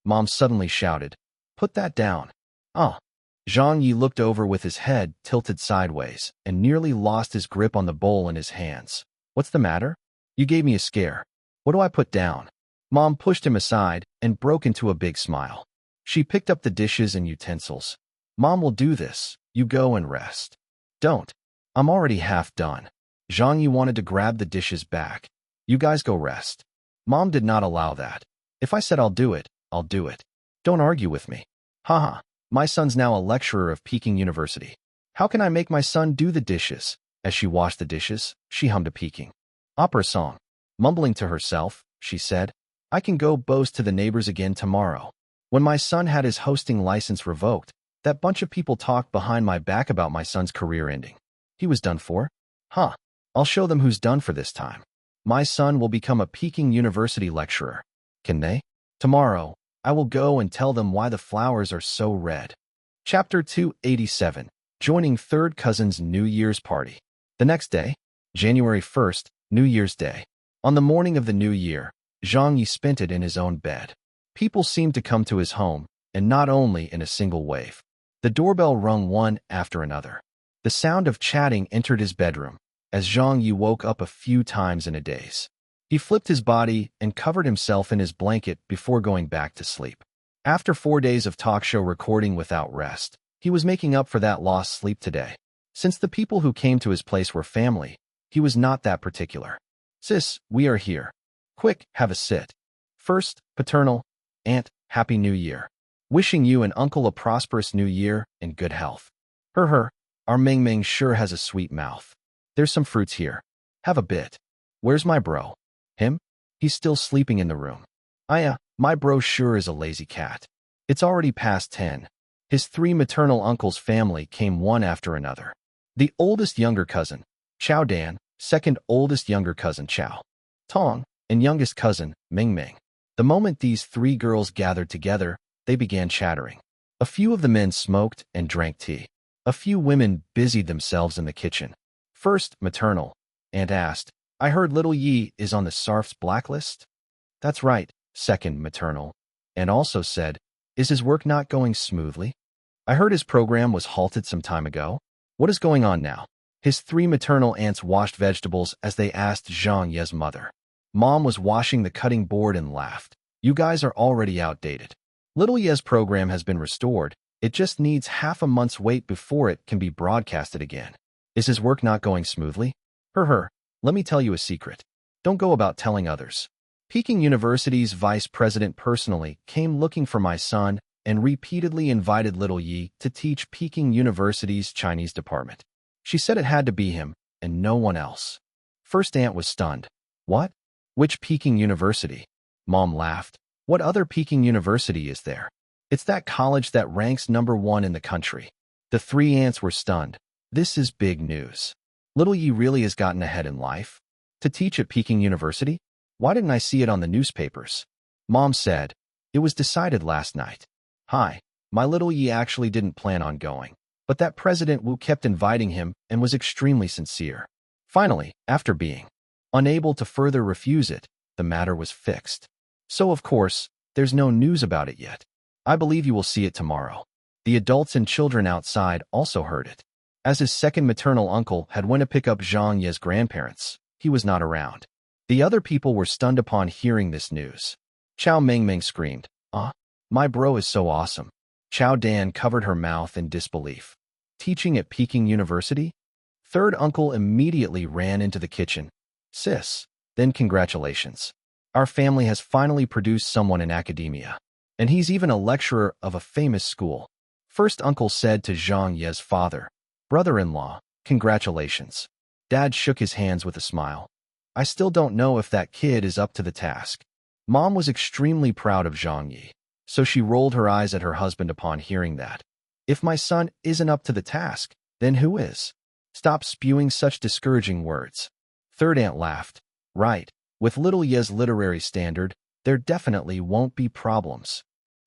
Mom suddenly shouted, "Put that down." "Ah." Zhang Ye looked over with his head tilted sideways and nearly lost his grip on the bowl in his hands. "What's the matter? You gave me a scare. What do I put down?" Mom pushed him aside and broke into a big smile. She picked up the dishes and utensils. "Mom will do this. You go and rest." "Don't. I'm already half done." Zhang Ye wanted to grab the dishes back. "You guys go rest." Mom did not allow that. "If I said I'll do it, I'll do it. Don't argue with me." "Haha, my son's now a lecturer of Peking University. How can I make my son do the dishes?" As she washed the dishes, she hummed a Peking opera song. Mumbling to herself, she said, "I can go boast to the neighbors again tomorrow. When my son had his hosting license revoked, that bunch of people talked behind my back about my son's career ending. He was done for? Huh. I'll show them who's done for this time. My son will become a Peking University lecturer. Can they? Tomorrow, I will go and tell them why the flowers are so red." Chapter 287. Joining Third Cousin's New Year's Party. The next day, January 1st, New Year's Day. On the morning of the new year, Zhang Ye spent it in his own bed. People seemed to come to his home, and not only in a single wave. The doorbell rung one after another. The sound of chatting entered his bedroom, as Zhang Ye woke up a few times in a daze. He flipped his body and covered himself in his blanket before going back to sleep. After 4 days of talk show recording without rest, he was making up for that lost sleep today. Since the people who came to his place were family, he was not that particular. "Sis, we are here. Quick, have a sit. First, paternal, Aunt, Happy New Year. Wishing you and Uncle a prosperous new year and good health. Our Ming Ming sure has a sweet mouth. There's some fruits here. Have a bit. Where's my bro? Him? He's still sleeping in the room. My bro sure is a lazy cat. It's already past 10. His 3 maternal uncles' family came one after another. The oldest younger cousin, Chao Dan, second oldest younger cousin Chao Tong, and youngest cousin, Ming Ming. The moment these 3 girls gathered together, they began chattering. A few of the men smoked and drank tea. A few women busied themselves in the kitchen. First, maternal, Aunt asked, "I heard little Yi is on the SARF's blacklist?" "That's right," second maternal, and also said, "Is his work not going smoothly?" I heard his program was halted some time ago. What is going on now? His three maternal aunts washed vegetables as they asked Zhang Ye's mother. Mom was washing the cutting board and laughed. You guys are already outdated. Little Ye's program has been restored. It just needs half a month's wait before it can be broadcasted again. Is his work not going smoothly? Let me tell you a secret. Don't go about telling others. Peking University's vice president personally came looking for my son and repeatedly invited Little Ye to teach Peking University's Chinese department. She said it had to be him and no one else. First aunt was stunned. What? Which Peking University? Mom laughed. What other Peking University is there? It's that college that ranks #1 in the country. The three aunts were stunned. This is big news. Little Ye really has gotten ahead in life. To teach at Peking University? Why didn't I see it on the newspapers? Mom said, it was decided last night. Hi, my Little Ye actually didn't plan on going, but that President Wu kept inviting him and was extremely sincere. Finally, after being unable to further refuse it, the matter was fixed. So of course, there's no news about it yet. I believe you will see it tomorrow. The adults and children outside also heard it. As his second maternal uncle had went to pick up Zhang Ye's grandparents, he was not around. The other people were stunned upon hearing this news. Chow Mingming screamed, my bro is so awesome. Chow Dan covered her mouth in disbelief. Teaching at Peking University? Third uncle immediately ran into the kitchen. Sis, then congratulations. Our family has finally produced someone in academia. And he's even a lecturer of a famous school. First uncle said to Zhang Ye's father, brother-in-law, congratulations. Dad shook his hands with a smile. I still don't know if that kid is up to the task. Mom was extremely proud of Zhang Ye, so she rolled her eyes at her husband upon hearing that. If my son isn't up to the task, then who is? Stop spewing such discouraging words. Third aunt laughed. Right, with Little Ye's literary standard, there definitely won't be problems.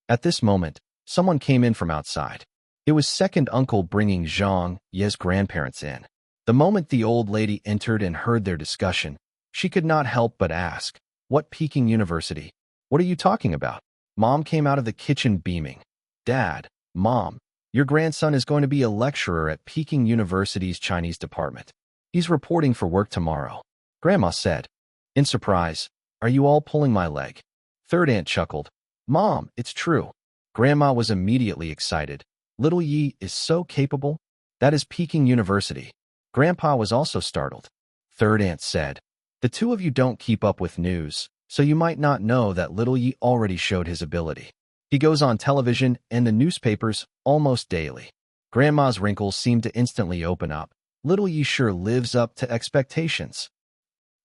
At this moment, someone came in from outside. It was second uncle bringing Zhang Ye's grandparents in. The moment the old lady entered and heard their discussion, she could not help but ask, what Peking University? What are you talking about? Mom came out of the kitchen beaming. Dad, Mom, your grandson is going to be a lecturer at Peking University's Chinese department. He's reporting for work tomorrow. Grandma said. In surprise, are you all pulling my leg? Third aunt chuckled. Mom, it's true. Grandma was immediately excited. Little Ye is so capable. That is Peking University. Grandpa was also startled. Third aunt said, the two of you don't keep up with news, so you might not know that Little Ye already showed his ability. He goes on television and the newspapers almost daily. Grandma's wrinkles seemed to instantly open up. Little Ye sure lives up to expectations.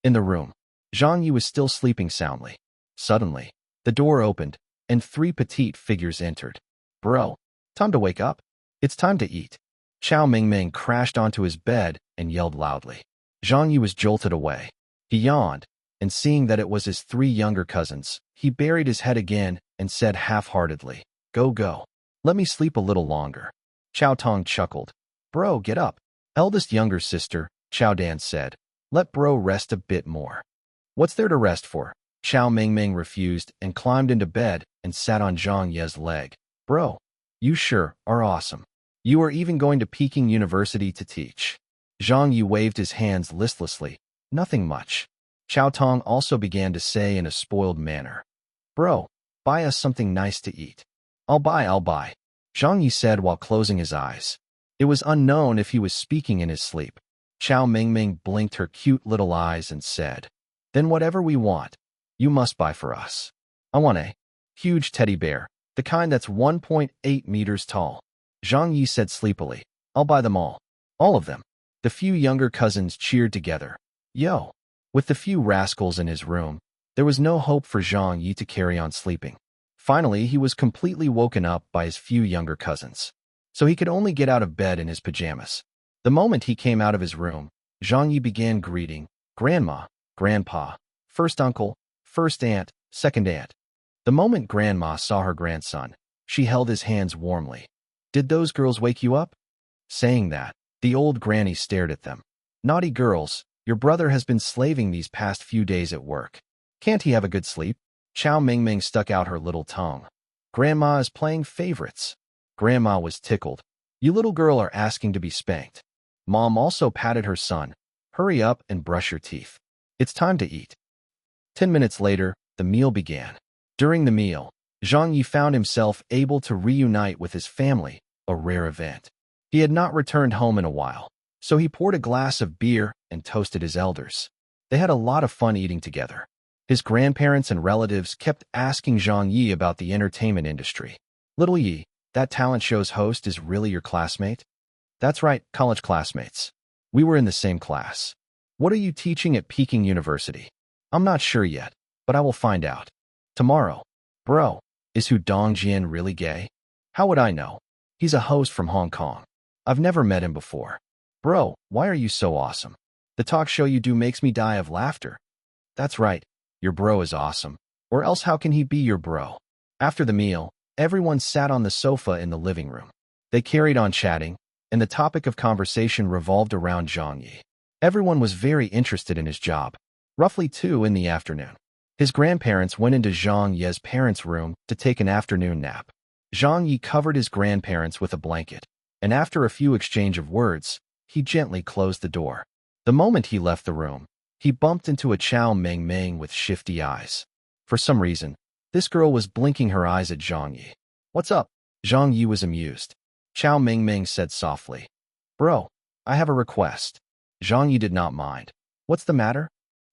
In the room, Zhang Ye was still sleeping soundly. Suddenly, the door opened, and three petite figures entered. Bro, time to wake up. It's time to eat. Chow Mingming crashed onto his bed and yelled loudly. Zhang Ye was jolted away. He yawned, and seeing that it was his three younger cousins, he buried his head again and said half-heartedly, Go. Let me sleep a little longer. Chow Tong chuckled. Bro, get up. Eldest younger sister, Chow Dan said. Let bro rest a bit more. What's there to rest for? Chow Mingming refused and climbed into bed and sat on Zhang Ye's leg. Bro, you sure are awesome. You are even going to Peking University to teach. Zhang Ye waved his hands listlessly. Nothing much. Chow Tong also began to say in a spoiled manner. Bro, buy us something nice to eat. I'll buy. Zhang Ye said while closing his eyes. It was unknown if he was speaking in his sleep. Chow Mingming blinked her cute little eyes and said, Then whatever we want, you must buy for us. I want a huge teddy bear, the kind that's 1.8 meters tall. Zhang Ye said sleepily, I'll buy them all. All of them. The few younger cousins cheered together. Yo! With the few rascals in his room, there was no hope for Zhang Ye to carry on sleeping. Finally, he was completely woken up by his few younger cousins. So he could only get out of bed in his pajamas. The moment he came out of his room, Zhang Ye began greeting, Grandma, Grandpa, first uncle, first aunt, second aunt. The moment Grandma saw her grandson, she held his hands warmly. Did those girls wake you up? Saying that, the old granny stared at them. Naughty girls, your brother has been slaving these past few days at work. Can't he have a good sleep? Chow Mingming stuck out her little tongue. Grandma is playing favorites. Grandma was tickled. You little girl are asking to be spanked. Mom also patted her son. Hurry up and brush your teeth. It's time to eat. 10 minutes later, the meal began. During the meal, Zhang Ye found himself able to reunite with his family, a rare event. He had not returned home in a while, so he poured a glass of beer and toasted his elders. They had a lot of fun eating together. His grandparents and relatives kept asking Zhang Ye about the entertainment industry. Little Ye, that talent show's host is really your classmate? That's right, college classmates. We were in the same class. What are you teaching at Peking University? I'm not sure yet, but I will find out. Tomorrow. Bro, is Hu Dongjian really gay? How would I know? He's a host from Hong Kong. I've never met him before. Bro, why are you so awesome? The talk show you do makes me die of laughter. That's right, your bro is awesome. Or else how can he be your bro? After the meal, everyone sat on the sofa in the living room. They carried on chatting, and the topic of conversation revolved around Zhang Ye. Everyone was very interested in his job. Roughly 2 in the afternoon. His grandparents went into Zhang Ye's parents' room to take an afternoon nap. Zhang Ye covered his grandparents with a blanket, and after a few exchange of words, he gently closed the door. The moment he left the room, he bumped into a Chow Meng Meng with shifty eyes. For some reason, this girl was blinking her eyes at Zhang Ye. What's up? Zhang Ye was amused. Chow Meng Meng said softly. Bro, I have a request. Zhang Ye did not mind. What's the matter?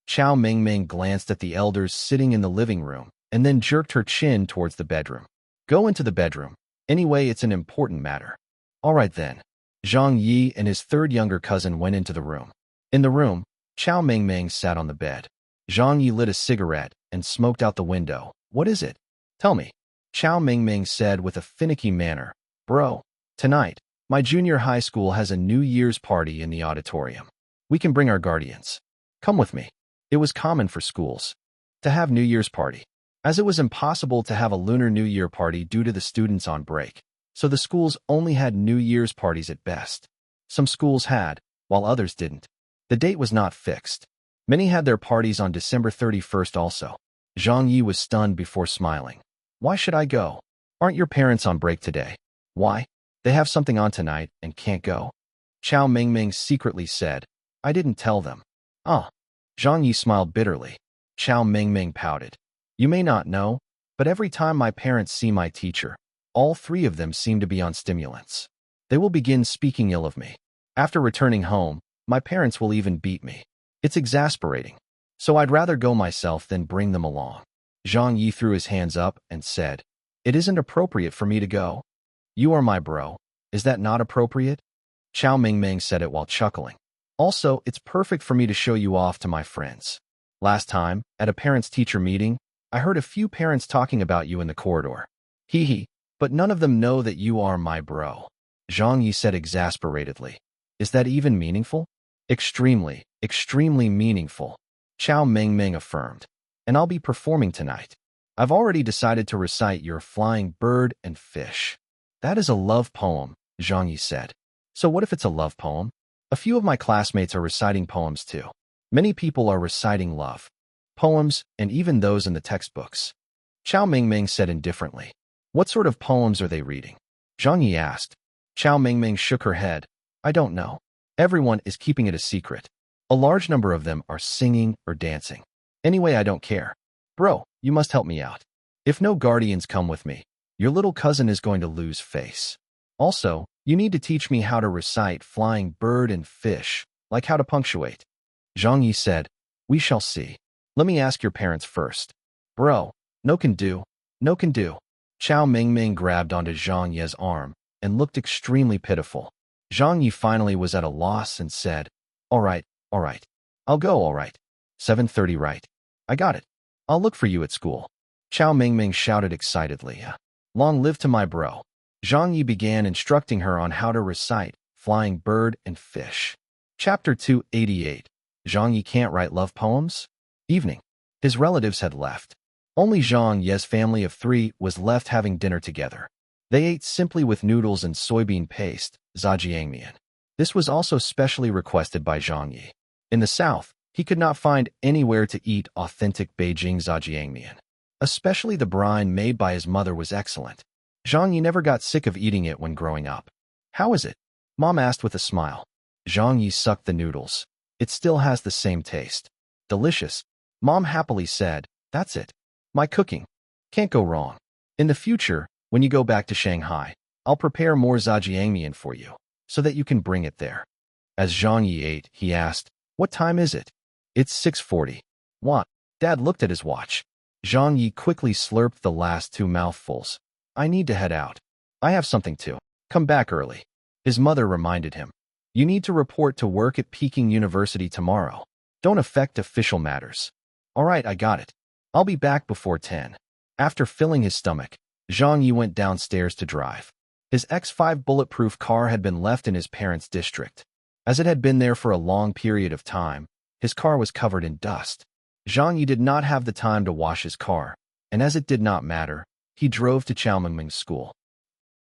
Chow Meng Meng glanced at the elders sitting in the living room and then jerked her chin towards the bedroom. Go into the bedroom. Anyway, it's an important matter. All right then. Zhang Ye and his third younger cousin went into the room. In the room, Chow Meng Meng sat on the bed. Zhang Ye lit a cigarette and smoked out the window. What is it? Tell me. Chow Meng Meng said with a finicky manner. Bro, tonight, my junior high school has a New Year's party in the auditorium. We can bring our guardians. Come with me. It was common for schools to have New Year's party, as it was impossible to have a Lunar New Year party due to the students on break, so the schools only had New Year's parties at best. Some schools had, while others didn't. The date was not fixed. Many had their parties on December 31st also. Zhang Ye was stunned before smiling. Why should I go? Aren't your parents on break today? Why? They have something on tonight and can't go? Chow Meng Meng secretly said. I didn't tell them. Ah. Zhang Ye smiled bitterly. Chow Meng Meng pouted. You may not know, but every time my parents see my teacher, all 3 of them seem to be on stimulants. They will begin speaking ill of me. After returning home, my parents will even beat me. It's exasperating. So I'd rather go myself than bring them along. Zhang Ye threw his hands up and said, It isn't appropriate for me to go. You are my bro. Is that not appropriate? Chow Meng Meng said it while chuckling. Also, it's perfect for me to show you off to my friends. Last time, at a parents-teacher meeting, I heard a few parents talking about you in the corridor. Hee hee, but none of them know that you are my bro. Zhang Ye said exasperatedly. Is that even meaningful? Extremely, extremely meaningful. Chow Meng Meng affirmed. And I'll be performing tonight. I've already decided to recite your Flying Bird and Fish. That is a love poem, Zhang Ye said. So what if it's a love poem? A few of my classmates are reciting poems too. Many people are reciting love poems, and even those in the textbooks. Chow Meng Meng said indifferently. What sort of poems are they reading? Zhang Ye asked. Chow Meng Meng shook her head. I don't know. Everyone is keeping it a secret. A large number of them are singing or dancing. Anyway, I don't care. Bro, you must help me out. If no guardians come with me, your little cousin is going to lose face. Also, you need to teach me how to recite Flying Bird and Fish, like how to punctuate. Zhang Ye said, We shall see. Let me ask your parents first. Bro, no can do. No can do. Chow Meng Meng grabbed onto Zhang Ye's arm and looked extremely pitiful. Zhang Ye finally was at a loss and said, All right. I'll go all right. 7:30 right. I got it. I'll look for you at school. Chow Meng Meng shouted excitedly. Long live to my bro. Zhang Ye began instructing her on how to recite Flying Bird and Fish. Chapter 288. Zhang Ye can't write love poems? Evening. His relatives had left. Only Zhang Ye's family of 3 was left having dinner together. They ate simply with noodles and soybean paste, zhajiangmian. This was also specially requested by Zhang Ye. In the south, he could not find anywhere to eat authentic Beijing zhajiangmian. Especially the brine made by his mother was excellent. Zhang Ye never got sick of eating it when growing up. How is it? Mom asked with a smile. Zhang Ye sucked the noodles. It still has the same taste. Delicious. Mom happily said, that's it. My cooking. Can't go wrong. In the future, when you go back to Shanghai, I'll prepare more zhajiangmian for you, so that you can bring it there. As Zhang Ye ate, he asked, what time is it? It's 6:40. What? Dad looked at his watch. Zhang Ye quickly slurped the last 2 mouthfuls. I need to head out. I have something to. Come back early. His mother reminded him. You need to report to work at Peking University tomorrow. Don't affect official matters. All right, I got it. I'll be back before 10. After filling his stomach, Zhang Ye went downstairs to drive. His X5 bulletproof car had been left in his parents' district. As it had been there for a long period of time, his car was covered in dust. Zhang Ye did not have the time to wash his car, and as it did not matter, he drove to Chaomingming's school.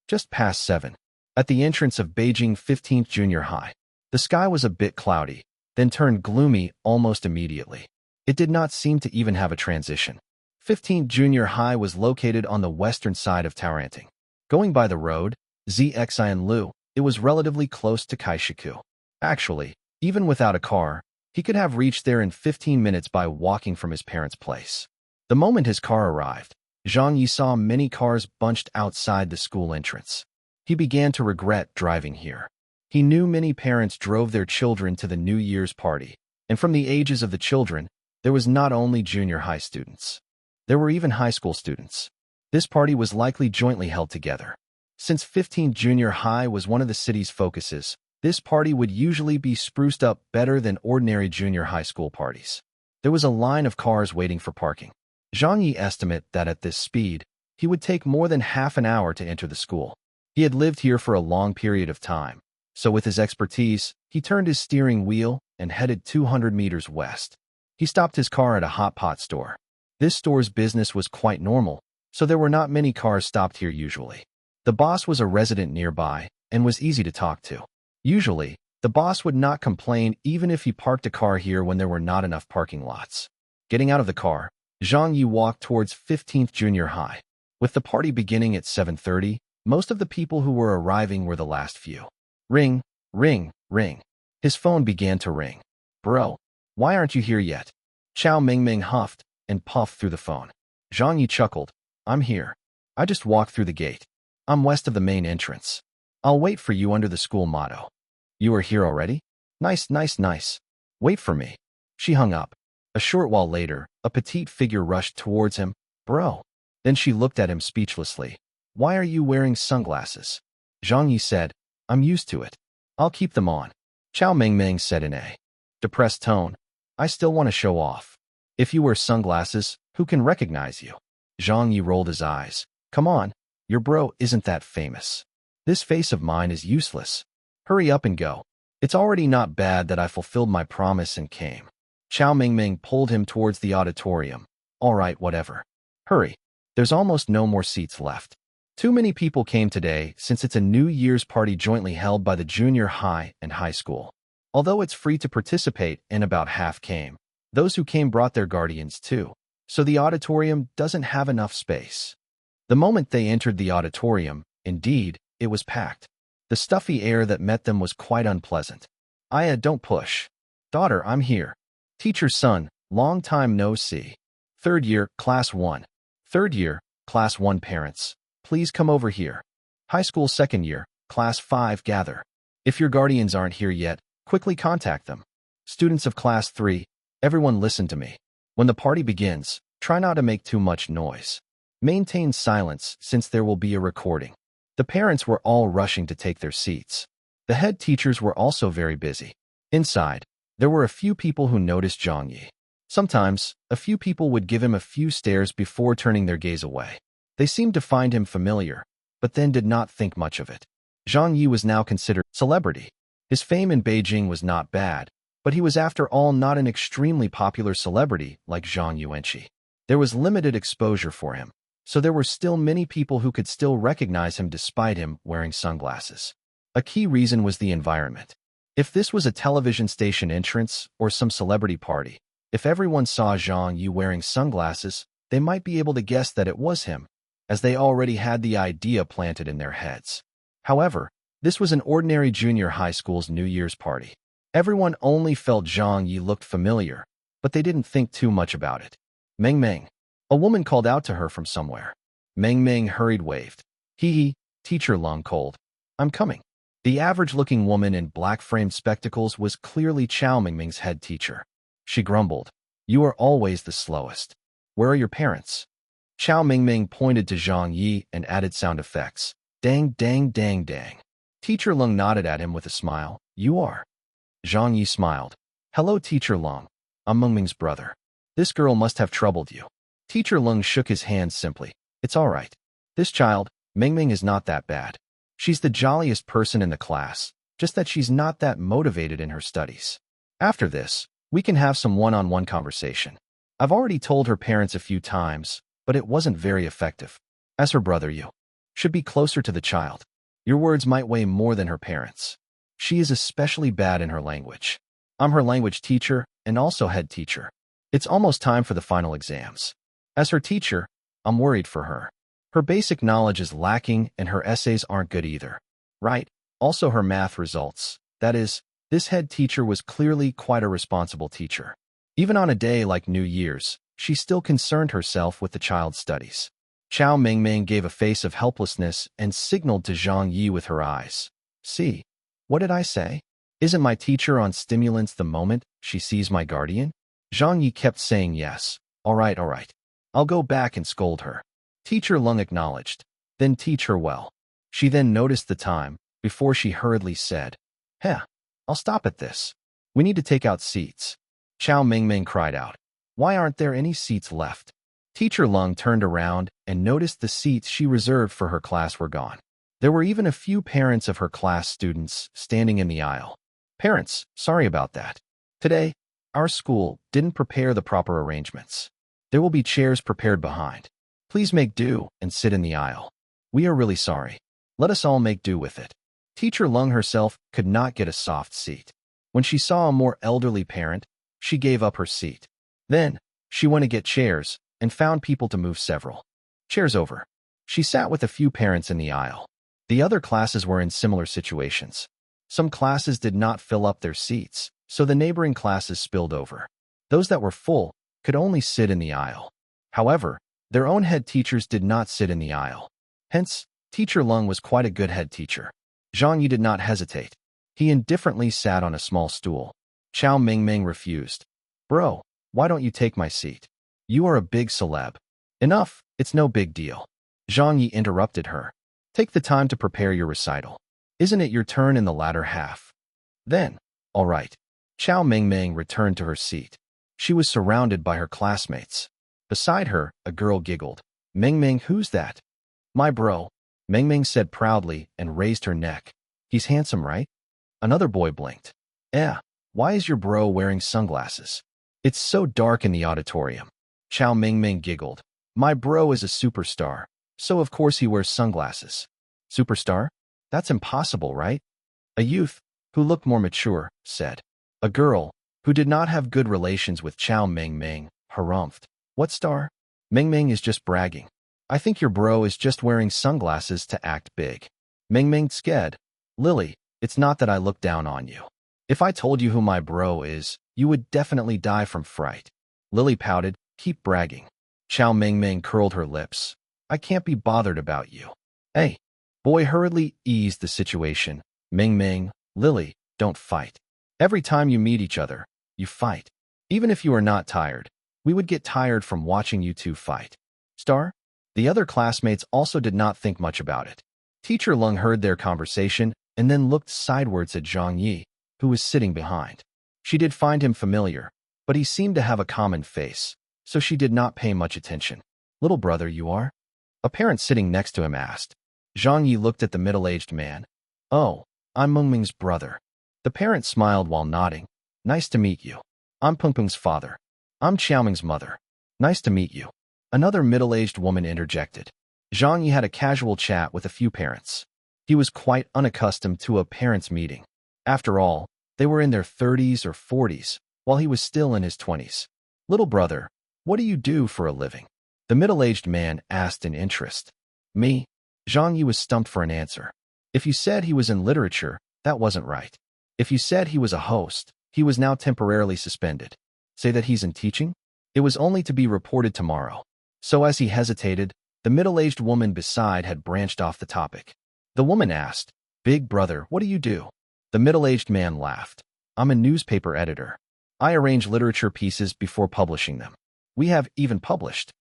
Just past 7. At the entrance of Beijing 15th Junior High, the sky was a bit cloudy, then turned gloomy almost immediately. It did not seem to even have a transition. 15th Junior High was located on the western side of Taoranting. Going by the road, Zxianlu, it was relatively close to Kaishiku. Actually, even without a car, he could have reached there in 15 minutes by walking from his parents' place. The moment his car arrived, Zhang Ye saw many cars bunched outside the school entrance. He began to regret driving here. He knew many parents drove their children to the New Year's party, and from the ages of the children, there was not only junior high students. There were even high school students. This party was likely jointly held together. Since 15th Junior High was one of the city's focuses, this party would usually be spruced up better than ordinary junior high school parties. There was a line of cars waiting for parking. Zhang Ye estimated that at this speed, he would take more than half an hour to enter the school. He had lived here for a long period of time, so with his expertise, he turned his steering wheel and headed 200 meters west. He stopped his car at a hot pot store. This store's business was quite normal, so there were not many cars stopped here usually. The boss was a resident nearby and was easy to talk to. Usually, the boss would not complain even if he parked a car here when there were not enough parking lots. Getting out of the car, Zhang Ye walked towards 15th Junior High. With the party beginning at 7:30, most of the people who were arriving were the last few. Ring, ring, ring. His phone began to ring. Bro, why aren't you here yet? Chao Mingming huffed and puffed through the phone. Zhang Ye chuckled. I'm here. I just walked through the gate. I'm west of the main entrance. I'll wait for you under the school motto. You are here already? Nice, nice, nice. Wait for me. She hung up. A short while later, a petite figure rushed towards him. Bro. Then she looked at him speechlessly. Why are you wearing sunglasses? Zhang Ye said, I'm used to it. I'll keep them on. Chao Mingming said in a depressed tone. I still want to show off. If you wear sunglasses, who can recognize you? Zhang Ye rolled his eyes. Come on, your bro isn't that famous. This face of mine is useless. Hurry up and go. It's already not bad that I fulfilled my promise and came. Chao Mingming pulled him towards the auditorium. All right, whatever. Hurry. There's almost no more seats left. Too many people came today since it's a New Year's party jointly held by the junior high and high school. Although it's free to participate and about half came, those who came brought their guardians too, so the auditorium doesn't have enough space. The moment they entered the auditorium, indeed, it was packed. The stuffy air that met them was quite unpleasant. Aya, don't push. Daughter, I'm here. Teacher's son, long time no see. Third year, class 1. Third year, class 1 parents. Please come over here. High school second year, class 5 gather. If your guardians aren't here yet, quickly contact them. Students of class 3, everyone listen to me. When the party begins, try not to make too much noise. Maintain silence since there will be a recording. The parents were all rushing to take their seats. The head teachers were also very busy. Inside, there were a few people who noticed Zhang Ye. Sometimes, a few people would give him a few stares before turning their gaze away. They seemed to find him familiar, but then did not think much of it. Zhang Ye was now considered a celebrity. His fame in Beijing was not bad, but he was after all not an extremely popular celebrity like Zhang Yuanqi. There was limited exposure for him, so there were still many people who could still recognize him despite him wearing sunglasses. A key reason was the environment. If this was a television station entrance or some celebrity party, if everyone saw Zhang Ye wearing sunglasses, they might be able to guess that it was him. as they already had the idea planted in their heads. However, this was an ordinary junior high school's New Year's party. Everyone only felt Zhang Ye looked familiar, but they didn't think too much about it. Meng Meng. A woman called out to her from somewhere. Meng Meng hurried waved. Hee, teacher Lung cold. I'm coming. The average-looking woman in black-framed spectacles was clearly Chao Mingming's head teacher. She grumbled. You are always the slowest. Where are your parents? Chao Mingming pointed to Zhang Ye and added sound effects. Dang, dang, dang, dang. Teacher Lung nodded at him with a smile. You are. Zhang Ye smiled. Hello, Teacher Lung. I'm Mingming's brother. This girl must have troubled you. Teacher Lung shook his hand simply. It's all right. This child, Mingming, is not that bad. She's the jolliest person in the class, just that she's not that motivated in her studies. After this, we can have some one-on-one conversation. I've already told her parents a few times, but it wasn't very effective. As her brother, you should be closer to the child. Your words might weigh more than her parents. She is especially bad in her language. I'm her language teacher and also head teacher. It's almost time for the final exams. As her teacher, I'm worried for her. Her basic knowledge is lacking and her essays aren't good either. Right? Also her math results. That is, this head teacher was clearly quite a responsible teacher. Even on a day like New Year's, she still concerned herself with the child's studies. Chao Mingming gave a face of helplessness and signaled to Zhang Ye with her eyes. See? What did I say? Isn't my teacher on stimulants the moment she sees my guardian? Zhang Ye kept saying yes. All right. I'll go back and scold her. Teacher Lung acknowledged. Then teach her well. She then noticed the time, before she hurriedly said, I'll stop at this. We need to take out seats. Chao Mingming cried out. Why aren't there any seats left? Teacher Lung turned around and noticed the seats she reserved for her class were gone. There were even a few parents of her class students standing in the aisle. Parents, sorry about that. Today, our school didn't prepare the proper arrangements. There will be chairs prepared behind. Please make do and sit in the aisle. We are really sorry. Let us all make do with it. Teacher Lung herself could not get a soft seat. When she saw a more elderly parent, she gave up her seat. Then, she went to get chairs and found people to move several chairs over. She sat with a few parents in the aisle. The other classes were in similar situations. Some classes did not fill up their seats, so the neighboring classes spilled over. Those that were full could only sit in the aisle. However, their own head teachers did not sit in the aisle. Hence, Teacher Lung was quite a good head teacher. Zhang Ye did not hesitate. He indifferently sat on a small stool. Chao Mingming refused. Bro, why don't you take my seat? You are a big celeb. Enough, it's no big deal. Zhang Ye interrupted her. Take the time to prepare your recital. Isn't it your turn in the latter half? Then, all right. Chao Mingming returned to her seat. She was surrounded by her classmates. Beside her, a girl giggled. Mingming, who's that? My bro, Mingming said proudly and raised her neck. He's handsome, right? Another boy blinked. Why is your bro wearing sunglasses? It's so dark in the auditorium. Chao Mingming giggled. My bro is a superstar, so of course he wears sunglasses. Superstar? That's impossible, right? A youth, who looked more mature, said. A girl, who did not have good relations with Chao Mingming, harumphed. What star? Mingming is just bragging. I think your bro is just wearing sunglasses to act big. Mingming scared. Lily, it's not that I look down on you. If I told you who my bro is, you would definitely die from fright. Lily pouted. Keep bragging. Chao Mingming curled her lips. I can't be bothered about you. Hey. Boy hurriedly eased the situation. Mingming, Lily, don't fight. Every time you meet each other, you fight. Even if you are not tired, we would get tired from watching you two fight. Star? The other classmates also did not think much about it. Teacher Lung heard their conversation and then looked sidewards at Zhang Ye, who was sitting behind. She did find him familiar, but he seemed to have a common face, so she did not pay much attention. Little brother, you are? A parent sitting next to him asked. Zhang Ye looked at the middle-aged man. Oh, I'm Mingming's brother. The parent smiled while nodding. Nice to meet you. I'm Pengpeng's father. I'm Xiaoming's mother. Nice to meet you. Another middle-aged woman interjected. Zhang Ye had a casual chat with a few parents. He was quite unaccustomed to a parents' meeting. After all, they were in their 30s or 40s, while he was still in his 20s. Little brother, what do you do for a living? The middle-aged man asked in interest. Me? Zhang Ye was stumped for an answer. If you said he was in literature, that wasn't right. If you said he was a host, he was now temporarily suspended. Say that he's in teaching? It was only to be reported tomorrow. So as he hesitated, the middle-aged woman beside had branched off the topic. The woman asked, "Big brother, what do you do?" The middle-aged man laughed. "I'm a newspaper editor. I arrange literature pieces before publishing them. We have even published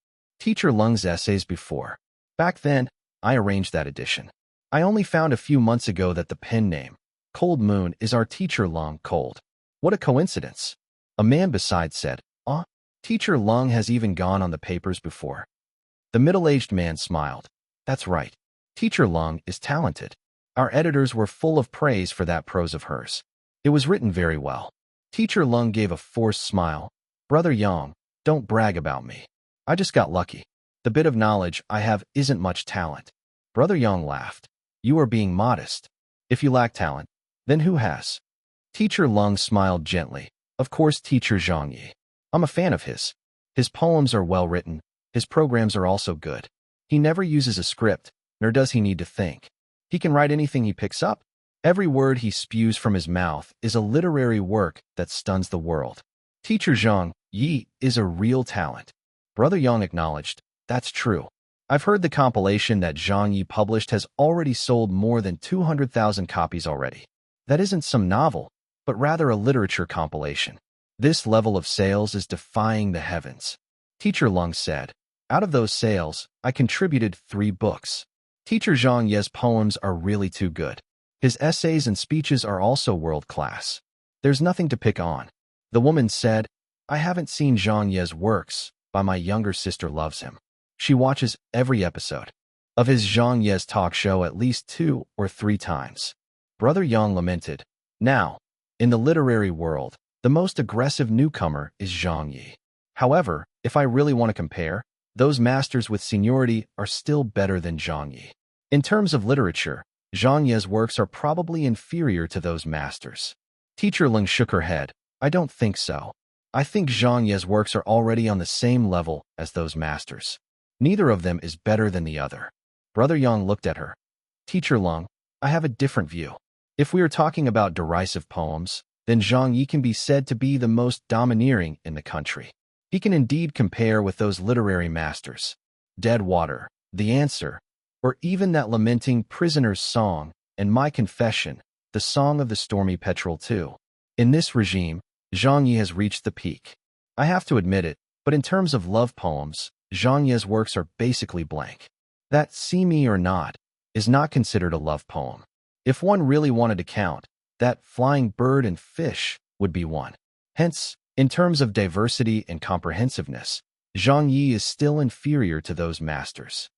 Teacher Lung's essays before. Back then, I arranged that edition. I only found a few months ago that the pen name, Cold Moon, is our Teacher Lung Cold. What a coincidence." A man beside said, "Ah, Teacher Lung has even gone on the papers before." The middle-aged man smiled. "That's right. Teacher Lung is talented. Our editors were full of praise for that prose of hers. It was written very well." Teacher Lung gave a forced smile. "Brother Yang, don't brag about me. I just got lucky. The bit of knowledge I have isn't much talent." Brother Yang laughed. "You are being modest. If you lack talent, then who has?" Teacher Lung smiled gently. "Of course, Teacher Zhang Ye. I'm a fan of his. His poems are well written. His programs are also good. He never uses a script, nor does he need to think. He can write anything he picks up. Every word he spews from his mouth is a literary work that stuns the world. Teacher Zhang Ye is a real talent." Brother Yang acknowledged, "That's true. I've heard the compilation that Zhang Ye published has already sold more than 200,000 copies already. That isn't some novel, but rather a literature compilation. This level of sales is defying the heavens." Teacher Lung said, "Out of those sales, I contributed 3 books. Teacher Zhang Ye's poems are really too good. His essays and speeches are also world-class. There's nothing to pick on." The woman said, "I haven't seen Zhang Ye's works, but my younger sister loves him. She watches every episode of his Zhang Ye's talk show at least 2 or 3 times." Brother Yang lamented, "Now, in the literary world, the most aggressive newcomer is Zhang Ye. However, if I really want to compare, those masters with seniority are still better than Zhang Ye. In terms of literature, Zhang Ye's works are probably inferior to those masters." Teacher Lung shook her head. "I don't think so. I think Zhang Ye's works are already on the same level as those masters. Neither of them is better than the other." Brother Yang looked at her. "Teacher Lung, I have a different view. If we are talking about derisive poems, then Zhang Ye can be said to be the most domineering in the country. He can indeed compare with those literary masters. Dead Water, The Answer, or even that lamenting prisoner's song, and My Confession, the Song of the Stormy Petrel too. In this regime, Zhang Ye has reached the peak. I have to admit it, but in terms of love poems, Zhang Ye's works are basically blank. That See Me or Not is not considered a love poem. If one really wanted to count, that Flying Bird and Fish would be one. Hence, in terms of diversity and comprehensiveness, Zhang Ye is still inferior to those masters."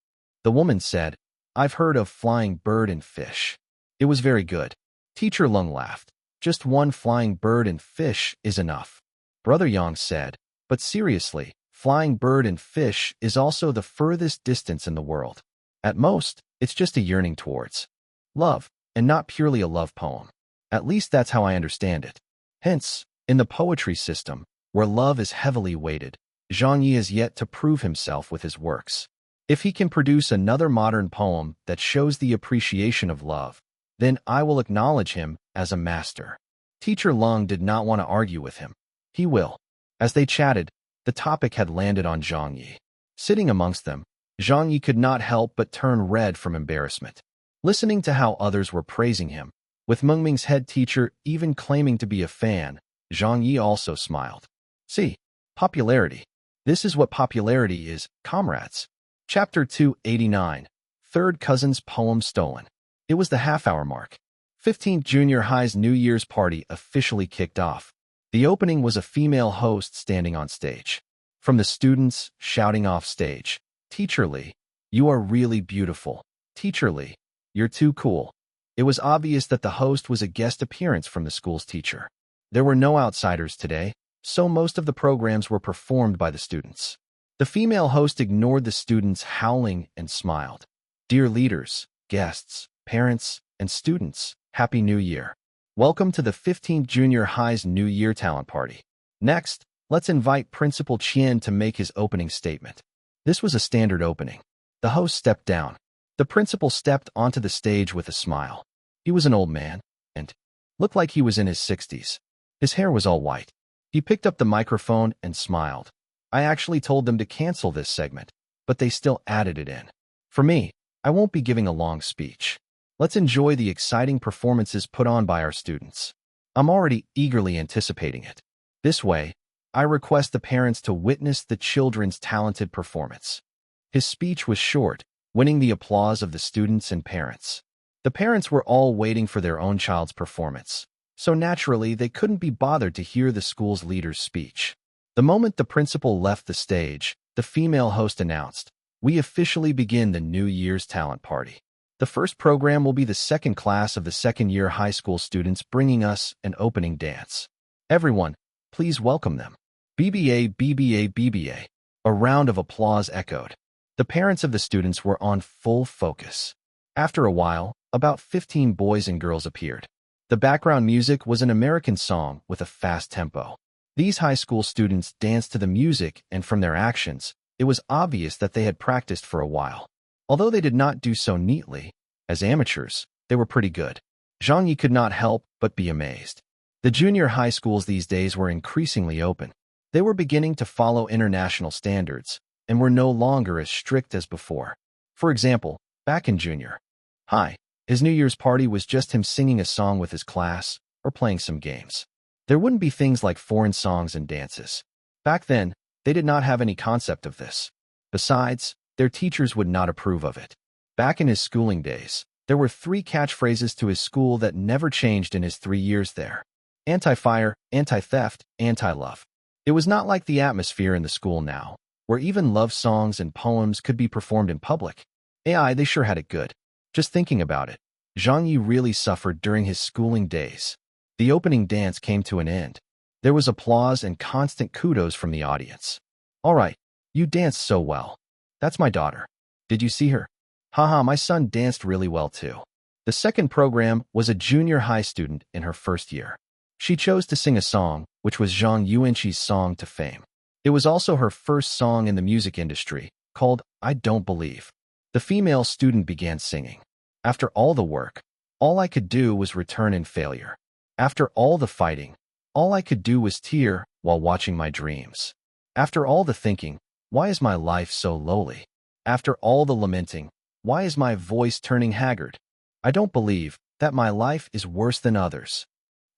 The woman said, "I've heard of Flying Bird and Fish. It was very good." Teacher Lung laughed. "Just one Flying Bird and Fish is enough." Brother Yang said, "But seriously, Flying Bird and Fish is also the furthest distance in the world. At most, it's just a yearning towards love, and not purely a love poem. At least that's how I understand it. Hence, in the poetry system, where love is heavily weighted, Zhang Ye has yet to prove himself with his works. If he can produce another modern poem that shows the appreciation of love, then I will acknowledge him as a master." Teacher Lung did not want to argue with him. He will. As they chatted, the topic had landed on Zhang Ye. Sitting amongst them, Zhang Ye could not help but turn red from embarrassment. Listening to how others were praising him, with Mengming's head teacher even claiming to be a fan, Zhang Ye also smiled. "See, popularity. This is what popularity is, comrades." Chapter 289, Third Cousin's Poem Stolen. It was the half-hour mark. 15th Junior High's New Year's party officially kicked off. The opening was a female host standing on stage. From the students, shouting off stage, "Teacher Lee, you are really beautiful. Teacher Lee, you're too cool." It was obvious that the host was a guest appearance from the school's teacher. There were no outsiders today, so most of the programs were performed by the students. The female host ignored the students howling and smiled. "Dear leaders, guests, parents, and students, Happy New Year. Welcome to the 15th Junior High's New Year Talent Party. Next, let's invite Principal Qian to make his opening statement." This was a standard opening. The host stepped down. The principal stepped onto the stage with a smile. He was an old man, and looked like he was in his 60s. His hair was all white. He picked up the microphone and smiled. I actually told them to cancel this segment, but they still added it in. For me, I won't be giving a long speech. Let's enjoy the exciting performances put on by our students. I'm already eagerly anticipating it. This way, I request the parents to witness the children's talented performance. His speech was short, winning the applause of the students and parents. The parents were all waiting for their own child's performance, so naturally they couldn't be bothered to hear the school's leader's speech. The moment the principal left the stage, the female host announced, "We officially begin the New Year's talent party. The first program will be the second class of the second-year high school students bringing us an opening dance. Everyone, please welcome them." BBA, BBA, BBA. A round of applause echoed. The parents of the students were on full focus. After a while, about 15 boys and girls appeared. The background music was an American song with a fast tempo. These high school students danced to the music, and from their actions, it was obvious that they had practiced for a while. Although they did not do so neatly, as amateurs, they were pretty good. Zhang Ye could not help but be amazed. The junior high schools these days were increasingly open. They were beginning to follow international standards and were no longer as strict as before. For example, back in junior high, his New Year's party was just him singing a song with his class or playing some games. There wouldn't be things like foreign songs and dances. Back then, they did not have any concept of this. Besides, their teachers would not approve of it. Back in his schooling days, there were 3 catchphrases to his school that never changed in his 3 years there. Anti-fire, anti-theft, anti-love. It was not like the atmosphere in the school now, where even love songs and poems could be performed in public. They sure had it good. Just thinking about it, Zhang Ye really suffered during his schooling days. The opening dance came to an end. There was applause and constant kudos from the audience. "All right, you danced so well. That's my daughter. Did you see her? Haha, my son danced really well too." The second program was a junior high student in her first year. She chose to sing a song, which was Zhang Yuanqi's song to fame. It was also her first song in the music industry, called "I Don't Believe." The female student began singing. "After all the work, all I could do was return in failure. After all the fighting, all I could do was tear while watching my dreams. After all the thinking, why is my life so lowly? After all the lamenting, why is my voice turning haggard? I don't believe that my life is worse than others.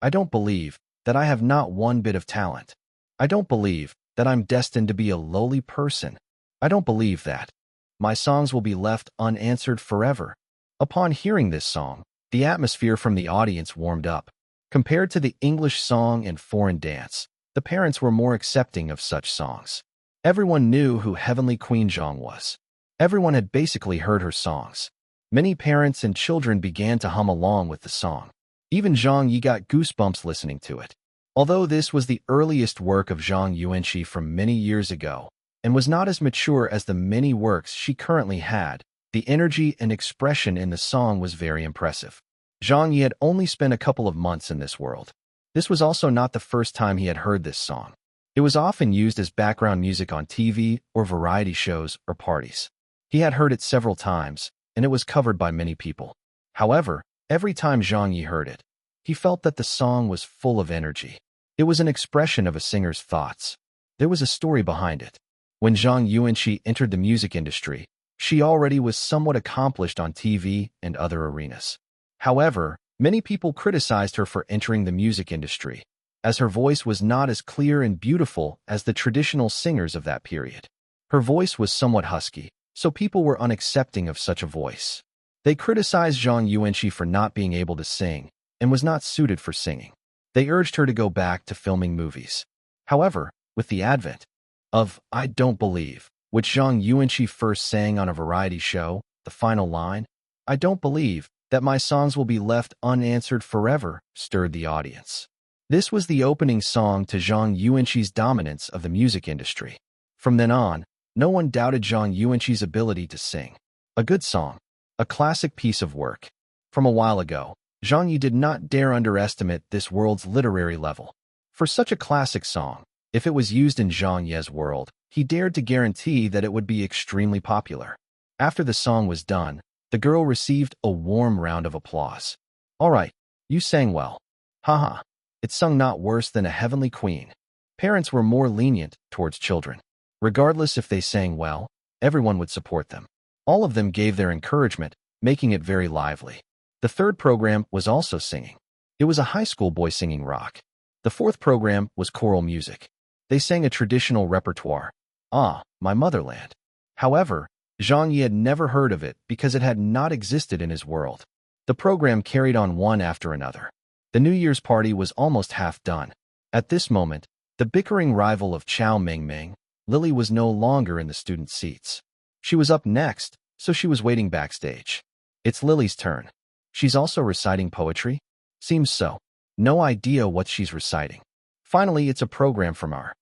I don't believe that I have not one bit of talent. I don't believe that I'm destined to be a lowly person. I don't believe that my songs will be left unanswered forever." Upon hearing this song, the atmosphere from the audience warmed up. Compared to the English song and foreign dance, the parents were more accepting of such songs. Everyone knew who Heavenly Queen Zhang was. Everyone had basically heard her songs. Many parents and children began to hum along with the song. Even Zhang Ye got goosebumps listening to it. Although this was the earliest work of Zhang Yuanqi from many years ago, and was not as mature as the many works she currently had, the energy and expression in the song was very impressive. Zhang Ye had only spent a couple of months in this world. This was also not the first time he had heard this song. It was often used as background music on TV or variety shows or parties. He had heard it several times, and it was covered by many people. However, every time Zhang Ye heard it, he felt that the song was full of energy. It was an expression of a singer's thoughts. There was a story behind it. When Zhang Yuanqi entered the music industry, she already was somewhat accomplished on TV and other arenas. However, many people criticized her for entering the music industry, as her voice was not as clear and beautiful as the traditional singers of that period. Her voice was somewhat husky, so people were unaccepting of such a voice. They criticized Zhang Yuanqi for not being able to sing and was not suited for singing. They urged her to go back to filming movies. However, with the advent of "I Don't Believe," which Zhang Yuanqi first sang on a variety show, the final line, "I don't believe that my songs will be left unanswered forever," stirred the audience. This was the opening song to Zhang Yuanqi's dominance of the music industry. From then on, no one doubted Zhang Yuanqi's ability to sing. A good song, a classic piece of work. From a while ago, Zhang Ye did not dare underestimate this world's literary level. For such a classic song, if it was used in Zhang Ye's world, he dared to guarantee that it would be extremely popular. After the song was done, The girl received a warm round of applause. All right, you sang well. Haha, it sung not worse than a heavenly queen. Parents were more lenient towards children. Regardless if they sang well, everyone would support them. All of them gave their encouragement, making it very lively. The third program was also singing. It was a high school boy singing rock. The fourth program was choral music. They sang a traditional repertoire. Ah, my motherland. However, Zhang Ye had never heard of it because it had not existed in his world. The program carried on one after another. The New Year's party was almost half done. At this moment, the bickering rival of Chao Mingming, Lily, was no longer in the student seats. She was up next, so she was waiting backstage. It's Lily's turn. She's also reciting poetry? Seems so. No idea what she's reciting. Finally, it's a program from our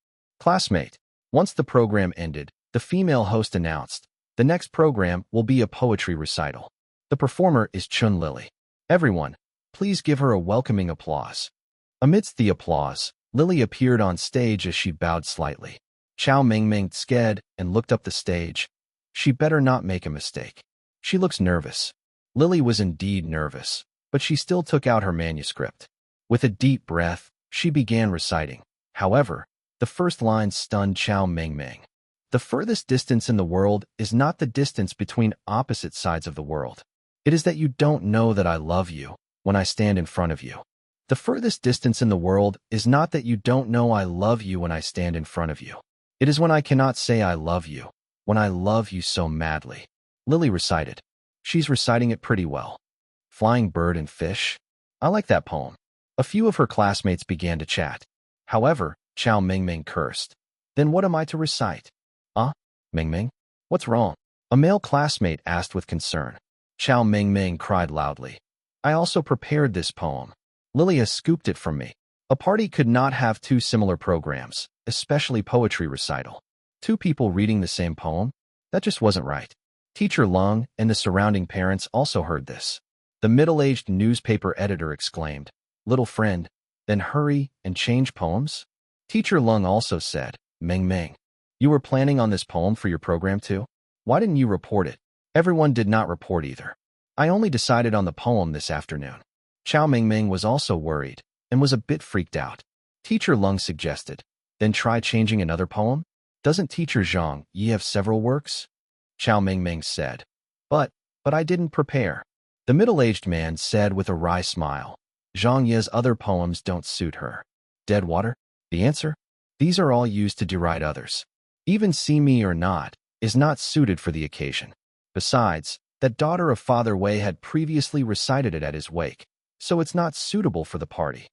classmate. Once the program ended, the female host announced, the next program will be a poetry recital. The performer is Chun Lily. Everyone, please give her a welcoming applause. Amidst the applause, Lily appeared on stage as she bowed slightly. Chao Mingming sked and looked up the stage. She better not make a mistake. She looks nervous. Lily was indeed nervous, but she still took out her manuscript. With a deep breath, she began reciting. However, the first line stunned Chao Mingming. The furthest distance in the world is not the distance between opposite sides of the world. It is that you don't know that I love you when I stand in front of you. The furthest distance in the world is not that you don't know I love you when I stand in front of you. It is when I cannot say I love you, when I love you so madly. Lily recited. She's reciting it pretty well. Flying bird and fish? I like that poem. A few of her classmates began to chat. However, Chao Mingming cursed. Then what am I to recite? Mingming? What's wrong? A male classmate asked with concern. Chao Mingming cried loudly. I also prepared this poem. Lily has scooped it from me. A party could not have two similar programs, especially poetry recital. Two people reading the same poem? That just wasn't right. Teacher Lung and the surrounding parents also heard this. The middle-aged newspaper editor exclaimed, Little friend, then hurry and change poems? Teacher Lung also said, Mingming, you were planning on this poem for your program too? Why didn't you report it? Everyone did not report either. I only decided on the poem this afternoon. Chao Mingming was also worried and was a bit freaked out. Teacher Lung suggested, then try changing another poem? Doesn't Teacher Zhang Ye have several works? Chao Mingming said, But I didn't prepare. The middle-aged man said with a wry smile, Zhang Ye's other poems don't suit her. Dead water? The answer? These are all used to deride others. Even See Me or Not is not suited for the occasion. Besides, that daughter of Father Wei had previously recited it at his wake, so it's not suitable for the party.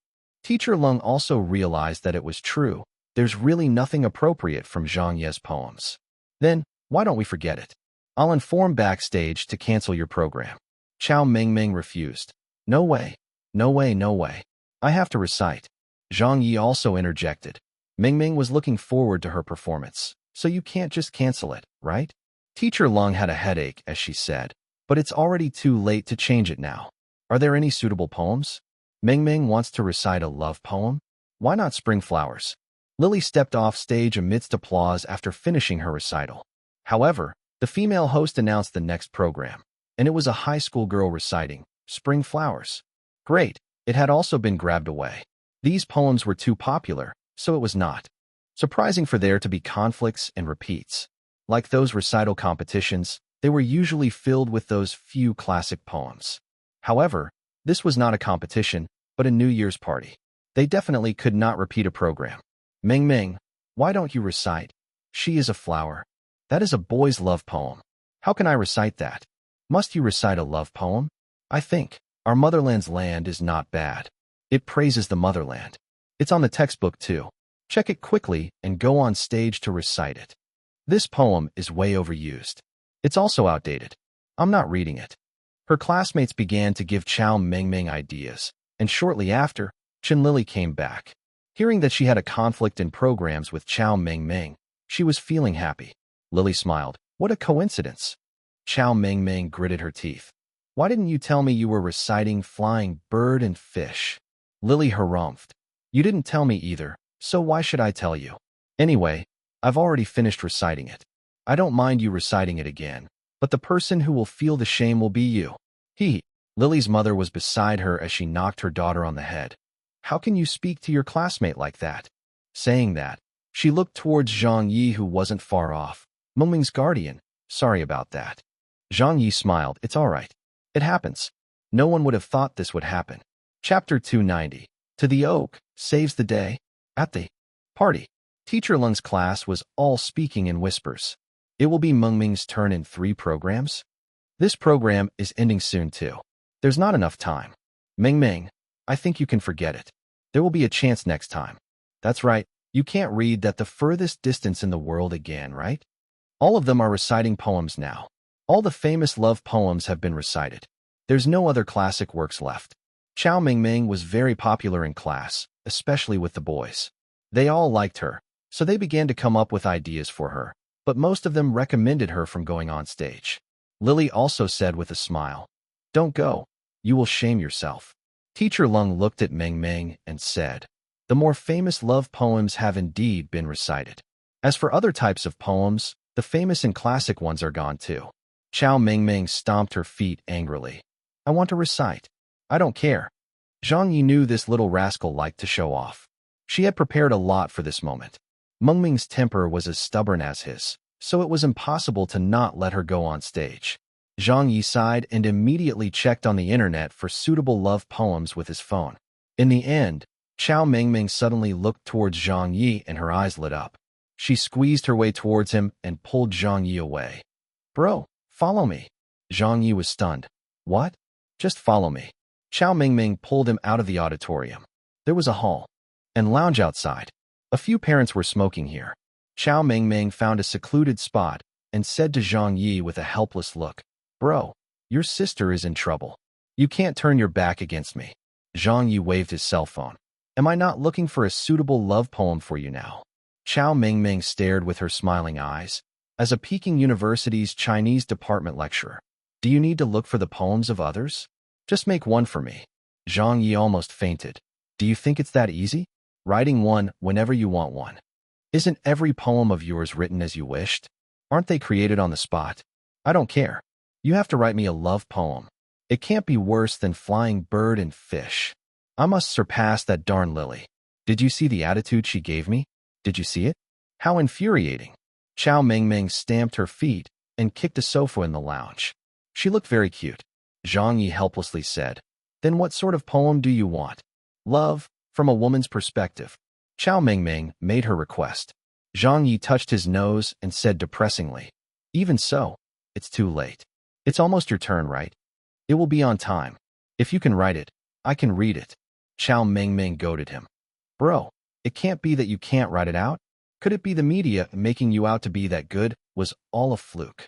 Teacher Lung also realized that it was true. There's really nothing appropriate from Zhang Ye's poems. Then, why don't we forget it? I'll inform backstage to cancel your program. Chao Mingming refused. No way. No way, no way. I have to recite. Zhang Ye also interjected. Mingming was looking forward to her performance, so you can't just cancel it, right? Teacher Lung had a headache, as she said, but it's already too late to change it now. Are there any suitable poems? Mingming wants to recite a love poem? Why not Spring Flowers? Lily stepped off stage amidst applause after finishing her recital. However, the female host announced the next program, and it was a high school girl reciting Spring Flowers. Great, it had also been grabbed away. These poems were too popular, so it was not surprising for there to be conflicts and repeats. Like those recital competitions, they were usually filled with those few classic poems. However, this was not a competition, but a New Year's party. They definitely could not repeat a program. Mingming, why don't you recite? She is a flower. That is a boy's love poem. How can I recite that? Must you recite a love poem? I think Our Motherland's Land is not bad. It praises the motherland. It's on the textbook too. Check it quickly and go on stage to recite it. This poem is way overused. It's also outdated. I'm not reading it. Her classmates began to give Chao Mingming ideas, and shortly after, Chen Lily came back. Hearing that she had a conflict in programs with Chao Mingming, she was feeling happy. Lily smiled. What a coincidence. Chao Mingming gritted her teeth. Why didn't you tell me you were reciting Flying Bird and Fish? Lily harumphed. You didn't tell me either, so why should I tell you? Anyway, I've already finished reciting it. I don't mind you reciting it again, but the person who will feel the shame will be you. Lily's mother was beside her as she knocked her daughter on the head. How can you speak to your classmate like that? Saying that, she looked towards Zhang Ye, who wasn't far off. Mengming's guardian. Sorry about that. Zhang Ye smiled. It's all right. It happens. No one would have thought this would happen. Chapter 290. To the Oak saves the day. At the party, Teacher Lung's class was all speaking in whispers. It will be Mengming's turn in 3 programs. This program is ending soon too. There's not enough time. Mengming, I think you can forget it. There will be a chance next time. That's right. You can't read that the furthest distance in the world again, right? All of them are reciting poems now. All the famous love poems have been recited. There's no other classic works left. Chao Mengming was very popular in class, especially with the boys. They all liked her, so they began to come up with ideas for her, but most of them recommended her from going on stage. Lily also said with a smile, "Don't go. You will shame yourself." Teacher Lung looked at Mengming and said, "The more famous love poems have indeed been recited. As for other types of poems, the famous and classic ones are gone too." Chao Mengming stomped her feet angrily. "I want to recite. I don't care." Zhang Ye knew this little rascal liked to show off. She had prepared a lot for this moment. Mengming's temper was as stubborn as his, so it was impossible to not let her go on stage. Zhang Ye sighed and immediately checked on the internet for suitable love poems with his phone. In the end, Chao Mengming suddenly looked towards Zhang Ye and her eyes lit up. She squeezed her way towards him and pulled Zhang Ye away. "Bro, follow me." Zhang Ye was stunned. "What? Just follow me." Chao Mengming pulled him out of the auditorium. There was a hall and lounge outside. A few parents were smoking here. Chao Mengming found a secluded spot and said to Zhang Ye with a helpless look, "Bro, your sister is in trouble. You can't turn your back against me." Zhang Ye waved his cell phone. "Am I not looking for a suitable love poem for you now?" Chao Mengming stared with her smiling eyes. "As a Peking University's Chinese department lecturer, do you need to look for the poems of others? Just make one for me." Zhang Ye almost fainted. "Do you think it's that easy? Writing one whenever you want one. Isn't every poem of yours written as you wished? Aren't they created on the spot? I don't care. You have to write me a love poem. It can't be worse than Flying Bird and Fish. I must surpass that darn Lily. Did you see the attitude she gave me? Did you see it? How infuriating." Chao Mengming stamped her feet and kicked a sofa in the lounge. She looked very cute. Zhang Ye helplessly said, "Then what sort of poem do you want?" "Love, from a woman's perspective." Chao Mengming made her request. Zhang Ye touched his nose and said depressingly, "Even so, it's too late. It's almost your turn, right? It will be on time. If you can write it, I can read it." Chao Mengming goaded him. "Bro, it can't be that you can't write it out. Could it be the media making you out to be that good? Was all a fluke?"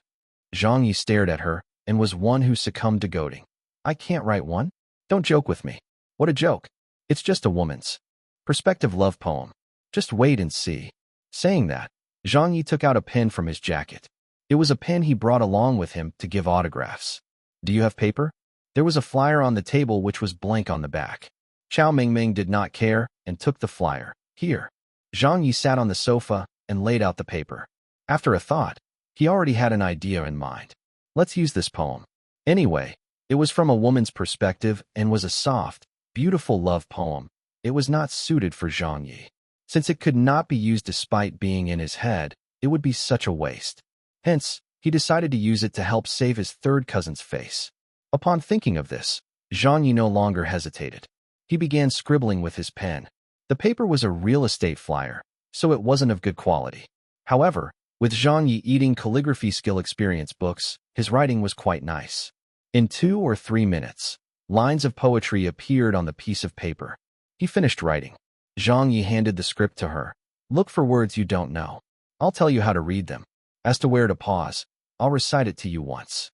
Zhang Yi stared at her and was one who succumbed to goading. "I can't write one? Don't joke with me. What a joke. It's just a woman's perspective love poem. Just wait and see." Saying that, Zhang Yi took out a pen from his jacket. It was a pen he brought along with him to give autographs. "Do you have paper?" There was a flyer on the table which was blank on the back. Chao Mengming did not care and took the flyer. "Here." Zhang Yi sat on the sofa and laid out the paper. After a thought, he already had an idea in mind. "Let's use this poem." Anyway, it was from a woman's perspective and was a soft, beautiful love poem. It was not suited for Zhang Yi. Since it could not be used despite being in his head, it would be such a waste. Hence, he decided to use it to help save his third cousin's face. Upon thinking of this, Zhang Yi no longer hesitated. He began scribbling with his pen. The paper was a real estate flyer, so it wasn't of good quality. However, with Zhang Yi eating calligraphy skill experience books, his writing was quite nice. In 2 or 3 minutes, lines of poetry appeared on the piece of paper. He finished writing. Zhang Yi handed the script to her. "Look for words you don't know. I'll tell you how to read them. As to where to pause, I'll recite it to you once."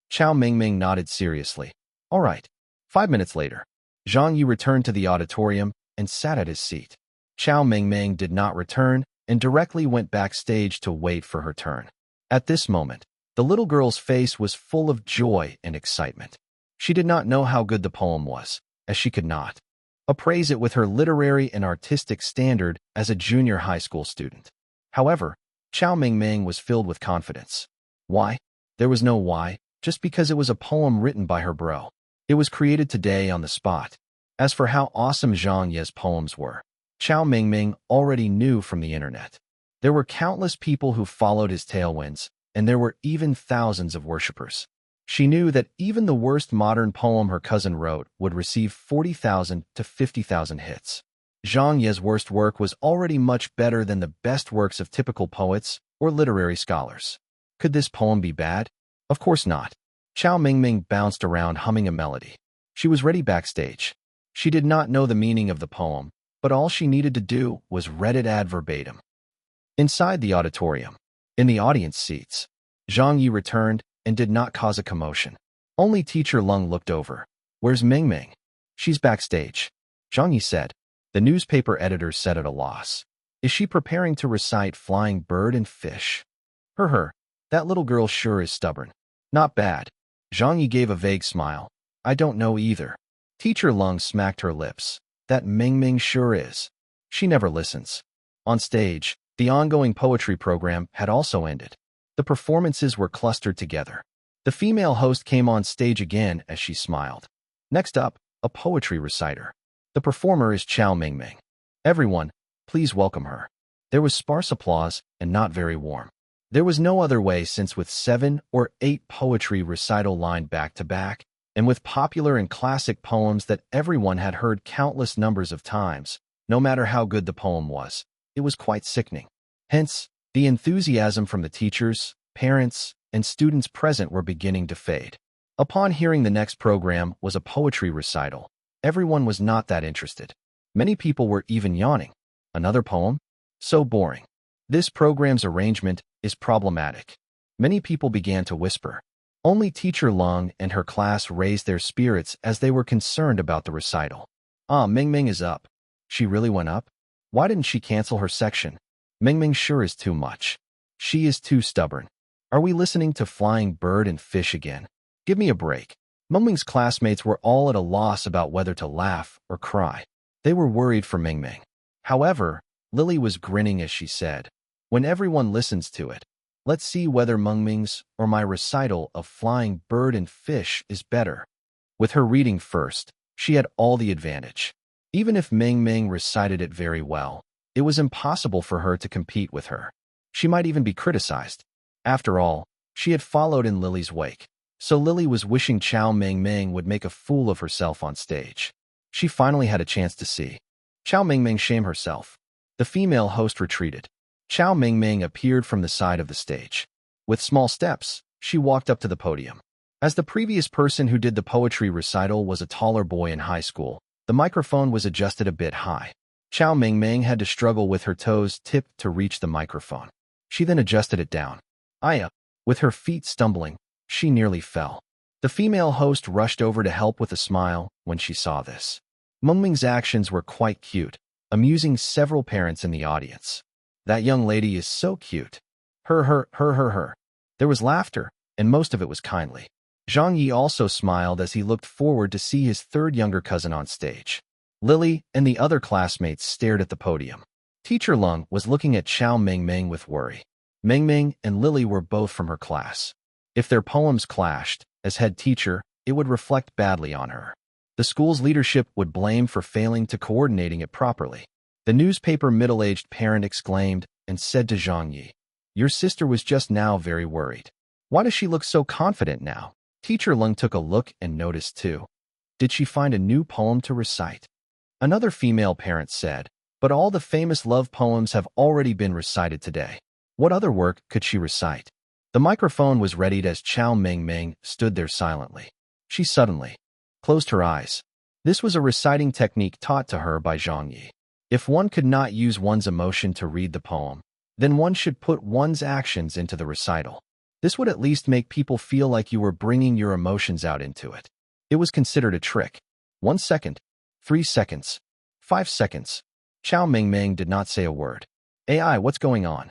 Chao Mengming nodded seriously. "All right." 5 minutes later, Zhang Yi returned to the auditorium and sat at his seat. Chao Mengming did not return and directly went backstage to wait for her turn. At this moment, the little girl's face was full of joy and excitement. She did not know how good the poem was, as she could not appraise it with her literary and artistic standard as a junior high school student. However, Chao Mengming was filled with confidence. Why? There was no why, just because it was a poem written by her bro. It was created today on the spot. As for how awesome Zhang Ye's poems were, Chao Mingming already knew from the internet. There were countless people who followed his tailwinds, and there were even thousands of worshippers. She knew that even the worst modern poem her cousin wrote would receive 40,000 to 50,000 hits. Zhang Ye's worst work was already much better than the best works of typical poets or literary scholars. Could this poem be bad? Of course not. Chao Mingming bounced around humming a melody. She was ready backstage. She did not know the meaning of the poem, but all she needed to do was read it ad verbatim. Inside the auditorium, in the audience seats, Zhang Ye returned and did not cause a commotion. Only teacher Lung looked over. "Where's Mingming?" "She's backstage," Zhang Ye said. The newspaper editor said at a loss. "Is she preparing to recite Flying Bird and Fish?" Her. That little girl sure is stubborn." "Not bad." Zhang Ye gave a vague smile. "I don't know either." Teacher Lung smacked her lips. "That Mingming sure is. She never listens." On stage, the ongoing poetry program had also ended. The performances were clustered together. The female host came on stage again as she smiled. Next up, a poetry reciter. The performer is Chao Mingming. "Everyone, please welcome her." There was sparse applause and not very warm. There was no other way, since with 7 or 8 poetry recital lined back to back, and with popular and classic poems that everyone had heard countless numbers of times, no matter how good the poem was, it was quite sickening. Hence, the enthusiasm from the teachers, parents, and students present were beginning to fade. Upon hearing the next program was a poetry recital, everyone was not that interested. Many people were even yawning. Another poem? So boring. This program's arrangement is problematic. Many people began to whisper. Only teacher Lung and her class raised their spirits as they were concerned about the recital. Mingming is up. She really went up? Why didn't she cancel her section? Mingming sure is too much. She is too stubborn. Are we listening to Flying Bird and Fish again? Give me a break. Mingming's classmates were all at a loss about whether to laugh or cry. They were worried for Mingming. However, Lily was grinning as she said, "When everyone listens to it, let's see whether Mingming's or my recital of Flying Bird and Fish is better." With her reading first, she had all the advantage. Even if Mingming recited it very well, it was impossible for her to compete with her. She might even be criticized. After all, she had followed in Lily's wake, so Lily was wishing Chao Mingming would make a fool of herself on stage. She finally had a chance to see Chao Mingming shame herself. The female host retreated. Chao Mingming appeared from the side of the stage. With small steps, she walked up to the podium. As the previous person who did the poetry recital was a taller boy in high school, the microphone was adjusted a bit high. Chao Mingming had to struggle with her toes tipped to reach the microphone. She then adjusted it down. With her feet stumbling, she nearly fell. The female host rushed over to help with a smile when she saw this. Mingming's actions were quite cute, amusing several parents in the audience. "That young lady is so cute. Her. There was laughter, and most of it was kindly. Zhang Ye also smiled as he looked forward to see his third younger cousin on stage. Lily and the other classmates stared at the podium. Teacher Lung was looking at Chao Mingming with worry. Mingming and Lily were both from her class. If their poems clashed, as head teacher, it would reflect badly on her. The school's leadership would blame for failing to coordinating it properly. The newspaper middle-aged parent exclaimed and said to Zhang Ye, "Your sister was just now very worried. Why does she look so confident now?" Teacher Lung took a look and noticed too. "Did she find a new poem to recite?" Another female parent said, "But all the famous love poems have already been recited today. What other work could she recite?" The microphone was readied as Chao Mingming stood there silently. She suddenly closed her eyes. This was a reciting technique taught to her by Zhang Ye. If one could not use one's emotion to read the poem, then one should put one's actions into the recital. This would at least make people feel like you were bringing your emotions out into it. It was considered a trick. 1 second, 3 seconds, 5 seconds. Chao Mingming did not say a word. What's going on?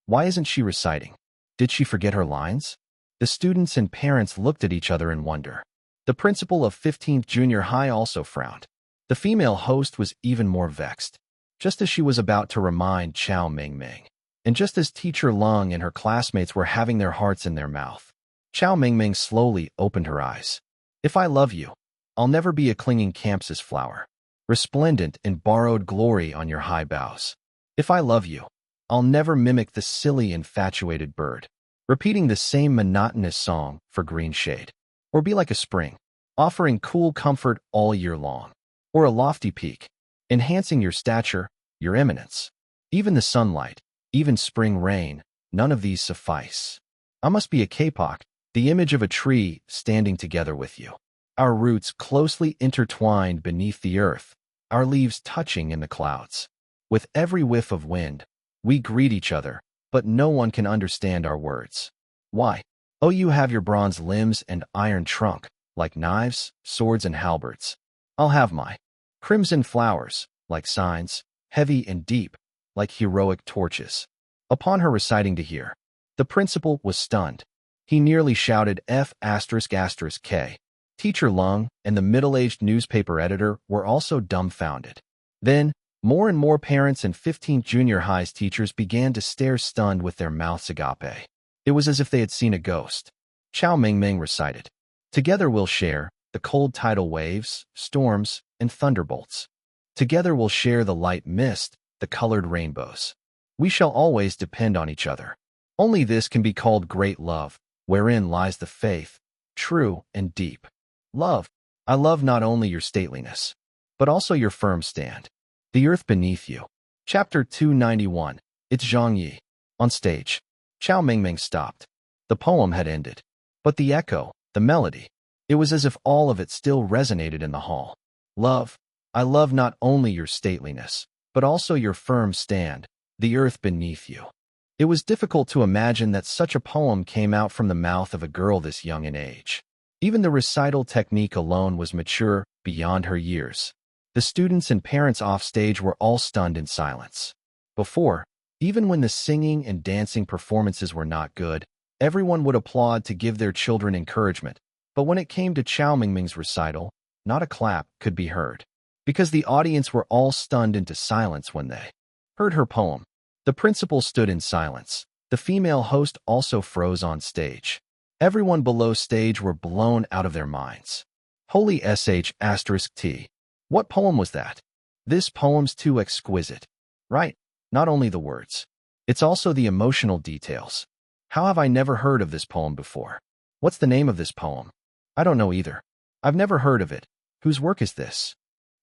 Why isn't she reciting? Did she forget her lines? The students and parents looked at each other in wonder. The principal of 15th Junior High also frowned. The female host was even more vexed. Just as she was about to remind Chao Mingming, and just as teacher Lung and her classmates were having their hearts in their mouth, Chao Mingming slowly opened her eyes. If I love you, I'll never be a clinging campus flower, resplendent in borrowed glory on your high boughs. If I love you, I'll never mimic the silly infatuated bird, repeating the same monotonous song for green shade, or be like a spring, offering cool comfort all year long, or a lofty peak, enhancing your stature, your eminence. Even the sunlight, even spring rain, none of these suffice. I must be a kapok, the image of a tree standing together with you, our roots closely intertwined beneath the earth, our leaves touching in the clouds. With every whiff of wind, we greet each other, but no one can understand our words. Why? Oh, you have your bronze limbs and iron trunk, like knives, swords, and halberds. I'll have my crimson flowers, like signs, heavy and deep, like heroic torches. Upon her reciting to hear, the principal was stunned. He nearly shouted F***K. Teacher Lung and the middle-aged newspaper editor were also dumbfounded. Then, more and more parents and 15th junior high's teachers began to stare stunned with their mouths agape. It was as if they had seen a ghost. Chao Mingming recited, "Together we'll share the cold tidal waves, storms, and thunderbolts. Together we'll share the light mist, the colored rainbows. We shall always depend on each other. Only this can be called great love, wherein lies the faith, true and deep. Love, I love not only your stateliness, but also your firm stand. The earth beneath you." Chapter 291. It's Zhang Ye. On stage, Chao Mingming stopped. The poem had ended. But the echo, the melody, it was as if all of it still resonated in the hall. Love, I love not only your stateliness, but also your firm stand, the earth beneath you. It was difficult to imagine that such a poem came out from the mouth of a girl this young in age. Even the recital technique alone was mature, beyond her years. The students and parents off stage were all stunned in silence. Before, even when the singing and dancing performances were not good, everyone would applaud to give their children encouragement. But when it came to Chao Mingming's recital, not a clap could be heard, because the audience were all stunned into silence when they heard her poem. The principal stood in silence. The female host also froze on stage. Everyone below stage were blown out of their minds. Holy sh**t. What poem was that? This poem's too exquisite. Right, not only the words. It's also the emotional details. How have I never heard of this poem before? What's the name of this poem? I don't know either. I've never heard of it. Whose work is this?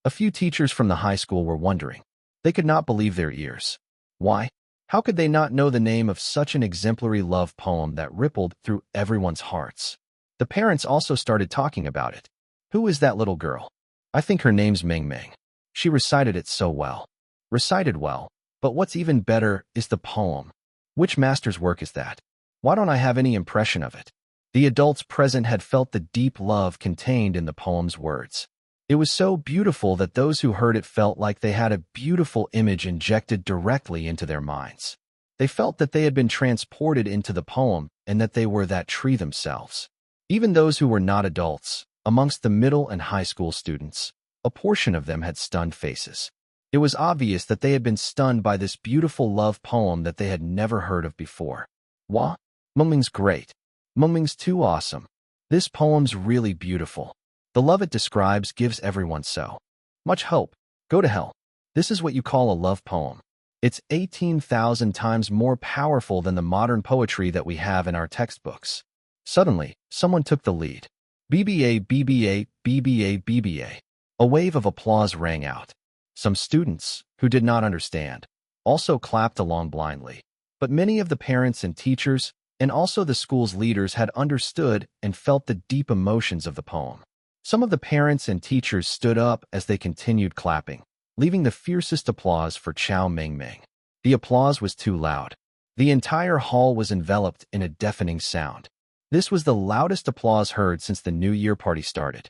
A few teachers from the high school were wondering. They could not believe their ears. Why? How could they not know the name of such an exemplary love poem that rippled through everyone's hearts? The parents also started talking about it. Who is that little girl? I think her name's Mingming. She recited it so well. Recited well, but what's even better is the poem. Which master's work is that? Why don't I have any impression of it? The adults present had felt the deep love contained in the poem's words. It was so beautiful that those who heard it felt like they had a beautiful image injected directly into their minds. They felt that they had been transported into the poem and that they were that tree themselves. Even those who were not adults, amongst the middle and high school students, a portion of them had stunned faces. It was obvious that they had been stunned by this beautiful love poem that they had never heard of before. Wah? Mingming's great. Mingming's too awesome. This poem's really beautiful. The love it describes gives everyone so much hope. Go to hell. This is what you call a love poem. It's 18,000 times more powerful than the modern poetry that we have in our textbooks. Suddenly, someone took the lead. BBA, BBA, BBA, BBA. A wave of applause rang out. Some students, who did not understand, also clapped along blindly. But many of the parents and teachers, and also the school's leaders, had understood and felt the deep emotions of the poem. Some of the parents and teachers stood up as they continued clapping, leaving the fiercest applause for Chao Mingming. The applause was too loud. The entire hall was enveloped in a deafening sound. This was the loudest applause heard since the New Year party started.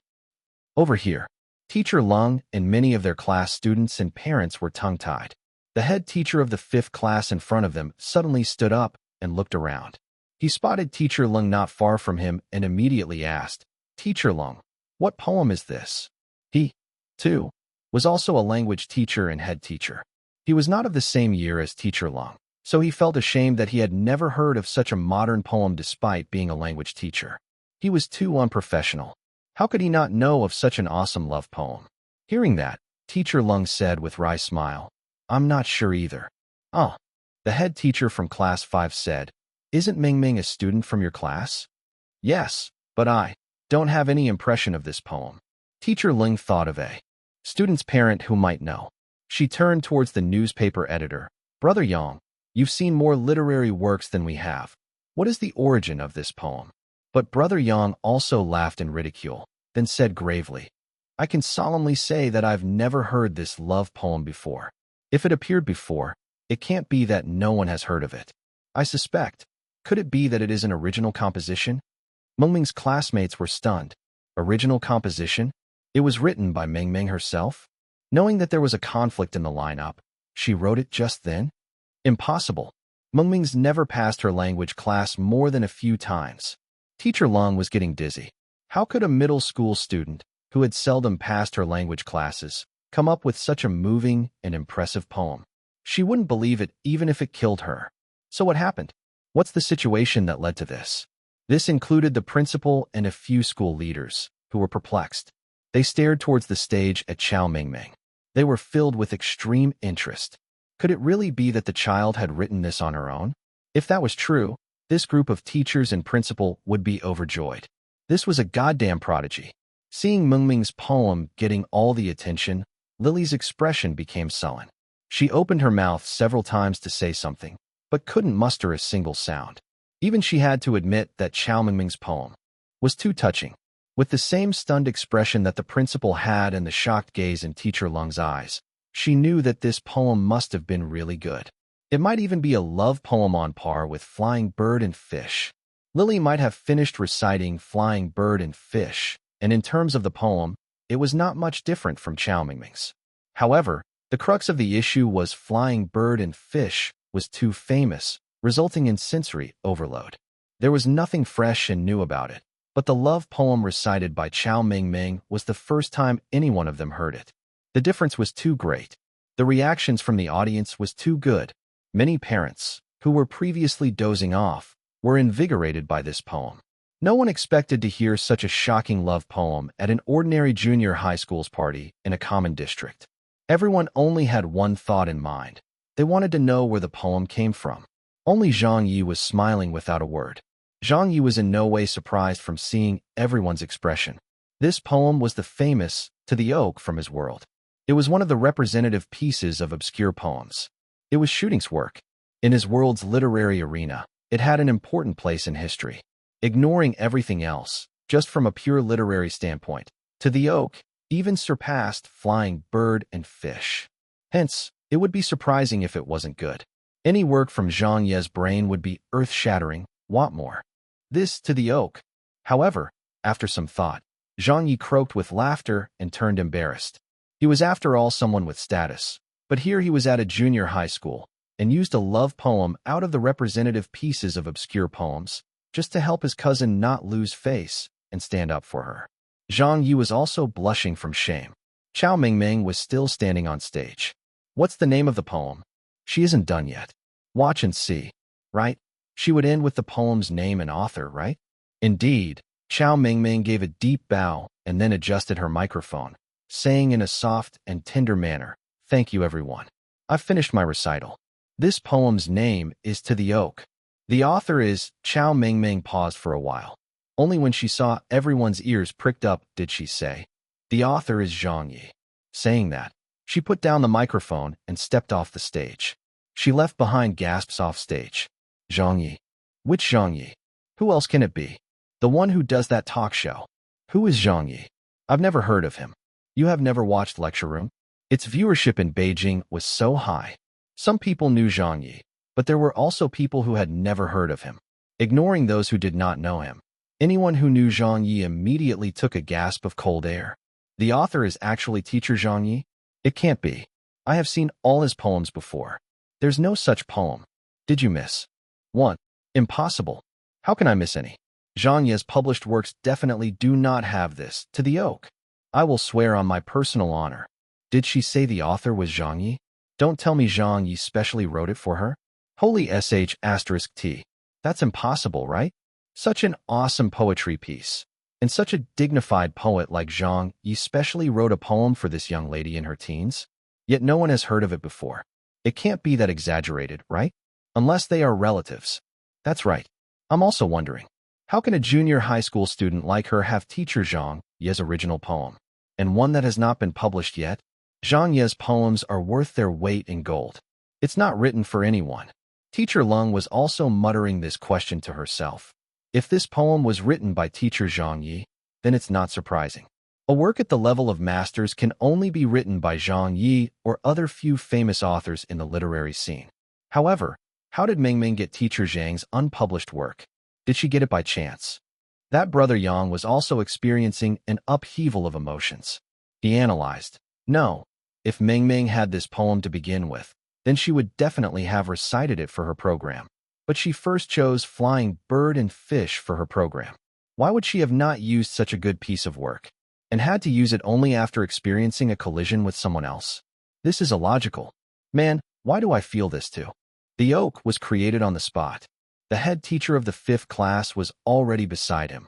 Over here, Teacher Lung and many of their class students and parents were tongue-tied. The head teacher of the 5th class in front of them suddenly stood up and looked around. He spotted Teacher Lung not far from him and immediately asked, "Teacher Lung, what poem is this?" He, too, was also a language teacher and head teacher. He was not of the same year as Teacher Lung. So he felt ashamed that he had never heard of such a modern poem despite being a language teacher. He was too unprofessional. How could he not know of such an awesome love poem? Hearing that, Teacher Lung said with wry smile, "I'm not sure either." "Oh." The head teacher from Class 5 said, "Isn't Ming Ming a student from your class?" "Yes, but I don't have any impression of this poem." Teacher Ling thought of a student's parent who might know. She turned towards the newspaper editor. "Brother Yang, you've seen more literary works than we have. What is the origin of this poem?" But Brother Yang also laughed in ridicule, then said gravely, "I can solemnly say that I've never heard this love poem before. If it appeared before, it can't be that no one has heard of it. I suspect, could it be that it is an original composition?" Meng Ming's classmates were stunned. Original composition? It was written by Meng Ming herself? Knowing that there was a conflict in the lineup, she wrote it just then? Impossible. Meng Ming's never passed her language class more than a few times. Teacher Lung was getting dizzy. How could a middle school student, who had seldom passed her language classes, come up with such a moving and impressive poem? She wouldn't believe it even if it killed her. So what happened? What's the situation that led to this? This included the principal and a few school leaders, who were perplexed. They stared towards the stage at Chao Mingming. They were filled with extreme interest. Could it really be that the child had written this on her own? If that was true, this group of teachers and principal would be overjoyed. This was a goddamn prodigy. Seeing Mingming's poem getting all the attention, Lily's expression became sullen. She opened her mouth several times to say something, but couldn't muster a single sound. Even she had to admit that Chao Mingming's poem was too touching. With the same stunned expression that the principal had and the shocked gaze in Teacher Lung's eyes, she knew that this poem must have been really good. It might even be a love poem on par with Flying Bird and Fish. Lily might have finished reciting Flying Bird and Fish, and in terms of the poem, it was not much different from Chao Mingming's. However, the crux of the issue was Flying Bird and Fish was too famous, resulting in sensory overload. There was nothing fresh and new about it, but the love poem recited by Chao Mingming was the first time any one of them heard it. The difference was too great. The reactions from the audience was too good. Many parents, who were previously dozing off, were invigorated by this poem. No one expected to hear such a shocking love poem at an ordinary junior high school's party in a common district. Everyone only had one thought in mind. They wanted to know where the poem came from. Only Zhang Ye was smiling without a word. Zhang Ye was in no way surprised from seeing everyone's expression. This poem was the famous To the Oak from his world. It was one of the representative pieces of obscure poems. It was Shooting's work. In his world's literary arena, it had an important place in history. Ignoring everything else, just from a pure literary standpoint, To the Oak even surpassed Flying Bird and Fish. Hence, it would be surprising if it wasn't good. Any work from Zhang Ye's brain would be earth-shattering. Want more? This To the Oak. However, after some thought, Zhang Ye croaked with laughter and turned embarrassed. He was after all someone with status, but here he was at a junior high school and used a love poem out of the representative pieces of obscure poems just to help his cousin not lose face and stand up for her. Zhang Ye was also blushing from shame. Chao Mingming was still standing on stage. What's the name of the poem? She isn't done yet. Watch and see. Right? She would end with the poem's name and author, right? Indeed. Chao Mingming gave a deep bow and then adjusted her microphone, saying in a soft and tender manner, "Thank you, everyone. I've finished my recital. This poem's name is To the Oak. The author is..." Chao Mingming paused for a while. Only when she saw everyone's ears pricked up did she say, "The author is Zhang Ye." Saying that, she put down the microphone and stepped off the stage. She left behind gasps off stage. Zhang Ye? Which Zhang Ye? Who else can it be? The one who does that talk show. Who is Zhang Ye? I've never heard of him. You have never watched Lecture Room? Its viewership in Beijing was so high. Some people knew Zhang Ye, but there were also people who had never heard of him. Ignoring those who did not know him, anyone who knew Zhang Ye immediately took a gasp of cold air. The author is actually Teacher Zhang Ye? It can't be. I have seen all his poems before. There's no such poem. Did you miss one? Impossible. How can I miss any? Zhang Ye's published works definitely do not have this To the Oak. I will swear on my personal honor. Did she say the author was Zhang Ye? Don't tell me Zhang Ye specially wrote it for her? Holy sh*t. That's impossible, right? Such an awesome poetry piece. And such a dignified poet like Zhang Ye specially wrote a poem for this young lady in her teens. Yet no one has heard of it before. It can't be that exaggerated, right? Unless they are relatives. That's right. I'm also wondering, how can a junior high school student like her have teacher Zhang Ye's original poem, and one that has not been published yet? Zhang Ye's poems are worth their weight in gold. It's not written for anyone. Teacher Lung was also muttering this question to herself. If this poem was written by teacher Zhang Ye, then it's not surprising. A work at the level of masters can only be written by Zhang Ye or other few famous authors in the literary scene. However, how did Mingming get teacher Zhang's unpublished work? Did she get it by chance? That brother Yang was also experiencing an upheaval of emotions. He analyzed. No, if Mingming had this poem to begin with, then she would definitely have recited it for her program. But she first chose Flying Bird and Fish for her program. Why would she have not used such a good piece of work, and had to use it only after experiencing a collision with someone else? This is illogical. Man, why do I feel this too? The oak was created on the spot. The head teacher of the 5th class was already beside him.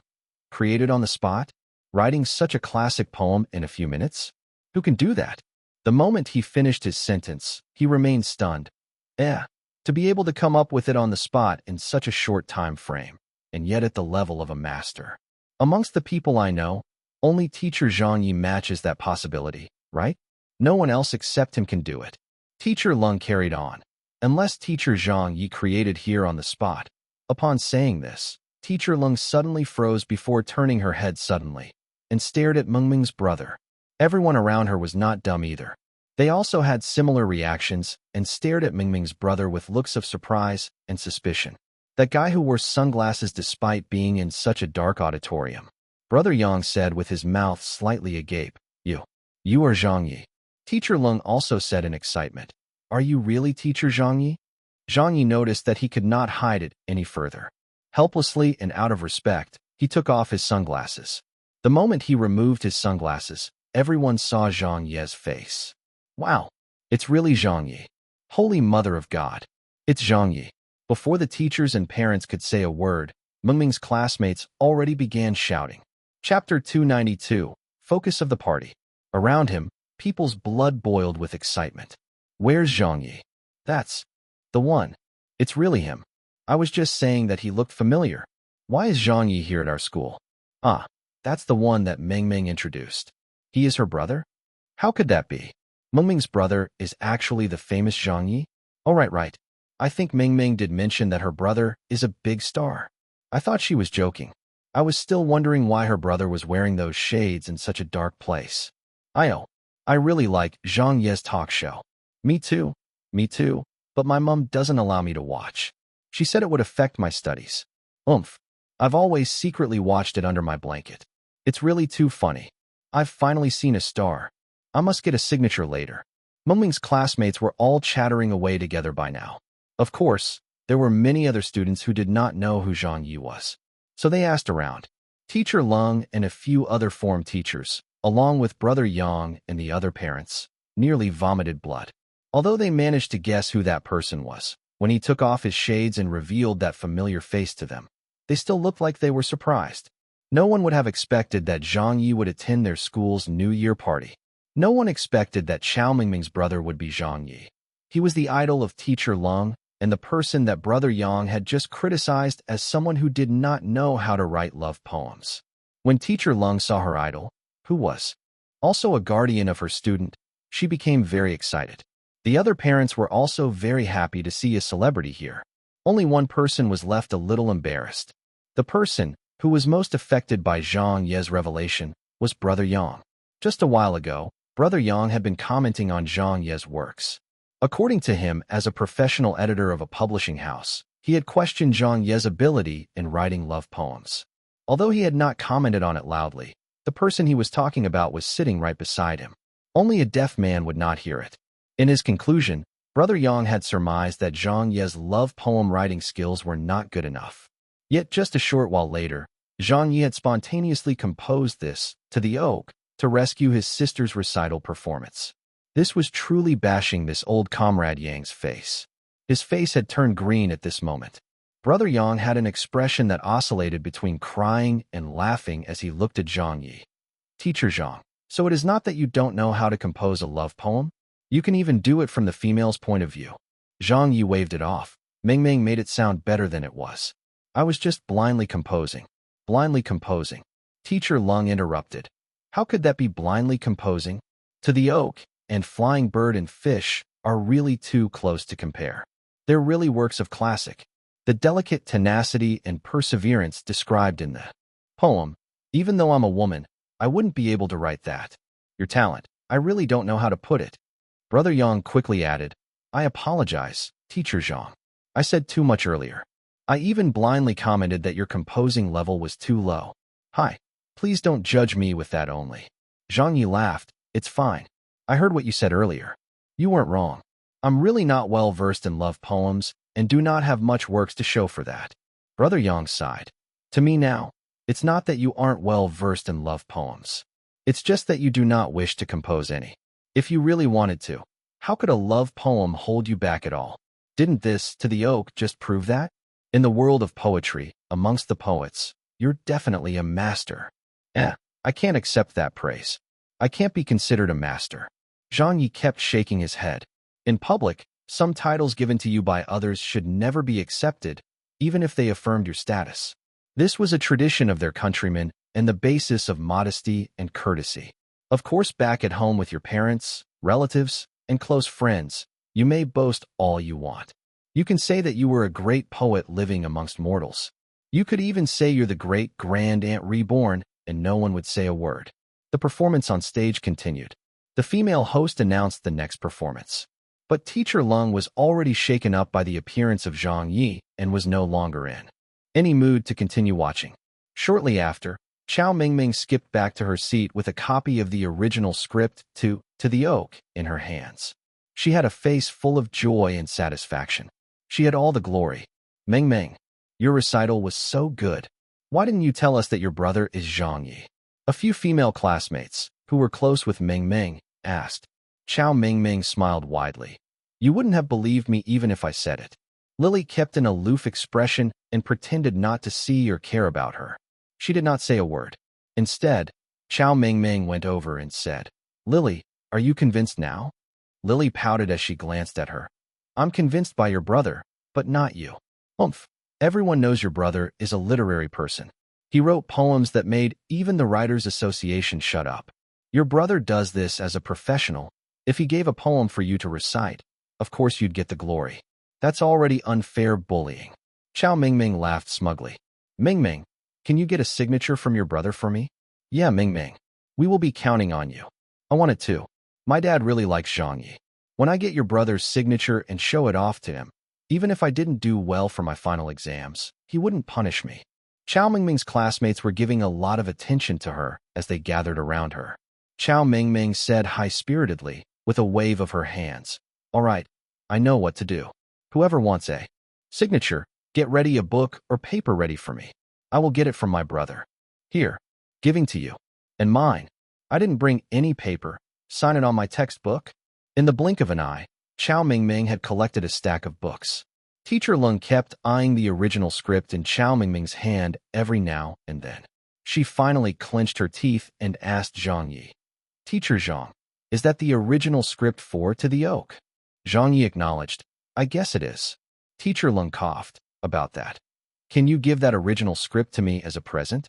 Created on the spot? Writing such a classic poem in a few minutes? Who can do that? The moment he finished his sentence, he remained stunned. To be able to come up with it on the spot in such a short time frame, and yet at the level of a master. Amongst the people I know, only teacher Zhang Ye matches that possibility, right? No one else except him can do it. Teacher Lung carried on. Unless teacher Zhang Ye created here on the spot. Upon saying this, teacher Lung suddenly froze before turning her head suddenly, and stared at Mengming's brother. Everyone around her was not dumb either. They also had similar reactions and stared at Mingming's brother with looks of surprise and suspicion. That guy who wore sunglasses despite being in such a dark auditorium. Brother Yang said with his mouth slightly agape, You are Zhang Ye. Teacher Lung also said in excitement. Are you really teacher Zhang Ye? Zhang Ye noticed that he could not hide it any further. Helplessly and out of respect, he took off his sunglasses. The moment he removed his sunglasses, everyone saw Zhang Ye's face. Wow, it's really Zhang Ye. Holy Mother of God. It's Zhang Ye. Before the teachers and parents could say a word, Mengming's classmates already began shouting. Chapter 292, Focus of the Party. Around him, people's blood boiled with excitement. Where's Zhang Ye? That's the one. It's really him. I was just saying that he looked familiar. Why is Zhang Ye here at our school? That's the one that Mingming introduced. He is her brother? How could that be? Mingming's brother is actually the famous Zhang Ye? Oh, right. I think Mingming did mention that her brother is a big star. I thought she was joking. I was still wondering why her brother was wearing those shades in such a dark place. I really like Zhang Ye's talk show. Me too, but my mom doesn't allow me to watch. She said it would affect my studies. I've always secretly watched it under my blanket. It's really too funny. I've finally seen a star. I must get a signature later. Mengming's classmates were all chattering away together by now. Of course, there were many other students who did not know who Zhang Ye was. So they asked around. Teacher Lung and a few other form teachers, along with brother Yang and the other parents, nearly vomited blood. Although they managed to guess who that person was, when he took off his shades and revealed that familiar face to them, they still looked like they were surprised. No one would have expected that Zhang Ye would attend their school's New Year party. No one expected that Chao Mingming's brother would be Zhang Ye. He was the idol of teacher Lung and the person that brother Yang had just criticized as someone who did not know how to write love poems. When teacher Lung saw her idol, who was also a guardian of her student, she became very excited. The other parents were also very happy to see a celebrity here. Only one person was left a little embarrassed. The person who was most affected by Zhang Ye's revelation was brother Yang. Just a while ago, brother Yang had been commenting on Zhang Ye's works. According to him, as a professional editor of a publishing house, he had questioned Zhang Ye's ability in writing love poems. Although he had not commented on it loudly, the person he was talking about was sitting right beside him. Only a deaf man would not hear it. In his conclusion, brother Yang had surmised that Zhang Ye's love poem writing skills were not good enough. Yet just a short while later, Zhang Ye had spontaneously composed this to the oak to rescue his sister's recital performance. This was truly bashing this old comrade Yang's face. His face had turned green at this moment. Brother Yang had an expression that oscillated between crying and laughing as he looked at Zhang Ye. Teacher Zhang, so it is not that you don't know how to compose a love poem? You can even do it from the female's point of view. Zhang Ye waved it off. Ming made it sound better than it was. I was just blindly composing. Blindly composing. Teacher Lung interrupted. How could that be blindly composing? To the oak and flying bird and fish are really too close to compare. They're really works of classic. The delicate tenacity and perseverance described in the poem. Even though I'm a woman, I wouldn't be able to write that. Your talent, I really don't know how to put it. Brother Yang quickly added, I apologize, Teacher Zhang. I said too much earlier. I even blindly commented that your composing level was too low. Hi, please don't judge me with that only. Zhang Ye laughed. It's fine. I heard what you said earlier. You weren't wrong. I'm really not well versed in love poems and do not have much works to show for that. Brother Yang sighed. To me now, it's not that you aren't well versed in love poems. It's just that you do not wish to compose any. If you really wanted to, how could a love poem hold you back at all? Didn't this, To the Oak, just prove that? In the world of poetry, amongst the poets, you're definitely a master. I can't accept that praise. I can't be considered a master. Zhang Ye kept shaking his head. In public, some titles given to you by others should never be accepted, even if they affirmed your status. This was a tradition of their countrymen and the basis of modesty and courtesy. Of course, back at home with your parents, relatives, and close friends, you may boast all you want. You can say that you were a great poet living amongst mortals. You could even say you're the great grand Aunt Reborn, and no one would say a word. The performance on stage continued. The female host announced the next performance. But Teacher Lung was already shaken up by the appearance of Zhang Ye and was no longer in any mood to continue watching. Shortly after, Chao Mingming skipped back to her seat with a copy of the original script to the Oak in her hands. She had a face full of joy and satisfaction. She had all the glory. Mingming, your recital was so good. Why didn't you tell us that your brother is Zhang Ye? A few female classmates, who were close with Mingming, asked. Chao Mingming smiled widely. You wouldn't have believed me even if I said it. Lily kept an aloof expression and pretended not to see or care about her. She did not say a word. Instead, Chao Mingming went over and said, Lily, are you convinced now? Lily pouted as she glanced at her. I'm convinced by your brother, but not you. Humph. Everyone knows your brother is a literary person. He wrote poems that made even the Writers' Association shut up. Your brother does this as a professional. If he gave a poem for you to recite, of course you'd get the glory. That's already unfair bullying. Chao Mingming laughed smugly. Mingming, can you get a signature from your brother for me? Yeah, Mingming. We will be counting on you. I want it too. My dad really likes Zhang Ye. When I get your brother's signature and show it off to him, even if I didn't do well for my final exams, he wouldn't punish me. Chao Mingming's classmates were giving a lot of attention to her as they gathered around her. Chao Mingming said high-spiritedly, with a wave of her hands, All right, I know what to do. Whoever wants a signature, get ready a book or paper ready for me. I will get it from my brother. Here, giving to you. And mine. I didn't bring any paper. Sign it on my textbook. In the blink of an eye, Chao Mingming had collected a stack of books. Teacher Lung kept eyeing the original script in Chao Mingming's hand every now and then. She finally clenched her teeth and asked Zhang Ye, Teacher Zhang, is that the original script for To the Oak? Zhang Ye acknowledged, I guess it is. Teacher Lung coughed, about that. Can you give that original script to me as a present?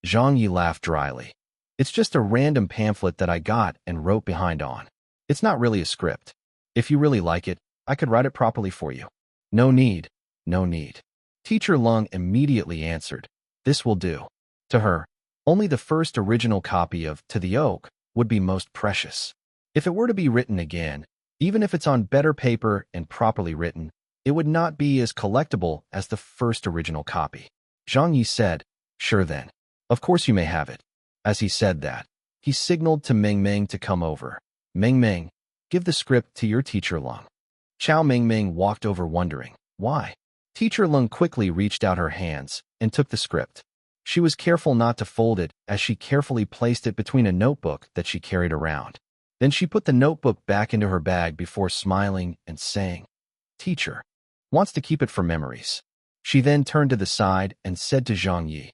Zhang Ye laughed dryly. It's just a random pamphlet that I got and wrote behind on. It's not really a script. If you really like it, I could write it properly for you. No need, no need. Teacher Lung immediately answered, This will do. To her, only the first original copy of To the Oak would be most precious. If it were to be written again, even if it's on better paper and properly written, it would not be as collectible as the first original copy. Zhang Yi said, Sure then. Of course you may have it. As he said that, he signaled to Mingming to come over. Mingming, give the script to your Teacher Lung. Chao Mingming walked over wondering, why? Teacher Lung quickly reached out her hands and took the script. She was careful not to fold it as she carefully placed it between a notebook that she carried around. Then she put the notebook back into her bag before smiling and saying, Teacher, Wants to keep it for memories. She then turned to the side and said to Zhang Ye,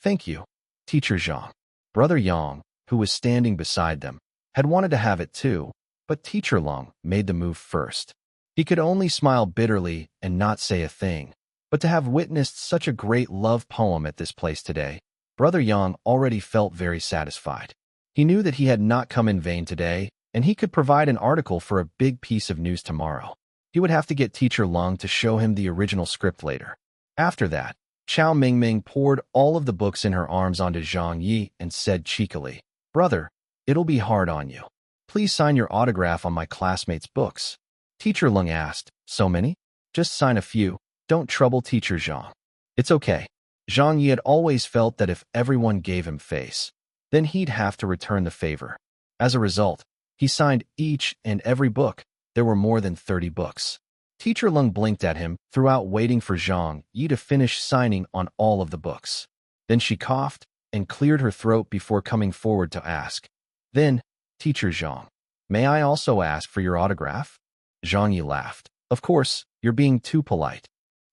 "Thank you, Teacher Zhang." Brother Yang, who was standing beside them, had wanted to have it too, but Teacher Lung made the move first. He could only smile bitterly and not say a thing, but to have witnessed such a great love poem at this place today, Brother Yang already felt very satisfied. He knew that he had not come in vain today, and he could provide an article for a big piece of news tomorrow. He would have to get Teacher Lung to show him the original script later. After that, Chao Mingming poured all of the books in her arms onto Zhang Ye and said cheekily, "Brother, it'll be hard on you. Please sign your autograph on my classmates' books." Teacher Lung asked, "So many? Just sign a few. Don't trouble Teacher Zhang." "It's okay." Zhang Ye had always felt that if everyone gave him face, then he'd have to return the favor. As a result, he signed each and every book. There were more than 30 books. Teacher Lung blinked at him throughout waiting for Zhang Ye to finish signing on all of the books. Then she coughed and cleared her throat before coming forward to ask, "Then, Teacher Zhang, may I also ask for your autograph?" Zhang Ye laughed. "Of course, you're being too polite."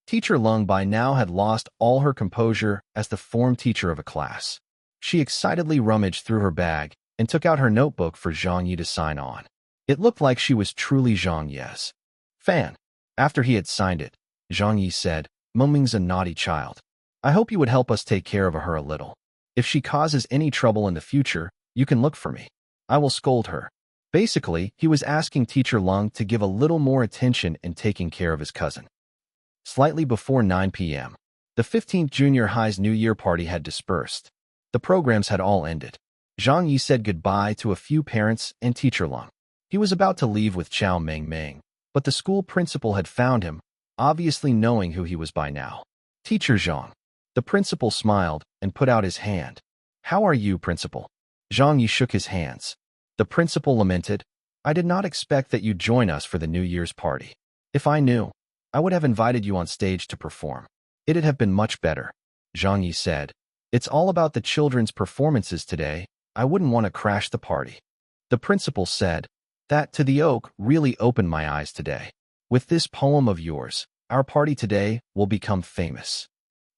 Teacher Lung by now had lost all her composure as the form teacher of a class. She excitedly rummaged through her bag and took out her notebook for Zhang Ye to sign on. It looked like she was truly Zhang Ye's fan. After he had signed it, Zhang Ye said, "Mingming's a naughty child. I hope you would help us take care of her a little. If she causes any trouble in the future, you can look for me. I will scold her." Basically, he was asking Teacher Lung to give a little more attention in taking care of his cousin. Slightly before 9 p.m., the 15th Junior High's New Year party had dispersed. The programs had all ended. Zhang Ye said goodbye to a few parents and Teacher Lung. He was about to leave with Chao Mingming, but the school principal had found him, obviously knowing who he was by now. "Teacher Zhang." The principal smiled and put out his hand. "How are you, Principal?" Zhang Ye shook his hands. The principal lamented, "I did not expect that you'd join us for the New Year's party. If I knew, I would have invited you on stage to perform. It'd have been much better." Zhang Ye said, "It's all about the children's performances today. I wouldn't want to crash the party." The principal said, "That to the oak really opened my eyes today. With this poem of yours, our party today will become famous."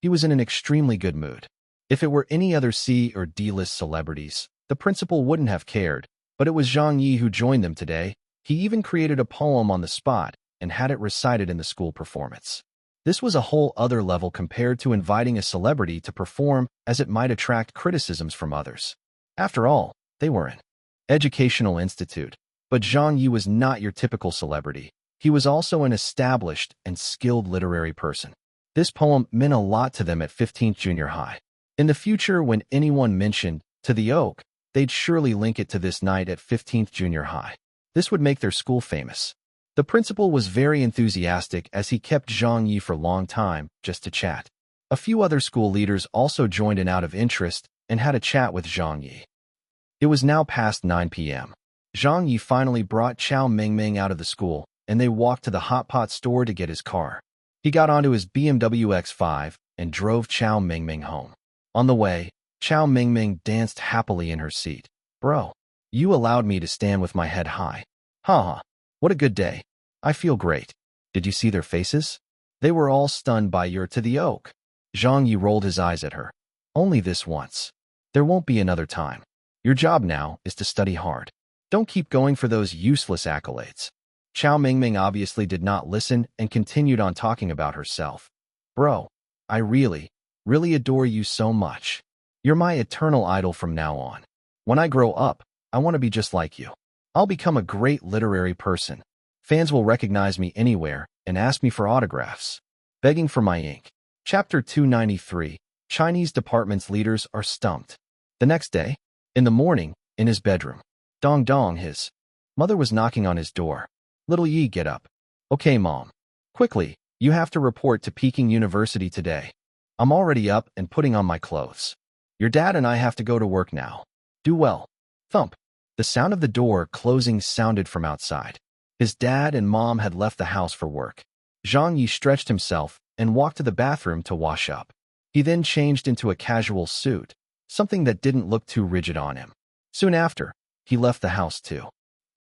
He was in an extremely good mood. If it were any other C or D-list celebrities, the principal wouldn't have cared, but it was Zhang Ye who joined them today. He even created a poem on the spot and had it recited in the school performance. This was a whole other level compared to inviting a celebrity to perform, as it might attract criticisms from others. After all, they were an educational institute. But Zhang Ye was not your typical celebrity. He was also an established and skilled literary person. This poem meant a lot to them at 15th Junior High. In the future, when anyone mentioned "To the Oak," they'd surely link it to this night at 15th Junior High. This would make their school famous. The principal was very enthusiastic as he kept Zhang Ye for a long time just to chat. A few other school leaders also joined in out of interest and had a chat with Zhang Ye. It was now past 9 p.m. Zhang Ye finally brought Chao Mingming out of the school, and they walked to the hot pot store to get his car. He got onto his BMW X5 and drove Chao Mingming home. On the way, Chao Mingming danced happily in her seat. "Bro, you allowed me to stand with my head high. Haha, what a good day. I feel great." Did you see their faces? They were all stunned by your "To the Oak." Zhang Ye rolled his eyes at her. "Only this once. There won't be another time. Your job now is to study hard. Don't keep going for those useless accolades." Chao Mingming obviously did not listen and continued on talking about herself. "Bro, I really adore you so much. You're my eternal idol from now on. When I grow up, I want to be just like you. I'll become a great literary person. Fans will recognize me anywhere and ask me for autographs. Begging for my ink." Chapter 293, Chinese department's leaders are stumped. The next day, in the morning, in his bedroom, Dong Dong, his mother was knocking on his door. "Little Yi, get up." "Okay, Mom. Quickly, you have to report to Peking University today." "I'm already up and putting on my clothes. Your dad and I have to go to work now. Do well." Thump. The sound of the door closing sounded from outside. His dad and mom had left the house for work. Zhang Ye stretched himself and walked to the bathroom to wash up. He then changed into a casual suit, something that didn't look too rigid on him. Soon after, he left the house too.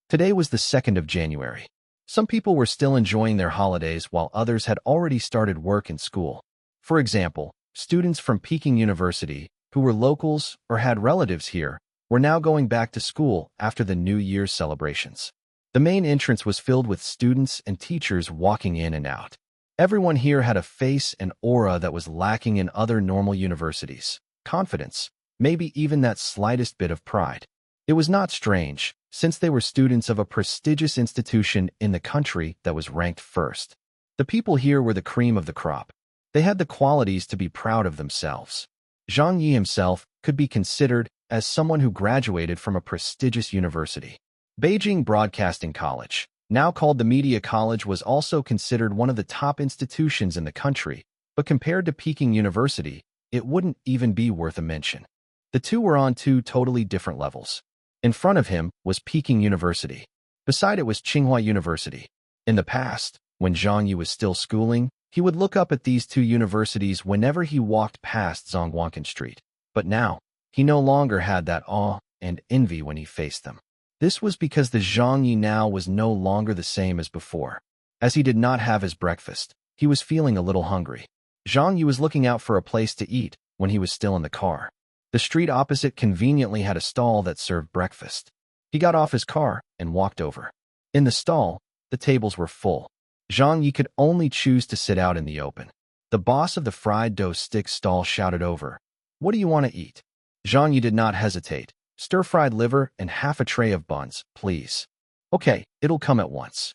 Today was the 2nd of January. Some people were still enjoying their holidays while others had already started work and school. For example, students from Peking University, who were locals or had relatives here, were now going back to school after the New Year's celebrations. The main entrance was filled with students and teachers walking in and out. Everyone here had a face and aura that was lacking in other normal universities. Confidence, maybe even that slightest bit of pride. It was not strange, since they were students of a prestigious institution in the country that was ranked first. The people here were the cream of the crop. They had the qualities to be proud of themselves. Zhang Ye himself could be considered as someone who graduated from a prestigious university. Beijing Broadcasting College, now called the Media College, was also considered one of the top institutions in the country, but compared to Peking University, it wouldn't even be worth a mention. The two were on two totally different levels. In front of him was Peking University. Beside it was Tsinghua University. In the past, when Zhang Ye was still schooling, he would look up at these two universities whenever he walked past Zhongguancun Street. But now, he no longer had that awe and envy when he faced them. This was because the Zhang Ye now was no longer the same as before. As he did not have his breakfast, he was feeling a little hungry. Zhang Ye was looking out for a place to eat when he was still in the car. The street opposite conveniently had a stall that served breakfast. He got off his car and walked over. In the stall, the tables were full. Zhang Ye could only choose to sit out in the open. The boss of the fried dough stick stall shouted over, "What do you want to eat?" Zhang Ye did not hesitate. "Stir-fried liver and half a tray of buns, please." "Okay, it'll come at once,"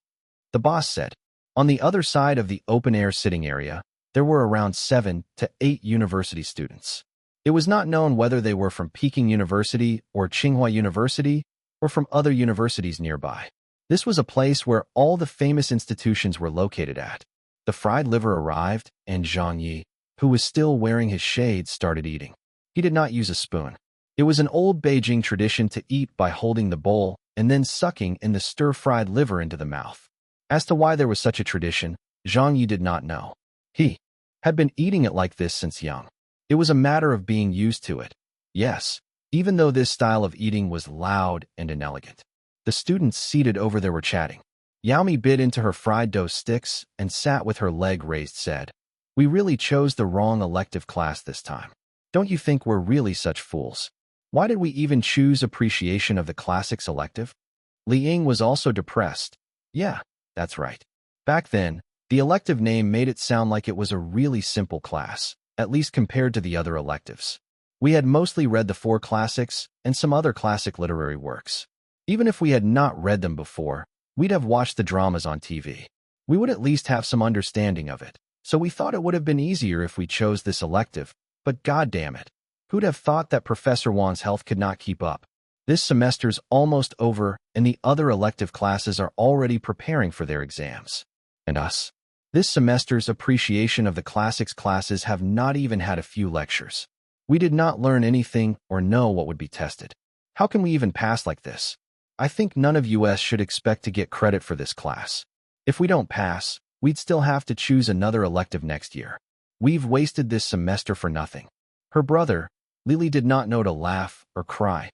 the boss said. On the other side of the open-air sitting area, there were around 7 to 8 university students. It was not known whether they were from Peking University or Tsinghua University or from other universities nearby. This was a place where all the famous institutions were located at. The fried liver arrived, and Zhang Ye, who was still wearing his shades, started eating. He did not use a spoon. It was an old Beijing tradition to eat by holding the bowl and then sucking in the stir-fried liver into the mouth. As to why there was such a tradition, Zhang Ye did not know. He had been eating it like this since young. It was a matter of being used to it. Yes, even though this style of eating was loud and inelegant. The students seated over there were chatting. Yaomi bit into her fried dough sticks and sat with her leg raised, said, "We really chose the wrong elective class this time. Don't you think we're really such fools? Why did we even choose appreciation of the classics elective?" Li Ying was also depressed. "Yeah, that's right. Back then, the elective name made it sound like it was a really simple class, at least compared to the other electives. We had mostly read the 4 classics and some other classic literary works. Even if we had not read them before, we'd have watched the dramas on TV. We would at least have some understanding of it, so we thought it would have been easier if we chose this elective, but goddamn it, who'd have thought that Professor Wang's health could not keep up? This semester's almost over, and the other elective classes are already preparing for their exams. And us? This semester's appreciation of the classics classes have not even had a few lectures. We did not learn anything or know what would be tested. How can we even pass like this? I think none of us should expect to get credit for this class. If we don't pass, we'd still have to choose another elective next year. We've wasted this semester for nothing." Her brother, Lily, did not know to laugh or cry.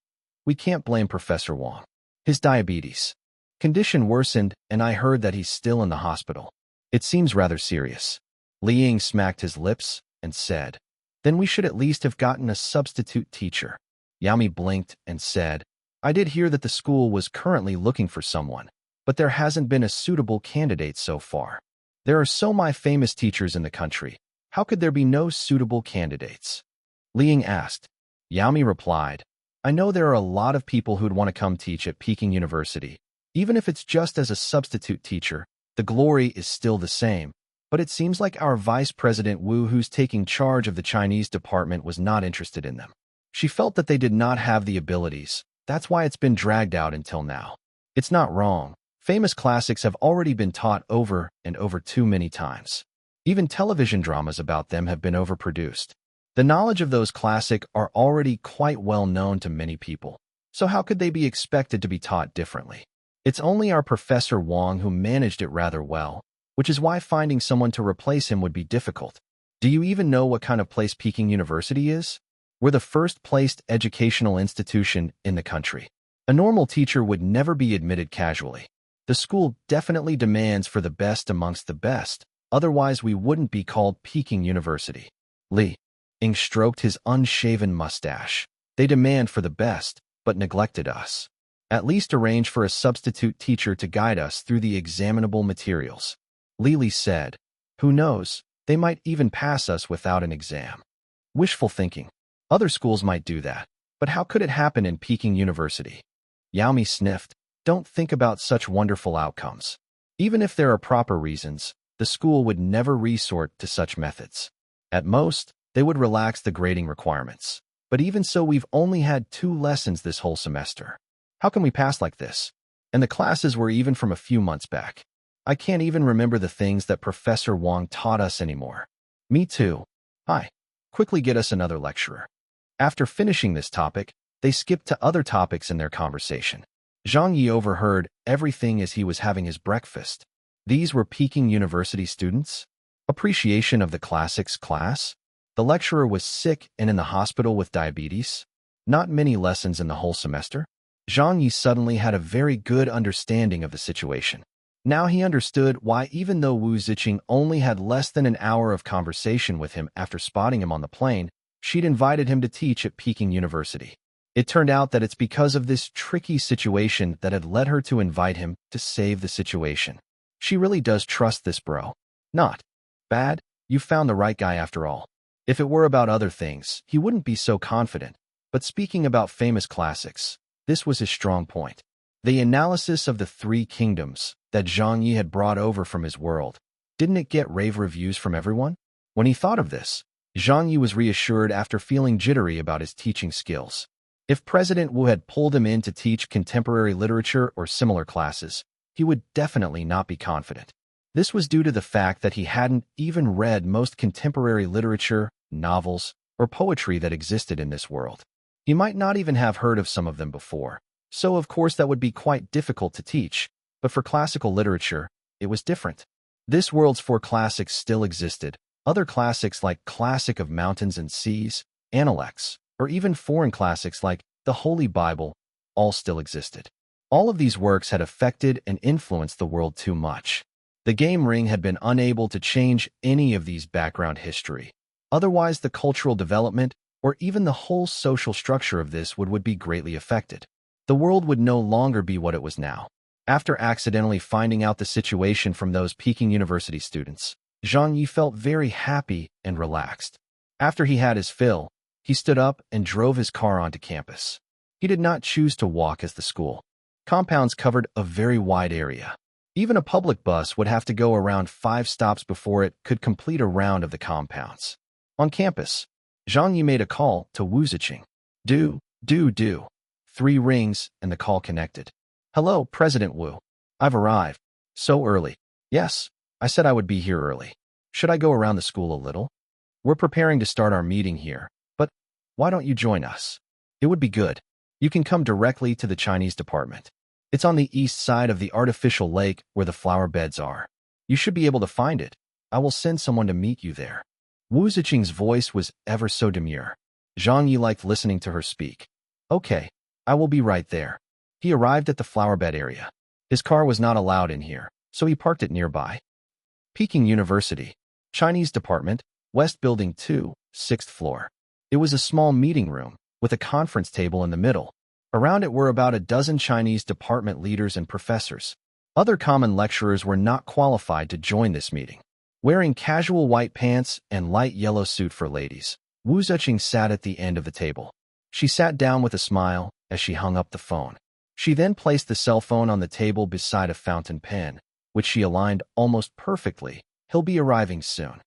"We can't blame Professor Wang. His diabetes condition worsened, and I heard that he's still in the hospital. It seems rather serious." Li Ying smacked his lips and said, "Then we should at least have gotten a substitute teacher." Yaomi blinked and said, "I did hear that the school was currently looking for someone, but there hasn't been a suitable candidate so far. There are so many famous teachers in the country. How could there be no suitable candidates?" Li Ying asked. Yaomi replied, "I know there are a lot of people who'd want to come teach at Peking University. Even if it's just as a substitute teacher, the glory is still the same. But it seems like our Vice President Wu, who's taking charge of the Chinese department, was not interested in them. She felt that they did not have the abilities. That's why it's been dragged out until now. It's not wrong. Famous classics have already been taught over and over too many times. Even television dramas about them have been overproduced. The knowledge of those classics are already quite well known to many people. So how could they be expected to be taught differently? It's only our Professor Wang who managed it rather well, which is why finding someone to replace him would be difficult. Do you even know what kind of place Peking University is? We're the first-placed educational institution in the country. A normal teacher would never be admitted casually. The school definitely demands for the best amongst the best, otherwise we wouldn't be called Peking University. Li Ying stroked his unshaven mustache. They demand for the best, but neglected us. At least arrange for a substitute teacher to guide us through the examinable materials. Lily said, who knows, they might even pass us without an exam. Wishful thinking. Other schools might do that, but how could it happen in Peking University? Yao Mi sniffed. Don't think about such wonderful outcomes. Even if there are proper reasons, the school would never resort to such methods. At most, they would relax the grading requirements. But even so, we've only had 2 lessons this whole semester. How can we pass like this? And the classes were even from a few months back. I can't even remember the things that Professor Wang taught us anymore. Me too. Hi. Quickly get us another lecturer. After finishing this topic, they skipped to other topics in their conversation. Zhang Ye overheard everything as he was having his breakfast. These were Peking University students? Appreciation of the classics class? The lecturer was sick and in the hospital with diabetes? Not many lessons in the whole semester? Zhang Ye suddenly had a very good understanding of the situation. Now he understood why, even though Wu Ziqing only had less than an hour of conversation with him after spotting him on the plane, she'd invited him to teach at Peking University. It turned out that it's because of this tricky situation that had led her to invite him to save the situation. She really does trust this bro. Not bad, you found the right guy after all. If it were about other things, he wouldn't be so confident. But speaking about famous classics, this was his strong point. The analysis of the 3 kingdoms that Zhang Ye had brought over from his world. Didn't it get rave reviews from everyone? When he thought of this, Zhang Ye was reassured after feeling jittery about his teaching skills. If President Wu had pulled him in to teach contemporary literature or similar classes, he would definitely not be confident. This was due to the fact that he hadn't even read most contemporary literature, novels, or poetry that existed in this world. He might not even have heard of some of them before, so of course that would be quite difficult to teach, but for classical literature, it was different. This world's 4 classics still existed, other classics like Classic of Mountains and Seas, Analects, or even foreign classics like the Holy Bible, all still existed. All of these works had affected and influenced the world too much. The game ring had been unable to change any of these background history. Otherwise, the cultural development or even the whole social structure of this would be greatly affected. The world would no longer be what it was now. After accidentally finding out the situation from those Peking University students, Zhang Ye felt very happy and relaxed. After he had his fill, he stood up and drove his car onto campus. He did not choose to walk as the school compounds covered a very wide area. Even a public bus would have to go around 5 stops before it could complete a round of the compounds. On campus, Zhang Ye made a call to Wu Ziqing. Do. 3 rings and the call connected. Hello, President Wu. I've arrived. So early. Yes, I said I would be here early. Should I go around the school a little? We're preparing to start our meeting here, but why don't you join us? It would be good. You can come directly to the Chinese department. It's on the east side of the artificial lake where the flower beds are. You should be able to find it. I will send someone to meet you there. Wu Ziqing's voice was ever so demure. Zhang Ye liked listening to her speak. Okay, I will be right there. He arrived at the flowerbed area. His car was not allowed in here, so he parked it nearby. Peking University, Chinese Department, West Building 2, 6th floor. It was a small meeting room, with a conference table in the middle. Around it were about a dozen Chinese department leaders and professors. Other common lecturers were not qualified to join this meeting. Wearing casual white pants and light yellow suit for ladies, Wu Ziqing sat at the end of the table. She sat down with a smile as she hung up the phone. She then placed the cell phone on the table beside a fountain pen, which she aligned almost perfectly. He'll be arriving soon.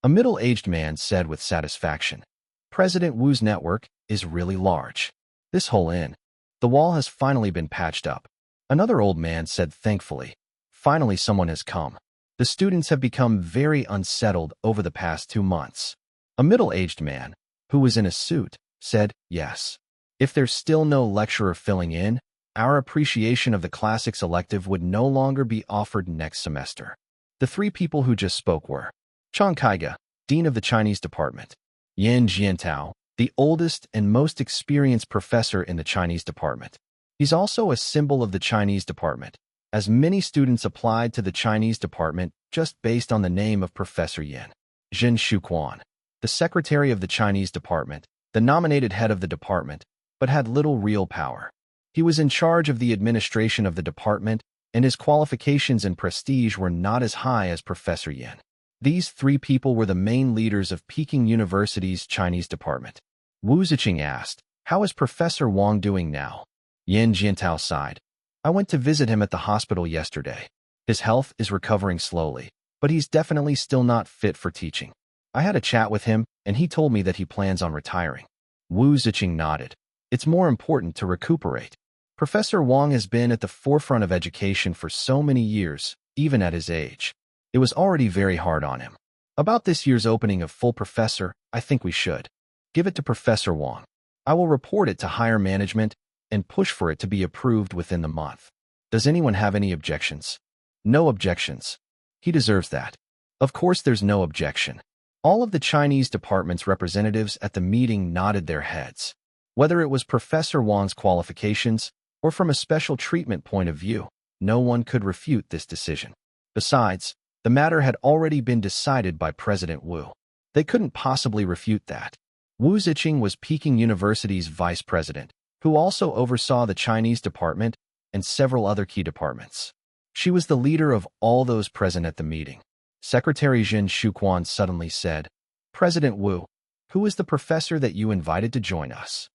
A middle-aged man said with satisfaction. President Wu's network is really large. This whole inn. The wall has finally been patched up. Another old man said thankfully. Finally someone has come. The students have become very unsettled over the past 2 months. A middle-aged man, who was in a suit, said yes. If there's still no lecturer filling in, our appreciation of the classics elective would no longer be offered next semester. The 3 people who just spoke were Chang Kaiga, Dean of the Chinese Department, Yan Jiantao, the oldest and most experienced professor in the Chinese Department. He's also a symbol of the Chinese Department. as many students applied to the Chinese department just based on the name of Professor Yin. Zhen Shuquan, the secretary of the Chinese department, the nominated head of the department, but had little real power. He was in charge of the administration of the department, and his qualifications and prestige were not as high as Professor Yin. These three people were the main leaders of Peking University's Chinese department. Wu Ziqing asked, "How is Professor Wang doing now?" Yan Jiantao sighed. "I went to visit him at the hospital yesterday. His health is recovering slowly, but he's definitely still not fit for teaching. I had a chat with him, and he told me that he plans on retiring." Wu Ziqing nodded. "It's more important to recuperate. Professor Wang has been at the forefront of education for so many years, even at his age. It was already very hard on him. About this year's opening of full professor, I think we should give it to Professor Wang. I will report it to higher management and push for it to be approved within the month. Does anyone have any objections?" "No objections. He deserves that." Of course there's no objection. All of the Chinese department's representatives at the meeting nodded their heads. Whether it was Professor Wang's qualifications or from a special treatment point of view, no one could refute this decision. Besides, the matter had already been decided by President Wu. They couldn't possibly refute that. Wu Ziqing was Peking University's vice president, who also oversaw the Chinese department and several other key departments. She was the leader of all those present at the meeting. Secretary Zhen Shuquan suddenly said, "President Wu, who is the professor that you invited to join us?"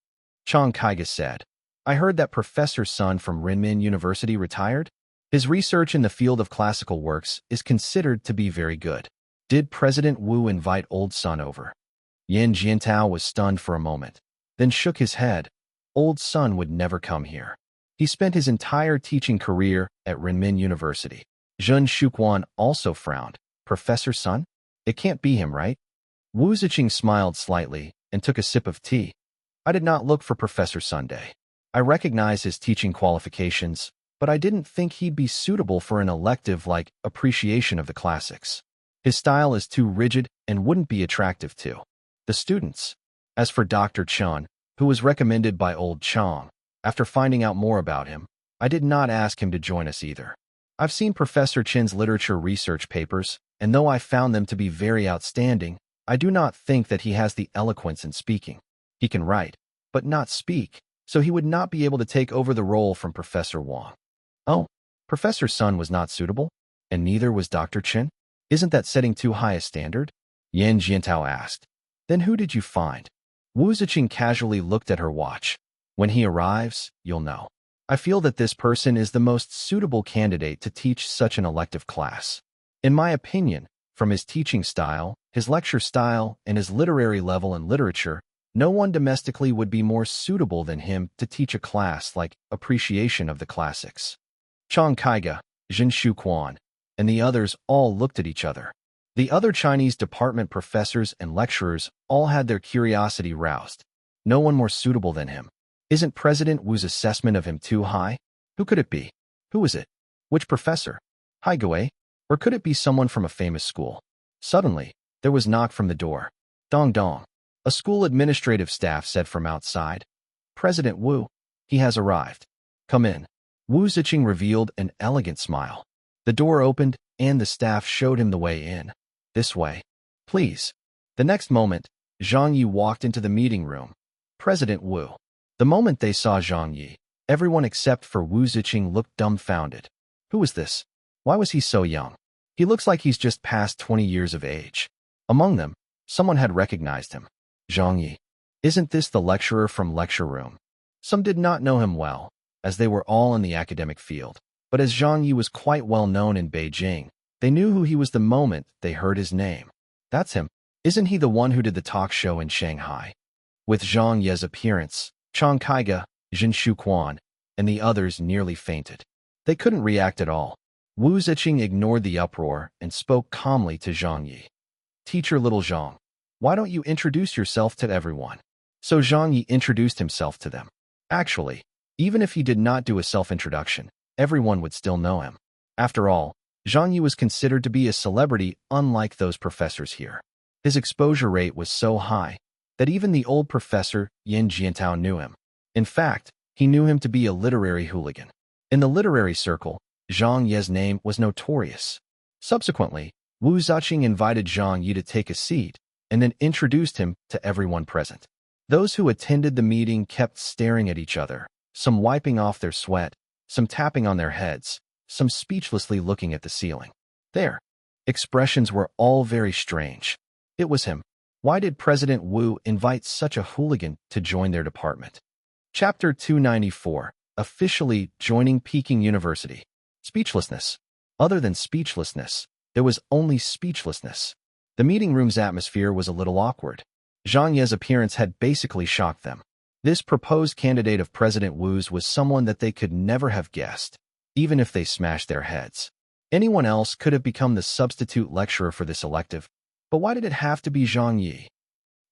Zhang Ye said, "I heard that Professor Sun from Renmin University retired. His research in the field of classical works is considered to be very good. Did President Wu invite old Sun over?" Yan Jiantao was stunned for a moment, then shook his head. Old Sun would never come here. He spent his entire teaching career at Renmin University. Zhen Shuquan also frowned. "Professor Sun? It can't be him, right?" Wu Ziqing smiled slightly and took a sip of tea. "I did not look for Professor Sunday. I recognize his teaching qualifications, but I didn't think he'd be suitable for an elective like appreciation of the classics. His style is too rigid and wouldn't be attractive to the students." As for Dr. Chen, who was recommended by old Chang, after finding out more about him, I did not ask him to join us either. I've seen Professor Chen's literature research papers, and though I found them to be very outstanding, I do not think that he has the eloquence in speaking. He can write, but not speak, so he would not be able to take over the role from Professor Wang. "Oh, Professor Sun was not suitable, and neither was Dr. Chen? Isn't that setting too high a standard?" Yan Jiantao asked. "Then who did you find?" Wu Ziqing casually looked at her watch. "When he arrives, you'll know. I feel that this person is the most suitable candidate to teach such an elective class. In my opinion, from his teaching style, his lecture style, and his literary level in literature, no one domestically would be more suitable than him to teach a class like Appreciation of the Classics." Zhang Ye, Zhen Shuquan, and the others all looked at each other. The other Chinese department professors and lecturers all had their curiosity roused. No one more suitable than him. Isn't President Wu's assessment of him too high? Who could it be? Who is it? Which professor? Haigui? Or could it be someone from a famous school? Suddenly, there was knock from the door. "Dong dong." A school administrative staff said from outside. "President Wu. He has arrived. Come in." Wu Ziqing revealed an elegant smile. The door opened, and the staff showed him the way in. "This way, please." The next moment, Zhang Ye walked into the meeting room. President Wu. The moment they saw Zhang Ye, everyone except for Wu Ziqing looked dumbfounded. Who is this? Why was he so young? He looks like he's just past 20 years of age. Among them, someone had recognized him. Zhang Ye. Isn't this the lecturer from lecture room? Some did not know him well, as they were all in the academic field. But as Zhang Ye was quite well known in Beijing, they knew who he was the moment they heard his name. That's him. Isn't he the one who did the talk show in Shanghai? With Zhang Ye's appearance, Zhang Ye, Zhen Shuquan, and the others nearly fainted. They couldn't react at all. Wu Ziqing ignored the uproar and spoke calmly to Zhang Ye. "Teacher Little Zhang, why don't you introduce yourself to everyone?" So Zhang Ye introduced himself to them. Actually, even if he did not do a self-introduction, everyone would still know him. After all, Zhang Ye was considered to be a celebrity unlike those professors here. His exposure rate was so high that even the old professor Yan Jiantao knew him. In fact, he knew him to be a literary hooligan. In the literary circle, Zhang Ye's name was notorious. Subsequently, Wu Ziqing invited Zhang Ye to take a seat and then introduced him to everyone present. Those who attended the meeting kept staring at each other, some wiping off their sweat, some tapping on their heads, some speechlessly looking at the ceiling. Their expressions were all very strange. It was him. Why did President Wu invite such a hooligan to join their department? Chapter 294. Officially joining Peking University. Speechlessness. Other than speechlessness, there was only speechlessness. The meeting room's atmosphere was a little awkward. Zhang Ye's appearance had basically shocked them. This proposed candidate of President Wu's was someone that they could never have guessed, even if they smashed their heads. Anyone else could have become the substitute lecturer for this elective, but why did it have to be Zhang Ye?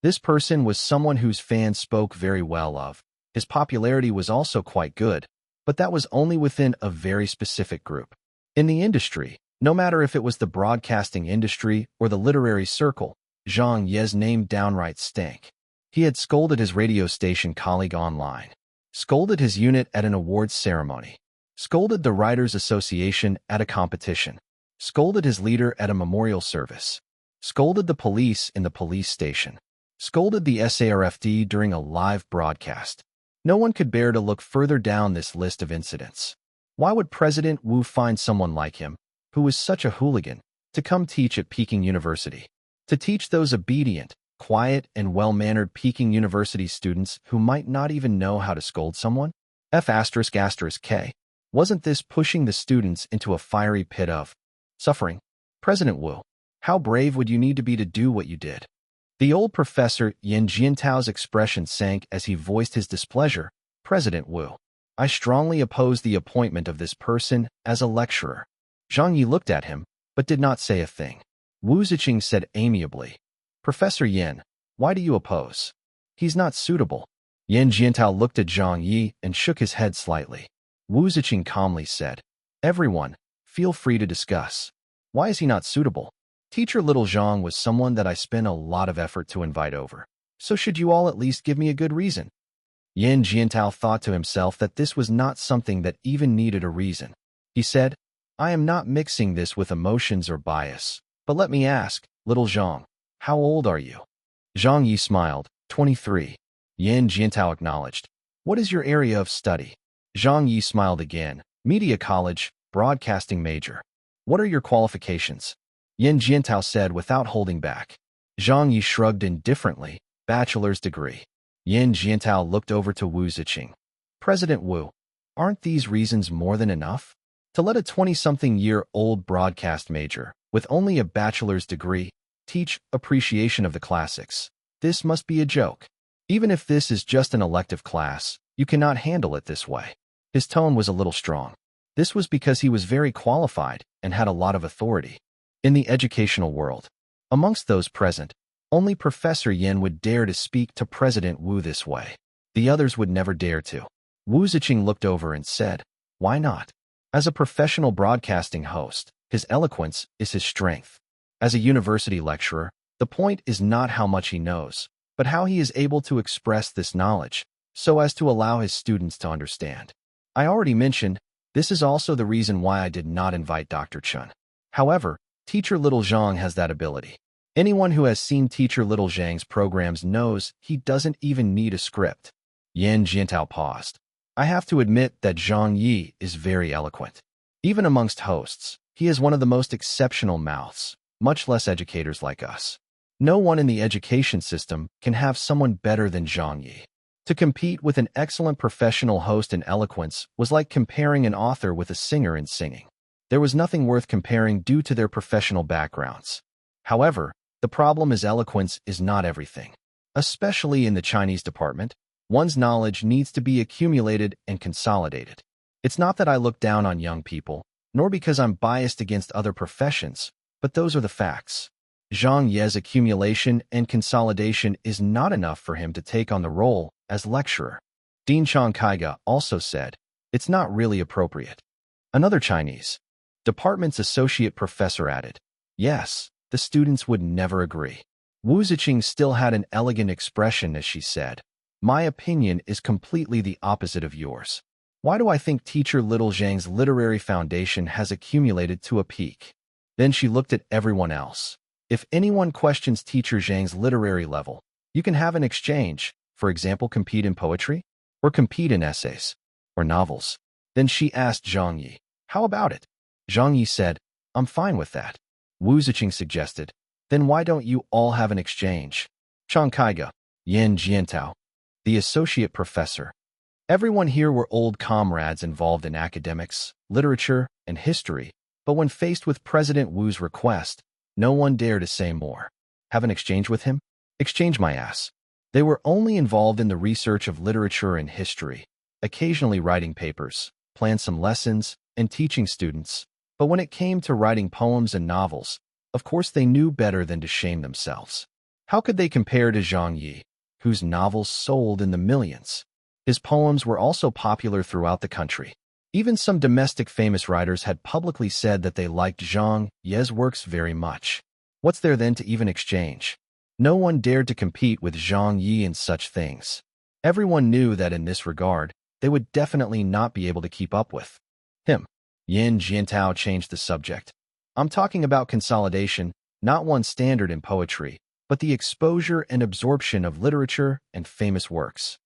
This person was someone whose fans spoke very well of. His popularity was also quite good, but that was only within a very specific group. In the industry, no matter if it was the broadcasting industry or the literary circle, Zhang Ye's name downright stank. He had scolded his radio station colleague online, scolded his unit at an awards ceremony, scolded the Writers' Association at a competition, scolded his leader at a memorial service, scolded the police in the police station, scolded the SARFD during a live broadcast. No one could bear to look further down this list of incidents. Why would President Wu find someone like him, who was such a hooligan, to come teach at Peking University? To teach those obedient, quiet, and well-mannered Peking University students who might not even know how to scold someone? K. Wasn't this pushing the students into a fiery pit of suffering? President Wu, how brave would you need to be to do what you did? The old professor Yan Jiantao's expression sank as he voiced his displeasure. President Wu, I strongly oppose the appointment of this person as a lecturer. Zhang Ye looked at him, but did not say a thing. Wu Ziqing said amiably, Professor Yan, why do you oppose? He's not suitable. Yan Jiantao looked at Zhang Ye and shook his head slightly. Wu Ziqing calmly said, Everyone, feel free to discuss. Why is he not suitable? Teacher Little Zhang was someone that I spent a lot of effort to invite over. So should you all at least give me a good reason? Yan Jiantao thought to himself that this was not something that even needed a reason. He said, I am not mixing this with emotions or bias. But let me ask, Little Zhang, how old are you? Zhang Yi smiled, 23. Yan Jiantao acknowledged. What is your area of study? Zhang Yi smiled again. Media college, broadcasting major. What are your qualifications? Yan Jiantao said without holding back. Zhang Yi shrugged indifferently. Bachelor's degree. Yan Jiantao looked over to Wu Ziqing. President Wu, aren't these reasons more than enough? To let a 20-something-year-old broadcast major, with only a bachelor's degree, teach appreciation of the classics. This must be a joke. Even if this is just an elective class, you cannot handle it this way. His tone was a little strong. This was because he was very qualified and had a lot of authority. In the educational world, amongst those present, only Professor Yan would dare to speak to President Wu this way. The others would never dare to. Wu Ziqing looked over and said, Why not? As a professional broadcasting host, his eloquence is his strength. As a university lecturer, the point is not how much he knows, but how he is able to express this knowledge, so as to allow his students to understand. I already mentioned, this is also the reason why I did not invite Dr. Chun. However, Teacher Little Zhang has that ability. Anyone who has seen Teacher Little Zhang's programs knows he doesn't even need a script. Yan Jiantao paused. I have to admit that Zhang Ye is very eloquent. Even amongst hosts, he is one of the most exceptional mouths, much less educators like us. No one in the education system can have someone better than Zhang Ye. To compete with an excellent professional host in eloquence was like comparing an author with a singer in singing. There was nothing worth comparing due to their professional backgrounds. However, the problem is eloquence is not everything. Especially in the Chinese department, one's knowledge needs to be accumulated and consolidated. It's not that I look down on young people, nor because I'm biased against other professions, but those are the facts. Zhang Ye's accumulation and consolidation is not enough for him to take on the role as lecturer. Dean Chang Kaiga also said, it's not really appropriate. Another Chinese department's associate professor added, yes, the students would never agree. Wu Ziqing still had an elegant expression as she said, my opinion is completely the opposite of yours. Why do I think teacher Little Zhang's literary foundation has accumulated to a peak? Then she looked at everyone else. If anyone questions teacher Zhang's literary level, you can have an exchange, for example, compete in poetry, or compete in essays, or novels. Then she asked Zhang Ye, how about it? Zhang Ye said, I'm fine with that. Wu Ziqing suggested, then why don't you all have an exchange? Chang Kaiga, Yan Jiantao, the associate professor. Everyone here were old comrades involved in academics, literature, and history, but when faced with President Wu's request, no one dared to say more. Have an exchange with him? Exchange my ass. They were only involved in the research of literature and history, occasionally writing papers, planned some lessons, and teaching students. But when it came to writing poems and novels, of course they knew better than to shame themselves. How could they compare to Zhang Ye, whose novels sold in the millions? His poems were also popular throughout the country. Even some domestic famous writers had publicly said that they liked Zhang Ye's works very much. What's there then to even exchange? No one dared to compete with Zhang Ye in such things. Everyone knew that in this regard, they would definitely not be able to keep up with him. Yan Jiantao changed the subject. I'm talking about consolidation, not one standard in poetry, but the exposure and absorption of literature and famous works.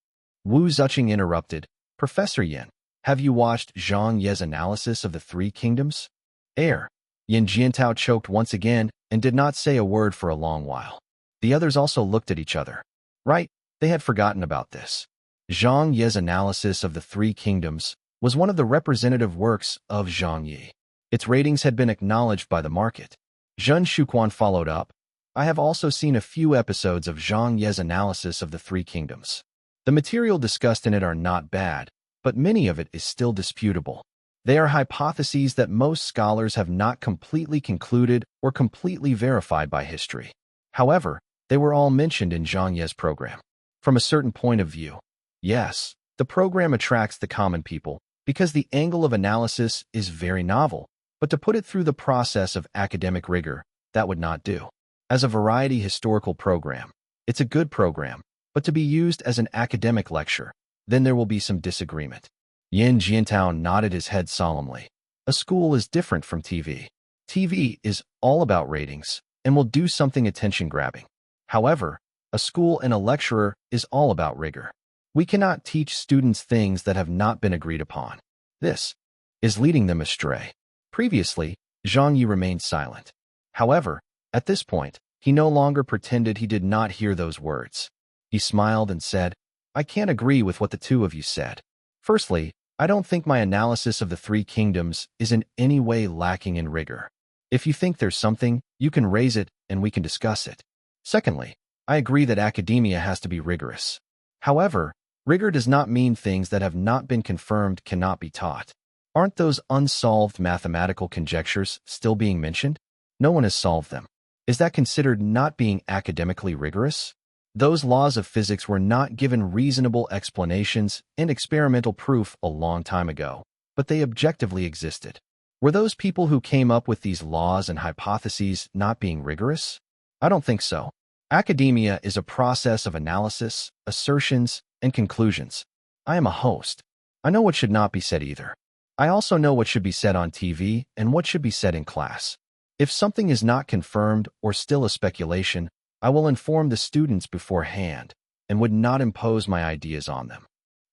Wu Ziqing interrupted, Professor Yan, have you watched Zhang Ye's analysis of the three kingdoms? Yan Jiantao choked once again and did not say a word for a long while. The others also looked at each other. Right, they had forgotten about this. Zhang Ye's analysis of the three kingdoms was one of the representative works of Zhang Ye. Its ratings had been acknowledged by the market. Zhen Shuquan followed up, I have also seen a few episodes of Zhang Ye's analysis of the three kingdoms. The material discussed in it are not bad, but many of it is still disputable. They are hypotheses that most scholars have not completely concluded or completely verified by history. However, they were all mentioned in Zhang Ye's program. From a certain point of view, yes, the program attracts the common people because the angle of analysis is very novel, but to put it through the process of academic rigor, that would not do. As a variety historical program, it's a good program, but to be used as an academic lecture, then there will be some disagreement. Yan Jiantao nodded his head solemnly. A school is different from TV. TV is all about ratings and will do something attention-grabbing. However, a school and a lecturer is all about rigor. We cannot teach students things that have not been agreed upon. This is leading them astray. Previously, Zhang Ye remained silent. However, at this point, he no longer pretended he did not hear those words. He smiled and said, I can't agree with what the two of you said. Firstly, I don't think my analysis of the three kingdoms is in any way lacking in rigor. If you think there's something, you can raise it and we can discuss it. Secondly, I agree that academia has to be rigorous. However, rigor does not mean things that have not been confirmed cannot be taught. Aren't those unsolved mathematical conjectures still being mentioned? No one has solved them. Is that considered not being academically rigorous? Those laws of physics were not given reasonable explanations and experimental proof a long time ago, but they objectively existed. Were those people who came up with these laws and hypotheses not being rigorous? I don't think so. Academia is a process of analysis, assertions, and conclusions. I am a host. I know what should not be said either. I also know what should be said on TV and what should be said in class. If something is not confirmed or still a speculation, I will inform the students beforehand and would not impose my ideas on them.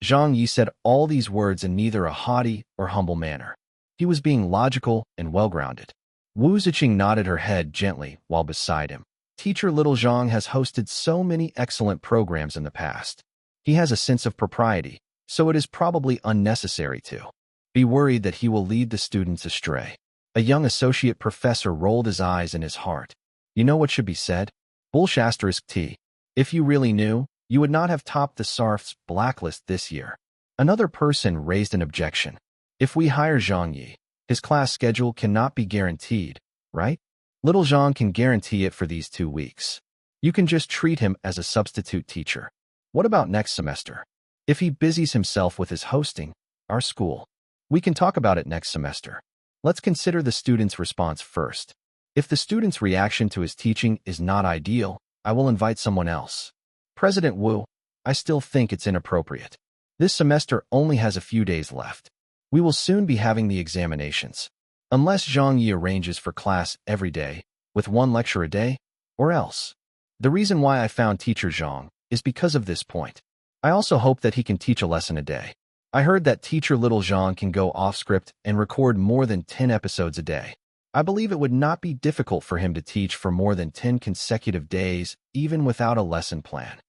Zhang Ye said all these words in neither a haughty or humble manner. He was being logical and well-grounded. Wu Ziqing nodded her head gently while beside him. Teacher Little Zhang has hosted so many excellent programs in the past. He has a sense of propriety, so it is probably unnecessary to be worried that he will lead the students astray. A young associate professor rolled his eyes in his heart. You know what should be said? Bullsh*T. If you really knew, you would not have topped the SARF's blacklist this year. Another person raised an objection. If we hire Zhang Ye, his class schedule cannot be guaranteed, right? Little Zhang can guarantee it for these 2 weeks. You can just treat him as a substitute teacher. What about next semester? If he busies himself with his hosting, our school, we can talk about it next semester. Let's consider the student's response first. If the student's reaction to his teaching is not ideal, I will invite someone else. President Wu, I still think it's inappropriate. This semester only has a few days left. We will soon be having the examinations. Unless Zhang Ye arranges for class every day, with one lecture a day, or else. The reason why I found teacher Zhang is because of this point. I also hope that he can teach a lesson a day. I heard that teacher Little Zhang can go off-script and record more than 10 episodes a day. I believe it would not be difficult for him to teach for more than 10 consecutive days, even without a lesson plan.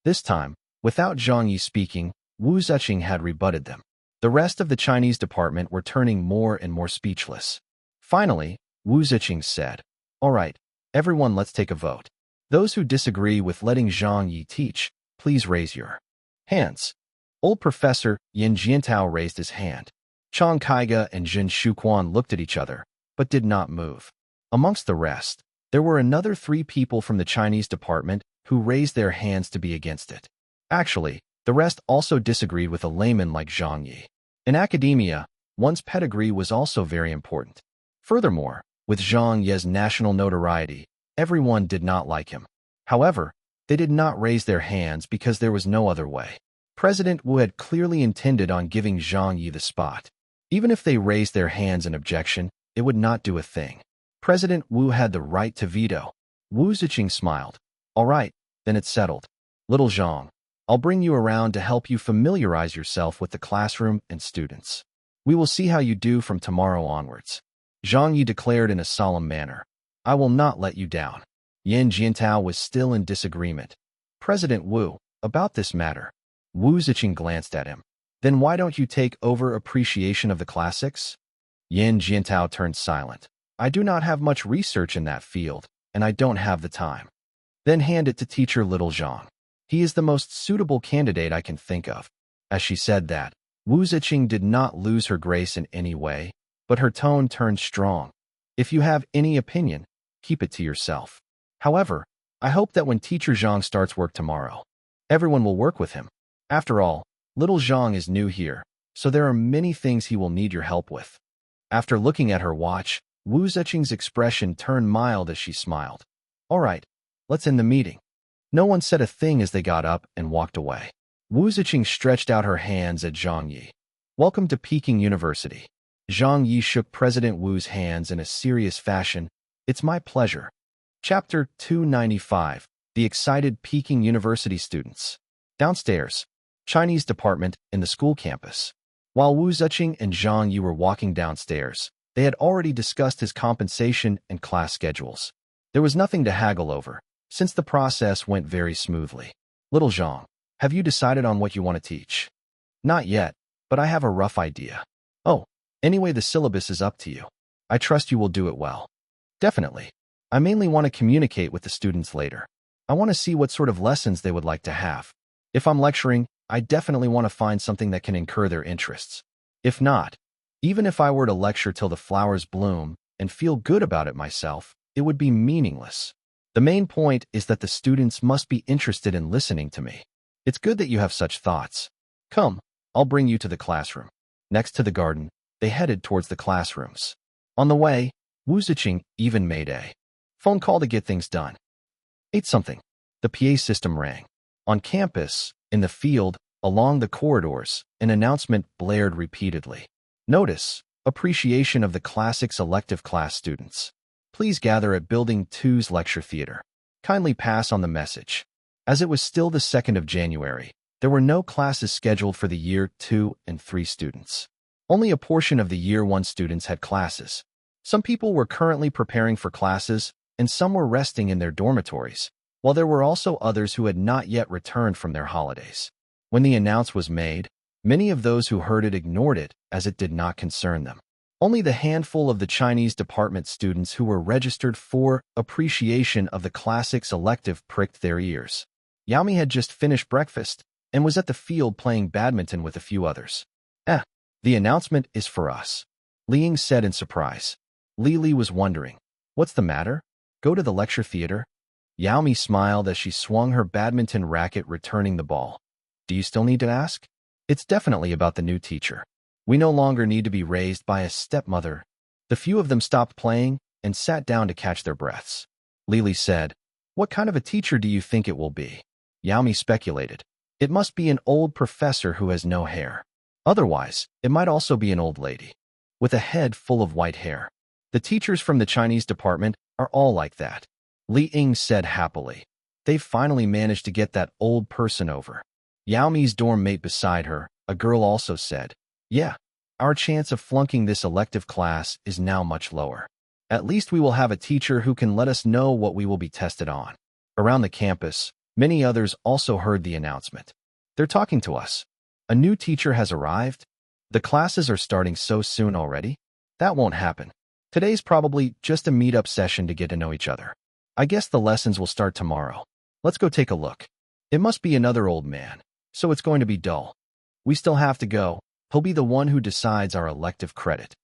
This time, without Zhang Ye speaking, Wu Ziqing had rebutted them. The rest of the Chinese department were turning more and more speechless. Finally, Wu Ziqing said, "All right, everyone, let's take a vote. Those who disagree with letting Zhang Ye teach, please raise your hands." Old Professor Yin Jiantao raised his hand. Chang Kaiga and Jin Shuquan looked at each other, but did not move. Amongst the rest, there were another 3 people from the Chinese department who raised their hands to be against it. Actually, the rest also disagreed with a layman like Zhang Ye. In academia, one's pedigree was also very important. Furthermore, with Zhang Ye's national notoriety, everyone did not like him. However, they did not raise their hands because there was no other way. President Wu had clearly intended on giving Zhang Ye the spot. Even if they raised their hands in objection, it would not do a thing. President Wu had the right to veto. Wu Ziqing smiled. "All right, then it's settled. Little Zhang, I'll bring you around to help you familiarize yourself with the classroom and students. We will see how you do from tomorrow onwards." Zhang Ye declared in a solemn manner. "I will not let you down." Yin Jiantao was still in disagreement. "President Wu, about this matter." Wu Ziqing glanced at him. "Then why don't you take over appreciation of the classics?" Yin Jiantao turned silent. "I do not have much research in that field, and I don't have the time." "Then hand it to teacher Little Zhang. He is the most suitable candidate I can think of." As she said that, Wu Ziqing did not lose her grace in any way, but her tone turned strong. "If you have any opinion, keep it to yourself. However, I hope that when teacher Zhang starts work tomorrow, everyone will work with him. After all, Little Zhang is new here, so there are many things he will need your help with." After looking at her watch, Wu Ziqing's expression turned mild as she smiled. "All right, let's end the meeting." No one said a thing as they got up and walked away. Wu Ziqing stretched out her hands at Zhang Ye. "Welcome to Peking University." Zhang Ye shook President Wu's hands in a serious fashion. "It's my pleasure." Chapter 295. The Excited Peking University Students. Downstairs, Chinese department in the school campus. While Wu Ziqing and Zhang Ye were walking downstairs, they had already discussed his compensation and class schedules. There was nothing to haggle over, since the process went very smoothly. "Little Zhang, have you decided on what you want to teach?" "Not yet, but I have a rough idea." "Oh, anyway, the syllabus is up to you. I trust you will do it well." "Definitely. I mainly want to communicate with the students later. I want to see what sort of lessons they would like to have. If I'm lecturing, I definitely want to find something that can incur their interests. If not, even if I were to lecture till the flowers bloom and feel good about it myself, it would be meaningless. The main point is that the students must be interested in listening to me. It's good that you have such thoughts. Come, I'll bring you to the classroom." Next to the garden, they headed towards the classrooms. On the way, Wu Ziqing even made a phone call to get things done. 8-something. The PA system rang. On campus, in the field, along the corridors, an announcement blared repeatedly. "Notice, appreciation of the classics elective class students. Please gather at Building 2's lecture theater. Kindly pass on the message." As it was still the 2nd of January, there were no classes scheduled for the Year 2 and 3 students. Only a portion of the Year 1 students had classes. Some people were currently preparing for classes, and some were resting in their dormitories, while there were also others who had not yet returned from their holidays. When the announcement was made, many of those who heard it ignored it, as it did not concern them. Only the handful of the Chinese department students who were registered for appreciation of the classics elective pricked their ears. Yaomi had just finished breakfast and was at the field playing badminton with a few others. The announcement is for us," Li Ying said in surprise. Li was wondering, "What's the matter? Go to the lecture theater?" Yaomi smiled as she swung her badminton racket, returning the ball. "Do you still need to ask? It's definitely about the new teacher. We no longer need to be raised by a stepmother." The few of them stopped playing and sat down to catch their breaths. Li said, "What kind of a teacher do you think it will be?" Yaomi speculated. It must be an old professor who has no hair. Otherwise, it might also be an old lady with a head full of white hair. The teachers from the Chinese department are all like that, Li Ying said happily. They've finally managed to get that old person over. Yao Mi's dorm mate beside her, a girl, also said, yeah, our chance of flunking this elective class is now much lower. At least we will have a teacher who can let us know what we will be tested on. Around the campus, many others also heard the announcement. They're talking to us. A new teacher has arrived? The classes are starting so soon already? That won't happen. Today's probably just a meet-up session to get to know each other. I guess the lessons will start tomorrow. Let's go take a look. It must be another old man, so it's going to be dull. We still have to go. He'll be the one who decides our elective credit.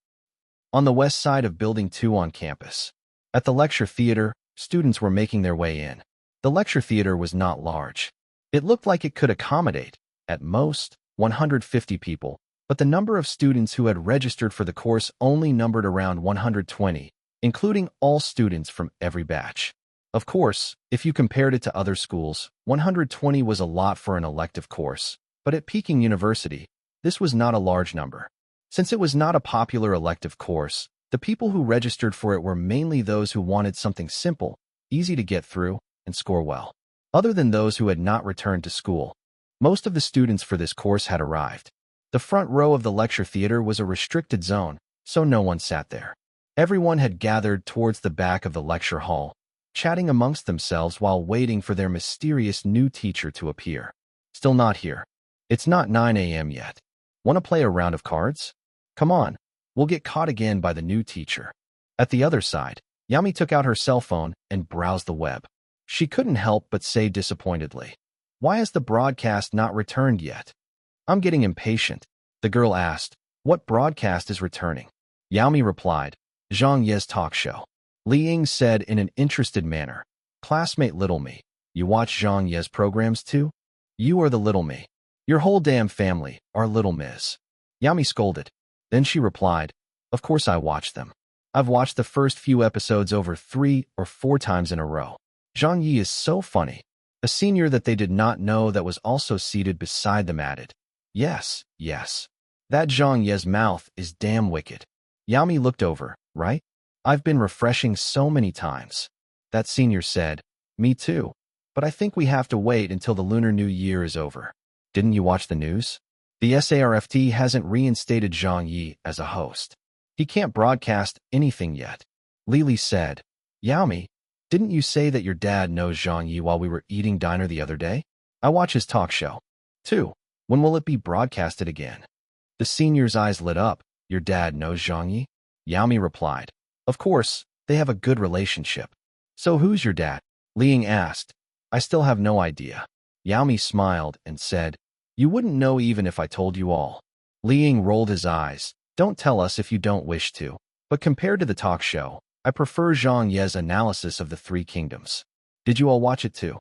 On the west side of Building 2 on campus, at the lecture theater, students were making their way in. The lecture theater was not large. It looked like it could accommodate, at most, 150 people, but the number of students who had registered for the course only numbered around 120, including all students from every batch. Of course, if you compared it to other schools, 120 was a lot for an elective course, but at Peking University, this was not a large number. Since it was not a popular elective course, the people who registered for it were mainly those who wanted something simple, easy to get through, and score well. Other than those who had not returned to school, most of the students for this course had arrived. The front row of the lecture theater was a restricted zone, so no one sat there. Everyone had gathered towards the back of the lecture hall, chatting amongst themselves while waiting for their mysterious new teacher to appear. Still not here. It's not 9 a.m. yet. Want to play a round of cards? Come on, we'll get caught again by the new teacher. At the other side, Yami took out her cell phone and browsed the web. She couldn't help but say disappointedly, "Why has the broadcast not returned yet?" "I'm getting impatient," the girl asked. "What broadcast is returning?" Yami replied, "Zhang Ye's talk show." Li Ying said in an interested manner, "Classmate Little Me, you watch Zhang Ye's programs too? You are the Little Me. Your whole damn family are Little Ms." Yami scolded. Then she replied, "Of course I watch them. I've watched the first few episodes over 3 or 4 times in a row. Zhang Ye is so funny." A senior that they did not know that was also seated beside them added, "Yes, yes. That Zhang Ye's mouth is damn wicked." Yami looked over, "Right? I've been refreshing so many times." That senior said, "Me too. But I think we have to wait until the Lunar New Year is over." Didn't you watch the news? The SARFT hasn't reinstated Zhang Ye as a host. He can't broadcast anything yet. Lily said, "Yaomi, didn't you say that your dad knows Zhang Ye while we were eating dinner the other day? I watch his talk show, too. When will it be broadcasted again?" The senior's eyes lit up. "Your dad knows Zhang Ye?" Yaomi replied, "Of course, they have a good relationship." "So who's your dad?" Li Ying asked. "I still have no idea." Yaomi smiled and said, "You wouldn't know even if I told you all." Li Ying rolled his eyes. "Don't tell us if you don't wish to. But compared to the talk show, I prefer Zhang Ye's analysis of the 3 kingdoms. Did you all watch it too?"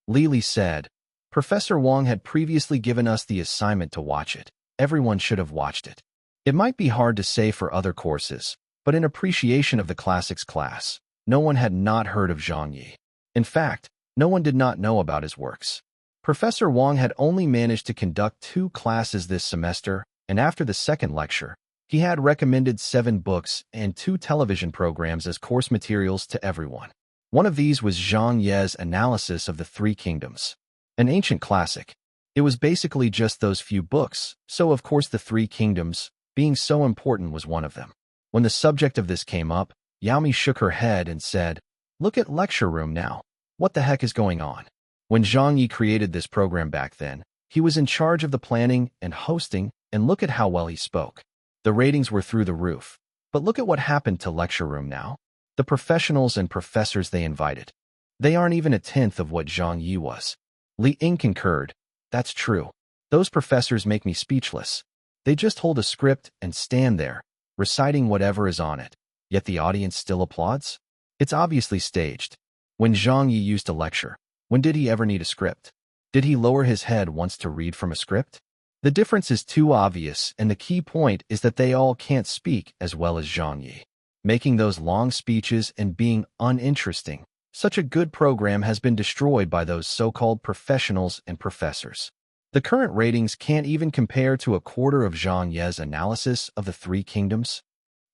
Lily said, "Professor Wang had previously given us the assignment to watch it. Everyone should have watched it." It might be hard to say for other courses, but in appreciation of the classics class, no one had not heard of Zhang Ye. In fact, no one did not know about his works. Professor Wang had only managed to conduct 2 classes this semester, and after the second lecture, he had recommended 7 books and 2 television programs as course materials to everyone. One of these was Zhang Ye's analysis of the 3 kingdoms, an ancient classic. It was basically just those few books, so of course the 3 kingdoms, being so important, was one of them. When the subject of this came up, Yaomi shook her head and said, "Look at lecture room now. What the heck is going on?" When Zhang Ye created this program back then, he was in charge of the planning and hosting, and look at how well he spoke. The ratings were through the roof. But look at what happened to lecture room now. The professionals and professors they invited. They aren't even a tenth of what Zhang Ye was. Li Ying concurred. "That's true. Those professors make me speechless. They just hold a script and stand there, reciting whatever is on it. Yet the audience still applauds? It's obviously staged." When Zhang Ye used to lecture, when did he ever need a script? Did he lower his head once to read from a script? The difference is too obvious, and the key point is that they all can't speak as well as Zhang Ye. Making those long speeches and being uninteresting, such a good program has been destroyed by those so-called professionals and professors. The current ratings can't even compare to a quarter of Zhang Ye's analysis of the three kingdoms.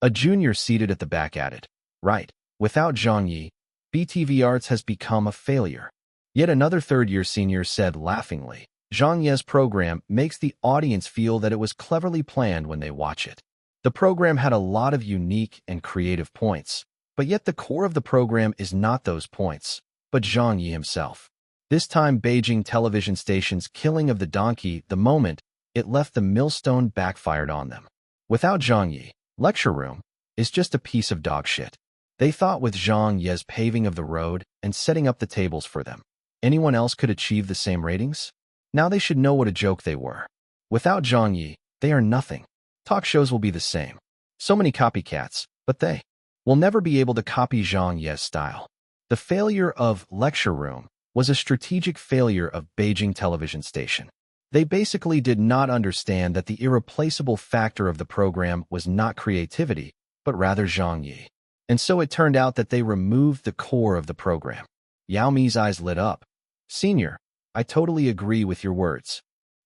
A junior seated at the back added, right, without Zhang Ye, BTV Arts has become a failure. Yet another third-year senior said laughingly, Zhang Ye's program makes the audience feel that it was cleverly planned when they watch it. The program had a lot of unique and creative points, but yet the core of the program is not those points, but Zhang Ye himself. This time Beijing television station's killing of the donkey the moment it left the millstone backfired on them. Without Zhang Ye, lecture room is just a piece of dog shit. They thought with Zhang Ye's paving of the road and setting up the tables for them, anyone else could achieve the same ratings? Now they should know what a joke they were. Without Zhang Ye, they are nothing. Talk shows will be the same. So many copycats, but they will never be able to copy Zhang Ye's style. The failure of Lecture Room was a strategic failure of Beijing television station. They basically did not understand that the irreplaceable factor of the program was not creativity, but rather Zhang Ye. And so it turned out that they removed the core of the program. Yao Mi's eyes lit up. Senior, I totally agree with your words.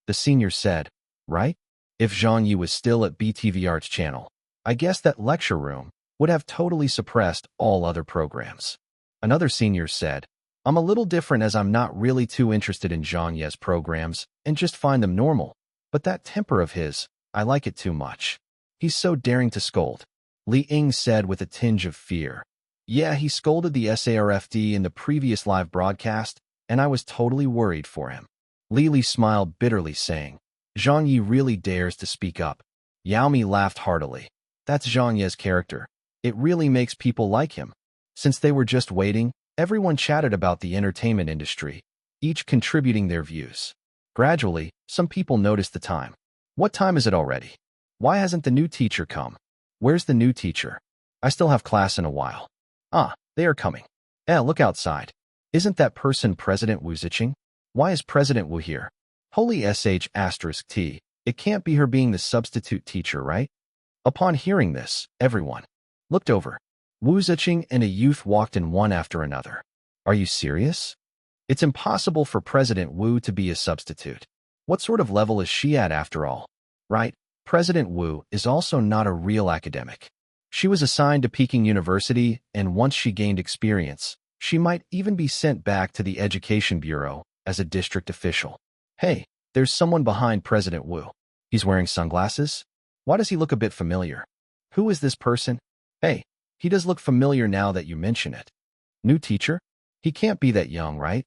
The senior said, right? If Zhang Ye was still at BTV Arts channel, I guess that Lecture Room would have totally suppressed all other programs. Another senior said, I'm a little different as I'm not really too interested in Zhang Ye's programs and just find them normal. But that temper of his, I like it too much. He's so daring to scold. Li Ying said with a tinge of fear. Yeah, he scolded the SARFD in the previous live broadcast, and I was totally worried for him. Li Li smiled bitterly, saying, Zhang Ye really dares to speak up. Yao Mi laughed heartily. That's Zhang Ye's character. It really makes people like him. Since they were just waiting, everyone chatted about the entertainment industry, each contributing their views. Gradually, some people noticed the time. What time is it already? Why hasn't the new teacher come? Where's the new teacher? I still have class in a while. Ah, they are coming. Look outside. Isn't that person President Wu Ziqing? Why is President Wu here? Holy **T, it can't be her being the substitute teacher, right? Upon hearing this, everyone looked over. Wu Ziqing and a youth walked in one after another. Are you serious? It's impossible for President Wu to be a substitute. What sort of level is she at after all? Right, President Wu is also not a real academic. She was assigned to Peking University, and once she gained experience, she might even be sent back to the Education Bureau as a district official. Hey, there's someone behind President Wu. He's wearing sunglasses? Why does he look a bit familiar? Who is this person? Hey, he does look familiar now that you mention it. New teacher? He can't be that young, right?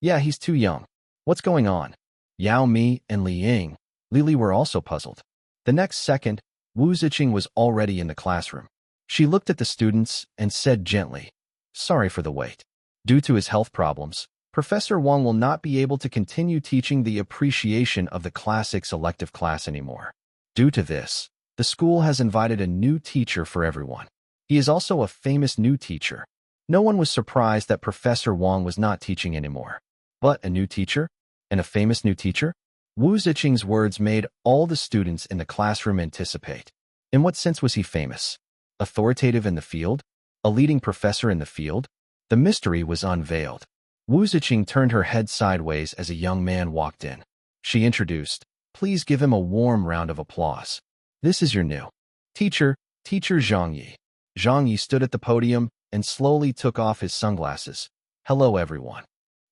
Yeah, he's too young. What's going on? Yao Mi and Li Ying, Li were also puzzled. The next second, Wu Ziqing was already in the classroom. She looked at the students and said gently, Sorry for the wait. Due to his health problems, Professor Wang will not be able to continue teaching the appreciation of the classics elective class anymore. Due to this, the school has invited a new teacher for everyone. He is also a famous new teacher. No one was surprised that Professor Wang was not teaching anymore. But a new teacher? And a famous new teacher? Wu Ziqing's words made all the students in the classroom anticipate. In what sense was he famous? Authoritative in the field? A leading professor in the field? The mystery was unveiled. Wu Ziqing turned her head sideways as a young man walked in. She introduced, Please give him a warm round of applause. This is your new teacher, Teacher Zhang Ye. Zhang Ye stood at the podium and slowly took off his sunglasses. Hello, everyone.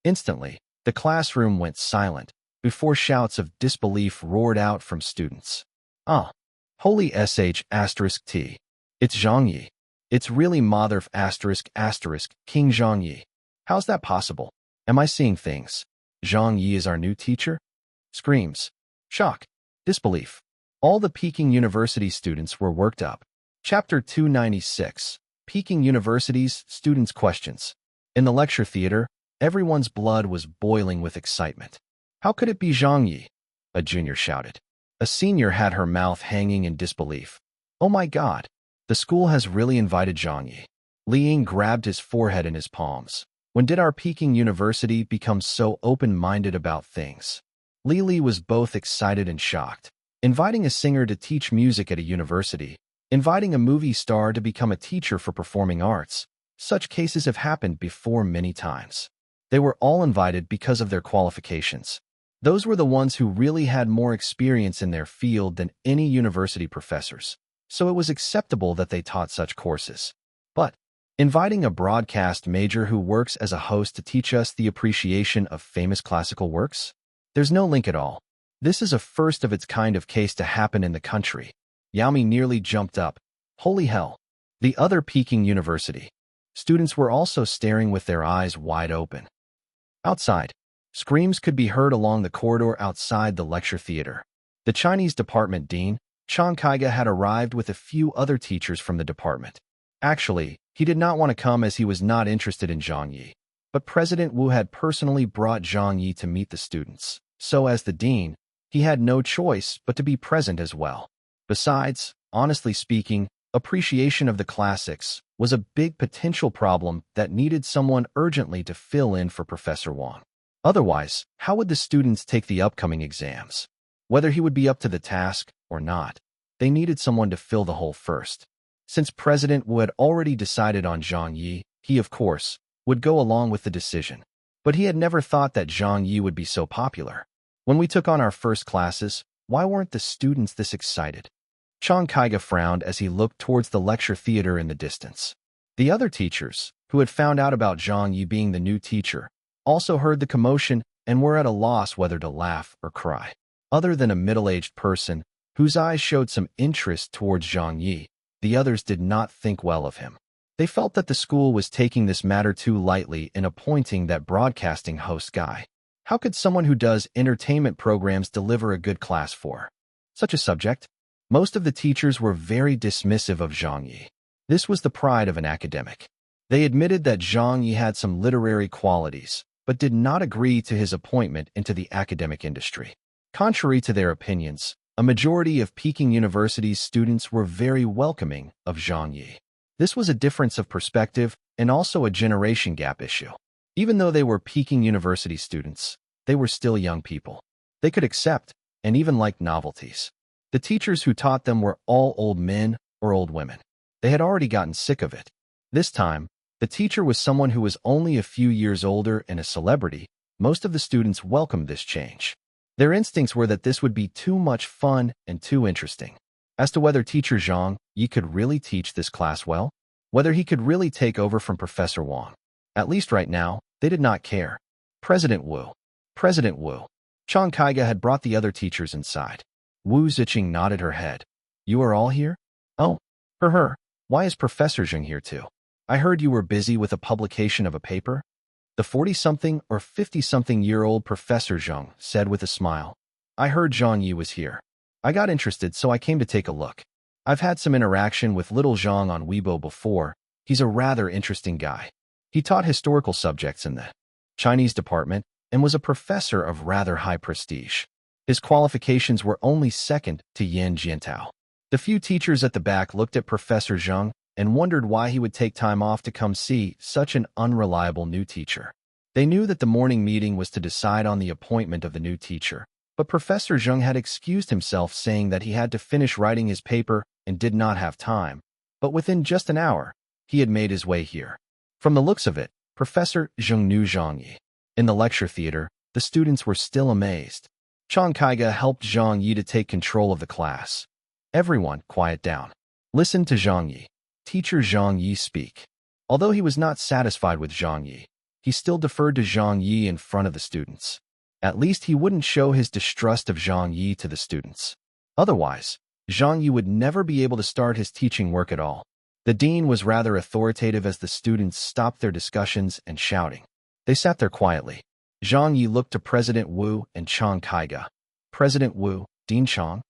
Instantly, the classroom went silent before shouts of disbelief roared out from students. Ah, holy **T. It's Zhang Ye. It's really mother of ***, King Zhang Ye. How's that possible? Am I seeing things? Zhang Ye is our new teacher? Screams. Shock. Disbelief. All the Peking University students were worked up. Chapter 296. Peking University's Students' Questions. In the lecture theater, everyone's blood was boiling with excitement. How could it be Zhang Ye? A junior shouted. A senior had her mouth hanging in disbelief. Oh my God! The school has really invited Zhang Ye. Li Ying grabbed his forehead in his palms. When did our Peking University become so open-minded about things? Li was both excited and shocked. Inviting a singer to teach music at a university, inviting a movie star to become a teacher for performing arts. Such cases have happened before many times. They were all invited because of their qualifications. Those were the ones who really had more experience in their field than any university professors, so it was acceptable that they taught such courses. But inviting a broadcast major who works as a host to teach us the appreciation of famous classical works? There's no link at all. This is a first of its kind of case to happen in the country. Yao Mi nearly jumped up. Holy hell! The other Peking University. Students were also staring with their eyes wide open. Outside, screams could be heard along the corridor outside the lecture theater. The Chinese department dean, Chang Kaiga, had arrived with a few other teachers from the department. Actually, he did not want to come as he was not interested in Zhang Ye. But President Wu had personally brought Zhang Ye to meet the students, so as the dean, he had no choice but to be present as well. Besides, honestly speaking, appreciation of the classics was a big potential problem that needed someone urgently to fill in for Professor Wang. Otherwise, how would the students take the upcoming exams? Whether he would be up to the task or not, they needed someone to fill the hole first. Since President Wu had already decided on Zhang Ye, he, of course, would go along with the decision. But he had never thought that Zhang Ye would be so popular. When we took on our first classes, why weren't the students this excited? Chang Kaiga frowned as he looked towards the lecture theater in the distance. The other teachers, who had found out about Zhang Ye being the new teacher, also heard the commotion and were at a loss whether to laugh or cry. Other than a middle-aged person, whose eyes showed some interest towards Zhang Ye, the others did not think well of him. They felt that the school was taking this matter too lightly in appointing that broadcasting host guy. How could someone who does entertainment programs deliver a good class for such a subject? Most of the teachers were very dismissive of Zhang Ye. This was the pride of an academic. They admitted that Zhang Ye had some literary qualities, but did not agree to his appointment into the academic industry. Contrary to their opinions, a majority of Peking University's students were very welcoming of Zhang Ye. This was a difference of perspective and also a generation gap issue. Even though they were Peking University students, they were still young people. They could accept and even like novelties. The teachers who taught them were all old men or old women. They had already gotten sick of it. This time, the teacher was someone who was only a few years older and a celebrity. Most of the students welcomed this change. Their instincts were that this would be too much fun and too interesting. As to whether teacher Zhang Ye could really teach this class well, whether he could really take over from Professor Wang. At least right now, they did not care. President Wu. Chang Kaiga had brought the other teachers inside. Wu Ziqing nodded her head. You are all here? Oh, her. Why is Professor Zhang here too? I heard you were busy with a publication of a paper. The 40-something or 50-something-year-old Professor Zhang said with a smile. I heard Zhang Ye was here. I got interested, so I came to take a look. I've had some interaction with little Zhang on Weibo before. He's a rather interesting guy. He taught historical subjects in the Chinese department and was a professor of rather high prestige. His qualifications were only second to Yan Jiantao. The few teachers at the back looked at Professor Zhang and wondered why he would take time off to come see such an unreliable new teacher. They knew that the morning meeting was to decide on the appointment of the new teacher, but Professor Zhang had excused himself, saying that he had to finish writing his paper and did not have time. But within just an hour, he had made his way here. From the looks of it, Professor Zhang knew Zhang Ye. In the lecture theater, the students were still amazed. Chang Kaiga helped Zhang Ye to take control of the class. Everyone, quiet down. Listen to Zhang Ye. Teacher Zhang Ye speak. Although he was not satisfied with Zhang Ye, he still deferred to Zhang Ye in front of the students. At least he wouldn't show his distrust of Zhang Ye to the students. Otherwise, Zhang Ye would never be able to start his teaching work at all. The dean was rather authoritative as the students stopped their discussions and shouting. They sat there quietly. Zhang Ye looked to President Wu and Chang Kaiga. President Wu, Dean Chang?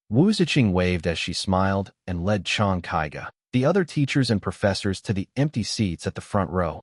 Wu Ziqing waved as she smiled and led Chang Kaiga, the other teachers and professors, to the empty seats at the front row.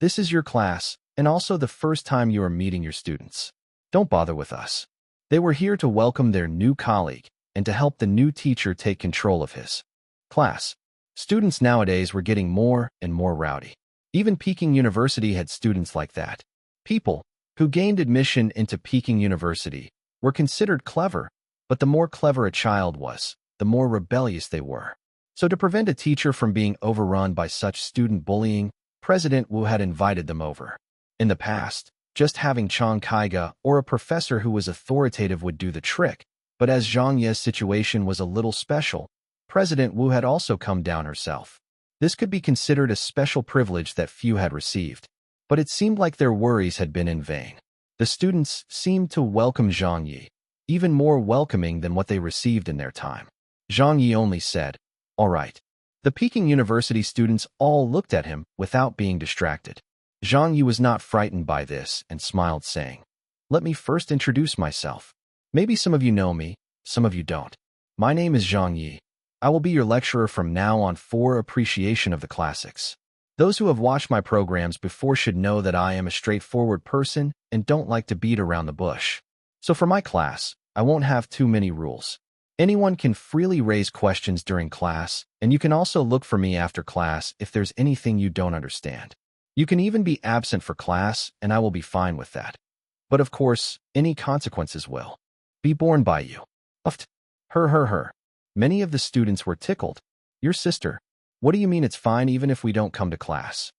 This is your class, and also the first time you are meeting your students. Don't bother with us. They were here to welcome their new colleague and to help the new teacher take control of his class. Students nowadays were getting more and more rowdy. Even Peking University had students like that. People who gained admission into Peking University were considered clever, but the more clever a child was, the more rebellious they were. So to prevent a teacher from being overrun by such student bullying, President Wu had invited them over. In the past, Just having Chang Kaiga or a professor who was authoritative would do the trick, but as Zhang Ye's situation was a little special, President Wu had also come down herself. This could be considered a special privilege that few had received, but it seemed like their worries had been in vain. The students seemed to welcome Zhang Ye, even more welcoming than what they received in their time. Zhang Ye only said, "All right." The Peking University students all looked at him without being distracted. Zhang Ye was not frightened by this and smiled, saying, "Let me first introduce myself. Maybe some of you know me, some of you don't. My name is Zhang Ye. I will be your lecturer from now on for appreciation of the classics. Those who have watched my programs before should know that I am a straightforward person and don't like to beat around the bush. So for my class, I won't have too many rules. Anyone can freely raise questions during class, and you can also look for me after class if there's anything you don't understand. You can even be absent for class, and I will be fine with that. But of course, any consequences will be borne by you." Uft. Her. Many of the students were tickled. "Your sister? What do you mean it's fine even if we don't come to class?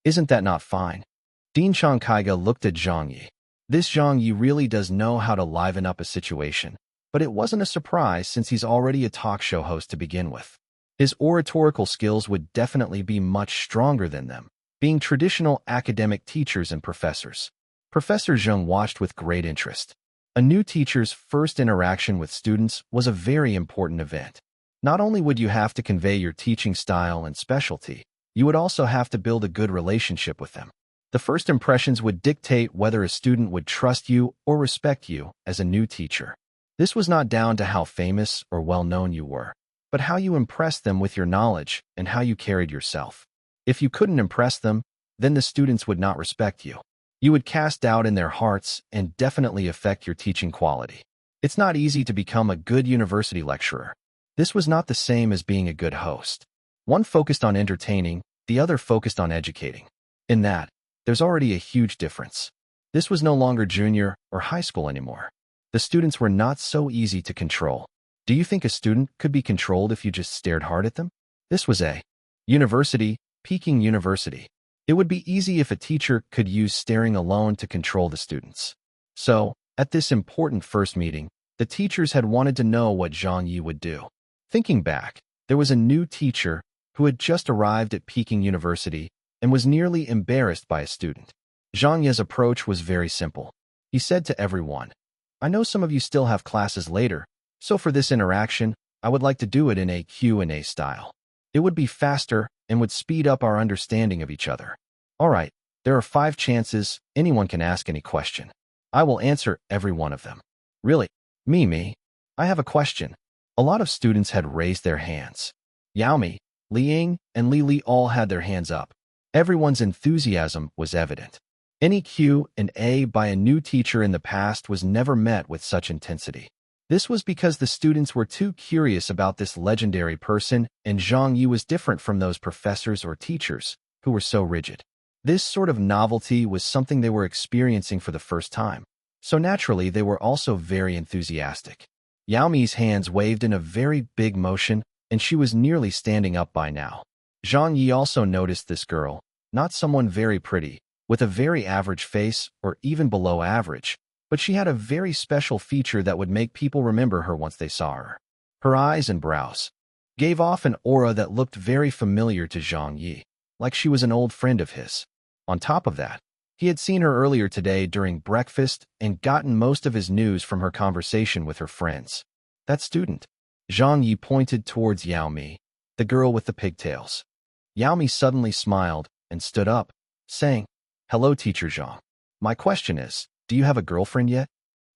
Isn't that not fine?" Dean Chang Kaiga looked at Zhang Ye. This Zhang Ye really does know how to liven up a situation, but it wasn't a surprise since he's already a talk show host to begin with. His oratorical skills would definitely be much stronger than them, being traditional academic teachers and professors. Professor Zheng watched with great interest. A new teacher's first interaction with students was a very important event. Not only would you have to convey your teaching style and specialty, you would also have to build a good relationship with them. The first impressions would dictate whether a student would trust you or respect you as a new teacher. This was not down to how famous or well-known you were, but how you impressed them with your knowledge and how you carried yourself. If you couldn't impress them, then the students would not respect you. You would cast doubt in their hearts and definitely affect your teaching quality. It's not easy to become a good university lecturer. This was not the same as being a good host. One focused on entertaining, the other focused on educating. In that, there's already a huge difference. This was no longer junior or high school anymore. The students were not so easy to control. Do you think a student could be controlled if you just stared hard at them? This was a university, Peking University. It would be easy if a teacher could use staring alone to control the students. So, at this important first meeting, the teachers had wanted to know what Zhang Ye would do. Thinking back, there was a new teacher who had just arrived at Peking University and was nearly embarrassed by a student. Zhang Ye's approach was very simple. He said to everyone, "I know some of you still have classes later, so for this interaction, I would like to do it in a Q&A style. It would be faster and would speed up our understanding of each other. All right, there are 5 chances anyone can ask any question. I will answer every one of them." "Really? Me? I have a question." A lot of students had raised their hands. Yao Mi, Li Ying, and Li Li all had their hands up. Everyone's enthusiasm was evident. Any Q&A by a new teacher in the past was never met with such intensity. This was because the students were too curious about this legendary person, and Zhang Ye was different from those professors or teachers who were so rigid. This sort of novelty was something they were experiencing for the first time, so naturally they were also very enthusiastic. Yao Mi's hands waved in a very big motion, and she was nearly standing up by now. Zhang Ye also noticed this girl, not someone very pretty, with a very average face or even below average, but she had a very special feature that would make people remember her once they saw her. Her eyes and brows gave off an aura that looked very familiar to Zhang Ye, like she was an old friend of his. On top of that, he had seen her earlier today during breakfast and gotten most of his news from her conversation with her friends. That student. Zhang Ye pointed towards Yao Mi, the girl with the pigtails. Yao Mi suddenly smiled and stood up, saying, "Hello, Teacher Zhang. My question is, do you have a girlfriend yet?"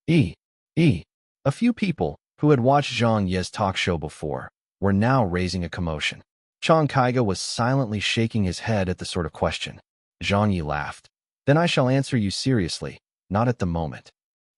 A few people who had watched Zhang Ye's talk show before were now raising a commotion. Chang Kaiga was silently shaking his head at the sort of question. Zhang Ye laughed. "Then I shall answer you seriously, not at the moment."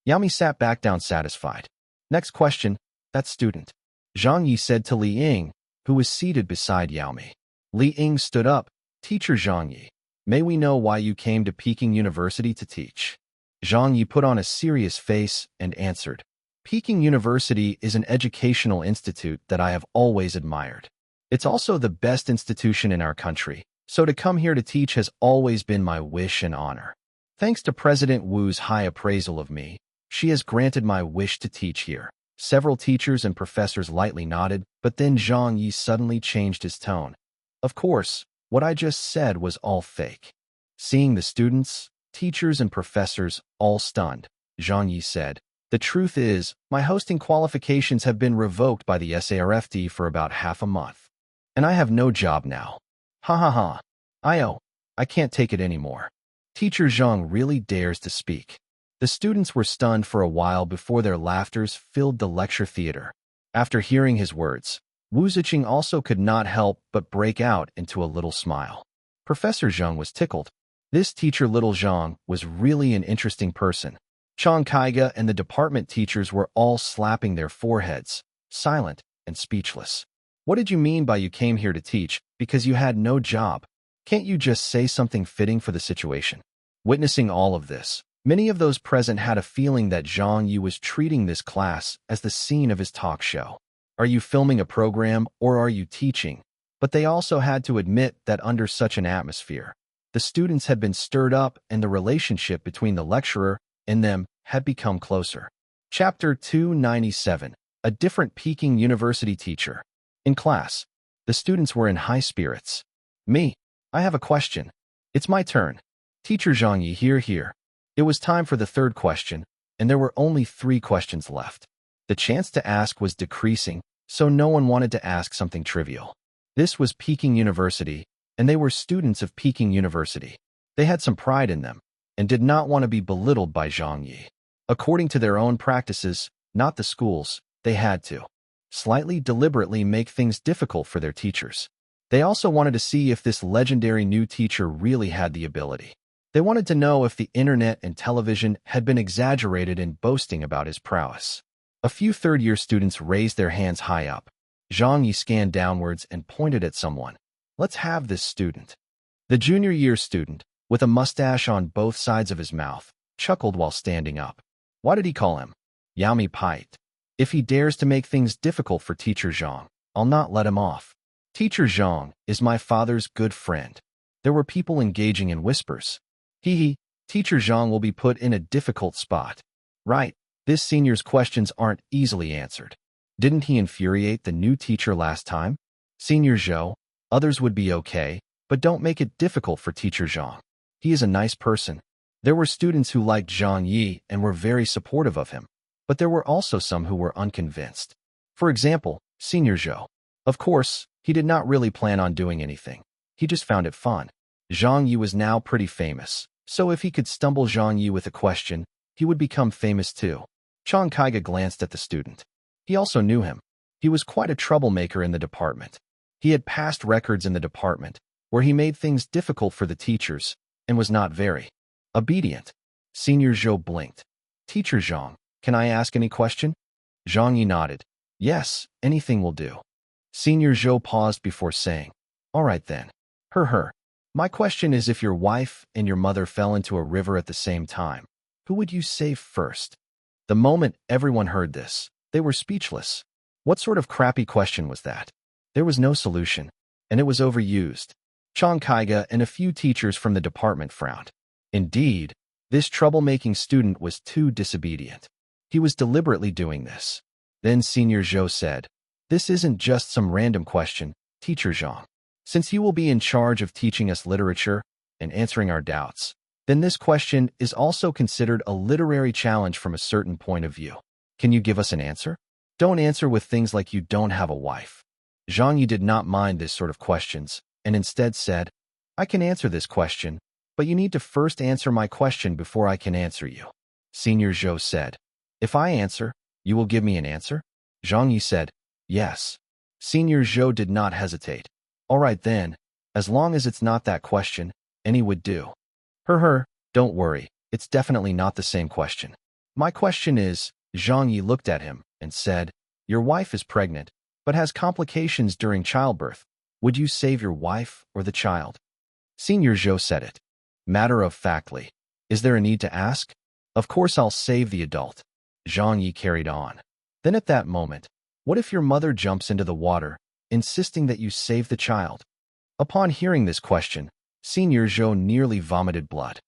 Yao Mi sat back down satisfied. "Next question, that student." Zhang Ye said to Li Ying, who was seated beside Yao Mi. Li Ying stood up. "Teacher Zhang Ye, may we know why you came to Peking University to teach?" Zhang Ye put on a serious face and answered, "Peking University is an educational institute that I have always admired. It's also the best institution in our country, so to come here to teach has always been my wish and honor." Thanks to President Wu's high appraisal of me, she has granted my wish to teach here. Several teachers and professors lightly nodded, but then Zhang Ye suddenly changed his tone. Of course, what I just said was all fake. Seeing the students, teachers, and professors all stunned, Zhang Ye said, "The truth is, my hosting qualifications have been revoked by the SARFD for about half a month. And I have no job now. Ha ha ha. I can't take it anymore." Teacher Zhang really dares to speak. The students were stunned for a while before their laughters filled the lecture theater. After hearing his words, Wu Ziqing also could not help but break out into a little smile. Professor Zhang was tickled. This teacher Little Zhang was really an interesting person. Chang Kaiga and the department teachers were all slapping their foreheads, silent and speechless. What did you mean by you came here to teach because you had no job? Can't you just say something fitting for the situation? Witnessing all of this, many of those present had a feeling that Zhang Ye was treating this class as the scene of his talk show. Are you filming a program or are you teaching? But they also had to admit that under such an atmosphere, the students had been stirred up and the relationship between the lecturer and them had become closer. Chapter 297, A Different Peking University Teacher. In class, the students were in high spirits. "Me, I have a question. It's my turn. Teacher Zhang Ye here. It was time for the third question, and there were only 3 questions left. The chance to ask was decreasing, so no one wanted to ask something trivial. This was Peking University, and they were students of Peking University. They had some pride in them, and did not want to be belittled by Zhang Ye. According to their own practices, not the school's, they had to slightly deliberately make things difficult for their teachers. They also wanted to see if this legendary new teacher really had the ability. They wanted to know if the internet and television had been exaggerated in boasting about his prowess. A few third-year students raised their hands high up. Zhang Ye scanned downwards and pointed at someone. "Let's have this student." The junior-year student, with a mustache on both sides of his mouth, chuckled while standing up. Why did he call him? Yami piped. "If he dares to make things difficult for Teacher Zhang, I'll not let him off. Teacher Zhang is my father's good friend." There were people engaging in whispers. Teacher Zhang will be put in a difficult spot. Right, this senior's questions aren't easily answered. Didn't he infuriate the new teacher last time? Senior Zhou, others would be okay, but don't make it difficult for Teacher Zhang. He is a nice person. There were students who liked Zhang Ye and were very supportive of him, but there were also some who were unconvinced. For example, Senior Zhou. Of course, he did not really plan on doing anything. He just found it fun. Zhang Ye was now pretty famous, so if he could stumble Zhang Ye with a question, he would become famous too. Chang Kaiga glanced at the student. He also knew him. He was quite a troublemaker in the department. He had past records in the department, where he made things difficult for the teachers, and was not very obedient. Senior Zhou blinked. Teacher Zhang, can I ask any question? Zhang Ye nodded. Yes, anything will do. Senior Zhou paused before saying, All right then. My question is if your wife and your mother fell into a river at the same time, who would you save first? The moment everyone heard this, they were speechless. What sort of crappy question was that? There was no solution, and it was overused. Chang Kaiga and a few teachers from the department frowned. Indeed, this troublemaking student was too disobedient. He was deliberately doing this. Then Senior Zhou said, This isn't just some random question, Teacher Zhang. Since you will be in charge of teaching us literature and answering our doubts, then this question is also considered a literary challenge from a certain point of view. Can you give us an answer? Don't answer with things like you don't have a wife. Zhang Ye did not mind this sort of questions, and instead said, I can answer this question, but you need to first answer my question before I can answer you. Senior Zhou said, If I answer, you will give me an answer? Zhang Ye said, Yes. Senior Zhou did not hesitate. All right then, as long as it's not that question, any would do. Don't worry, it's definitely not the same question. My question is, Zhang Ye looked at him and said, Your wife is pregnant, but has complications during childbirth. Would you save your wife or the child? Senior Zhou said it. Matter-of-factly. Is there a need to ask? Of course I'll save the adult. Zhang Ye carried on. Then at that moment, what if your mother jumps into the water, insisting that you save the child? Upon hearing this question, Senior Zhou nearly vomited blood.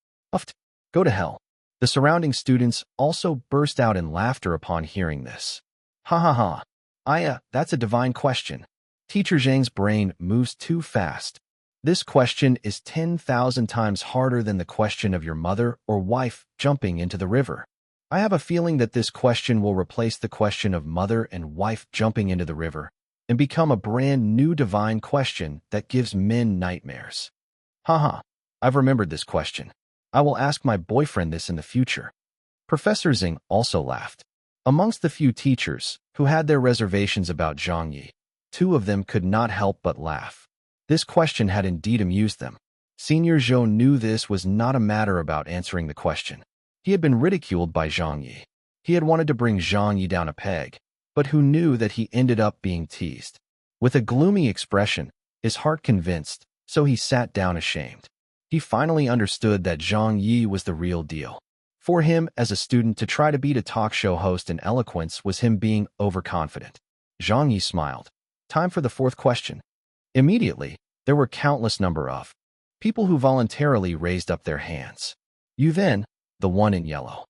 Go to hell. The surrounding students also burst out in laughter upon hearing this. Ha ha ha. That's a divine question. Teacher Zhang's brain moves too fast. This question is 10,000 times harder than the question of your mother or wife jumping into the river. I have a feeling that this question will replace the question of mother and wife jumping into the river and become a brand new divine question that gives men nightmares. Haha, I've remembered this question. I will ask my boyfriend this in the future. Professor Zhang also laughed. Amongst the few teachers who had their reservations about Zhang Ye, two of them could not help but laugh. This question had indeed amused them. Senior Zhou knew this was not a matter about answering the question. He had been ridiculed by Zhang Ye. He had wanted to bring Zhang Ye down a peg, but who knew that he ended up being teased? With a gloomy expression, his heart convinced, so he sat down ashamed. He finally understood that Zhang Ye was the real deal. For him, as a student, to try to beat a talk show host in eloquence was him being overconfident. Zhang Ye smiled. Time for the fourth question. Immediately, there were countless number of people who voluntarily raised up their hands. You then, the one in yellow.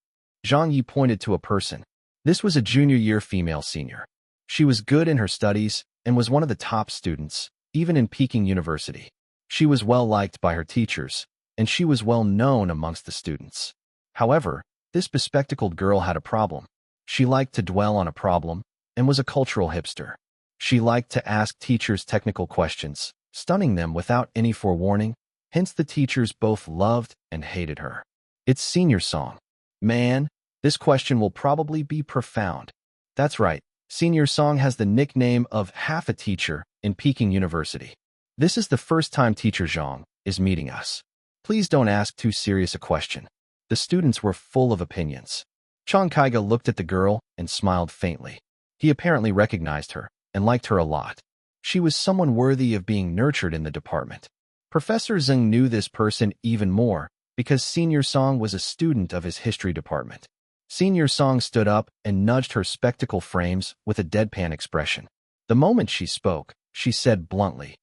Zhang Ye pointed to a person. This was a junior year female senior. She was good in her studies and was one of the top students, even in Peking University. She was well liked by her teachers, and she was well known amongst the students. However, this bespectacled girl had a problem. She liked to dwell on a problem and was a cultural hipster. She liked to ask teachers technical questions, stunning them without any forewarning, hence the teachers both loved and hated her. It's Senior Song. Man, this question will probably be profound. That's right, Senior Song has the nickname of half a teacher in Peking University. This is the first time Teacher Zhang is meeting us. Please don't ask too serious a question. The students were full of opinions. Chang Kaiga looked at the girl and smiled faintly. He apparently recognized her and liked her a lot. She was someone worthy of being nurtured in the department. Professor Zhang knew this person even more because Senior Song was a student of his history department. Senior Song stood up and nudged her spectacle frames with a deadpan expression. The moment she spoke, she said bluntly,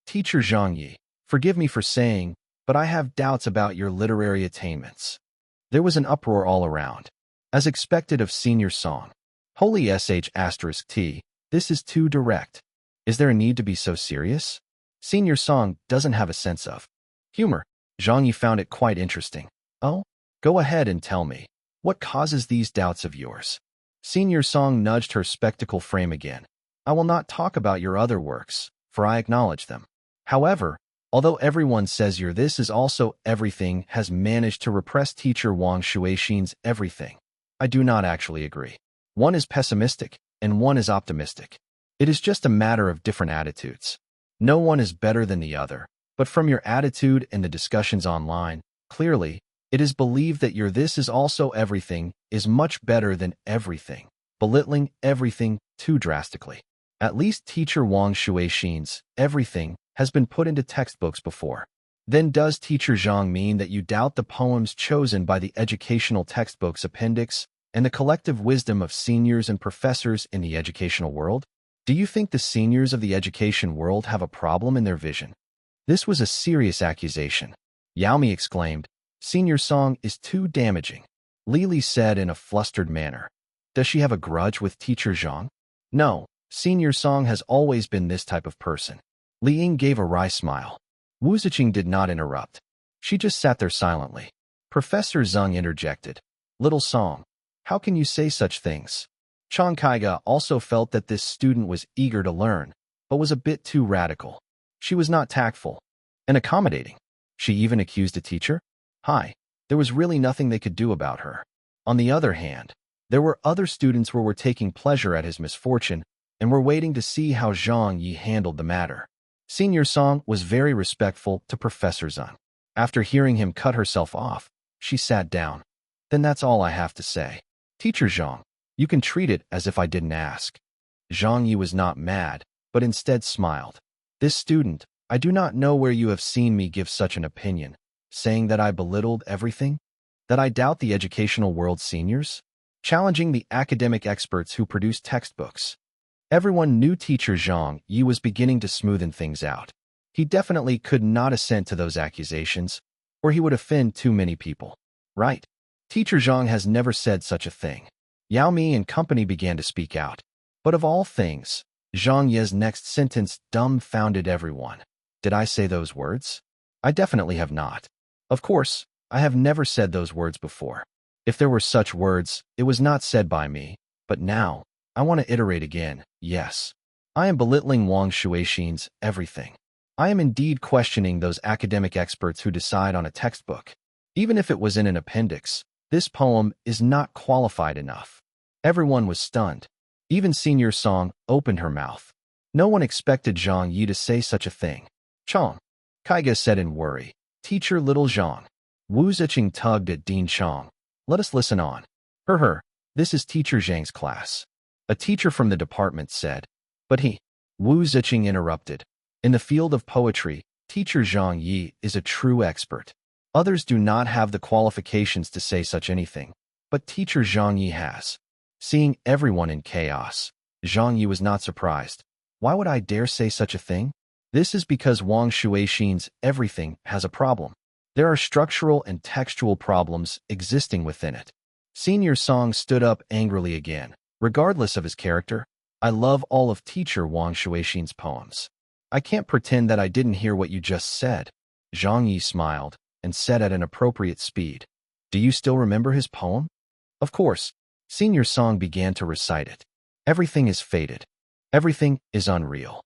Teacher Zhang Ye, forgive me for saying, but I have doubts about your literary attainments. There was an uproar all around. As expected of Senior Song. Holy sh*t, this is too direct. Is there a need to be so serious? Senior Song doesn't have a sense of humor. Zhang Ye found it quite interesting. Oh, go ahead and tell me. What causes these doubts of yours? Senior Song nudged her spectacle frame again. I will not talk about your other works, for I acknowledge them. However, although everyone says your this is also everything has managed to repress teacher Wang Shuixin's everything, I do not actually agree. One is pessimistic, and one is optimistic. It is just a matter of different attitudes. No one is better than the other, but from your attitude and the discussions online, clearly, it is believed that your this is also everything is much better than everything, belittling everything too drastically. At least teacher Wang Shuixin's everything has been put into textbooks before. Then does teacher Zhang mean that you doubt the poems chosen by the educational textbooks appendix and the collective wisdom of seniors and professors in the educational world? Do you think the seniors of the education world have a problem in their vision? This was a serious accusation. Yaomi exclaimed, Senior Song is too damaging. Lili said in a flustered manner. Does she have a grudge with teacher Zhang? No, Senior Song has always been this type of person. Li Ying gave a wry smile. Wu Ziqing did not interrupt. She just sat there silently. Professor Zhang interjected. Little Song, how can you say such things? Chang Kaiga also felt that this student was eager to learn, but was a bit too radical. She was not tactful and accommodating. She even accused a teacher? Hi, there was really nothing they could do about her. On the other hand, there were other students who were taking pleasure at his misfortune and were waiting to see how Zhang Ye handled the matter. Senior Song was very respectful to Professor Zhang. After hearing him cut herself off, she sat down. Then that's all I have to say. Teacher Zhang, you can treat it as if I didn't ask. Zhang Ye was not mad, but instead smiled. This student, I do not know where you have seen me give such an opinion, saying that I belittled everything? That I doubt the educational world's seniors? Challenging the academic experts who produce textbooks. Everyone knew teacher Zhang Ye was beginning to smoothen things out. He definitely could not assent to those accusations, or he would offend too many people. Right. Teacher Zhang has never said such a thing. Yao Mi and company began to speak out. But of all things, Zhang Ye's next sentence dumbfounded everyone. Did I say those words? I definitely have not. Of course, I have never said those words before. If there were such words, it was not said by me. But now, I want to iterate again. Yes. I am belittling Wang Shuixin's everything. I am indeed questioning those academic experts who decide on a textbook. Even if it was in an appendix, this poem is not qualified enough. Everyone was stunned. Even Senior Song opened her mouth. No one expected Zhang Ye to say such a thing. Chong, Kaiga said in worry. Teacher Little Zhang. Wu Ziqing tugged at Dean Chong. Let us listen on. This is Teacher Zhang's class. A teacher from the department said. But he. Wu Ziqing interrupted. In the field of poetry, Teacher Zhang Ye is a true expert. Others do not have the qualifications to say such anything, but Teacher Zhang Ye has. Seeing everyone in chaos, Zhang Ye was not surprised. Why would I dare say such a thing? This is because Wang Shuixin's everything has a problem. There are structural and textual problems existing within it. Senior Song stood up angrily again. Regardless of his character, I love all of Teacher Wang Shuixin's poems. I can't pretend that I didn't hear what you just said. Zhang Ye smiled and said at an appropriate speed. Do you still remember his poem? Of course. Senior Song began to recite it. Everything is fated. Everything is unreal.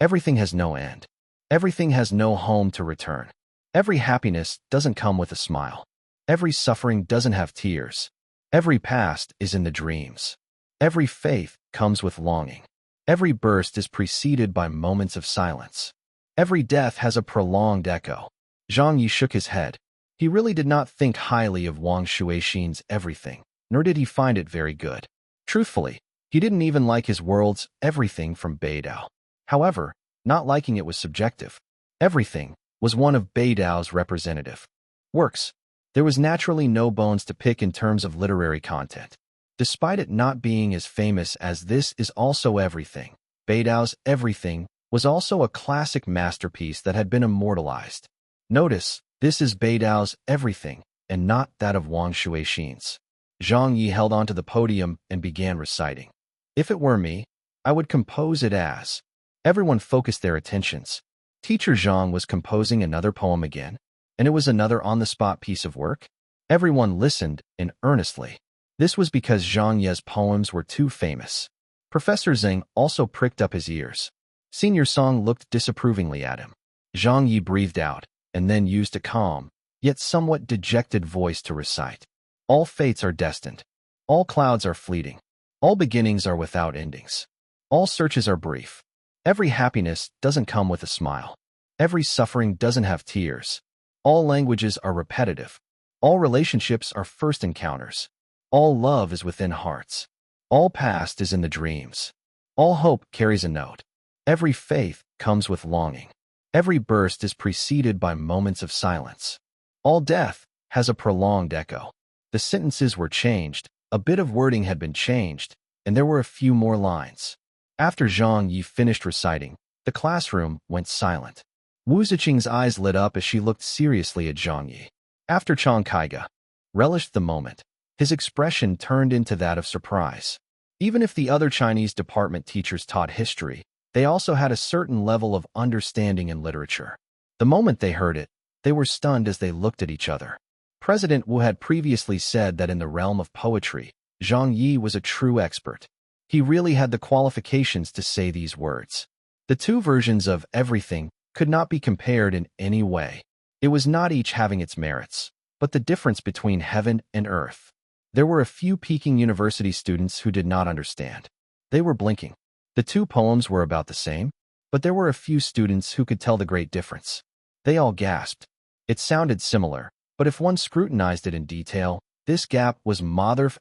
Everything has no end. Everything has no home to return. Every happiness doesn't come with a smile. Every suffering doesn't have tears. Every past is in the dreams. Every faith comes with longing. Every burst is preceded by moments of silence. Every death has a prolonged echo. Zhang Ye shook his head. He really did not think highly of Wang Shuixin's everything, nor did he find it very good. Truthfully, he didn't even like his world's everything from Beidao. However, not liking it was subjective. Everything was one of Beidao's representative works. There was naturally no bones to pick in terms of literary content. Despite it not being as famous as This Is Also Everything, Beidao's Everything was also a classic masterpiece that had been immortalized. Notice, this is Beidao's Everything, and not that of Wang Shuixin's. Zhang Ye held onto the podium and began reciting. If it were me, I would compose it as. Everyone focused their attentions. Teacher Zhang was composing another poem again, and it was another on-the-spot piece of work. Everyone listened in earnestly. This was because Zhang Ye's poems were too famous. Professor Zhang also pricked up his ears. Senior Song looked disapprovingly at him. Zhang Ye breathed out, and then used a calm, yet somewhat dejected voice to recite. All fates are destined. All clouds are fleeting. All beginnings are without endings. All searches are brief. Every happiness doesn't come with a smile. Every suffering doesn't have tears. All languages are repetitive. All relationships are first encounters. All love is within hearts. All past is in the dreams. All hope carries a note. Every faith comes with longing. Every burst is preceded by moments of silence. All death has a prolonged echo. The sentences were changed, a bit of wording had been changed, and there were a few more lines. After Zhang Ye finished reciting, the classroom went silent. Wu Ziqing's eyes lit up as she looked seriously at Zhang Ye. After Chang Kaiga relished the moment, his expression turned into that of surprise. Even if the other Chinese department teachers taught history, they also had a certain level of understanding in literature. The moment they heard it, they were stunned as they looked at each other. President Wu had previously said that in the realm of poetry, Zhang Ye was a true expert. He really had the qualifications to say these words. The two versions of everything could not be compared in any way. It was not each having its merits, but the difference between heaven and earth. There were a few Peking University students who did not understand. They were blinking. The two poems were about the same, but there were a few students who could tell the great difference. They all gasped. It sounded similar, but if one scrutinized it in detail, this gap was Motherf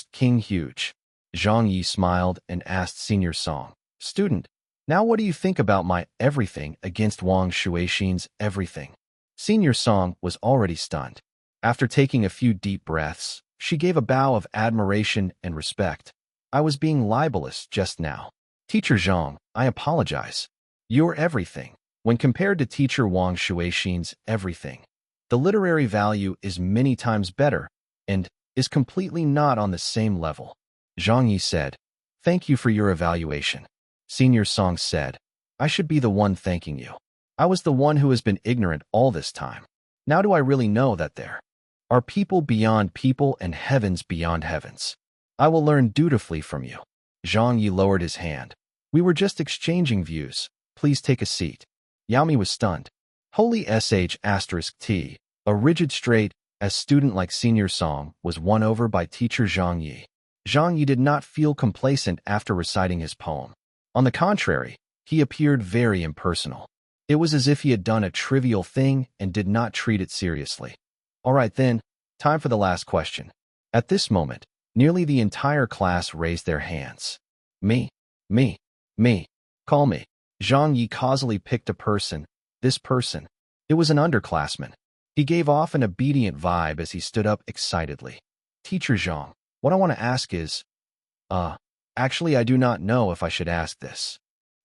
*** King huge. Zhang Ye smiled and asked Senior Song, Student, now what do you think about my everything against Wang Shuixin's everything? Senior Song was already stunned. After taking a few deep breaths, she gave a bow of admiration and respect. I was being libelous just now. Teacher Zhang, I apologize. Your everything, when compared to Teacher Wang Shuixin's everything, The literary value is many times better and is completely not on the same level. Zhang Ye said, "Thank you for your evaluation." Senior Song said, "I should be the one thanking you. I was the one who has been ignorant all this time. Now do I really know that there are people beyond people and heavens beyond heavens. I will learn dutifully from you." Zhang Ye lowered his hand. "We were just exchanging views. Please take a seat." Yao Mi was stunned. Holy sh*t, a rigid straight as student like Senior Song was won over by teacher Zhang Ye. Zhang Ye did not feel complacent after reciting his poem. On the contrary, he appeared very impersonal. It was as if he had done a trivial thing and did not treat it seriously. All right then, time for the last question. At this moment, nearly the entire class raised their hands. Me, me, me, call me. Zhang Ye causally picked a person. This person. It was an underclassman. He gave off an obedient vibe as he stood up excitedly. "Teacher Zhang, what I want to ask is, actually I do not know if I should ask this."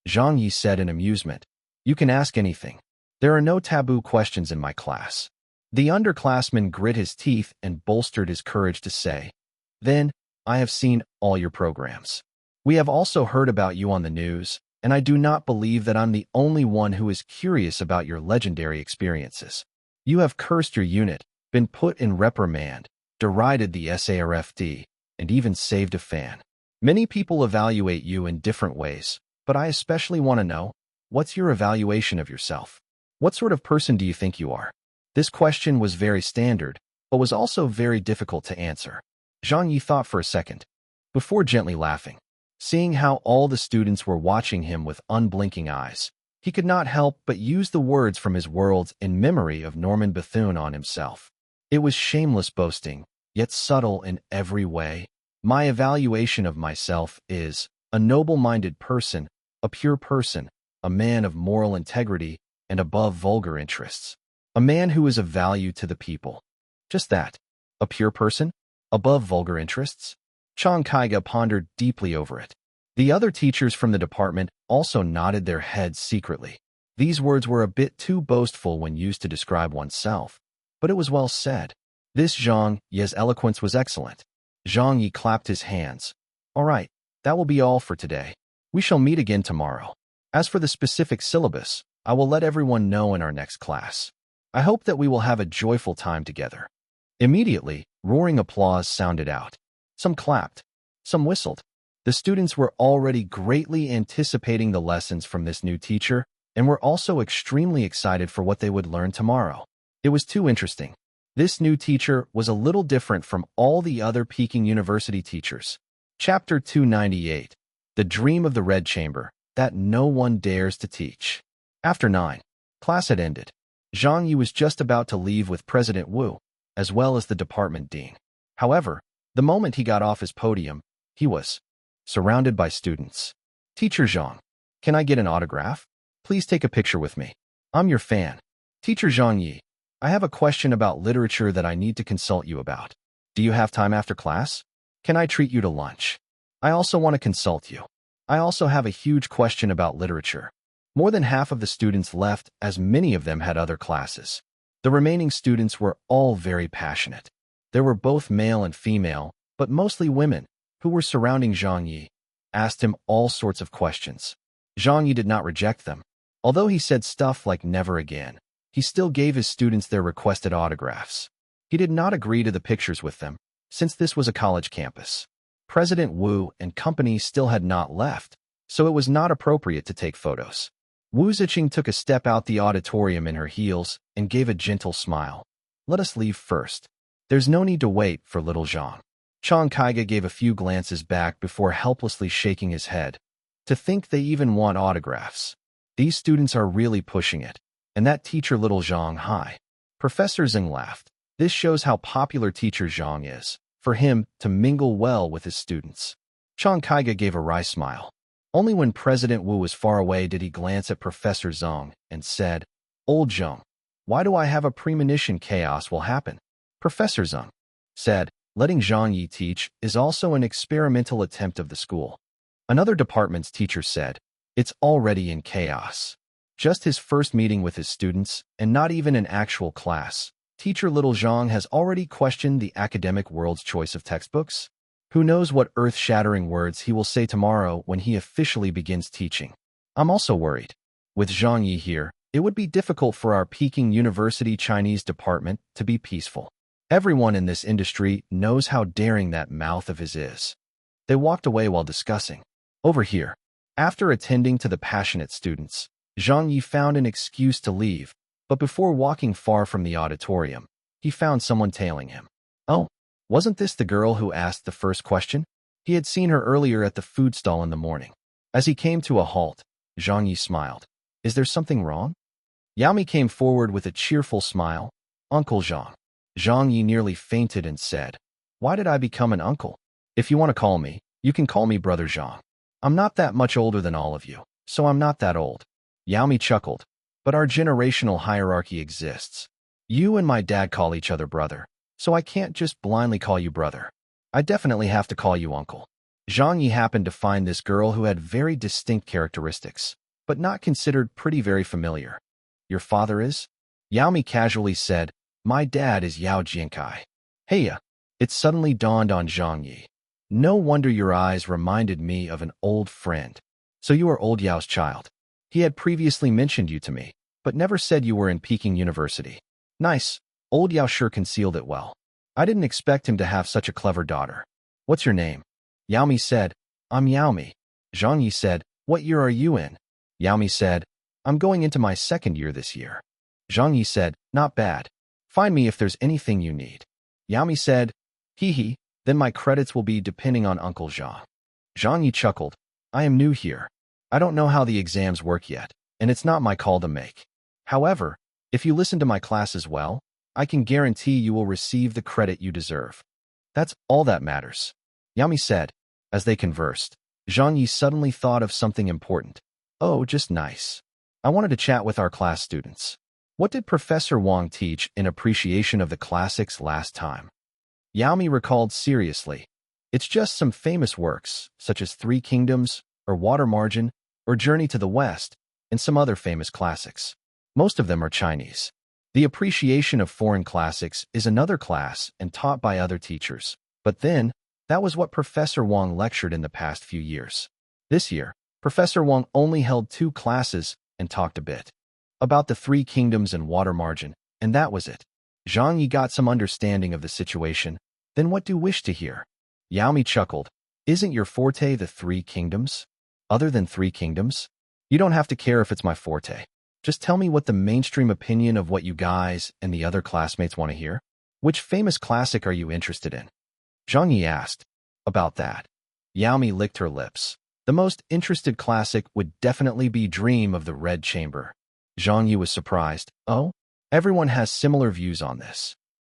Zhang Ye said in amusement. "You can ask anything. There are no taboo questions in my class." The underclassman grit his teeth and bolstered his courage to say, "Then, I have seen all your programs. We have also heard about you on the news, and I do not believe that I'm the only one who is curious about your legendary experiences. You have cursed your unit, been put in reprimand, derided the SARFD, and even saved a fan. Many people evaluate you in different ways, but I especially want to know, what's your evaluation of yourself? What sort of person do you think you are?" This question was very standard, but was also very difficult to answer. Zhang Ye thought for a second, before gently laughing. Seeing how all the students were watching him with unblinking eyes, he could not help but use the words from his worlds in memory of Norman Bethune on himself. It was shameless boasting, yet subtle in every way. "My evaluation of myself is a noble-minded person, a pure person, a man of moral integrity and above vulgar interests. A man who is of value to the people." Just that. A pure person? Above vulgar interests? Chang Kaiga pondered deeply over it. The other teachers from the department also nodded their heads secretly. These words were a bit too boastful when used to describe oneself, but it was well said. This Zhang Ye's eloquence was excellent. Zhang Ye clapped his hands. "All right, that will be all for today. We shall meet again tomorrow. As for the specific syllabus, I will let everyone know in our next class. I hope that we will have a joyful time together." Immediately, roaring applause sounded out. Some clapped. Some whistled. The students were already greatly anticipating the lessons from this new teacher and were also extremely excited for what they would learn tomorrow. It was too interesting. This new teacher was a little different from all the other Peking University teachers. Chapter 298. The Dream of the Red Chamber, that no one dares to teach. After 9. Class had ended. Zhang Ye was just about to leave with President Wu, as well as the department dean. However, the moment he got off his podium, he was surrounded by students. "Teacher Zhang, can I get an autograph? Please take a picture with me. I'm your fan. Teacher Zhang Ye, I have a question about literature that I need to consult you about. Do you have time after class? Can I treat you to lunch? I also want to consult you. I also have a huge question about literature." More than half of the students left, as many of them had other classes. The remaining students were all very passionate. There were both male and female, but mostly women, who were surrounding Zhang Ye, asked him all sorts of questions. Zhang Ye did not reject them. Although he said stuff like "never again," he still gave his students their requested autographs. He did not agree to the pictures with them, since this was a college campus. President Wu and company still had not left, so it was not appropriate to take photos. Wu Ziqing took a step out the auditorium in her heels and gave a gentle smile. "Let us leave first. There's no need to wait for little Zhang." Chang Kaiga gave a few glances back before helplessly shaking his head. To think they even want autographs. These students are really pushing it. And that teacher little Zhang, hi. Professor Zhang laughed. This shows how popular teacher Zhang is, for him to mingle well with his students. Chang Kaiga gave a wry smile. Only when President Wu was far away did he glance at Professor Zhang and said, "Old Zhang, why do I have a premonition chaos will happen?" Professor Zhang said, "Letting Zhang Ye teach is also an experimental attempt of the school." Another department's teacher said, "It's already in chaos. Just his first meeting with his students, and not even an actual class. Teacher Little Zhang has already questioned the academic world's choice of textbooks. Who knows what earth-shattering words he will say tomorrow when he officially begins teaching. I'm also worried. With Zhang Ye here, it would be difficult for our Peking University Chinese department to be peaceful. Everyone in this industry knows how daring that mouth of his is. They walked away while discussing. Over here, after attending to the passionate students, Zhang Ye found an excuse to leave, but before walking far from the auditorium, he found someone tailing him. Oh, wasn't this the girl who asked the first question? He had seen her earlier at the food stall in the morning. As he came to a halt, Zhang Ye smiled. Is there something wrong? Yao Mi came forward with a cheerful smile. Uncle Zhang. Zhang Ye nearly fainted and said, Why did I become an uncle? If you want to call me, you can call me Brother Zhang. I'm not that much older than all of you, so I'm not that old. Yao Mi chuckled. But our generational hierarchy exists. You and my dad call each other brother, so I can't just blindly call you brother. I definitely have to call you uncle. Zhang Ye happened to find this girl who had very distinct characteristics, but not considered pretty very familiar. Your father is? Yao Mi casually said, My dad is Yao Jiankai. Heya. It suddenly dawned on Zhang Ye. No wonder your eyes reminded me of an old friend. So you are old Yao's child. He had previously mentioned you to me, but never said you were in Peking University. Nice. Old Yao sure concealed it well. I didn't expect him to have such a clever daughter. What's your name? Yao Mi said, I'm Yao Mi. Zhang Ye said, What year are you in? Yao Mi said, I'm going into my second year this year. Zhang Ye said, Not bad. Find me if there's anything you need. Yao Mi said, Hee, then my credits will be depending on Uncle Zhang. Zhang Ye chuckled, I am new here. I don't know how the exams work yet, and it's not my call to make. However, if you listen to my classes well, I can guarantee you will receive the credit you deserve. That's all that matters. Yao Mi said. As they conversed, Zhang Ye suddenly thought of something important. Oh, just nice. I wanted to chat with our class students. What did Professor Wang teach in appreciation of the classics last time? Yao Mi recalled seriously. It's just some famous works, such as Three Kingdoms, or Water Margin, or Journey to the West, and some other famous classics. Most of them are Chinese. The appreciation of foreign classics is another class and taught by other teachers. But then, that was what Professor Wang lectured in the past few years. This year, Professor Wang only held 2 classes and talked a bit about the Three Kingdoms and Water Margin, and that was it. Zhang Ye got some understanding of the situation. Then what do you wish to hear? Yao Mi chuckled. Isn't your forte the Three Kingdoms? Other than Three Kingdoms? You don't have to care if it's my forte. Just tell me what the mainstream opinion of what you guys and the other classmates want to hear. Which famous classic are you interested in? Zhang Ye asked. About that. Yao Mi licked her lips. The most interested classic would definitely be Dream of the Red Chamber. Zhang Ye was surprised. Oh? Everyone has similar views on this.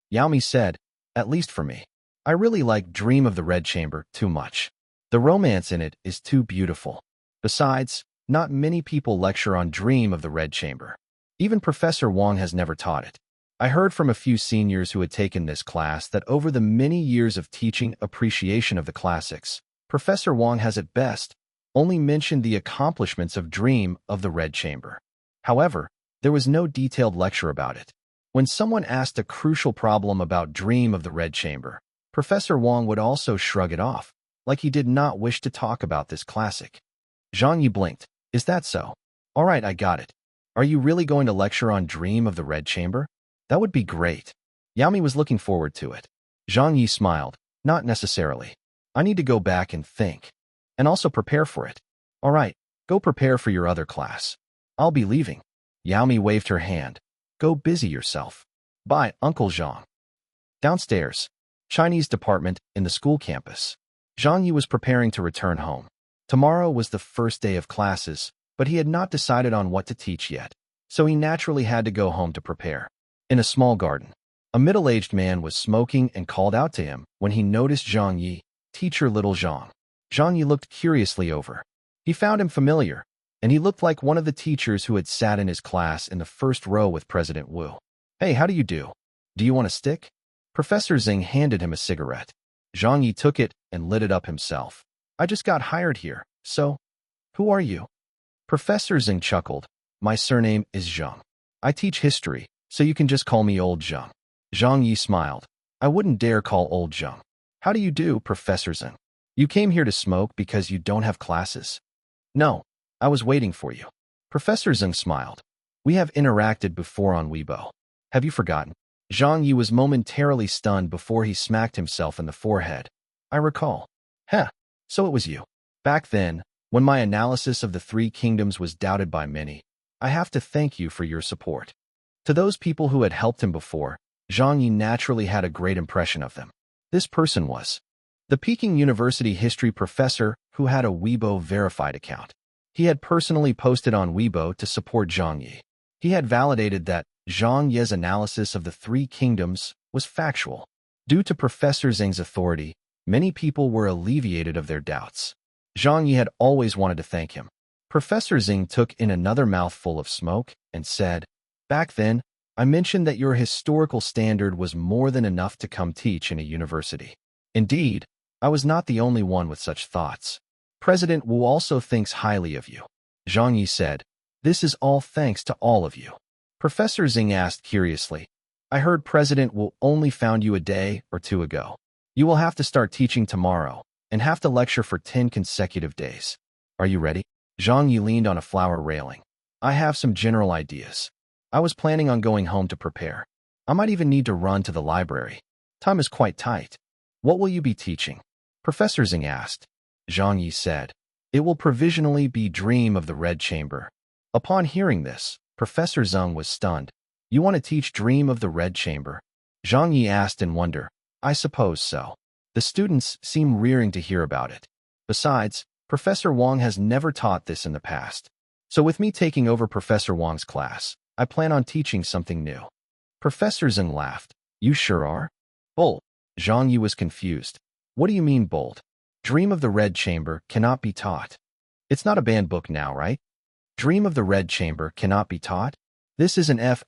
Yao Mi said, At least for me. I really like Dream of the Red Chamber too much. The romance in it is too beautiful. Besides, not many people lecture on Dream of the Red Chamber. Even Professor Wang has never taught it. I heard from a few seniors who had taken this class that over the many years of teaching appreciation of the classics, Professor Wang has at best only mentioned the accomplishments of Dream of the Red Chamber. However, there was no detailed lecture about it. When someone asked a crucial problem about Dream of the Red Chamber, Professor Wang would also shrug it off, like he did not wish to talk about this classic. Zhang Ye blinked. Is that so? All right, I got it. Are you really going to lecture on Dream of the Red Chamber? That would be great. Yao Mi was looking forward to it. Zhang Ye smiled. Not necessarily. I need to go back and think. And also prepare for it. All right, go prepare for your other class. I'll be leaving. Yao Mi waved her hand. Go busy yourself. Bye, Uncle Zhang. Downstairs, Chinese department in the school campus. Zhang Ye was preparing to return home. Tomorrow was the first day of classes, but he had not decided on what to teach yet, so he naturally had to go home to prepare. In a small garden, a middle-aged man was smoking and called out to him when he noticed Zhang Ye, Teacher Little Zhang. Zhang Ye looked curiously over. He found him familiar, and he looked like one of the teachers who had sat in his class in the first row with President Wu. Hey, how do you do? Do you want a stick? Professor Zhang handed him a cigarette. Zhang Ye took it and lit it up himself. I just got hired here, so... Who are you? Professor Zhang chuckled. My surname is Zhang. I teach history, so you can just call me Old Zhang. Zhang Ye smiled. I wouldn't dare call old Zhang. How do you do, Professor Zhang? You came here to smoke because you don't have classes? No, I was waiting for you. Professor Zhang smiled. We have interacted before on Weibo. Have you forgotten? Zhang Ye was momentarily stunned before he smacked himself in the forehead. I recall. Heh, so it was you. Back then, when my analysis of the three kingdoms was doubted by many, I have to thank you for your support. To those people who had helped him before, Zhang Ye naturally had a great impression of them. This person was the Peking University history professor who had a Weibo verified account. He had personally posted on Weibo to support Zhang Ye. He had validated that Zhang Ye's analysis of the three kingdoms was factual. Due to Professor Zhang's authority, many people were alleviated of their doubts. Zhang Ye had always wanted to thank him. Professor Zhang took in another mouthful of smoke and said, Back then, I mentioned that your historical standard was more than enough to come teach in a university. Indeed, I was not the only one with such thoughts. President Wu also thinks highly of you. Zhang Ye said, This is all thanks to all of you. Professor Zhang asked curiously, I heard President Wu only found you a day or two ago. You will have to start teaching tomorrow and have to lecture for 10 consecutive days. Are you ready? Zhang Ye leaned on a flower railing. I have some general ideas. I was planning on going home to prepare. I might even need to run to the library. Time is quite tight. What will you be teaching? Professor Zhang asked. Zhang Ye said, It will provisionally be Dream of the Red Chamber. Upon hearing this, Professor Zhang was stunned. You want to teach Dream of the Red Chamber? Zhang Ye asked in wonder. I suppose so. The students seem rearing to hear about it. Besides, Professor Wang has never taught this in the past. So with me taking over Professor Wang's class, I plan on teaching something new. Professor Zhang laughed. You sure are? Bold. Zhang Ye was confused. What do you mean bold? Dream of the Red Chamber cannot be taught. It's not a banned book now, right? Dream of the Red Chamber cannot be taught? This is an F***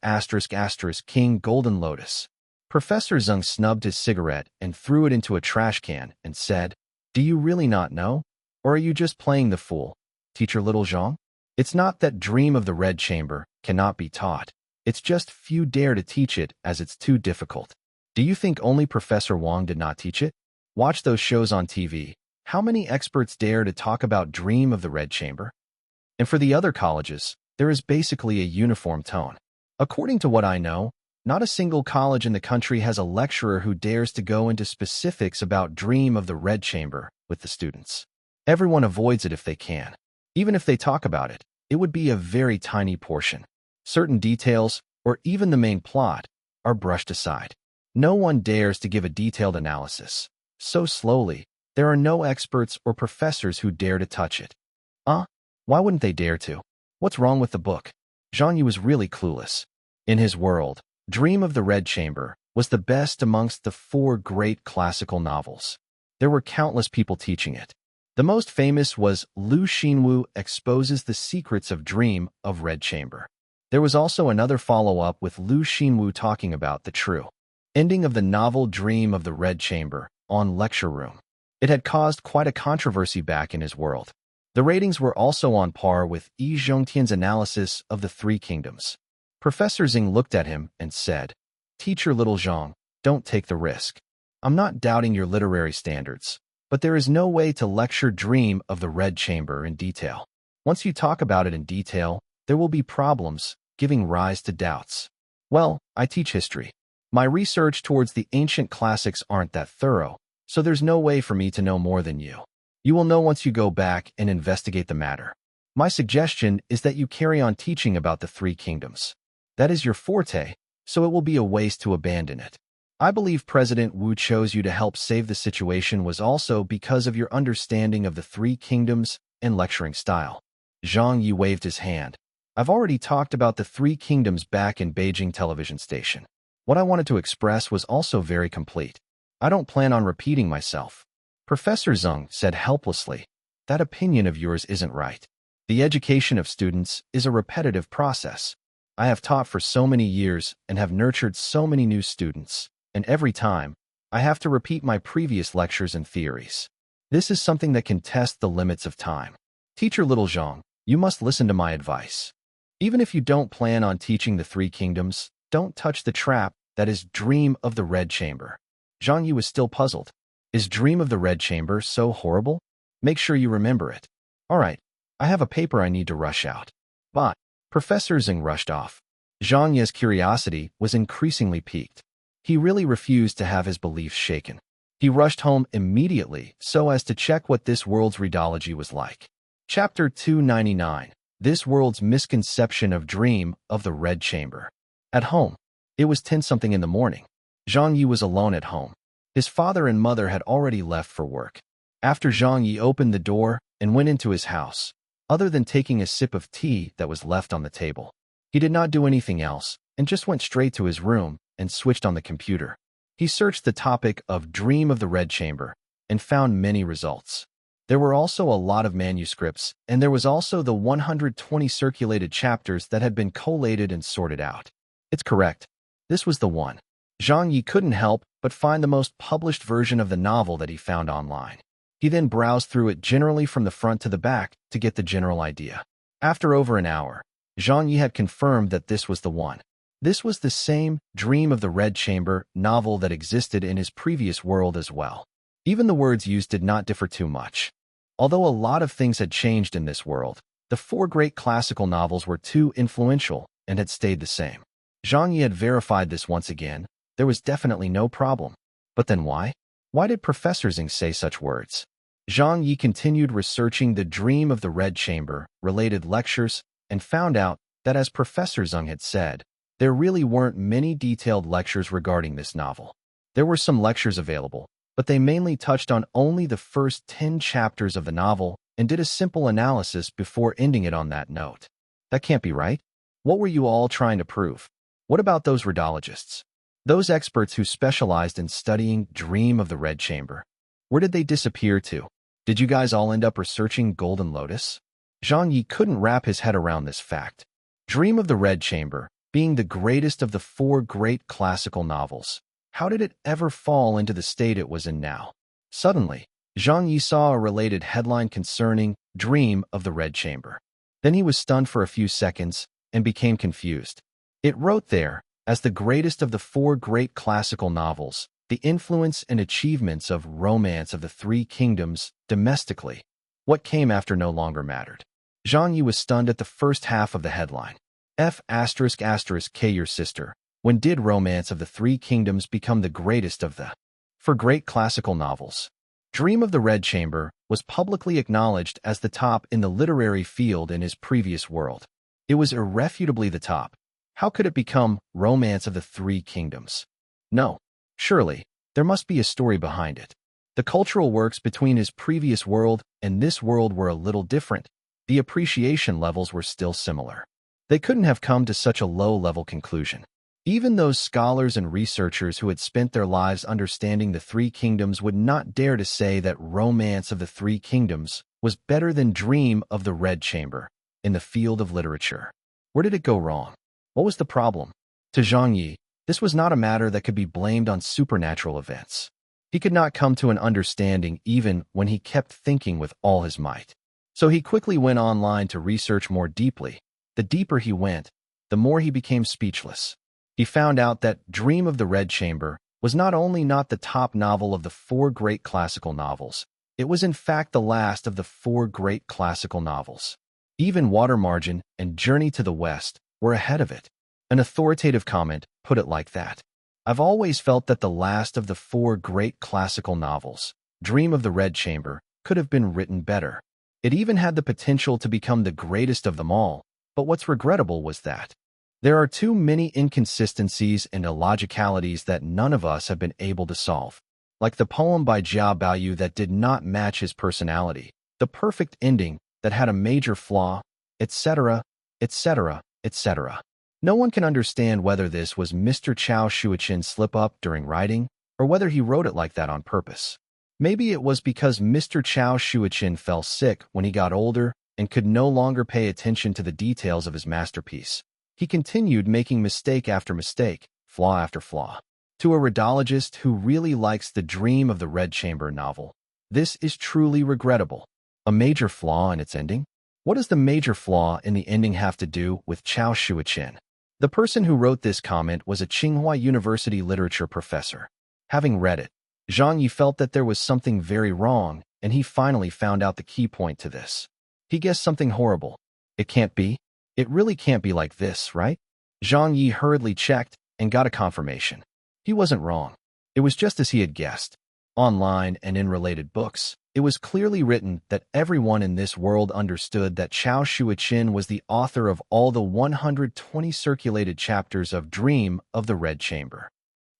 King Golden Lotus. Professor Zhang snubbed his cigarette and threw it into a trash can and said, Do you really not know? Or are you just playing the fool, Teacher Little Zhang? It's not that Dream of the Red Chamber cannot be taught. It's just few dare to teach it as it's too difficult. Do you think only Professor Wang did not teach it? Watch those shows on TV. How many experts dare to talk about Dream of the Red Chamber? And for the other colleges, there is basically a uniform tone. According to what I know, not a single college in the country has a lecturer who dares to go into specifics about Dream of the Red Chamber with the students. Everyone avoids it if they can. Even if they talk about it, it would be a very tiny portion. Certain details, or even the main plot, are brushed aside. No one dares to give a detailed analysis. So slowly, there are no experts or professors who dare to touch it. Why wouldn't they dare to? What's wrong with the book? Zhang Ye was really clueless. In his world, Dream of the Red Chamber was the best amongst the 4 great classical novels. There were countless people teaching it. The most famous was Lu Xinwu Exposes the Secrets of Dream of Red Chamber. There was also another follow-up with Lu Xinwu talking about the true ending of the novel Dream of the Red Chamber on Lecture Room. It had caused quite a controversy back in his world. The ratings were also on par with Yi Zhongtian's analysis of the Three Kingdoms. Professor Zhang looked at him and said, Teacher Little Zhang, don't take the risk. I'm not doubting your literary standards, but there is no way to lecture Dream of the Red Chamber in detail. Once you talk about it in detail, there will be problems, giving rise to doubts. Well, I teach history. My research towards the ancient classics aren't that thorough, so there's no way for me to know more than you. You will know once you go back and investigate the matter. My suggestion is that you carry on teaching about the Three Kingdoms. That is your forte, so it will be a waste to abandon it. I believe President Wu chose you to help save the situation was also because of your understanding of the Three Kingdoms and lecturing style. Zhang Ye waved his hand. I've already talked about the Three Kingdoms back in Beijing television station. What I wanted to express was also very complete. I don't plan on repeating myself. Professor Zhang said helplessly, That opinion of yours isn't right. The education of students is a repetitive process. I have taught for so many years and have nurtured so many new students, and every time, I have to repeat my previous lectures and theories. This is something that can test the limits of time. Teacher Little Zhang, you must listen to my advice. Even if you don't plan on teaching the Three Kingdoms, don't touch the trap that is Dream of the Red Chamber. Zhang Ye was still puzzled. Is Dream of the Red Chamber so horrible? Make sure you remember it. All right, I have a paper I need to rush out. Bye. Professor Zhang rushed off. Zhang Ye's curiosity was increasingly piqued. He really refused to have his beliefs shaken. He rushed home immediately so as to check what this world's readology was like. Chapter 299. This world's misconception of Dream of the Red Chamber. At home. It was 10-something in the morning. Zhang Ye was alone at home. His father and mother had already left for work. After Zhang Ye opened the door and went into his house, other than taking a sip of tea that was left on the table, he did not do anything else and just went straight to his room and switched on the computer. He searched the topic of Dream of the Red Chamber and found many results. There were also a lot of manuscripts, and there was also the 120 circulated chapters that had been collated and sorted out. It's correct. This was the one. Zhang Ye couldn't help but find the most published version of the novel that he found online. He then browsed through it generally from the front to the back to get the general idea. After over an hour, Zhang Ye had confirmed that this was the one. This was the same Dream of the Red Chamber novel that existed in his previous world as well. Even the words used did not differ too much. Although a lot of things had changed in this world, the 4 great classical novels were too influential and had stayed the same. Zhang Ye had verified this once again. There was definitely no problem. But then why? Why did Professor Zhang say such words? Zhang Ye continued researching the Dream of the Red Chamber related lectures and found out that, as Professor Zhang had said, there really weren't many detailed lectures regarding this novel. There were some lectures available, but they mainly touched on only the first 10 chapters of the novel and did a simple analysis before ending it on that note. That can't be right. What were you all trying to prove? What about those readologists? Those experts who specialized in studying Dream of the Red Chamber? Where did they disappear to? Did you guys all end up researching Golden Lotus? Zhang Ye couldn't wrap his head around this fact. Dream of the Red Chamber, being the greatest of the 4 great classical novels, how did it ever fall into the state it was in now? Suddenly, Zhang Ye saw a related headline concerning Dream of the Red Chamber. Then he was stunned for a few seconds and became confused. It wrote there, as the greatest of the 4 great classical novels, the influence and achievements of Romance of the 3 Kingdoms domestically. What came after no longer mattered. Zhang Ye was stunned at the first half of the headline. K your sister. When did Romance of the 3 Kingdoms become the greatest of the 4 great classical novels? Dream of the Red Chamber was publicly acknowledged as the top in the literary field in his previous world. It was irrefutably the top. How could it become Romance of the 3 Kingdoms? No. Surely, there must be a story behind it. The cultural works between his previous world and this world were a little different. The appreciation levels were still similar. They couldn't have come to such a low-level conclusion. Even those scholars and researchers who had spent their lives understanding the 3 Kingdoms would not dare to say that Romance of the 3 Kingdoms was better than Dream of the Red Chamber in the field of literature. Where did it go wrong? What was the problem? To Zhang Ye, this was not a matter that could be blamed on supernatural events. He could not come to an understanding even when he kept thinking with all his might. So he quickly went online to research more deeply. The deeper he went, the more he became speechless. He found out that Dream of the Red Chamber was not only not the top novel of the 4 great classical novels, it was in fact the last of the 4 great classical novels. Even Water Margin and Journey to the West were ahead of it. An authoritative comment put it like that. I've always felt that the last of the 4 great classical novels, Dream of the Red Chamber, could have been written better. It even had the potential to become the greatest of them all, but what's regrettable was that there are too many inconsistencies and illogicalities that none of us have been able to solve. Like the poem by Jia Baoyu that did not match his personality, the perfect ending that had a major flaw, etc., etc., etc. No one can understand whether this was Mr. Chao Shuichin's slip-up during writing, or whether he wrote it like that on purpose. Maybe it was because Mr. Chao Shuichin fell sick when he got older and could no longer pay attention to the details of his masterpiece. He continued making mistake after mistake, flaw after flaw. To a rhetorologist who really likes the Dream of the Red Chamber novel, this is truly regrettable. A major flaw in its ending? What does the major flaw in the ending have to do with Chao Shuichin? The person who wrote this comment was a Tsinghua University literature professor. Having read it, Zhang Ye felt that there was something very wrong, and he finally found out the key point to this. He guessed something horrible. It can't be. It really can't be like this, right? Zhang Ye hurriedly checked and got a confirmation. He wasn't wrong. It was just as he had guessed. Online and in related books, it was clearly written that everyone in this world understood that Chao Shuiqin was the author of all the 120 circulated chapters of Dream of the Red Chamber.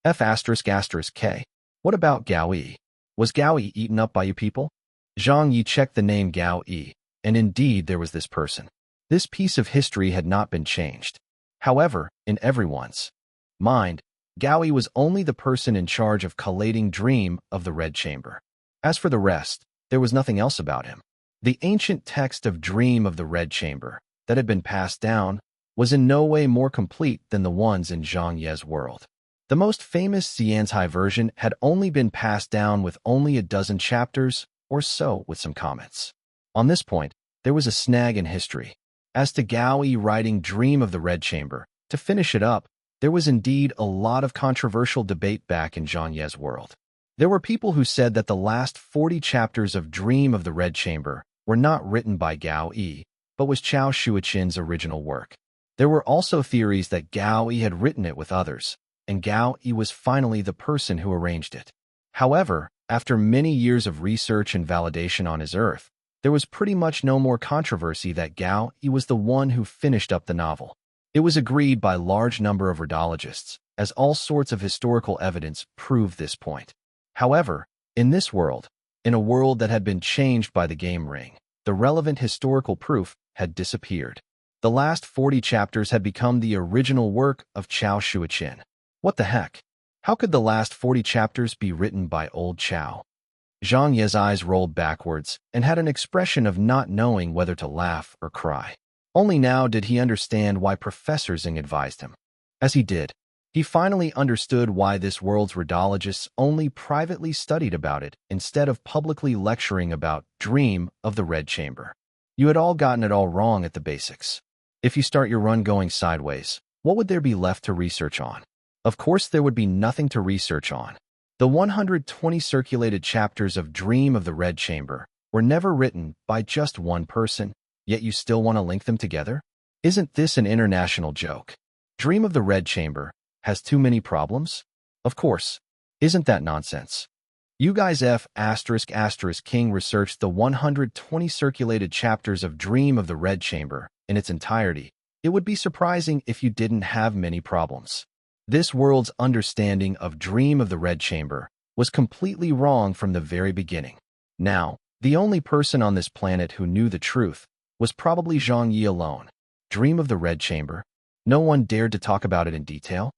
F***K. What about Gao Yi? Was Gao Yi eaten up by you people? Zhang Ye checked the name Gao Yi, and indeed there was this person. This piece of history had not been changed. However, in everyone's mind, Gao Yi was only the person in charge of collating Dream of the Red Chamber. As for the rest, there was nothing else about him. The ancient text of Dream of the Red Chamber that had been passed down was in no way more complete than the ones in Zhang Ye's world. The most famous Xianzhai version had only been passed down with only a dozen chapters or so with some comments. On this point, there was a snag in history. As to Gao Yi writing Dream of the Red Chamber, to finish it up, there was indeed a lot of controversial debate back in Zhang Ye's world. There were people who said that the last 40 chapters of Dream of the Red Chamber were not written by Gao Yi, but was Chao Shuiqin's original work. There were also theories that Gao Yi had written it with others, and Gao Yi was finally the person who arranged it. However, after many years of research and validation on his Earth, there was pretty much no more controversy that Gao Yi was the one who finished up the novel. It was agreed by a large number of rhodologists, as all sorts of historical evidence proved this point. However, in this world, in a world that had been changed by the game ring, the relevant historical proof had disappeared. The last 40 chapters had become the original work of Chao Shuiqin. What the heck? How could the last 40 chapters be written by old Chao? Zhang Ye's eyes rolled backwards and had an expression of not knowing whether to laugh or cry. Only now did he understand why Professor Zhang advised him. As he did, he finally understood why this world's rhodologists only privately studied about it instead of publicly lecturing about Dream of the Red Chamber. You had all gotten it all wrong at the basics. If you start your run going sideways, what would there be left to research on? Of course, there would be nothing to research on. The 120 circulated chapters of Dream of the Red Chamber were never written by just one person, yet you still want to link them together? Isn't this an international joke? Dream of the Red Chamber has too many problems? Of course. Isn't that nonsense? You guys King researched the 120 circulated chapters of Dream of the Red Chamber in its entirety. It would be surprising if you didn't have many problems. This world's understanding of Dream of the Red Chamber was completely wrong from the very beginning. Now, the only person on this planet who knew the truth was probably Zhang Ye alone. Dream of the Red Chamber? No one dared to talk about it in detail?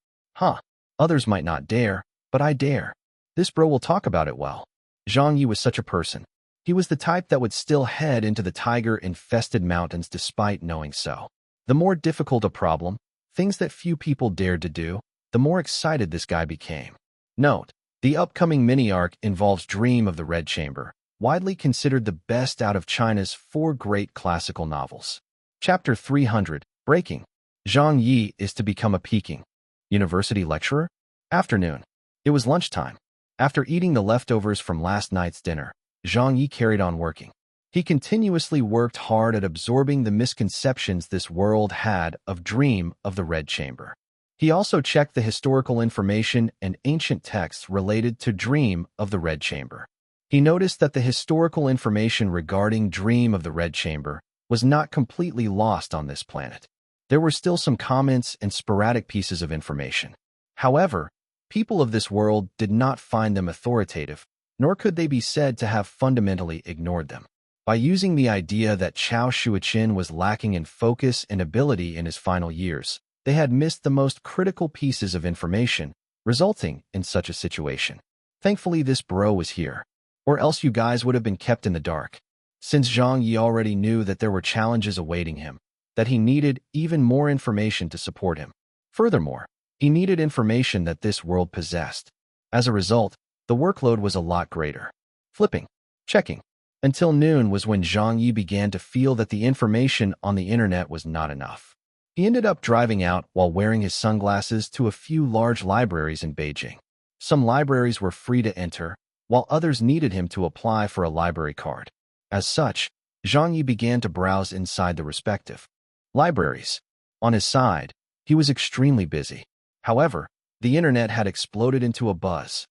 Others might not dare, but I dare. This bro will talk about it well. Zhang Ye was such a person. He was the type that would still head into the tiger-infested mountains despite knowing so. The more difficult a problem, things that few people dared to do, the more excited this guy became. Note, the upcoming mini-arc involves Dream of the Red Chamber, widely considered the best out of China's 4 great classical novels. Chapter 300, Breaking. Zhang Ye is to become a Peking University lecturer? Afternoon. It was lunchtime. After eating the leftovers from last night's dinner, Zhang Ye carried on working. He continuously worked hard at absorbing the misconceptions this world had of Dream of the Red Chamber. He also checked the historical information and ancient texts related to Dream of the Red Chamber. He noticed that the historical information regarding Dream of the Red Chamber was not completely lost on this planet. There were still some comments and sporadic pieces of information. However, people of this world did not find them authoritative, nor could they be said to have fundamentally ignored them. By using the idea that Chao Shuiqin was lacking in focus and ability in his final years, they had missed the most critical pieces of information, resulting in such a situation. Thankfully, this bro was here, or else you guys would have been kept in the dark. Since Zhang Ye already knew that there were challenges awaiting him, that he needed even more information to support him. Furthermore, he needed information that this world possessed. As a result, the workload was a lot greater. Flipping, checking. Until noon was when Zhang Ye began to feel that the information on the internet was not enough. He ended up driving out while wearing his sunglasses to a few large libraries in Beijing. Some libraries were free to enter, while others needed him to apply for a library card. As such, Zhang Ye began to browse inside the respective libraries. On his side, he was extremely busy. However, the internet had exploded into a buzz.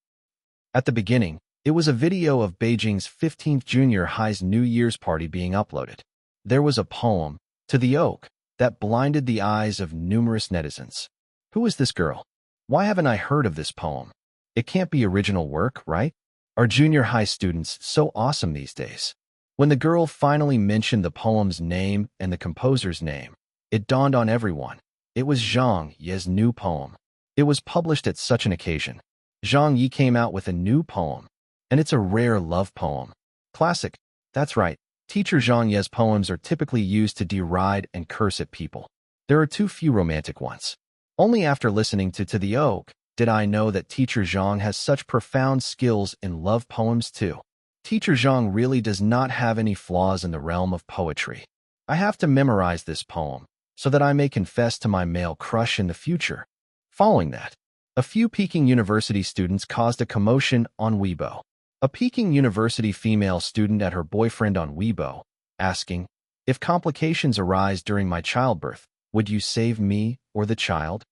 At the beginning, it was a video of Beijing's 15th junior high's New Year's party being uploaded. There was a poem, "To the Oak," that blinded the eyes of numerous netizens. Who is this girl? Why haven't I heard of this poem? It can't be original work, right? Are junior high students so awesome these days? When the girl finally mentioned the poem's name and the composer's name, it dawned on everyone. It was Zhang Ye's new poem. It was published at such an occasion. Zhang Ye came out with a new poem, and it's a rare love poem. Classic. That's right. Teacher Zhang Ye's poems are typically used to deride and curse at people. There are too few romantic ones. Only after listening to the Oak did I know that Teacher Zhang has such profound skills in love poems too. Teacher Zhang really does not have any flaws in the realm of poetry. I have to memorize this poem so that I may confess to my male crush in the future. Following that, a few Peking University students caused a commotion on Weibo. A Peking University female student at her boyfriend on Weibo, asking, "If complications arise during my childbirth, would you save me or the child?"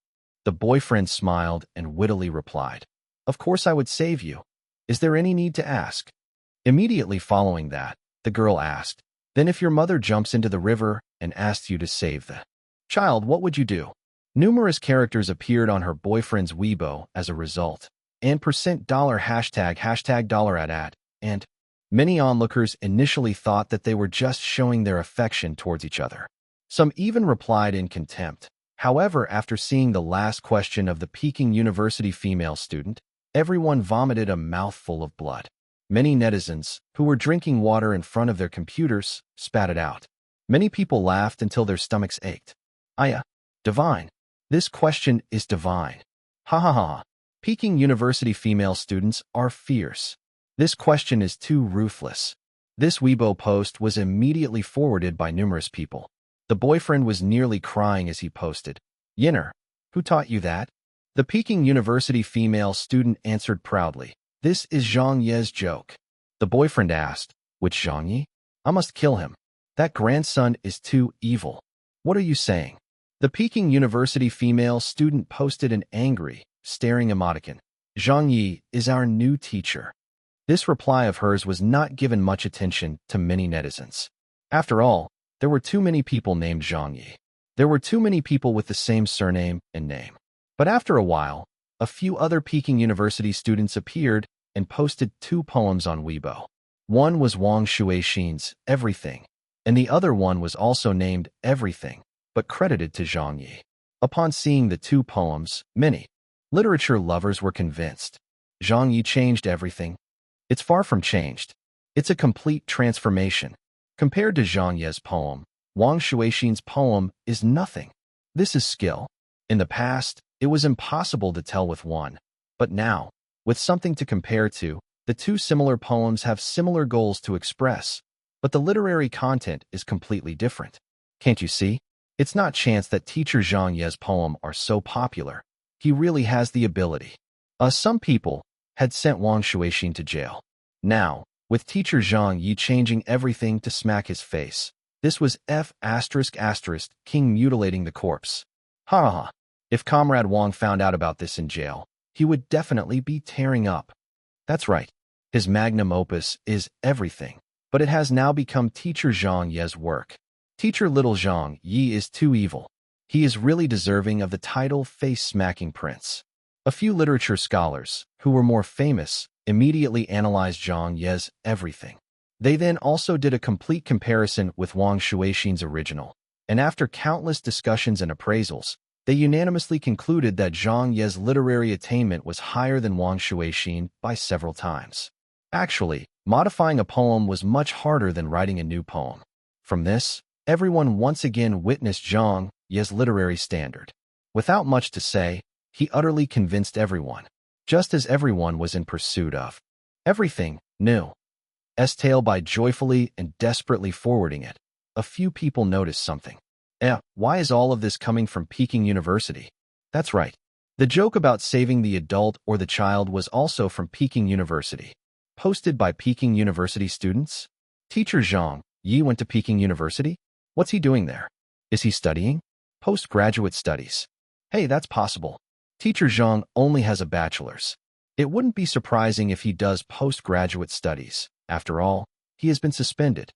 The boyfriend smiled and wittily replied, "Of course I would save you. Is there any need to ask?" Immediately following that, the girl asked, "Then if your mother jumps into the river and asks you to save the child, what would you do?" Numerous characters appeared on her boyfriend's Weibo as a result, and $dollar hashtag dollar at, and many onlookers initially thought that they were just showing their affection towards each other. Some even replied in contempt. However, after seeing the last question of the Peking University female student, everyone vomited a mouthful of blood. Many netizens, who were drinking water in front of their computers, spat it out. Many people laughed until their stomachs ached. Aya, divine. This question is divine. Ha ha ha. Peking University female students are fierce. This question is too ruthless. This Weibo post was immediately forwarded by numerous people. The boyfriend was nearly crying as he posted, "Yinner, who taught you that?" The Peking University female student answered proudly, "This is Zhang Ye's joke." The boyfriend asked, "Which Zhang Ye? I must kill him. That grandson is too evil. What are you saying?" The Peking University female student posted an angry, staring emoticon. "Zhang Ye is our new teacher." This reply of hers was not given much attention to many netizens. After all, there were too many people named Zhang Ye. There were too many people with the same surname and name. But after a while, a few other Peking University students appeared and posted two poems on Weibo. One was Wang Shuixin's Everything, and the other one was also named Everything, but credited to Zhang Ye. Upon seeing the two poems, many literature lovers were convinced. Zhang Ye changed everything. It's far from changed. It's a complete transformation. Compared to Zhang Ye's poem, Wang Shuixin's poem is nothing. This is skill. In the past, it was impossible to tell with one. But now, with something to compare to, the two similar poems have similar goals to express, but the literary content is completely different. Can't you see? It's not chance that teacher Zhang Ye's poem are so popular. He really has the ability. Some people had sent Wang Shuixin to jail. Now, with teacher Zhang Ye changing everything to smack his face, this was King mutilating the corpse. Ha ha ha. If Comrade Wang found out about this in jail, he would definitely be tearing up. That's right. His magnum opus is Everything, but it has now become teacher Zhang Ye's work. Teacher Little Zhang Ye is too evil. He is really deserving of the title Face-Smacking Prince. A few literature scholars, who were more famous, immediately analyzed Zhang Ye's Everything. They then also did a complete comparison with Wang Shuixin's original, and after countless discussions and appraisals, they unanimously concluded that Zhang Ye's literary attainment was higher than Wang Shuixin by several times. Actually, modifying a poem was much harder than writing a new poem. From this, everyone once again witnessed Zhang Ye's literary standard. Without much to say, he utterly convinced everyone, just as everyone was in pursuit of everything new. S tale by joyfully and desperately forwarding it, a few people noticed something. Why is all of this coming from Peking University? That's right. The joke about saving the adult or the child was also from Peking University. Posted by Peking University students? Teacher Zhang Ye went to Peking University? What's he doing there? Is he studying? Postgraduate studies. Hey, that's possible. Teacher Zhang only has a bachelor's. It wouldn't be surprising if he does postgraduate studies. After all, he has been suspended.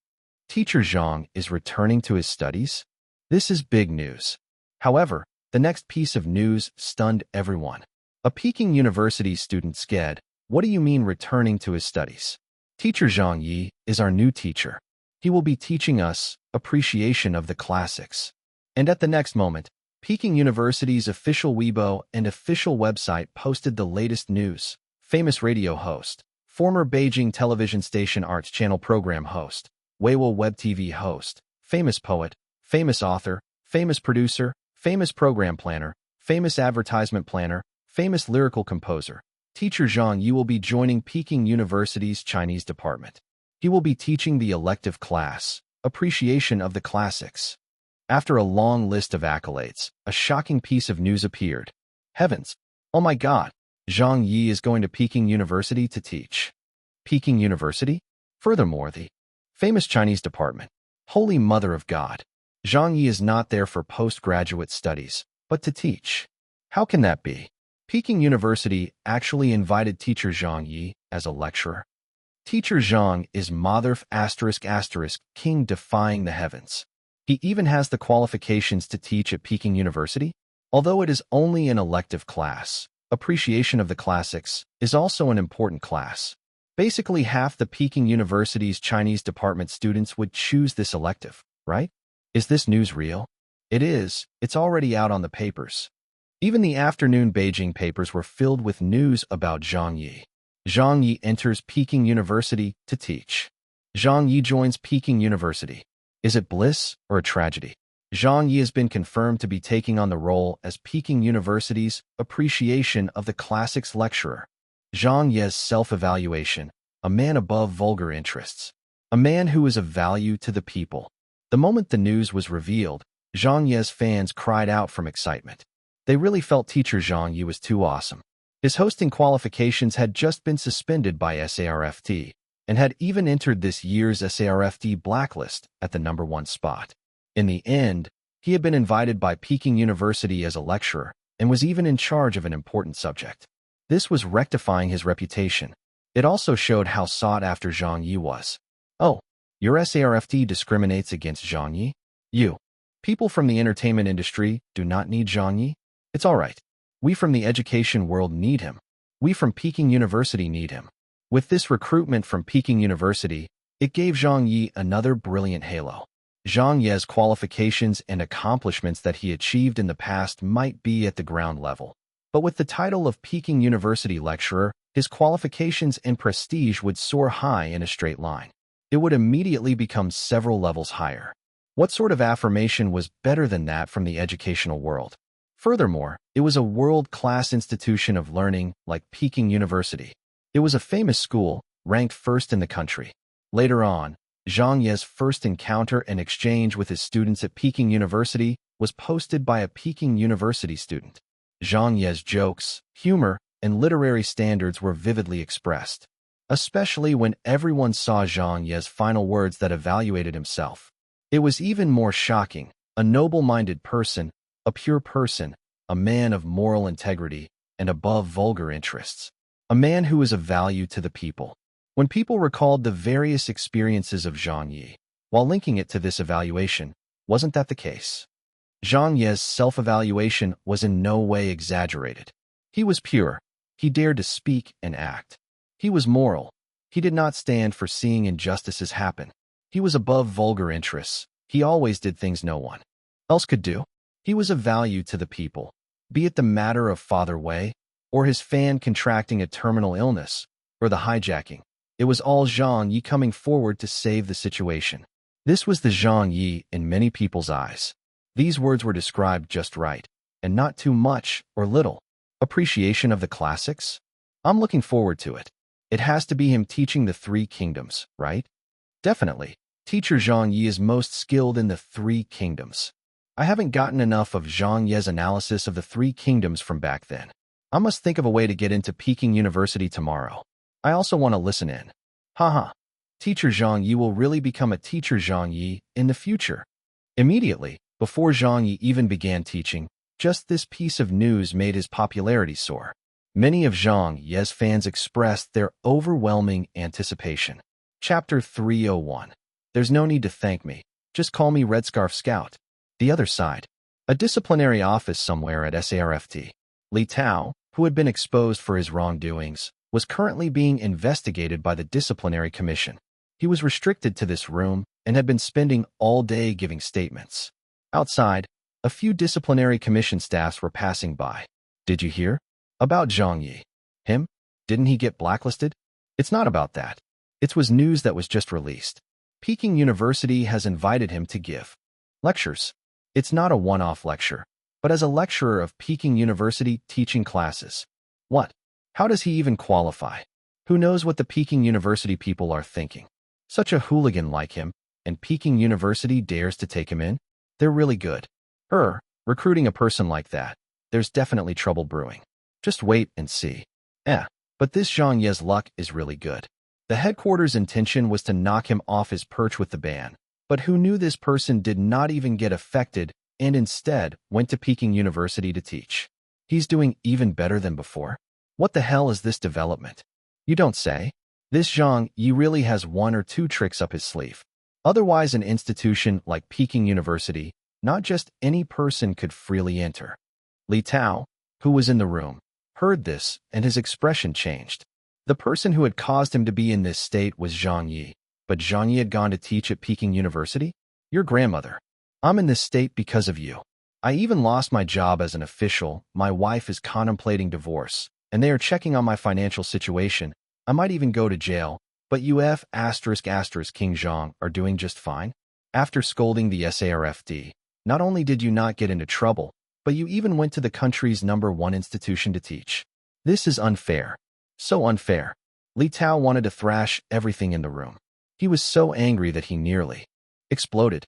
Teacher Zhang is returning to his studies? This is big news. However, the next piece of news stunned everyone. A Peking University student said, "What do you mean returning to his studies?" Teacher Zhang Ye is our new teacher. He will be teaching us appreciation of the classics. And at the next moment, Peking University's official Weibo and official website posted the latest news. Famous radio host, former Beijing television station Arts Channel program host, Weibo Web TV host, famous poet, famous author, famous producer, famous program planner, famous advertisement planner, famous lyrical composer. Teacher Zhang Ye will be joining Peking University's Chinese department. He will be teaching the elective class, Appreciation of the Classics. After a long list of accolades, a shocking piece of news appeared. Heavens! Oh my God! Zhang Ye is going to Peking University to teach. Peking University? Furthermore, the famous Chinese department. Holy Mother of God! Zhang Ye is not there for postgraduate studies, but to teach. How can that be? Peking University actually invited teacher Zhang Ye as a lecturer. Teacher Zhang is king defying the heavens. He even has the qualifications to teach at Peking University. Although it is only an elective class, Appreciation of the Classics is also an important class. Basically, half the Peking University's Chinese department students would choose this elective, right? Is this news real? It is. It's already out on the papers. Even the afternoon Beijing papers were filled with news about Zhang Ye. Zhang Ye enters Peking University to teach. Zhang Ye joins Peking University. Is it bliss or a tragedy? Zhang Ye has been confirmed to be taking on the role as Peking University's Appreciation of the Classics lecturer. Zhang Ye's self-evaluation, a man above vulgar interests. A man who is of value to the people. The moment the news was revealed, Zhang Ye's fans cried out from excitement. They really felt teacher Zhang Ye was too awesome. His hosting qualifications had just been suspended by SARFT, and had even entered this year's SARFT blacklist at the #1 spot. In the end, he had been invited by Peking University as a lecturer, and was even in charge of an important subject. This was rectifying his reputation. It also showed how sought after Zhang Ye was. Oh, your SARFT discriminates against Zhang Ye? You. People from the entertainment industry do not need Zhang Ye? It's all right. We from the education world need him. We from Peking University need him. With this recruitment from Peking University, it gave Zhang Ye another brilliant halo. Zhang Ye's qualifications and accomplishments that he achieved in the past might be at the ground level. But with the title of Peking University lecturer, his qualifications and prestige would soar high in a straight line. It would immediately become several levels higher. What sort of affirmation was better than that from the educational world? Furthermore, it was a world-class institution of learning like Peking University. It was a famous school, ranked first in the country. Later on, Zhang Ye's first encounter and exchange with his students at Peking University was posted by a Peking University student. Zhang Ye's jokes, humor, and literary standards were vividly expressed, especially when everyone saw Zhang Ye's final words that evaluated himself. It was even more shocking, a noble-minded person, a pure person, a man of moral integrity and above vulgar interests, a man who is of value to the people. When people recalled the various experiences of Zhang Ye, while linking it to this evaluation, wasn't that the case? Zhang Ye's self-evaluation was in no way exaggerated. He was pure. He dared to speak and act. He was moral. He did not stand for seeing injustices happen. He was above vulgar interests. He always did things no one else could do. He was of value to the people, be it the matter of Father Wei, or his fan contracting a terminal illness, or the hijacking. It was all Zhang Ye coming forward to save the situation. This was the Zhang Ye in many people's eyes. These words were described just right, and not too much or little. Appreciation of the classics? I'm looking forward to it. It has to be him teaching the three kingdoms, right? Definitely. Teacher Zhang Ye is most skilled in the three kingdoms. I haven't gotten enough of Zhang Ye's analysis of the three kingdoms from back then. I must think of a way to get into Peking University tomorrow. I also want to listen in. Haha. Teacher Zhang Ye will really become a teacher Zhang Ye in the future. Immediately, before Zhang Ye even began teaching, just this piece of news made his popularity soar. Many of Zhang Ye's fans expressed their overwhelming anticipation. Chapter 301. There's no need to thank me. Just call me Red Scarf Scout. The other side. A disciplinary office somewhere at SARFT. Li Tao, who had been exposed for his wrongdoings, was currently being investigated by the disciplinary commission. He was restricted to this room and had been spending all day giving statements. Outside, a few disciplinary commission staffs were passing by. Did you hear? About Zhang Ye. Him? Didn't he get blacklisted? It's not about that. It was news that was just released. Peking University has invited him to give lectures. It's not a one-off lecture, but as a lecturer of Peking University teaching classes. What? How does he even qualify? Who knows what the Peking University people are thinking? Such a hooligan like him, and Peking University dares to take him in? They're really good. Recruiting a person like that. There's definitely trouble brewing. Just wait and see. But this Zhang Ye's luck is really good. The headquarters' intention was to knock him off his perch with the ban, but who knew this person did not even get affected and instead went to Peking University to teach. He's doing even better than before. What the hell is this development? You don't say? This Zhang Ye really has one or two tricks up his sleeve. Otherwise, an institution like Peking University, not just any person could freely enter. Li Tao, who was in the room, heard this, and his expression changed. The person who had caused him to be in this state was Zhang Ye, but Zhang Ye had gone to teach at Peking University? Your grandmother. I'm in this state because of you. I even lost my job as an official, my wife is contemplating divorce, and they are checking on my financial situation. I might even go to jail, but you King Zhang are doing just fine. After scolding the SARFT, not only did you not get into trouble, but you even went to the country's #1 institution to teach. This is unfair. So unfair. Li Tao wanted to thrash everything in the room. He was so angry that he nearly exploded.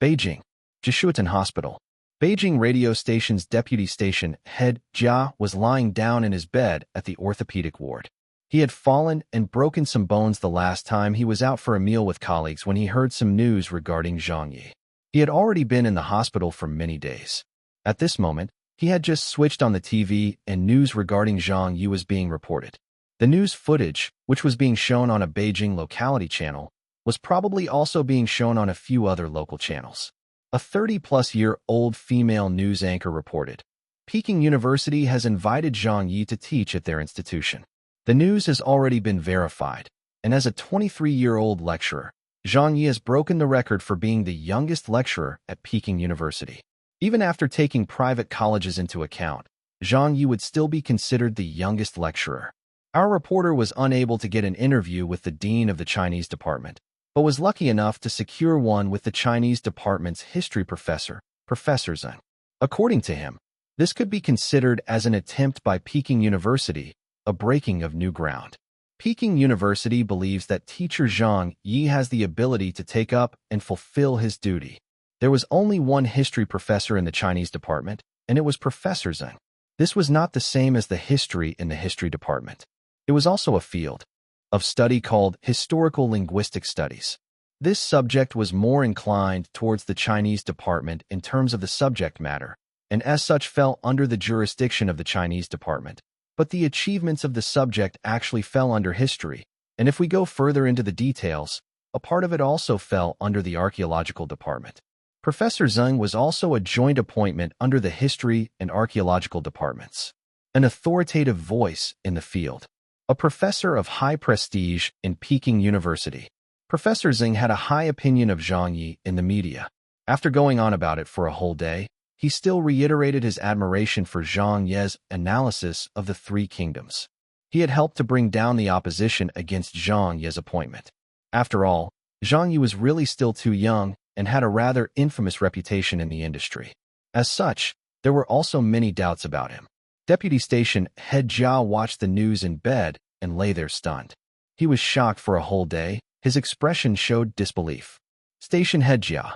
Beijing. Jishuotan Hospital. Beijing radio station's deputy station head, Jia, was lying down in his bed at the orthopedic ward. He had fallen and broken some bones the last time he was out for a meal with colleagues when he heard some news regarding Zhang Ye. He had already been in the hospital for many days. At this moment, he had just switched on the TV and news regarding Zhang Ye was being reported. The news footage, which was being shown on a Beijing locality channel, was probably also being shown on a few other local channels. A 30-plus-year-old female news anchor reported, Peking University has invited Zhang Ye to teach at their institution. The news has already been verified, and as a 23-year-old lecturer, Zhang Ye has broken the record for being the youngest lecturer at Peking University. Even after taking private colleges into account, Zhang Ye would still be considered the youngest lecturer. Our reporter was unable to get an interview with the dean of the Chinese department, but was lucky enough to secure one with the Chinese department's history professor, Professor Zhang. According to him, this could be considered as an attempt by Peking University, a breaking of new ground. Peking University believes that teacher Zhang Ye has the ability to take up and fulfill his duty. There was only one history professor in the Chinese department, and it was Professor Zhang. This was not the same as the history in the history department. It was also a field of study called historical linguistic studies. This subject was more inclined towards the Chinese department in terms of the subject matter, and as such fell under the jurisdiction of the Chinese department. But the achievements of the subject actually fell under history, and if we go further into the details, a part of it also fell under the archaeological department. Professor Zhang was also a joint appointment under the history and archaeological departments, an authoritative voice in the field, a professor of high prestige in Peking University. Professor Zhang had a high opinion of Zhang Ye in the media. After going on about it for a whole day, he still reiterated his admiration for Zhang Ye's analysis of the three kingdoms. He had helped to bring down the opposition against Zhang Ye's appointment. After all, Zhang Ye was really still too young and had a rather infamous reputation in the industry. As such, there were also many doubts about him. Deputy station head Jia watched the news in bed and lay there stunned. He was shocked for a whole day. His expression showed disbelief. Station head Jia,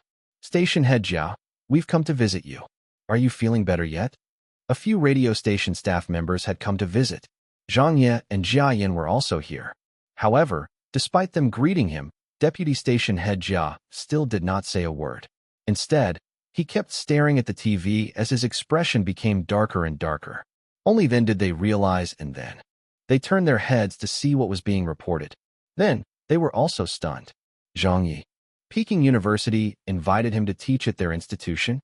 we've come to visit you. Are you feeling better yet? A few radio station staff members had come to visit. Zhang Ye and Jia Yin were also here. However, despite them greeting him, Deputy Station Head Jia still did not say a word. Instead, he kept staring at the TV as his expression became darker and darker. Only then did they realize, and then they turned their heads to see what was being reported. Then, they were also stunned. Zhang Ye, Peking University, invited him to teach at their institution?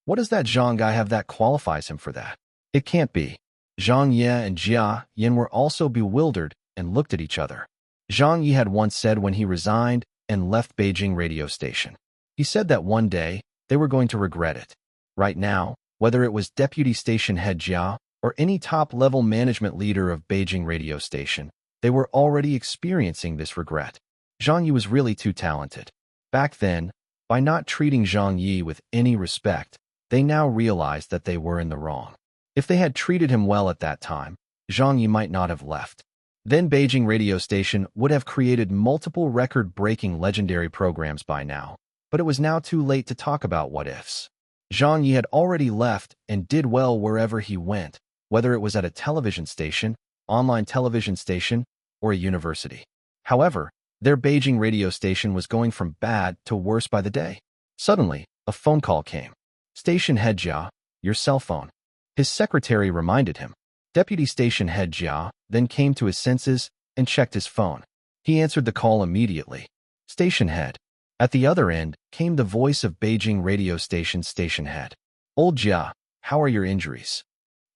What does that Zhang guy have that qualifies him for that? It can't be. Zhang Ye and Jia Yin were also bewildered and looked at each other. Zhang Ye had once said when he resigned and left Beijing radio station. He said that one day, they were going to regret it. Right now, whether it was Deputy Station Head Jia or any top-level management leader of Beijing radio station, they were already experiencing this regret. Zhang Ye was really too talented. Back then, by not treating Zhang Ye with any respect, they now realized that they were in the wrong. If they had treated him well at that time, Zhang Ye might not have left. Then Beijing radio station would have created multiple record-breaking legendary programs by now. But it was now too late to talk about what-ifs. Zhang Ye had already left and did well wherever he went, whether it was at a television station, online television station, or a university. However, their Beijing radio station was going from bad to worse by the day. Suddenly, a phone call came. Station Head Jia, your cell phone. His secretary reminded him. Deputy Station Head Jia then came to his senses and checked his phone. He answered the call immediately. Station Head. At the other end came the voice of Beijing radio station station head. Old Jia, how are your injuries?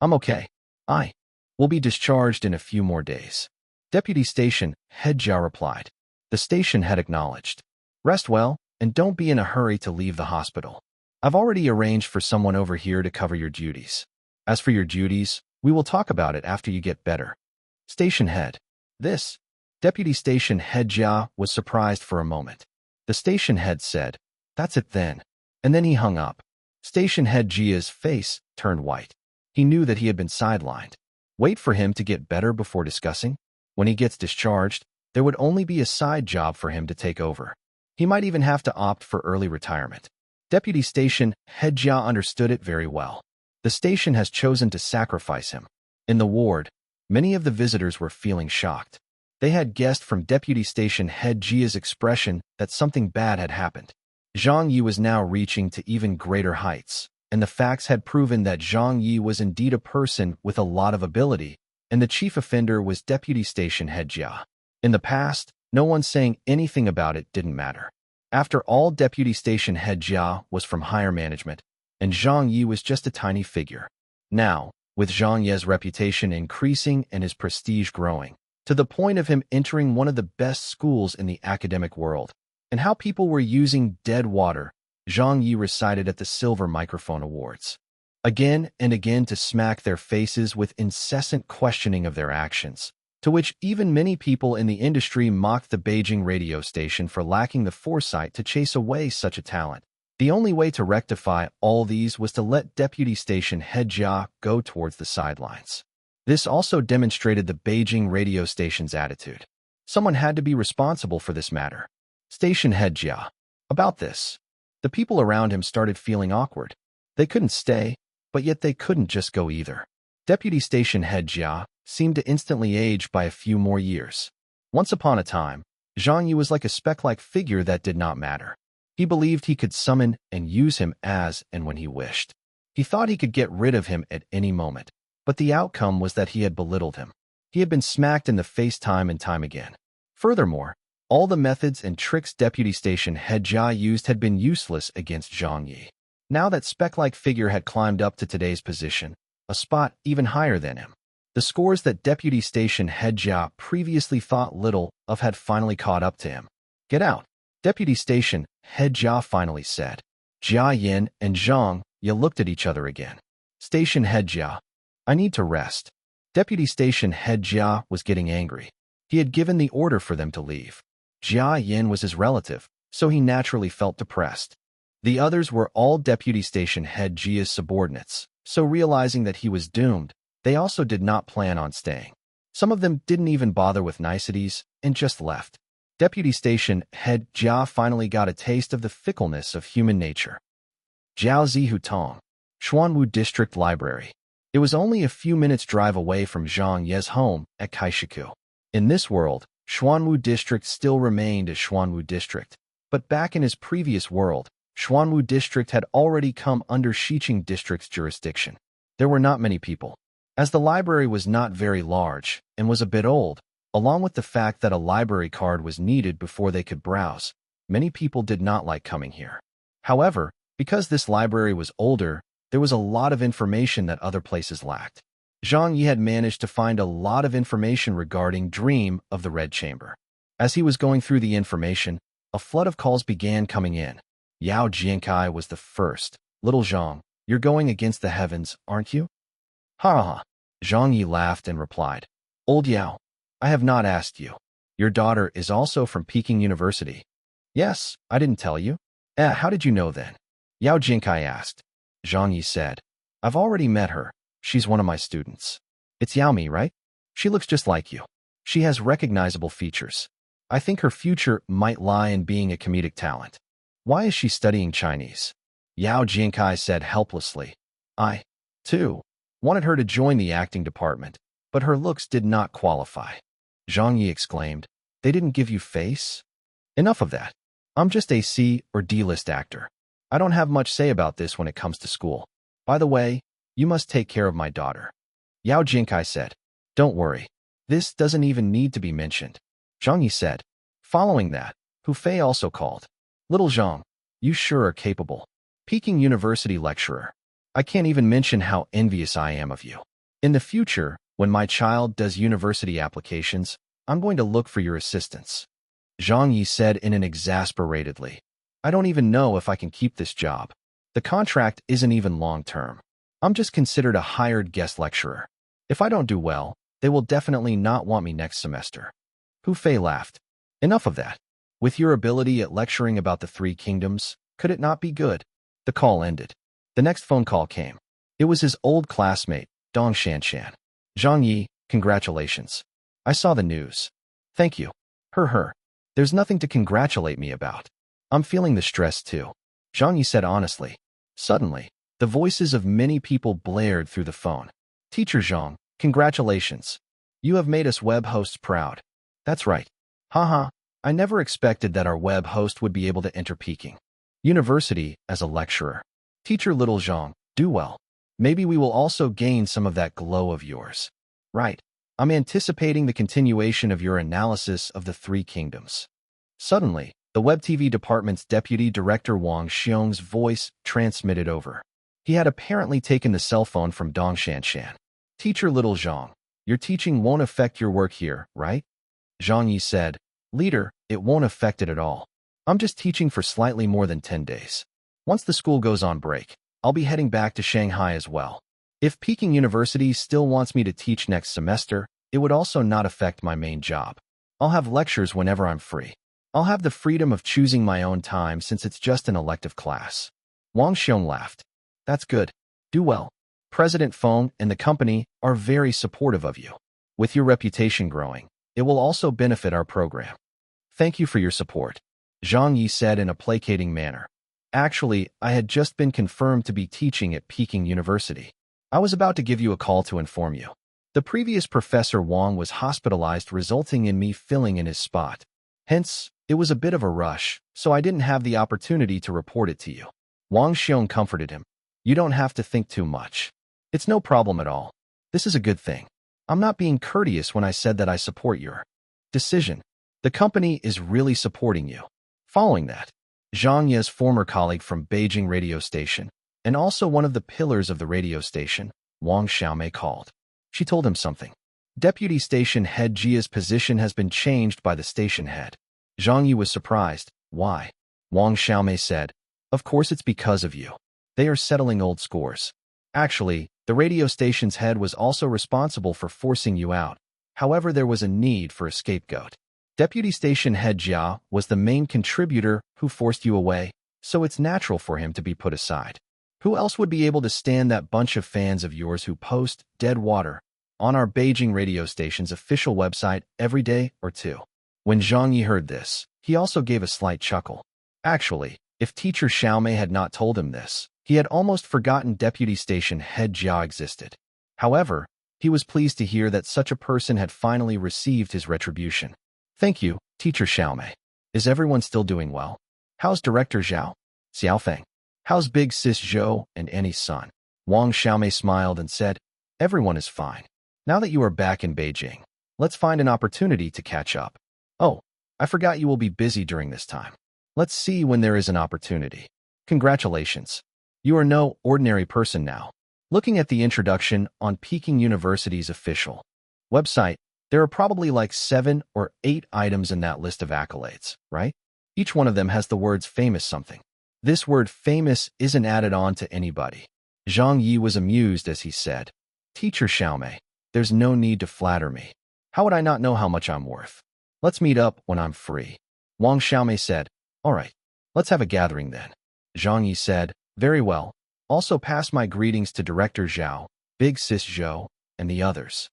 I'm okay. I will be discharged in a few more days. Deputy Station Head Jia replied. The station head acknowledged. Rest well, and don't be in a hurry to leave the hospital. I've already arranged for someone over here to cover your duties. As for your duties, we will talk about it after you get better. Station head. This. Deputy Station Head Jia was surprised for a moment. The station head said, that's it then. And then he hung up. Station head Jia's face turned white. He knew that he had been sidelined. Wait for him to get better before discussing? When he gets discharged, there would only be a side job for him to take over. He might even have to opt for early retirement. Deputy Station Head Jia understood it very well. The station has chosen to sacrifice him. In the ward, many of the visitors were feeling shocked. They had guessed from Deputy Station Head Jia's expression that something bad had happened. Zhang Ye was now reaching to even greater heights, and the facts had proven that Zhang Ye was indeed a person with a lot of ability, and the chief offender was Deputy Station Head Jia. In the past, no one saying anything about it didn't matter. After all, Deputy Station Head Jia was from higher management, and Zhang Ye was just a tiny figure. Now, with Zhang Ye's reputation increasing and his prestige growing, to the point of him entering one of the best schools in the academic world, and how people were using dead water, Zhang Ye recited at the Silver Microphone Awards. Again and again to smack their faces with incessant questioning of their actions, to which even many people in the industry mocked the Beijing radio station for lacking the foresight to chase away such a talent. The only way to rectify all these was to let Deputy Station Head Jia go towards the sidelines. This also demonstrated the Beijing radio station's attitude. Someone had to be responsible for this matter. Station Head Jia. About this, the people around him started feeling awkward. They couldn't stay, but yet they couldn't just go either. Deputy Station Head Jia seemed to instantly age by a few more years. Once upon a time, Zhang Ye was like a speck-like figure that did not matter. He believed he could summon and use him as and when he wished. He thought he could get rid of him at any moment. But the outcome was that he had belittled him. He had been smacked in the face time and time again. Furthermore, all the methods and tricks Deputy Station Head Jia used had been useless against Zhang Ye. Now that speck-like figure had climbed up to today's position, a spot even higher than him. The scores that Deputy Station Head Jia previously thought little of had finally caught up to him. Get out, Deputy Station Head Jia finally said. Jia Yin and Zhang Ye looked at each other again. Station Head Jia. I need to rest. Deputy Station Head Jia was getting angry. He had given the order for them to leave. Jia Yin was his relative, so he naturally felt depressed. The others were all Deputy Station Head Jia's subordinates, so realizing that he was doomed, they also did not plan on staying. Some of them didn't even bother with niceties and just left. Deputy Station Head Jia finally got a taste of the fickleness of human nature. Jiaozi Hutong, Xuanwu District Library. It was only a few minutes' drive away from Zhang Ye's home at Kaishiku. In this world, Xuanwu District still remained as Xuanwu District, but back in his previous world, Xuanwu District had already come under Xiqing District's jurisdiction. There were not many people. As the library was not very large and was a bit old, along with the fact that a library card was needed before they could browse, many people did not like coming here. However, because this library was older, there was a lot of information that other places lacked. Zhang Ye had managed to find a lot of information regarding Dream of the Red Chamber. As he was going through the information, a flood of calls began coming in. Yao Jiankai was the first. Little Zhang, you're going against the heavens, aren't you? Ha ha ha. Zhang Ye laughed and replied, Old Yao, I have not asked you. Your daughter is also from Peking University. Yes, I didn't tell you. How did you know then? Yao Jiankai asked. Zhang Ye said, I've already met her. She's one of my students. It's Yaomi, right? She looks just like you. She has recognizable features. I think her future might lie in being a comedic talent. Why is she studying Chinese? Yao Jiankai said helplessly. I, too, wanted her to join the acting department, but her looks did not qualify. Zhang Ye exclaimed, They didn't give you face? Enough of that. I'm just a C or D-list actor. I don't have much say about this when it comes to school. By the way, you must take care of my daughter. Yao Jiankai said, Don't worry. This doesn't even need to be mentioned. Zhang Ye said. Following that, Hu Fei also called. Little Zhang, you sure are capable. Peking University lecturer. I can't even mention how envious I am of you. In the future, when my child does university applications, I'm going to look for your assistance. Zhang Ye said in an exasperatedly. I don't even know if I can keep this job. The contract isn't even long-term. I'm just considered a hired guest lecturer. If I don't do well, they will definitely not want me next semester. Hu Fei laughed. Enough of that. With your ability at lecturing about the three kingdoms, could it not be good? The call ended. The next phone call came. It was his old classmate, Dong Shanshan. Zhang Ye, congratulations. I saw the news. Thank you. Her. There's nothing to congratulate me about. I'm feeling the stress too. Zhang Ye said honestly. Suddenly, the voices of many people blared through the phone. Teacher Zhang, congratulations. You have made us web hosts proud. That's right. Haha, I never expected that our web host would be able to enter Peking University as a lecturer. Teacher Little Zhang, do well. Maybe we will also gain some of that glow of yours. Right. I'm anticipating the continuation of your analysis of the three kingdoms. Suddenly, the Web TV department's deputy director Wang Xiong's voice transmitted over. He had apparently taken the cell phone from Dong Shanshan. Teacher Little Zhang, your teaching won't affect your work here, right? Zhang Ye said, Leader, it won't affect it at all. I'm just teaching for slightly more than 10 days. Once the school goes on break, I'll be heading back to Shanghai as well. If Peking University still wants me to teach next semester, it would also not affect my main job. I'll have lectures whenever I'm free. I'll have the freedom of choosing my own time since it's just an elective class. Wang Xiong laughed. That's good. Do well. President Feng and the company are very supportive of you. With your reputation growing, it will also benefit our program. Thank you for your support, Zhang Ye said in a placating manner. Actually, I had just been confirmed to be teaching at Peking University. I was about to give you a call to inform you. The previous Professor Wang was hospitalized, resulting in me filling in his spot. Hence, it was a bit of a rush, so I didn't have the opportunity to report it to you. Wang Xiong comforted him. You don't have to think too much. It's no problem at all. This is a good thing. I'm not being courteous when I said that I support your decision. The company is really supporting you. Following that, Zhang Ye's former colleague from Beijing radio station, and also one of the pillars of the radio station, Wang Xiaomei called. She told him something. Deputy station head Jia's position has been changed by the station head. Zhang Ye was surprised. Why? Wang Xiaomei said, Of course it's because of you. They are settling old scores. Actually, the radio station's head was also responsible for forcing you out. However, there was a need for a scapegoat. Deputy station head Jia was the main contributor who forced you away, so it's natural for him to be put aside. Who else would be able to stand that bunch of fans of yours who post dead water on our Beijing radio station's official website every day or two? When Zhang Ye heard this, he also gave a slight chuckle. Actually, if teacher Xiaomei had not told him this, He had almost forgotten Deputy Station Head Jia existed. However, he was pleased to hear that such a person had finally received his retribution. Thank you, Teacher Xiaomei. Is everyone still doing well? How's Director Zhao? Xiaofeng? How's Big Sis Zhou and Annie's son? Wang Xiaomei smiled and said, everyone is fine. Now that you are back in Beijing, let's find an opportunity to catch up. Oh, I forgot you will be busy during this time. Let's see when there is an opportunity. Congratulations. You are no ordinary person now. Looking at the introduction on Peking University's official website, there are probably like 7 or 8 items in that list of accolades, right? Each one of them has the words famous something. This word famous isn't added on to anybody. Zhang Ye was amused as he said, Teacher Xiaomei, there's no need to flatter me. How would I not know how much I'm worth? Let's meet up when I'm free. Wang Xiaomei said, all right, let's have a gathering then. Zhang Ye said, very well. Also pass my greetings to Director Zhao, Big Sis Zhou, and the others.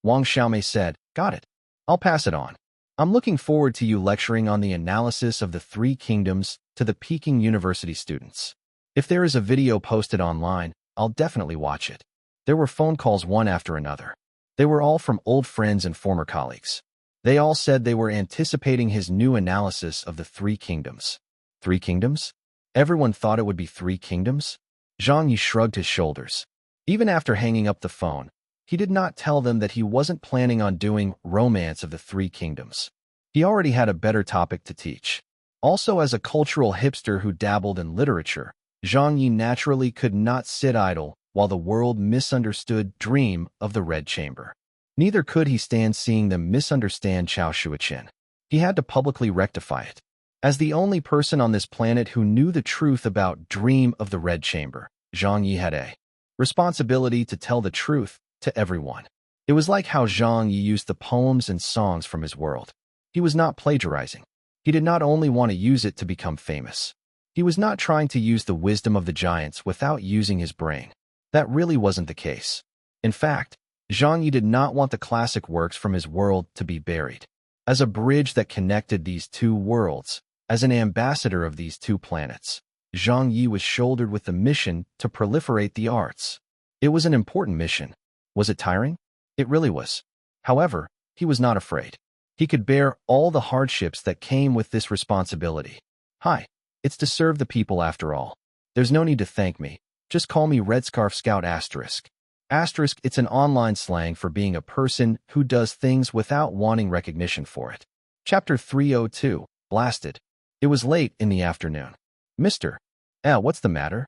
Wang Xiaomei said, got it. I'll pass it on. I'm looking forward to you lecturing on the analysis of the 3 kingdoms to the Peking University students. If there is a video posted online, I'll definitely watch it. There were phone calls one after another. They were all from old friends and former colleagues. They all said they were anticipating his new analysis of the 3 kingdoms. 3 kingdoms? Everyone thought it would be 3 kingdoms? Zhang Ye shrugged his shoulders. Even after hanging up the phone, he did not tell them that he wasn't planning on doing romance of the 3 kingdoms. He already had a better topic to teach. Also, as a cultural hipster who dabbled in literature, Zhang Ye naturally could not sit idle while the world misunderstood dream of the Red Chamber. Neither could he stand seeing them misunderstand Chao Shuiqin. He had to publicly rectify it. As the only person on this planet who knew the truth about Dream of the Red Chamber, Zhang Ye had a responsibility to tell the truth to everyone. It was like how Zhang Ye used the poems and songs from his world. He was not plagiarizing. He did not only want to use it to become famous. He was not trying to use the wisdom of the giants without using his brain. That really wasn't the case. In fact, Zhang Ye did not want the classic works from his world to be buried. As a bridge that connected these 2 worlds, as an ambassador of these 2 planets, Zhang Ye was shouldered with the mission to proliferate the arts. It was an important mission. Was it tiring? It really was. However, he was not afraid. He could bear all the hardships that came with this responsibility. Hi, it's to serve the people after all. There's no need to thank me. Just call me Red Scarf Scout Asterisk. Asterisk, it's an online slang for being a person who does things without wanting recognition for it. Chapter 302, Blasted. It was late in the afternoon. Mr. What's the matter?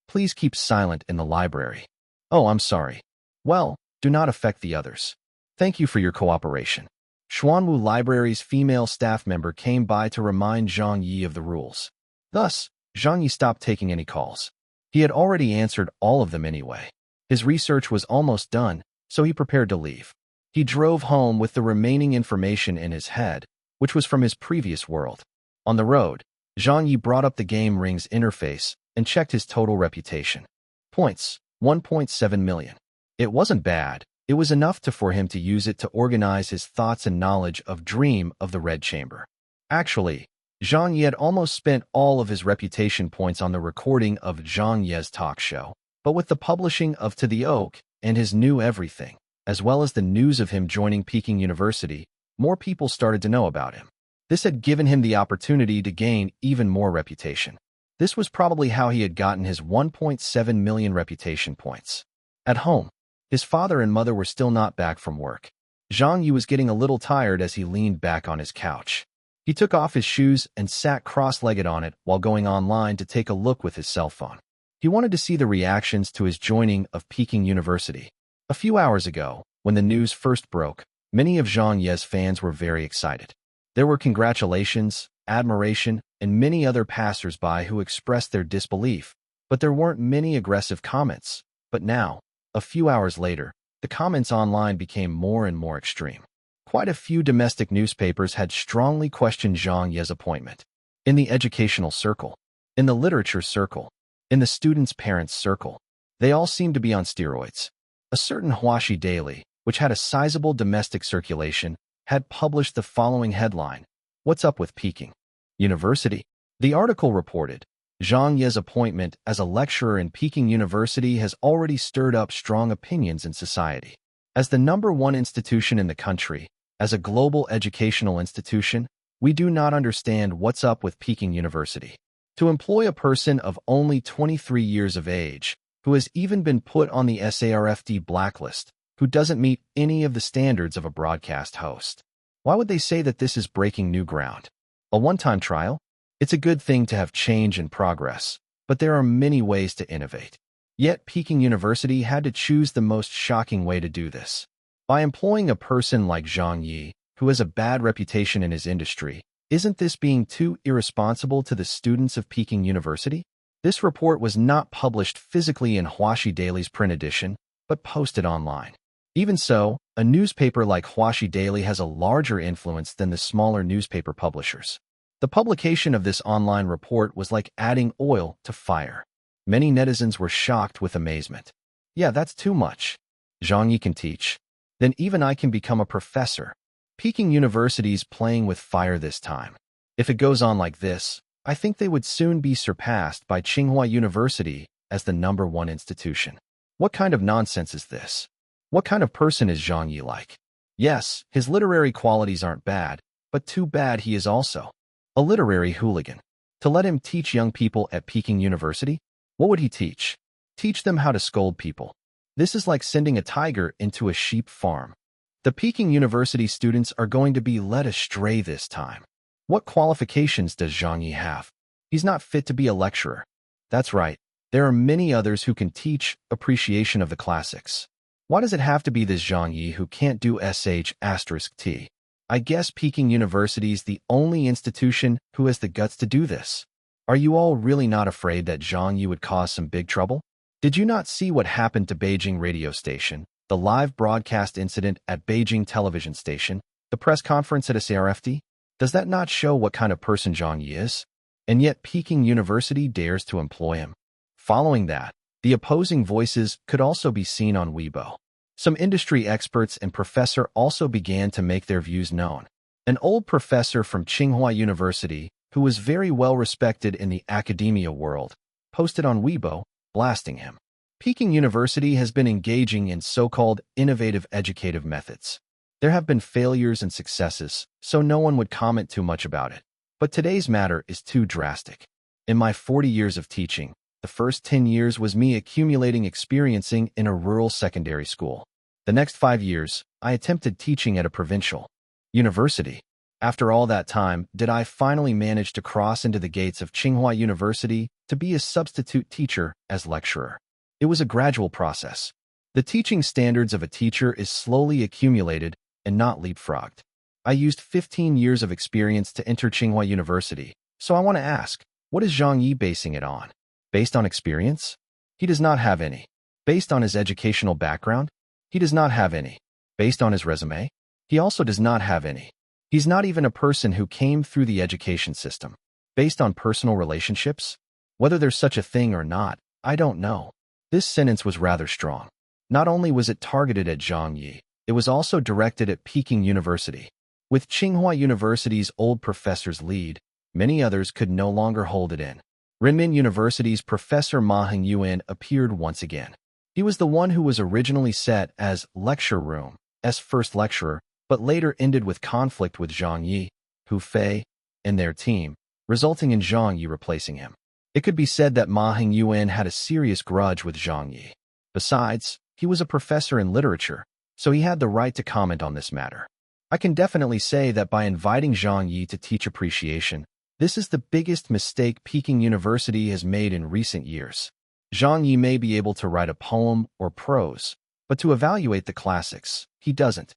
Please keep silent in the library. Oh, I'm sorry. Well, do not affect the others. Thank you for your cooperation. Xuanwu Library's female staff member came by to remind Zhang Ye of the rules. Thus, Zhang Ye stopped taking any calls. He had already answered all of them anyway. His research was almost done, so he prepared to leave. He drove home with the remaining information in his head, which was from his previous world. On the road, Zhang Ye brought up the game ring's interface and checked his total reputation. Points, 1.7 million. It wasn't bad. It was enough for him to use it to organize his thoughts and knowledge of Dream of the Red Chamber. Actually, Zhang Ye had almost spent all of his reputation points on the recording of Zhang Ye's talk show, but with the publishing of To the Oak and his new everything, as well as the news of him joining Peking University, more people started to know about him. This had given him the opportunity to gain even more reputation. This was probably how he had gotten his 1.7 million reputation points. At home, his father and mother were still not back from work. Zhang Ye was getting a little tired as he leaned back on his couch. He took off his shoes and sat cross-legged on it while going online to take a look with his cell phone. He wanted to see the reactions to his joining of Peking University. A few hours ago, when the news first broke, many of Zhang Ye's fans were very excited. There were congratulations, admiration, and many other passers-by who expressed their disbelief, but there weren't many aggressive comments. But now, a few hours later, the comments online became more and more extreme. Quite a few domestic newspapers had strongly questioned Zhang Ye's appointment. In the educational circle, in the literature circle, in the students' parents' circle, they all seemed to be on steroids. A certain Huaxi daily, which had a sizable domestic circulation, had published the following headline: "What's up with Peking University?" The article reported, Zhang Ye's appointment as a lecturer in Peking University has already stirred up strong opinions in society. As the #1 institution in the country, as a global educational institution, we do not understand what's up with Peking University. To employ a person of only 23 years of age, who has even been put on the SARFD blacklist, who doesn't meet any of the standards of a broadcast host. Why would they say that this is breaking new ground? A one-time trial? It's a good thing to have change and progress, but there are many ways to innovate. Yet Peking University had to choose the most shocking way to do this. By employing a person like Zhang Ye, who has a bad reputation in his industry, isn't this being too irresponsible to the students of Peking University? This report was not published physically in Huaxi Daily's print edition, but posted online. Even so, a newspaper like Huaxi Daily has a larger influence than the smaller newspaper publishers. The publication of this online report was like adding oil to fire. Many netizens were shocked with amazement. Yeah, that's too much. Zhang Ye can teach. Then even I can become a professor. Peking University's playing with fire this time. If it goes on like this, I think they would soon be surpassed by Tsinghua University as the #1 institution. What kind of nonsense is this? What kind of person is Zhang Ye like? Yes, his literary qualities aren't bad, but too bad he is also a literary hooligan. To let him teach young people at Peking University? What would he teach? Teach them how to scold people. This is like sending a tiger into a sheep farm. The Peking University students are going to be led astray this time. What qualifications does Zhang Ye have? He's not fit to be a lecturer. That's right. There are many others who can teach appreciation of the classics. Why does it have to be this Zhang Ye who can't do sh*t? I guess Peking University is the only institution who has the guts to do this. Are you all really not afraid that Zhang Ye would cause some big trouble? Did you not see what happened to Beijing radio station, the live broadcast incident at Beijing television station, the press conference at SARFD? Does that not show what kind of person Zhang Ye is? And yet Peking University dares to employ him. Following that, the opposing voices could also be seen on Weibo. Some industry experts and professor also began to make their views known. An old professor from Tsinghua University, who was very well respected in the academia world, posted on Weibo, blasting him. Peking University has been engaging in so-called innovative educative methods. There have been failures and successes, so no one would comment too much about it. But today's matter is too drastic. In my 40 years of teaching, the first 10 years was me accumulating experiencing in a rural secondary school. The next 5 years, I attempted teaching at a provincial university. After all that time, did I finally manage to cross into the gates of Tsinghua University to be a substitute teacher as lecturer. It was a gradual process. The teaching standards of a teacher is slowly accumulated and not leapfrogged. I used 15 years of experience to enter Tsinghua University, so I want to ask, what is Zhang Ye basing it on? Based on experience? He does not have any. Based on his educational background? He does not have any. Based on his resume? He also does not have any. He's not even a person who came through the education system. Based on personal relationships? Whether there's such a thing or not, I don't know. This sentence was rather strong. Not only was it targeted at Zhang Ye, it was also directed at Peking University. With Tsinghua University's old professor's lead, many others could no longer hold it in. Renmin University's Professor Ma Hongyuan appeared once again. He was the one who was originally set as lecture room's first lecturer, but later ended with conflict with Zhang Ye, Hu Fei, and their team, resulting in Zhang Ye replacing him. It could be said that Ma Hongyuan had a serious grudge with Zhang Ye. Besides, he was a professor in literature, so he had the right to comment on this matter. I can definitely say that by inviting Zhang Ye to teach appreciation, this is the biggest mistake Peking University has made in recent years. Zhang Ye may be able to write a poem or prose, but to evaluate the classics, he doesn't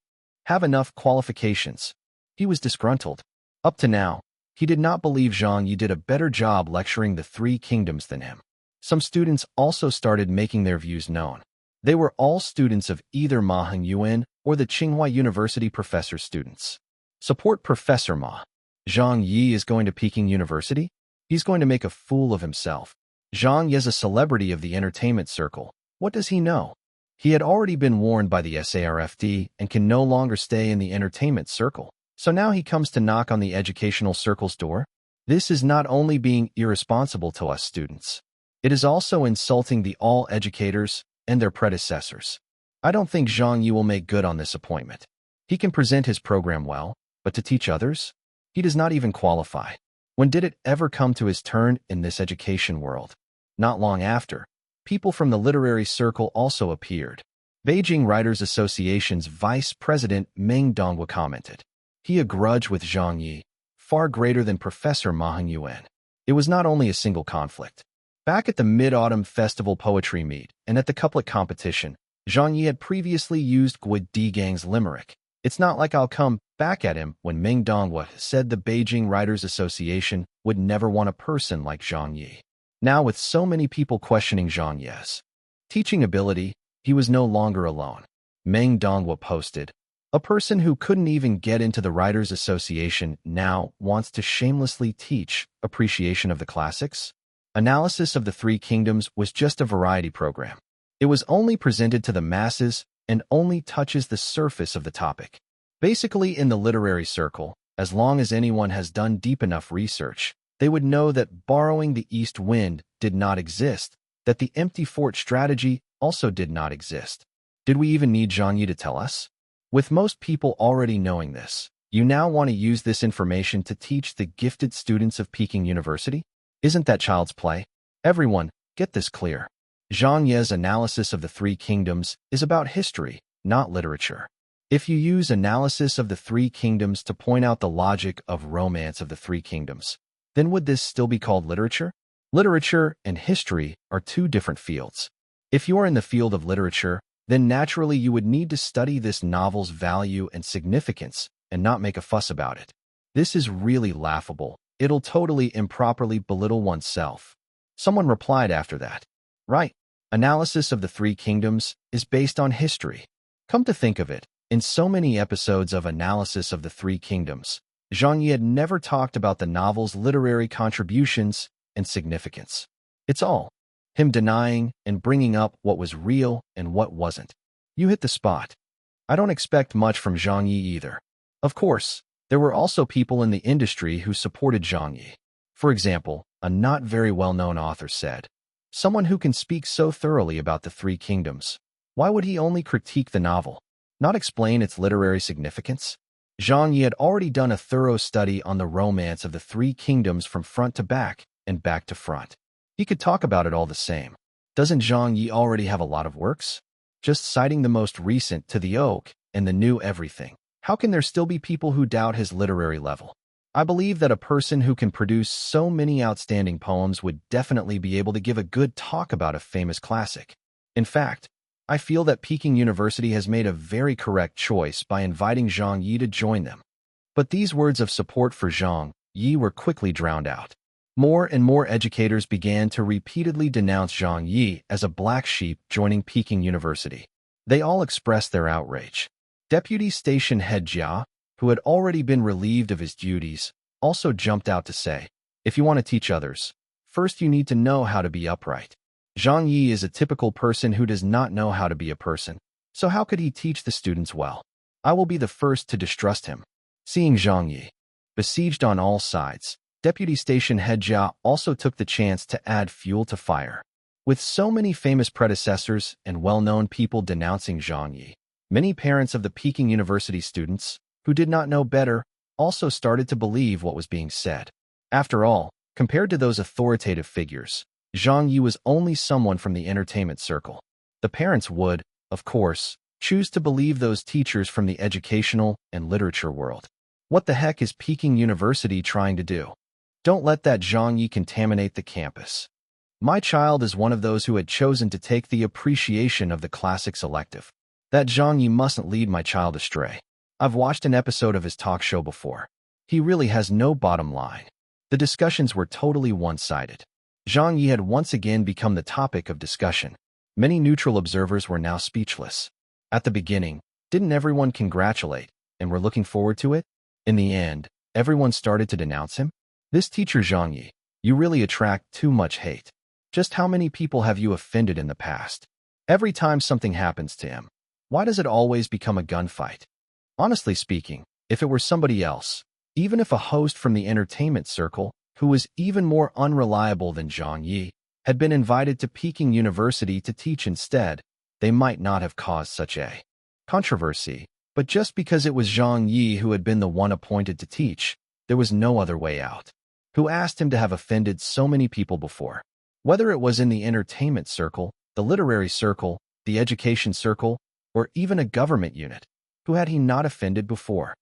have enough qualifications. He was disgruntled. Up to now, he did not believe Zhang Ye did a better job lecturing the Three Kingdoms than him. Some students also started making their views known. They were all students of either Ma Hongyuan or the Tsinghua University professor's students. Support Professor Ma. Zhang Ye is going to Peking University? He's going to make a fool of himself. Zhang Ye is a celebrity of the entertainment circle. What does he know? He had already been warned by the SARFD and can no longer stay in the entertainment circle. So now he comes to knock on the educational circle's door? This is not only being irresponsible to us students, it is also insulting the all educators and their predecessors. I don't think Zhang Ye will make good on this appointment. He can present his program well, but to teach others? He does not even qualify. When did it ever come to his turn in this education world? Not long after, people from the literary circle also appeared. Beijing Writers Association's vice president Meng Donghua commented. He had a grudge with Zhang Ye, far greater than Professor Ma Hongyuan. It was not only a single conflict. Back at the Mid-Autumn Festival poetry meet and at the couplet competition, Zhang Ye had previously used Gui Digang's limerick. It's not like I'll come back at him when Meng Donghua said the Beijing Writers Association would never want a person like Zhang Ye. Now with so many people questioning Zhang Ye's teaching ability, he was no longer alone. Meng Donghua posted, "A person who couldn't even get into the Writers Association now wants to shamelessly teach appreciation of the classics?" Analysis of the Three Kingdoms was just a variety program. It was only presented to the masses and only touches the surface of the topic. Basically, in the literary circle, as long as anyone has done deep enough research, they would know that borrowing the east wind did not exist, that the empty fort strategy also did not exist. Did we even need Zhang Ye to tell us? With most people already knowing this, you now want to use this information to teach the gifted students of Peking University? Isn't that child's play? Everyone, get this clear. Zhang Ye's analysis of the Three Kingdoms is about history, not literature. If you use analysis of the Three Kingdoms to point out the logic of romance of the Three Kingdoms, then would this still be called literature? Literature and history are two different fields. If you are in the field of literature, then naturally you would need to study this novel's value and significance and not make a fuss about it. This is really laughable. It'll totally improperly belittle oneself. Someone replied after that. Right. Analysis of the Three Kingdoms is based on history. Come to think of it, in so many episodes of Analysis of the Three Kingdoms, Zhang Ye had never talked about the novel's literary contributions and significance. It's all him denying and bringing up what was real and what wasn't. You hit the spot. I don't expect much from Zhang Ye either. Of course, there were also people in the industry who supported Zhang Ye. For example, a not very well-known author said, "Someone who can speak so thoroughly about the Three Kingdoms, why would he only critique the novel, not explain its literary significance?" Zhang Ye had already done a thorough study on the romance of the Three Kingdoms from front to back and back to front. He could talk about it all the same. Doesn't Zhang Ye already have a lot of works? Just citing the most recent To the Oak and the New Everything. How can there still be people who doubt his literary level? I believe that a person who can produce so many outstanding poems would definitely be able to give a good talk about a famous classic. In fact, I feel that Peking University has made a very correct choice by inviting Zhang Ye to join them. But these words of support for Zhang Ye were quickly drowned out. More and more educators began to repeatedly denounce Zhang Ye as a black sheep joining Peking University. They all expressed their outrage. Deputy Station Head Jia, who had already been relieved of his duties, also jumped out to say, "If you want to teach others, first you need to know how to be upright." Zhang Ye is a typical person who does not know how to be a person, so how could he teach the students well? I will be the first to distrust him. Seeing Zhang Ye besieged on all sides, Deputy Station Head Jia also took the chance to add fuel to fire. With so many famous predecessors and well-known people denouncing Zhang Ye, many parents of the Peking University students, who did not know better, also started to believe what was being said. After all, compared to those authoritative figures, Zhang Ye was only someone from the entertainment circle. The parents would, of course, choose to believe those teachers from the educational and literature world. What the heck is Peking University trying to do? Don't let that Zhang Ye contaminate the campus. My child is one of those who had chosen to take the appreciation of the classics elective. That Zhang Ye mustn't lead my child astray. I've watched an episode of his talk show before. He really has no bottom line. The discussions were totally one-sided. Zhang Ye had once again become the topic of discussion. Many neutral observers were now speechless. At the beginning, didn't everyone congratulate and were looking forward to it? In the end, everyone started to denounce him. This teacher Zhang Ye, you really attract too much hate. Just how many people have you offended in the past? Every time something happens to him, why does it always become a gunfight? Honestly speaking, if it were somebody else, even if a host from the entertainment circle who was even more unreliable than Zhang Ye, had been invited to Peking University to teach instead, they might not have caused such a controversy. But just because it was Zhang Ye who had been the one appointed to teach, there was no other way out. Who asked him to have offended so many people before? Whether it was in the entertainment circle, the literary circle, the education circle, or even a government unit, who had he not offended before?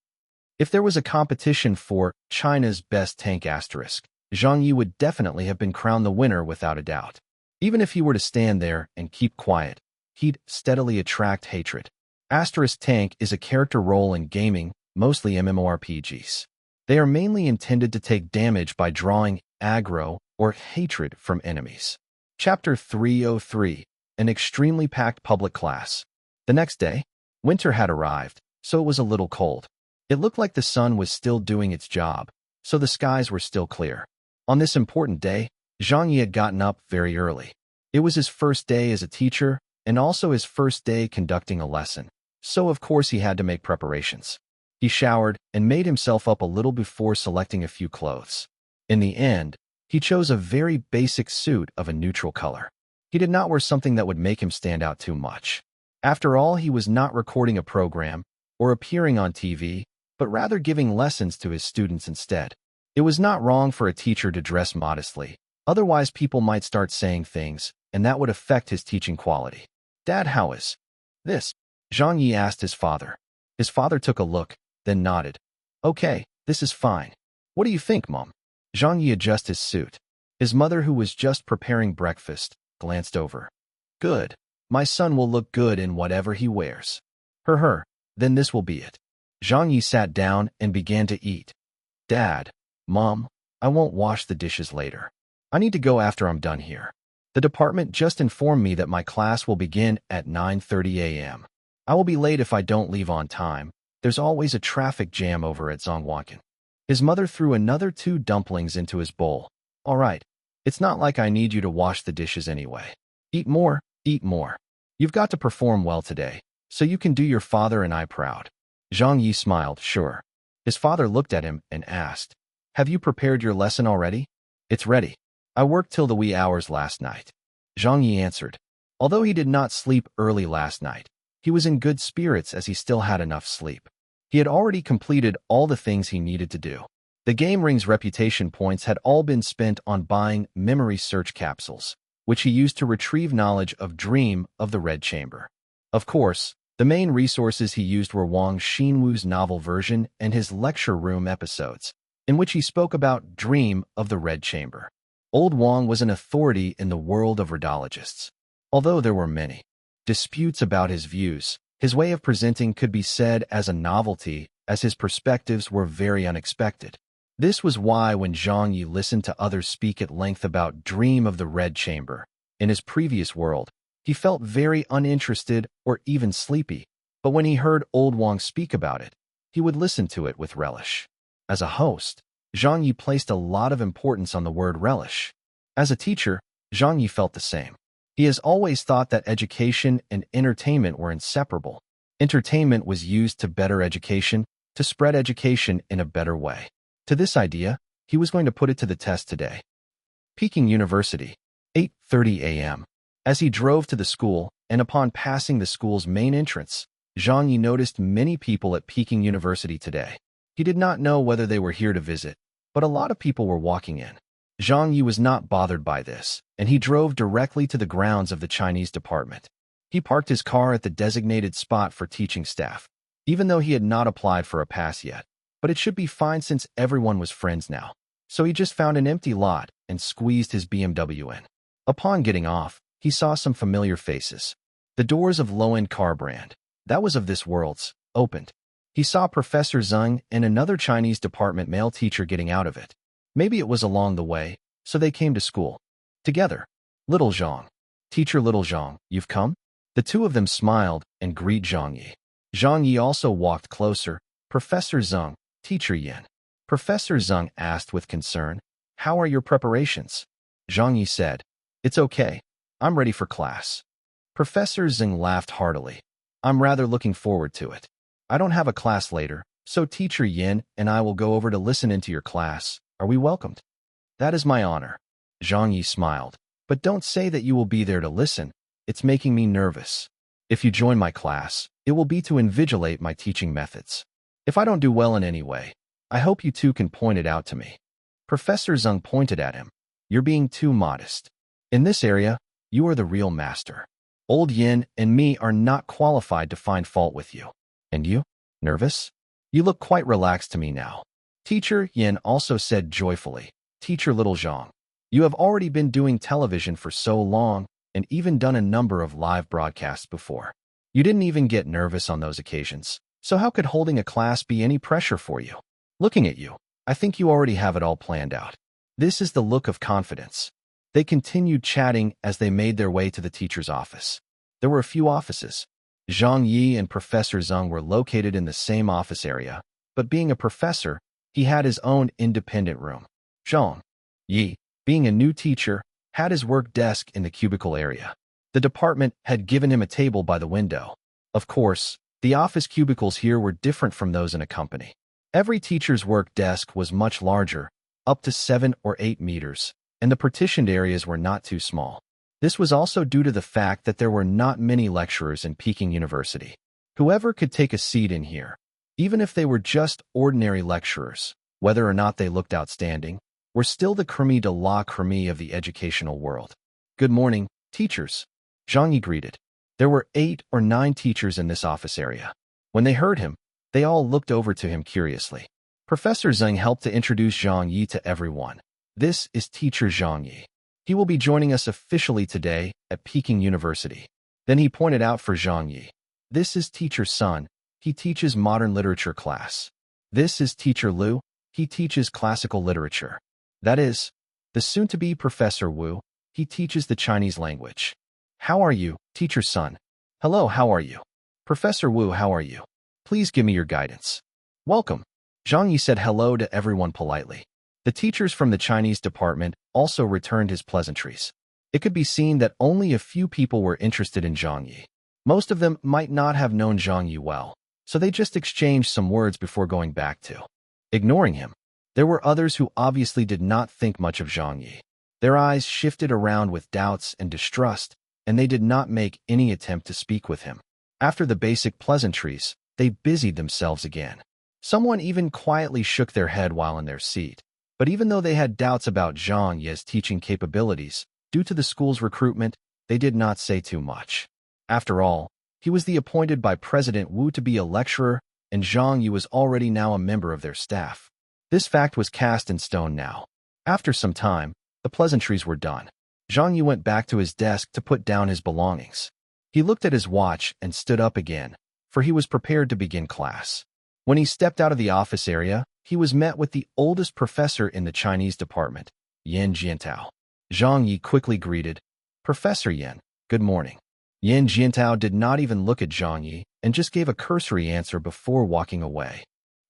If there was a competition for China's best tank asterisk, Zhang Ye would definitely have been crowned the winner without a doubt. Even if he were to stand there and keep quiet, he'd steadily attract hatred. Asterisk tank is a character role in gaming, mostly MMORPGs. They are mainly intended to take damage by drawing aggro or hatred from enemies. Chapter 303, an extremely packed public class. The next day, winter had arrived, so it was a little cold. It looked like the sun was still doing its job, so the skies were still clear. On this important day, Zhang Ye had gotten up very early. It was his first day as a teacher and also his first day conducting a lesson, so of course he had to make preparations. He showered and made himself up a little before selecting a few clothes. In the end, he chose a very basic suit of a neutral color. He did not wear something that would make him stand out too much. After all, he was not recording a program or appearing on TV, but rather giving lessons to his students instead. It was not wrong for a teacher to dress modestly, otherwise people might start saying things, and that would affect his teaching quality. "Dad, how is this?" Zhang Ye asked his father. His father took a look, then nodded. "Okay, this is fine. What do you think, Mom?" Zhang Ye adjusted his suit. His mother, who was just preparing breakfast, glanced over. "Good. My son will look good in whatever he wears. Then this will be it." Zhang Ye sat down and began to eat. "Dad, Mom, I won't wash the dishes later. I need to go after I'm done here. The department just informed me that my class will begin at 9:30 a.m. I will be late if I don't leave on time. There's always a traffic jam over at Zhongwankan." His mother threw another 2 dumplings into his bowl. "All right, it's not like I need you to wash the dishes anyway. Eat more, eat more. You've got to perform well today, so you can do your father and I proud." Zhang Ye smiled, sure. His father looked at him and asked, "Have you prepared your lesson already?" "It's ready. I worked till the wee hours last night." Zhang Ye answered. Although he did not sleep early last night, he was in good spirits as he still had enough sleep. He had already completed all the things he needed to do. The game ring's reputation points had all been spent on buying memory search capsules, which he used to retrieve knowledge of Dream of the Red Chamber. Of course, the main resources he used were Wang Xinwu's novel version and his lecture room episodes, in which he spoke about Dream of the Red Chamber. Old Wang was an authority in the world of radiologists. Although there were many disputes about his views, his way of presenting could be said as a novelty, as his perspectives were very unexpected. This was why when Zhang Ye listened to others speak at length about Dream of the Red Chamber, in his previous world, he felt very uninterested or even sleepy, but when he heard old Wang speak about it, he would listen to it with relish. As a host, Zhang Ye placed a lot of importance on the word relish. As a teacher, Zhang Ye felt the same. He has always thought that education and entertainment were inseparable. Entertainment was used to better education, to spread education in a better way. To this idea, he was going to put it to the test today. Peking University, 8:30 a.m. As he drove to the school, and upon passing the school's main entrance, Zhang Ye noticed many people at Peking University today. He did not know whether they were here to visit, but a lot of people were walking in. Zhang Ye was not bothered by this, and he drove directly to the grounds of the Chinese department. He parked his car at the designated spot for teaching staff, even though he had not applied for a pass yet. But it should be fine since everyone was friends now. So he just found an empty lot and squeezed his BMW in. Upon getting off, he saw some familiar faces. The doors of low-end car brand, that was of this world's, opened. He saw Professor Zhang and another Chinese department male teacher getting out of it. Maybe it was along the way, so they came to school together. Little Zhang. Teacher Little Zhang, you've come? The two of them smiled and greeted Zhang Ye. Zhang Ye also walked closer. Professor Zhang, Teacher Yin. Professor Zhang asked with concern, how are your preparations? Zhang Ye said, it's okay. I'm ready for class. Professor Zhang laughed heartily. I'm rather looking forward to it. I don't have a class later, so Teacher Yin and I will go over to listen into your class. Are we welcomed? That is my honor. Zhang Ye smiled. But don't say that you will be there to listen. It's making me nervous. If you join my class, it will be to invigilate my teaching methods. If I don't do well in any way, I hope you two can point it out to me. Professor Zhang pointed at him. You're being too modest. In this area, you are the real master. Old Yin and me are not qualified to find fault with you. And you? Nervous? You look quite relaxed to me now. Teacher Yin also said joyfully, Teacher Little Zhang, you have already been doing television for so long and even done a number of live broadcasts before. You didn't even get nervous on those occasions, so how could holding a class be any pressure for you? Looking at you, I think you already have it all planned out. This is the look of confidence. They continued chatting as they made their way to the teacher's office. There were a few offices. Zhang Ye and Professor Zhang were located in the same office area, but being a professor, he had his own independent room. Zhang Ye, being a new teacher, had his work desk in the cubicle area. The department had given him a table by the window. Of course, the office cubicles here were different from those in a company. Every teacher's work desk was much larger, up to 7 or 8 meters, and the partitioned areas were not too small. This was also due to the fact that there were not many lecturers in Peking University. Whoever could take a seat in here, even if they were just ordinary lecturers, whether or not they looked outstanding, were still the crème de la crème of the educational world. Good morning, teachers. Zhang Ye greeted. There were 8 or 9 teachers in this office area. When they heard him, they all looked over to him curiously. Professor Zhang helped to introduce Zhang Ye to everyone. This is Teacher Zhang Ye. He will be joining us officially today at Peking University. Then he pointed out for Zhang Ye. This is Teacher Sun. He teaches modern literature class. This is Teacher Lu. He teaches classical literature. That is, the soon-to-be Professor Wu. He teaches the Chinese language. How are you, Teacher Sun? Hello, how are you? Professor Wu, how are you? Please give me your guidance. Welcome. Zhang Ye said hello to everyone politely. The teachers from the Chinese department also returned his pleasantries. It could be seen that only a few people were interested in Zhang Ye. Most of them might not have known Zhang Ye well, so they just exchanged some words before going back to ignoring him. There were others who obviously did not think much of Zhang Ye. Their eyes shifted around with doubts and distrust, and they did not make any attempt to speak with him. After the basic pleasantries, they busied themselves again. Someone even quietly shook their head while in their seat. But even though they had doubts about Zhang Ye's teaching capabilities, due to the school's recruitment, they did not say too much. After all, he was the appointed by President Wu to be a lecturer, and Zhang Ye was already now a member of their staff. This fact was cast in stone now. After some time, the pleasantries were done. Zhang Ye went back to his desk to put down his belongings. He looked at his watch and stood up again, for he was prepared to begin class. When he stepped out of the office area, he was met with the oldest professor in the Chinese department, Yan Jiantao. Zhang Ye quickly greeted, Professor Yan, good morning. Yan Jiantao did not even look at Zhang Ye and just gave a cursory answer before walking away.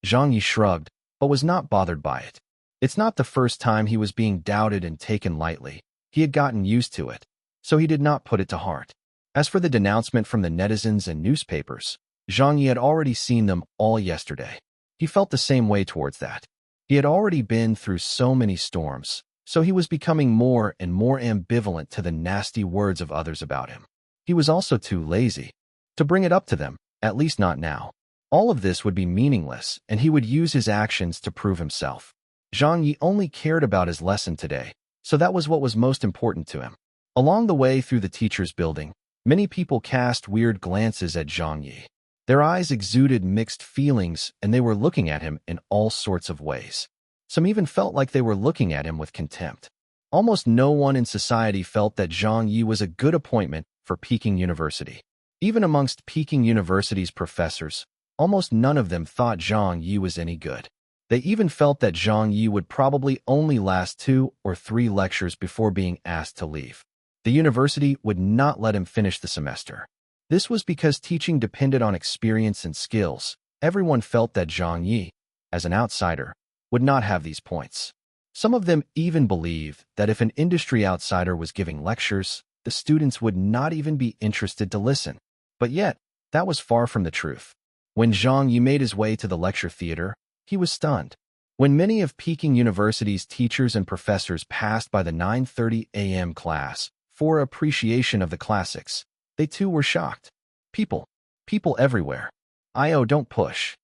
Zhang Ye shrugged, but was not bothered by it. It's not the first time he was being doubted and taken lightly. He had gotten used to it, so he did not put it to heart. As for the denouncement from the netizens and newspapers, Zhang Ye had already seen them all yesterday. He felt the same way towards that. He had already been through so many storms, so he was becoming more and more ambivalent to the nasty words of others about him. He was also too lazy to bring it up to them, at least not now. All of this would be meaningless, and he would use his actions to prove himself. Zhang Ye only cared about his lesson today, so that was what was most important to him. Along the way through the teacher's building, many people cast weird glances at Zhang Ye. Their eyes exuded mixed feelings, and they were looking at him in all sorts of ways. Some even felt like they were looking at him with contempt. Almost no one in society felt that Zhang Ye was a good appointment for Peking University. Even amongst Peking University's professors, almost none of them thought Zhang Ye was any good. They even felt that Zhang Ye would probably only last 2 or 3 lectures before being asked to leave. The university would not let him finish the semester. This was because teaching depended on experience and skills. Everyone felt that Zhang Ye, as an outsider, would not have these points. Some of them even believed that if an industry outsider was giving lectures, the students would not even be interested to listen. But yet, that was far from the truth. When Zhang Ye made his way to the lecture theater, he was stunned. When many of Peking University's teachers and professors passed by the 9:30 a.m. class for appreciation of the classics, they too were shocked. People everywhere. Don't push.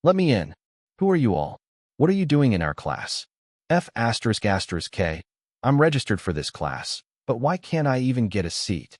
Let me in. Who are you all? What are you doing in our class? F***K. I'm registered for this class, but why can't I even get a seat?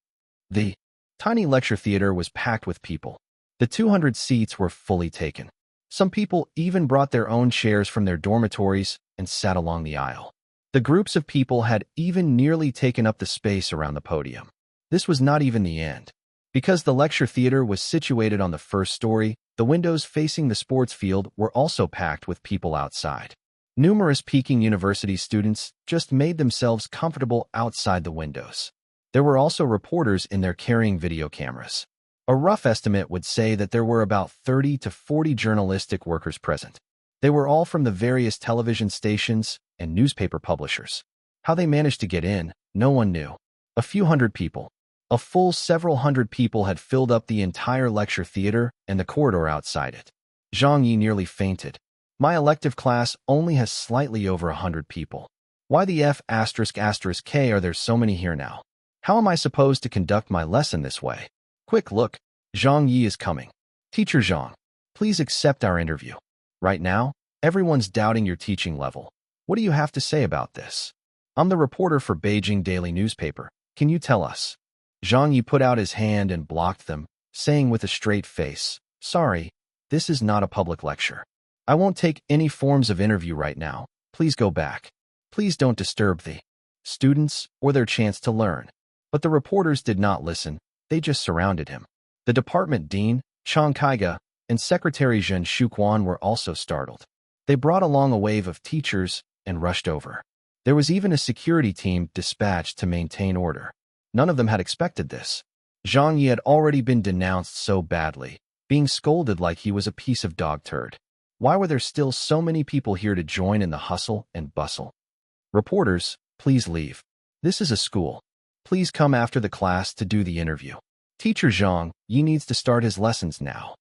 The tiny lecture theater was packed with people. The 200 seats were fully taken. Some people even brought their own chairs from their dormitories and sat along the aisle. The groups of people had even nearly taken up the space around the podium. This was not even the end. Because the lecture theater was situated on the first story, the windows facing the sports field were also packed with people outside. Numerous Peking University students just made themselves comfortable outside the windows. There were also reporters in there carrying video cameras. A rough estimate would say that there were about 30 to 40 journalistic workers present. They were all from the various television stations and newspaper publishers. How they managed to get in, no one knew. A few hundred people. A full several hundred people had filled up the entire lecture theater and the corridor outside it. Zhang Ye nearly fainted. My elective class only has slightly over 100 people. Why the F***K are there so many here now? How am I supposed to conduct my lesson this way? Quick look, Zhang Ye is coming. Teacher Zhang, please accept our interview. Right now, everyone's doubting your teaching level. What do you have to say about this? I'm the reporter for Beijing Daily Newspaper. Can you tell us? Zhang Ye put out his hand and blocked them, saying with a straight face, sorry, this is not a public lecture. I won't take any forms of interview right now. Please go back. Please don't disturb the students or their chance to learn. But the reporters did not listen. They just surrounded him. The department dean, Chang Kaiga, and secretary Zhen Shuquan were also startled. They brought along a wave of teachers and rushed over. There was even a security team dispatched to maintain order. None of them had expected this. Zhang Ye had already been denounced so badly, being scolded like he was a piece of dog turd. Why were there still so many people here to join in the hustle and bustle? Reporters, please leave. This is a school. Please come after the class to do the interview. Teacher Zhang Ye needs to start his lessons now.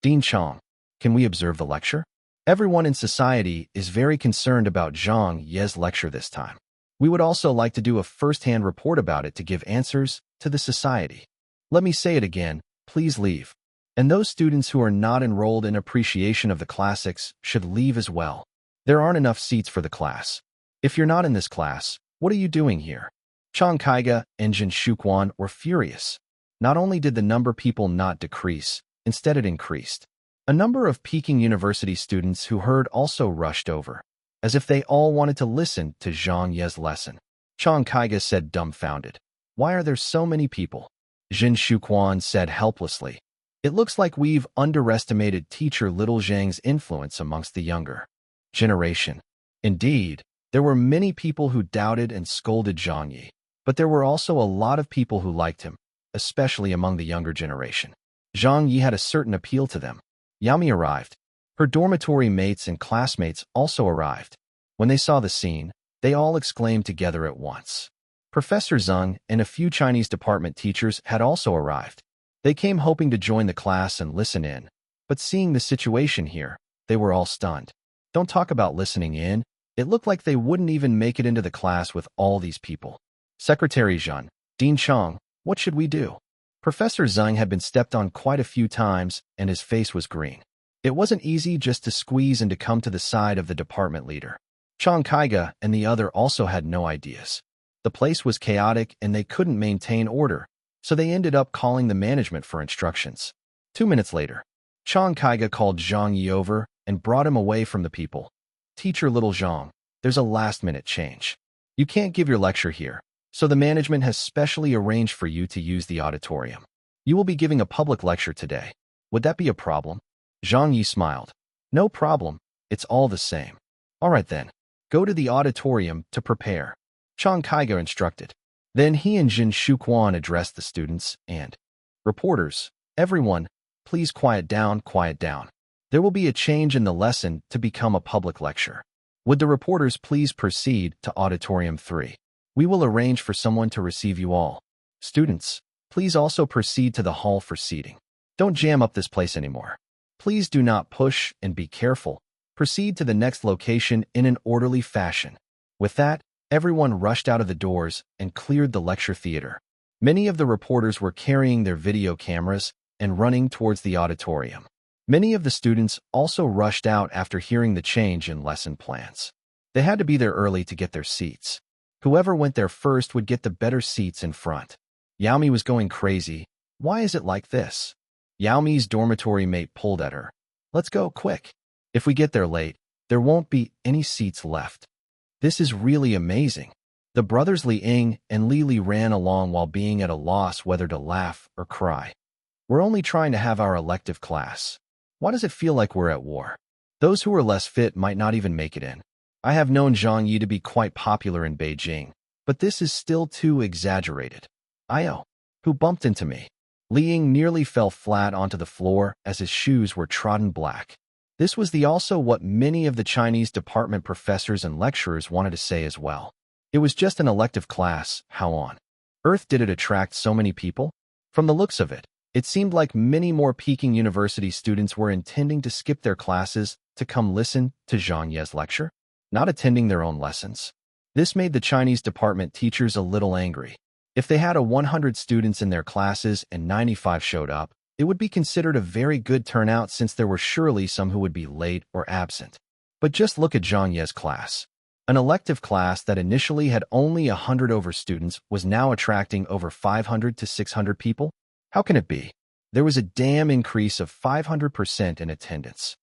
Dean Chang, can we observe the lecture? Everyone in society is very concerned about Zhang Ye's lecture this time. We would also like to do a first-hand report about it to give answers to the society. Let me say it again, please leave. And those students who are not enrolled in appreciation of the classics should leave as well. There aren't enough seats for the class. If you're not in this class, what are you doing here? Chang Kaiga and Zhen Shuquan were furious. Not only did the number of people not decrease, instead it increased. A number of Peking University students who heard also rushed over, as if they all wanted to listen to Zhang Ye's lesson. Chang Kaiga said dumbfounded. Why are there so many people? Zhen Shuquan said helplessly. It looks like we've underestimated teacher Little Zhang's influence amongst the younger generation. Indeed, there were many people who doubted and scolded Zhang Ye, but there were also a lot of people who liked him, especially among the younger generation. Zhang Ye had a certain appeal to them. Yami arrived. Her dormitory mates and classmates also arrived. When they saw the scene, they all exclaimed together at once. Professor Zhang and a few Chinese department teachers had also arrived. They came hoping to join the class and listen in, but seeing the situation here, they were all stunned. Don't talk about listening in. It looked like they wouldn't even make it into the class with all these people. Secretary Zhen, Dean Chang, what should we do? Professor Zhang had been stepped on quite a few times, and his face was green. It wasn't easy just to squeeze and to come to the side of the department leader. Chang Kaiga and the other also had no ideas. The place was chaotic and they couldn't maintain order, so they ended up calling the management for instructions. 2 minutes later, Chang Kaiga called Zhang Ye over and brought him away from the people. Teacher Little Zhang, there's a last-minute change. You can't give your lecture here, so the management has specially arranged for you to use the auditorium. You will be giving a public lecture today. Would that be a problem? Zhang Ye smiled. No problem, it's all the same. All right then, go to the auditorium to prepare. Chang Kaiga instructed. Then he and Zhen Shuquan addressed the students and reporters. Everyone, please quiet down, quiet down. There will be a change in the lesson to become a public lecture. Would the reporters please proceed to Auditorium 3? We will arrange for someone to receive you all. Students, please also proceed to the hall for seating. Don't jam up this place anymore. Please do not push and be careful. Proceed to the next location in an orderly fashion. With that, everyone rushed out of the doors and cleared the lecture theater. Many of the reporters were carrying their video cameras and running towards the auditorium. Many of the students also rushed out after hearing the change in lesson plans. They had to be there early to get their seats. Whoever went there first would get the better seats in front. Yaomi was going crazy. Why is it like this? Yaomi's dormitory mate pulled at her. Let's go, quick. If we get there late, there won't be any seats left. This is really amazing. The brothers Li Ying and Li Li ran along while being at a loss whether to laugh or cry. We're only trying to have our elective class. Why does it feel like we're at war? Those who are less fit might not even make it in. I have known Zhang Ye to be quite popular in Beijing, but this is still too exaggerated. Io, who bumped into me? Li Ying nearly fell flat onto the floor as his shoes were trodden black. This was also what many of the Chinese department professors and lecturers wanted to say as well. It was just an elective class, how on earth did it attract so many people? From the looks of it, it seemed like many more Peking University students were intending to skip their classes to come listen to Zhang Ye's lecture, not attending their own lessons. This made the Chinese department teachers a little angry. If they had 100 students in their classes and 95 showed up, it would be considered a very good turnout since there were surely some who would be late or absent. But just look at Zhang Ye's class. An elective class that initially had only 100 over students was now attracting over 500 to 600 people. How can it be? There was a damn increase of 500% in attendance.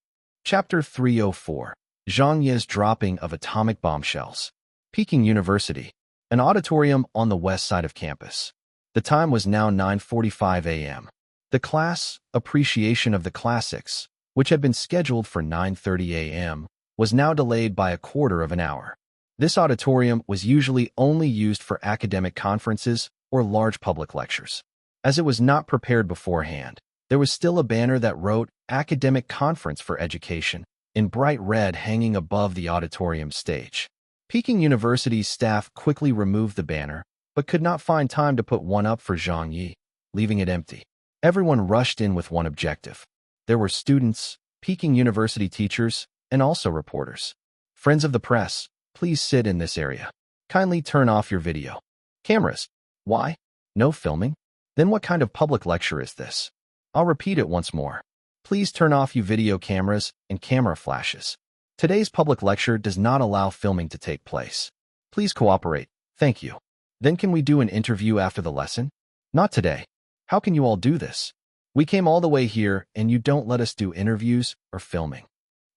Chapter 304. Zhang Ye's dropping of atomic bombshells. Peking University, an auditorium on the west side of campus. The time was now 9:45 a.m. The class, Appreciation of the Classics, which had been scheduled for 9:30 a.m., was now delayed by a quarter of an hour. This auditorium was usually only used for academic conferences or large public lectures. As it was not prepared beforehand, there was still a banner that wrote Academic Conference for Education in bright red hanging above the auditorium stage. Peking University's staff quickly removed the banner, but could not find time to put one up for Zhang Ye, leaving it empty. Everyone rushed in with one objective. There were students, Peking University teachers, and also reporters. Friends of the press, please sit in this area. Kindly turn off your video cameras. Why? No filming? Then what kind of public lecture is this? I'll repeat it once more. Please turn off your video cameras and camera flashes. Today's public lecture does not allow filming to take place. Please cooperate. Thank you. Then can we do an interview after the lesson? Not today. How can you all do this? We came all the way here and you don't let us do interviews or filming.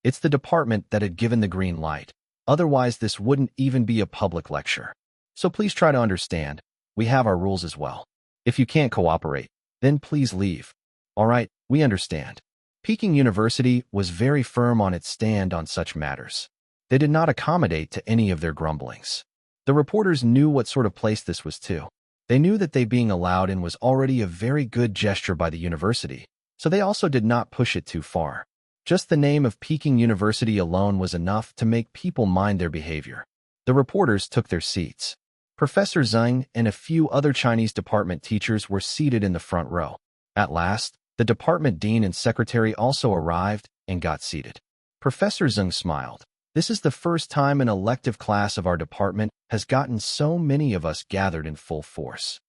It's the department that had given the green light. Otherwise, this wouldn't even be a public lecture. So please try to understand. We have our rules as well. If you can't cooperate, then please leave. All right, we understand. Peking University was very firm on its stand on such matters. They did not accommodate to any of their grumblings. The reporters knew what sort of place this was too. They knew that they being allowed in was already a very good gesture by the university, so they also did not push it too far. Just the name of Peking University alone was enough to make people mind their behavior. The reporters took their seats. Professor Zhang and a few other Chinese department teachers were seated in the front row. At last, the department dean and secretary also arrived and got seated. Professor Zhang smiled. This is the first time an elective class of our department has gotten so many of us gathered in full force.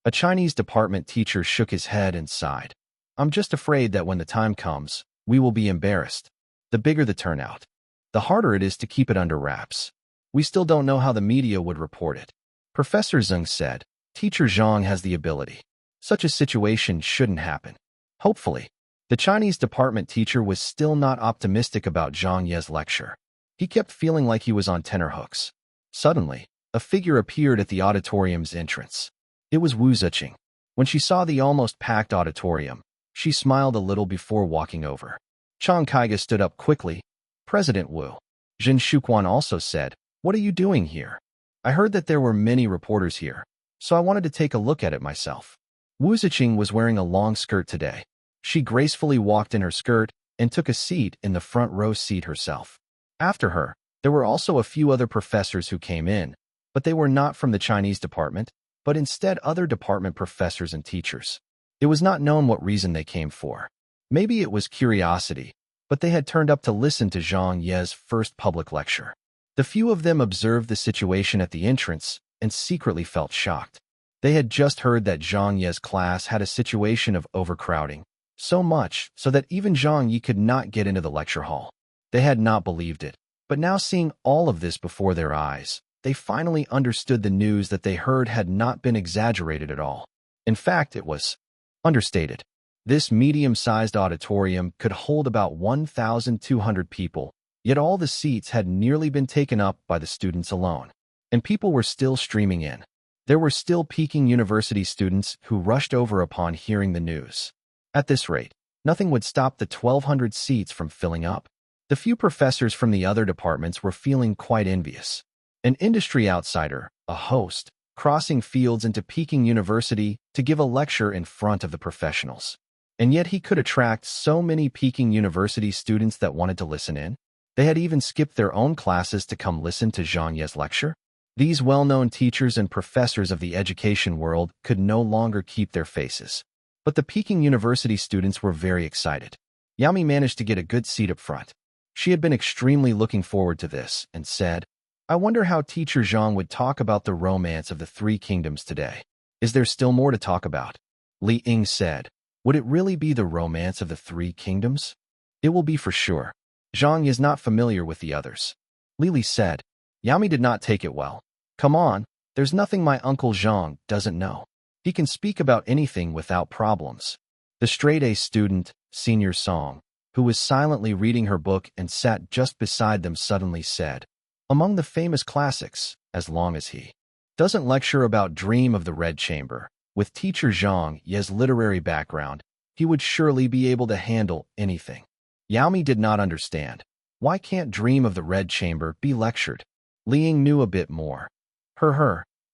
A Chinese department teacher shook his head and sighed. I'm just afraid that when the time comes, we will be embarrassed. The bigger the turnout, the harder it is to keep it under wraps. We still don't know how the media would report it. Professor Zhang said, Teacher Zhang has the ability. Such a situation shouldn't happen. Hopefully. The Chinese department teacher was still not optimistic about Zhang Ye's lecture. He kept feeling like he was on tenterhooks. Suddenly, a figure appeared at the auditorium's entrance. It was Wu Ziqing. When she saw the almost packed auditorium, she smiled a little before walking over. Chang Kaiga stood up quickly. President Wu. Jin Shuquan also said, What are you doing here? I heard that there were many reporters here, so I wanted to take a look at it myself. Wu Ziqing was wearing a long skirt today. She gracefully walked in her skirt and took a seat in the front row seat herself. After her, there were also a few other professors who came in, but they were not from the Chinese department, but instead other department professors and teachers. It was not known what reason they came for. Maybe it was curiosity, but they had turned up to listen to Zhang Ye's first public lecture. The few of them observed the situation at the entrance and secretly felt shocked. They had just heard that Zhang Ye's class had a situation of overcrowding, so much so that even Zhang Ye could not get into the lecture hall. They had not believed it, but now seeing all of this before their eyes, they finally understood the news that they heard had not been exaggerated at all. In fact, it was understated. This medium-sized auditorium could hold about 1,200 people, yet all the seats had nearly been taken up by the students alone. And people were still streaming in. There were still Peking University students who rushed over upon hearing the news. At this rate, nothing would stop the 1,200 seats from filling up. The few professors from the other departments were feeling quite envious. An industry outsider, a host, crossing fields into Peking University to give a lecture in front of the professionals. And yet he could attract so many Peking University students that wanted to listen in. They had even skipped their own classes to come listen to Zhang Ye's lecture. These well-known teachers and professors of the education world could no longer keep their faces. But the Peking University students were very excited. Yami managed to get a good seat up front. She had been extremely looking forward to this and said, "I wonder how Teacher Zhang would talk about the romance of the three kingdoms today. Is there still more to talk about?" Li Ying said, "Would it really be the romance of the three kingdoms?" "It will be for sure. Zhang is not familiar with the others." Lili said. Yami did not take it well. "Come on, there's nothing my uncle Zhang doesn't know. He can speak about anything without problems." The straight-A student, Senior Song, who was silently reading her book and sat just beside them suddenly said, "Among the famous classics, as long as he doesn't lecture about Dream of the Red Chamber, with Teacher Zhang Ye's literary background, he would surely be able to handle anything." Yami did not understand. Why can't Dream of the Red Chamber be lectured? Li Ying knew a bit more.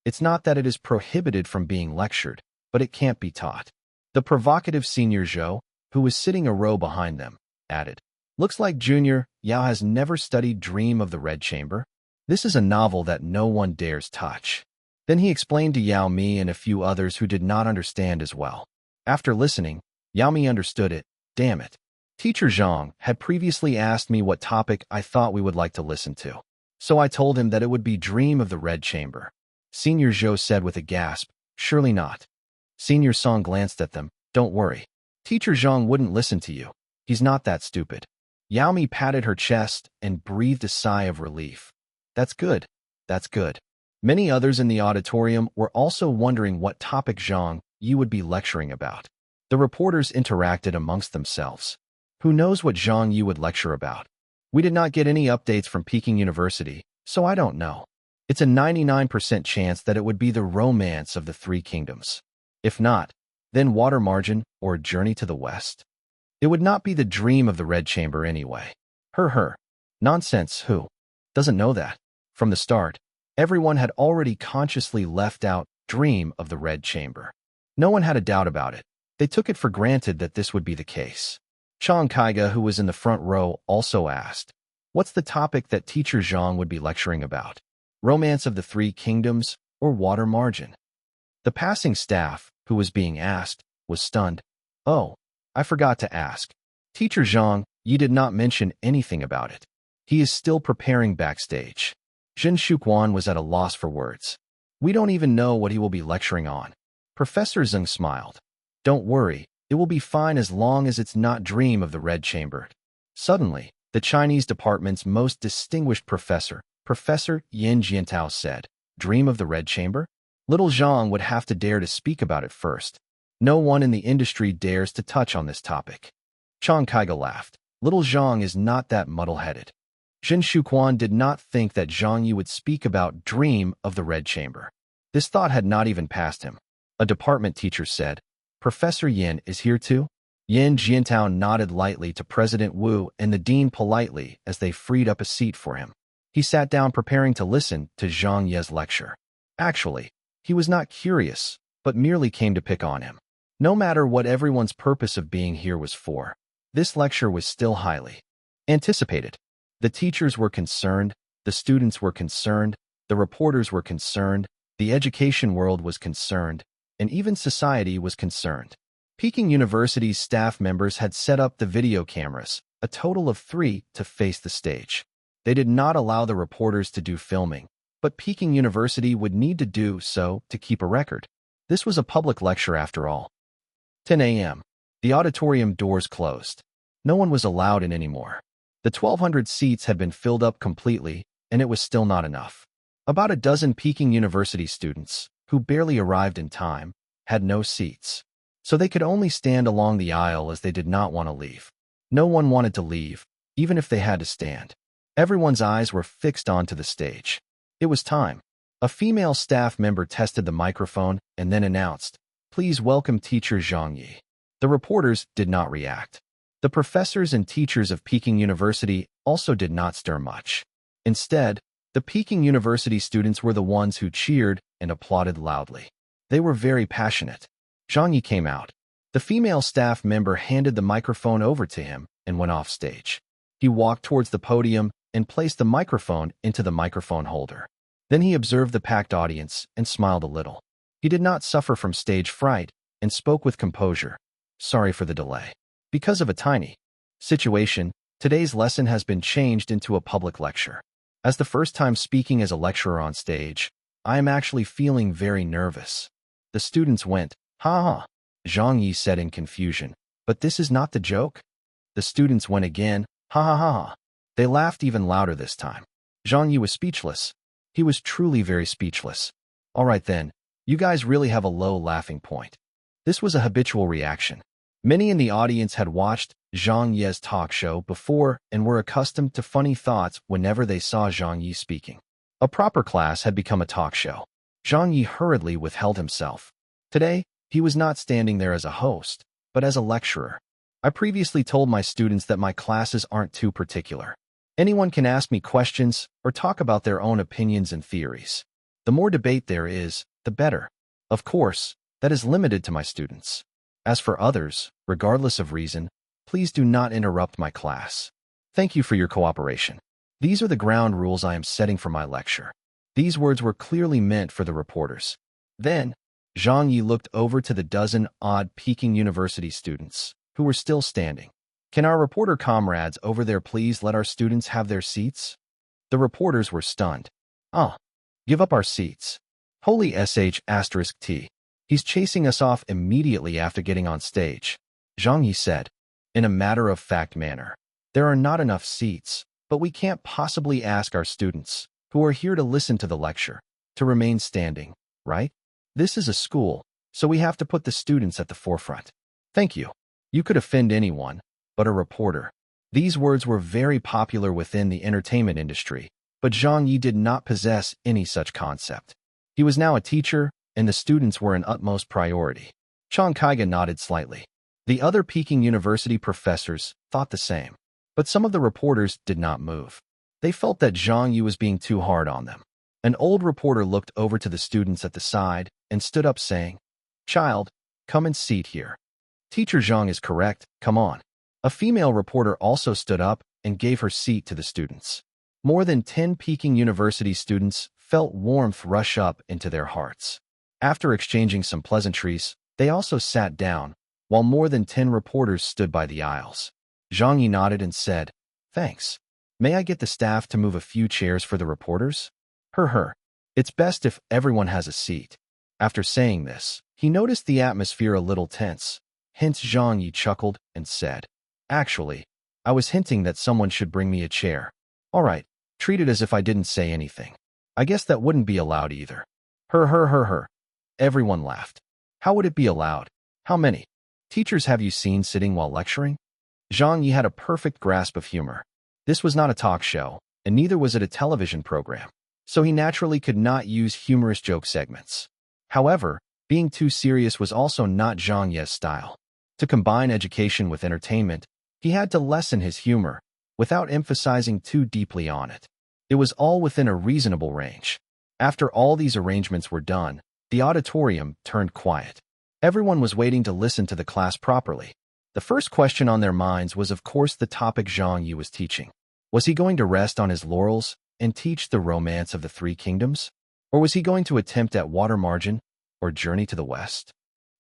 It's not that it is prohibited from being lectured, but it can't be taught. The provocative Senior Zhou, who was sitting a row behind them, added, "Looks like Junior Yao has never studied Dream of the Red Chamber. This is a novel that no one dares touch." Then he explained to Yao Mi and a few others who did not understand as well. After listening, Yao Mi understood it. Damn it. Teacher Zhang had previously asked me what topic I thought we would like to listen to. So I told him that it would be Dream of the Red Chamber. Senior Zhou said with a gasp, "Surely not." Senior Song glanced at them. "Don't worry. Teacher Zhang wouldn't listen to you. He's not that stupid." Yao Mi patted her chest and breathed a sigh of relief. "That's good. That's good." Many others in the auditorium were also wondering what topic Zhang Ye would be lecturing about. The reporters interacted amongst themselves. Who knows what Zhang Ye would lecture about? We did not get any updates from Peking University, so I don't know. It's a 99% chance that it would be the romance of the three kingdoms. If not, then Water Margin or Journey to the West. It would not be the Dream of the Red Chamber anyway. Nonsense, who doesn't know that? From the start, everyone had already consciously left out Dream of the Red Chamber. No one had a doubt about it. They took it for granted that this would be the case. Chang Kaiga, who was in the front row, also asked, "What's the topic that Teacher Zhang would be lecturing about? Romance of the Three Kingdoms or Water Margin?" The passing staff, who was being asked, was stunned. "Oh, I forgot to ask. Teacher Zhang Ye did not mention anything about it. He is still preparing backstage." Jin Shuquan was at a loss for words. "We don't even know what he will be lecturing on." Professor Zheng smiled. "Don't worry, it will be fine as long as it's not Dream of the Red Chamber." Suddenly, the Chinese department's most distinguished professor, Professor Yin Jiantao, said, "Dream of the Red Chamber?" Little Zhang would have to dare to speak about it first. No one in the industry dares to touch on this topic. Chang Kaiga laughed. Little Zhang is not that muddle-headed. Jin Shuquan did not think that Zhang Ye would speak about Dream of the Red Chamber. This thought had not even passed him. A department teacher said, "Professor Yin is here too?" Yin Jiantao nodded lightly to President Wu and the dean politely as they freed up a seat for him. He sat down preparing to listen to Zhang Ye's lecture. Actually, he was not curious, but merely came to pick on him. No matter what everyone's purpose of being here was for, this lecture was still highly anticipated. The teachers were concerned, the students were concerned, the reporters were concerned, the education world was concerned, and even society was concerned. Peking University's staff members had set up the video cameras, a total of 3, to face the stage. They did not allow the reporters to do filming, but Peking University would need to do so to keep a record. This was a public lecture after all. 10 a.m. The auditorium doors closed. No one was allowed in anymore. The 1,200 seats had been filled up completely, and it was still not enough. About a dozen Peking University students, who barely arrived in time, had no seats. So they could only stand along the aisle as they did not want to leave. No one wanted to leave, even if they had to stand. Everyone's eyes were fixed onto the stage. It was time. A female staff member tested the microphone and then announced, "Please welcome teacher Zhang Ye." The reporters did not react. The professors and teachers of Peking University also did not stir much. Instead, the Peking University students were the ones who cheered and applauded loudly. They were very passionate. Zhang Ye came out. The female staff member handed the microphone over to him and went off stage. He walked towards the podium and placed the microphone into the microphone holder. Then he observed the packed audience and smiled a little. He did not suffer from stage fright and spoke with composure. "Sorry for the delay. Because of a tiny situation, today's lesson has been changed into a public lecture. As the first time speaking as a lecturer on stage, I am actually feeling very nervous." The students went, "Ha ha," Zhang Ye said in confusion. "But this is not the joke?" The students went again, "Ha ha ha ha." They laughed even louder this time. Zhang Ye was speechless. He was truly very speechless. "All right then, you guys really have a low laughing point." This was a habitual reaction. Many in the audience had watched Zhang Ye's talk show before and were accustomed to funny thoughts whenever they saw Zhang Ye speaking. A proper class had become a talk show. Zhang Ye hurriedly withheld himself. Today, he was not standing there as a host, but as a lecturer. "I previously told my students that my classes aren't too particular. Anyone can ask me questions or talk about their own opinions and theories. The more debate there is, the better. Of course, that is limited to my students. As for others, regardless of reason, please do not interrupt my class. Thank you for your cooperation. These are the ground rules I am setting for my lecture." These words were clearly meant for the reporters. Then, Zhang Ye looked over to the dozen-odd Peking University students, who were still standing. "Can our reporter comrades over there please let our students have their seats?" The reporters were stunned. Give up our seats. Holy sh*t. He's chasing us off immediately after getting on stage," Zhang Ye said, in a matter-of-fact manner. "There are not enough seats, but we can't possibly ask our students, who are here to listen to the lecture, to remain standing, right? This is a school, so we have to put the students at the forefront. Thank you. You could offend anyone, but a reporter." These words were very popular within the entertainment industry, but Zhang Ye did not possess any such concept. He was now a teacher, and the students were an utmost priority. Chang Kaiga nodded slightly. The other Peking University professors thought the same, but some of the reporters did not move. They felt that Zhang Ye was being too hard on them. An old reporter looked over to the students at the side and stood up saying, "Child, come and seat here. Teacher Zhang is correct, come on." A female reporter also stood up and gave her seat to the students. More than 10 Peking University students felt warmth rush up into their hearts. After exchanging some pleasantries, they also sat down, while more than 10 reporters stood by the aisles. Zhang Ye nodded and said, "Thanks. May I get the staff to move a few chairs for the reporters?" It's best if everyone has a seat." After saying this, he noticed the atmosphere a little tense. Hence Zhang Ye chuckled and said, "Actually, I was hinting that someone should bring me a chair. All right, treat it as if I didn't say anything. I guess that wouldn't be allowed either." Everyone laughed. "How would it be allowed? How many teachers have you seen sitting while lecturing?" Zhang Ye had a perfect grasp of humor. This was not a talk show, and neither was it a television program, so he naturally could not use humorous joke segments. However, being too serious was also not Zhang Ye's style. To combine education with entertainment, he had to lessen his humor, without emphasizing too deeply on it. It was all within a reasonable range. After all these arrangements were done, the auditorium turned quiet. Everyone was waiting to listen to the class properly. The first question on their minds was of course the topic Zhang Ye was teaching. Was he going to rest on his laurels and teach the romance of the three kingdoms? Or was he going to attempt at water margin or journey to the west?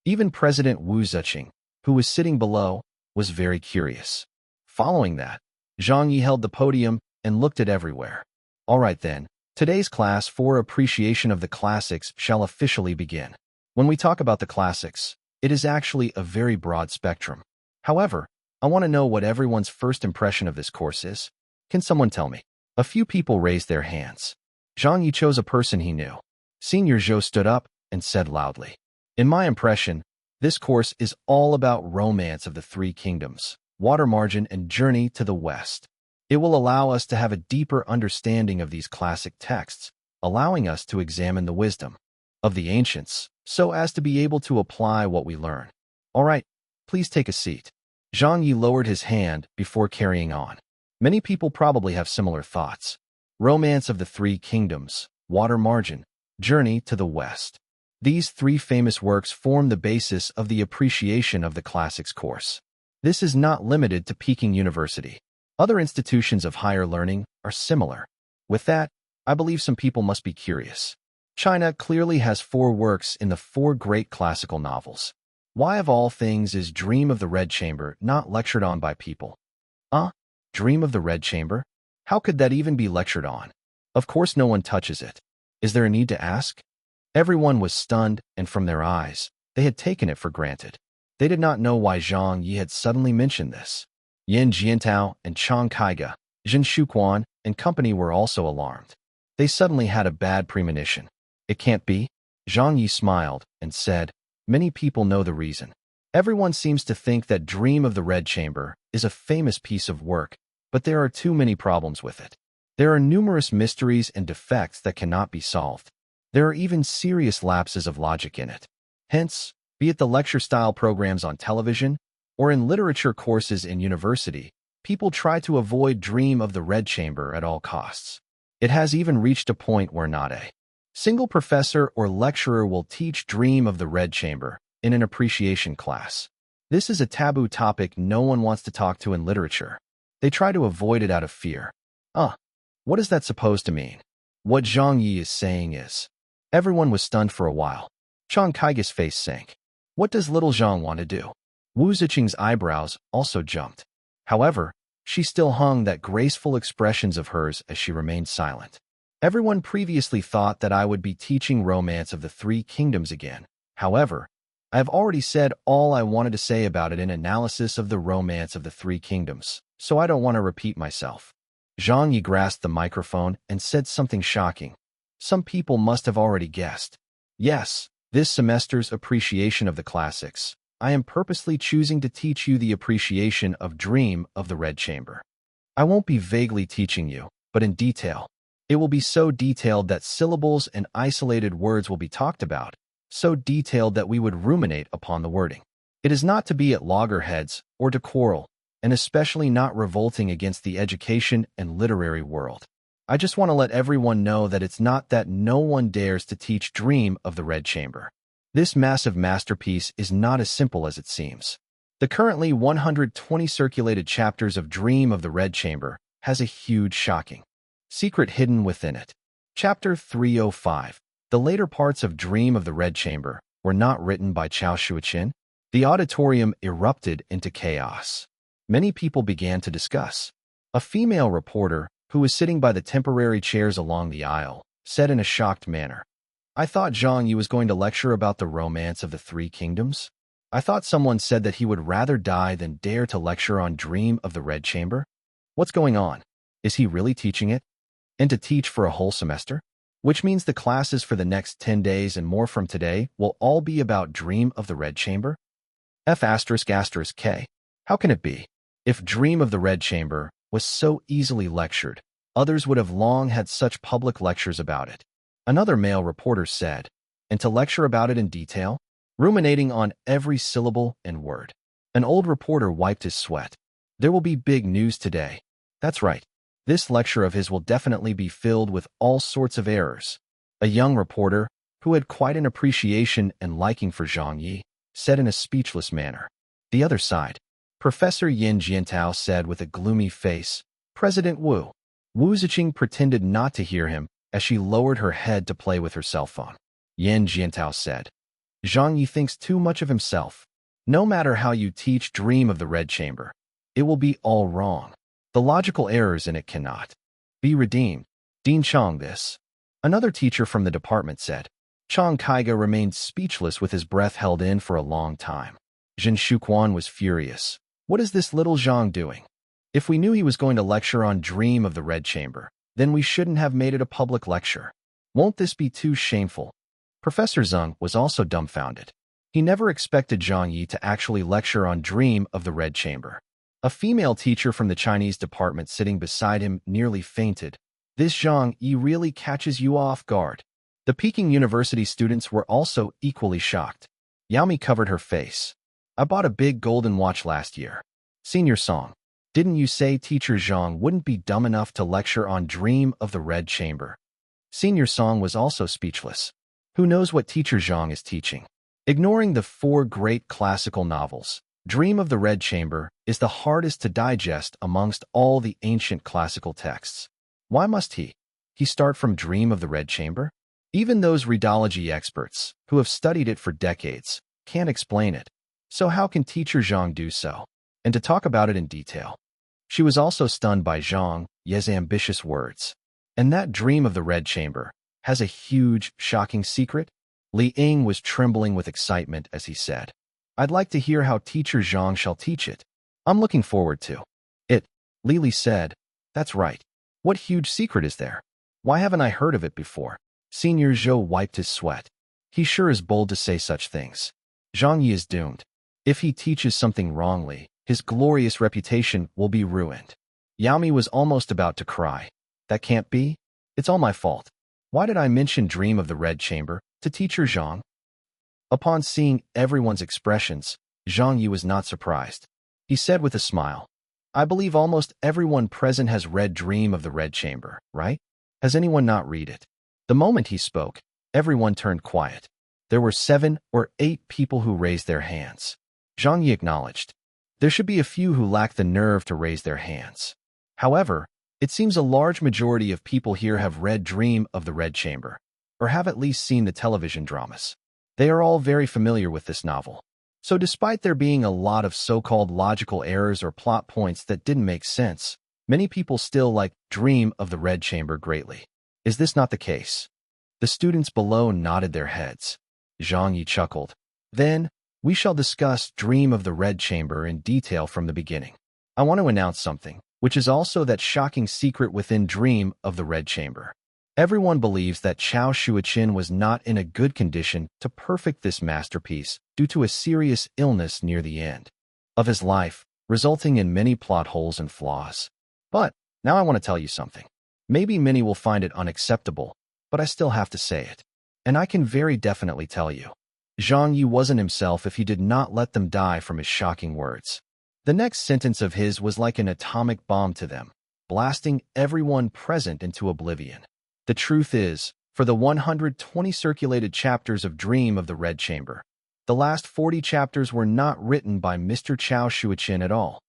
Even President Wu Ziqing, who was sitting below, was very curious. Following that, Zhang Ye held the podium and looked at everywhere. All right then, today's class for appreciation of the classics shall officially begin. When we talk about the classics, it is actually a very broad spectrum. However, I want to know what everyone's first impression of this course is. Can someone tell me? A few people raised their hands. Zhang Ye chose a person he knew. Senior Zhou stood up and said loudly, "In my impression, this course is all about romance of the three kingdoms, water margin, and journey to the west. It will allow us to have a deeper understanding of these classic texts, allowing us to examine the wisdom of the ancients, so as to be able to apply what we learn. All right, please take a seat." Zhang Ye lowered his hand before carrying on. Many people probably have similar thoughts. Romance of the Three Kingdoms, Water Margin, Journey to the West. These three famous works form the basis of the appreciation of the classics course. This is not limited to Peking University. Other institutions of higher learning are similar. With that, I believe some people must be curious. China clearly has 4 works in the 4 great classical novels. Why of all things is Dream of the Red Chamber not lectured on by people? Dream of the Red Chamber? How could that even be lectured on? Of course no one touches it. Is there a need to ask? Everyone was stunned, and from their eyes, they had taken it for granted. They did not know why Zhang Ye had suddenly mentioned this. Yan Jiantao and Chang Kaiga, Zhen Shuquan, and company were also alarmed. They suddenly had a bad premonition. It can't be? Zhang Ye smiled and said, "Many people know the reason. Everyone seems to think that Dream of the Red Chamber is a famous piece of work, but there are too many problems with it. There are numerous mysteries and defects that cannot be solved. There are even serious lapses of logic in it. Hence, be it the lecture-style programs on television or in literature courses in university, people try to avoid Dream of the Red Chamber at all costs. It has even reached a point where not a single professor or lecturer will teach Dream of the Red Chamber in an appreciation class. This is a taboo topic no one wants to talk to in literature. They try to avoid it out of fear. What is that supposed to mean?" What Zhang Ye is saying is. Everyone was stunned for a while. Chang Kaiga's face sank. What does little Zhang want to do? Wu Ziqing's eyebrows also jumped. However, she still hung that graceful expressions of hers as she remained silent. Everyone previously thought that I would be teaching Romance of the Three Kingdoms again. However, I have already said all I wanted to say about it in analysis of the Romance of the Three Kingdoms, so I don't want to repeat myself. Zhang Ye grasped the microphone and said something shocking. Some people must have already guessed. Yes, this semester's appreciation of the classics. I am purposely choosing to teach you the appreciation of Dream of the Red Chamber. I won't be vaguely teaching you, but in detail. It will be so detailed that syllables and isolated words will be talked about, so detailed that we would ruminate upon the wording. It is not to be at loggerheads or to quarrel, and especially not revolting against the education and literary world. I just want to let everyone know that it's not that no one dares to teach Dream of the Red Chamber. This massive masterpiece is not as simple as it seems. The currently 120 circulated chapters of Dream of the Red Chamber has a huge shocking secret hidden within it. Chapter 305. The later parts of Dream of the Red Chamber were not written by Chao Shuiqin. The auditorium erupted into chaos. Many people began to discuss. A female reporter, who was sitting by the temporary chairs along the aisle, said in a shocked manner, "I thought Zhang Ye was going to lecture about the Romance of the Three Kingdoms. I thought someone said that he would rather die than dare to lecture on Dream of the Red Chamber. What's going on? Is he really teaching it? And to teach for a whole semester? Which means the classes for the next 10 days and more from today will all be about Dream of the Red Chamber? F***K. How can it be? If Dream of the Red Chamber was so easily lectured, others would have long had such public lectures about it." Another male reporter said, "And to lecture about it in detail, ruminating on every syllable and word." An old reporter wiped his sweat. "There will be big news today. That's right. This lecture of his will definitely be filled with all sorts of errors." A young reporter, who had quite an appreciation and liking for Zhang Ye, said in a speechless manner. The other side. Professor Yan Jiantao said with a gloomy face, "President Wu." Wu Ziqing pretended not to hear him as she lowered her head to play with her cell phone. Yan Jiantao said, "Zhang Ye thinks too much of himself. No matter how you teach Dream of the Red Chamber, it will be all wrong. The logical errors in it cannot be redeemed. Dean Chang this. Another teacher from the department said. Chang Kaiga remained speechless with his breath held in for a long time. Jin Shuquan was furious. What is this little Zhang doing? If we knew he was going to lecture on Dream of the Red Chamber, then we shouldn't have made it a public lecture. Won't this be too shameful? Professor Zhang was also dumbfounded. He never expected Zhang Ye to actually lecture on Dream of the Red Chamber. A female teacher from the Chinese department sitting beside him nearly fainted. This Zhang Ye really catches you off guard. The Peking University students were also equally shocked. Yaomi covered her face. I bought a big golden watch last year. Senior Song, didn't you say Teacher Zhang wouldn't be dumb enough to lecture on Dream of the Red Chamber? Senior Song was also speechless. Who knows what Teacher Zhang is teaching? Ignoring the 4 great classical novels, Dream of the Red Chamber is the hardest to digest amongst all the ancient classical texts. Why must he start from Dream of the Red Chamber? Even those readology experts, who have studied it for decades, can't explain it. So how can Teacher Zhang do so? And to talk about it in detail. She was also stunned by Zhang Ye's ambitious words. And that Dream of the Red Chamber has a huge, shocking secret? Li Ying was trembling with excitement as he said, I'd like to hear how Teacher Zhang shall teach it. I'm looking forward to it. Li said, That's right. What huge secret is there? Why haven't I heard of it before? Senior Zhou wiped his sweat. He sure is bold to say such things. Zhang Ye is doomed. If he teaches something wrongly, his glorious reputation will be ruined. Yaomi was almost about to cry. That can't be. It's all my fault. Why did I mention Dream of the Red Chamber to Teacher Zhang? Upon seeing everyone's expressions, Zhang Ye was not surprised. He said with a smile, I believe almost everyone present has read Dream of the Red Chamber, right? Has anyone not read it? The moment he spoke, everyone turned quiet. There were 7 or 8 people who raised their hands. Zhang Ye acknowledged. There should be a few who lack the nerve to raise their hands. However, it seems a large majority of people here have read Dream of the Red Chamber, or have at least seen the television dramas. They are all very familiar with this novel. So despite there being a lot of so-called logical errors or plot points that didn't make sense, many people still like Dream of the Red Chamber greatly. Is this not the case? The students below nodded their heads. Zhang Ye chuckled. Then, we shall discuss Dream of the Red Chamber in detail from the beginning. I want to announce something, which is also that shocking secret within Dream of the Red Chamber. Everyone believes that Chao Shuiqin was not in a good condition to perfect this masterpiece due to a serious illness near the end of his life, resulting in many plot holes and flaws. But now I want to tell you something. Maybe many will find it unacceptable, but I still have to say it. And I can very definitely tell you. Zhang Ye wasn't himself if he did not let them die from his shocking words. The next sentence of his was like an atomic bomb to them, blasting everyone present into oblivion. The truth is, for the 120 circulated chapters of Dream of the Red Chamber, the last 40 chapters were not written by Mr. Chao Shuiqin at all.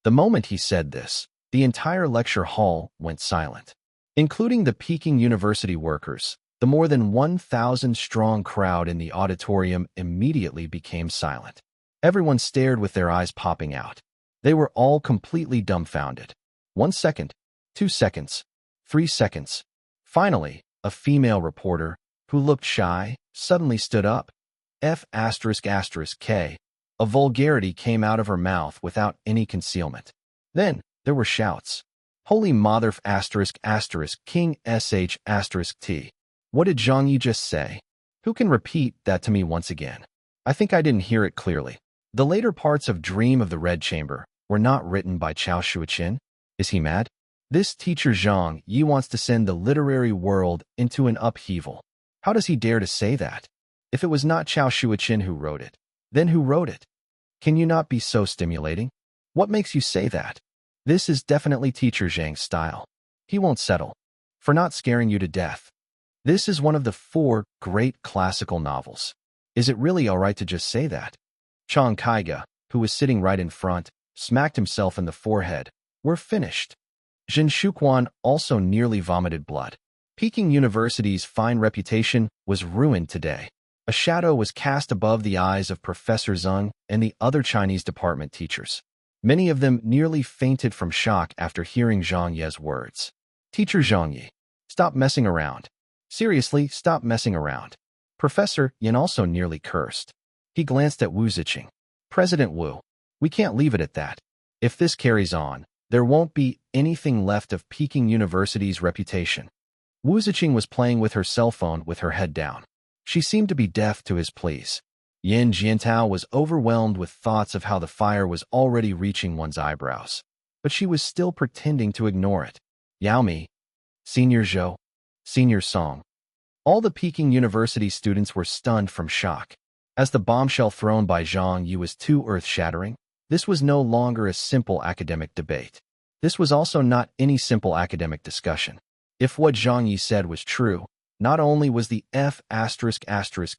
The moment he said this, the entire lecture hall went silent. Including the Peking University workers, the more than 1,000-strong crowd in the auditorium immediately became silent. Everyone stared with their eyes popping out. They were all completely dumbfounded. 1 second, 2 seconds, 3 seconds. Finally, a female reporter, who looked shy, suddenly stood up. F***K. A vulgarity came out of her mouth without any concealment. Then, there were shouts. Holy mother king sh*t. What did Zhang Ye just say? Who can repeat that to me once again? I think I didn't hear it clearly. The later parts of Dream of the Red Chamber were not written by Chao Shuiqin. Is he mad? This teacher Zhang Ye wants to send the literary world into an upheaval. How does he dare to say that? If it was not Chao Shuiqin who wrote it, then who wrote it? Can you not be so stimulating? What makes you say that? This is definitely Teacher Zhang's style. He won't settle for not scaring you to death. This is one of the 4 great classical novels. Is it really all right to just say that? Chang Kaiga, who was sitting right in front, smacked himself in the forehead. We're finished. Jin Shuquan also nearly vomited blood. Peking University's fine reputation was ruined today. A shadow was cast above the eyes of Professor Zhang and the other Chinese department teachers. Many of them nearly fainted from shock after hearing Zhang Ye's words. Teacher Zhang Ye, stop messing around. Seriously, stop messing around. Professor Yin also nearly cursed. He glanced at Wu Ziqing. President Wu, we can't leave it at that. If this carries on, there won't be anything left of Peking University's reputation. Wu Ziqing was playing with her cell phone with her head down. She seemed to be deaf to his pleas. Yin Jiantao was overwhelmed with thoughts of how the fire was already reaching one's eyebrows. But she was still pretending to ignore it. Yao Mi, Senior Zhou, Senior Song. All the Peking University students were stunned from shock. As the bombshell thrown by Zhang Ye was too earth-shattering, this was no longer a simple academic debate. This was also not any simple academic discussion. If what Zhang Ye said was true, not only was the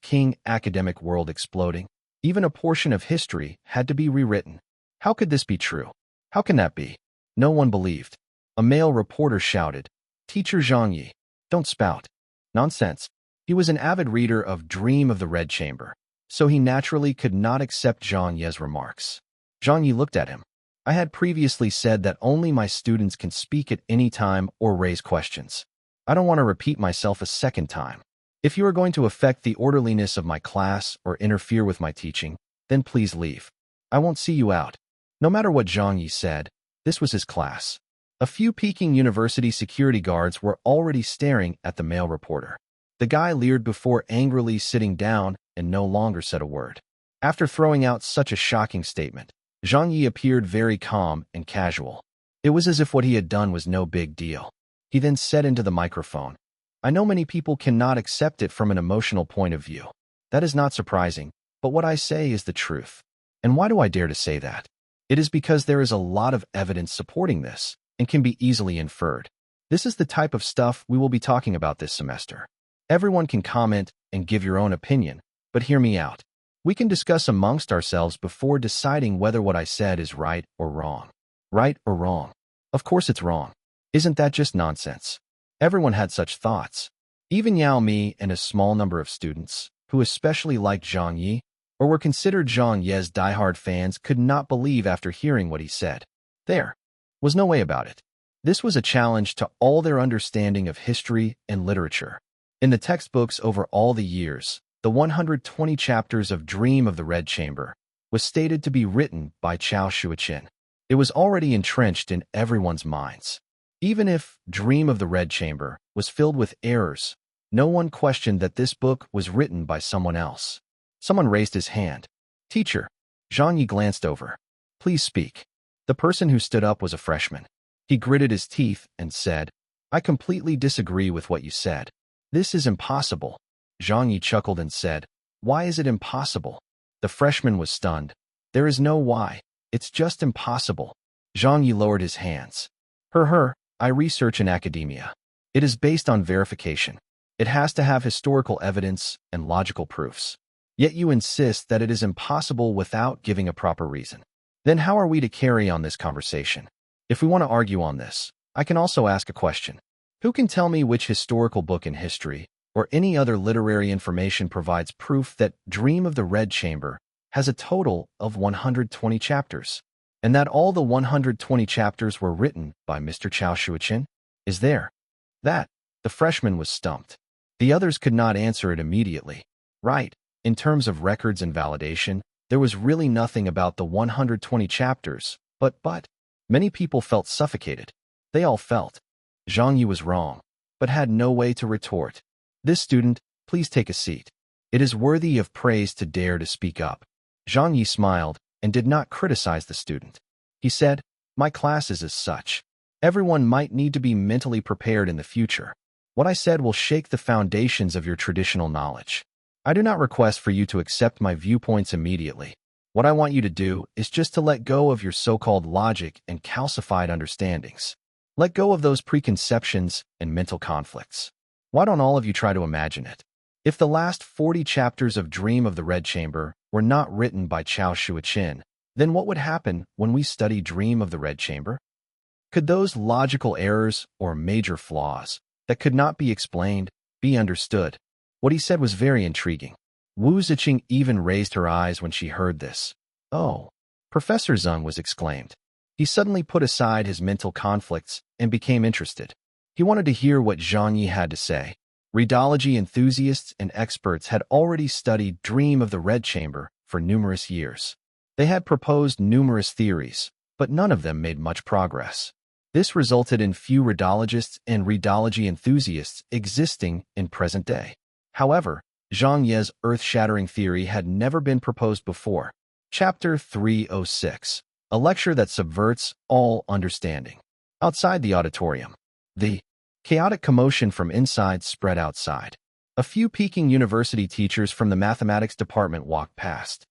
King academic world exploding, even a portion of history had to be rewritten. How could this be true? How can that be? No one believed. A male reporter shouted, Teacher Zhang Ye, don't spout. Nonsense. He was an avid reader of Dream of the Red Chamber, so he naturally could not accept Zhang Ye's remarks. Zhang Ye looked at him. I had previously said that only my students can speak at any time or raise questions. I don't want to repeat myself a second time. If you are going to affect the orderliness of my class or interfere with my teaching, then please leave. I won't see you out. No matter what Zhang Ye said, this was his class. A few Peking University security guards were already staring at the male reporter. The guy leered before angrily sitting down and no longer said a word. After throwing out such a shocking statement, Zhang Ye appeared very calm and casual. It was as if what he had done was no big deal. He then said into the microphone, I know many people cannot accept it from an emotional point of view. That is not surprising, but what I say is the truth. And why do I dare to say that? It is because there is a lot of evidence supporting this and can be easily inferred. This is the type of stuff we will be talking about this semester. Everyone can comment and give your own opinion, but hear me out. We can discuss amongst ourselves before deciding whether what I said is right or wrong. Right or wrong? Of course it's wrong. Isn't that just nonsense? Everyone had such thoughts. Even Yao Mi and a small number of students, who especially liked Zhang Ye, or were considered Zhang Ye's diehard fans, could not believe after hearing what he said. There was no way about it. This was a challenge to all their understanding of history and literature. In the textbooks over all the years, the 120 chapters of Dream of the Red Chamber was stated to be written by Chao Shuoqin. It was already entrenched in everyone's minds. Even if Dream of the Red Chamber was filled with errors, no one questioned that this book was written by someone else. Someone raised his hand. Teacher. Zhang Ye glanced over. Please speak. The person who stood up was a freshman. He gritted his teeth and said, I completely disagree with what you said. This is impossible. Zhang Ye chuckled and said, Why is it impossible? The freshman was stunned. There is no why. It's just impossible. Zhang Ye lowered his hands. I research in academia. It is based on verification. It has to have historical evidence and logical proofs. Yet you insist that it is impossible without giving a proper reason. Then how are we to carry on this conversation? If we want to argue on this, I can also ask a question. Who can tell me which historical book in history or any other literary information provides proof that Dream of the Red Chamber has a total of 120 chapters, and that all the 120 chapters were written by Mr. Chao Shuoqin? Is there? That. The freshman was stumped. The others could not answer it immediately. Right. In terms of records and validation, there was really nothing about the 120 chapters, but many people felt suffocated. They all felt. Zhang Ye was wrong, but had no way to retort. This student, please take a seat. It is worthy of praise to dare to speak up. Zhang Ye smiled and did not criticize the student. He said, My class is as such. Everyone might need to be mentally prepared in the future. What I said will shake the foundations of your traditional knowledge. I do not request for you to accept my viewpoints immediately. What I want you to do is just to let go of your so-called logic and calcified understandings. Let go of those preconceptions and mental conflicts. Why don't all of you try to imagine it? If the last 40 chapters of Dream of the Red Chamber were not written by Chao Shuoqin, then what would happen when we study Dream of the Red Chamber? Could those logical errors or major flaws that could not be explained be understood? What he said was very intriguing. Wu Ziqing even raised her eyes when she heard this. Oh, Professor Zhang was exclaimed. He suddenly put aside his mental conflicts and became interested. He wanted to hear what Zhang Ye had to say. Readology enthusiasts and experts had already studied Dream of the Red Chamber for numerous years. They had proposed numerous theories, but none of them made much progress. This resulted in few readologists and readology enthusiasts existing in present day. However, Zhang Ye's earth-shattering theory had never been proposed before. Chapter 306, a lecture that subverts all understanding. Outside the auditorium, the chaotic commotion from inside spread outside. A few Peking University teachers from the mathematics department walked past.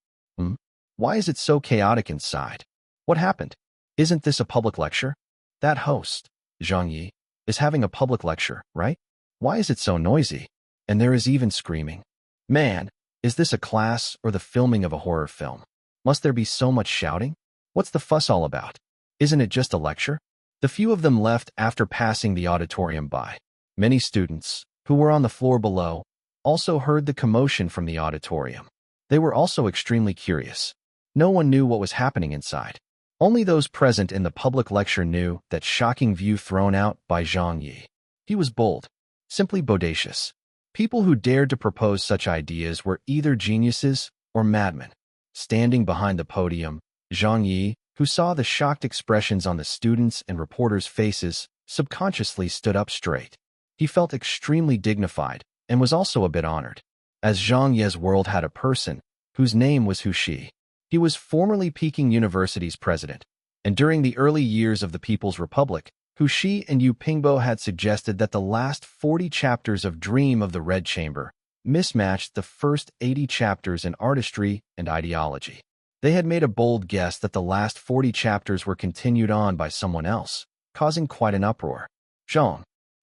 Why is it so chaotic inside? What happened? Isn't this a public lecture? That host, Zhang Ye, is having a public lecture, right? Why is it so noisy? And there is even screaming. Man, is this a class or the filming of a horror film? Must there be so much shouting? What's the fuss all about? Isn't it just a lecture? The few of them left after passing the auditorium by. Many students, who were on the floor below, also heard the commotion from the auditorium. They were also extremely curious. No one knew what was happening inside. Only those present in the public lecture knew that shocking view thrown out by Zhang Ye. He was bold, simply bodacious. People who dared to propose such ideas were either geniuses or madmen. Standing behind the podium, Zhang Ye, who saw the shocked expressions on the students' and reporters' faces, subconsciously stood up straight. He felt extremely dignified and was also a bit honored, as Zhang Ye's world had a person whose name was Hu Shi. He was formerly Peking University's president, and during the early years of the People's Republic, Hu Shi and Yu Pingbo had suggested that the last 40 chapters of Dream of the Red Chamber mismatched the first 80 chapters in artistry and ideology. They had made a bold guess that the last 40 chapters were continued on by someone else, causing quite an uproar. Zhang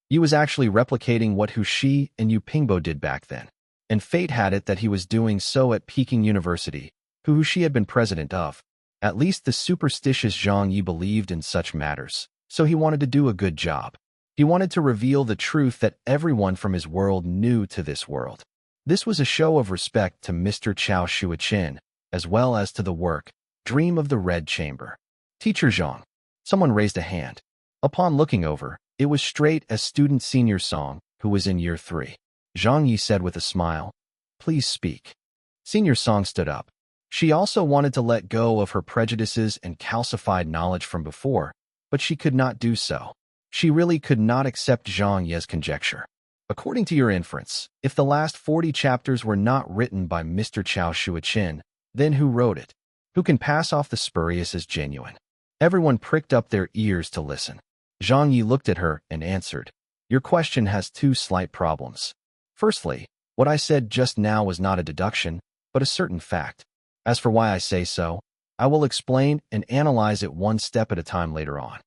Ye was actually replicating what Hu Shi and Yu Pingbo did back then, and fate had it that he was doing so at Peking University, who Hu Shi had been president of. At least the superstitious Zhang Ye believed in such matters, so he wanted to do a good job. He wanted to reveal the truth that everyone from his world knew to this world. This was a show of respect to Mr. Chao Shuiqin, as well as to the work, Dream of the Red Chamber. Teacher Zhang. Someone raised a hand. Upon looking over, it was straight as student Senior Song, who was in year 3. Zhang Ye said with a smile, "Please speak." Senior Song stood up. She also wanted to let go of her prejudices and calcified knowledge from before, but she could not do so. She really could not accept Zhang Ye's conjecture. According to your inference, if the last 40 chapters were not written by Mr. Chao Shuiqin, then who wrote it? Who can pass off the spurious as genuine? Everyone pricked up their ears to listen. Zhang Ye looked at her and answered, "Your question has 2 slight problems. Firstly, what I said just now was not a deduction, but a certain fact. As for why I say so, I will explain and analyze it one step at a time later on."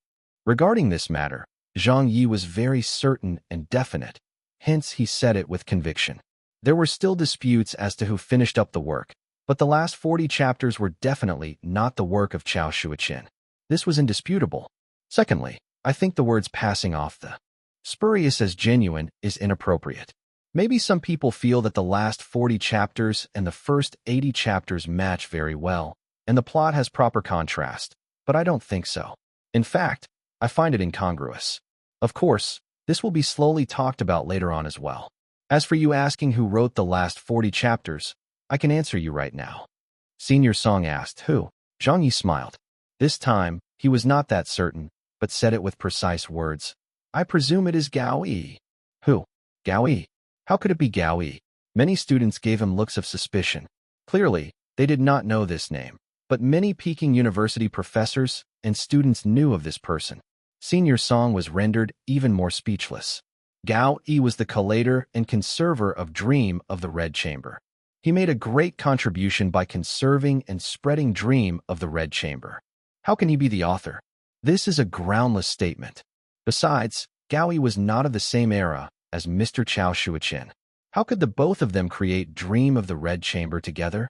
Regarding this matter, Zhang Ye was very certain and definite, hence he said it with conviction. There were still disputes as to who finished up the work, but the last 40 chapters were definitely not the work of Chao Shuiqin. This was indisputable. Secondly, I think the words passing off the spurious as genuine is inappropriate. Maybe some people feel that the last 40 chapters and the first 80 chapters match very well, and the plot has proper contrast, but I don't think so. In fact, I find it incongruous. Of course, this will be slowly talked about later on as well. As for you asking who wrote the last 40 chapters, I can answer you right now. Senior Song asked, "Who?" Zhang Ye smiled. This time, he was not that certain, but said it with precise words. "I presume it is Gao Yi." "Who? Gao Yi? How could it be Gao Yi?" Many students gave him looks of suspicion. Clearly, they did not know this name, but many Peking University professors and students knew of this person. Senior Song was rendered even more speechless. Gao Yi was the collator and conserver of Dream of the Red Chamber. He made a great contribution by conserving and spreading Dream of the Red Chamber. How can he be the author? This is a groundless statement. Besides, Gao Yi was not of the same era as Mr. Chao Shuiqin. How could the both of them create Dream of the Red Chamber together?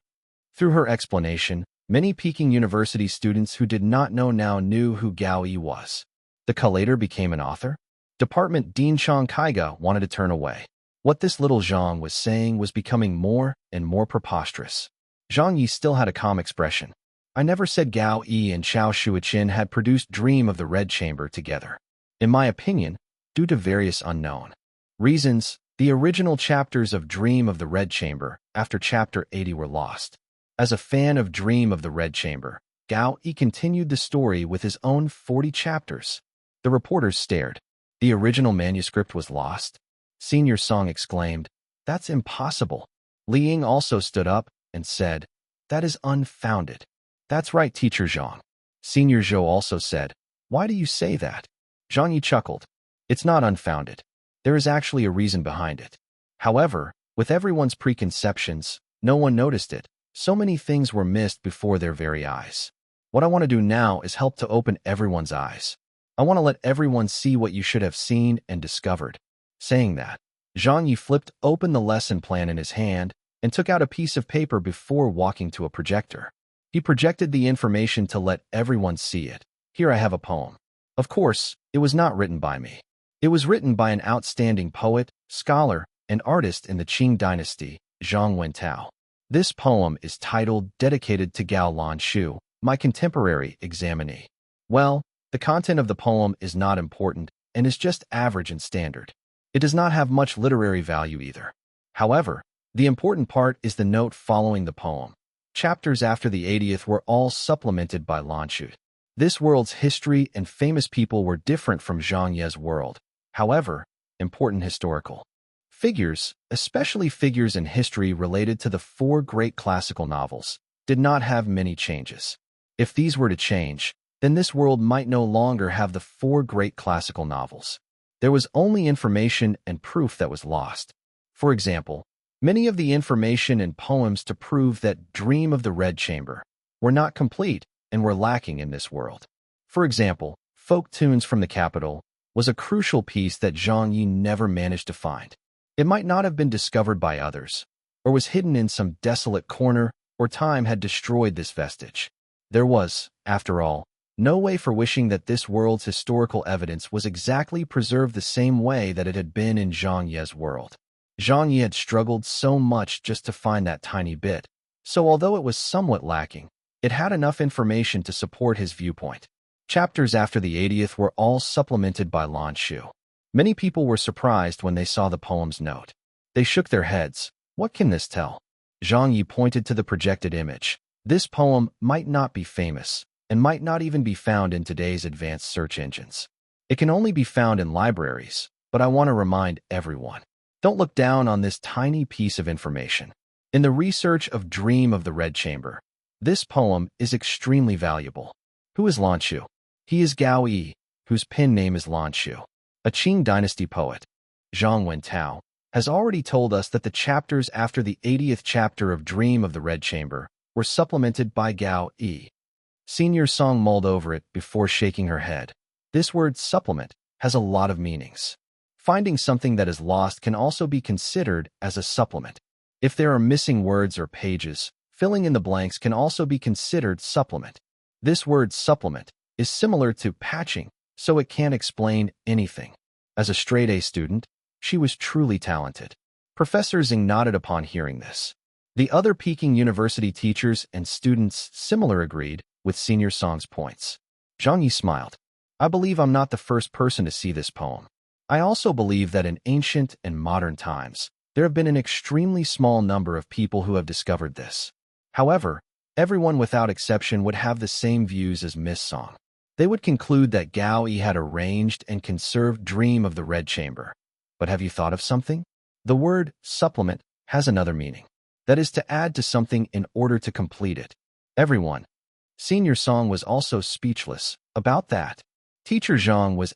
Through her explanation, many Peking University students who did not know now knew who Gao Yi was. The collator became an author? Department Dean Chang Kaiga wanted to turn away. What this little Zhang was saying was becoming more and more preposterous. Zhang Yi still had a calm expression. I never said Gao Yi and Xiao Shuiqin had produced Dream of the Red Chamber together. In my opinion, due to various unknown reasons, the original chapters of Dream of the Red Chamber after Chapter 80 were lost. As a fan of Dream of the Red Chamber, Gao Yi continued the story with his own 40 chapters. The reporters stared. The original manuscript was lost? Senior Song exclaimed, "That's impossible." Li Ying also stood up and said, "That is unfounded." "That's right, Teacher Zhang." Senior Zhou also said, "Why do you say that?" Zhang Ye chuckled. "It's not unfounded. There is actually a reason behind it. However, with everyone's preconceptions, no one noticed it. So many things were missed before their very eyes. What I want to do now is help to open everyone's eyes. I want to let everyone see what you should have seen and discovered." Saying that, Zhang Ye flipped open the lesson plan in his hand and took out a piece of paper before walking to a projector. He projected the information to let everyone see it. "Here I have a poem. Of course, it was not written by me. It was written by an outstanding poet, scholar, and artist in the Qing dynasty, Zhang Wentao. This poem is titled Dedicated to Gao Lanshu, my contemporary examinee." Well, the content of the poem is not important and is just average and standard. It does not have much literary value either. However, the important part is the note following the poem. Chapters after the 80th were all supplemented by Lanshu. This world's history and famous people were different from Zhang Ye's world. However, important historical figures, especially figures in history related to the 4 great classical novels, did not have many changes. If these were to change, then this world might no longer have the 4 great classical novels. There was only information and proof that was lost. For example, many of the information and poems to prove that Dream of the Red Chamber were not complete and were lacking in this world. For example, Folk Tunes from the Capital was a crucial piece that Zhang Ye never managed to find. It might not have been discovered by others, or was hidden in some desolate corner, or time had destroyed this vestige. There was, after all, no way for wishing that this world's historical evidence was exactly preserved the same way that it had been in Zhang Ye's world. Zhang Ye had struggled so much just to find that tiny bit, so although it was somewhat lacking, it had enough information to support his viewpoint. Chapters after the 80th were all supplemented by Lanshu. Many people were surprised when they saw the poem's note. They shook their heads. What can this tell? Zhang Ye pointed to the projected image. This poem might not be famous, and might not even be found in today's advanced search engines. It can only be found in libraries, but I want to remind everyone. Don't look down on this tiny piece of information. In the research of Dream of the Red Chamber, this poem is extremely valuable. Who is Lanshu? He is Gao Yi, whose pen name is Lanshu, a Qing dynasty poet. Zhang Wentao has already told us that the chapters after the 80th chapter of Dream of the Red Chamber were supplemented by Gao Yi. Senior Song mulled over it before shaking her head. This word supplement has a lot of meanings. Finding something that is lost can also be considered as a supplement. If there are missing words or pages, filling in the blanks can also be considered supplement. This word supplement is similar to patching, so it can't explain anything. As a straight-A student, she was truly talented. Professor Zhang nodded upon hearing this. The other Peking University teachers and students similar agreed with Senior Song's points. Zhang Ye smiled. I believe I'm not the first person to see this poem. I also believe that in ancient and modern times, there have been an extremely small number of people who have discovered this. However, everyone without exception would have the same views as Miss Song. They would conclude that Gao Yi had arranged and conserved Dream of the Red Chamber. But have you thought of something? The word supplement has another meaning. That is to add to something in order to complete it. Everyone. Senior Song was also speechless about that. Teacher Zhang was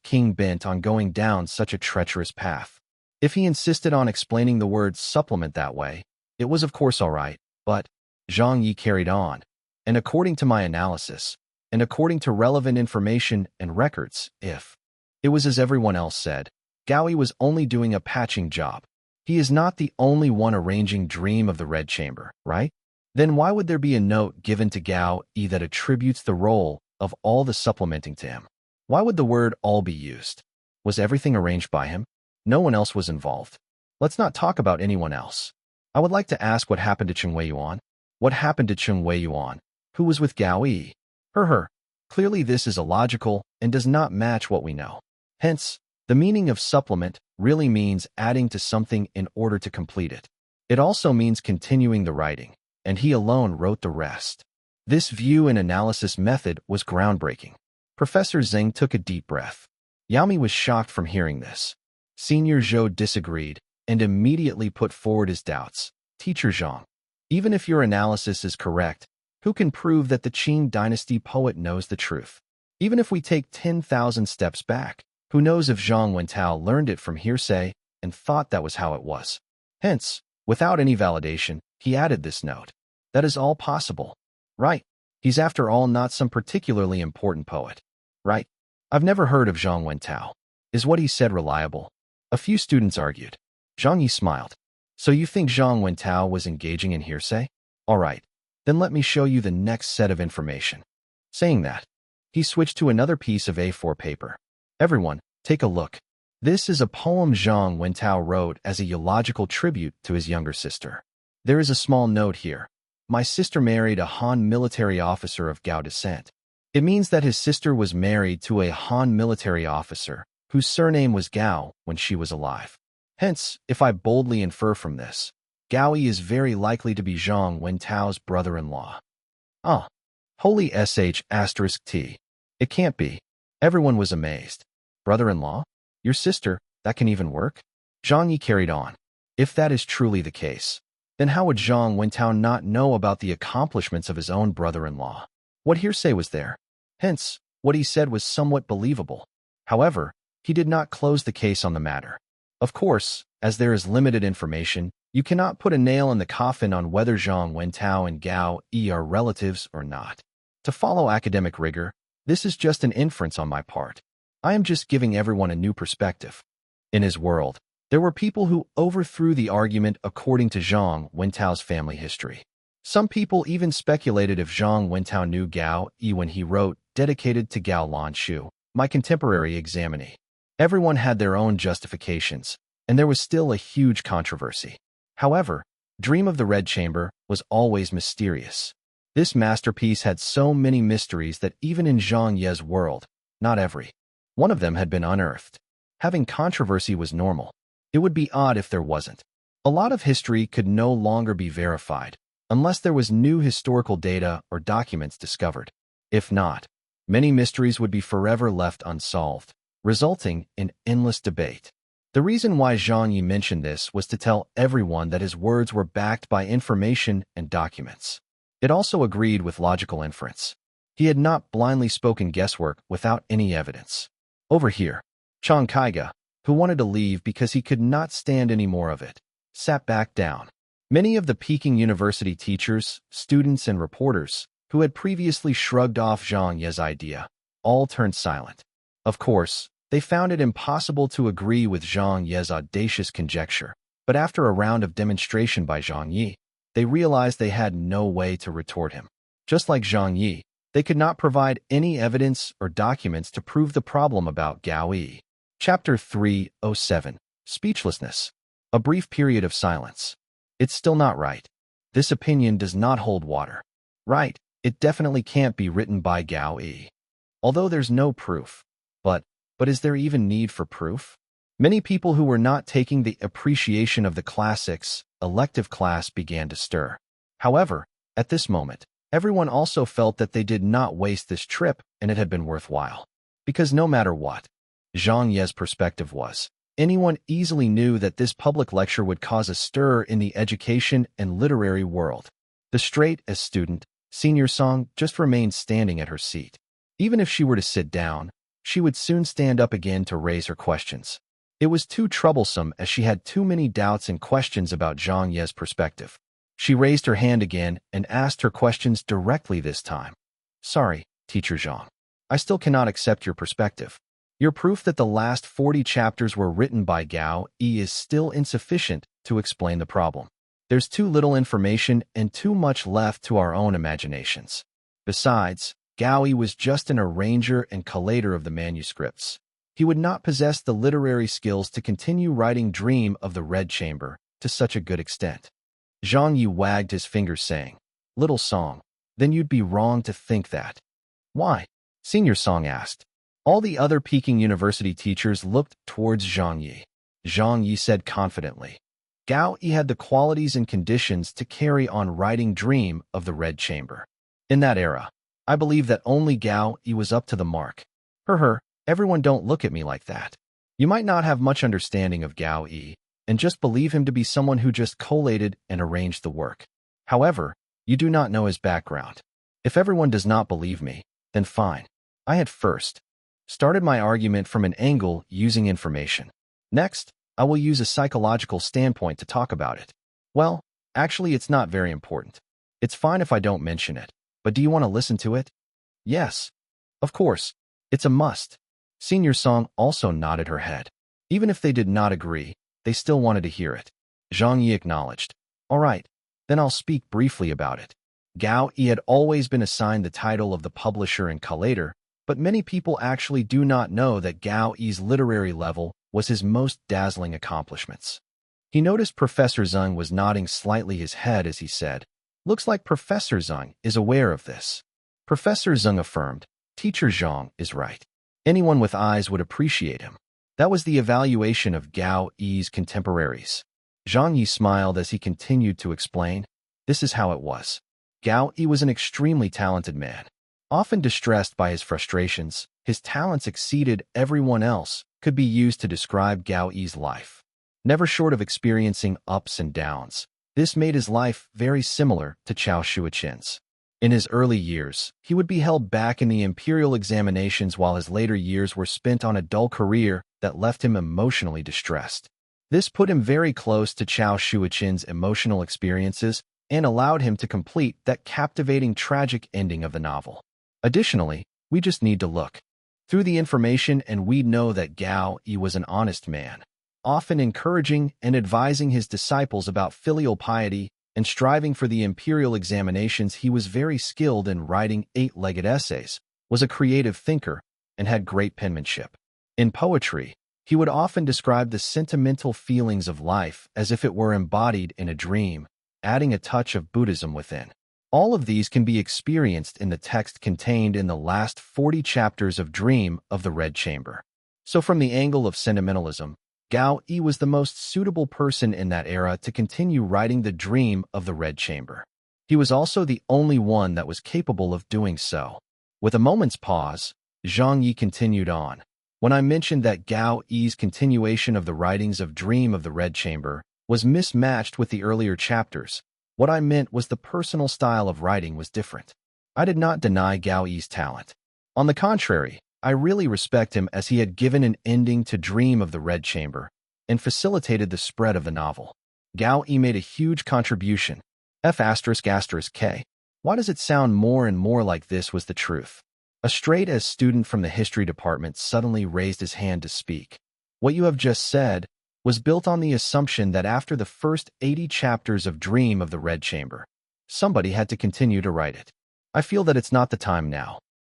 King bent on going down such a treacherous path. If he insisted on explaining the word supplement that way, it was of course all right, but Zhang Ye carried on. And according to my analysis, and according to relevant information and records, if it was as everyone else said, Gao Yi was only doing a patching job. He is not the only one arranging Dream of the Red Chamber, right? Then why would there be a note given to Gao Yi that attributes the role of all the supplementing to him? Why would the word all be used? Was everything arranged by him? No one else was involved. Let's not talk about anyone else. I would like to ask what happened to Cheng Wei Yuan. What happened to Cheng Weiyuan, who was with Gao Yi? Her. Clearly this is illogical and does not match what we know. Hence, the meaning of supplement really means adding to something in order to complete it. It also means continuing the writing, and he alone wrote the rest. This view and analysis method was groundbreaking. Professor Zhang took a deep breath. Yami was shocked from hearing this. Senior Zhou disagreed and immediately put forward his doubts. Teacher Zhang, even if your analysis is correct, who can prove that the Qing dynasty poet knows the truth? Even if we take 10,000 steps back, who knows if Zhang Wentao learned it from hearsay and thought that was how it was? Hence, without any validation, he added this note. That is all possible. Right. He's after all not some particularly important poet. Right. I've never heard of Zhang Wentao. Is what he said reliable? A few students argued. Zhang Ye smiled. So you think Zhang Wentao was engaging in hearsay? All right. Then let me show you the next set of information. Saying that, he switched to another piece of A4 paper. Everyone, take a look. This is a poem Zhang Wentao wrote as a eulogical tribute to his younger sister. There is a small note here. My sister married a Han military officer of Gao descent. It means that his sister was married to a Han military officer whose surname was Gao when she was alive. Hence, if I boldly infer from this, Gao Yi is very likely to be Zhang Wentao's brother-in-law. Holy sh*t. It can't be. Everyone was amazed. Brother-in-law? Your sister? That can even work? Zhang Yi carried on. If that is truly the case, then how would Zhang Wentao not know about the accomplishments of his own brother-in-law? What hearsay was there? Hence, what he said was somewhat believable. However, he did not close the case on the matter. Of course, as there is limited information, you cannot put a nail in the coffin on whether Zhang Wentao and Gao Yi are relatives or not. To follow academic rigor, this is just an inference on my part. I am just giving everyone a new perspective. In his world, there were people who overthrew the argument according to Zhang Wentao's family history. Some people even speculated if Zhang Wentao knew Gao Yi when he wrote, dedicated to Gao Lanshu, my contemporary examinee. Everyone had their own justifications, and there was still a huge controversy. However, Dream of the Red Chamber was always mysterious. This masterpiece had so many mysteries that even in Zhang Ye's world, not every one of them had been unearthed. Having controversy was normal. It would be odd if there wasn't. A lot of history could no longer be verified, unless there was new historical data or documents discovered. If not, many mysteries would be forever left unsolved, resulting in endless debate. The reason why Zhang Ye mentioned this was to tell everyone that his words were backed by information and documents. It also agreed with logical inference. He had not blindly spoken guesswork without any evidence. Over here, Chang Kaiga, who wanted to leave because he could not stand any more of it, sat back down. Many of the Peking University teachers, students, and reporters, who had previously shrugged off Zhang Ye's idea, all turned silent. Of course, they found it impossible to agree with Zhang Ye's audacious conjecture, but after a round of demonstration by Zhang Ye, they realized they had no way to retort him. Just like Zhang Ye, they could not provide any evidence or documents to prove the problem about Gao Yi. Chapter 307. Speechlessness. A brief period of silence. It's still not right. This opinion does not hold water. Right, it definitely can't be written by Gao Yi. Although there's no proof. But is there even need for proof? Many people who were not taking the appreciation of the classics elective class began to stir. However, at this moment, everyone also felt that they did not waste this trip and it had been worthwhile. Because no matter what Zhang Ye's perspective was, anyone easily knew that this public lecture would cause a stir in the education and literary world. The straight-A student, Senior Song, just remained standing at her seat. Even if she were to sit down, she would soon stand up again to raise her questions. It was too troublesome as she had too many doubts and questions about Zhang Ye's perspective. She raised her hand again and asked her questions directly this time. Sorry, Teacher Zhang. I still cannot accept your perspective. Your proof that the last 40 chapters were written by Gao Yi is still insufficient to explain the problem. There's too little information and too much left to our own imaginations. Besides, Gao Yi was just an arranger and collator of the manuscripts. He would not possess the literary skills to continue writing Dream of the Red Chamber to such a good extent. Zhang Yi wagged his fingers saying, Little Song, then you'd be wrong to think that. Why? Senior Song asked. All the other Peking University teachers looked towards Zhang Ye. Zhang Ye said confidently, Gao Yi had the qualities and conditions to carry on writing Dream of the Red Chamber. In that era, I believe that only Gao Yi was up to the mark. Everyone don't look at me like that. You might not have much understanding of Gao Yi and just believe him to be someone who just collated and arranged the work. However, you do not know his background. If everyone does not believe me, then fine. I had first started my argument from an angle using information. Next, I will use a psychological standpoint to talk about it. Well, actually, it's not very important. It's fine if I don't mention it, but do you want to listen to it? Yes. Of course. It's a must. Senior Song also nodded her head. Even if they did not agree, they still wanted to hear it. Zhang Yi acknowledged. All right, then I'll speak briefly about it. Gao Yi had always been assigned the title of the publisher and collator, but many people actually do not know that Gao Yi's literary level was his most dazzling accomplishments. He noticed Professor Zhang was nodding slightly his head as he said, Looks like Professor Zhang is aware of this. Professor Zhang affirmed, Teacher Zhang is right. Anyone with eyes would appreciate him. That was the evaluation of Gao Yi's contemporaries. Zhang Yi smiled as he continued to explain, This is how it was. Gao Yi was an extremely talented man. Often distressed by his frustrations, his talents exceeded everyone else could be used to describe Gao Yi's life. Never short of experiencing ups and downs, this made his life very similar to Chao Shuoqin's. In his early years, he would be held back in the imperial examinations while his later years were spent on a dull career that left him emotionally distressed. This put him very close to Chao Shuoqin's emotional experiences and allowed him to complete that captivating tragic ending of the novel. Additionally, we just need to look through the information and we know that Gao Yi was an honest man, often encouraging and advising his disciples about filial piety and striving for the imperial examinations. He was very skilled in writing 8-legged essays, was a creative thinker, and had great penmanship. In poetry, he would often describe the sentimental feelings of life as if it were embodied in a dream, adding a touch of Buddhism within. All of these can be experienced in the text contained in the last 40 chapters of Dream of the Red Chamber. So from the angle of sentimentalism, Gao Yi was the most suitable person in that era to continue writing the Dream of the Red Chamber. He was also the only one that was capable of doing so. With a moment's pause, Zhang Ye continued on. When I mentioned that Gao Yi's continuation of the writings of Dream of the Red Chamber was mismatched with the earlier chapters, what I meant was the personal style of writing was different. I did not deny Gao Yi's talent. On the contrary, I really respect him as he had given an ending to Dream of the Red Chamber and facilitated the spread of the novel. Gao Yi made a huge contribution. F***K. Why does it sound more and more like this was the truth? A straight-A student from the history department suddenly raised his hand to speak. What you have just said was built on the assumption that after the first 80 chapters of Dream of the Red Chamber, somebody had to continue to write it. I feel that it's not the time now.